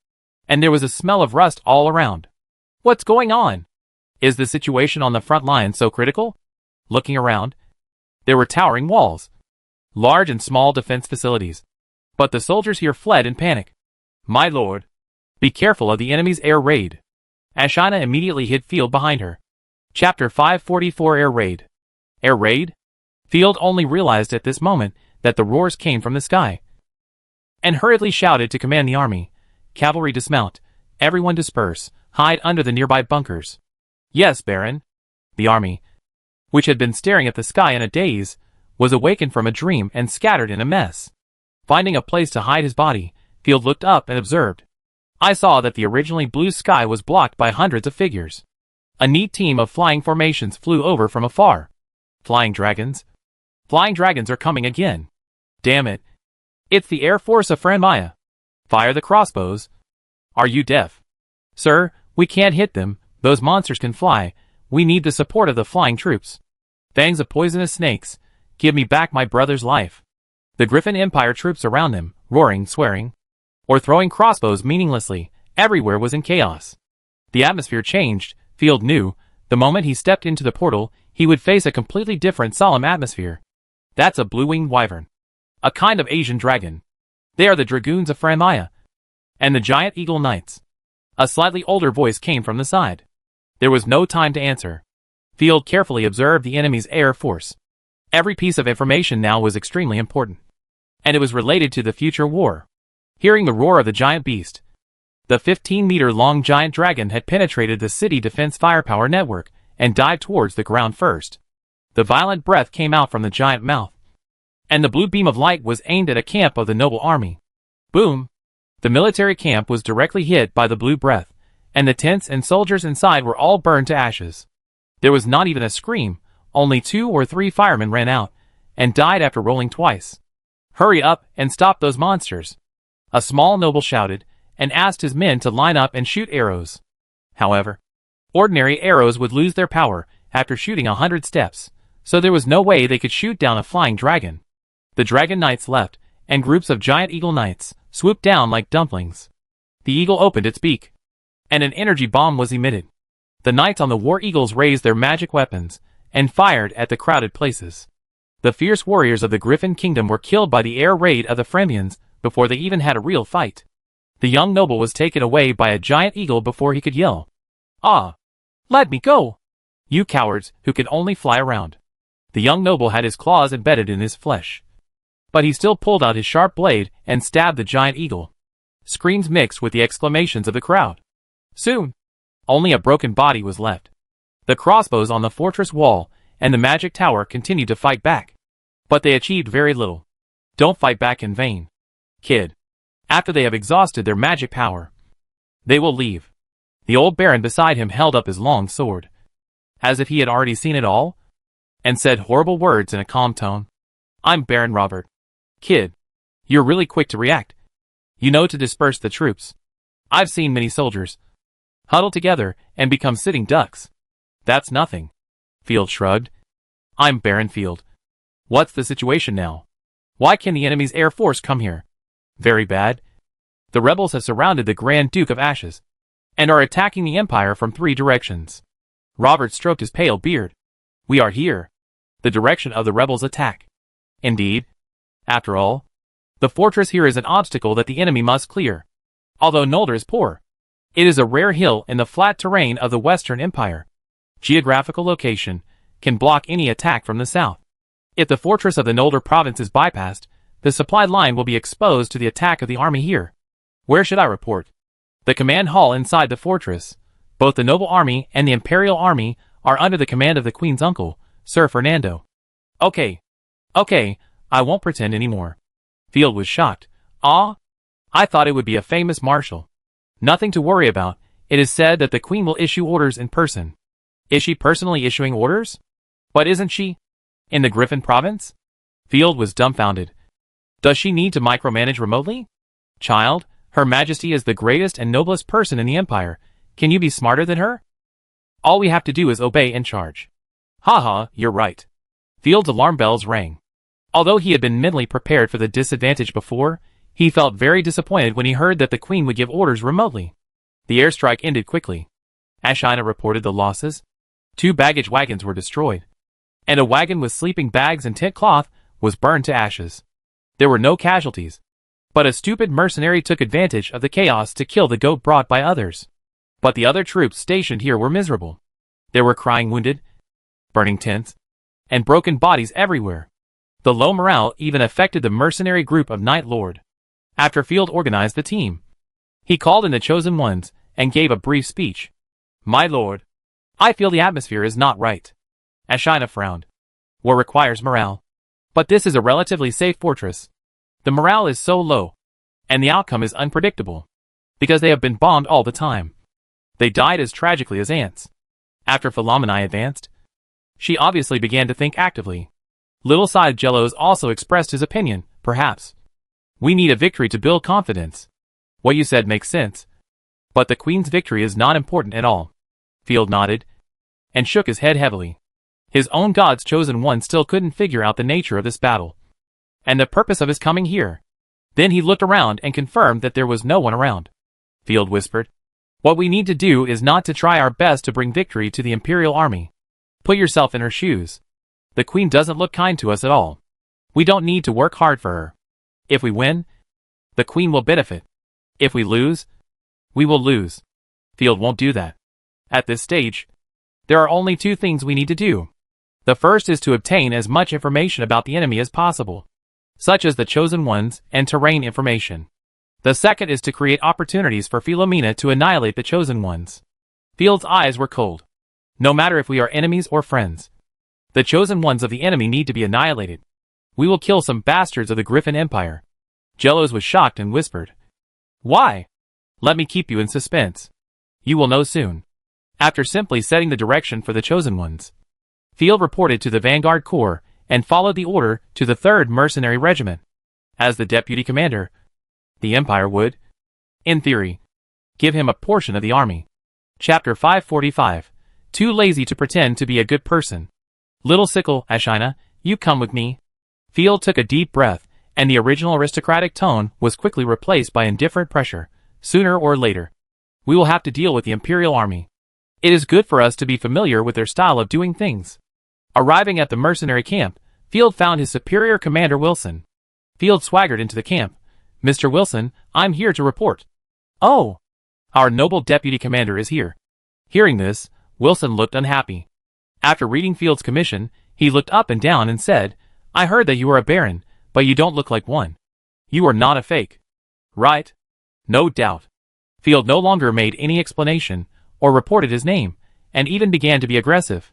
[SPEAKER 1] and there was a smell of rust all around. What's going on? Is the situation on the front line so critical? Looking around, there were towering walls, large and small defense facilities, but the soldiers here fled in panic. My lord, be careful of the enemy's air raid. Ashina immediately hid Field behind her. Chapter 544 Air Raid. Air raid? Field only realized at this moment that the roars came from the sky, and hurriedly shouted to command the army. Cavalry dismount. Everyone disperse. Hide under the nearby bunkers. Yes, Baron. The army, which had been staring at the sky in a daze, was awakened from a dream and scattered in a mess. Finding a place to hide his body, Field looked up and observed. I saw that the originally blue sky was blocked by hundreds of figures. A neat team of flying formations flew over from afar. Flying dragons? Flying dragons are coming again. Damn it. It's the Air Force of Franmaya. Fire the crossbows. Are you deaf? Sir, we can't hit them. Those monsters can fly. We need the support of the flying troops. Fangs of poisonous snakes. Give me back my brother's life. The Griffin Empire troops around them, roaring, swearing, or throwing crossbows meaninglessly. Everywhere was in chaos. The atmosphere changed. Field knew, the moment he stepped into the portal, he would face a completely different solemn atmosphere. That's a blue-winged wyvern. A kind of Asian dragon. They are the dragoons of Franmaya, and the giant eagle knights. A slightly older voice came from the side. There was no time to answer. Field carefully observed the enemy's air force. Every piece of information now was extremely important, and it was related to the future war. Hearing the roar of the giant beast, the 15-meter-long giant dragon had penetrated the city defense firepower network and dived towards the ground first. The violent breath came out from the giant mouth, and the blue beam of light was aimed at a camp of the noble army. Boom! The military camp was directly hit by the blue breath, and the tents and soldiers inside were all burned to ashes. There was not even a scream. Only 2 or 3 firemen ran out, and died after rolling twice. Hurry up and stop those monsters! A small noble shouted, and asked his men to line up and shoot arrows. However, ordinary arrows would lose their power after shooting 100 steps, so there was no way they could shoot down a flying dragon. The dragon knights left, and groups of giant eagle knights swooped down like dumplings. The eagle opened its beak, and an energy bomb was emitted. The knights on the war eagles raised their magic weapons and fired at the crowded places. The fierce warriors of the Griffin Kingdom were killed by the air raid of the Fremians before they even had a real fight. The young noble was taken away by a giant eagle before he could yell. Ah! Let me go! You cowards who can only fly around. The young noble had his claws embedded in his flesh, but he still pulled out his sharp blade and stabbed the giant eagle. Screams mixed with the exclamations of the crowd. Soon, only a broken body was left. The crossbows on the fortress wall and the magic tower continued to fight back, but they achieved very little. Don't fight back in vain, kid. After they have exhausted their magic power, they will leave. The old baron beside him held up his long sword, as if he had already seen it all, and said horrible words in a calm tone. I'm Baron Robert. Kid, you're really quick to react. You know to disperse the troops. I've seen many soldiers huddle together and become sitting ducks. That's nothing. Field shrugged. I'm Baron Field. What's the situation now? Why can the enemy's air force come here? Very bad. The rebels have surrounded the Grand Duke of Ashes, and are attacking the Empire from 3 directions. Robert stroked his pale beard. We are here. The direction of the rebels' attack. Indeed. After all, the fortress here is an obstacle that the enemy must clear. Although Noldor is poor, it is a rare hill in the flat terrain of the Western Empire. Geographical location can block any attack from the south. If the fortress of the Noldor province is bypassed, the supply line will be exposed to the attack of the army here. Where should I report? The command hall inside the fortress. Both the noble army and the imperial army are under the command of the queen's uncle, Sir Fernando. Okay, I won't pretend anymore. Field was shocked. Ah, I thought it would be a famous marshal. Nothing to worry about. It is said that the queen will issue orders in person. Is she personally issuing orders? But isn't she? In the Griffin province? Field was dumbfounded. Does she need to micromanage remotely? Child, Her Majesty is the greatest and noblest person in the Empire. Can you be smarter than her? All we have to do is obey and charge. Haha, you're right. Field's alarm bells rang. Although he had been mentally prepared for the disadvantage before, he felt very disappointed when he heard that the Queen would give orders remotely. The airstrike ended quickly. Ashina reported the losses. 2 baggage wagons were destroyed, and a wagon with sleeping bags and tent cloth was burned to ashes. There were no casualties, but a stupid mercenary took advantage of the chaos to kill the goat brought by others. But the other troops stationed here were miserable. There were crying wounded, burning tents, and broken bodies everywhere. The low morale even affected the mercenary group of Night Lord. After Field organized the team, he called in the chosen ones and gave a brief speech. My lord, I feel the atmosphere is not right. Ashina frowned. War requires morale. But this is a relatively safe fortress. The morale is so low, and the outcome is unpredictable, because they have been bombed all the time. They died as tragically as ants. After Philomeni advanced, she obviously began to think actively. Little Side Jellos also expressed his opinion, perhaps. We need a victory to build confidence. What you said makes sense. But the Queen's victory is not important at all. Field nodded, and shook his head heavily. His own God's chosen one still couldn't figure out the nature of this battle, and the purpose of his coming here. Then he looked around and confirmed that there was no one around. Field whispered, What we need to do is not to try our best to bring victory to the Imperial Army. Put yourself in her shoes. The Queen doesn't look kind to us at all. We don't need to work hard for her. If we win, the Queen will benefit. If we lose, we will lose. Field won't do that. At this stage, there are only 2 things we need to do. The first is to obtain as much information about the enemy as possible, such as the chosen ones and terrain information. The second is to create opportunities for Philomena to annihilate the chosen ones. Field's eyes were cold. No matter if we are enemies or friends, the chosen ones of the enemy need to be annihilated. We will kill some bastards of the Griffin Empire. Jellos was shocked and whispered, Why? Let me keep you in suspense. You will know soon. After simply setting the direction for the chosen ones, Field reported to the Vanguard Corps and followed the order to the 3rd Mercenary Regiment. As the deputy commander, the Empire would, in theory, give him a portion of the army. Chapter 545. Too lazy to pretend to be a good person. Little Sickle, Ashina, you come with me. Field took a deep breath, and the original aristocratic tone was quickly replaced by indifferent pressure. Sooner or later, we will have to deal with the Imperial Army. It is good for us to be familiar with their style of doing things. Arriving at the mercenary camp, Field found his superior commander Wilson. Field swaggered into the camp. Mr. Wilson, I'm here to report. Oh, our noble deputy commander is here. Hearing this, Wilson looked unhappy. After reading Field's commission, he looked up and down and said, I heard that you are a baron, but you don't look like one. You are not a fake. Right? No doubt. Field no longer made any explanation, or reported his name, and even began to be aggressive.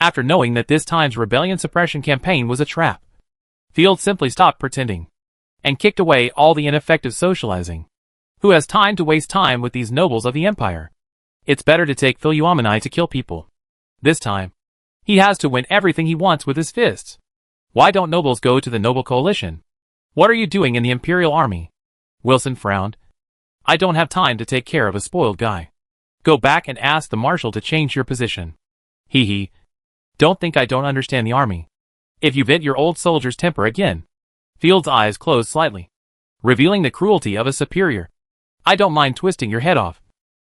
[SPEAKER 1] After knowing that this time's rebellion suppression campaign was a trap, Field simply stopped pretending, and kicked away all the ineffective socializing. Who has time to waste time with these nobles of the Empire? It's better to take Philomeni to kill people. This time, he has to win everything he wants with his fists. Why don't nobles go to the Noble Coalition? What are you doing in the Imperial Army? Wilson frowned. I don't have time to take care of a spoiled guy. Go back and ask the Marshal to change your position. Hee hee. Don't think I don't understand the army. If you vent your old soldier's temper again. Field's eyes closed slightly, revealing the cruelty of a superior. I don't mind twisting your head off,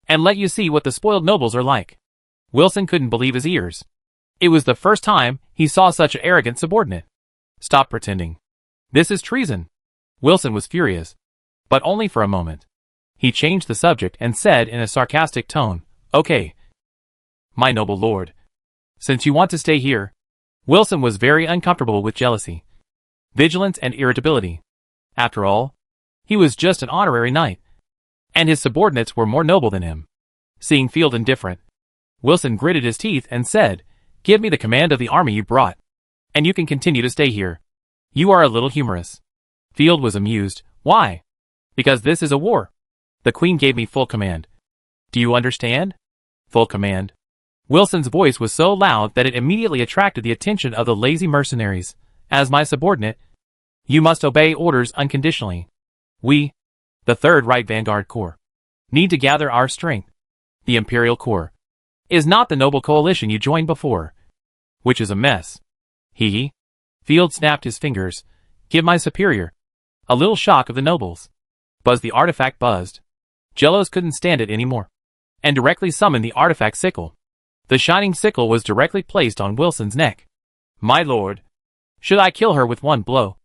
[SPEAKER 1] and let you see what the spoiled nobles are like. Wilson couldn't believe his ears. It was the first time he saw such an arrogant subordinate. Stop pretending. This is treason. Wilson was furious, but only for a moment. He changed the subject and said in a sarcastic tone, Okay, my noble lord, since you want to stay here. Wilson was very uncomfortable with jealousy, vigilance and irritability. After all, he was just an honorary knight, and his subordinates were more noble than him. Seeing Field indifferent, Wilson gritted his teeth and said, Give me the command of the army you brought, and you can continue to stay here. You are a little humorous. Field was amused. Why? Because this is a war. The Queen gave me full command. Do you understand? Full command. Wilson's voice was so loud that it immediately attracted the attention of the lazy mercenaries. As my subordinate, you must obey orders unconditionally. We, the Third Right Vanguard Corps, need to gather our strength. The Imperial Corps is not the noble coalition you joined before, which is a mess. He. Field snapped his fingers. Give my superior a little shock of the nobles. Buzz the artifact buzzed. Jellos couldn't stand it anymore, and directly summoned the artifact sickle. The shining sickle was directly placed on Wilson's neck. My lord, should I kill her with one blow,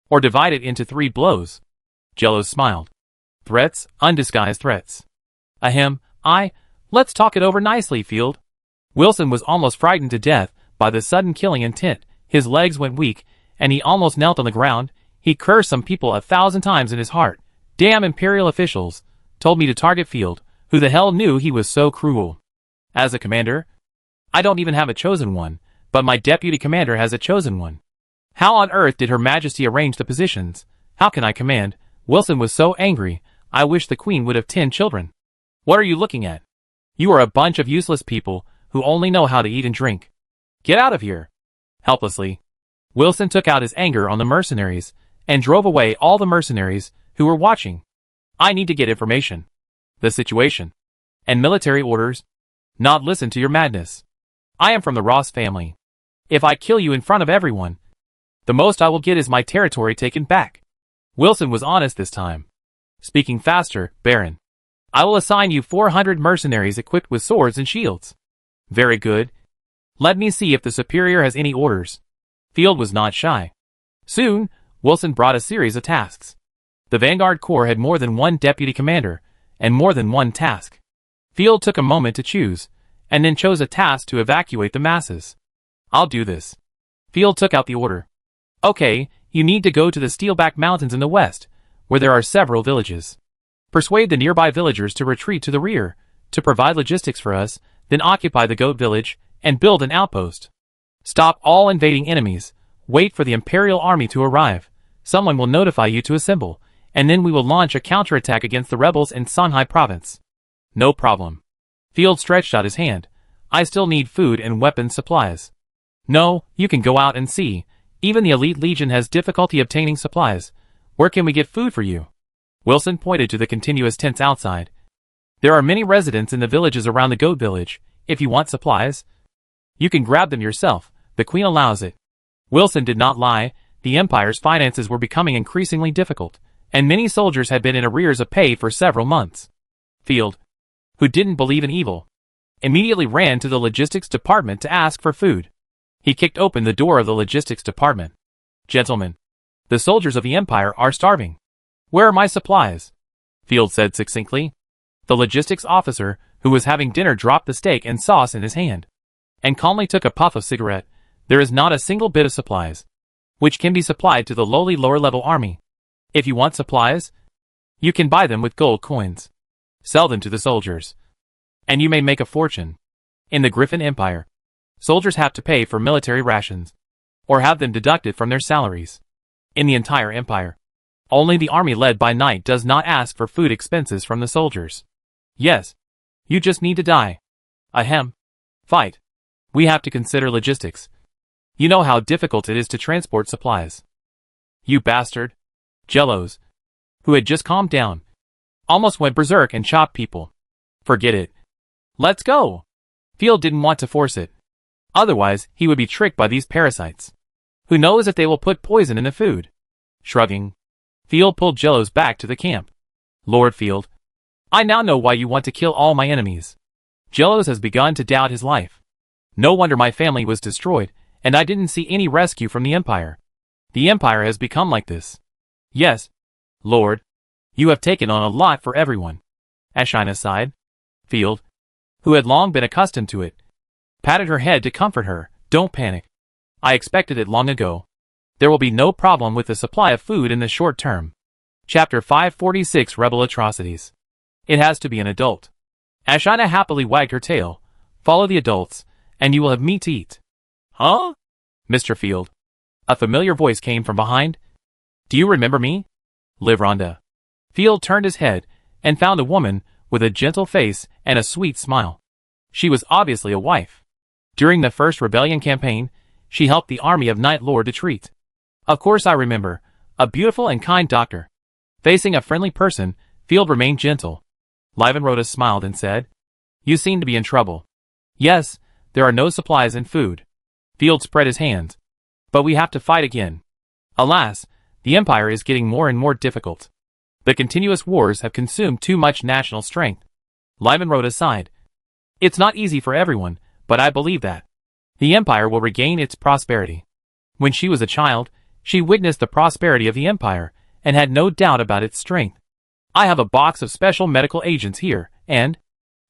[SPEAKER 1] or divide it into 3 blows? Jellos smiled. Threats, undisguised threats. Ahem, let's talk it over nicely, Field. Wilson was almost frightened to death by the sudden killing intent. His legs went weak, and he almost knelt on the ground. He cursed some people 1,000 times in his heart. Damn Imperial officials told me to target Field. Who the hell knew he was so cruel? As a commander, I don't even have a chosen one, but my deputy commander has a chosen one. How on earth did Her Majesty arrange the positions? How can I command? Wilson was so angry. I wish the Queen would have 10 children. What are you looking at? You are a bunch of useless people who only know how to eat and drink. Get out of here. Helplessly, Wilson took out his anger on the mercenaries and drove away all the mercenaries who were watching. I need to get information, the situation, and military orders. Not listen to your madness. I am from the Ross family. If I kill you in front of everyone, the most I will get is my territory taken back. Wilson was honest this time. Speaking faster, Baron. I will assign you 400 mercenaries equipped with swords and shields. Very good. Let me see if the superior has any orders. Field was not shy. Soon, Wilson brought a series of tasks. The Vanguard Corps had more than one deputy commander, and more than one task. Field took a moment to choose, and then chose a task to evacuate the masses. I'll do this. Field took out the order. Okay, you need to go to the Steelback Mountains in the west, where there are several villages. Persuade the nearby villagers to retreat to the rear, to provide logistics for us, then occupy the goat village, and build an outpost. Stop all invading enemies. Wait for the Imperial Army to arrive. Someone will notify you to assemble, and then we will launch a counterattack against the rebels in Songhai Province. No problem. Field stretched out his hand. I still need food and weapons supplies. No, you can go out and see. Even the Elite Legion has difficulty obtaining supplies. Where can we get food for you? Wilson pointed to the continuous tents outside. There are many residents in the villages around the goat village. If you want supplies, you can grab them yourself. The Queen allows it. Wilson did not lie. The Empire's finances were becoming increasingly difficult, and many soldiers had been in arrears of pay for several months. Field, who didn't believe in evil, immediately ran to the logistics department to ask for food. He kicked open the door of the logistics department. Gentlemen, the soldiers of the Empire are starving. Where are my supplies? Field said succinctly. The logistics officer, who was having dinner, dropped the steak and sauce in his hand, and calmly took a puff of cigarette. There is not a single bit of supplies, which can be supplied to the lowly lower-level army. If you want supplies, you can buy them with gold coins. Sell them to the soldiers, and you may make a fortune. In the Griffin Empire, soldiers have to pay for military rations, or have them deducted from their salaries. In the entire empire, only the army led by Knight does not ask for food expenses from the soldiers. Yes, you just need to die. Ahem. Fight. We have to consider logistics. You know how difficult it is to transport supplies. You bastard. Jellos, who had just calmed down, almost went berserk and chopped people. Forget it. Let's go. Field didn't want to force it. Otherwise, he would be tricked by these parasites. Who knows if they will put poison in the food? Shrugging, Field pulled Jellos back to the camp. Lord Field, I now know why you want to kill all my enemies. Jellos has begun to doubt his life. No wonder my family was destroyed, and I didn't see any rescue from the Empire. The Empire has become like this. Yes, Lord, you have taken on a lot for everyone. Ashina sighed. Field, who had long been accustomed to it, patted her head to comfort her. Don't panic. I expected it long ago. There will be no problem with the supply of food in the short term. Chapter 546 Rebel Atrocities. It has to be an adult. Ashina happily wagged her tail. Follow the adults, and you will have meat to eat. Huh? Mr. Field. A familiar voice came from behind. Do you remember me? Liv Rhonda. Field turned his head, and found a woman with a gentle face and a sweet smile. She was obviously a wife. During the first rebellion campaign, she helped the army of Night Lord retreat. Of course I remember. A beautiful and kind doctor. Facing a friendly person, Field remained gentle. Livenrota smiled and said, "You seem to be in trouble." "Yes, there are no supplies and food." Field spread his hands. "But we have to fight again. Alas, the Empire is getting more and more difficult. The continuous wars have consumed too much national strength." Livenrota sighed. "It's not easy for everyone, but I believe that the Empire will regain its prosperity." When she was a child, she witnessed the prosperity of the Empire, and had no doubt about its strength. "I have a box of special medical agents here, and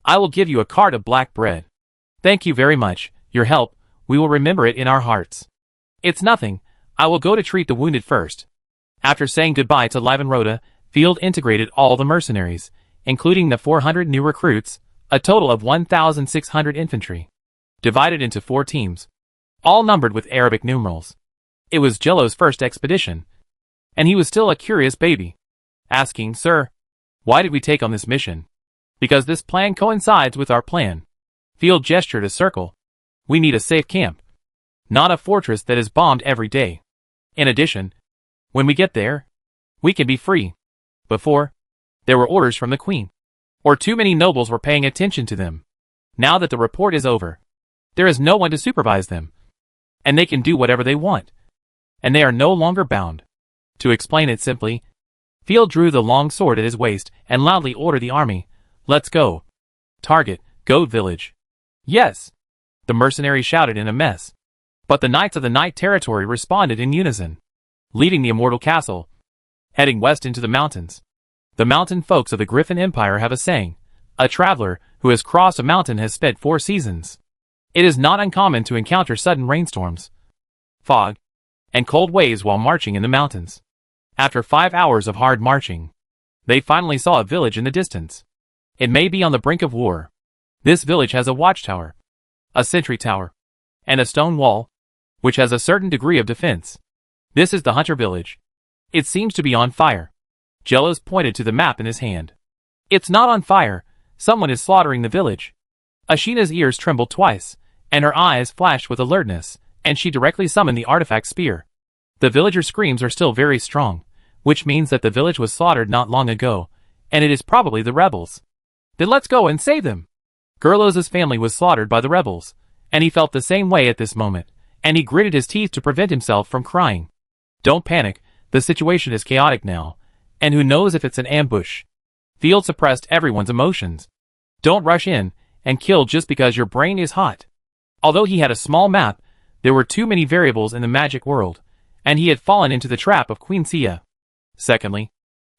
[SPEAKER 1] I will give you a cart of black bread." "Thank you very much, your help, we will remember it in our hearts." "It's nothing, I will go to treat the wounded first." After saying goodbye to Livenrota, Field integrated all the mercenaries, including the 400 new recruits, a total of 1,600 infantry, divided into 4 teams, all numbered with Arabic numerals. It was Jello's first expedition, and he was still a curious baby, asking, "Sir, why did we take on this mission?" "Because this plan coincides with our plan." Field gestured a circle. "We need a safe camp, not a fortress that is bombed every day. In addition, when we get there, we can be free." Before, there were orders from the Queen, or too many nobles were paying attention to them. Now that the report is over, there is no one to supervise them, and they can do whatever they want, and they are no longer bound. To explain it simply, Field drew the long sword at his waist and loudly ordered the army, "Let's go. Target, Goat Village." "Yes," the mercenaries shouted in a mess. But the Knights of the Night Territory responded in unison. Leaving the Immortal Castle, heading west into the mountains. The mountain folks of the Griffin Empire have a saying, "A traveler who has crossed a mountain has spent 4 seasons." It is not uncommon to encounter sudden rainstorms, fog, and cold waves while marching in the mountains. After 5 hours of hard marching, they finally saw a village in the distance. It may be on the brink of war. This village has a watchtower, a sentry tower, and a stone wall, which has a certain degree of defense. This is the Hunter village. It seems to be on fire. Jellos pointed to the map in his hand. "It's not on fire. Someone is slaughtering the village." Ashina's ears trembled twice, and her eyes flashed with alertness, and she directly summoned the artifact spear. The villager screams are still very strong, which means that the village was slaughtered not long ago, and it is probably the rebels. "Then let's go and save them." Gerlos's family was slaughtered by the rebels, and he felt the same way at this moment, and he gritted his teeth to prevent himself from crying. "Don't panic, the situation is chaotic now, and who knows if it's an ambush." Field suppressed everyone's emotions. "Don't rush in and kill just because your brain is hot." Although he had a small map, there were too many variables in the magic world, and he had fallen into the trap of Queen Sia. Secondly,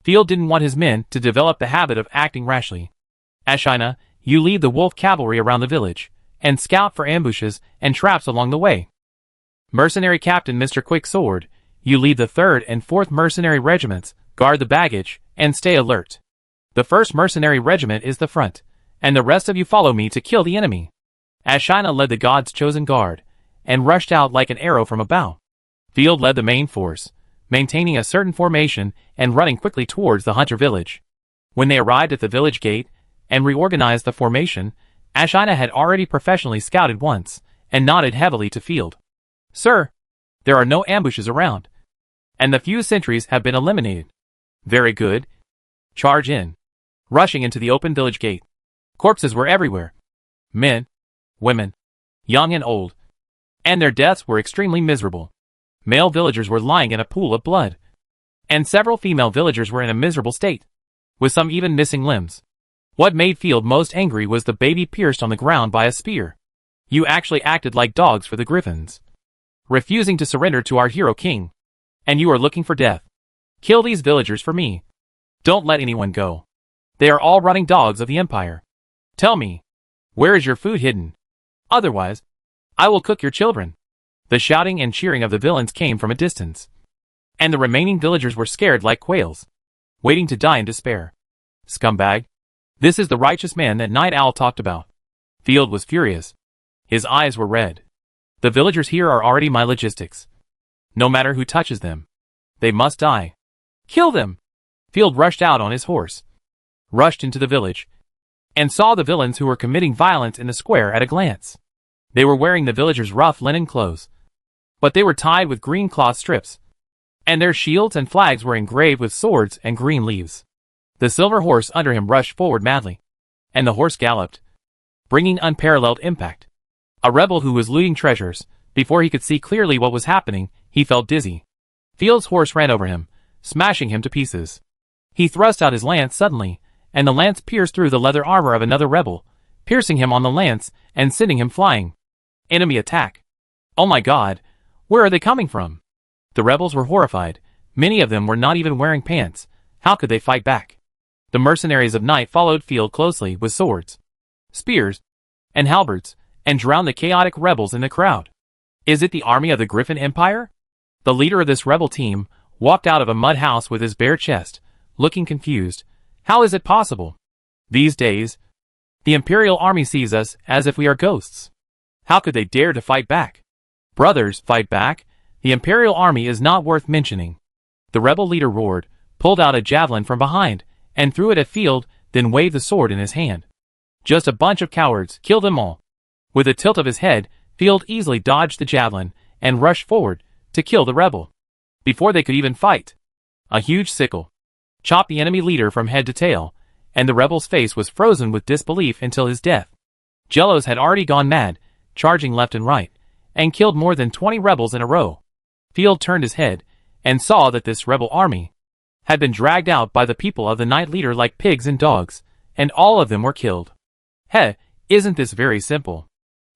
[SPEAKER 1] Field didn't want his men to develop the habit of acting rashly. "Ashina, you lead the wolf cavalry around the village, and scout for ambushes and traps along the way. Mercenary Captain Mr. Quicksword, you lead the 3rd and 4th mercenary regiments, guard the baggage, and stay alert. The 1st mercenary regiment is the front, and the rest of you follow me to kill the enemy." Ashina led the god's chosen guard, and rushed out like an arrow from a bow. Field led the main force, maintaining a certain formation and running quickly towards the Hunter village. When they arrived at the village gate and reorganized the formation, Ashina had already professionally scouted once, and nodded heavily to Field. "Sir, there are no ambushes around, and the few sentries have been eliminated." "Very good. Charge in." Rushing into the open village gate, corpses were everywhere. Men, women, young and old, and their deaths were extremely miserable. Male villagers were lying in a pool of blood, and several female villagers were in a miserable state, with some even missing limbs. What made Field most angry was the baby pierced on the ground by a spear. "You actually acted like dogs for the Griffins, refusing to surrender to our hero king, and you are looking for death. Kill these villagers for me. Don't let anyone go. They are all running dogs of the Empire. Tell me, where is your food hidden? Otherwise, I will cook your children." The shouting and cheering of the villains came from a distance, and the remaining villagers were scared like quails, waiting to die in despair. "Scumbag! This is the righteous man that Night Owl talked about." Field was furious. His eyes were red. "The villagers here are already my logistics. No matter who touches them, they must die. Kill them!" Field rushed out on his horse, rushed into the village, and saw the villains who were committing violence in the square at a glance. They were wearing the villagers' rough linen clothes, but they were tied with green cloth strips, and their shields and flags were engraved with swords and green leaves. The silver horse under him rushed forward madly, and the horse galloped, bringing unparalleled impact. A rebel who was looting treasures. Before he could see clearly what was happening, he felt dizzy. Field's horse ran over him, smashing him to pieces. He thrust out his lance suddenly, and the lance pierced through the leather armor of another rebel, piercing him on the lance and sending him flying. Enemy attack. Oh my God, where are they coming from? The rebels were horrified. Many of them were not even wearing pants. How could they fight back? The mercenaries of night followed Field closely with swords, spears, and halberds, and drowned the chaotic rebels in the crowd. Is it the army of the Griffin Empire? The leader of this rebel team walked out of a mud house with his bare chest, looking confused. How is it possible? These days, the Imperial army sees us as if we are ghosts. How could they dare to fight back? Brothers, fight back. The Imperial army is not worth mentioning. The rebel leader roared, pulled out a javelin from behind, and threw it at Field, then waved the sword in his hand. Just a bunch of cowards, kill them all. With a tilt of his head, Field easily dodged the javelin and rushed forward to kill the rebel. Before they could even fight, a huge sickle chopped the enemy leader from head to tail, and the rebel's face was frozen with disbelief until his death. Jellos had already gone mad, charging left and right, and killed more than 20 rebels in a row. Field turned his head and saw that this rebel army had been dragged out by the people of the night leader like pigs and dogs, and all of them were killed. Heh, isn't this very simple?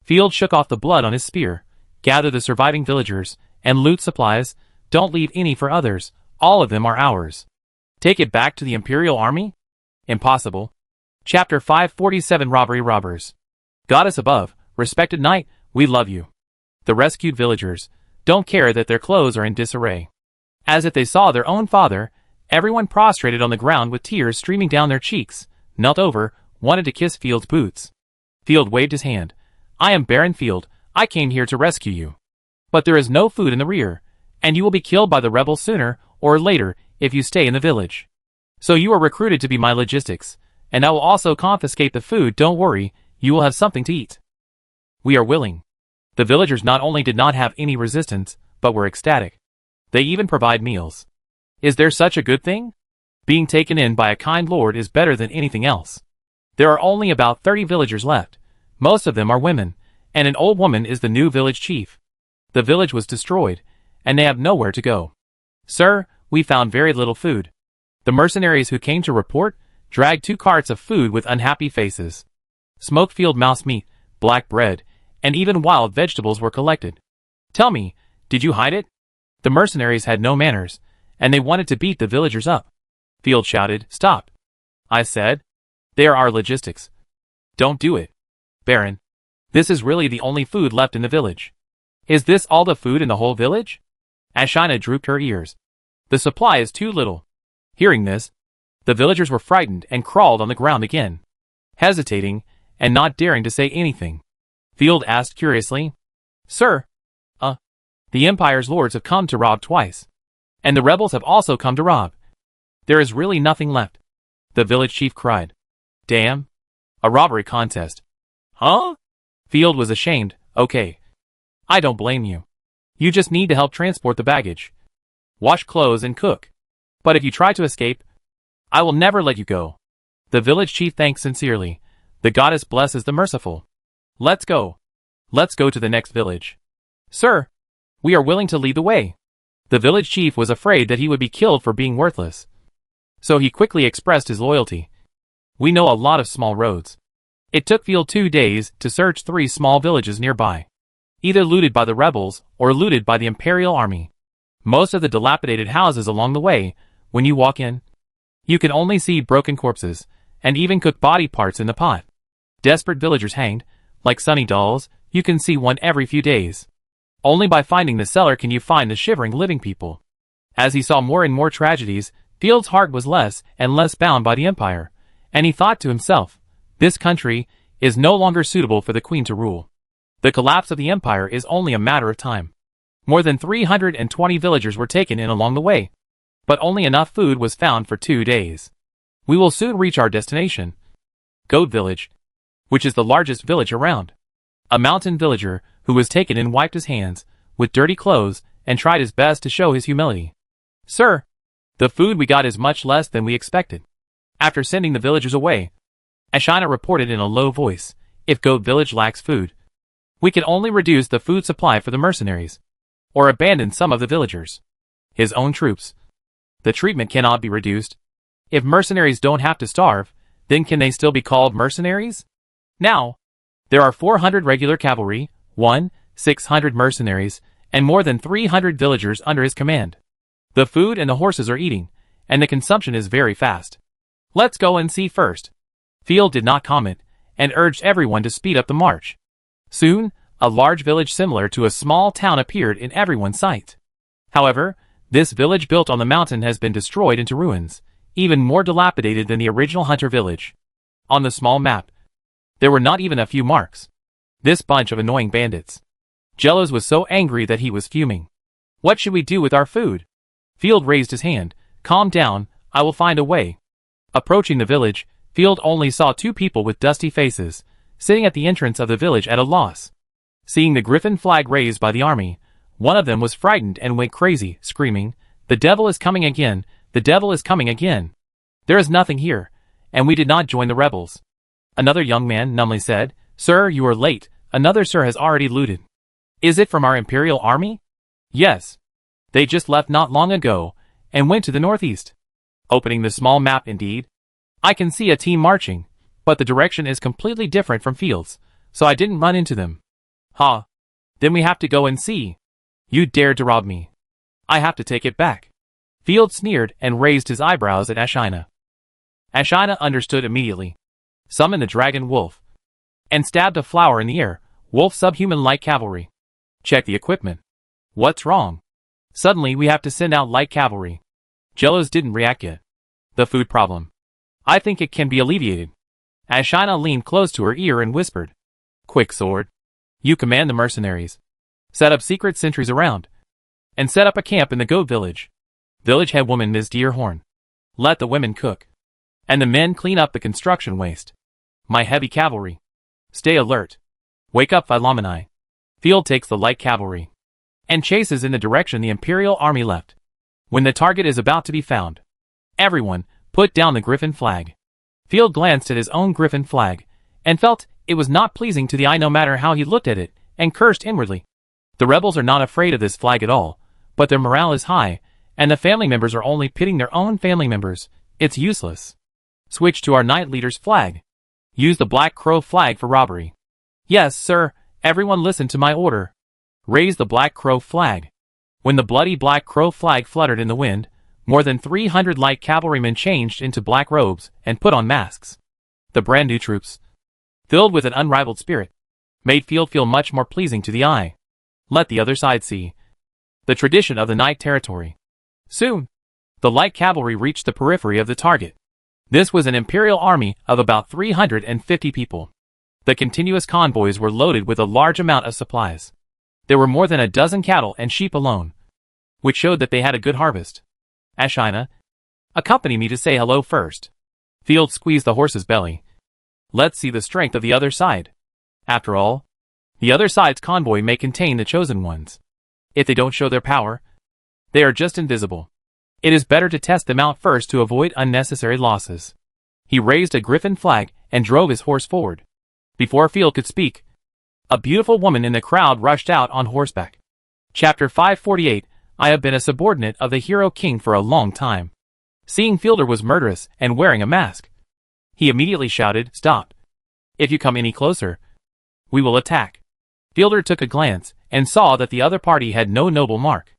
[SPEAKER 1] Field shook off the blood on his spear, gathered the surviving villagers, and loot supplies. Don't leave any for others, all of them are ours. Take it back to the Imperial army? Impossible. Chapter 547 Robbery Robbers. Goddess above, respected knight, we love you. The rescued villagers don't care that their clothes are in disarray. As if they saw their own father, everyone prostrated on the ground with tears streaming down their cheeks, knelt over, wanted to kiss Field's boots. Field waved his hand. I am Baron Field, I came here to rescue you. But there is no food in the rear, and you will be killed by the rebels sooner or later if you stay in the village. So you are recruited to be my logistics, and I will also confiscate the food. Don't worry, you will have something to eat. We are willing. The villagers not only did not have any resistance, but were ecstatic. They even provide meals. Is there such a good thing? Being taken in by a kind lord is better than anything else. There are only about 30 villagers left. Most of them are women, and an old woman is the new village chief. The village was destroyed, and they have nowhere to go. Sir, we found very little food. The mercenaries who came to report dragged 2 carts of food with unhappy faces. Smoked field mouse meat, black bread, and even wild vegetables were collected. Tell me, did you hide it? The mercenaries had no manners, and they wanted to beat the villagers up. Field shouted, stop. I said, they are our logistics. Don't do it. Baron, this is really the only food left in the village. Is this all the food in the whole village? Ashina drooped her ears. The supply is too little. Hearing this, the villagers were frightened and crawled on the ground again, hesitating and not daring to say anything. Field asked curiously, Sir, the Empire's lords have come to rob twice, and the rebels have also come to rob. There is really nothing left. The village chief cried. Damn. A robbery contest. Huh? Field was ashamed. Okay. I don't blame you. You just need to help transport the baggage, wash clothes and cook. But if you try to escape, I will never let you go. The village chief thanked sincerely. The goddess blesses the merciful. Let's go. Let's go to the next village. Sir, we are willing to lead the way. The village chief was afraid that he would be killed for being worthless, so he quickly expressed his loyalty. We know a lot of small roads. It took Field 2 days to search 3 small villages nearby, either looted by the rebels or looted by the Imperial army. Most of the dilapidated houses along the way, when you walk in, you can only see broken corpses, and even cooked body parts in the pot. Desperate villagers hanged, like sunny dolls. You can see one every few days. Only by finding the cellar can you find the shivering living people. As he saw more and more tragedies, Field's heart was less and less bound by the Empire, and he thought to himself, this country is no longer suitable for the Queen to rule. The collapse of the Empire is only a matter of time. More than 320 villagers were taken in along the way, but only enough food was found for 2 days. We will soon reach our destination, Goat Village, which is the largest village around. A mountain villager, who was taken and wiped his hands, with dirty clothes, and tried his best to show his humility. Sir, the food we got is much less than we expected. After sending the villagers away, Ashina reported in a low voice, if Goat Village lacks food, we can only reduce the food supply for the mercenaries, or abandon some of the villagers. His own troops. The treatment cannot be reduced. If mercenaries don't have to starve, then can they still be called mercenaries? Now, there are 400 regular cavalry, 600 mercenaries, and more than 300 villagers under his command. The food and the horses are eating, and the consumption is very fast. Let's go and see first. Field did not comment, and urged everyone to speed up the march. Soon, a large village similar to a small town appeared in everyone's sight. However, this village built on the mountain has been destroyed into ruins, even more dilapidated than the original hunter village. On the small map, there were not even a few marks. This bunch of annoying bandits. Jellos was so angry that he was fuming. What should we do with our food? Field raised his hand. Calm down, I will find a way. Approaching the village, Field only saw two people with dusty faces, sitting at the entrance of the village at a loss. Seeing the griffin flag raised by the army, one of them was frightened and went crazy, screaming, "The devil is coming again! The devil is coming again! There is nothing here, and we did not join the rebels." Another young man numbly said, "Sir, you are late. Another sir has already looted." "Is it from our imperial army?" "Yes. They just left not long ago, and went to the northeast." Opening the small map indeed, I can see a team marching, but the direction is completely different from Field's, so I didn't run into them. "Ha. Then we have to go and see. You dared to rob me. I have to take it back." Field sneered and raised his eyebrows at Ashina. Ashina understood immediately. Summoned the dragon wolf, and stabbed a flower in the air. Wolf subhuman light cavalry. Check the equipment. What's wrong? Suddenly we have to send out light cavalry. Jellos didn't react yet. The food problem. I think it can be alleviated. Ashina leaned close to her ear and whispered. Quick, sword. You command the mercenaries. Set up secret sentries around. And set up a camp in the goat village. Village head woman Ms. Deerhorn. Let the women cook. And the men clean up the construction waste. My heavy cavalry. Stay alert. Wake up, Philomeni. Field takes the light cavalry. And chases in the direction the Imperial army left. When the target is about to be found, everyone, put down the griffin flag. Field glanced at his own griffin flag, and felt it was not pleasing to the eye no matter how he looked at it, and cursed inwardly. The rebels are not afraid of this flag at all, but their morale is high, and the family members are only pitting their own family members. It's useless. Switch to our knight leader's flag. Use the Black Crow flag for robbery. Yes, sir, everyone listen to my order. Raise the Black Crow flag. When the bloody Black Crow flag fluttered in the wind, more than 300 light cavalrymen changed into black robes and put on masks. The brand new troops, filled with an unrivaled spirit, made Field feel much more pleasing to the eye. Let the other side see the tradition of the night territory. Soon, the light cavalry reached the periphery of the target. This was an imperial army of about 350 people. The continuous convoys were loaded with a large amount of supplies. There were more than a dozen cattle and sheep alone, which showed that they had a good harvest. Ashina, accompany me to say hello first. Field squeezed the horse's belly. Let's see the strength of the other side. After all, the other side's convoy may contain the chosen ones. If they don't show their power, they are just invisible. It is better to test them out first to avoid unnecessary losses. He raised a griffin flag and drove his horse forward. Before Field could speak, a beautiful woman in the crowd rushed out on horseback. Chapter 548. I have been a subordinate of the hero king for a long time. Seeing Fielder was murderous and wearing a mask, he immediately shouted, "Stop! If you come any closer, we will attack." Fielder took a glance and saw that the other party had no noble mark.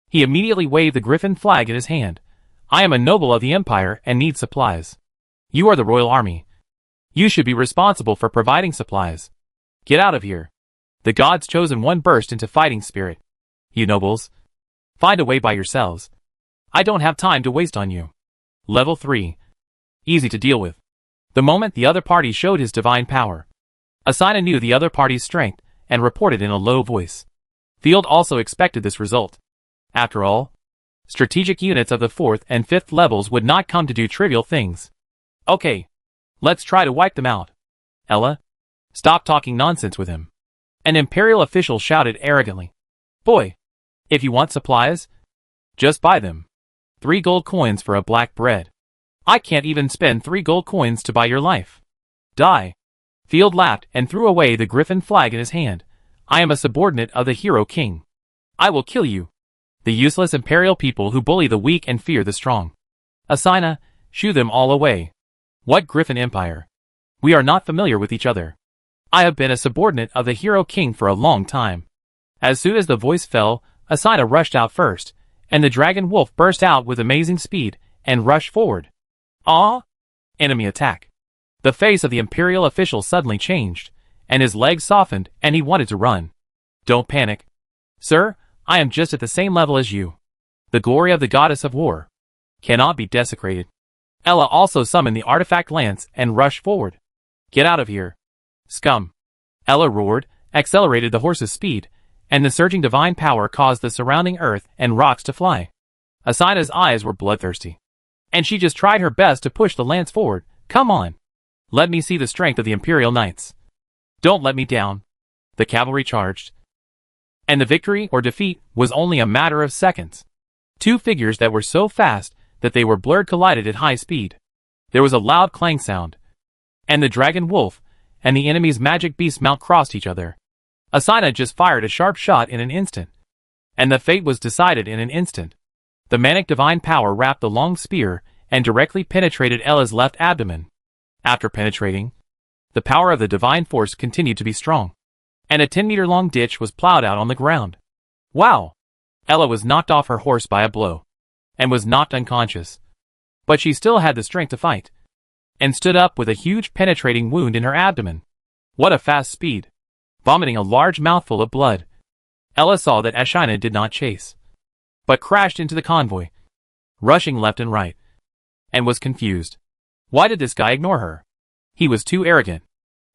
[SPEAKER 1] He immediately waved the griffin flag in his hand. "I am a noble of the empire and need supplies. You are the royal army. You should be responsible for providing supplies. Get out of here." The god's chosen one burst into fighting spirit. "You nobles, find a way by yourselves. I don't have time to waste on you." Level 3. Easy to deal with. The moment the other party showed his divine power, Asina knew the other party's strength and reported in a low voice. Field also expected this result. After all, strategic units of the 4th and 5th levels would not come to do trivial things. Okay, let's try to wipe them out. Ella, stop talking nonsense with him. An imperial official shouted arrogantly. Boy, if you want supplies, just buy them. 3 gold coins for a black bread. I can't even spend 3 gold coins to buy your life. Die. Field laughed and threw away the griffin flag in his hand. I am a subordinate of the hero king. I will kill you. The useless imperial people who bully the weak and fear the strong. Asina, shoo them all away. What griffin empire? We are not familiar with each other. I have been a subordinate of the hero king for a long time. As soon as the voice fell, Asina rushed out first, and the dragon wolf burst out with amazing speed and rushed forward. Ah! Enemy attack. The face of the imperial official suddenly changed, and his legs softened and he wanted to run. Don't panic. Sir, I am just at the same level as you. The glory of the goddess of war cannot be desecrated. Ella also summoned the artifact lance and rushed forward. Get out of here. Scum. Ella roared, accelerated the horse's speed, and the surging divine power caused the surrounding earth and rocks to fly. Asina's eyes were bloodthirsty, and she just tried her best to push the lance forward. Come on. Let me see the strength of the Imperial Knights. Don't let me down. The cavalry charged, and the victory or defeat was only a matter of seconds. 2 figures that were so fast that they were blurred collided at high speed. There was a loud clang sound, and the dragon wolf and the enemy's magic beast mount crossed each other. Asina just fired a sharp shot in an instant, and the fate was decided in an instant. The manic divine power wrapped the long spear and directly penetrated Ella's left abdomen. After penetrating, the power of the divine force continued to be strong, and a 10-meter-long ditch was plowed out on the ground. Wow! Ella was knocked off her horse by a blow, and was knocked unconscious. But she still had the strength to fight, and stood up with a huge penetrating wound in her abdomen. What a fast speed! Vomiting a large mouthful of blood, Ella saw that Asina did not chase, but crashed into the convoy, rushing left and right, and was confused. Why did this guy ignore her? He was too arrogant.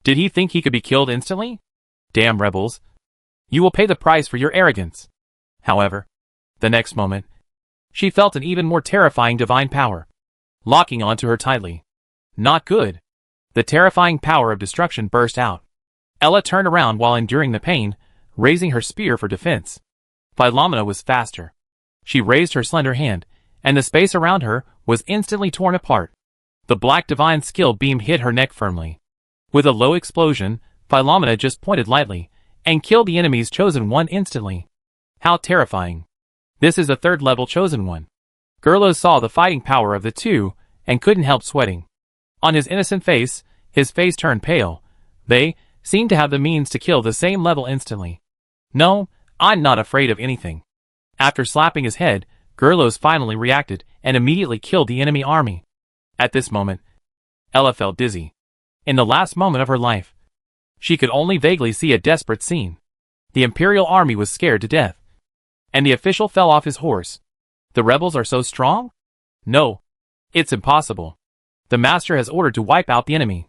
[SPEAKER 1] Did he think he could be killed instantly? Damn rebels. You will pay the price for your arrogance. However, the next moment, she felt an even more terrifying divine power, locking onto her tightly. Not good. The terrifying power of destruction burst out. Ella turned around while enduring the pain, raising her spear for defense. Philomena was faster. She raised her slender hand, and the space around her was instantly torn apart. The black divine skill beam hit her neck firmly. With a low explosion, Philomena just pointed lightly, and killed the enemy's chosen one instantly. How terrifying. This is a 3rd level chosen one. Gerlos saw the fighting power of the two, and couldn't help sweating. On his innocent face, his face turned pale. They seemed to have the means to kill the same level instantly. No, I'm not afraid of anything. After slapping his head, Gerlos finally reacted, and immediately killed the enemy army. At this moment, Ella felt dizzy. In the last moment of her life, she could only vaguely see a desperate scene. The Imperial army was scared to death, and the official fell off his horse. The rebels are so strong? No. It's impossible. The master has ordered to wipe out the enemy.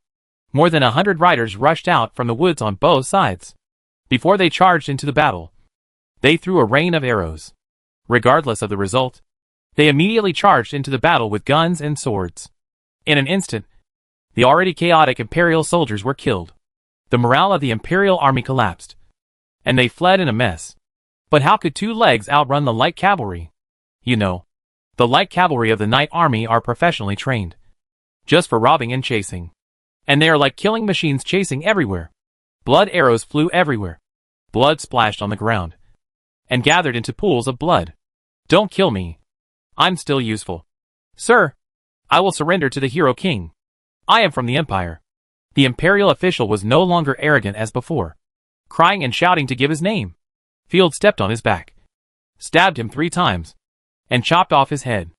[SPEAKER 1] More than 100 riders rushed out from the woods on both sides. Before they charged into the battle, they threw a rain of arrows. Regardless of the result, they immediately charged into the battle with guns and swords. In an instant, the already chaotic Imperial soldiers were killed. The morale of the Imperial army collapsed, and they fled in a mess. But how could 2 legs outrun the light cavalry? You know, the light cavalry of the Knight army are professionally trained, just for robbing and chasing. And they are like killing machines chasing everywhere. Blood arrows flew everywhere. Blood splashed on the ground, and gathered into pools of blood. Don't kill me. I'm still useful. Sir, I will surrender to the hero king. I am from the Empire. The Imperial official was no longer arrogant as before, crying and shouting to give his name. Field stepped on his back, stabbed him 3 times, and chopped off his head.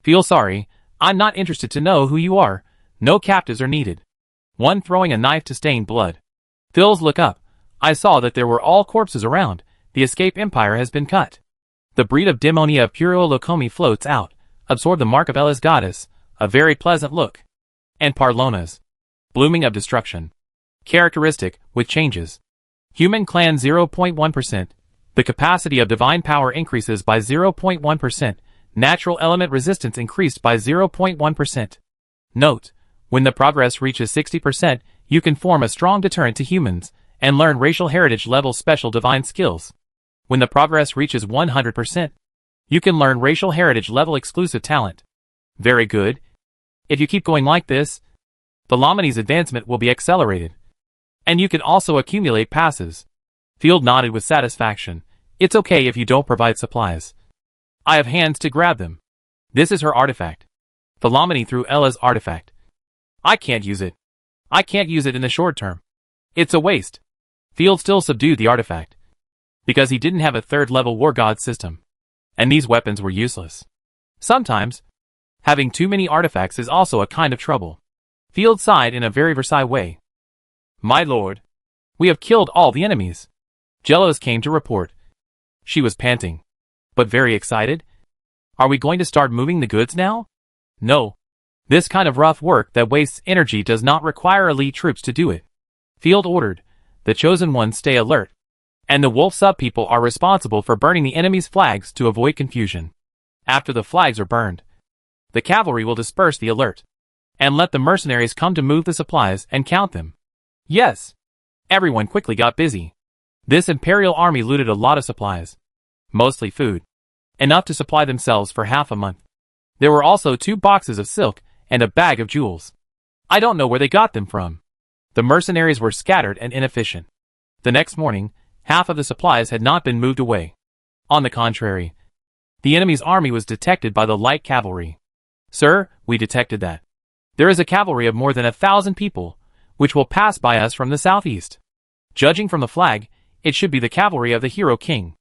[SPEAKER 1] Feel sorry, I'm not interested to know who you are. No captives are needed. One throwing a knife to stain blood. Phil's look up. I saw that there were all corpses around. The escape empire has been cut. The breed of Demonia Puro Locomi floats out, absorb the mark of Ella's goddess, a very pleasant look. And Parlona's blooming of destruction. Characteristic, with changes. Human clan 0.1%. The capacity of divine power increases by 0.1%. Natural element resistance increased by 0.1%. Note, when the progress reaches 60%, you can form a strong deterrent to humans, and learn racial heritage level special divine skills. When the progress reaches 100%, you can learn racial heritage level exclusive talent. Very good. If you keep going like this, Philomene's advancement will be accelerated. And you can also accumulate passes. Field nodded with satisfaction. It's okay if you don't provide supplies. I have hands to grab them. This is her artifact. Philomene threw Ella's artifact. I can't use it. I can't use it in the short term. It's a waste. Field still subdued the artifact. Because he didn't have a third-level war god system. And these weapons were useless. Sometimes, having too many artifacts is also a kind of trouble. Field sighed in a very Versailles way. My lord, we have killed all the enemies. Jealous came to report. She was panting, but very excited. Are we going to start moving the goods now? No. This kind of rough work that wastes energy does not require elite troops to do it. Field ordered. The chosen ones stay alert. And the wolf sub-people are responsible for burning the enemy's flags to avoid confusion. After the flags are burned, the cavalry will disperse the alert. And let the mercenaries come to move the supplies and count them. Yes. Everyone quickly got busy. This imperial army looted a lot of supplies. Mostly food. Enough to supply themselves for half a month. There were also 2 boxes of silk and a bag of jewels. I don't know where they got them from. The mercenaries were scattered and inefficient. The next morning, half of the supplies had not been moved away. On the contrary, the enemy's army was detected by the light cavalry. Sir, we detected that. There is a cavalry of more than 1,000 people, which will pass by us from the southeast. Judging from the flag, it should be the cavalry of the hero king.